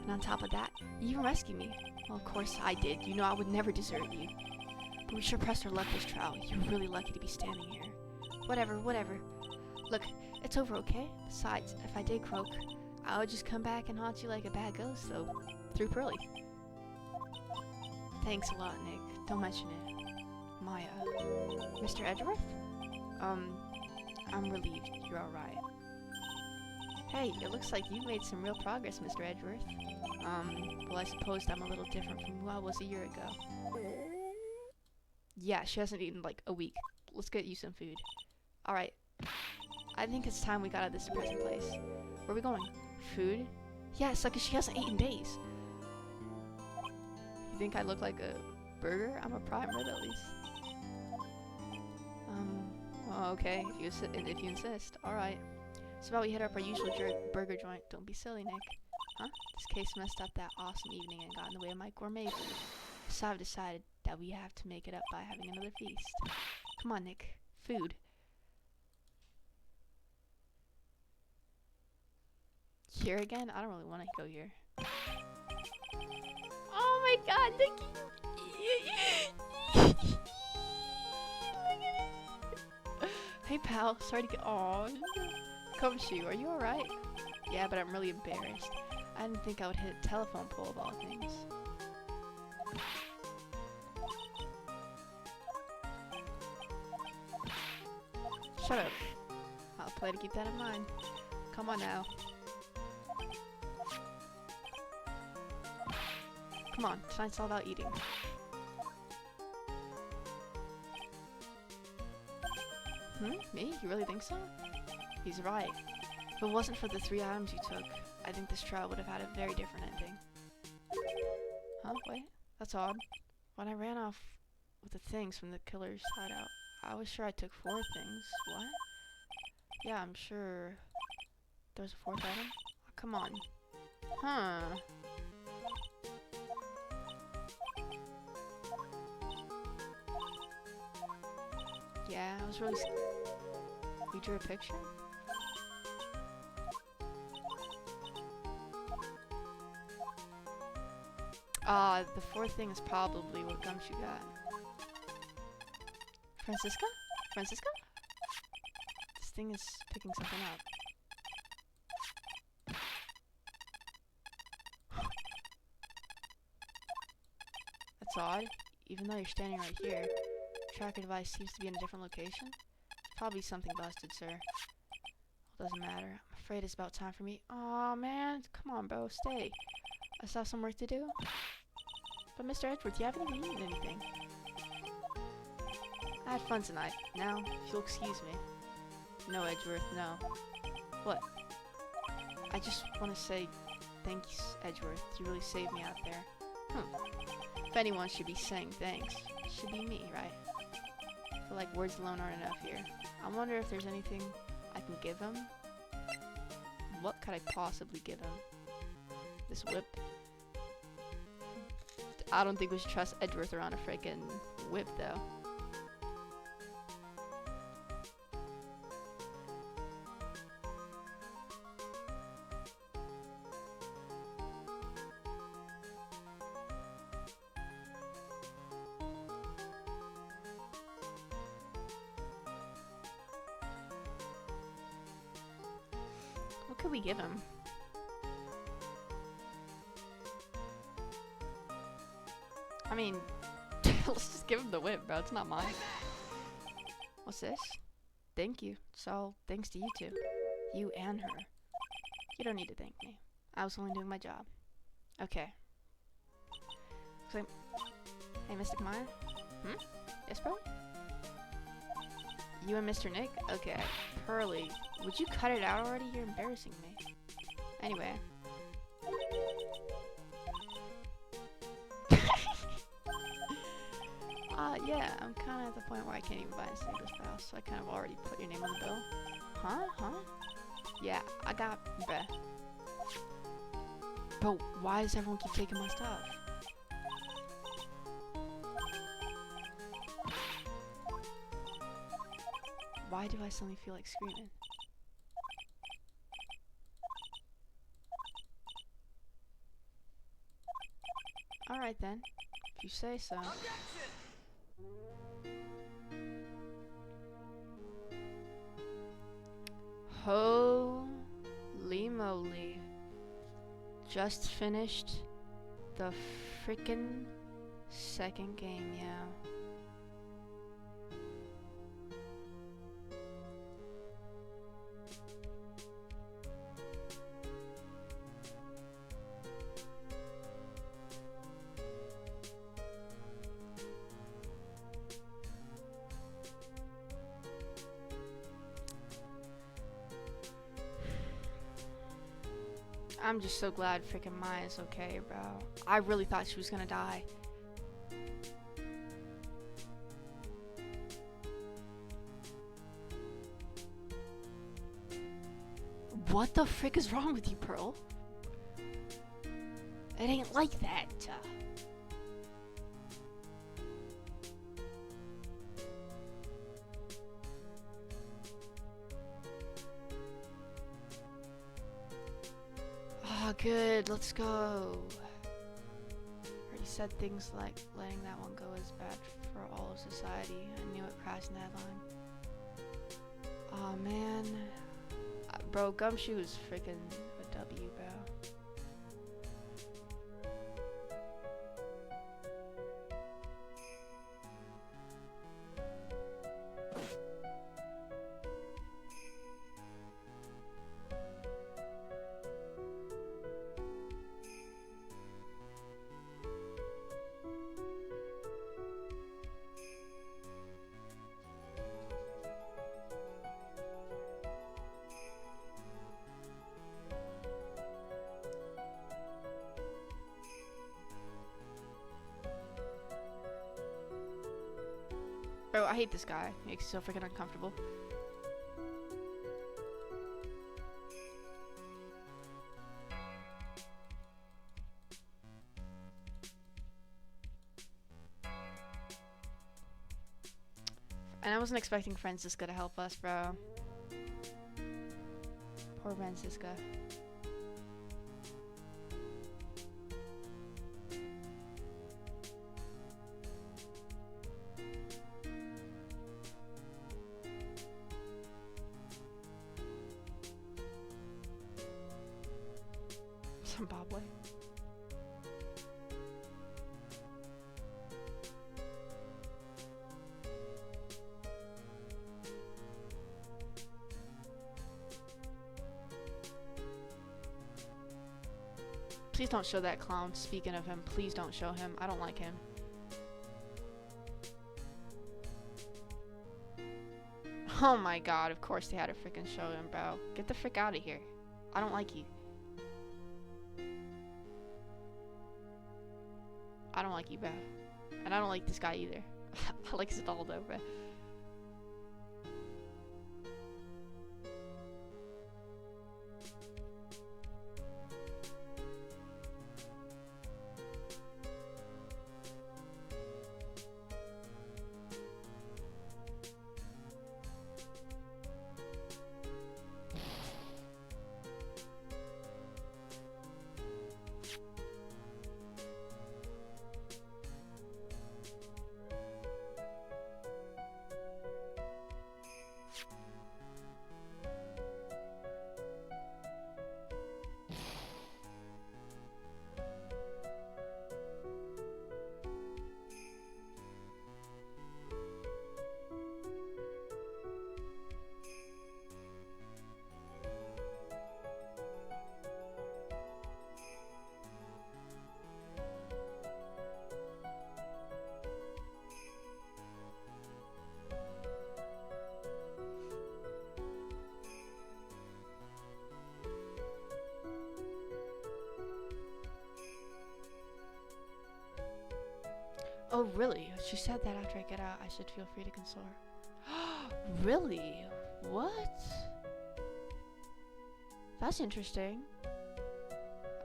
And on top of that, you even rescued me. Well, of course I did. You know I would never desert you. But we sure pressed our luck this trial. You're really lucky to be standing here. Whatever. Look, it's over, okay? Besides, if I did croak, I would just come back and haunt you like a bad ghost, so through Pearly. Thanks a lot, Nick. Don't mention it. Maya. Mr. Edgeworth? I'm relieved you're alright. Hey, it looks like you've made some real progress, Mr. Edgeworth. Well, I suppose I'm a little different from who I was a year ago. Yeah, she hasn't eaten like a week. Let's get you some food. Alright. I think it's time we got out of this depressing place. Where are we going? Food? Yeah, it's like she hasn't eaten days. You think I look like a burger? I'm a prime rib at least. Well, okay, if you insist. Alright. So about we hit up our usual burger joint. Don't be silly, Nick. Huh? This case messed up that awesome evening and got in the way of my gourmet food. So I've decided that we have to make it up by having another feast. Come on, Nick. Food. Here again? I don't really want to go here.
Oh my god, Nikki!
Hey, pal. Sorry to get. Aww. Komshu, are you alright? Yeah, but I'm really embarrassed. I didn't think I would hit a telephone pole of all things. Shut up. I'll play to keep that in mind. Come on now. Come on, tonight's all about eating. Me? You really think so? He's right. If it wasn't for the 3 items you took, I think this trial would have had a very different ending. Huh? Wait? That's odd. When I ran off with the things from the killer's hideout, I was sure I took 4 things. What? Yeah, I'm sure there was a 4th item. Oh, come on. Huh. Yeah, I was really We drew a picture? The 4th thing is probably what Gumshoe got. Francisca? Francisca? This thing is picking something up. That's odd. Even though you're standing right here, tracker device seems to be in a different location. Probably something busted, sir. Well, doesn't matter. I'm afraid it's about time for me. Aw, man. Come on, bro. Stay. I still have some work to do. But Mr. Edgeworth, you haven't even eaten anything. I had fun tonight. Now, if you'll excuse me. No, Edgeworth, no. What? I just want to say thanks, Edgeworth. You really saved me out there. If anyone should be saying thanks, it should be me, right? I feel like words alone aren't enough here. I wonder if there's anything I can give him. What could I possibly give him? This whip? I don't think we should trust Edgeworth around a freaking whip, though. What could we give him? I mean, let's just give him the whip, bro. It's not mine. What's this? Thank you. It's all thanks to you two. You and her. You don't need to thank me. I was only doing my job. Okay. So, hey, Mystic Maya? Yes, bro? You and Mr. Nick? Okay. Pearly, would you cut it out already? You're embarrassing me. Anyway. Yeah, I'm kind of at the point where I can't even buy a single file, so I kind of already put your name on the bill. Huh? Yeah, I got bruh. But why does everyone keep taking my stuff? Why do I suddenly feel like screaming? Alright then. If you say so. Holy moly. Just finished the frickin' second game, yeah. I'm just so glad freaking Maya's okay, bro. I really thought she was gonna die. What the frick is wrong with you, Pearl? It ain't like that. Oh, good. Let's go. Already said things like letting that one go is bad for all of society. I knew it crashed in the headline. Oh man. Bro, Gumshoe was freaking a W, bro. Bro, I hate this guy. He makes me so freaking uncomfortable. And I wasn't expecting Francisca to help us, bro. Poor Francisca. Zimbabwe. Please don't show that clown. Speaking of him, please don't show him. I don't like him. Oh my god, of course they had to freaking show him, bro. Get the frick out of here. I don't like you. I don't like you, bro. And I don't like this guy either. I like Zidaldo, bro. Oh, really? She said that after I get out, I should feel free to console her. Really? What? That's interesting.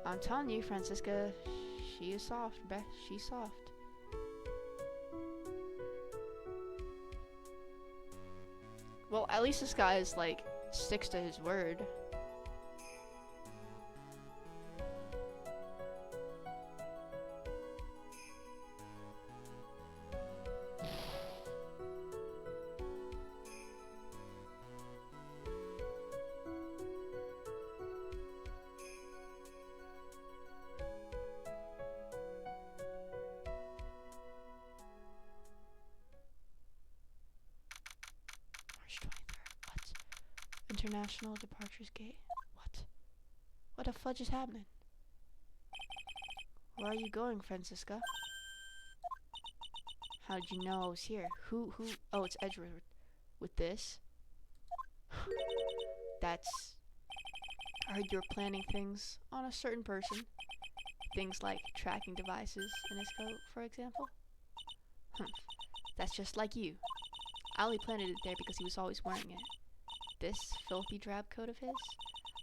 I'm telling you, Francisca, she is soft, Beth. She's soft. Well, at least this guy is, like, sticks to his word. International Departures Gate. What? What the fudge is happening? Where are you going, Francisca? How did you know I was here? Who? Oh, it's Edgeworth. With this? That's... I heard you were planning things on a certain person. Things like tracking devices in his coat, for example. That's just like you. I only planted it there because he was always wearing it. This filthy drab coat of his?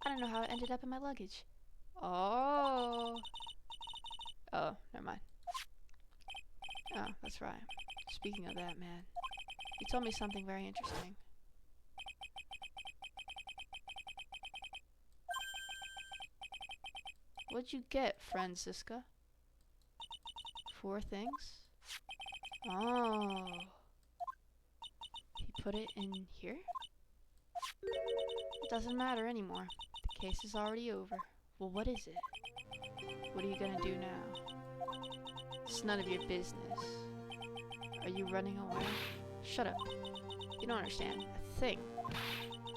I don't know how it ended up in my luggage. Oh, never mind. Oh, that's right. Speaking of that, man, you told me something very interesting. What'd you get, Francisca? 4 things? Oh. He put it in here? It doesn't matter anymore. The case is already over. Well, what is it? What are you gonna do now? It's none of your business. Are you running away? Shut up. You don't understand a thing.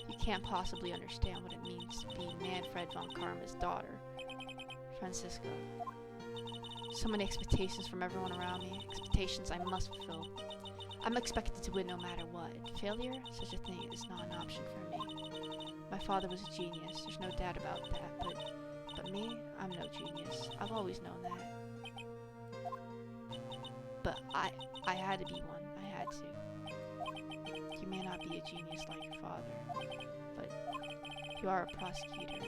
You can't possibly understand what it means to be Manfred von Karma's daughter. Francisco. So many expectations from everyone around me. Expectations I must fulfill. I'm expected to win no matter what. Failure? Such a thing is not an option for me. My father was a genius. There's no doubt about that. But me? I'm no genius. I've always known that. But I had to be one. I had to. You may not be a genius like your father, but you are a prosecutor.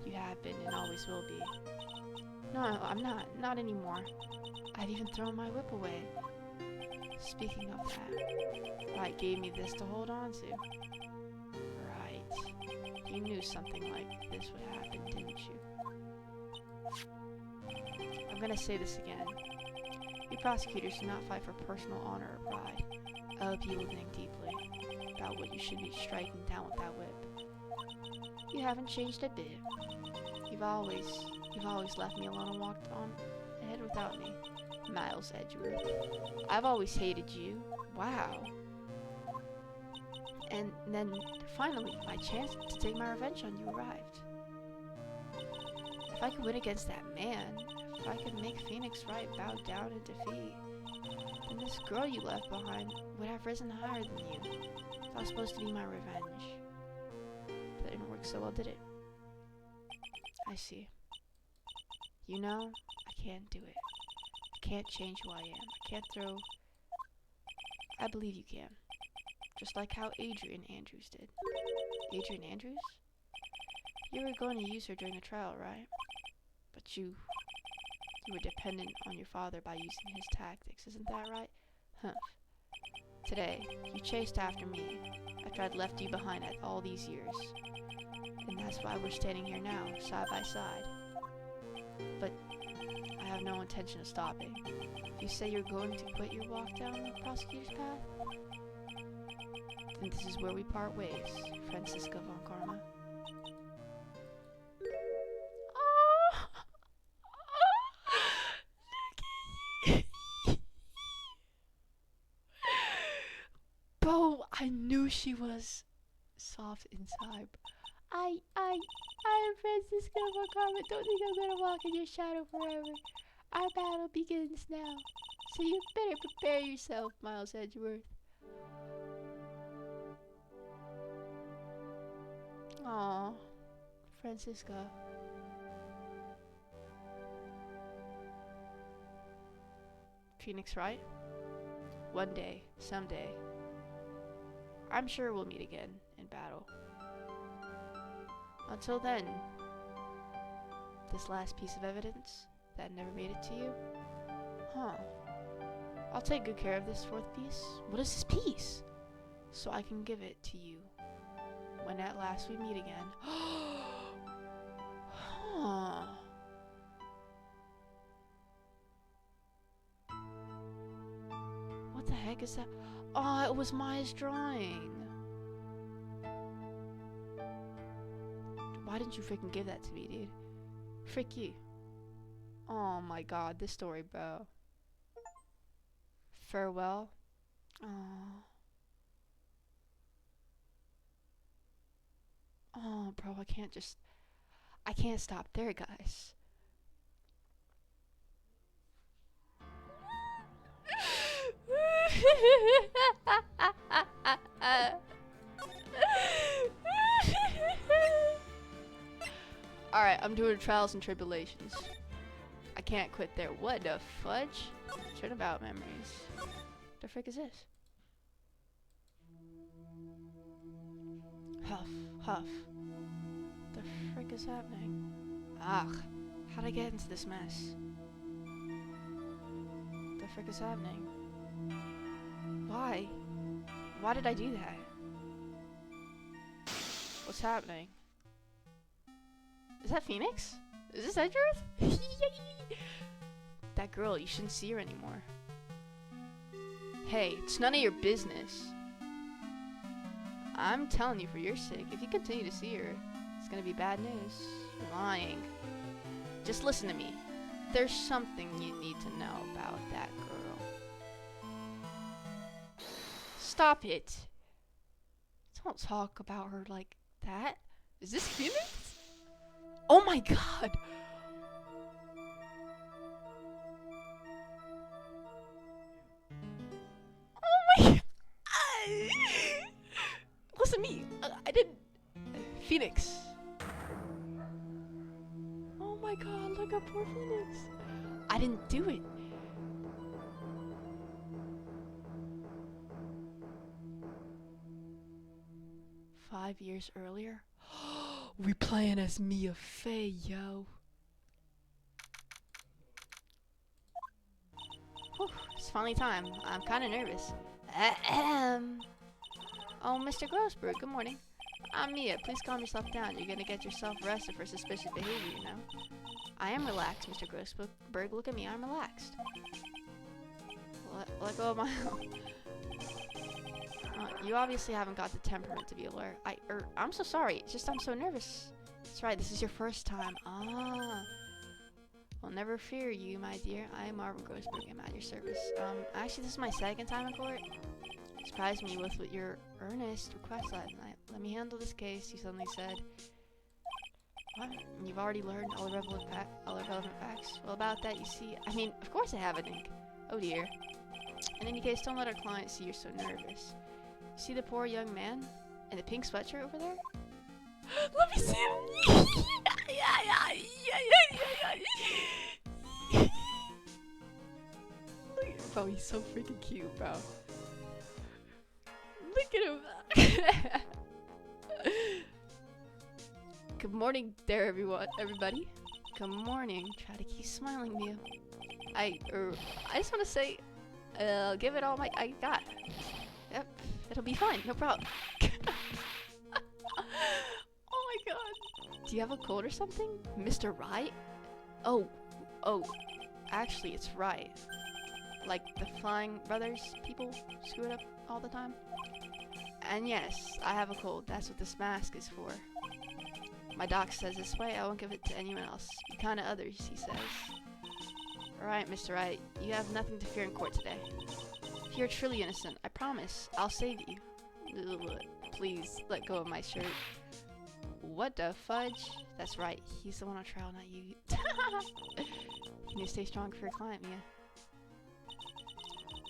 You have been and always will be. No, I'm not. Not anymore. I've even thrown my whip away. Speaking of that, Light gave me this to hold on to. Right. You knew something like this would happen, didn't you? I'm gonna say this again. You prosecutors do not fight for personal honor or pride. I hope you will think deeply about what you should be striking down with that whip. You haven't changed a bit. You've always left me alone and walked on ahead without me. Miles Edgeworth. I've always hated you. Wow. And then, finally, my chance to take my revenge on you arrived. If I could win against that man, if I could make Phoenix Wright bow down in defeat, then this girl you left behind would have risen higher than you. That was supposed to be my revenge. That didn't work so well, did it? I see. You know, I can't do it. I can't change who I am. I can't throw... I believe you can. Just like how Adrian Andrews did. Adrian Andrews? You were going to use her during the trial, right? But you were dependent on your father by using his tactics, isn't that right? Humph. Today, you chased after me after I'd left you behind at all these years. And that's why we're standing here now, side by side. But I have no intention of stopping. If you say you're going to quit your walk down the prosecutor's path, then this is where we part ways, Francisca von Karma. Bo, I knew she was soft inside. I'm Francisca von Karma. Don't think I'm gonna walk in your shadow forever. Our battle begins now. So you better prepare yourself, Miles Edgeworth. Aw, Francisca. Phoenix Wright? One day, someday, I'm sure we'll meet again in battle. Until then, this last piece of evidence that never made it to you? Huh. I'll take good care of this 4th piece. What is this piece? So I can give it to you when at last we meet again. Huh. What the heck is that? Oh, it was Maya's drawing. Why didn't you freaking give that to me, dude? Frick you. Oh my god, this story, bro. Farewell. Aww. Oh, bro, I can't stop there, guys. Alright, I'm doing trials and tribulations. I can't quit there. What the fudge? Turnabout memories. The frick is this? Huff, huff. The frick is happening? Ugh, how'd I get into this mess? The frick is happening? Why? Why did I do that? What's happening? Is that Phoenix? Is this Edgeworth? That girl, you shouldn't see her anymore. Hey, it's none of your business. I'm telling you for your sake, if you continue to see her, it's gonna be bad news. You're lying. Just listen to me. There's something you need to know about that girl. Stop it. Don't talk about her like that. Is this Phoenix? Oh my god! Oh my god! Listen to me. I didn't... Phoenix. Oh my god, look at poor Phoenix. I didn't do it. "5 years earlier? We playing as Mia Fey, yo. Whew, it's finally time. I'm kind of nervous. Oh, Mr. Grossberg, good morning. I'm Mia. Please calm yourself down. You're gonna get yourself arrested for suspicious behavior, you know. I am relaxed, Mr. Grossberg. Look at me. I'm relaxed. Let go of my... you obviously haven't got the temperament to be a lawyer. I'm so sorry. It's just I'm so nervous. That's right. This is your first time. Ah. Well, never fear you, my dear. I am Marvin Grossberg. I'm at your service. Actually, this is my second time in court. You surprised me with your earnest request last night. Let me handle this case, you suddenly said. What? You've already learned all the relevant facts? Well, about that, you see... I mean, of course I haven't, Ink. Oh, dear. In any case, don't let our client see you're so nervous. See the poor young man in the pink sweatshirt over there? Let me see him! Look at bro, he's so freaking cute, bro. Look at him! Good morning there, everybody. Good morning. Try to keep smiling, Mia. I just want to say, give it all I got. Yep, it'll be fine, no problem. Oh my god. Do you have a cold or something? Mr. Right? Oh, actually it's Right. Like the Flying Brothers people screw it up all the time. And yes, I have a cold. That's what this mask is for. My doc says this way, I won't give it to anyone else. Be kind to others, he says. Alright, Mr. Wright, you have nothing to fear in court today. If you're truly innocent, I promise, I'll save you. Ugh, please, let go of my shirt. What the fudge? That's right, he's the one on trial, not you. You need to stay strong for your client, Mia.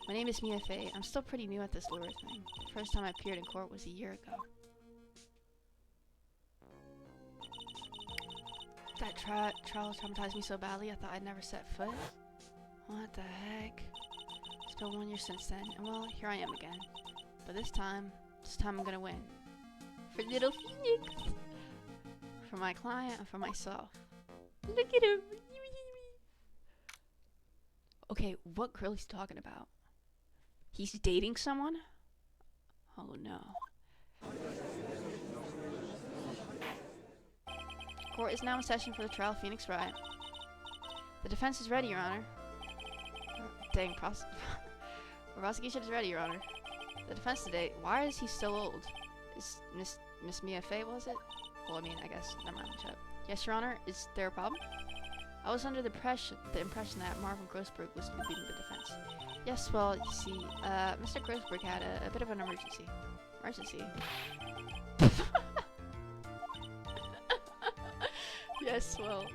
My name is Mia Fey. I'm still pretty new at this lawyer thing. The first time I appeared in court was a year ago. That trial traumatized me so badly I thought I'd never set foot. What the heck? It's been 1 year since then, and well, here I am again. But this time I'm gonna win. For little Phoenix! For my client and for myself. Look at him! Okay, what girl he's talking about? He's dating someone? Oh no. Court is now in session for the trial of Phoenix Wright. The defense is ready, Your Honor. Dang, prosecution is ready, Your Honor. The defense today. Why is he so old? Is Miss Mia Fey, was it? Well, I mean, I guess. Never mind, shut up. Yes, Your Honor. Is there a problem? I was under the impression that Marvin Grossberg was leading the defense. Yes, well, you see, Mr. Grossberg had a bit of an emergency. Yes, well,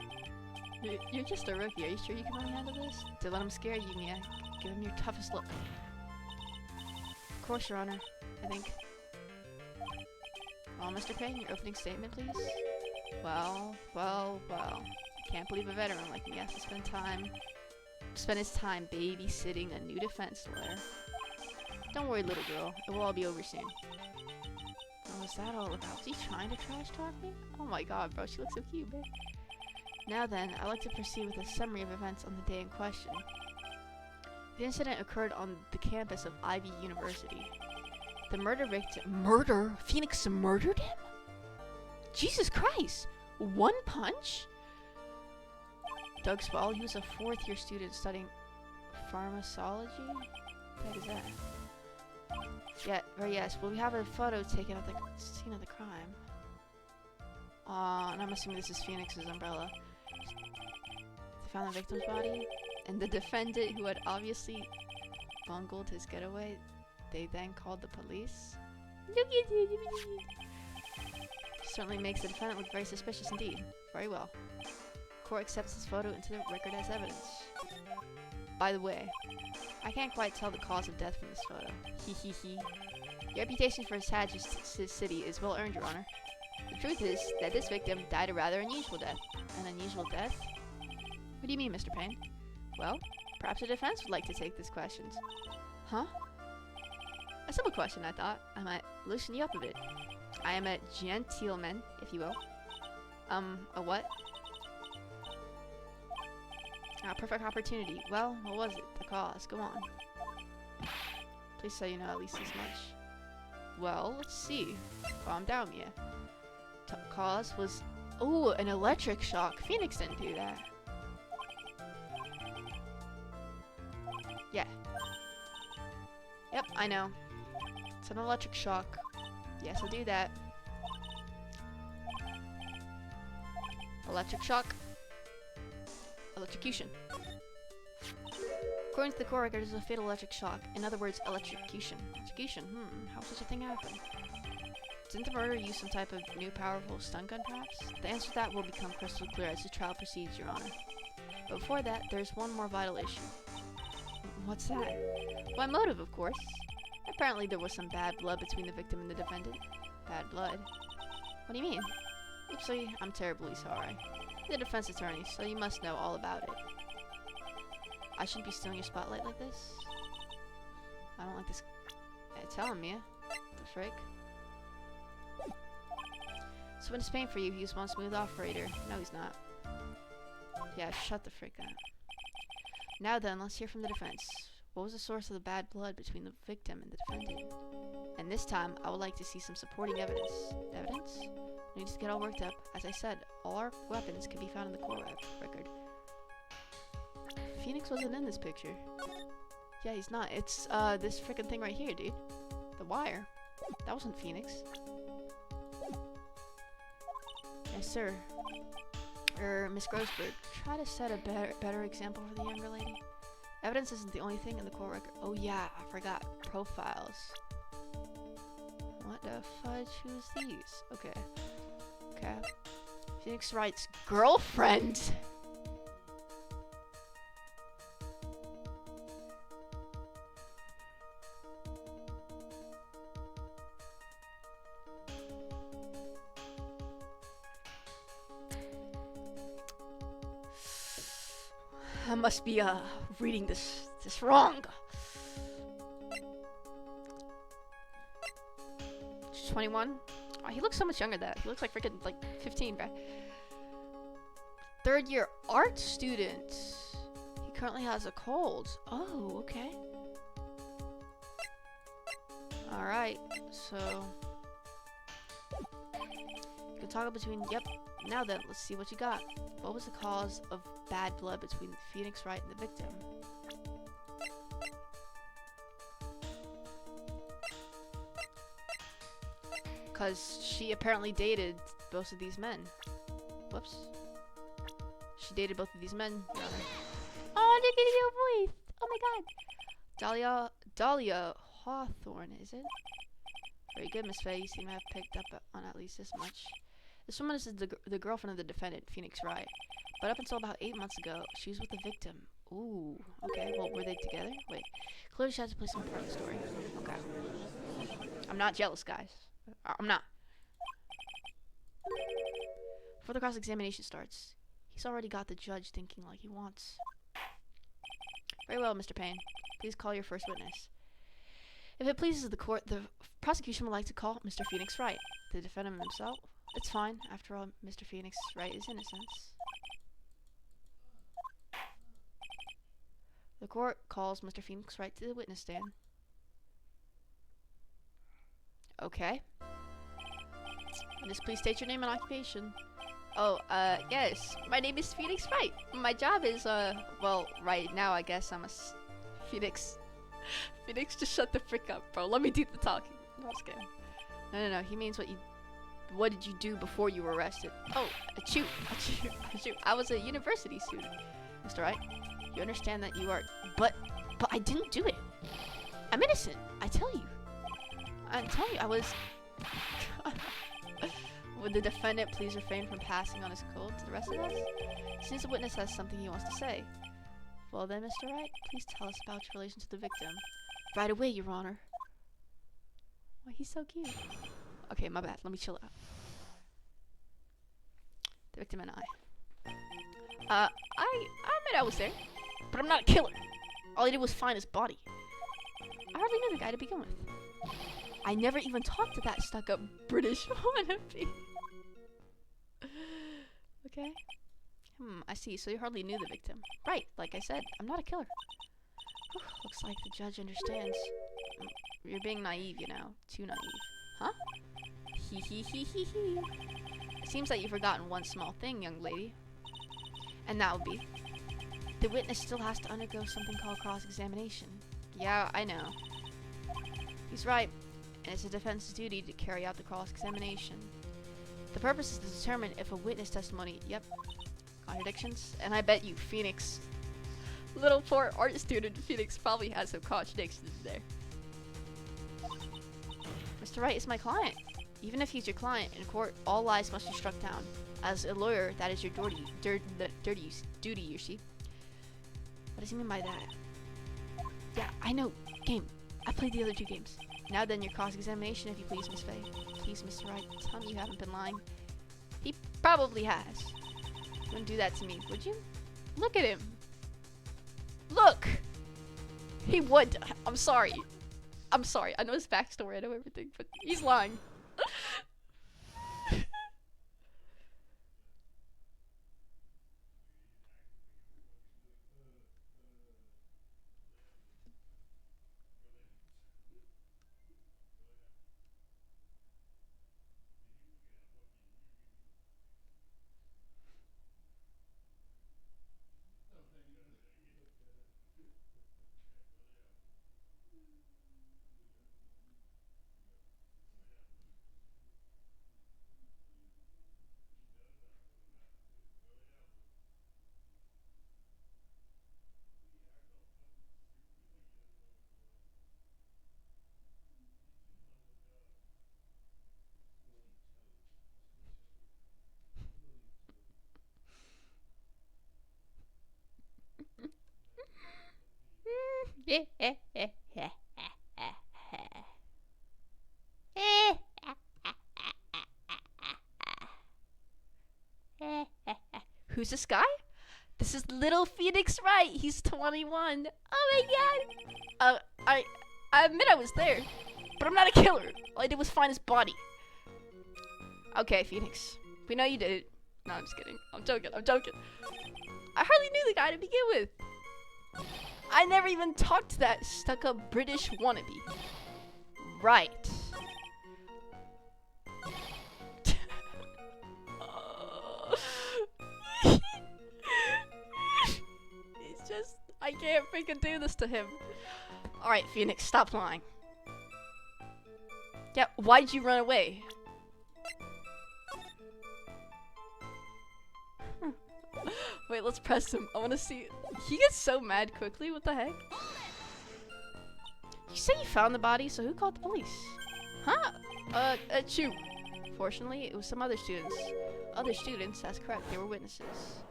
you're just a rookie. Are you sure you can really handle this? To let him scare you, Mia. Give him your toughest look. Of course, Your Honor. I think. Well, Mr. Payne, your opening statement, please? Well. Can't believe a veteran like me has to spend his time babysitting a new defense lawyer. Don't worry, little girl. It will all be over soon. What was that all about? Was he trying to trash talk me? Oh my god, bro. She looks so cute, babe. Now then, I'd like to proceed with a summary of events on the day in question. The incident occurred on the campus of Ivy University. The murder victim— Murder? Phoenix murdered him? Jesus Christ! One punch? Doug Spall, he was a fourth-year student studying pharmacology? What is that? Yeah, right, yes. Well, we have a photo taken at the scene of the crime. And I'm assuming this is Phoenix's umbrella. They found the victim's body, and the defendant, who had obviously bungled his getaway, they then called the police. Certainly makes the defendant look very suspicious indeed. Very well. Court accepts this photo into the record as evidence. By the way, I can't quite tell the cause of death from this photo. Hee. Your reputation for Sagittarius City is well earned, Your Honor. The truth is that this victim died a rather unusual death. An unusual death? What do you mean, Mr. Payne? Well, perhaps the defense would like to take this question. Huh? A simple question, I thought. I might loosen you up a bit. I am a gentleman, if you will. A what? A perfect opportunity. Well, what was it? The cause. Go on. Please say you know at least this much. Well, let's see. Calm down, Mia. Cause was... Ooh, an electric shock. Phoenix didn't do that. Yeah. Yep, I know. It's an electric shock. Yes, I'll do that. Electric shock. Electrocution. According to the court record, it is a fatal electric shock. In other words, electrocution. Electrocution? How does such a thing happen? Didn't the murderer use some type of new powerful stun gun, perhaps? The answer to that will become crystal clear as the trial proceeds, Your Honor. But before that, there's one more vital issue. What's that? Why, motive, of course. Apparently there was some bad blood between the victim and the defendant. Bad blood? What do you mean? Oopsie, I'm terribly sorry. You're the defense attorney, so you must know all about it. I shouldn't be stealing your spotlight like this. I don't like this. Hey, tell him, Mia. The frick? So when it's pain for you, he's one smooth operator. No, he's not. Yeah, shut the frick up. Now then, let's hear from the defense. What was the source of the bad blood between the victim and the defendant? And this time, I would like to see some supporting evidence. Evidence? No need to get all worked up. As I said, all our weapons can be found in the court record. Phoenix wasn't in this picture. Yeah, he's not. It's, this frickin' thing right here, dude. The wire. That wasn't Phoenix. Yes, sir. Miss Grossberg, try to set a better example for the younger lady. Evidence isn't the only thing in the court record. Oh yeah, I forgot. Profiles. What the fudge? Who's these? Okay. Okay. Phoenix writes, girlfriend! I must be reading this wrong. She's 21. Oh, he looks so much younger than that. He looks like freaking like 15, bruh. Third year art student. He currently has a cold. Oh, okay. Alright, so you can toggle between, yep. Now then, let's see what you got. What was the cause of bad blood between Phoenix Wright and the victim? Because she apparently dated both of these men. Whoops. She dated both of these men. Oh, look at your voice! Oh my god! Dahlia Hawthorne, is it? Very good, Miss Faye. You seem to have picked up on at least this much. This woman is the girlfriend of the defendant, Phoenix Wright. But up until about 8 months ago, she was with the victim. Ooh, okay, well, were they together? Wait, clearly she has to play some part of the story. Okay. I'm not jealous, guys. I'm not. Before the cross-examination starts, he's already got the judge thinking like he wants. Very well, Mr. Payne. Please call your first witness. If it pleases the court, the prosecution would like to call Mr. Phoenix Wright. The defendant himself? It's fine. After all, Mr. Phoenix Wright is innocent. The court calls Mr. Phoenix Wright to the witness stand. Okay. Witness, please state your name and occupation. Oh, yes. My name is Phoenix Wright. My job is, well, right now I guess I'm a Phoenix. Phoenix, just shut the frick up, bro. Let me do the talking. No, I'm just kidding. No. He means what did you do before you were arrested? Oh, achoo. I was a university student. Mr. Wright, you understand that you are, but I didn't do it. I'm innocent. I tell you. I was. Would the defendant please refrain from passing on his code to the rest of us? Since the witness has something he wants to say. Well then, Mr. Wright, please tell us about your relation to the victim. Right away, Your Honor. Why, he's so cute. Okay, my bad. Let me chill out. The victim and I admit I was there, but I'm not a killer. All I did was find his body. I hardly knew the guy to begin with. I never even talked to that stuck-up British wannabe. Okay. I see. So you hardly knew the victim. Right, like I said, I'm not a killer. Whew, looks like the judge understands. You're being naive, you know. Too naive. Huh? Hee. It seems like you've forgotten one small thing, young lady. And that would be, the witness still has to undergo something called cross-examination. Yeah, I know. He's right, and it's the defense's duty to carry out the cross-examination. The purpose is to determine if a witness testimony, contradictions, and I bet you Phoenix, little poor art student Phoenix probably has some contradictions there. Mr. Wright is my client. Even if he's your client, in court, all lies must be struck down. As a lawyer, that is your duty, you see. What does he mean by that? Yeah, I know. Game. I played the other 2 games. Now then, your cross-examination, if you please, Miss Faye. Please, Mr. Wright, tell me you haven't been lying. He probably has. You wouldn't do that to me, would you? Look at him. Look! He would. I'm sorry. I know his backstory, I know everything, but he's lying. Who's this guy? This is little Phoenix Wright. He's 21. Oh my god. I admit I was there, but I'm not a killer. All I did was find his body. Okay, Phoenix. We know you did it. No, I'm just kidding. I'm joking. I hardly knew the guy to begin with. I never even talked to that stuck-up British wannabe. Right. It's just, I can't freaking do this to him. Alright, Phoenix, stop lying. Yeah, why'd you run away? Wait, let's press him. I want to see. He gets so mad quickly. What the heck? You say you found the body, so who called the police? Huh? Achoo. Fortunately, it was some other students. Other students, that's correct, they were witnesses.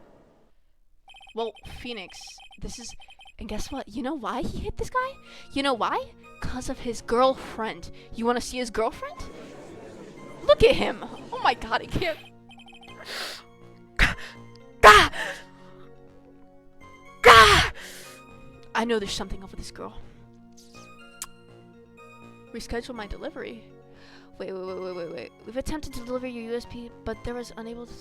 Well, Phoenix, this is... And guess what? You know why he hit this guy? You know why? Because of his girlfriend. You want to see his girlfriend? Look at him! Oh my god, I can't... Gah! Gah! I know there's something up with this girl. Reschedule my delivery. Wait. We've attempted to deliver your USP, but there was unable to...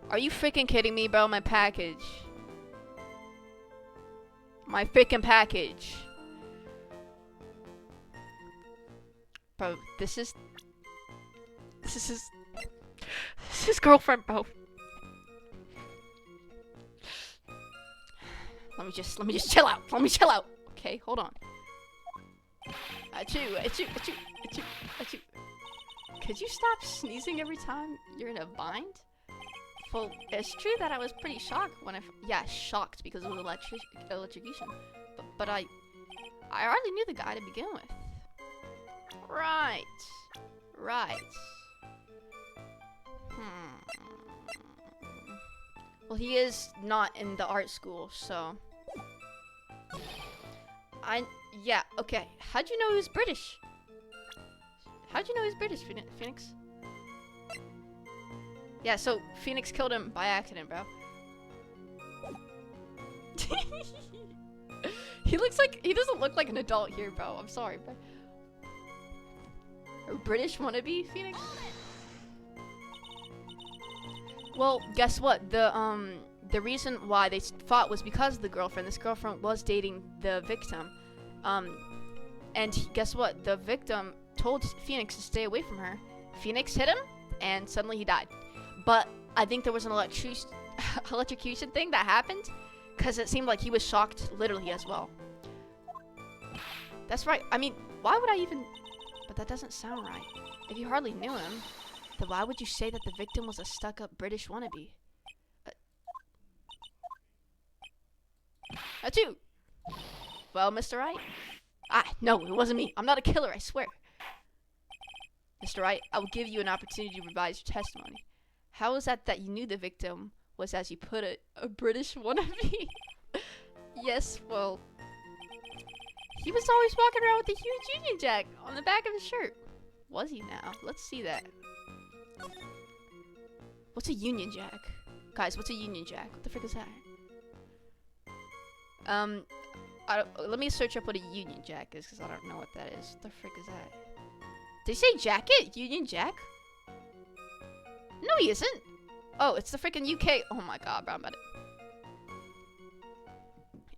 Are you freaking kidding me, bro? My package. My freaking package. Bro, this is his girlfriend, bro. Let me just chill out. Let me chill out. Okay, hold on. Achoo. Could you stop sneezing every time you're in a bind? Well, it's true that I was pretty shocked when shocked because of electrocution. But I hardly knew the guy to begin with. Right. Well, he is not in the art school, so... okay. How'd you know he was British? Phoenix? Yeah, so Phoenix killed him by accident, bro. He doesn't look like an adult here, bro. I'm sorry, bro. A British wannabe, Phoenix? Well, guess what? The reason why they fought was because of the girlfriend. This girlfriend was dating the victim. Guess what? The victim told Phoenix to stay away from her. Phoenix hit him, and suddenly he died. But I think there was an electrocution thing that happened, because it seemed like he was shocked literally as well. That's right. I mean, why would I even... But that doesn't sound right. If you hardly knew him, then why would you say that the victim was a stuck-up British wannabe? Achoo! Well, Mr. Wright? No, it wasn't me. I'm not a killer, I swear. Mr. Wright, I will give you an opportunity to revise your testimony. How is that you knew the victim was, as you put it, a British wannabe? Yes, well... He was always walking around with a huge Union Jack on the back of his shirt. Was he now? Let's see that. What's a Union Jack? Guys, what's a Union Jack? What the frick is that? Let me search up what a Union Jack is, because I don't know what that is. What the frick is that? Did he say jacket? Union Jack? No, he isn't. Oh, it's the freaking UK. Oh my god, bro, I'm about it.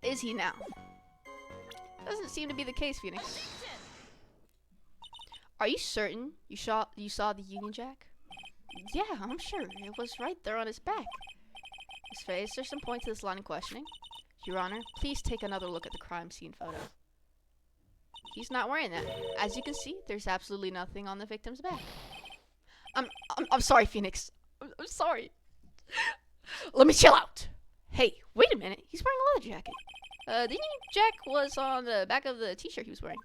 Is he now? Doesn't seem to be the case, Phoenix. Are you certain you saw the Union Jack? Yeah, I'm sure. It was right there on his back. His face, there's some point to this line of questioning. Your Honor, please take another look at the crime scene photo. He's not wearing that. As you can see, there's absolutely nothing on the victim's back. I'm sorry, Phoenix. I'm sorry. Let me chill out. Hey, wait a minute. He's wearing a leather jacket. The Union Jack was on the back of the t-shirt he was wearing.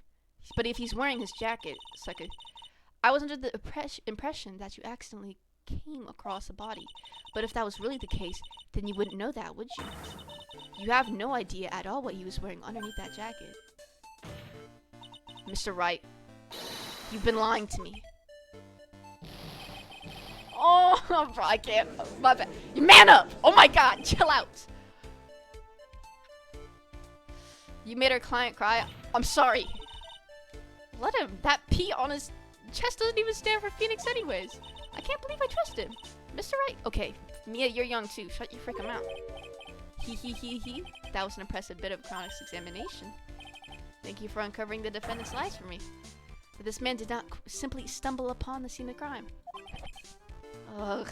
But if he's wearing his jacket, sucker, I was under the impression that you accidentally came across a body. But if that was really the case, then you wouldn't know that, would you? You have no idea at all what he was wearing underneath that jacket. Mr. Wright, you've been lying to me. Oh, bro, I can't. My bad. You man up! Oh my god, chill out! You made our client cry. I'm sorry. Let him. That P on his chest doesn't even stand for Phoenix anyways. I can't believe I trust him. Mr. Wright. Okay, Mia, you're young too. Shut your freaking mouth. He. That was an impressive bit of cross-examination. Thank you for uncovering the defendant's lies for me. But this man did not simply stumble upon the scene of crime. Ugh.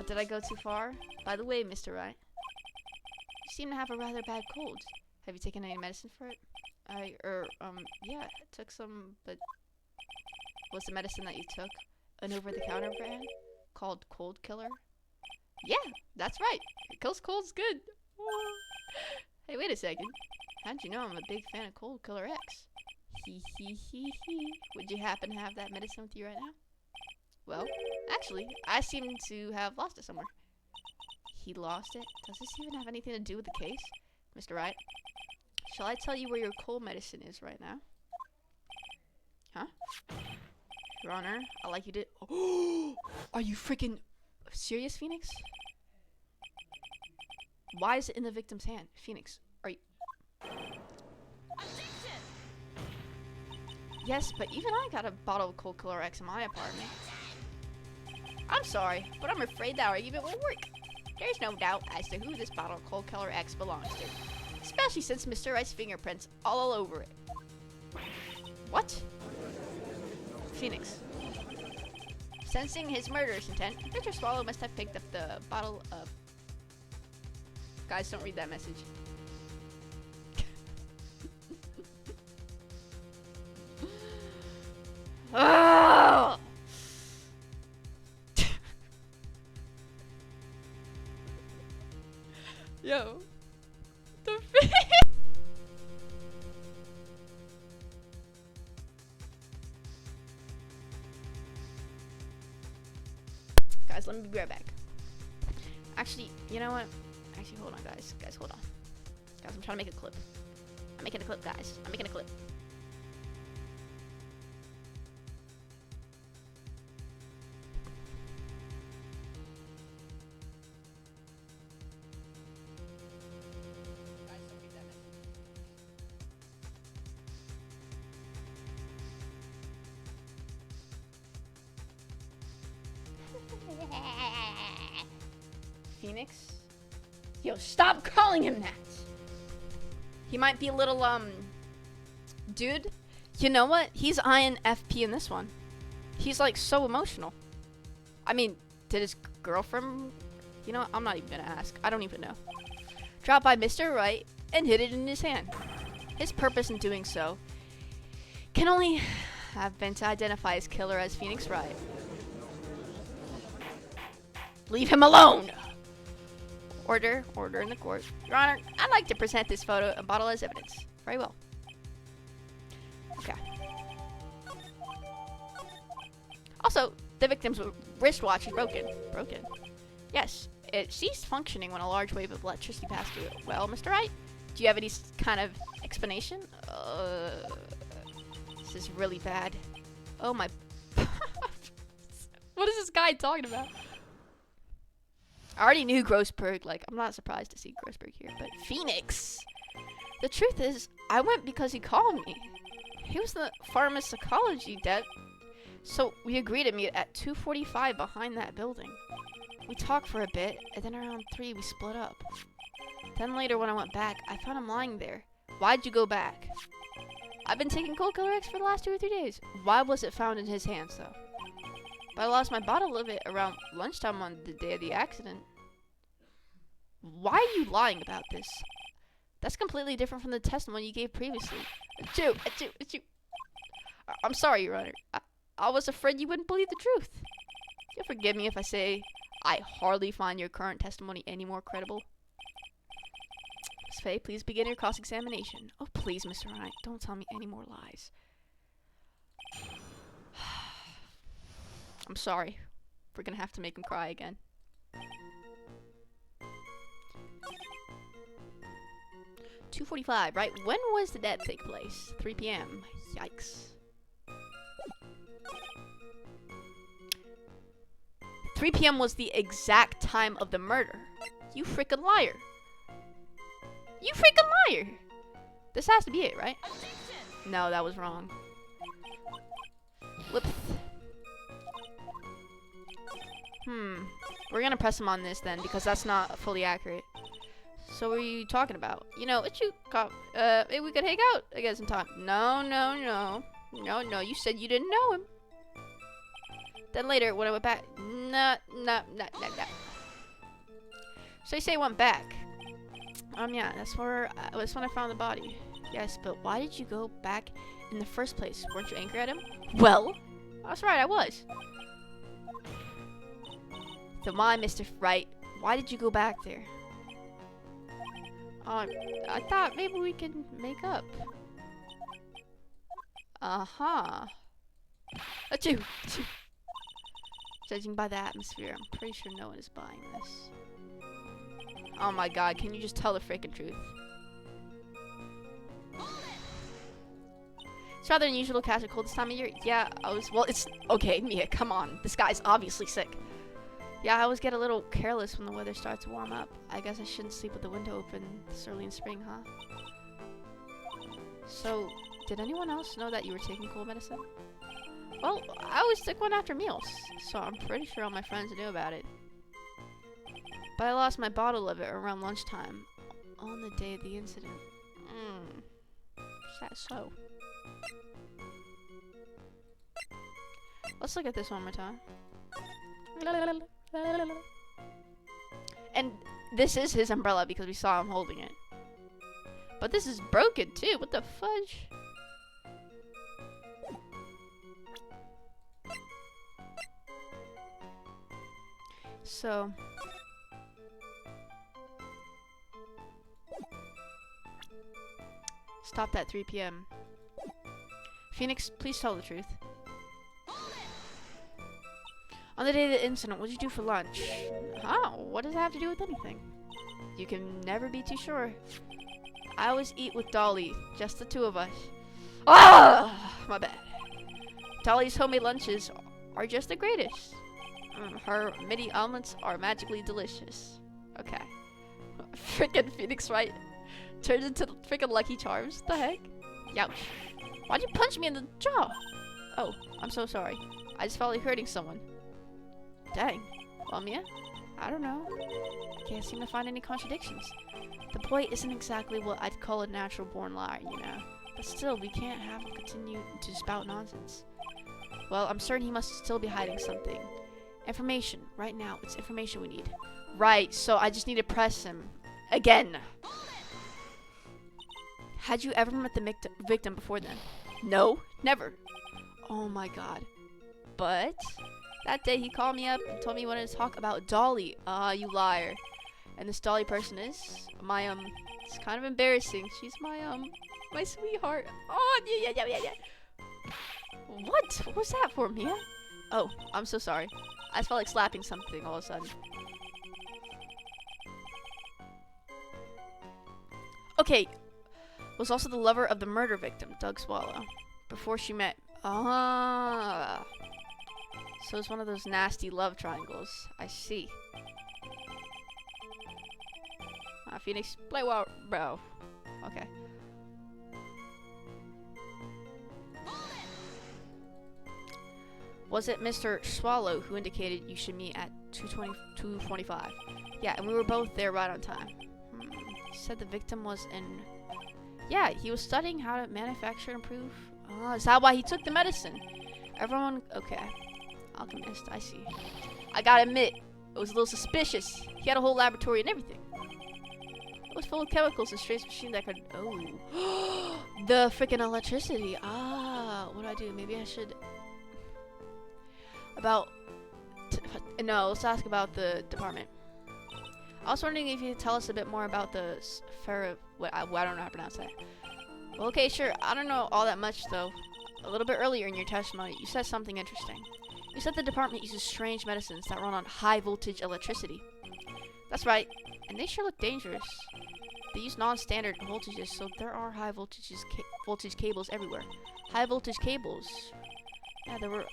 Did I go too far? By the way, Mr. Wright, you seem to have a rather bad cold. Have you taken any medicine for it? Yeah, I took some, but was the medicine that you took an over-the-counter brand called Cold Killer? Yeah, that's right. It kills colds good. Hey, wait a second. How'd you know I'm a big fan of Cold Killer X? Hee hee hee hee. Would you happen to have that medicine with you right now? Well, actually, I seem to have lost it somewhere. He lost it? Does this even have anything to do with the case? Mr. Wright, shall I tell you where your cold medicine is right now? Huh? Your Honor, I like you did. Oh, are you freaking serious, Phoenix? Why is it in the victim's hand? Phoenix, are you... Yes, but even I got a bottle of Cold Killer X in my apartment. I'm sorry, but I'm afraid that argument won't work. There's no doubt as to who this bottle of Cold Killer X belongs to. Especially since Mr. Wright's fingerprints all over it. What? Phoenix. Sensing his murderous intent, Richard Swallow must have picked up the bottle of... Guys, don't read that message. Oh! Yo. The Guys, let me be right back. Actually, you know what? Actually, hold on, guys. Guys, hold on. Guys, I'm trying to make a clip. I'm making a clip, guys. I'm making a clip. Phoenix? Yo, stop calling him that! He might be a little, dude, you know what? He's INFP in this one. He's, like, so emotional. I mean, did his girlfriend... You know what? I'm not even gonna ask. I don't even know. Drop by Mr. Wright and hid it in his hand. His purpose in doing so can only have been to identify his killer as Phoenix Wright. Leave him alone! Order in the court. Your Honor, I'd like to present this photo and bottle as evidence. Very well. Okay. Also, the victim's wristwatch is broken. Broken? Yes. It ceased functioning when a large wave of electricity passed through it. Well, Mr. Wright, do you have any kind of explanation? This is really bad. Oh my... What is this guy talking about? I already knew Grossberg, like, I'm not surprised to see Grossberg here, but Phoenix! The truth is, I went because he called me. He was the pharmacology debt, so we agreed to meet at 2:45 behind that building. We talked for a bit, and then around 3 we split up. Then later when I went back, I found him lying there. Why'd you go back? I've been taking Cold Killer X for the last 2 or 3 days. Why was it found in his hands, though? But I lost my bottle of it around lunchtime on the day of the accident. Why are you lying about this? That's completely different from the testimony you gave previously. Achoo. I'm sorry, Your Honor. I was afraid you wouldn't believe the truth. You'll forgive me if I say I hardly find your current testimony any more credible. Ms. Faye, please begin your cross-examination. Oh, please, Mr. Wright, don't tell me any more lies. I'm sorry. We're gonna have to make him cry again. $2:45, right? When was the death take place? 3 p.m. Yikes. 3 p.m. was the exact time of the murder. You freaking liar. You freaking liar. This has to be it, right? No, that was wrong. Whoops. We're gonna press him on this then, because that's not fully accurate. So what are you talking about? You know, maybe we could hang out again sometime. No, you said you didn't know him. Then later, when I went back, no. So you say went back. Yeah, that's when I found the body. Yes, but why did you go back in the first place? Weren't you angry at him? Well, that's right, I was. Then why, Mr. Wright? Why did you go back there? I thought maybe we could make up. Uh-huh. Achoo! Achoo. Judging by the atmosphere, I'm pretty sure no one is buying this. Oh my god, can you just tell the freaking truth? It's rather unusual to catch a cold this time of year. Yeah, well, it's, okay, Mia, come on. This guy's obviously sick. Yeah, I always get a little careless when the weather starts to warm up. I guess I shouldn't sleep with the window open this early in spring, huh? So, did anyone else know that you were taking cold medicine? Well, I always took one after meals, so I'm pretty sure all my friends knew about it. But I lost my bottle of it around lunchtime, on the day of the incident. Is that so? Let's look at this one more time. And this is his umbrella because we saw him holding it. But this is broken too. What the fudge? So stopped at 3 p.m. Phoenix, please tell the truth. On the day of the incident, what did you do for lunch? Oh, what does that have to do with anything? You can never be too sure. I always eat with Dolly, just the two of us. Ah, my bad. Dolly's homemade lunches are just the greatest. Her mini omelets are magically delicious. Okay. Frickin' Phoenix, right? Turns into frickin' Lucky Charms. The heck? Youch. Why'd you punch me in the jaw? Oh, I'm so sorry. I just felt like hurting someone. Dang. Well, Mia, I don't know. I can't seem to find any contradictions. The boy isn't exactly what I'd call a natural-born liar, you know. But still, we can't have him continue to spout nonsense. Well, I'm certain he must still be hiding something. Information. Right now, it's information we need. Right, so I just need to press him. Again. Had you ever met the victim before then? No, never. Oh my god. But that day he called me up and told me he wanted to talk about Dolly. Ah, you liar. And this Dolly person is my, it's kind of embarrassing. She's my sweetheart. Oh, yeah. What was that for, Mia? Oh, I'm so sorry. I just felt like slapping something all of a sudden. Okay. Was also the lover of the murder victim, Doug Swallow. Before she met... Ah. So it's one of those nasty love triangles. I see. Phoenix, play well, bro. Okay. Was it Mr. Swallow who indicated you should meet at 2:45? Yeah, and we were both there right on time. Said the victim was in... Yeah, he was studying how to manufacture and improve. Oh, is that why he took the medicine? Everyone... Okay. Alchemist, I see. I gotta admit, it was a little suspicious. He had a whole laboratory and everything. It was full of chemicals and strange machine that could... Oh. The freaking electricity. Ah, what do I do? Maybe I should... No, let's ask about the department. I was wondering if you could tell us a bit more about the I don't know how to pronounce that. Well, okay, sure. I don't know all that much, though. A little bit earlier in your testimony, you said something interesting. You said the department uses strange medicines that run on high-voltage electricity. That's right, and they sure look dangerous. They use non-standard voltages, so there are high-voltage voltage cables everywhere. High-voltage cables... Yeah, there were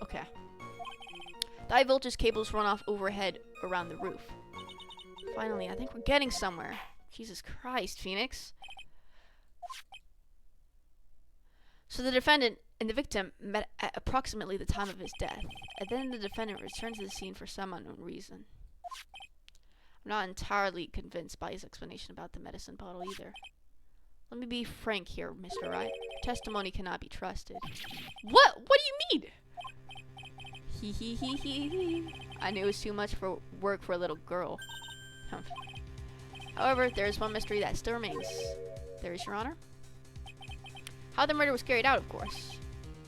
Okay. The high voltage cables run off overhead around the roof. Finally, I think we're getting somewhere. Jesus Christ, Phoenix. So the defendant and the victim met at approximately the time of his death, and then the defendant returned to the scene for some unknown reason. I'm not entirely convinced by his explanation about the medicine bottle either. Let me be frank here, Mr. Wright. Testimony cannot be trusted. What? What do you mean? I knew it was too much for work for a little girl. However, there is one mystery that still remains. There is, Your Honor. How the murder was carried out, of course.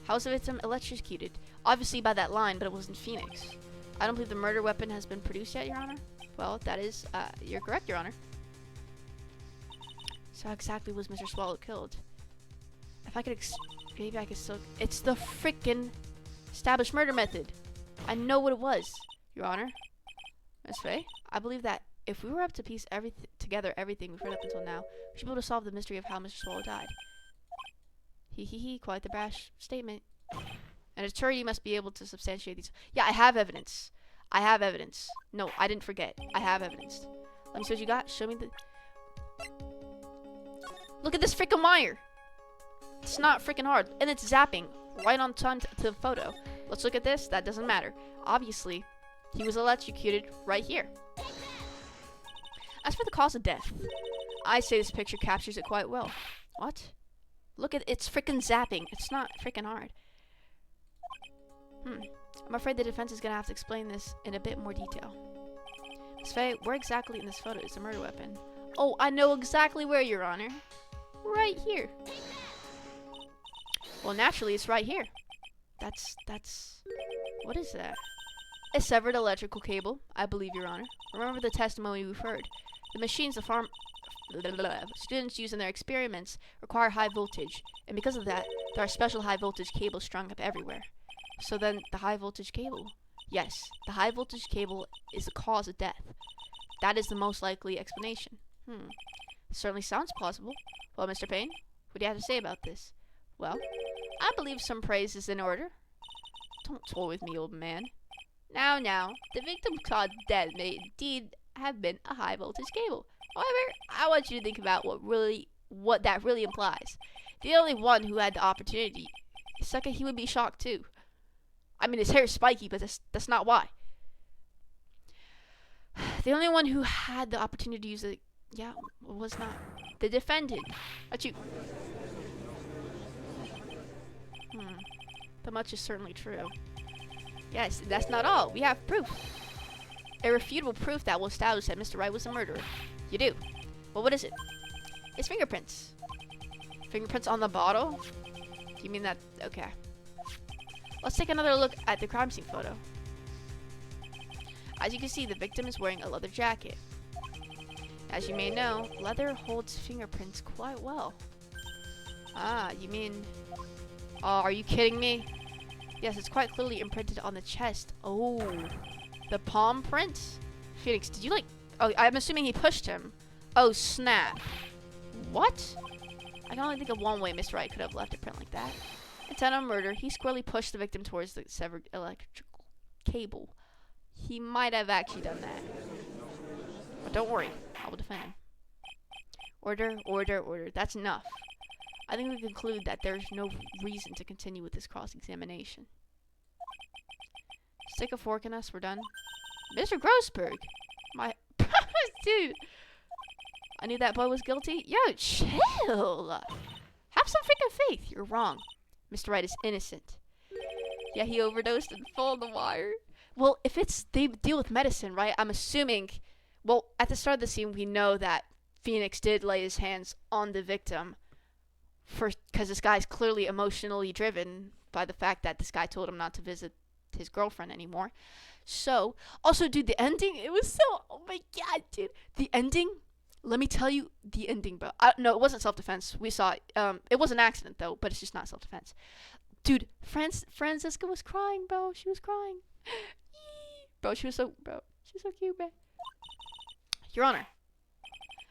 How was the victim electrocuted? Obviously by that line, but it wasn't Phoenix. I don't believe the murder weapon has been produced yet, Your Honor. Well, that is, you're correct, Your Honor. So how exactly was Mr. Swallow killed? If I could maybe I could still... It's the frickin' established murder method. I know what it was, Your Honor. Miss Faye, I believe that if we were up to piece everything we've heard up until now, we should be able to solve the mystery of how Mr. Swallow died. He, quite the brash statement. An attorney must be able to substantiate these. Yeah, I have evidence. I have evidence. No, I didn't forget. I have evidence. Let me see what you got. Show me the... Look at this freaking wire. It's not freaking hard. And it's zapping right on time to the photo. Let's look at this. That doesn't matter. Obviously, he was electrocuted right here. As for the cause of death, I say this picture captures it quite well. What? Look at it's freaking zapping. It's not freaking hard. I'm afraid the defense is gonna have to explain this in a bit more detail. Ms. Faye, where exactly in this photo is the murder weapon? Oh, I know exactly where, Your Honor. Right here. Well, naturally, it's right here. That's... What is that? A severed electrical cable, I believe, Your Honor. Remember the testimony we've heard. The machines the students use in their experiments require high voltage, and because of that, there are special high voltage cables strung up everywhere. So then, the high voltage cable? Yes, the high voltage cable is the cause of death. That is the most likely explanation. Certainly sounds plausible. Well, Mr. Payne, what do you have to say about this? Well, I believe some praise is in order. Don't toy with me, old man. Now, the victim's cause of death may indeed have been a high voltage cable. However, I want you to think about what that really implies. The only one who had the opportunity, sucker, he would be shocked too. I mean, his hair is spiky, but that's not why. The only one who had the opportunity to use it, yeah, was not the defendant. That's you. But much is certainly true. Yes, that's not all. We have proof. Irrefutable proof that will establish that Mr. Wright was a murderer. You do. Well, what is it? It's fingerprints. Fingerprints on the bottle? You mean that? Okay. Let's take another look at the crime scene photo. As you can see, the victim is wearing a leather jacket. As you may know, leather holds fingerprints quite well. Ah, you mean... Oh, are you kidding me? Yes, it's quite clearly imprinted on the chest. Oh, the palm print? Phoenix, did you like... Oh, I'm assuming he pushed him. Oh, snap. What? I can only think of one way Mr. Wright could have left a print like that. Intent on murder, he squarely pushed the victim towards the severed electrical cable. He might have actually done that. But don't worry, I will defend him. Order, order, order. That's enough. I think we conclude that there's no reason to continue with this cross-examination. Stick a fork in us, we're done. Mr. Grossberg! My... Dude! I knew that boy was guilty? Yo, chill! Have some freaking faith! You're wrong. Mr. Wright is innocent. Yeah, he overdosed and fell on the wire. Well, if it's... They deal with medicine, right? I'm assuming... Well, at the start of the scene, we know that Phoenix did lay his hands on the victim. Because this guy's clearly emotionally driven by the fact that this guy told him not to visit his girlfriend anymore. So, also, dude, the ending, it was so, oh my god, dude. The ending, let me tell you, the ending, bro. No, it wasn't self-defense. We saw it. It was an accident, though, but it's just not self-defense. Dude, Francisca was crying, bro. She was crying. Bro, she was so cute, bro. Your Honor,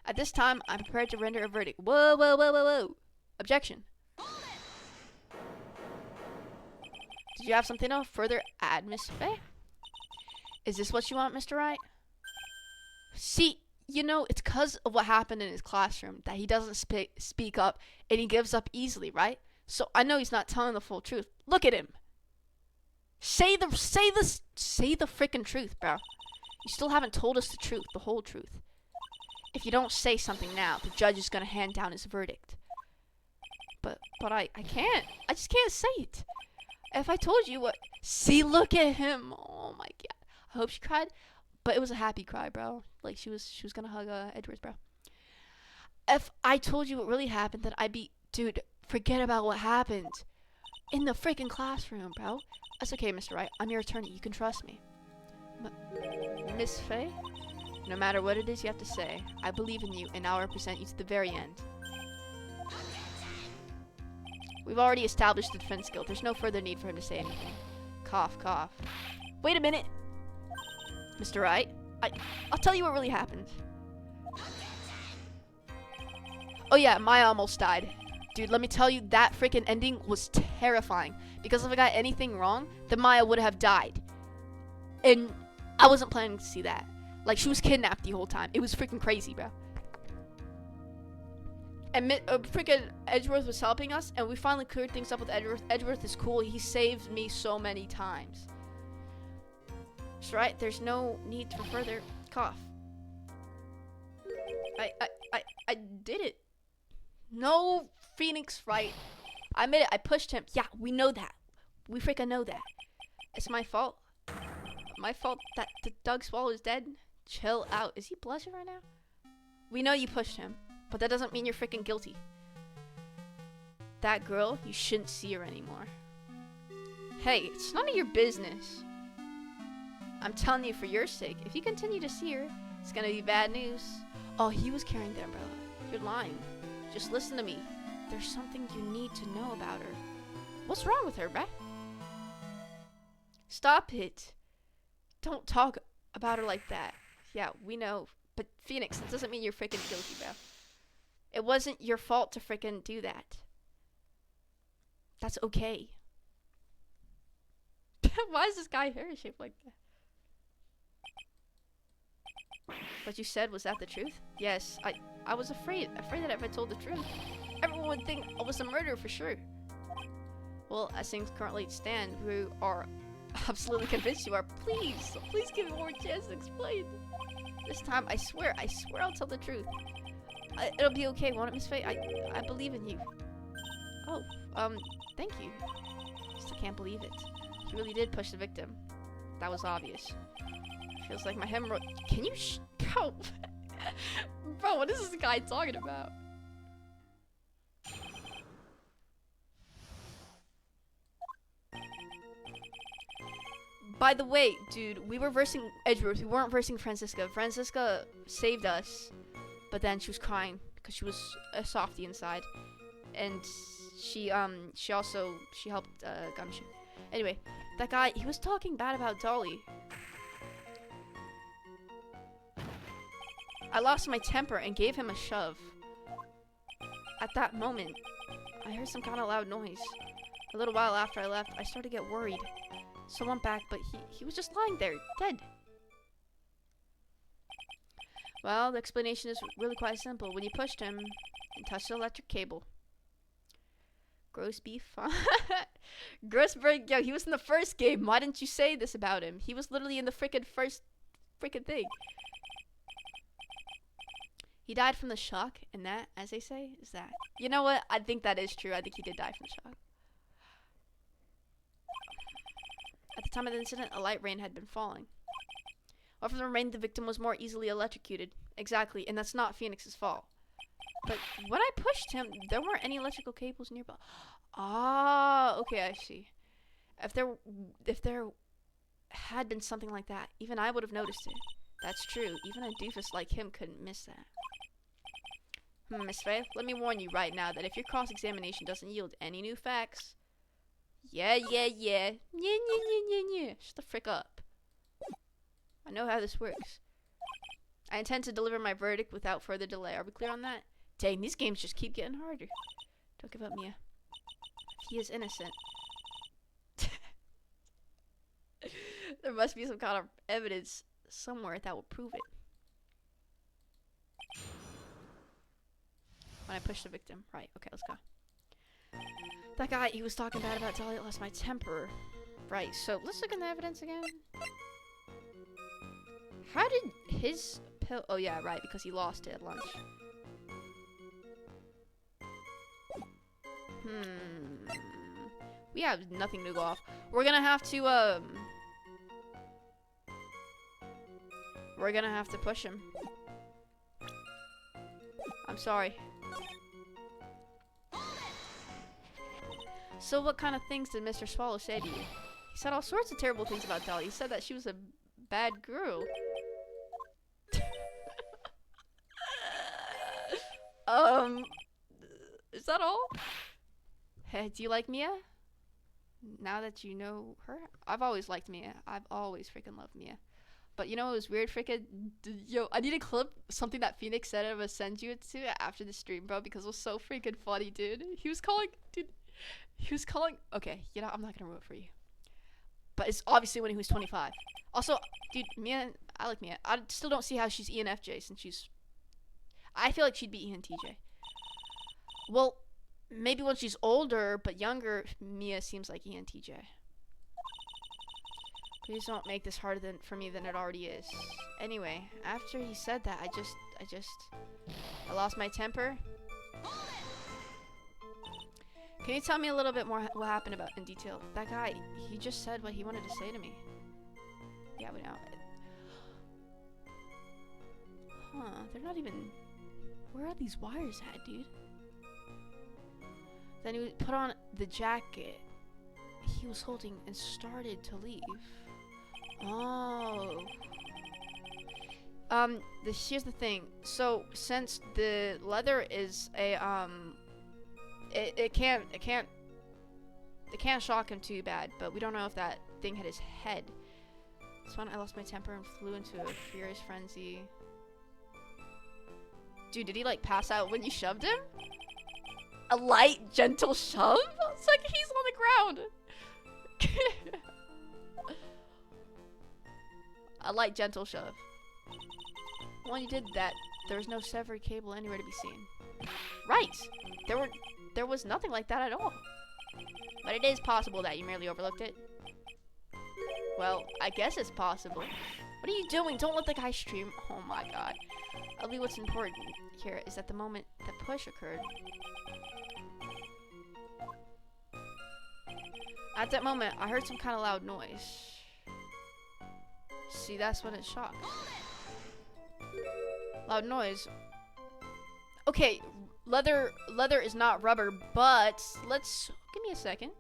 at this time, I'm prepared to render a verdict. Whoa, whoa, whoa, whoa, whoa. Objection. Did you have something to further add, Miss Faye? Is this what you want, Mr. Wright? See, you know, it's because of what happened in his classroom that he doesn't speak up and he gives up easily, right? So I know he's not telling the full truth. Look at him. Say the freaking truth, bro. You still haven't told us the truth, the whole truth. If you don't say something now, the judge is gonna hand down his verdict. But I can't. I just can't say it. If I told you what... See, look at him. Oh my god. I hope she cried. But it was a happy cry, bro. Like, she was gonna hug Edwards, bro. If I told you what really happened, then I'd be... Dude, forget about what happened. In the freaking classroom, bro. That's okay, Mr. Wright. I'm your attorney. You can trust me. Miss Faye? No matter what it is you have to say, I believe in you and I'll represent you to the very end. We've already established the defense skill. There's no further need for him to say anything. Cough, cough. Wait a minute! Mr. Wright, I'll tell you what really happened. Oh yeah, Maya almost died. Dude, let me tell you, that freaking ending was terrifying. Because if I got anything wrong, then Maya would have died. And I wasn't planning to see that. Like, she was kidnapped the whole time. It was freaking crazy, bro. And freaking Edgeworth was helping us, and we finally cleared things up with Edgeworth. Edgeworth is cool. He saved me so many times. That's right. There's no need for further cough. I did it. No, Phoenix, right? I made it. I pushed him. Yeah, we know that. We freaking know that. It's my fault. My fault that Doug Swallow is dead. Chill out. Is he blushing right now? We know you pushed him, but that doesn't mean you're freaking guilty. That girl, you shouldn't see her anymore. Hey, it's none of your business. I'm telling you for your sake. If you continue to see her, it's gonna be bad news. Oh, he was carrying the umbrella. You're lying. Just listen to me. There's something you need to know about her. What's wrong with her, bruh? Stop it. Don't talk about her like that. Yeah, we know. But Phoenix, that doesn't mean you're freaking guilty, bro. It wasn't your fault to freaking do that. That's okay. Why is this guy hair shaped like that? What you said, was that the truth? Yes, I was afraid that if I told the truth, everyone would think I was a murderer for sure. Well, as things currently stand, we are absolutely convinced you are. Please give me more chance to explain. This time, I swear I'll tell the truth. It'll be okay, won't it, Miss Faye? I believe in you. Oh, thank you. Still can't believe it. He really did push the victim. That was obvious. Feels like my hemorrhoid. Can you bro? Bro, what is this guy talking about? By the way, dude, we were versing Edgeworth. We weren't versing Francisca. Francisca saved us, but then she was crying because she was a softie inside, and she helped Gumshoe. Anyway, that guy, he was talking bad about Dolly. I lost my temper and gave him a shove. At that moment, I heard some kind of loud noise. A little while after I left, I started to get worried. So I went back, but he was just lying there, dead. Well, the explanation is really quite simple. When you pushed him and touched the electric cable. Gross beef. Grossberg, yo, he was in the first game. Why didn't you say this about him? He was literally in the first thing. He died from the shock, and that, as they say, is that. You know what? I think that is true. I think he did die from the shock. At the time of the incident, a light rain had been falling. While from the rain, the victim was more easily electrocuted. Exactly, and that's not Phoenix's fault. But when I pushed him, there weren't any electrical cables nearby. Ah, okay, I see. If there had been something like that, even I would have noticed it. That's true. Even a doofus like him couldn't miss that. Miss Faye, let me warn you right now that if your cross-examination doesn't yield any new facts... Yeah. Shut the frick up. I know how this works. I intend to deliver my verdict without further delay. Are we clear on that? Dang, these games just keep getting harder. Don't give up, Mia. He is innocent. There must be some kind of evidence somewhere that will prove it. When I push the victim. Right, okay, let's go. That guy, he was talking bad about Dolly. I lost my temper. Right, so let's look at the evidence again. How did his pill... Oh, yeah, right, because he lost it at lunch. We have nothing to go off. We're gonna have to, we're gonna have to push him. I'm sorry. So what kind of things did Mr. Swallow say to you? He said all sorts of terrible things about Dolly. He said that she was a bad girl. Is that all? Hey, do you like Mia? Now that you know her? I've always liked Mia. I've always freaking loved Mia. But you know it was weird, freaking. Yo, I need a clip, something that Phoenix said. I'm gonna send you it to after the stream, bro, because it was so freaking funny, dude. He was calling. Okay, you know, I'm not gonna ruin it for you. But it's obviously when he was 25. Also, dude, Mia, I like Mia. I still don't see how she's ENFJ since she's. I feel like she'd be ENTJ. Well, maybe when she's older but younger, Mia seems like ENTJ. Please don't make this harder for me than it already is. Anyway, after he said that, I lost my temper. Can you tell me a little bit more what happened in detail? That guy, he just said what he wanted to say to me. Yeah, we know. Huh, they're not even... Where are these wires at, dude? Then he put on the jacket he was holding and started to leave. Oh. Here's the thing. So, since the leather is a, it can't shock him too bad, but we don't know if that thing hit his head. This one, I lost my temper and flew into a furious frenzy. Dude, did he like pass out when you shoved him? A light, gentle shove? It's like he's on the ground. A light, gentle shove. When you did that, there was no severed cable anywhere to be seen. Right! There was nothing like that at all. But it is possible that you merely overlooked it. Well, I guess it's possible. What are you doing? Don't let the guy stream. Oh my god. I believe what's important here is that the moment the push occurred. At that moment, I heard some kind of loud noise. See, that's when it shocked. Loud noise. Okay, leather is not rubber, but give me a second.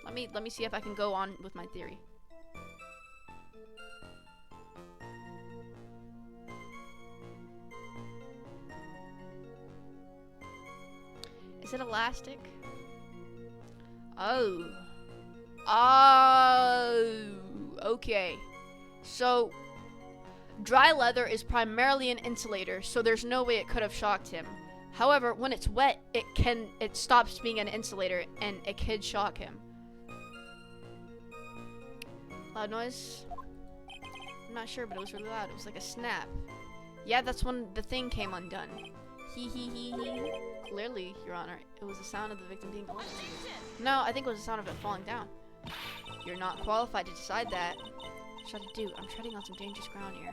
Let me see if I can go on with my theory. Is it elastic? Oh. Oh. Okay. So, dry leather is primarily an insulator, so there's no way it could have shocked him. However, when it's wet, it stops being an insulator and it could shock him. Loud noise? I'm not sure, but it was really loud. It was like a snap. Yeah, that's when the thing came undone. Hee hee hee hee. Clearly, Your Honor, it was the sound of the victim being electrocuted. No, I think it was the sound of it falling down. You're not qualified to decide that. What should I do? I'm treading on some dangerous ground here.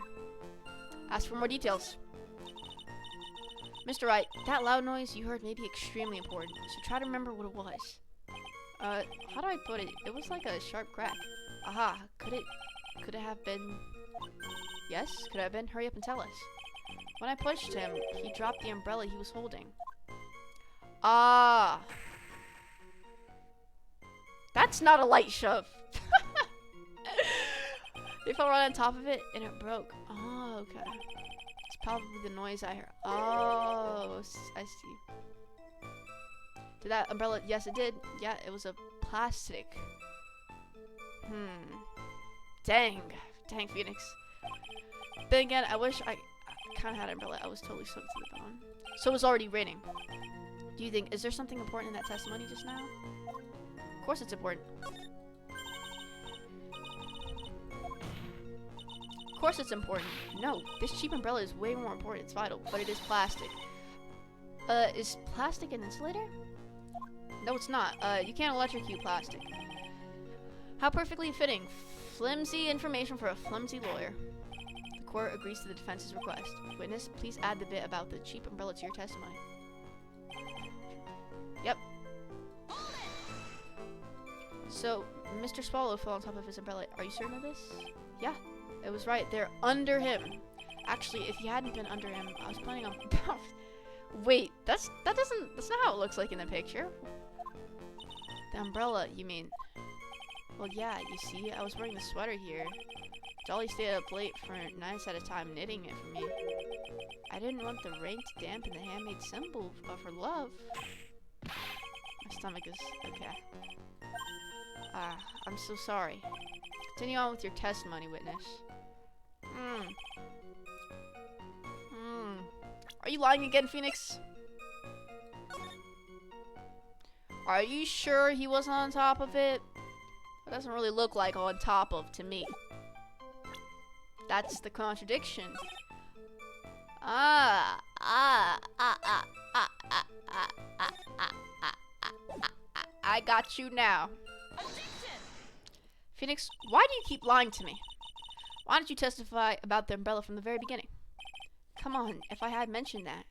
Ask for more details. Mr. Wright, that loud noise you heard may be extremely important, so try to remember what it was. How do I put it? It was like a sharp crack. Aha, could it have been... Yes, could it have been? Hurry up and tell us. When I pushed him, he dropped the umbrella he was holding. Ah. That's not a light shove. They fell right on top of it and it broke. Oh, okay. It's probably the noise I heard. Oh, I see. Did that umbrella? Yes, it did. Yeah, it was a plastic. Dang, Phoenix. Then again, I wish I kind of had an umbrella. I was totally soaked to the bone. So it was already raining. Do you think, is there something important in that testimony just now? Of course it's important. Of course it's important. No, this cheap umbrella is way more important. It's vital, but it is plastic. Is plastic an insulator? No, it's not. You can't electrocute plastic. How perfectly fitting. Flimsy information for a flimsy lawyer. The court agrees to the defense's request. Witness, please add the bit about the cheap umbrella to your testimony. Yep. So, Mr. Swallow fell on top of his umbrella. Are you certain of this? Yeah, it was right there under him. Actually, if he hadn't been under him, I was planning on... Wait, that's not how it looks like in the picture. The umbrella, you mean? Well, yeah, you see, I was wearing the sweater here. Dolly stayed up late for nights at a time knitting it for me. I didn't want the rain to dampen the handmade symbol of her love. My stomach is okay. I'm so sorry. Continue on with your testimony, witness. Are you lying again, Phoenix? Are you sure he wasn't on top of it? It doesn't really look like on top of to me. That's the contradiction. I got you now. Phoenix, why do you keep lying to me? Why don't you testify about the umbrella from the very beginning? Come on, if I had mentioned that.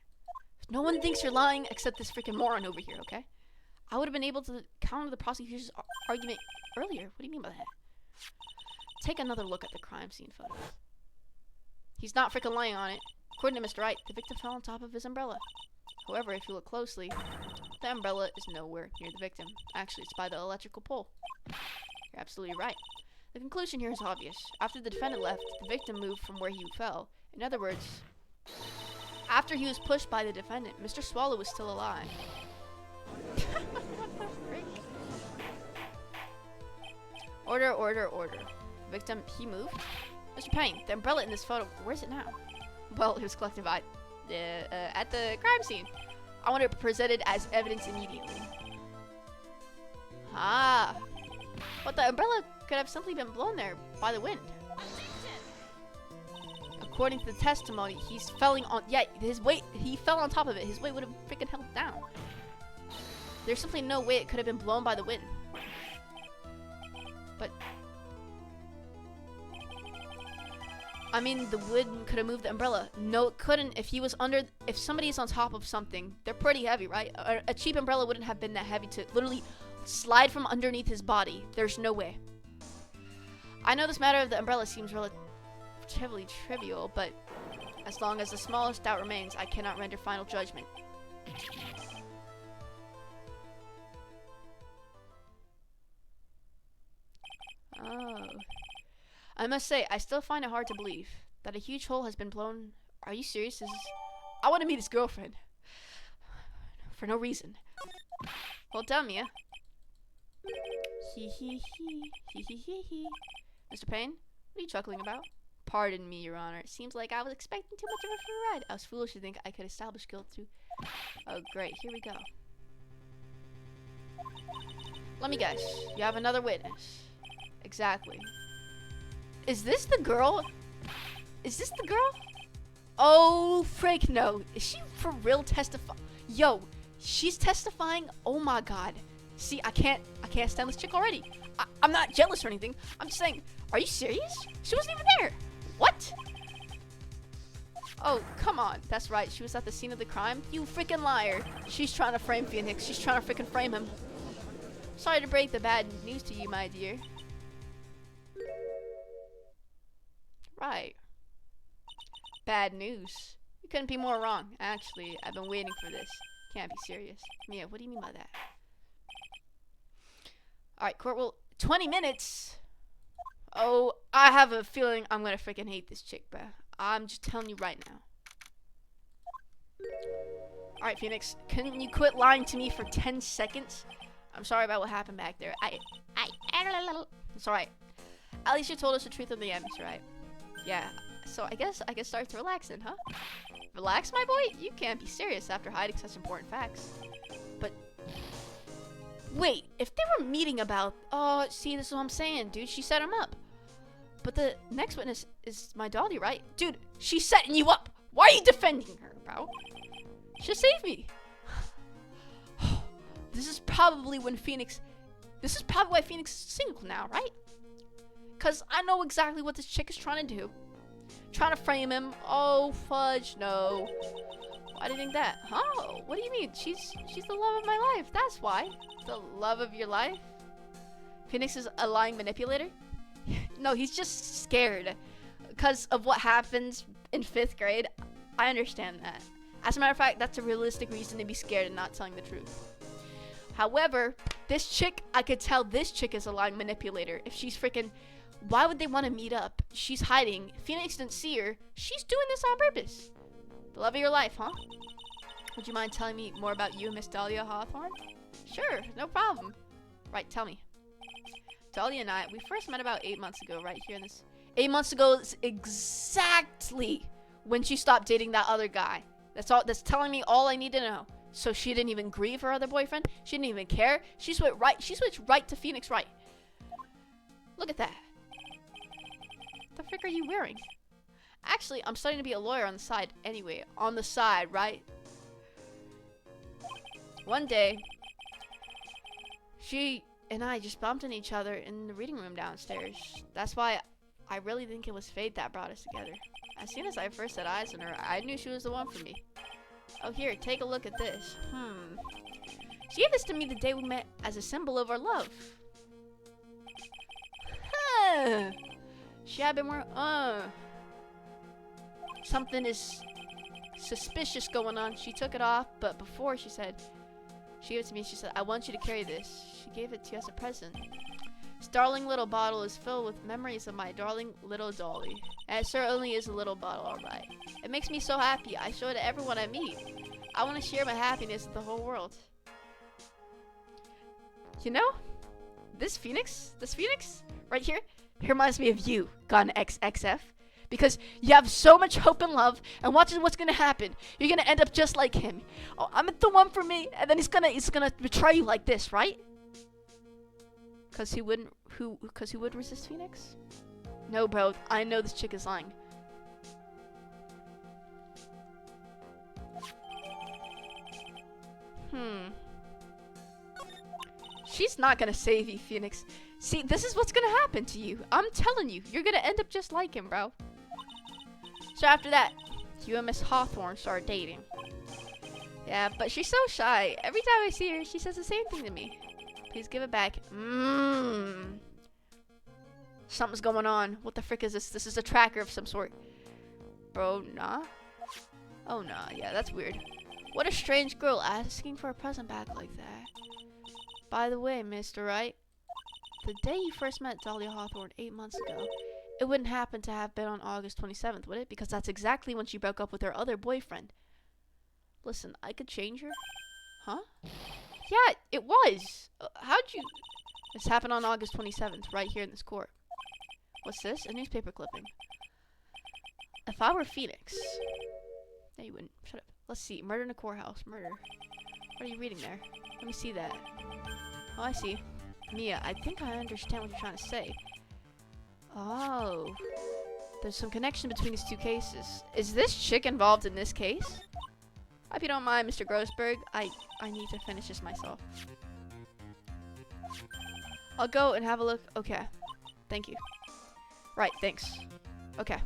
No one thinks you're lying except this freaking moron over here, okay? I would have been able to counter the prosecution's argument earlier. What do you mean by that? Take another look at the crime scene photos. He's not freaking lying on it. According to Mr. Wright, the victim fell on top of his umbrella. However, if you look closely, the umbrella is nowhere near the victim. Actually, it's by the electrical pole. You're absolutely right. The conclusion here is obvious. After the defendant left, the victim moved from where he fell. In other words, after he was pushed by the defendant, Mr. Swallow was still alive. Order, order, order. Victim, he moved? Mr. Payne, the umbrella in this photo, where is it now? Well, it was collected at the crime scene. I want it presented as evidence immediately. Ah. But the umbrella could have simply been blown there by the wind. According to the testimony, he's felling on, he fell on top of it. His weight would have freaking held down. There's simply no way it could have been blown by the wind. But I mean, the wind could have moved the umbrella. No, it couldn't. If somebody is on top of something, they're pretty heavy, right? A cheap umbrella wouldn't have been that heavy to literally slide from underneath his body. There's no way. I know this matter of the umbrella seems relatively trivial, but as long as the smallest doubt remains, I cannot render final judgment. Oh. I must say, I still find it hard to believe that a huge hole has been blown. Are you serious? I want to meet his girlfriend. For no reason. Well done, Mia. Hee hee hee. Hee hee hee hee. Mr. Payne, what are you chuckling about? Pardon me, Your Honor. It seems like I was expecting too much of a free ride. I was foolish to think I could establish guilt too. Oh, great. Here we go. Let me guess. You have another witness. Exactly. Is this the girl? Is this the girl? Oh, frick no. Is she for real testifying? Yo, she's testifying? Oh my god. See, I can't stand this chick already. I'm not jealous or anything. I'm just saying, are you serious? She wasn't even there. What? Oh, come on. That's right. She was at the scene of the crime. You freaking liar. She's trying to frame Phoenix. She's trying to freaking frame him. Sorry to break the bad news to you, my dear. Right. Bad news. You couldn't be more wrong. Actually, I've been waiting for this. Can't be serious. Mia, what do you mean by that? Alright, court will... 20 minutes? Oh, I have a feeling I'm gonna freaking hate this chick, bruh. I'm just telling you right now. Alright, Phoenix. Couldn't you quit lying to me for 10 seconds? I'm sorry about what happened back there. It's alright. At least you told us the truth of the end, right? Yeah, so I guess I can start to relax then, huh? Relax, my boy? You can't be serious after hiding such important facts. But... wait, if they were meeting about... oh, see, this is what I'm saying, dude. She set him up. But the next witness is my Dolly, right? Dude, she's setting you up. Why are you defending her, bro? Just save me. This is probably why Phoenix is single now, right? Because I know exactly what this chick is trying to do. Trying to frame him. Oh, fudge, no. Why do you think that? Oh, what do you mean? She's the love of my life. That's why. The love of your life? Phoenix is a lying manipulator? No, he's just scared. Because of what happens in 5th grade. I understand that. As a matter of fact, that's a realistic reason to be scared and not telling the truth. However, this chick, I could tell this chick is a lying manipulator. If she's freaking Why would they want to meet up? She's hiding. Phoenix didn't see her. She's doing this on purpose. The love of your life, huh? Would you mind telling me more about you, Miss Dahlia Hawthorne? Sure, no problem. Right, tell me. Dahlia and I, we first met about 8 months ago, right here in this. 8 months ago is exactly when she stopped dating that other guy. That's all. That's telling me all I need to know. So she didn't even grieve her other boyfriend. She didn't even care. She switched right. She switched right to Phoenix Wright. Look at that. The frick are you wearing? Actually, I'm studying to be a lawyer on the side. Anyway, on the side, right? One day, she and I just bumped into each other in the reading room downstairs. That's why I really think it was fate that brought us together. As soon as I first set eyes on her, I knew she was the one for me. Oh, here, take a look at this. She gave this to me the day we met as a symbol of our love. Huh. She had been wearing, something is suspicious going on. She took it off, but before she gave it to me, she said, I want you to carry this. She gave it to you as a present. This darling little bottle is filled with memories of my darling little dolly. And it certainly is a little bottle, alright. It makes me so happy. I show it to everyone I meet. I want to share my happiness with the whole world. You know, this Phoenix, right here, he reminds me of you, Gun XXF. Because you have so much hope and love, and watching what's gonna happen. You're gonna end up just like him. Oh, I'm the one for me, and then he's gonna betray you like this, right? Cause he would resist Phoenix? No, bro, I know this chick is lying. She's not gonna save you, Phoenix. See, this is what's gonna happen to you. I'm telling you, you're gonna end up just like him, bro. So after that, you and Miss Hawthorne start dating. Yeah, but she's so shy. Every time I see her, she says the same thing to me. Please give it back. Something's going on. What the frick is this? This is a tracker of some sort. Bro, nah? Oh, nah. Yeah, that's weird. What a strange girl asking for a present back like that. By the way, Mr. Wright, the day you first met Dahlia Hawthorne 8 months ago, it wouldn't happen to have been on August 27th, would it? Because that's exactly when she broke up with her other boyfriend. Listen, I could change her. Huh? Yeah, it was. How'd you... This happened on August 27th, right here in this court. What's this? A newspaper clipping. If I were Phoenix... No, you wouldn't. Shut up. Let's see. Murder in a courthouse. Murder. What are you reading there? Let me see that. Oh, I see. Mia, I think I understand what you're trying to say. Oh. There's some connection between these two cases. Is this chick involved in this case? If you don't mind, Mr. Grossberg, I need to finish this myself. I'll go and have a look. Okay. Thank you. Right, thanks. Okay.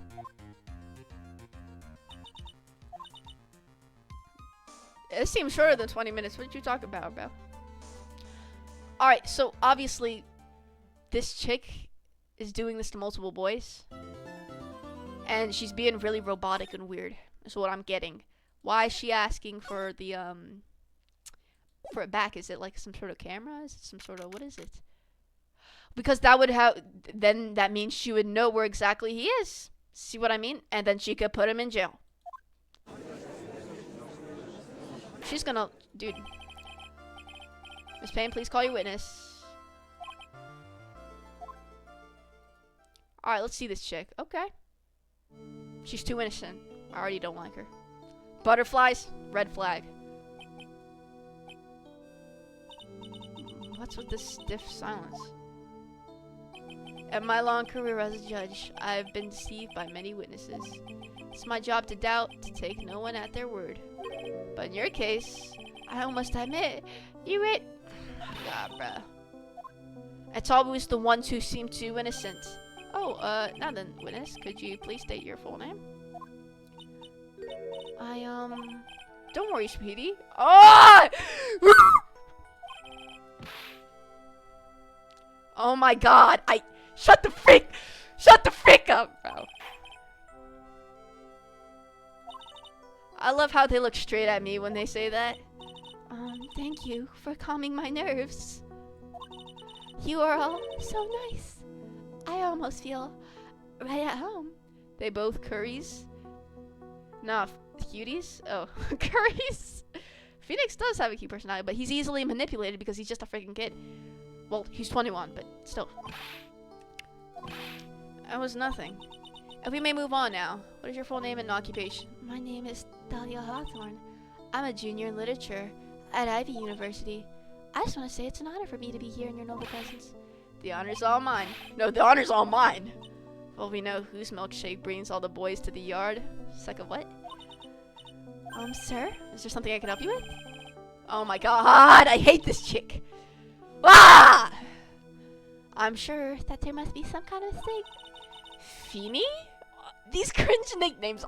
It seems shorter than 20 minutes. What did you talk about, bro? Alright, so obviously this chick is doing this to multiple boys. And she's being really robotic and weird. Is what I'm getting. Why is she asking for the for it back? Is it like some sort of camera? Is it some sort of, what is it? Because that would have, then that means she would know where exactly he is. See what I mean? And then she could put him in jail. She's gonna, dude. Miss Payne, please call your witness. Alright, let's see this chick. Okay. She's too innocent. I already don't like her. Butterflies, red flag. What's with this stiff silence? In my long career as a judge, I've been deceived by many witnesses. It's my job to doubt, to take no one at their word. But in your case, I almost admit, you it. God, bruh. It's always the ones who seem too innocent. Oh, now then, witness, could you please state your full name? Don't worry, sweetie. Oh! Oh my god, shut the freak up, bro. I love how they look straight at me when they say that. Thank you for calming my nerves. You are all so nice. I I almost feel right at home. They both curries? Nah, cuties? Oh, curries. Phoenix does have a cute personality, but he's easily manipulated because he's just a freaking kid. Well, he's 21, but still. That was nothing. If we may move on now. What is your full name and occupation? My name is Dahlia Hawthorne. I'm a junior in literature at Ivy University. I just want to say it's an honor for me to be here in your noble presence. The honor's all mine. No, the honor's all mine. Well, we know whose milkshake brings all the boys to the yard. Second what? Sir? Is there something I can help you with? Oh my god, I hate this chick. Ah! I'm sure that there must be some kind of mistake. Feeny? These cringe nicknames.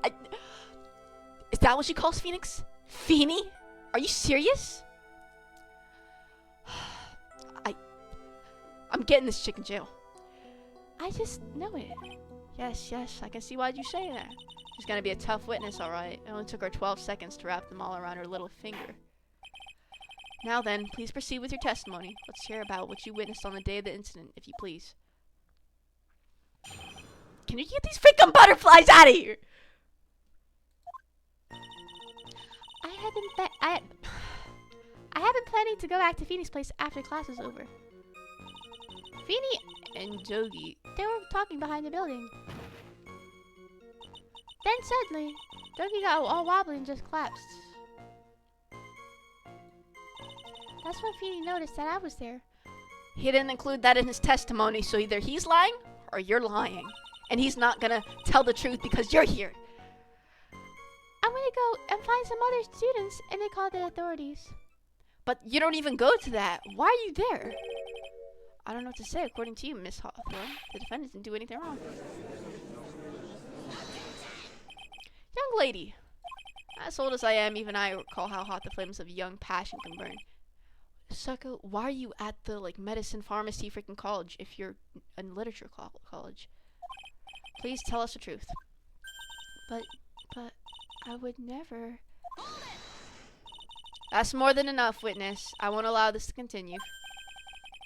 Is that what she calls Phoenix? Feeny? Are you serious? I'm getting this chick in jail. I just know it. Yes, I can see why you say that. She's gonna be a tough witness, alright. It only took her 12 seconds to wrap them all around her little finger. Now then, please proceed with your testimony. Let's hear about what you witnessed on the day of the incident, if you please. Can you get these freaking butterflies out of here?
I have been planning to go back to Phoenix Place after class is over. Feeny and Jogi, they were talking behind the building. Then suddenly, Jogi got all wobbly and just collapsed. That's when Feeny noticed that I was there.
He didn't include that in his testimony, so either he's lying or you're lying. And he's not gonna tell the truth because you're here.
I'm gonna go and find some other students, and they called the authorities.
But you don't even go to that. Why are you there? I don't know what to say according to you, Miss Hawthorne. The defendant didn't do anything wrong. Young lady. As old as I am, even I recall how hot the flames of young passion can burn. Sucker, why are you at the, medicine pharmacy freaking college if you're in literature college? Please tell us the truth.
But I would never.
That's more than enough, witness. I won't allow this to continue.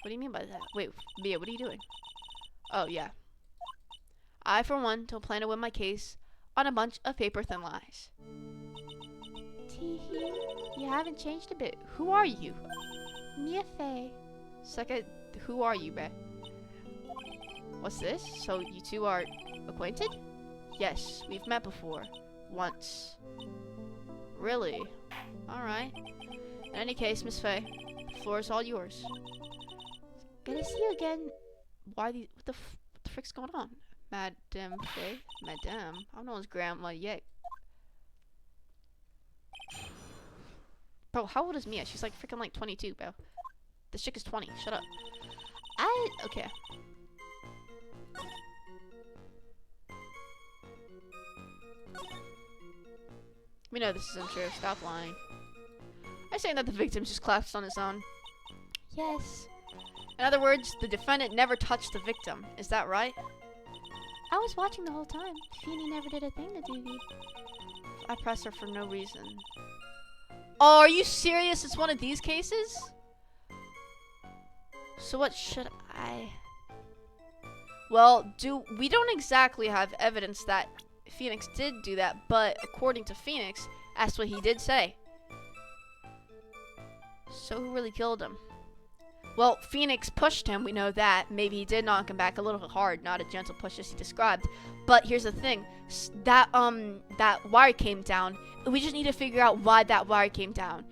What do you mean by that? Wait, Mia, what are you doing? Oh, yeah. I, for one, don't plan to win my case on a bunch of paper-thin lies.
Teehee, you haven't changed a bit.
Who are you?
Mia Fey.
Second, who are you, bruh? What's this? So you two are acquainted? Yes, we've met before. Once. Really? Alright. In any case, Miss Fey, the floor is all yours.
Good to see you again.
What the frick's going on? Madame Fey? Madame? I'm no one's grandma yet. Bro, how old is Mia? She's freaking 22, bro. This chick is 20. Shut up. Okay. We know this is untrue. Stop lying. I'm saying that the victim just collapsed on his own.
Yes.
In other words, the defendant never touched the victim. Is that right?
I was watching the whole time. Feeny never did a thing to Doogie.
I pressed her for no reason. Oh, are you serious? It's one of these cases? So what should I... Well, we don't exactly have evidence that Phoenix did do that, but according to Phoenix, that's what he did say. So who really killed him? Well, Phoenix pushed him, we know that. Maybe he did knock him back a little hard, not a gentle push as he described. But here's the thing, that wire came down. We just need to figure out why that wire came down.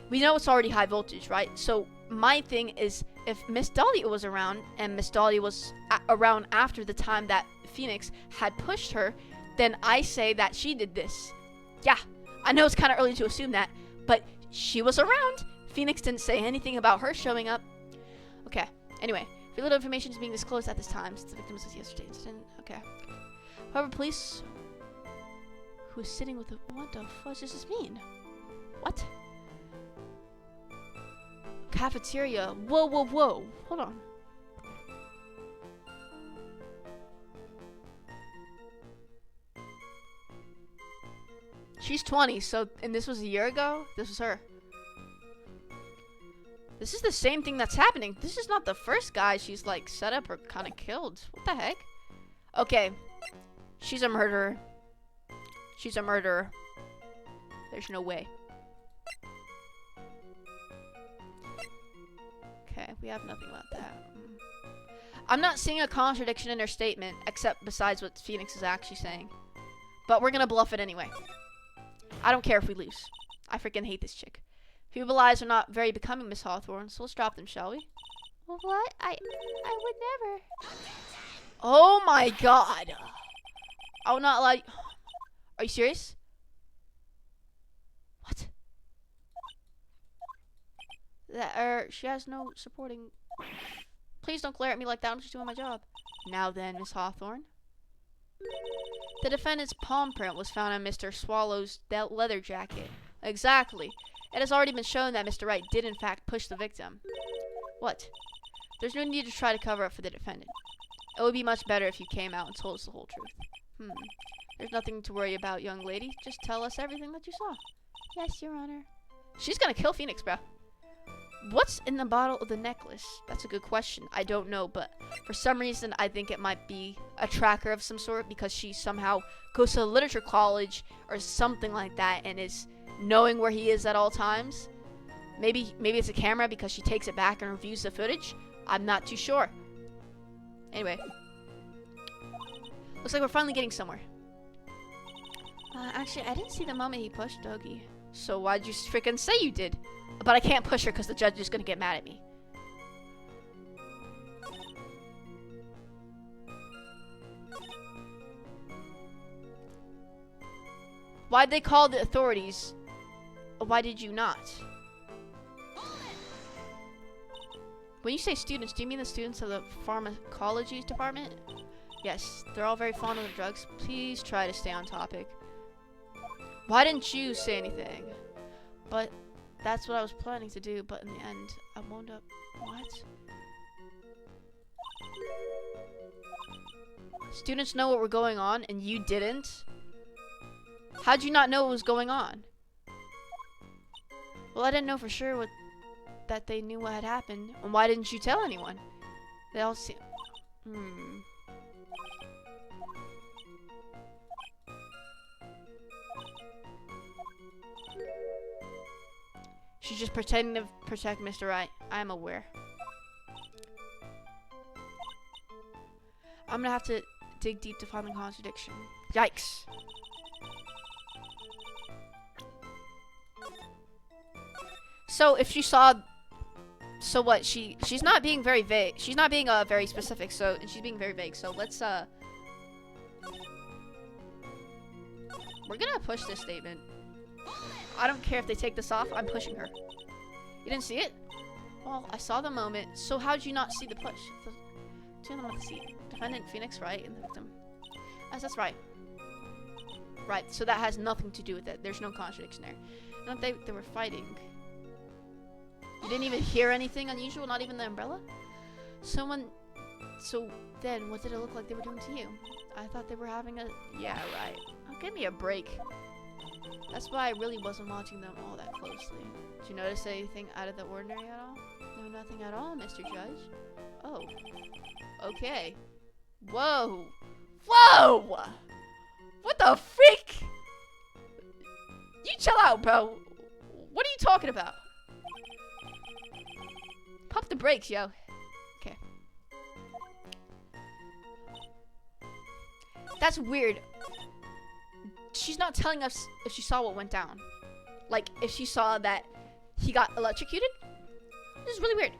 We know it's already high voltage, right? So my thing is, if Miss Dahlia was around, and Miss Dahlia was around after the time that Phoenix had pushed her, then I say that she did this. Yeah, I know it's kind of early to assume that, but she was around. Phoenix didn't say anything about her showing up. Okay, anyway, very little information is being disclosed at this time since the victim was yesterday's incident. Okay. However, police who is sitting with the... What the fuck does this mean? What? Cafeteria. Whoa. Hold on. She's 20, so... And this was a year ago? This was her. This is the same thing that's happening. This is not the first guy she's like set up or kind of killed. What the heck? Okay. She's a murderer. She's a murderer. There's no way. Okay, we have nothing about that. I'm not seeing a contradiction in her statement, except besides what Phoenix is actually saying. But we're gonna bluff it anyway. I don't care if we lose. I freaking hate this chick. Feeble eyes are not very becoming, Miss Hawthorne, so let's drop them, shall we?
Well, what? I would never.
Oh my god! I will not allow you. Are you serious? What? She has no supporting. Please don't glare at me like that. I'm just doing my job. Now then, Miss Hawthorne. The defendant's palm print was found on Mr. Swallow's leather jacket. Exactly. It has already been shown that Mr. Wright did in fact push the victim. What? There's no need to try to cover up for the defendant. It would be much better if you came out and told us the whole truth. There's nothing to worry about, young lady. Just tell us everything that you saw.
Yes, Your Honor.
She's gonna kill Phoenix, bro. What's in the bottle of the necklace? That's a good question. I don't know, but for some reason, I think it might be a tracker of some sort because she somehow goes to a literature college or something like that and is knowing where he is at all times. Maybe it's a camera because she takes it back and reviews the footage. I'm not too sure. Anyway. Looks like we're finally getting somewhere.
Actually, I didn't see the moment he pushed Dougie.
So why'd you freaking say you did? But I can't push her because the judge is going to get mad at me. Why'd they call the authorities? Why did you not? When you say students, do you mean the students of the pharmacology department? Yes, they're all very fond of the drugs. Please try to stay on topic. Why didn't you say anything? But that's what I was planning to do, but in the end, I wound up... What? Students know what were going on, and you didn't? How'd you not know what was going on? Well, I didn't know for sure that they knew what had happened. And why didn't you tell anyone? They all seem... She's just pretending to protect Mr. Wright. I am aware. I'm gonna have to dig deep to find the contradiction. Yikes. So if she saw... So what? She's not being very vague. She's not being very specific, so... And she's being very vague, so let's we're gonna push this statement. I don't care if they take this off. I'm pushing her. You didn't see it? Well, I saw the moment. So how'd you not see the push? Two of them at the seat. Defendant, Phoenix, Wright, and the victim. Yes, that's right. Right, so that has nothing to do with it. There's no contradiction there. Not they were fighting. You didn't even hear anything unusual? Not even the umbrella? So then, what did it look like they were doing to you? I thought they were having a... Yeah, right. Oh, give me a break. That's why I really wasn't watching them all that closely. Did you notice anything out of the ordinary at all? No, nothing at all, Mr. Judge. Oh. Okay. Whoa. Whoa! What the freak? You chill out, bro. What are you talking about? Pop the brakes, yo. Okay. That's weird. She's not telling us if she saw what went down. Like, if she saw that he got electrocuted? This is really weird.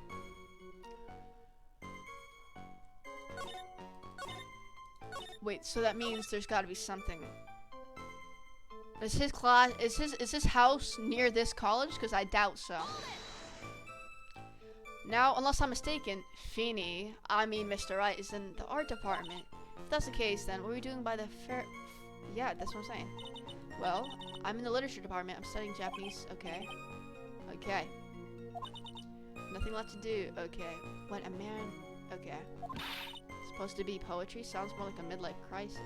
Wait, so that means there's gotta be something. Is his house near this college? Because I doubt so. Now, unless I'm mistaken, Mr. Wright is in the art department. If that's the case, then what are we doing by the fair? Yeah, that's what I'm saying. Well, I'm in the literature department. I'm studying Japanese. Okay. Okay. Nothing left to do. Okay. What, a man? Okay. Supposed to be poetry? Sounds more like a midlife crisis.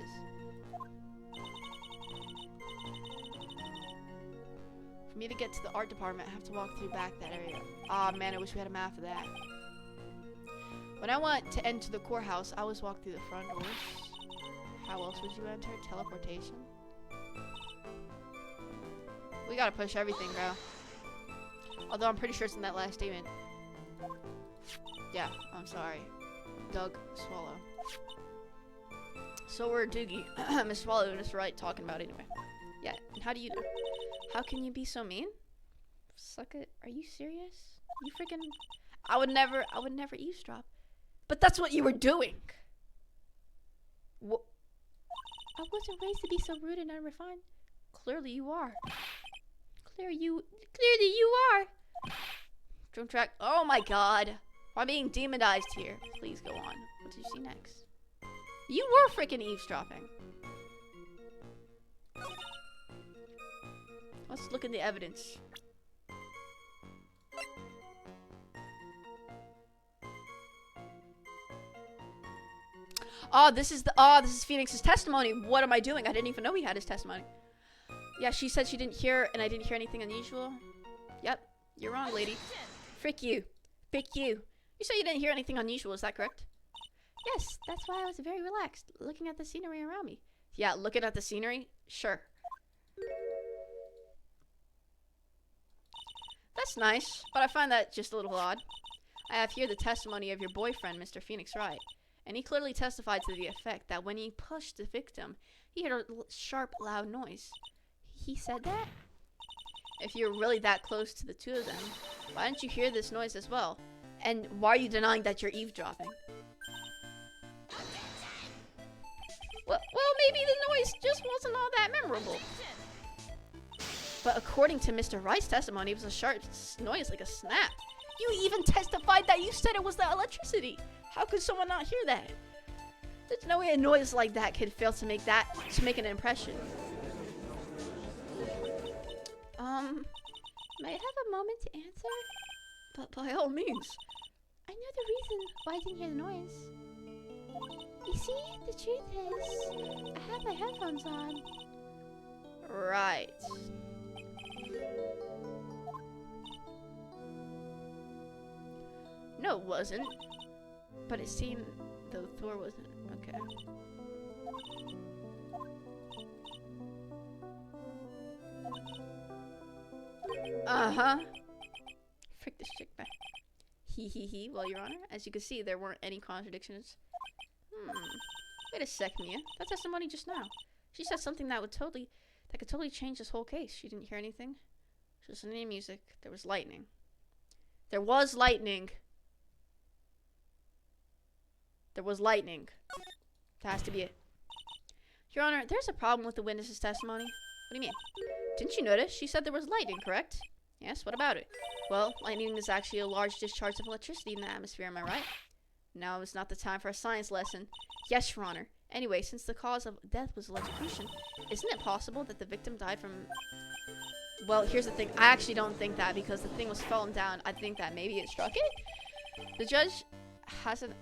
me to get to the art department, I have to walk through back that area. Aw, man, I wish we had a map of that. When I want to enter the courthouse, I always walk through the front doors. How else would you enter? Teleportation? We gotta push everything, bro. Although I'm pretty sure it's in that last statement. Yeah, I'm sorry. Doug Swallow. So we're Doogie. Miss Swallow and Mr. Wright talking about it anyway. Yeah, and how do you know? How can you be so mean? Suck it. Are you serious? You freaking... I would never eavesdrop. But that's what you were doing. What?
I wasn't raised to be so rude and unrefined.
Clearly you are.
Clearly you are.
Drum track. Oh my god. I'm being demonized here. Please go on. What did you see next? You were freaking eavesdropping. Let's look at the evidence. This is Phoenix's testimony. What am I doing? I didn't even know he had his testimony. Yeah, she said she didn't hear, and I didn't hear anything unusual. Yep, you're wrong, lady. Frick you. Frick you. You said you didn't hear anything unusual, is that correct?
Yes, that's why I was very relaxed, looking at the scenery around me.
Yeah, looking at the scenery? Sure. That's nice, but I find that just a little odd. I have here the testimony of your boyfriend, Mr. Phoenix Wright, and he clearly testified to the effect that when he pushed the victim, he heard a sharp, loud noise.
He said that?
If you're really that close to the two of them, why didn't you hear this noise as well? And why are you denying that you're eavesdropping? Well, maybe the noise just wasn't all that memorable. But according to Mr. Wright's testimony, it was a sharp noise like a snap. You even testified that you said it was the electricity. How could someone not hear that? There's no way a noise like that could fail to make an impression.
May I have a moment to answer?
But by all means.
I know the reason why I didn't hear the noise. You see, the truth is, I have my headphones on.
Right. No, it wasn't. But it seemed though Thor wasn't. Okay. Uh-huh. Frick this chick back. He. Well, Your Honor, as you can see, there weren't any contradictions. Wait a sec, Mia. That testimony just now. She said something that could totally change this whole case. She didn't hear anything. She was listening to music. There was lightning. There was lightning. There was lightning. That has to be it. Your Honor, there's a problem with the witness's testimony. What do you mean? Didn't you notice? She said there was lightning, correct? Yes, what about it? Well, lightning is actually a large discharge of electricity in the atmosphere, am I right? Now is not the time for a science lesson. Yes, Your Honor. Anyway, since the cause of death was electrocution, isn't it possible that the victim died from... Well, here's the thing. I actually don't think that because the thing was falling down. I think that maybe it struck it. The judge has the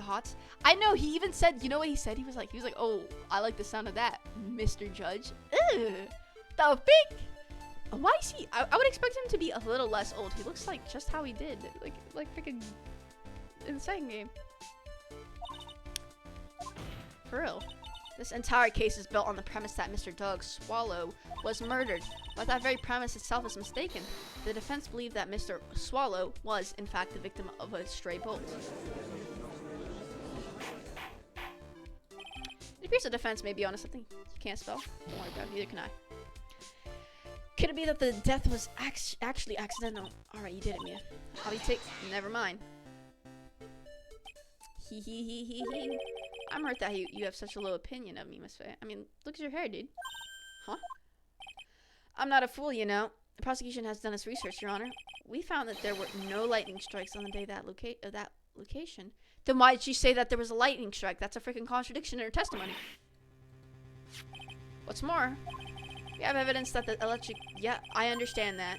hots. I know, he even said, you know what he said? He was like, oh, I like the sound of that, Mr. Judge. Ugh, the fake. Why is he? I would expect him to be a little less old. He looks like just how he did, like freaking in the second game. For real. This entire case is built on the premise that Mr. Doug Swallow was murdered, but that very premise itself is mistaken. The defense believed that Mr. Swallow was, in fact, the victim of a stray bolt. It appears the defense may be onto something you can't spell. Don't worry about it, neither can I. Could it be that the death was actually accidental? Alright, you did it, Mia. Never mind. I'm hurt that you have such a low opinion of me, Miss Faye. I mean, look at your hair, dude. Huh? I'm not a fool, you know. The prosecution has done its research, Your Honor. We found that there were no lightning strikes on the day that location. Then why did she say that there was a lightning strike? That's a freaking contradiction in her testimony. What's more, we have evidence that the electric... Yeah, I understand that.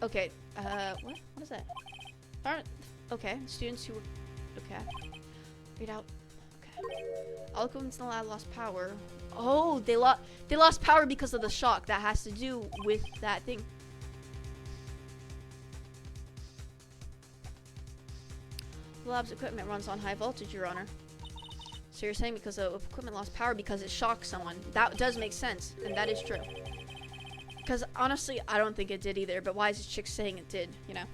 Okay, what is that? Okay, students who were... Okay. Read out. Okay. All equipment in the lab lost power. Oh, they lost power because of the shock. That has to do with that thing. The lab's equipment runs on high voltage, Your Honor. So you're saying because the equipment lost power because it shocked someone. That does make sense, and that is true. Because honestly, I don't think it did either, but why is this chick saying it did, you know?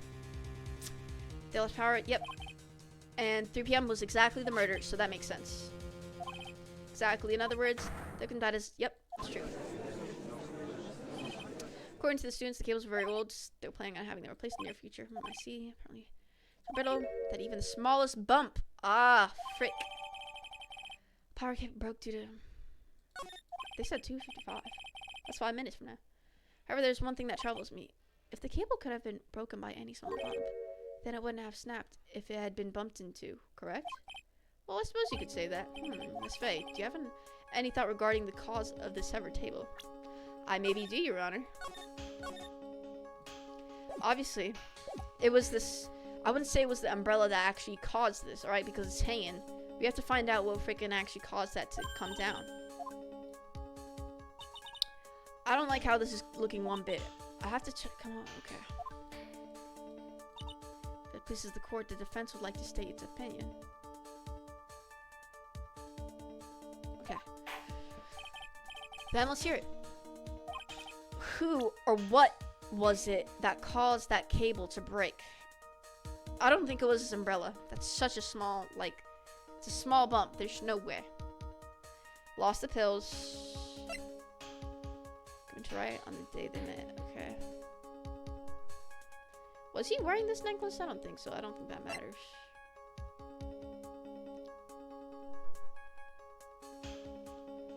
They lost power, yep. And 3 p.m. was exactly the murder, so that makes sense. Exactly, in other words, that is, yep, that's true. According to the students, the cables were very old. They were planning on having them replaced in the near future. I see, apparently. So brittle that even the smallest bump. Ah, frick. Power cable broke due to... They said 2:55. That's 5 minutes from now. However, there's one thing that troubles me. If the cable could have been broken by any small bump, then it wouldn't have snapped if it had been bumped into, correct? Well, I suppose you could say that. Miss Faye, do you have any thought regarding the cause of this severed table? I maybe do, Your Honor. Obviously, it was this... I wouldn't say it was the umbrella that actually caused this, alright? Because it's hanging. We have to find out what freaking actually caused that to come down. I don't like how this is looking one bit. I have to check. Come on, okay. If it pleases the court, the defense would like to state its opinion. Okay. Then let's hear it. Who or what was it that caused that cable to break? I don't think it was this umbrella. That's such a small, like, it's a small bump. There's no way. Lost the pills. Going to riot on the day they met. Okay. Was he wearing this necklace? I don't think so. I don't think that matters.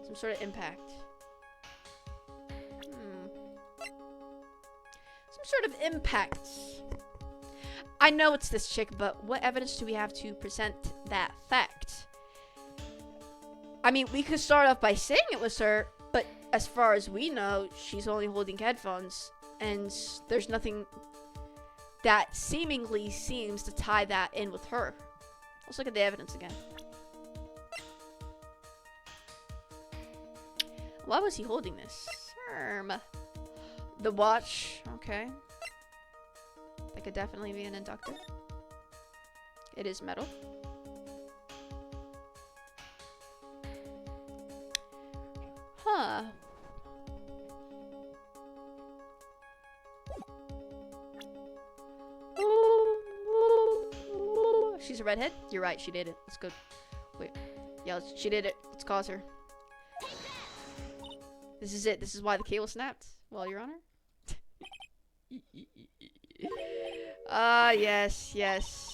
Some sort of impact. Some sort of impact. I know it's this chick, but what evidence do we have to present that fact? I mean, we could start off by saying it was her, but as far as we know, she's only holding headphones, and there's nothing that seemingly seems to tie that in with her. Let's look at the evidence again. Why was he holding this? The watch, okay. That could definitely be an inductor. It is metal. Huh. She's a redhead? You're right, she did it. Let's go. Wait. Yeah, she did it. Let's cause her. This is it. This is why the cable snapped. Well, Your Honor. Yes, yes.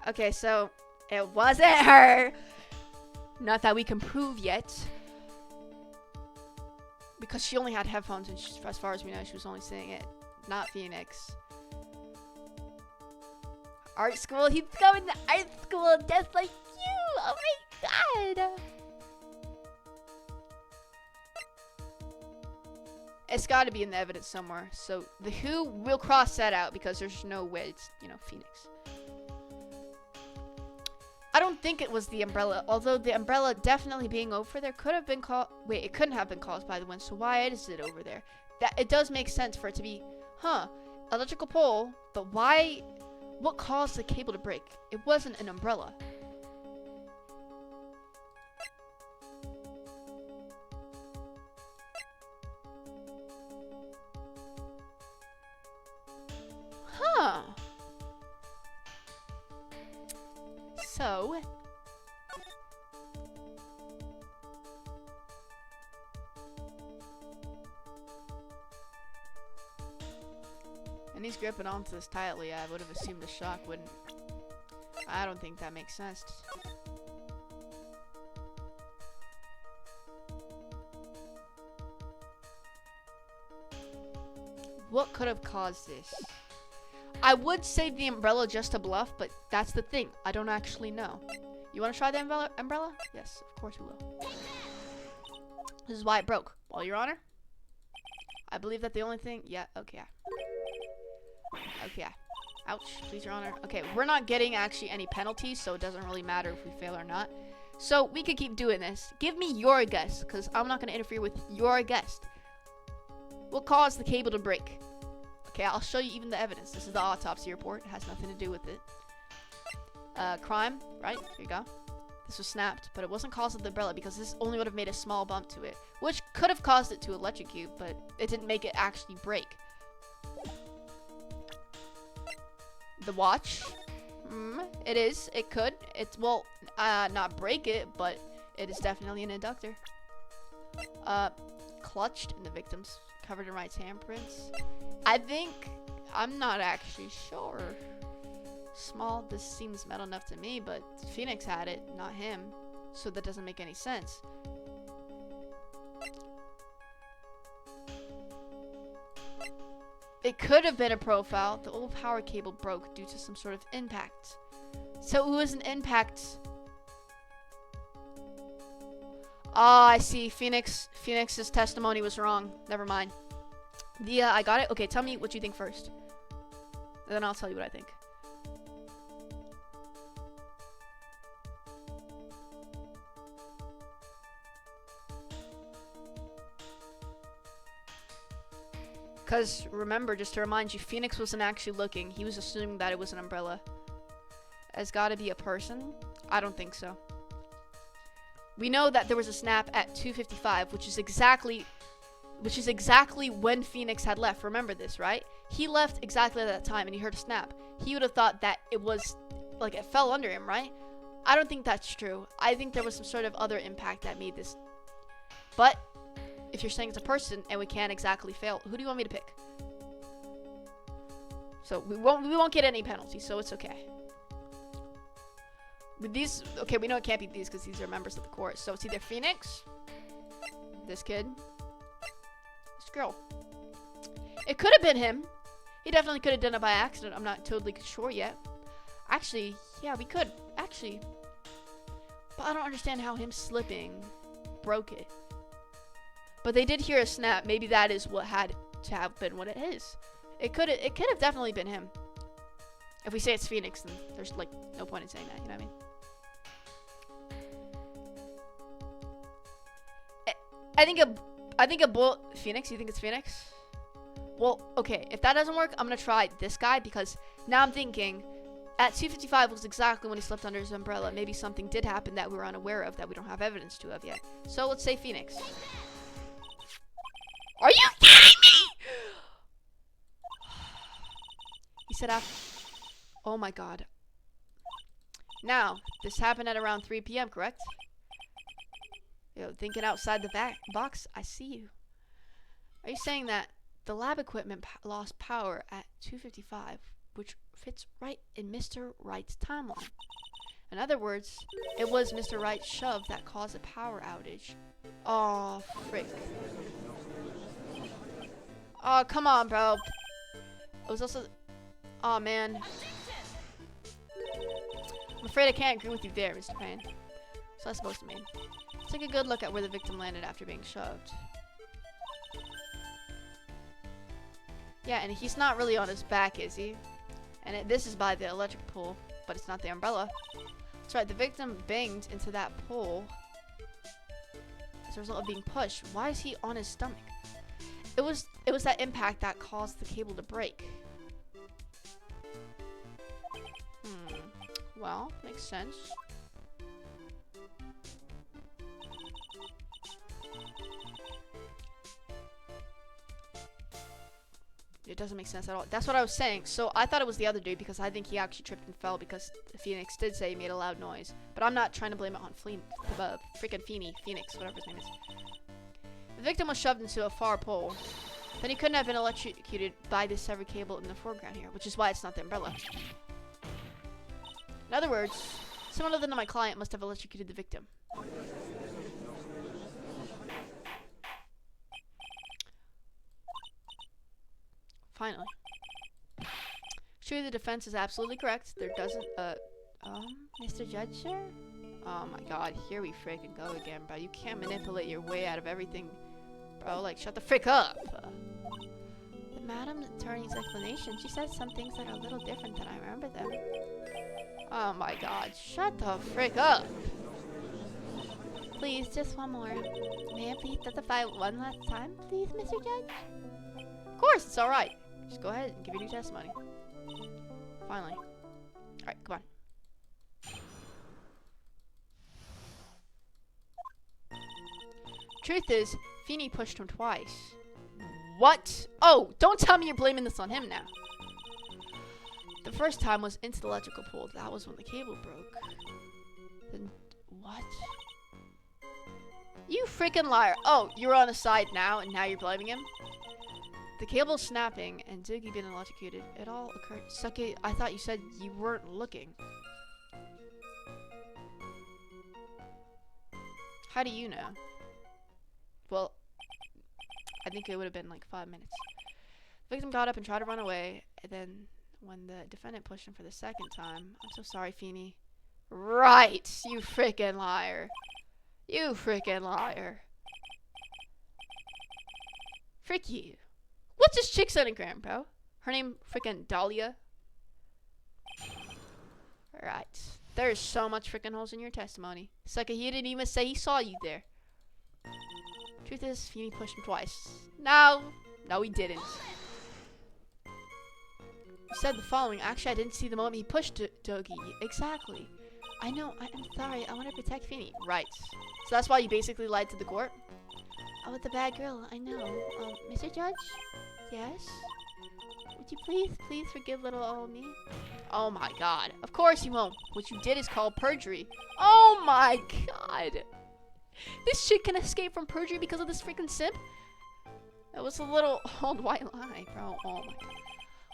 Okay, so it wasn't her. Not that we can prove yet. Because she only had headphones, and she, as far as we know, she was only saying it. Not Phoenix. Art school? He's going to art school just like you! Oh my god! It's got to be in the evidence somewhere. So the who will cross that out because there's no way it's, you know, Phoenix. I don't think it was the umbrella. Although the umbrella definitely being over there could have been caused. Wait, it couldn't have been caused by the wind. So why is it over there? That it does make sense for it to be, electrical pole. But why? What caused the cable to break? It wasn't an umbrella. So, and he's gripping onto this tightly. I would have assumed the shock wouldn't. I don't think that makes sense. What could have caused this? I would say the umbrella just to bluff, but that's the thing. I don't actually know. You want to try the umbrella? Yes, of course we will. This is why it broke. Well, Your Honor, I believe that the only thing... Yeah, okay. Okay. Ouch, please, Your Honor. Okay, we're not getting actually any penalties, so it doesn't really matter if we fail or not. So we could keep doing this. Give me your guess, because I'm not going to interfere with your guess. What caused the cable to break? Okay, I'll show you even the evidence. This is the autopsy report. It has nothing to do with it. Crime, right? Here you go. This was snapped, but it wasn't caused with the umbrella because this only would have made a small bump to it, which could have caused it to electrocute, but it didn't make it actually break. The watch. It is. It could. It's, well, not break it, but it is definitely an inductor. Clutched in the victim's covered in Wright's handprints. I think, I'm not actually sure. Small, this seems metal enough to me, but Phoenix had it, not him. So that doesn't make any sense. It could have been a profile. The old power cable broke due to some sort of impact. So it was an impact. Oh, I see. Phoenix's testimony was wrong. Never mind. I got it. Okay, tell me what you think first. And then I'll tell you what I think. Because, remember, just to remind you, Phoenix wasn't actually looking. He was assuming that it was an umbrella. Has got to be a person? I don't think so. We know that there was a snap at 2:55, which is exactly when Phoenix had left. Remember this, right? He left exactly at that time, and he heard a snap. He would have thought that it was, like, it fell under him, right? I don't think that's true. I think there was some sort of other impact that made this. But if you're saying it's a person and we can't exactly fail, who do you want me to pick? So we won't get any penalties, so it's okay. With these, okay, we know it can't be these because these are members of the court. So it's either Phoenix, this kid, this girl. It could have been him. He definitely could have done it by accident. I'm not totally sure yet. Actually, yeah, we could. Actually. But I don't understand how him slipping broke it. But they did hear a snap. Maybe that is what had to have been what it is. It could have definitely been him. If we say it's Phoenix, then there's like no point in saying that, you know what I mean? I think a bullet. Phoenix? You think it's Phoenix? Well, okay. If that doesn't work, I'm gonna try this guy because now I'm thinking at 2:55 was exactly when he slept under his umbrella. Maybe something did happen that we were unaware of that we don't have evidence to of yet. So let's say Phoenix. Are you kidding me? He said after. Oh my god. Now, this happened at around 3 p.m., correct? Yo, thinking outside the box, I see you. Are you saying that the lab equipment lost power at 2:55, which fits right in Mr. Wright's timeline? In other words, it was Mr. Wright's shove that caused a power outage. Oh, frick. Oh, come on, bro. It was also... Oh, man. I'm afraid I can't agree with you there, Mr. Payne. What's that supposed to mean? Let's take a good look at where the victim landed after being shoved. Yeah, and he's not really on his back, is he? And this is by the electric pole, but it's not the umbrella. That's right, the victim banged into that pole as a result of being pushed. Why is he on his stomach? It was that impact that caused the cable to break. Well, makes sense. It doesn't make sense at all. That's what I was saying. So I thought it was the other dude because I think he actually tripped and fell because Phoenix did say he made a loud noise. But I'm not trying to blame it on freaking Phoenix, whatever his name is. The victim was shoved into a far pole. Then he couldn't have been electrocuted by this severed cable in the foreground here, which is why it's not the umbrella. In other words, someone other than my client must have electrocuted the victim. Finally. Sure, the defense is absolutely correct. There doesn't, Mr. Judge, sir? Oh my god, here we freaking go again, bro. You can't manipulate your way out of everything. Bro, like, shut the frick up! The Madam Attorney's explanation, she said some things that are a little different than I remember them. Oh my god, shut the frick up!
Please, just one more. May I please testify one last time, please, Mr. Judge?
Of course, it's alright. Just go ahead and give your new testimony. Finally. Alright, come on. Truth is, Feeny pushed him twice. What? Oh, don't tell me you're blaming this on him now. The first time was into the electrical pole. That was when the cable broke. Then, what? You freaking liar. Oh, you're on his side now, and now you're blaming him? The cable snapping and Ziggy being electrocuted, it all occurred. Sucky, I thought you said you weren't looking. How do you know? Well, I think it would have been like 5 minutes. The victim got up and tried to run away, and then when the defendant pushed him for the second time, I'm so sorry, Feeny. Right, you freaking liar. You freaking liar. Frick you. What's this chick's Instagram, bro? Her name freaking Dahlia. Right. There's so much freaking holes in your testimony. Sucker, he didn't even say he saw you there. Truth is, Feeny pushed him twice. No, he didn't. You said the following. Actually, I didn't see the moment he pushed Dougie. Exactly. I know. I'm sorry. I want to protect Feeny. Right. So that's why you basically lied to the court?
Oh, with the bad girl. I know. Mr. Judge? Yes? Would you please forgive little old me?
Oh my god. Of course you won't. What you did is called perjury. Oh my god. This shit can escape from perjury because of this freaking simp? That was a little old white lie, bro. Oh my god.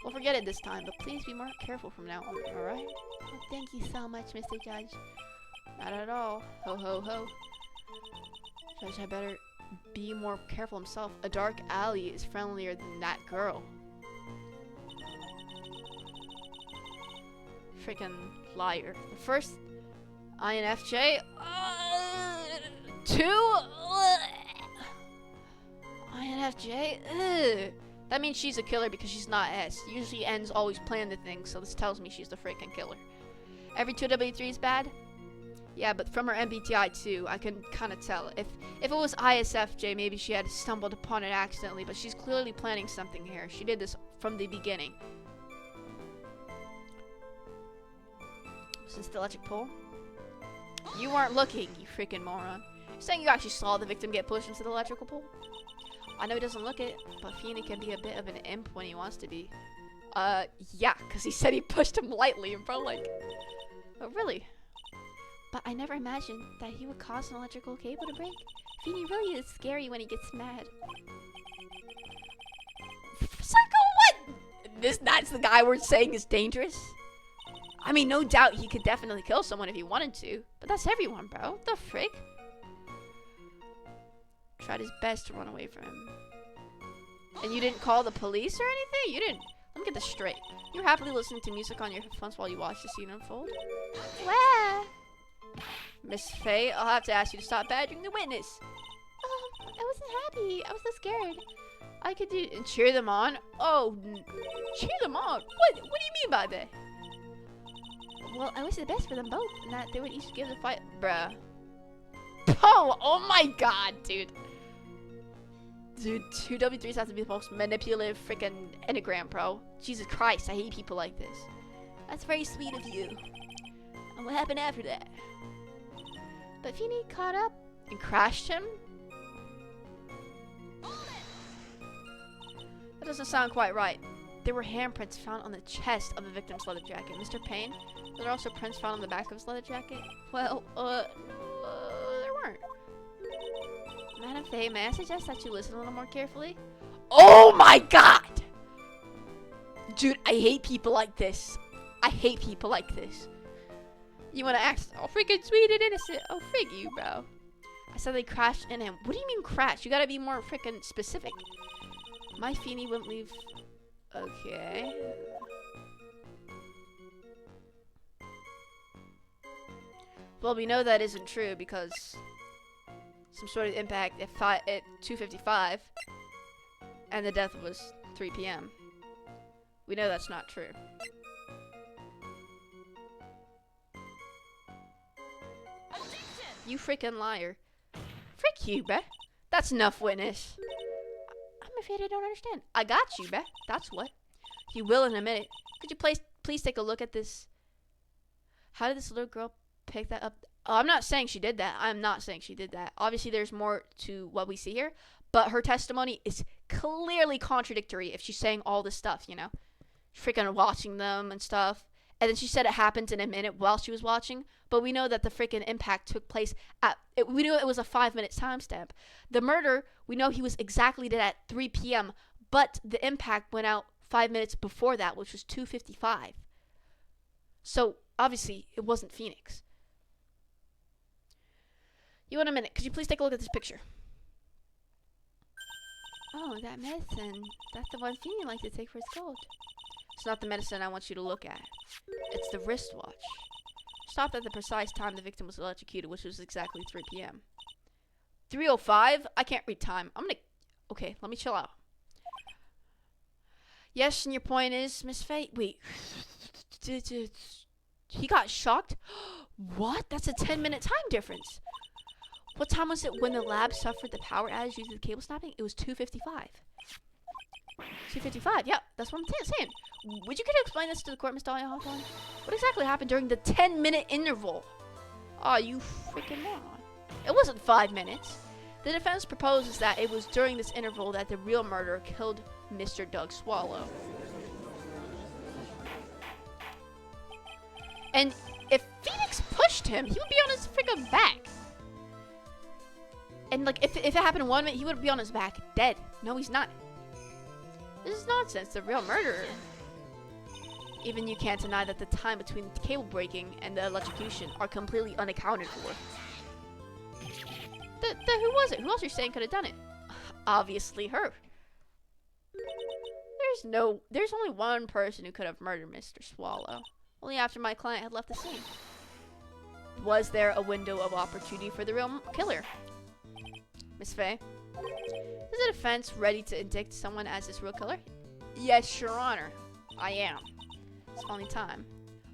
Well, forget it this time, but please be more careful from now on, alright?
Oh, thank you so much, Mr. Judge.
Not at all. Ho ho ho. Judge had better be more careful himself. A dark alley is friendlier than that girl. Freaking liar. The first INFJ. 2 INFJ. That means she's a killer because she's not S. Usually N's always plan the thing, so this tells me she's the freaking killer. Every 2W3 is bad? Yeah, but from her MBTI too, I can kind of tell. If it was ISFJ, maybe she had stumbled upon it accidentally, but she's clearly planning something here. She did this from the beginning. Since the electric pole? You weren't looking, you freaking moron. You're saying you actually saw the victim get pushed into the electrical pole? I know he doesn't look it, but Feeny can be a bit of an imp when he wants to be. Yeah, because he said he pushed him lightly, and bro, like, oh, really?
But I never imagined that he would cause an electrical cable to break. Feeny really is scary when he gets mad.
Psycho, what? That's the guy we're saying is dangerous? I mean, no doubt he could definitely kill someone if he wanted to, but that's everyone, bro. What the frick? Tried his best to run away from him. And you didn't call the police or anything? You didn't. Let me get this straight. You're happily listening to music on your headphones while you watch the scene unfold?
Where?
Miss Faye, I'll have to ask you to stop badgering the witness.
I wasn't happy. I was so scared.
I could do and cheer them on. Oh, cheer them on. What do you mean by that?
Well, I wish the best for them both, and that they would each give the fight.
Bruh. Oh my god, dude. Dude, 2W3s have to be the most manipulative freaking enneagram, bro. Jesus Christ, I hate people like this.
That's very sweet of you.
And what happened after that?
But Feeny caught up
And crashed him? That doesn't sound quite right. There were handprints found on the chest of the victim's leather jacket. Mr. Payne, were there also prints found on the back of his leather jacket? Well, there weren't.
Madam Faye, may I suggest that you listen a little more carefully?
Oh my god! Dude, I hate people like this. I hate people like this. You wanna act all freaking sweet and innocent? Oh, frig you, bro. I said they crashed in him. What do you mean crash? You gotta be more freaking specific. My Feeny wouldn't leave. Okay. Well, we know that isn't true because some sort of impact at 2:55 and the death was 3 p.m. We know that's not true. You freaking liar. Frick you, bruh. That's enough witness.
I'm afraid I don't understand.
I got you, bruh. That's what. You will in a minute. Could you please take a look at this? How did this little girl pick that up? Oh, I'm not saying she did that. I'm not saying she did that. Obviously, there's more to what we see here. But her testimony is clearly contradictory if she's saying all this stuff, you know? Freaking watching them and stuff. And then she said it happened in a minute while she was watching. But we know that the freaking impact took place we knew it was a 5-minute timestamp. The murder, we know he was exactly dead at 3 p.m. But the impact went out 5 minutes before that, which was 2:55. So, obviously, it wasn't Phoenix. You in a minute. Could you please take a look at this picture?
Oh, that medicine. That's the one Phoenix likes to take for his cold.
It's not the medicine I want you to look at. It's the wristwatch. Stopped at the precise time the victim was electrocuted, which was exactly 3 p.m. 3:05? I can't read time. Okay, let me chill out. Yes, and your point is, Miss Faye? Wait. He got shocked? What? That's a 10-minute time difference. What time was it when the lab suffered the power outage due to the cable snapping? It was 2:55. 2:55, yeah, that's what I'm saying. Would you care to explain this to the court, Miss Dahlia Hawthorne? What exactly happened during the 10-minute interval? Oh, you freaking moron. It wasn't 5 minutes. The defense proposes that it was during this interval that the real murderer killed Mr. Doug Swallow. And if Phoenix pushed him, he would be on his freaking back. And like, if it happened in 1 minute, he would be on his back, dead. No, he's not. This is nonsense. The real murderer. Even you can't deny that the time between the cable breaking and the electrocution are completely unaccounted for. Who was it? Who else are you saying could have done it? Obviously her. There's only one person who could have murdered Mr. Swallow. Only after my client had left the scene. Was there a window of opportunity for the real killer? Miss Faye? Is the defense ready to indict someone as this real killer? Yes, Your Honor. I am. It's only time.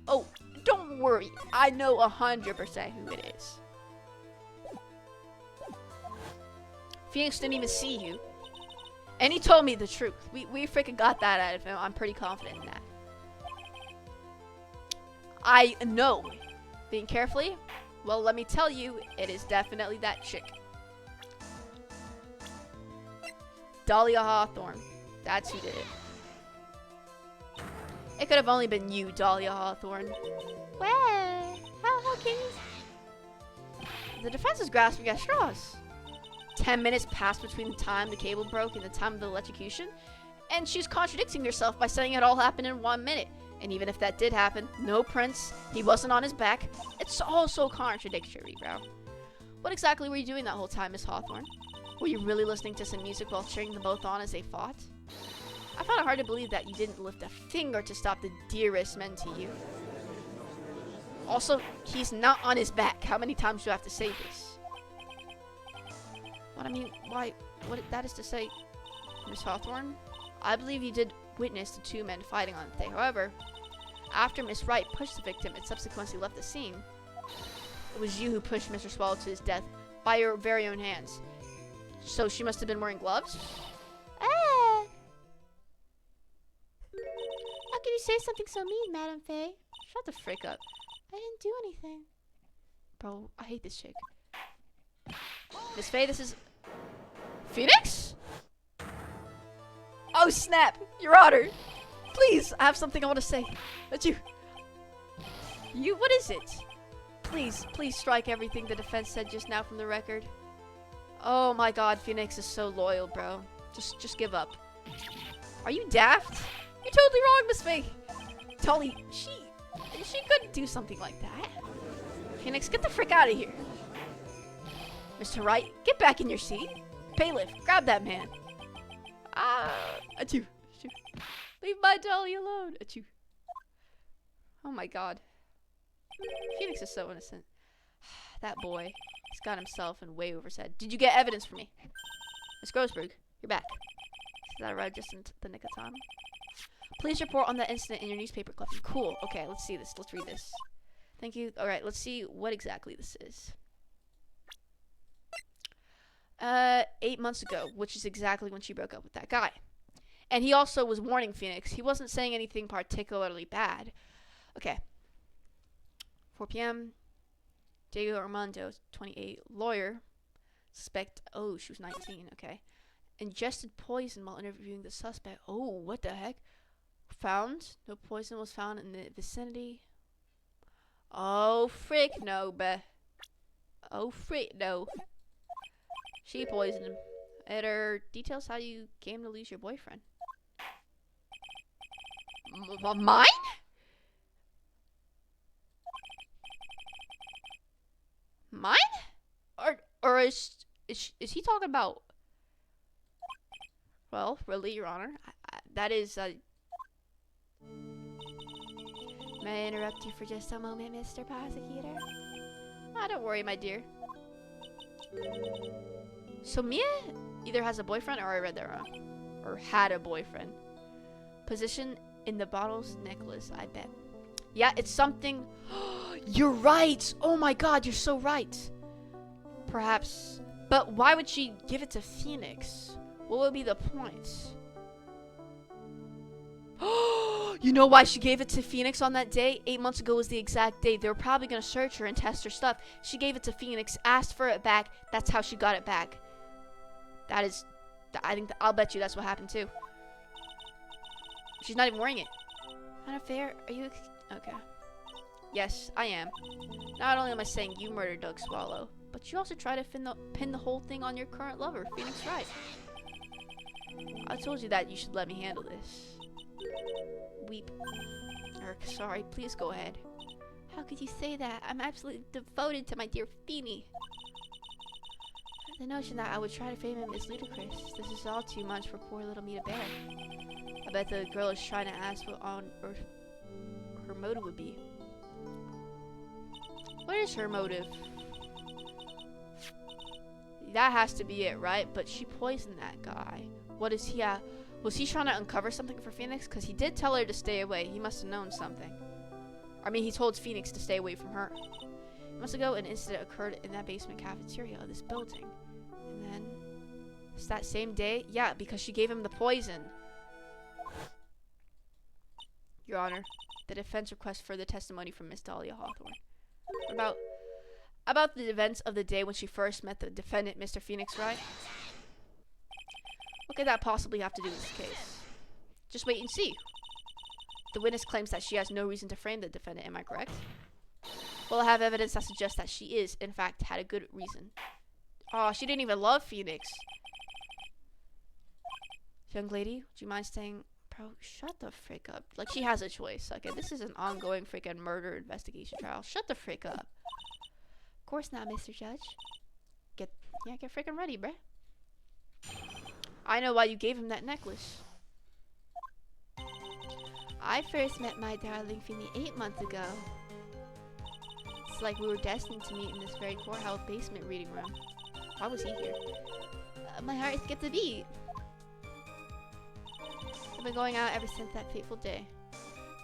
Oh, don't worry. I know 100% who it is. Phoenix didn't even see you. And he told me the truth. We freaking got that out of him. I'm pretty confident in that. I know. Being carefully? Well, let me tell you, it is definitely that chick. Dahlia Hawthorne. That's who did it. It could have only been you, Dahlia Hawthorne.
Well, how can you...
The defense is grasping at straws. 10 minutes passed between the time the cable broke and the time of the electrocution, and she's contradicting herself by saying it all happened in 1 minute. And even if that did happen, no prints, he wasn't on his back. It's all so contradictory, bro. What exactly were you doing that whole time, Miss Hawthorne? Were you really listening to some music while cheering them both on as they fought? I found it hard to believe that you didn't lift a finger to stop the dearest men to you. Also, he's not on his back. How many times do I have to say this? What I mean, why? What that is to say, Miss Hawthorne? I believe you did witness the two men fighting on the day. However, after Miss Wright pushed the victim and subsequently left the scene, it was you who pushed Mr. Swallow to his death by your very own hands. So she must have been wearing gloves?
Ah! How can you say something so mean, Madam Faye?
Shut the frick up.
I didn't do anything.
Bro, I hate this chick. Miss Faye, this is... Phoenix? Oh, snap! Your Honor! Please, I have something I want to say. That's you. What is it? Please strike everything the defense said just now from the record. Oh my god, Phoenix is so loyal, bro. Just give up. Are you daft? You're totally wrong, Miss Faye. Totally, she couldn't do something like that. Phoenix, get the frick out of here. Mr. Wright, get back in your seat. Bailiff, grab that man. Achoo. Leave my dolly alone. Achoo. Oh my god. Phoenix is so innocent. That boy. He's got himself in way over his head. Did you get evidence for me? Miss Grossberg, you're back. Did I arrive just in the nick of time? Please report on that incident in your newspaper clipping. Cool. Okay, let's see this. Let's read this. Thank you. Alright, let's see what exactly this is. 8 months ago, which is exactly when she broke up with that guy. And he also was warning Phoenix. He wasn't saying anything particularly bad. Okay. 4 p.m. Diego Armando, 28, lawyer. Suspect, oh, she was 19, okay. Ingested poison while interviewing the suspect. Oh, what the heck? Found? No poison was found in the vicinity. Oh, frick no, bruh. Oh, frick no. She poisoned him. It details how you came to lose your boyfriend. Mine? Mine? Or is he talking about? Well, really, Your Honor, that is. May I interrupt you for just a moment, Mr. Prosecutor? Don't worry, my dear. So Mia either has a boyfriend, or I read that wrong, or had a boyfriend. Position in the bottle's necklace, I bet. Yeah, it's something. You're right. Oh my God, you're so right. Perhaps, but why would she give it to Phoenix? What would be the point? You know why she gave it to Phoenix on that day? 8 months ago was the exact day. They were probably going to search her and test her stuff. She gave it to Phoenix, asked for it back. That's how she got it back. That is, I think, I'll bet you that's what happened too. She's not even wearing it. Not fair. Are you, okay. Yes, I am. Not only am I saying you murdered Doug Swallow, but you also try to pin the whole thing on your current lover, Phoenix Wright. I told you that you should let me handle this. Weep. Sorry, please go ahead. How could you say that? I'm absolutely devoted to my dear Feeny. The notion that I would try to frame him is ludicrous. This is all too much for poor little me to bear. I bet the girl is trying to ask what on earth her motive would be. What is her motive? That has to be it, right? But she poisoned that guy. What is he at? Was he trying to uncover something for Phoenix? Because he did tell her to stay away. He must have known something. I mean, he told Phoenix to stay away from her. Months ago, an incident occurred in that basement cafeteria of this building. And then, it's that same day? Yeah, because she gave him the poison. Your Honor, the defense requests further testimony from Miss Dahlia Hawthorne. About the events of the day when she first met the defendant, Mr. Phoenix Wright. What could that possibly have to do with this case? Just wait and see. The witness claims that she has no reason to frame the defendant, am I correct? Well, I have evidence that suggests that she is, in fact, had a good reason. Oh, she didn't even love Phoenix. Young lady, would you mind staying? Bro, shut the frick up. Like, she has a choice. Okay, this is an ongoing freaking murder investigation trial. Shut the frick up. Of course not, Mr. Judge. Get freaking ready, bruh. I know why you gave him that necklace. I first met my darling Finny 8 months ago. It's like we were destined to meet in this very courthouse basement reading room. Why was he here? My heart skipped a beat. I've been going out ever since that fateful day.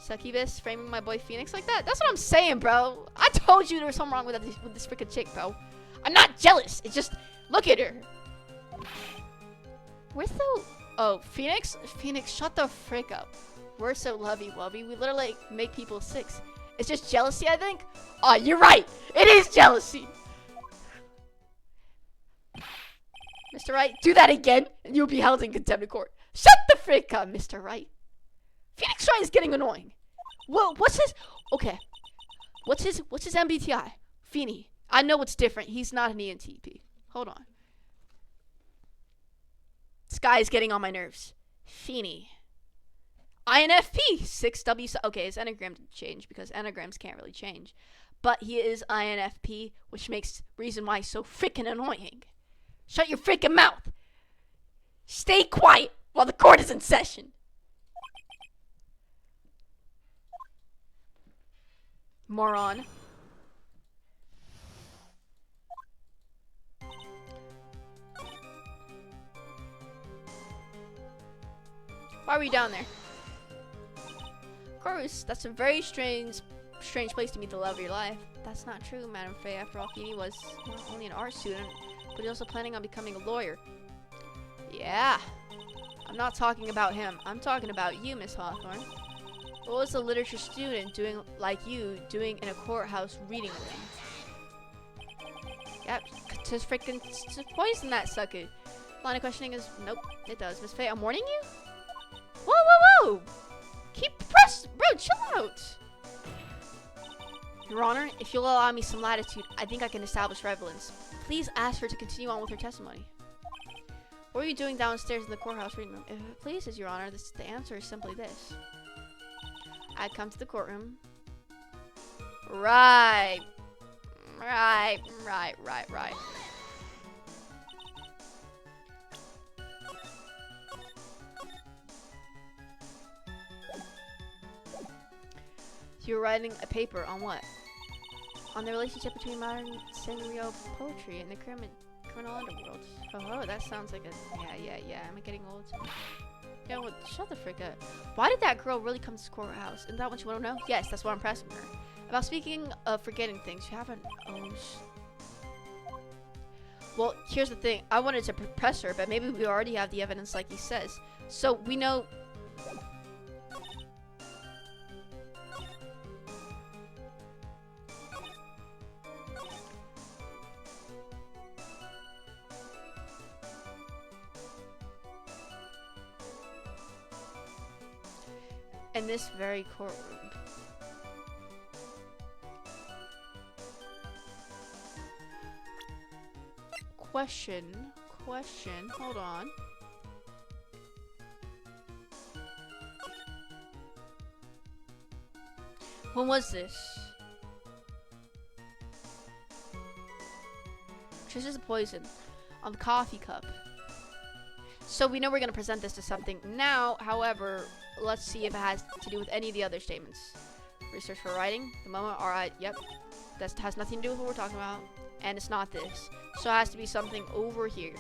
Succubus framing my boy Phoenix like that? That's what I'm saying, bro. I told you there was something wrong with this freaking chick, bro. I'm not jealous. It's just, look at her. We're so... Oh, Phoenix? Phoenix, shut the frick up. We're so lovey-wovey. We literally make people sick. It's just jealousy, I think? Oh, you're right. It is jealousy. Mr. Wright, do that again, and you'll be held in contempt of court. Shut the frick up, Mr. Wright. Phoenix Wright is getting annoying. Whoa, what's his... Okay. What's his MBTI? Feeny. I know it's different. He's not an ENTP. Hold on. This guy is getting on my nerves. Feeny. INFP. 6W... Okay, his Enneagram didn't change because Enneagrams can't really change. But he is INFP, which makes reason why he's so freaking annoying. Shut your freaking mouth. Stay quiet while the court is in session. Moron. Why are we down there? Chorus, that's a very strange place to meet the love of your life. That's not true, Madame Faye. After all, Feeny was not only an art student, but he's also planning on becoming a lawyer. Yeah. I'm not talking about him. I'm talking about you, Miss Hawthorne. What was a literature student doing like you doing in a courthouse reading room? Yep, to freaking poison that sucker. Line of questioning is, nope, it does. Miss Faye, I'm warning you? Whoa, whoa, whoa! Keep bro, chill out! Your Honor, if you'll allow me some latitude, I think I can establish relevance. Please ask her to continue on with her testimony. What are you doing downstairs in the courthouse reading room? If it pleases, Your Honor, the answer is simply this. I'd come to the courtroom. Right. You're writing a paper on what? On the relationship between modern scenario poetry and the criminal underworld. Oh, that sounds like a... Yeah. Am I getting old? Yeah, well, shut the frick up. Why did that girl really come to the courthouse? Isn't that what you want to know? Yes, that's what I'm pressing her. About speaking of forgetting things, you haven't... Oh, well, here's the thing. I wanted to press her, but maybe we already have the evidence like he says. So, we know... in this very courtroom. Question, hold on. When was this? Traces of poison on the coffee cup. So we know we're going to present this to something. Now, however, let's see if it has to do with any of the other statements. Research for writing. The moment, alright, yep. That has nothing to do with what we're talking about. And it's not this. So it has to be something over here.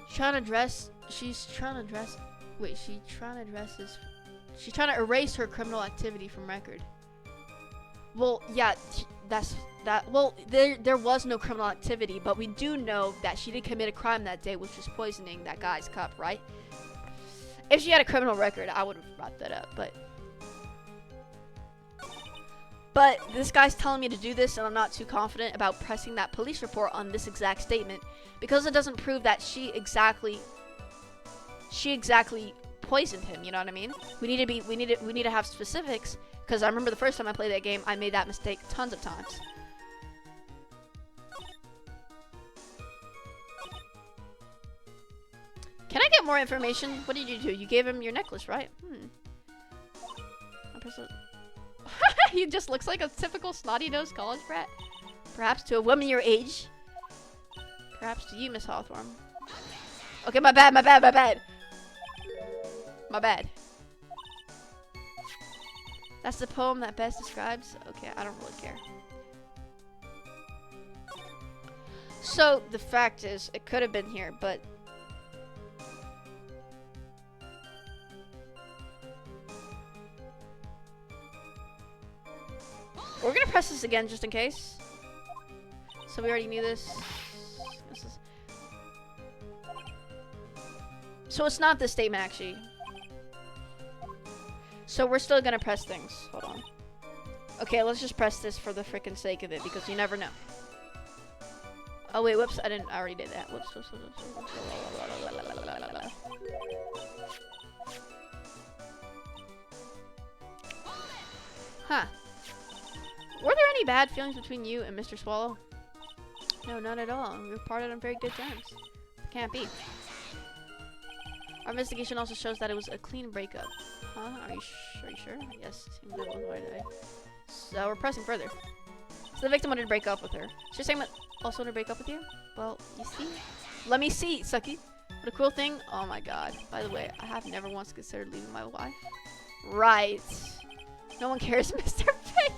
She's trying to erase her criminal activity from record. Well, yeah, well, there was no criminal activity, but we do know that she did commit a crime that day, which was poisoning that guy's cup, right? If she had a criminal record, I would have brought that up, but this guy's telling me to do this, and I'm not too confident about pressing that police report on this exact statement, because it doesn't prove that she exactly poisoned him, you know what I mean? We need to have specifics, because I remember the first time I played that game, I made that mistake tons of times. Can I get more information? What did you do? You gave him your necklace, right? He just looks like a typical snotty-nosed college brat. Perhaps to a woman your age. Perhaps to you, Miss Hawthorne. Okay, my bad. That's the poem that best describes... Okay, I don't really care. So, the fact is, it could have been here, but... we're gonna press this again, just in case. So we already knew this. So it's not this statement, actually. So we're still gonna press things. Hold on. Okay, let's just press this for the freaking sake of it, because you never know. Oh wait, whoops! I already did that. Whoops. Huh. Were there any bad feelings between you and Mr. Swallow? No, none at all. We were parted on very good terms. Can't be. Our investigation also shows that it was a clean breakup. Huh? Are you sure? Yes. Seems that was why today. So we're pressing further. So the victim wanted to break up with her. So you're saying that also wanted to break up with you? Well, you see? Let me see, Sucky. What a cool thing. Oh my god. By the way, I have never once considered leaving my wife. Right. No one cares, Mr. Fate.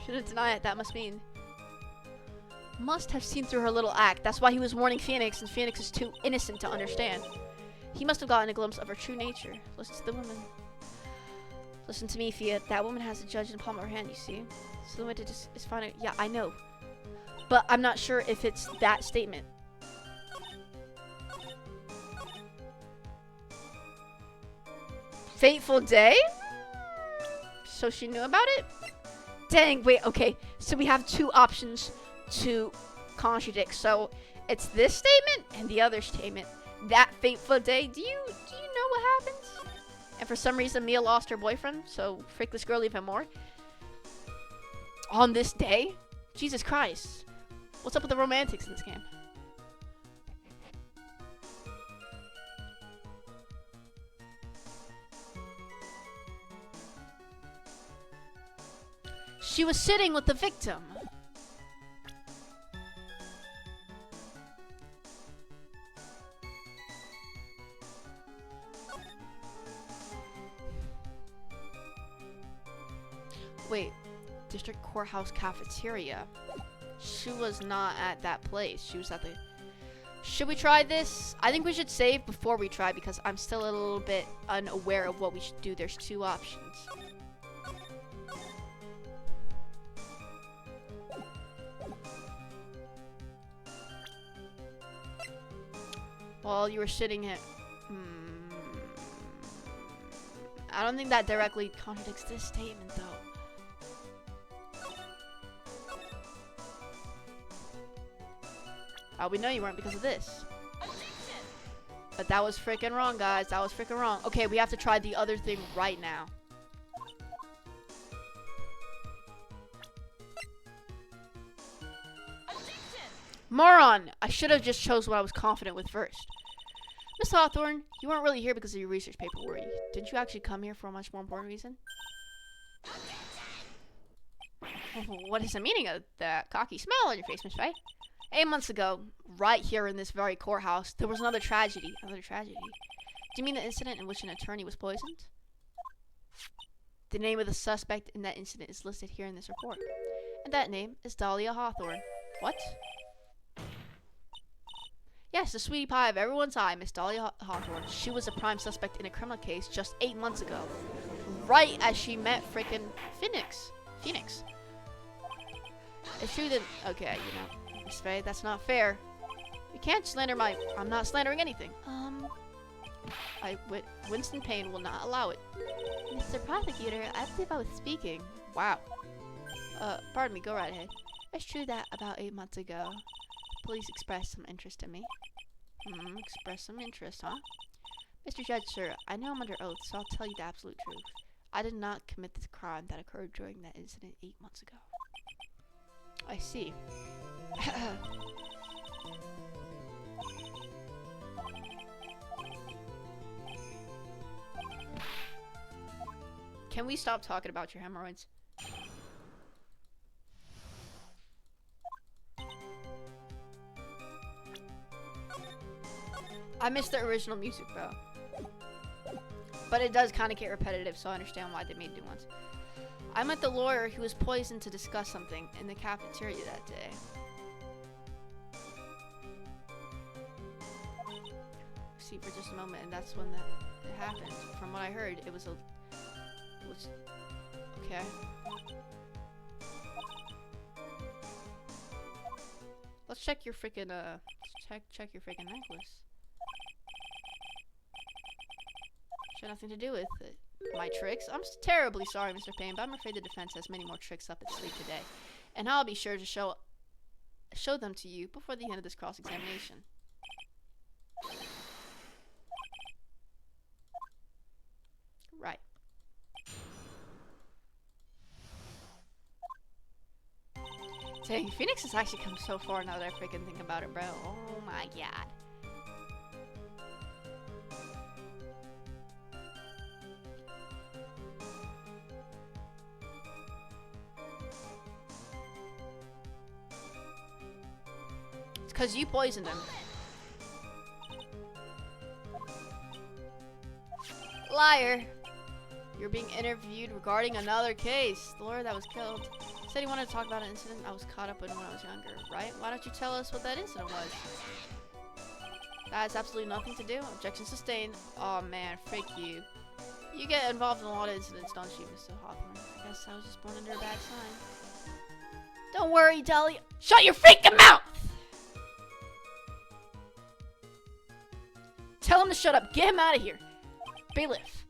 Shouldn't deny it, that must mean. Must have seen through her little act. That's why he was warning Phoenix, and Phoenix is too innocent to understand. He must have gotten a glimpse of her true nature. Listen to the woman. Listen to me, Fia. That woman has a judge in the palm of her hand, you see? So the way to just is fine. Yeah, I know. But I'm not sure if it's that statement. Fateful day? So she knew about it? Dang, wait, okay. So we have two options to contradict. So it's this statement and the other statement. That fateful day. Do you know what happens? And for some reason Mia lost her boyfriend, so frick this girl even more. On this day? Jesus Christ. What's up with the romantics in this game? She was sitting with the victim. Wait, district courthouse cafeteria. She was not at that place. She was at the... Should we try this? I think we should save before we try because I'm still a little bit unaware of what we should do. There's two options. Well, you were sitting at... I don't think that directly contradicts this statement, though. Oh, we know you weren't because of this. But that was freaking wrong, guys. That was freaking wrong. Okay, we have to try the other thing right now. Moron! I should have just chose what I was confident with first. Miss Hawthorne, you weren't really here because of your research paper, were you? Didn't you actually come here for a much more important reason? What is the meaning of that cocky smile on your face, Miss Faye? 8 months ago, right here in this very courthouse, there was another tragedy. Another tragedy? Do you mean the incident in which an attorney was poisoned? The name of the suspect in that incident is listed here in this report. And that name is Dahlia Hawthorne. What? Yes, the sweetie pie of everyone's eye, Miss Dahlia Hawthorne. She was a prime suspect in a criminal case just 8 months ago. Right as she met frickin' Phoenix. It's true that... Okay, you know... Miss Faye, that's not fair. You can't slander my... I'm not slandering anything. Winston Payne will not allow it.
Mr. Prosecutor, I believe I was speaking.
Wow. Pardon me, go right ahead.
It's true that about 8 months ago,
Police expressed some interest in me. Expressed some interest, huh? Mr. Judge, sir, I know I'm under oath, so I'll tell you the absolute truth. I did not commit this crime that occurred during that incident 8 months ago. I see. Can we stop talking about your hemorrhoids? I missed the original music, bro. But it does kind of get repetitive, so I understand why they made new ones. I met the lawyer who was poisoned to discuss something in the cafeteria that day. See for just a moment, and that's when that happened. From what I heard, it was okay. Let's check your freaking check your freaking necklace. Had nothing to do with it. My tricks? I'm terribly sorry, Mr. Payne, but I'm afraid the defense has many more tricks up its sleeve today. And I'll be sure to show them to you before the end of this cross-examination. Right. Dang, Phoenix has actually come so far now that I freaking think about it, bro. Oh my god. Because you poisoned him. Liar. You're being interviewed regarding another case. The lawyer that was killed said he wanted to talk about an incident I was caught up in when I was younger, right? Why don't you tell us what that incident was? That has absolutely nothing to do. Objection sustained. Oh man, frick you. You get involved in a lot of incidents, don't you, Mr. Hawthorne? I guess I was just born under a bad sign. Don't worry, Dahlia. Shut your freaking mouth! Tell him to shut up. Get him out of here. Bailiff.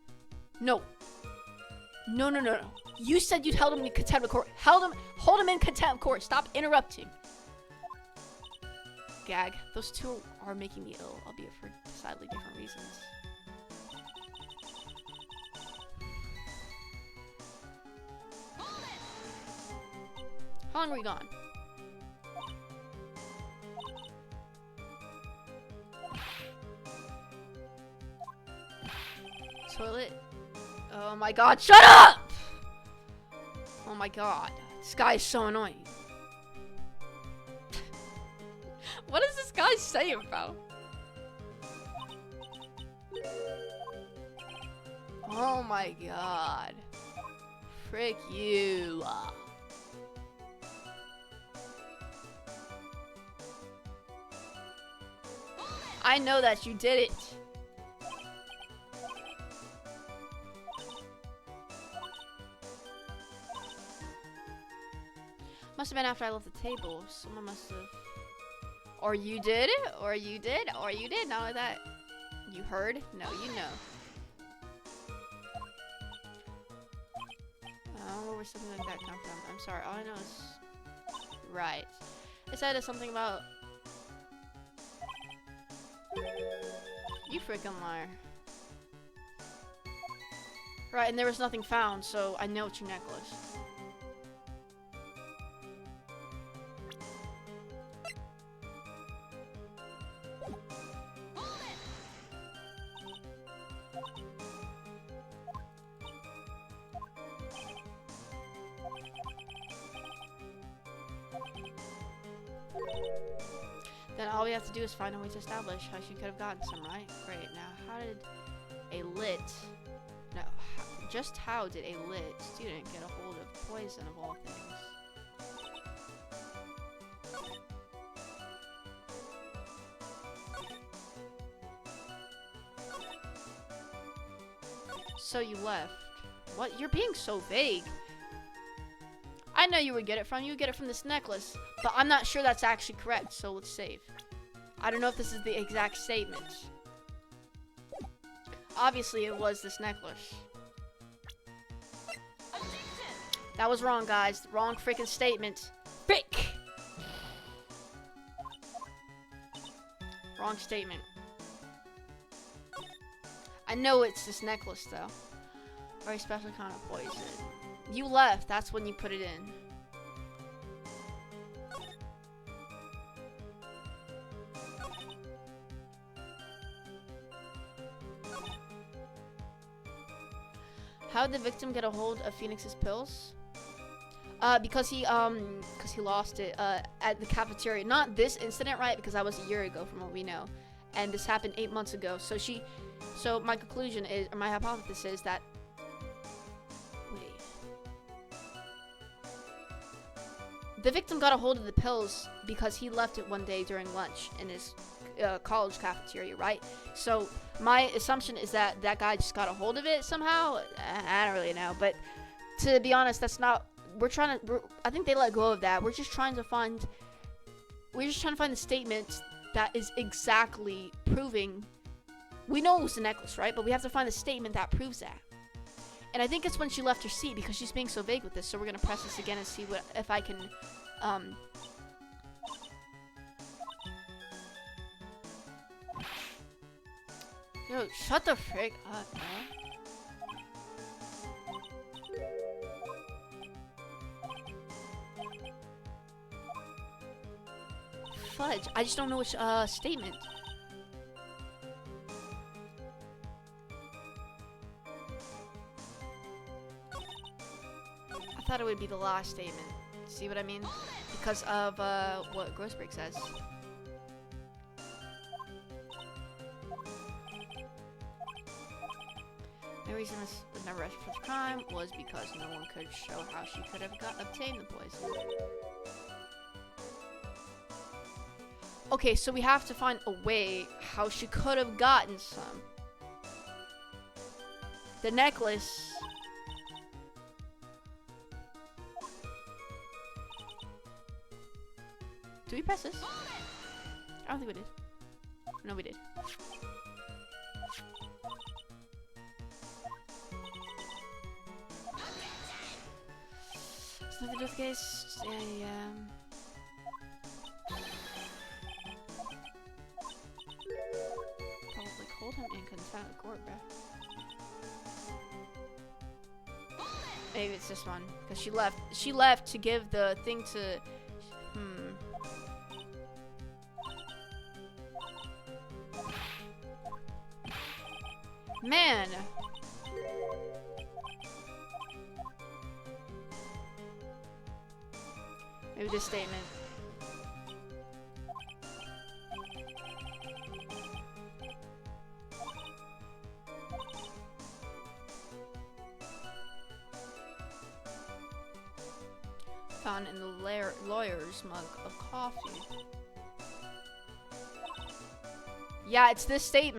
No. No, no, no, no. You said you'd held him in contempt of court. Hold him in contempt of court. Stop interrupting. Gag. Those two are making me ill, albeit for decidedly different reasons. How long were you gone? Toilet. Oh my god, shut up! Oh my god. This guy is so annoying. What is this guy saying, bro? Oh my god. Frick you. I know that you did it. Must have been after I left the table. Someone must have... Or you did, or you did, or you did. Not like that. You heard? No, you know. I don't know where something like that come from. I'm sorry. All I know is... Right. It said something about... You freaking liar. Right, and there was nothing found, so I know it's your necklace. Then all we have to do is find a way to establish how she could have gotten some, right? Great. Now, how did a lit... No, just how did a lit student get a hold of poison of all things? So you left. What? You're being so vague. I know you would get it from. You would get it from this necklace. But I'm not sure that's actually correct, so let's save. I don't know if this is the exact statement. Obviously, it was this necklace. That was wrong, guys. Wrong freaking statement. Frick! Wrong statement. I know it's this necklace, though. Very special kind of poison. You left. That's when you put it in. How did the victim get a hold of Phoenix's pills? Because he lost it at the cafeteria. Not this incident, right? Because that was a year ago, from what we know, and this happened 8 months ago. So my conclusion is, or my hypothesis is that. Wait. The victim got a hold of the pills because he left it one day during lunch in his college cafeteria, right? So my assumption is that that guy just got a hold of it somehow. I don't really know, but to be honest, that's not. I think they let go of that. We're just trying to find the statement that is exactly proving. We know it was the necklace, right? But we have to find the statement that proves that. And I think it's when she left her seat because she's being so vague with this. So we're gonna press this again and see if I can. Yo, shut the frick up, man. Fudge. I just don't know which statement. I thought it would be the last statement. See what I mean? Because of what Grossberg says. The reason this was never arrested for the crime was because no one could show how she could have obtained the poison. Okay, so we have to find a way how she could have gotten some. The necklace.
Do we press this? I don't think we did. No, we did.
So nothing to do with the case. Yeah.
Probably hold him in contempt of court, bruh.
Maybe it's this one. Because she left. She left to give the thing to... Man! Maybe this statement. Found in the lawyer's mug of coffee. Yeah, it's this statement.